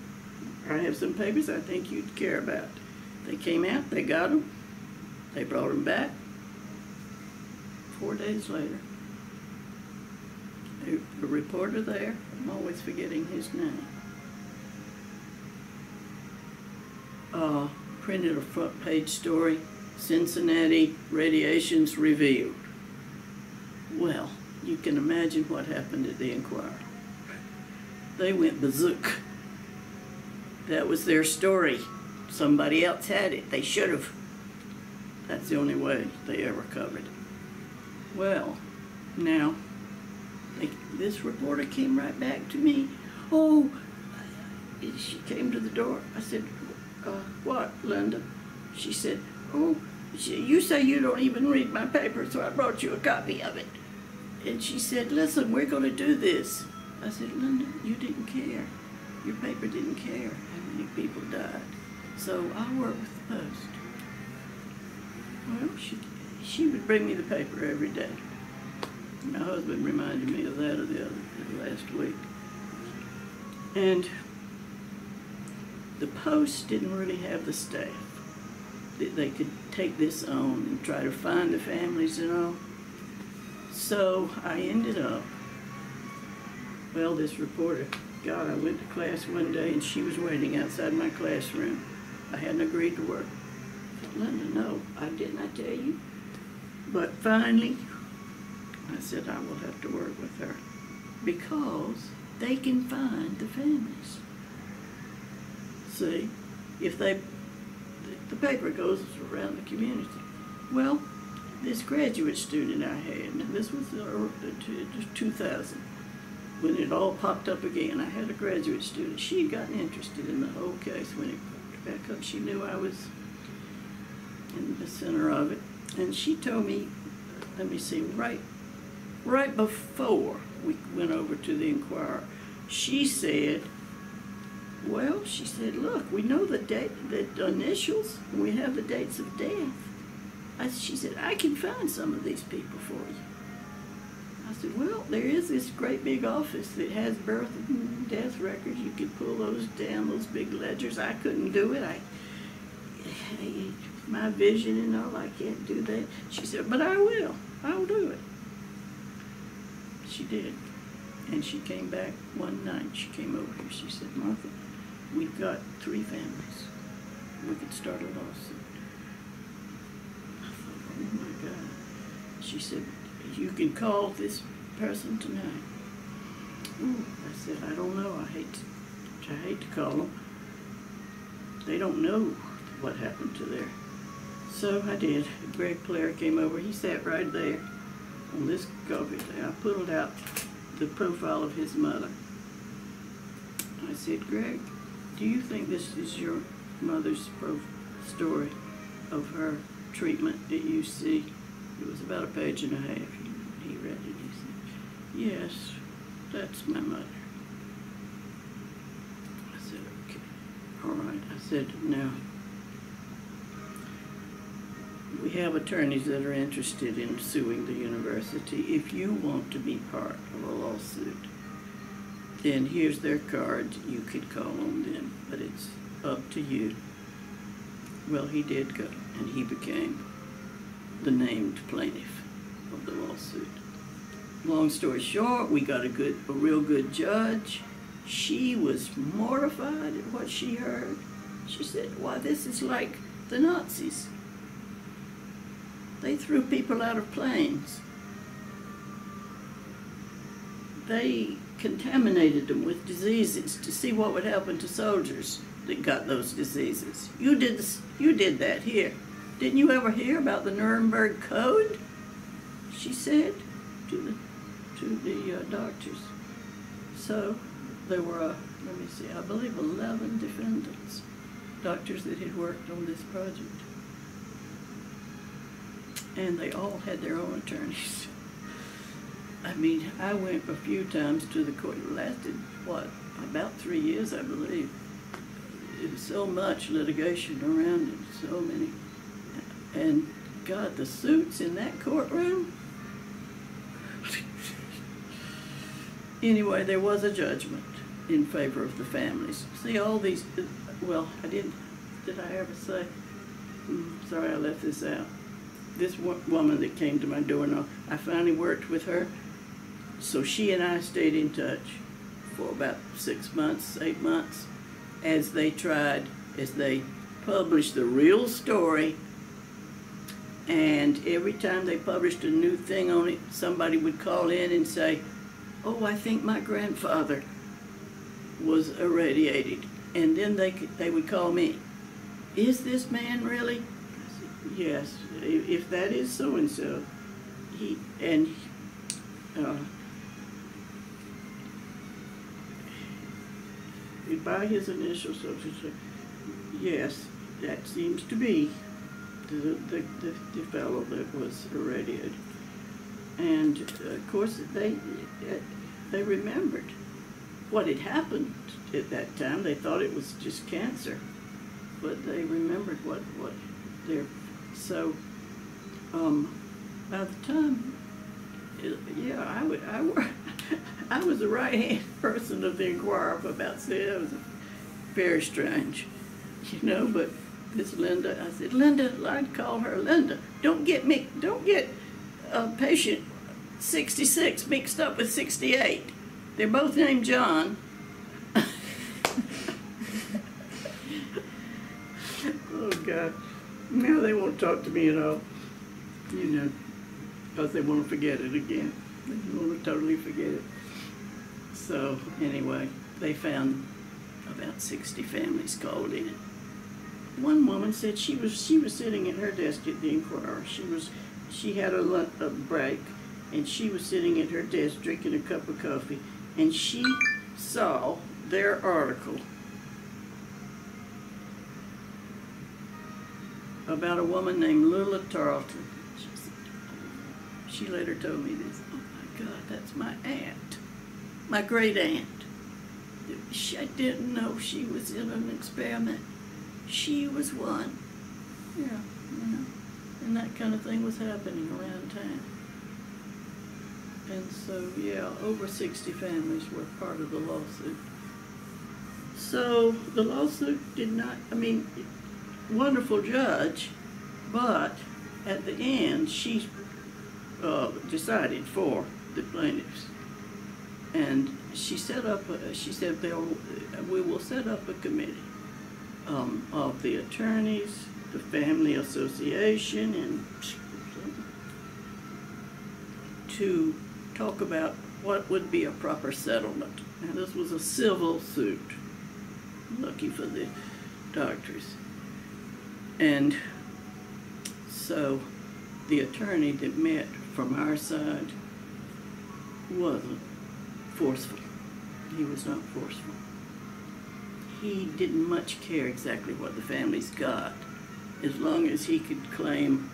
I have some papers I think you'd care about. They came out, they got them, they brought them back. 4 days later, a reporter there, I'm always forgetting his name, printed a front page story, Cincinnati radiations revealed. Well, you can imagine what happened at the Inquirer. They went berserk. That was their story. Somebody else had it. They should have. That's the only way they ever covered it. Well, now, this reporter came right back to me. Oh, she came to the door. I said, what, Linda? She said, oh, you say you don't even read my paper, so I brought you a copy of it. And she said, listen, we're going to do this. I said, Linda, you didn't care. Your paper didn't care how many people died. So I'll work with the Post. Well, she would bring me the paper every day. My husband reminded me of that the last week. And the Post didn't really have the staff that they could take this on and try to find the families and all. So I ended up, well, this reporter, God, I went to class one day and she was waiting outside my classroom. I hadn't agreed to work. I said, Linda, no, didn't I tell you? But finally, I said I will have to work with her because they can find the families. See, if they the paper goes around the community. Well, this graduate student I had, and this was 2000, when it all popped up again. I had a graduate student. She had gotten interested in the whole case when it popped back up. She knew I was in the center of it. And she told me, let me see, right before we went over to the Inquirer, she said, well, she said, look, we know the date, the initials, and we have the dates of death. She said, I can find some of these people for you. I said, well, there is this great big office that has birth and death records. You could pull those down, those big ledgers. I couldn't do it. My vision and all, I can't do that. She said, but I will. I'll do it. She did. And she came back one night. She came over here. She said, Martha, we've got 3 families. We could start a lawsuit. I thought, oh my God. She said, you can call this person tonight. Ooh, I said, I don't know. I hate to call them. They don't know what happened to their. So I did. Greg Blair came over. He sat right there on this coffee table. I pulled out the profile of his mother. I said, Greg, do you think this is your mother's story of her treatment at UC? It was about a page and a half. He read it. He said, yes, that's my mother. I said, okay, all right. I said, now, we have attorneys that are interested in suing the university. If you want to be part of a lawsuit, then here's their card. You could call on them, but it's up to you. Well, he did go, and he became the named plaintiff of the lawsuit. Long story short, we got a real good judge. She was mortified at what she heard. She said, why, this is like the Nazis. They threw people out of planes. They contaminated them with diseases to see what would happen to soldiers that got those diseases. You did that here. Didn't you ever hear about the Nuremberg Code? She said to the doctors. So there were, let me see, I believe 11 defendants, doctors that had worked on this project. And they all had their own attorneys. I mean, I went a few times to the court. It lasted, what, about 3 years, I believe. It was so much litigation around it, so many. And God, the suits in that courtroom. Anyway, there was a judgment in favor of the families. See, all these, well, did I ever say? Sorry, I left this out. This woman that came to my door, I finally worked with her. So she and I stayed in touch for about 6 months, 8 months, as they published the real story. And every time they published a new thing on it, somebody would call in and say, oh, I think my grandfather was irradiated. And then they would call me, is this man really? I said, yes, if that is so-and-so. By his initials, yes, that seems to be the fellow that was irradiated. And of course, they remembered what had happened at that time. They thought it was just cancer, but they remembered what their. So by the time, I was the right-hand person of the Inquirer for about 6 years. It was very strange, but this Linda, I said, Linda, I'd call her Linda. Don't get patient 66 mixed up with 68. They're both named John. Oh, God. Now they won't talk to me at all, because they want to forget it again. They want to totally forget it. So, anyway, they found about 60 families called in. one woman said she was sitting at her desk at the Inquirer. She had a break, and she was sitting at her desk drinking a cup of coffee, and she saw their article about a woman named Lula Tarleton. She later told me this. Oh my God, that's my aunt, my great aunt. I didn't know she was in an experiment. She was one. Yeah, and that kind of thing was happening around town. And so, yeah, over 60 families were part of the lawsuit. So the lawsuit did not, wonderful judge, but at the end, she decided for the plaintiffs. And she said, we will set up a committee of the attorneys, the family association, and to talk about what would be a proper settlement. And this was a civil suit, lucky for the doctors. And so the attorney that met from our side wasn't forceful. He was not forceful. He didn't much care exactly what the families got, as long as he could claim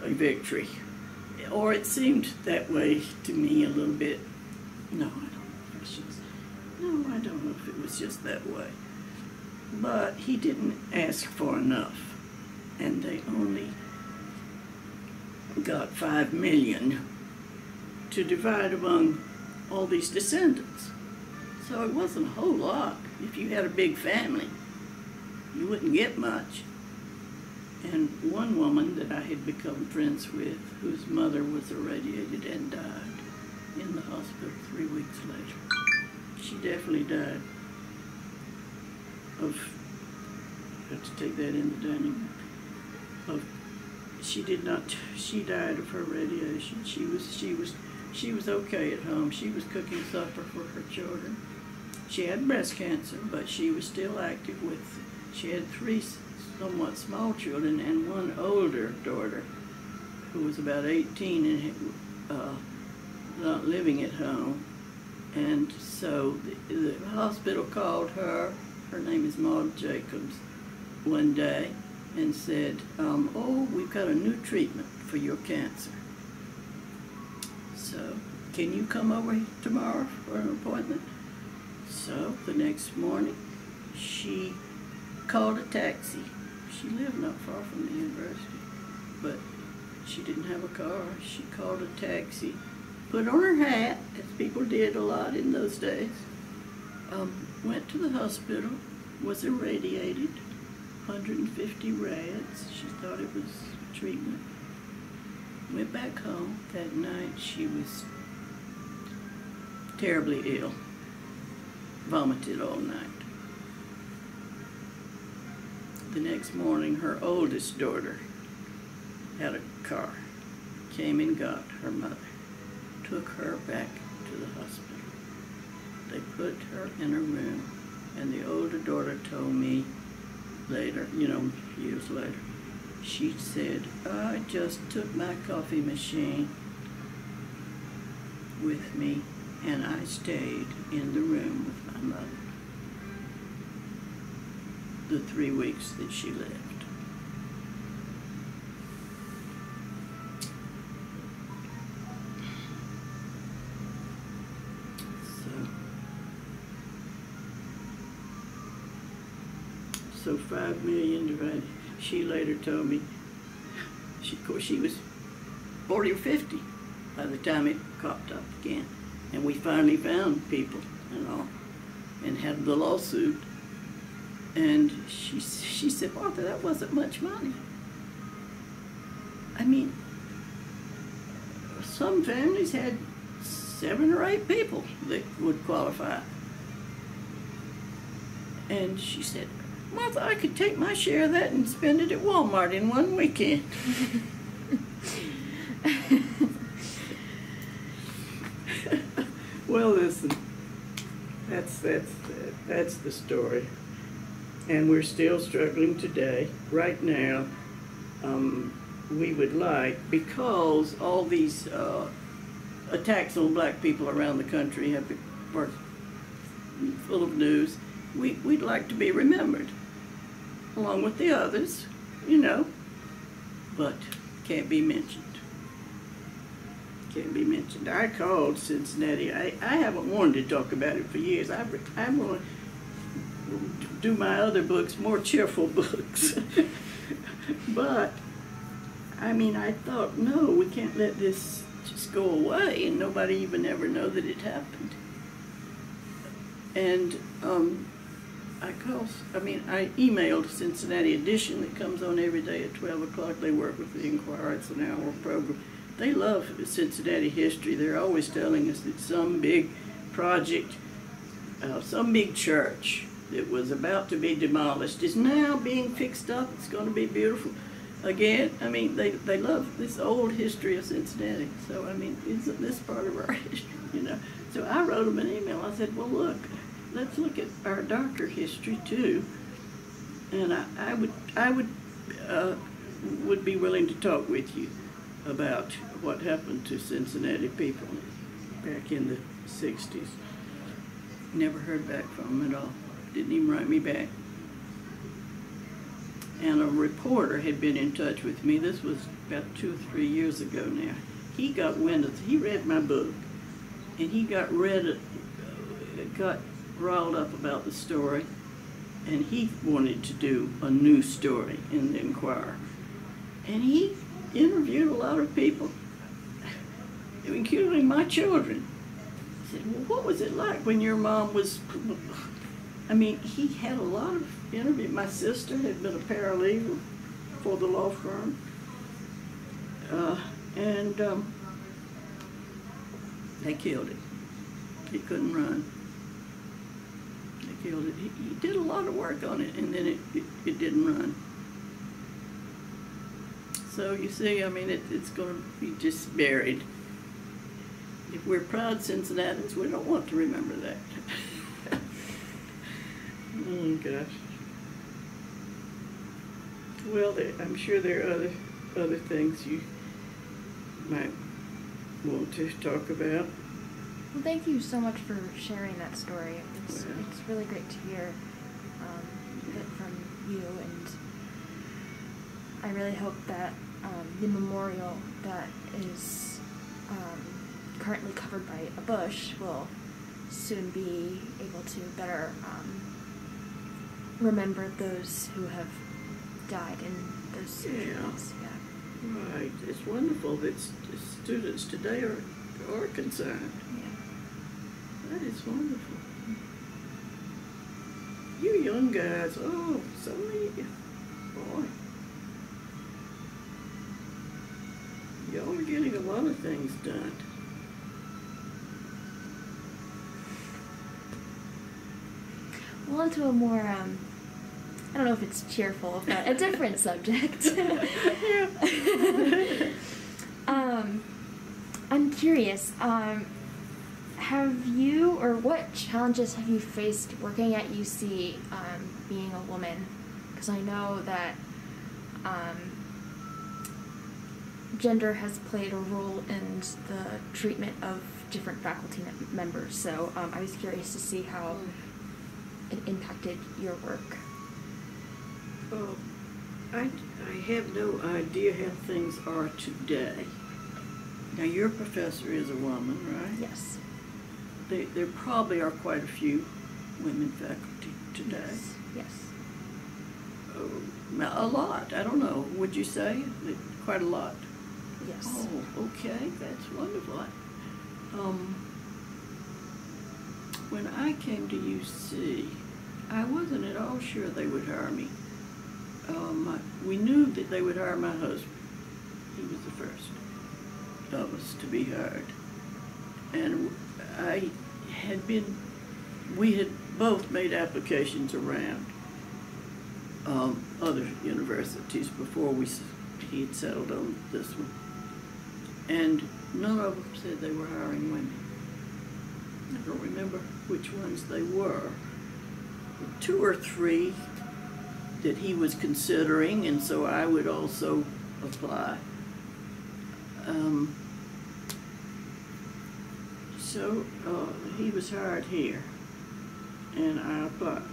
a victory. Or it seemed that way to me a little bit. No, I don't know if it was just that way. But he didn't ask for enough, and they only got $5 million to divide among all these descendants. So it wasn't a whole lot. If you had a big family, you wouldn't get much. And one woman that I had become friends with, whose mother was irradiated and died in the hospital 3 weeks later. She definitely died of, I have to take that in the dining room, she died of her radiation. She was okay at home. She was cooking supper for her children. She had breast cancer, but she was still active she had 3 somewhat small children and one older daughter who was about 18 and not living at home. And so the hospital called her name is Maud Jacobs, one day and said, oh, we've got a new treatment for your cancer. So can you come over tomorrow for an appointment? So the next morning, she called a taxi. She lived not far from the university, but she didn't have a car. She called a taxi, put on her hat, as people did a lot in those days, went to the hospital, was irradiated, 150 rads. She thought it was treatment. Went back home. That night she was terribly ill, vomited all night. The next morning, her oldest daughter had a car, came and got her mother, took her back to the hospital. They put her in a room, and the older daughter told me later, years later, she said, I just took my coffee machine with me, and I stayed in the room with my mother the 3 weeks that she lived. So $5 million divided. She later told me, of course she was 40 or 50 by the time it popped up again. And we finally found people and all, and had the lawsuit. And she said, Martha, that wasn't much money. Some families had 7 or 8 people that would qualify. And she said, Martha, I could take my share of that and spend it at Walmart in one weekend. Well, listen, that's the story. and we're still struggling today. Right now, we would like, because all these attacks on black people around the country are full of news, we'd like to be remembered, along with the others, you know, but can't be mentioned. Can't be mentioned. I called Cincinnati. I haven't wanted to talk about it for years. I want to do my other books, more cheerful books. But, I mean, I thought, no, we can't let this just go away and nobody even ever know that it happened. And I emailed Cincinnati Edition that comes on every day at 12 o'clock. They work with the Inquirer. It's an hour program. They love Cincinnati history. They're always telling us that some big project, some big church that was about to be demolished is now being fixed up. It's going to be beautiful again. I mean, they love this old history of Cincinnati. So, I mean, isn't this part of our history, you know? So I wrote them an email. I said, well, look, let's look at our darker history, too. And I would be willing to talk with you about what happened to Cincinnati people back in the 60s. Never heard back from them at all. Didn't even write me back. And a reporter had been in touch with me. This was about 2 or 3 years ago now. He got wind of, he read my book, and he got riled up about the story, and he wanted to do a new story in the Inquirer. And he interviewed a lot of people, including my children. He said, well, what was it like when your mom was... I mean, he had a lot of interviews. My sister had been a paralegal for the law firm. They killed it. He couldn't run. They killed it. He did a lot of work on it, and then it didn't run. So you see, I mean, it's going to be just buried. If we're proud Cincinnatians, we don't want to remember that. Oh, gosh. Well, I'm sure there are other things you might want to talk about. Well, thank you so much for sharing that story. It's really great to hear that from you, and I really hope that the memorial that is currently covered by a bush will soon be able to better remember those who have died in those situations. Yeah. Right. It's wonderful that students today are concerned. Yeah. That is wonderful. You young guys, oh, so many, boy. Y'all are getting a lot of things done. Well, into a more, I don't know if it's cheerful, but a different subject. I'm curious, have you, or what challenges have you faced working at UC being a woman? Because I know that gender has played a role in the treatment of different faculty members, so I was curious to see how it impacted your work. Oh, I have no idea how things are today. Now, your professor is a woman, right? Yes. There probably are quite a few women faculty today. Yes. A lot. I don't know. Would you say? Quite a lot? Yes. Oh, okay. That's wonderful. When I came to UC, I wasn't at all sure they would hire me. We knew that they would hire my husband. He was the first of us to be hired. And we had both made applications around other universities before he had settled on this one. And none of them said they were hiring women. I don't remember which ones they were. 2 or 3 that he was considering, and so I would also apply. So he was hired here, and I applied.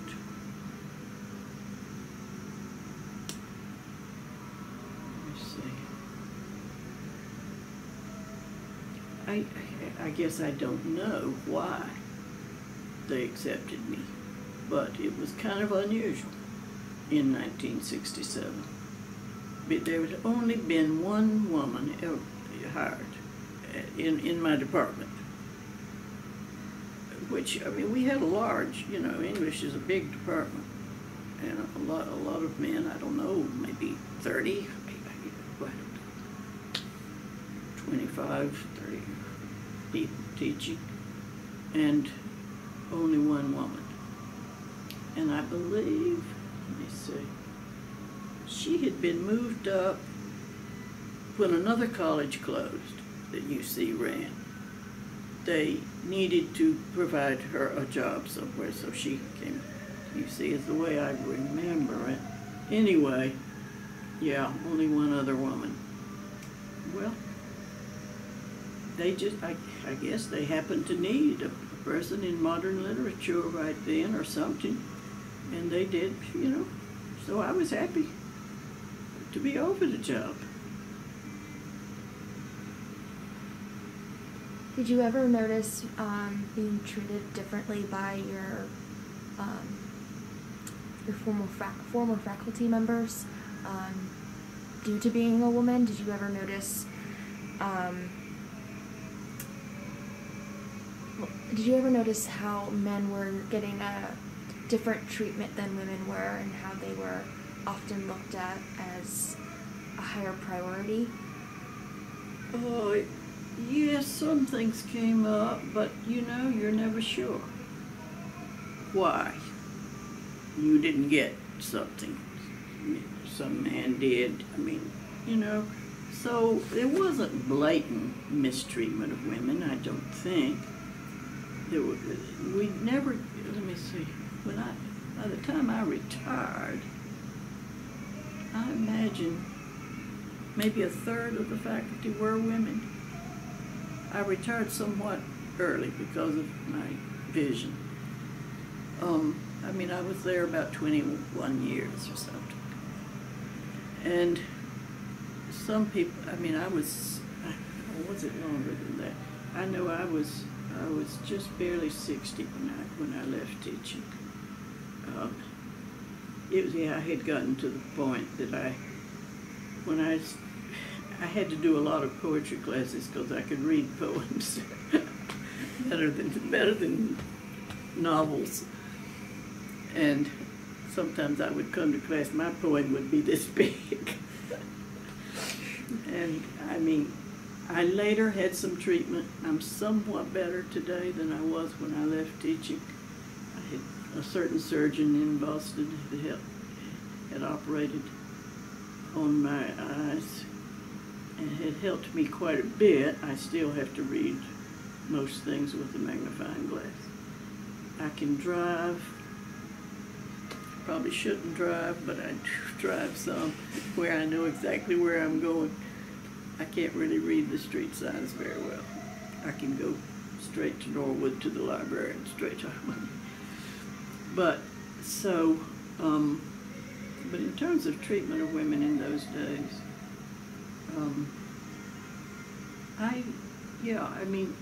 Let's see. I guess I don't know why they accepted me, but it was kind of unusual in 1967. But there had only been one woman hired in my department, which, I mean, we had a large, you know, English is a big department, and a lot of men, I don't know, maybe 30, what, 25, 30 people teaching, and only one woman. And I believe, let me see, she had been moved up when another college closed that UC ran. They needed to provide her a job somewhere, so she came to UC, is the way I remember it. Anyway, yeah, only one other woman. Well, they just, I guess they happened to need a person in modern literature right then or something, and they did, you know, so I was happy to be offered a job. Did you ever notice being treated differently by your former faculty members due to being a woman? Did you ever notice? Did you ever notice how men were getting a different treatment than women were, and how they were often looked at as a higher priority? Yes, some things came up, but you know, you're never sure why you didn't get something. Some man did. I mean, you know, so it wasn't blatant mistreatment of women, I don't think. We never, let me see, by the time I retired, I imagine maybe a third of the faculty were women. I retired somewhat early because of my vision. I mean, I was there about 21 years or something. And some people, I mean, or was it longer than that? I know I was just barely 60 when I left teaching. I had gotten to the point that I had to do a lot of poetry classes because I could read poems better than novels. And sometimes I would come to class, my poem would be this big. And I mean, I later had some treatment. I'm somewhat better today than I was when I left teaching. I had a certain surgeon in Boston that had operated on my eyes and had helped me quite a bit. I still have to read most things with a magnifying glass. I can drive. Probably shouldn't drive, but I do drive some where I know exactly where I'm going. I can't really read the street signs very well. I can go straight to Norwood to the library and straight to home. But but in terms of treatment of women in those days, I mean,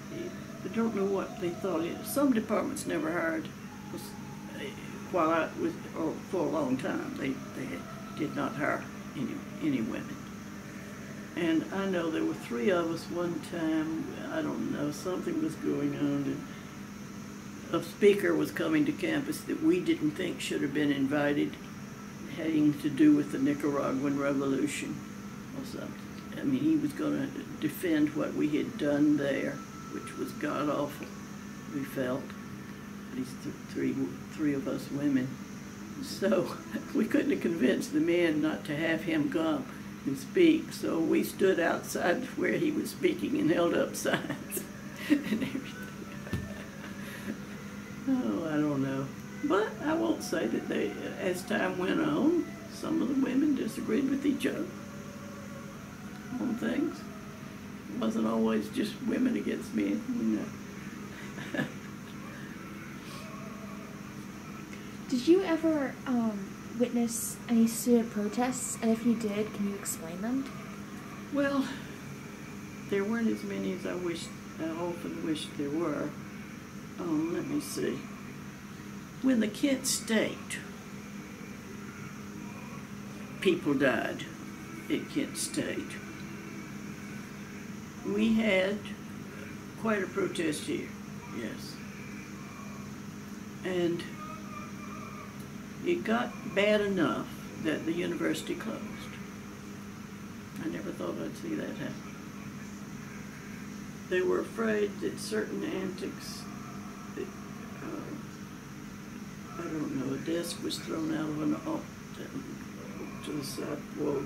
I don't know what they thought. Some departments never hired, while I was, or for a long time, they did not hire any women. And I know there were 3 of us one time, I don't know, something was going on, and a speaker was coming to campus that we didn't think should have been invited, having to do with the Nicaraguan Revolution or something. I mean, he was going to defend what we had done there, which was god-awful, we felt, at least three of us women. So we couldn't have convinced the men not to have him come and speak, so we stood outside where he was speaking and held up signs and everything. Oh, I don't know. But I won't say that as time went on, some of the women disagreed with each other on things. It wasn't always just women against men, you know. Did you ever witness any student protests? And if you did, can you explain them? Well, there weren't as many as I often wished there were. Let me see. When the Kent State, people died at Kent State, we had quite a protest here, yes. And it got bad enough that the university closed. I never thought I'd see that happen. They were afraid that certain antics, that, I don't know, a desk was thrown out of to the sidewalk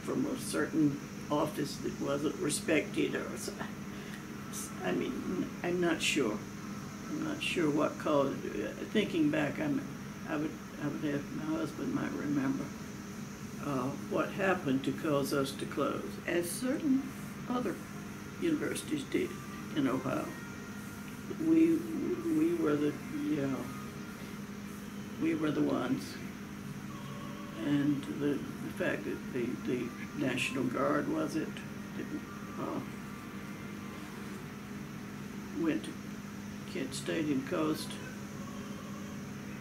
from a certain office that wasn't respected, or I mean, I'm not sure. I'm not sure what caused it. Thinking back, I would have, my husband might remember what happened to cause us to close, as certain other universities did in Ohio. We were the, we were the ones. And the fact that the National Guard, was it, went to Kent State and Coast,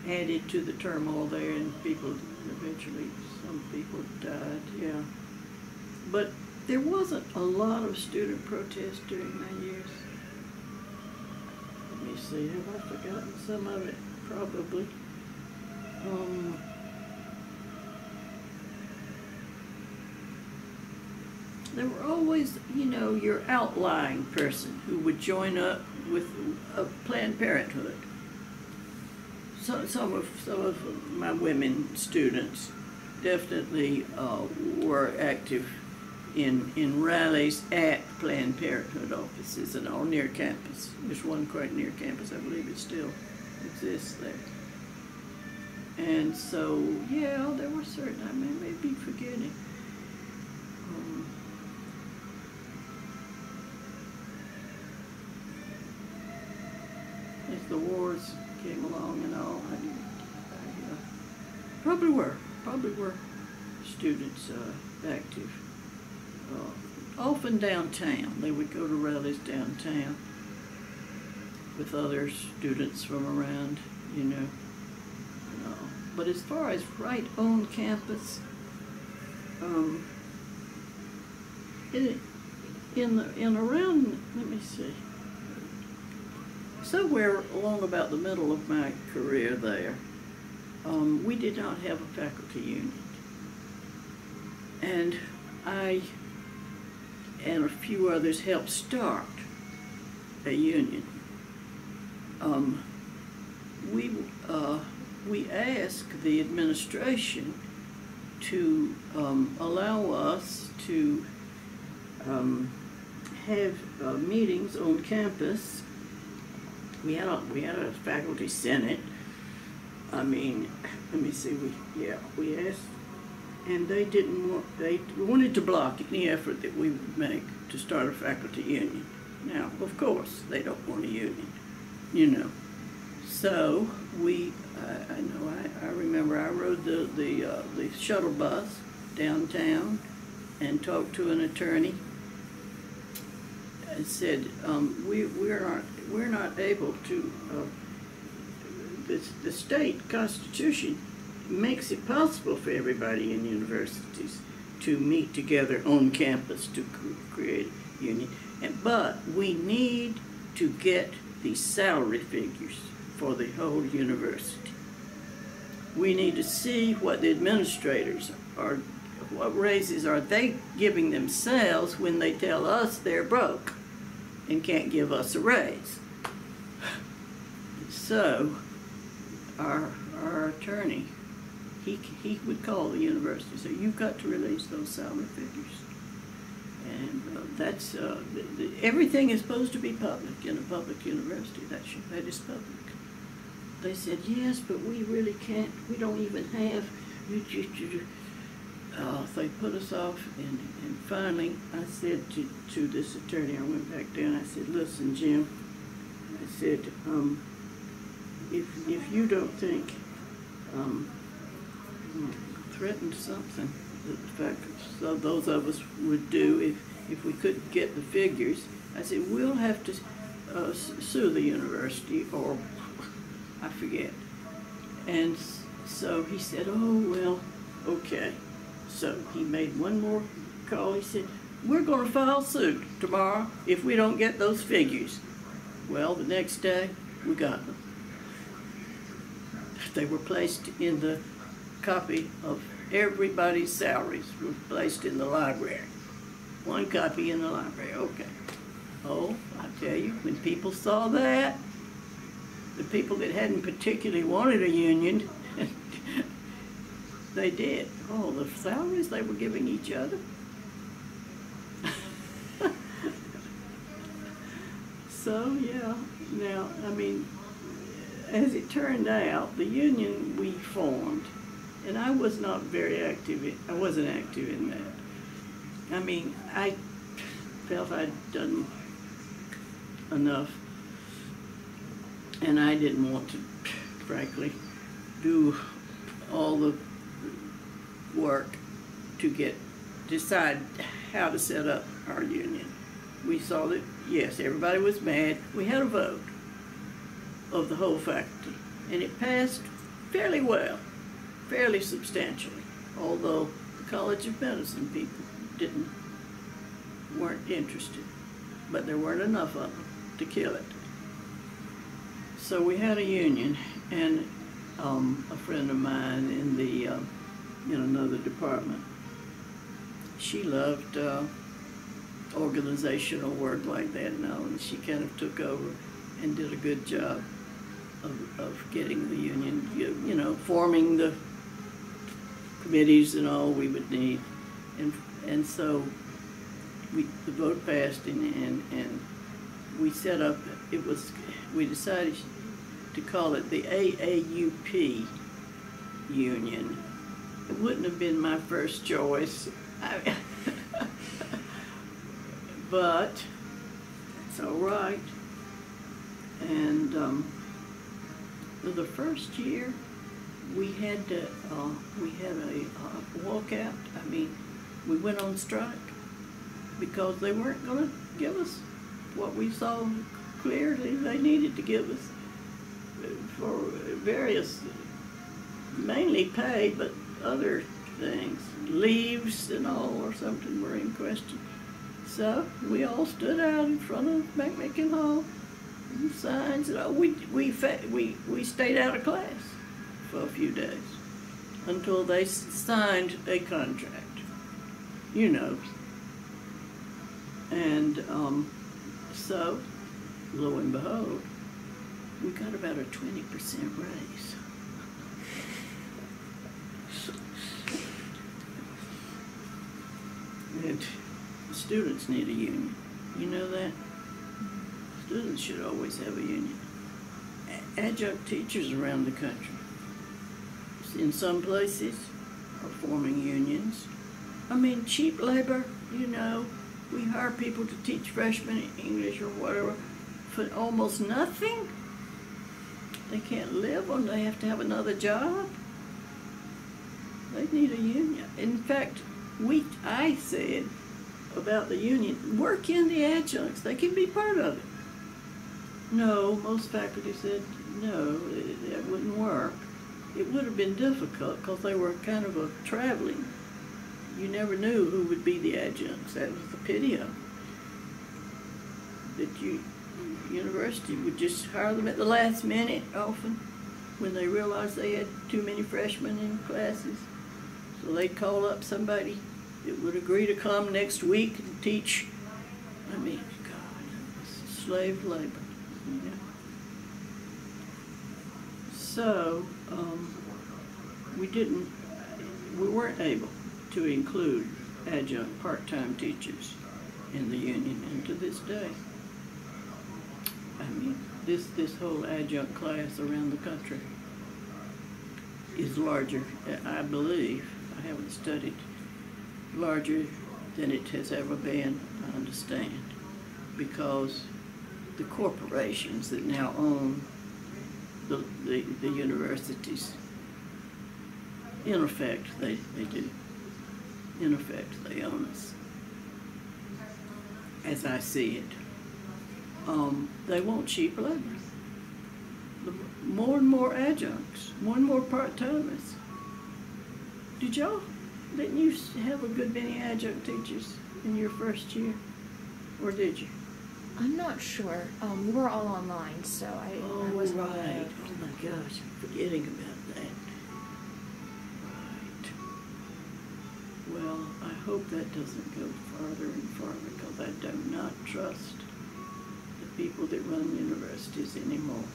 added to the turmoil there, and people eventually, some people died, yeah. But there wasn't a lot of student protests during my years. Let me see, have I forgotten some of it? Probably. There were always, your outlying person who would join up with Planned Parenthood. So, some of my women students definitely were active in rallies at Planned Parenthood offices and all near campus. There's one quite near campus. I believe it still exists there. And so, yeah, there were certain, I may be forgetting. As the wars came along and all, probably were students active. Often downtown. They would go to rallies downtown with other students from around, But as far as right on campus, in around, let me see, somewhere along about the middle of my career there, we did not have a faculty union. And I and a few others helped start a union. We asked the administration to allow us to have meetings on campus. We had a faculty senate. I mean, let me see. We asked, and they wanted to block any effort that we would make to start a faculty union. Now, of course, they don't want a union, So I remember I rode the shuttle bus downtown and talked to an attorney and said, we're not able to. The state constitution makes it possible for everybody in universities to meet together on campus to create a union, but we need to get the salary figures for the whole university. We need to see what the administrators are, what raises are they giving themselves when they tell us they're broke and can't give us a raise. So our attorney, he would call the university and say, you've got to release those salary figures. And that's, everything is supposed to be public in a public university. That is public. They said, yes, but we really can't, we don't even have They put us off, and finally I said to this attorney, I went back down, I said, listen, Jim, I said, if you don't think threatened something that the fact so those of us would do if we couldn't get the figures, I said, we'll have to sue the university, or I forget. And so he said, oh, well, okay. So he made one more call. He said, we're going to file suit tomorrow if we don't get those figures. Well, the next day, we got them. They were placed in the copy of everybody's salaries were placed in the library. One copy in the library, okay. Oh, I tell you, when people saw that, the people that hadn't particularly wanted a union, they did. Oh, the salaries they were giving each other. So, yeah, now, I mean, as it turned out, the union we formed, and I was not very active, I wasn't active in that. I mean, I felt I'd done enough, and I didn't want to, frankly, do all the work to decide how to set up our union. We saw that, yes, everybody was mad. We had a vote of the whole faculty, and it passed fairly well, fairly substantially, although the College of Medicine people weren't interested, but there weren't enough of them to kill it. So we had a union, and a friend of mine in another department, she loved organizational work like that now, and she kind of took over and did a good job of getting the union, forming the committees and all we would need, and so the vote passed, and we set up. We decided to call it the AAUP union. It wouldn't have been my first choice, but it's all right. And the first year, we had a walkout. I mean, we went on strike because they weren't going to give us what we saw clearly they needed to give us for various, mainly pay, but other things, leaves and all or something were in question. So we all stood out in front of McMicken Hall, and signs and all. We stayed out of class for a few days until they signed a contract, and so lo and behold, we got about a 20% raise. And students need a union. You know that? Students should always have a union. Adjunct teachers around the country, in some places, are forming unions. I mean, cheap labor, we hire people to teach freshmen English or whatever for almost nothing. They can't live on, they have to have another job. They need a union. In fact, I said about the union, work in the adjuncts, they can be part of it. No, most faculty said no, it wouldn't work. It would have been difficult because they were kind of a traveling. You never knew who would be the adjuncts. That was the pity of it. That university would just hire them at the last minute often when they realized they had too many freshmen in classes. So they'd call up somebody that would agree to come next week and teach. I mean, God, it's slave labor. So we weren't able to include adjunct part-time teachers in the union, and to this day, I mean, this whole adjunct class around the country is larger, I believe, I haven't studied, larger than it has ever been, I understand, because the corporations that now own the universities, in effect, they do. In effect, they own us, as I see it. They want cheap labor. More and more adjuncts, more and more part-timers. Didn't you have a good many adjunct teachers in your first year? Or did you? I'm not sure. We were all online, so I wasn't. Right. Oh my gosh, I'm forgetting about that. Right. Well, I hope that doesn't go farther and farther, because I do not trust the people that run universities anymore.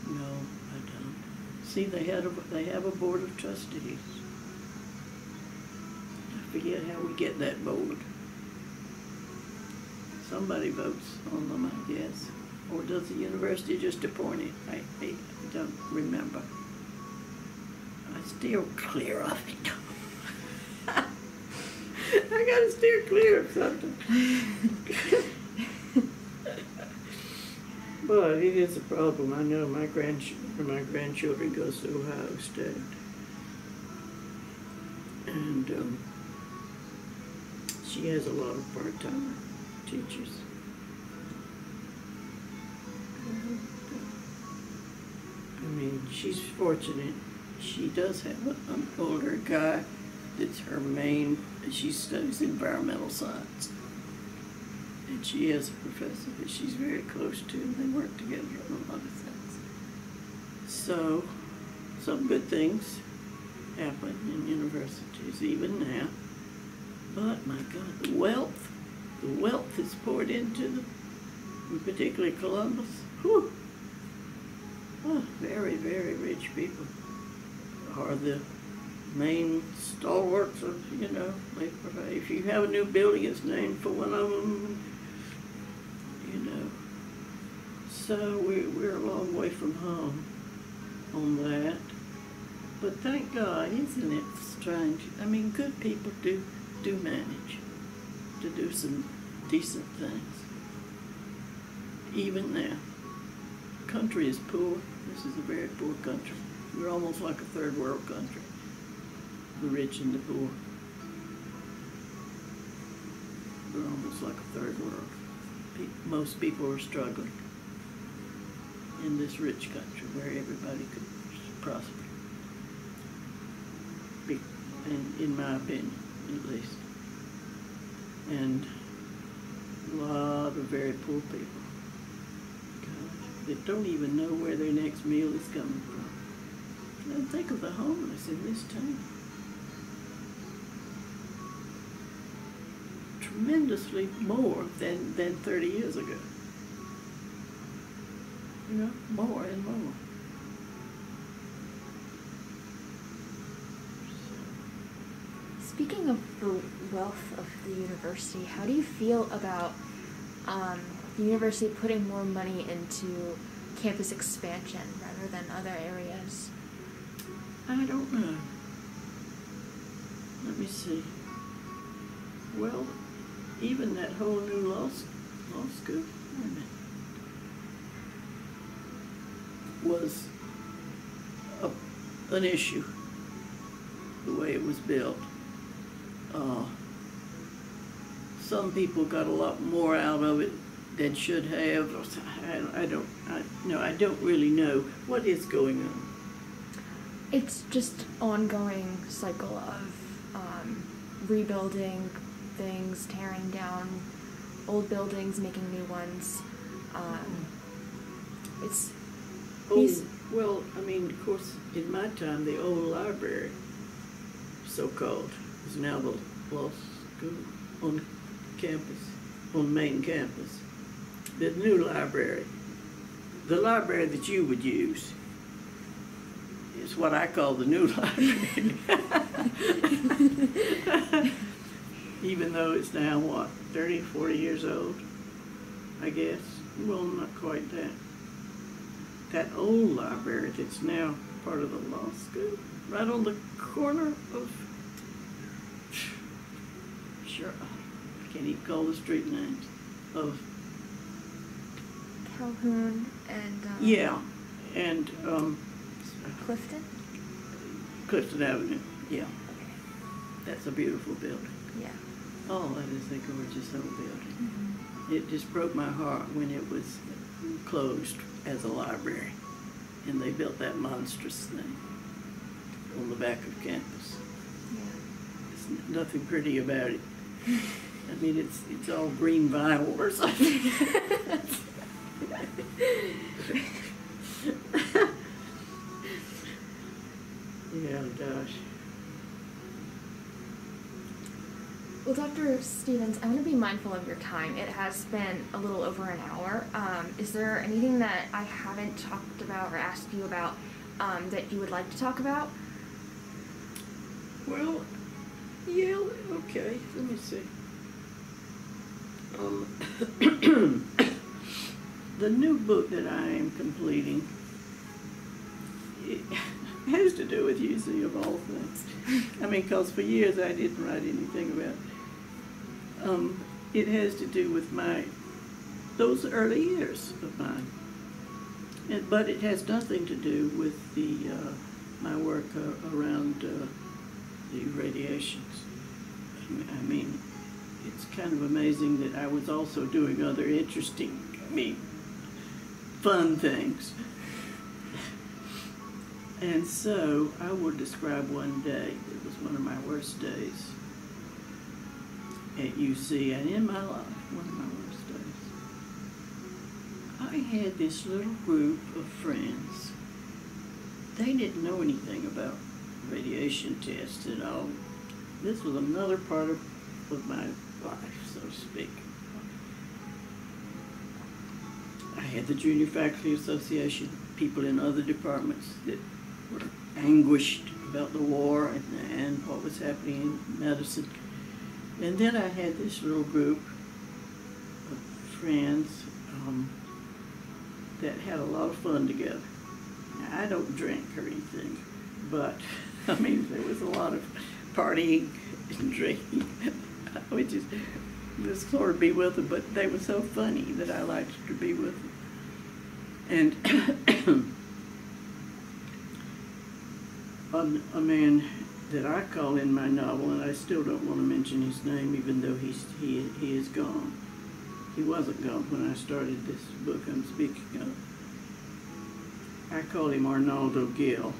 No, I don't. See, they have a board of trustees. I forget how we get that board. Somebody votes on them, I guess. Or does the university just appoint it? I don't remember. I steer clear of it. I gotta steer clear of something. But it is a problem. I know my grandchildren goes to Ohio State. And she has a lot of part-time teachers. I mean, she's fortunate. She does have an older guy that's her main, she studies environmental science. And she has a professor that she's very close to, and they work together on a lot of things. So, some good things happen in universities even now. But, my God, the wealth is poured into them, and particularly Columbus. Whew. Oh, very, very rich people are the main stalwarts of, they provide. If you have a new building, it's named for one of them, So we're a long way from home on that. But thank God, isn't it strange? I mean, good people do manage to do some decent things. Even now. Country is poor. This is a very poor country. We're almost like a third world country. The rich and the poor. We're almost like a third world. Most people are struggling in this rich country where everybody could prosper. In my opinion, at least. And a lot of very poor people, gosh, that don't even know where their next meal is coming from. And think of the homeless in this town. Tremendously more than 30 years ago. More and more. Speaking of the wealth of the university, how do you feel about the university putting more money into campus expansion rather than other areas? I don't know. Let me see. Well, even that whole new law school, was an issue, the way it was built. Some people got a lot more out of it than should have. I don't really know what is going on. It's just ongoing cycle of rebuilding things, tearing down old buildings, making new ones. Well, I mean, of course, in my time, the old library, so-called, is now the law school on campus, on main campus. The new library, the library that you would use, is what I call the new library. Even though it's now, 30, 40 years old, I guess. Well, not quite that. That old library that's now part of the law school, right on the corner of, sure, I can't even call the street names, of Calhoun and yeah, and Clifton. Clifton Avenue. Yeah, that's a beautiful building. Yeah. Oh, that is a gorgeous old building. It just broke my heart when it was closed as a library, and they built that monstrous thing on the back of campus. Yeah. There's nothing pretty about it. I mean, it's all green vinyl or something. Yeah, gosh. Well, Dr. Stevens, I want to be mindful of your time. It has been a little over an hour. Is there anything that I haven't talked about or asked you about that you would like to talk about? Well, yeah, okay, let me see. The new book that I am completing, it has to do with UC of all things. I mean, because for years I didn't write anything about it. It has to do with those early years of mine. But it has nothing to do with my work around the radiations. I mean, it's kind of amazing that I was also doing other interesting, fun things. And so I would describe one day, it was one of my worst days at UC, and in my life, one of my worst days. I had this little group of friends. They didn't know anything about radiation tests at all. This was another part of my life, so to speak. I had the Junior Faculty Association, people in other departments that were anguished about the war and what was happening in medicine. And then I had this little group of friends that had a lot of fun together. Now, I don't drink or anything, but I mean, there was a lot of partying and drinking, which is just sort of be with them, but they were so funny that I liked to be with them. And a man that I call in my novel, and I still don't want to mention his name, even though he is gone. He wasn't gone when I started this book I'm speaking of. I call him Arnaldo Gil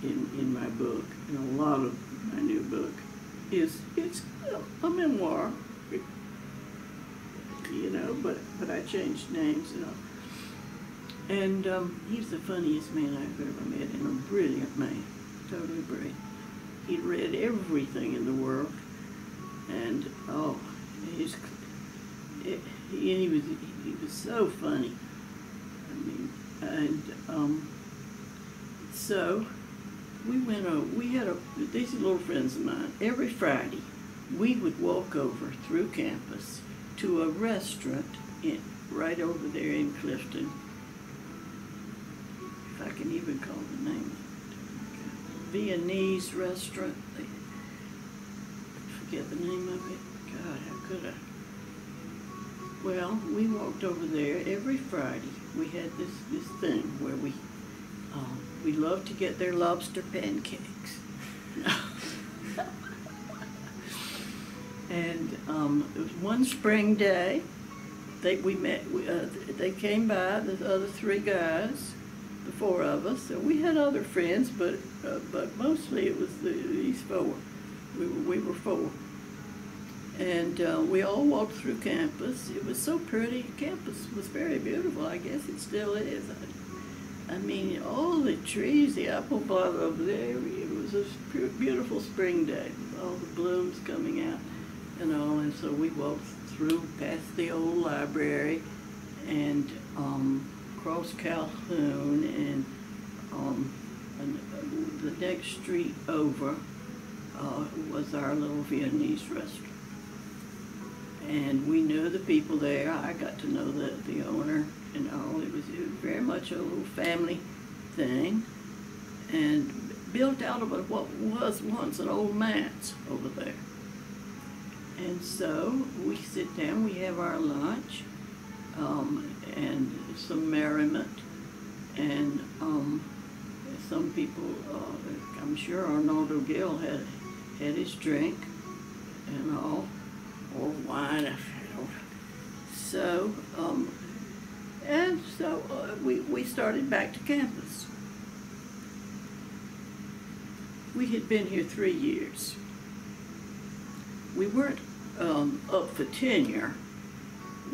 in my book, and a lot of my new book it's a memoir, but I changed names and all. And he's the funniest man I've ever met, and a brilliant man, totally brilliant. He'd read everything in the world, and he was so funny. I mean, and so we had these little friends of mine. Every Friday, we would walk over through campus to a restaurant right over there in Clifton. If I can even call the name. Viennese restaurant. I forget the name of it. God, how could I? Well, we walked over there every Friday. We had this thing where we loved to get their lobster pancakes. And it was one spring day. They came by, the other three guys, the four of us. So we had other friends, but mostly it was these four. We were four. And we all walked through campus. It was so pretty. Campus was very beautiful. I guess it still is. I mean, all the trees, the apple blossom over there, it was a beautiful spring day with all the blooms coming out and all. And so we walked through past the old library and across Calhoun and the next street over was our little Viennese restaurant. And we knew the people there. I got to know the owner and all. It was very much a little family thing. built out of what was once an old manse over there. And so we sit down, we have our lunch, and some merriment, and some people, I'm sure Arnaldo Gil had his drink and all, or wine, I don't. So, we started back to campus. We had been here 3 years. We weren't up for tenure.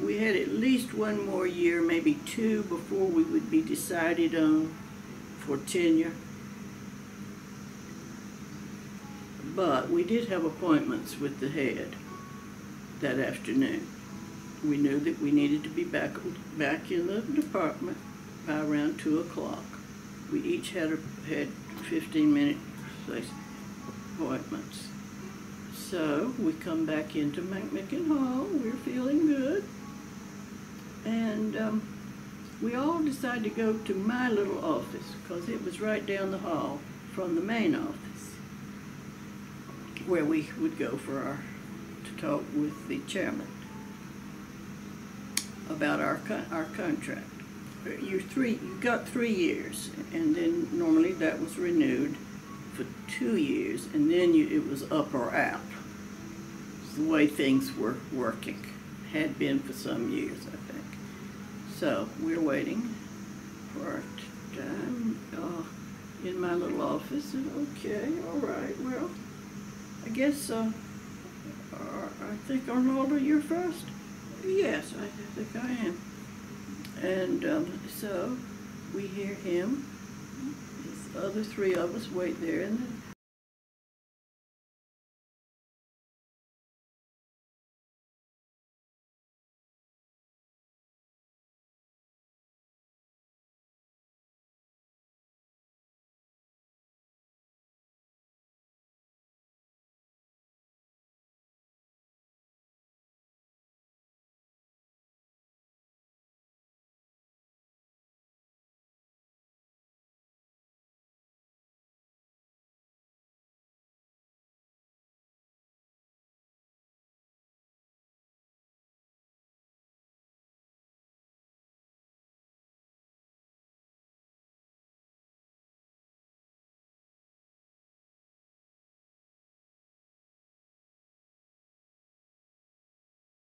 We had at least one more year, maybe two, before we would be decided on for tenure. But we did have appointments with the head that afternoon. We knew that we needed to be back in the department by around 2 o'clock. We each had 15-minute appointments. So we come back into McMicken Hall. We're feeling good. And we all decided to go to my little office because it was right down the hall from the main office where we would go to talk with the chairman about our contract. You got 3 years, and then normally that was renewed for 2 years, and then it was up or out. It's the way things were working, had been for some years, I think. So we're waiting for our time in my little office, and okay, all right, well, I guess, I think, Arnaldo, you're first? Yes, I think I am. And so we hear him. These other 3 of us wait there in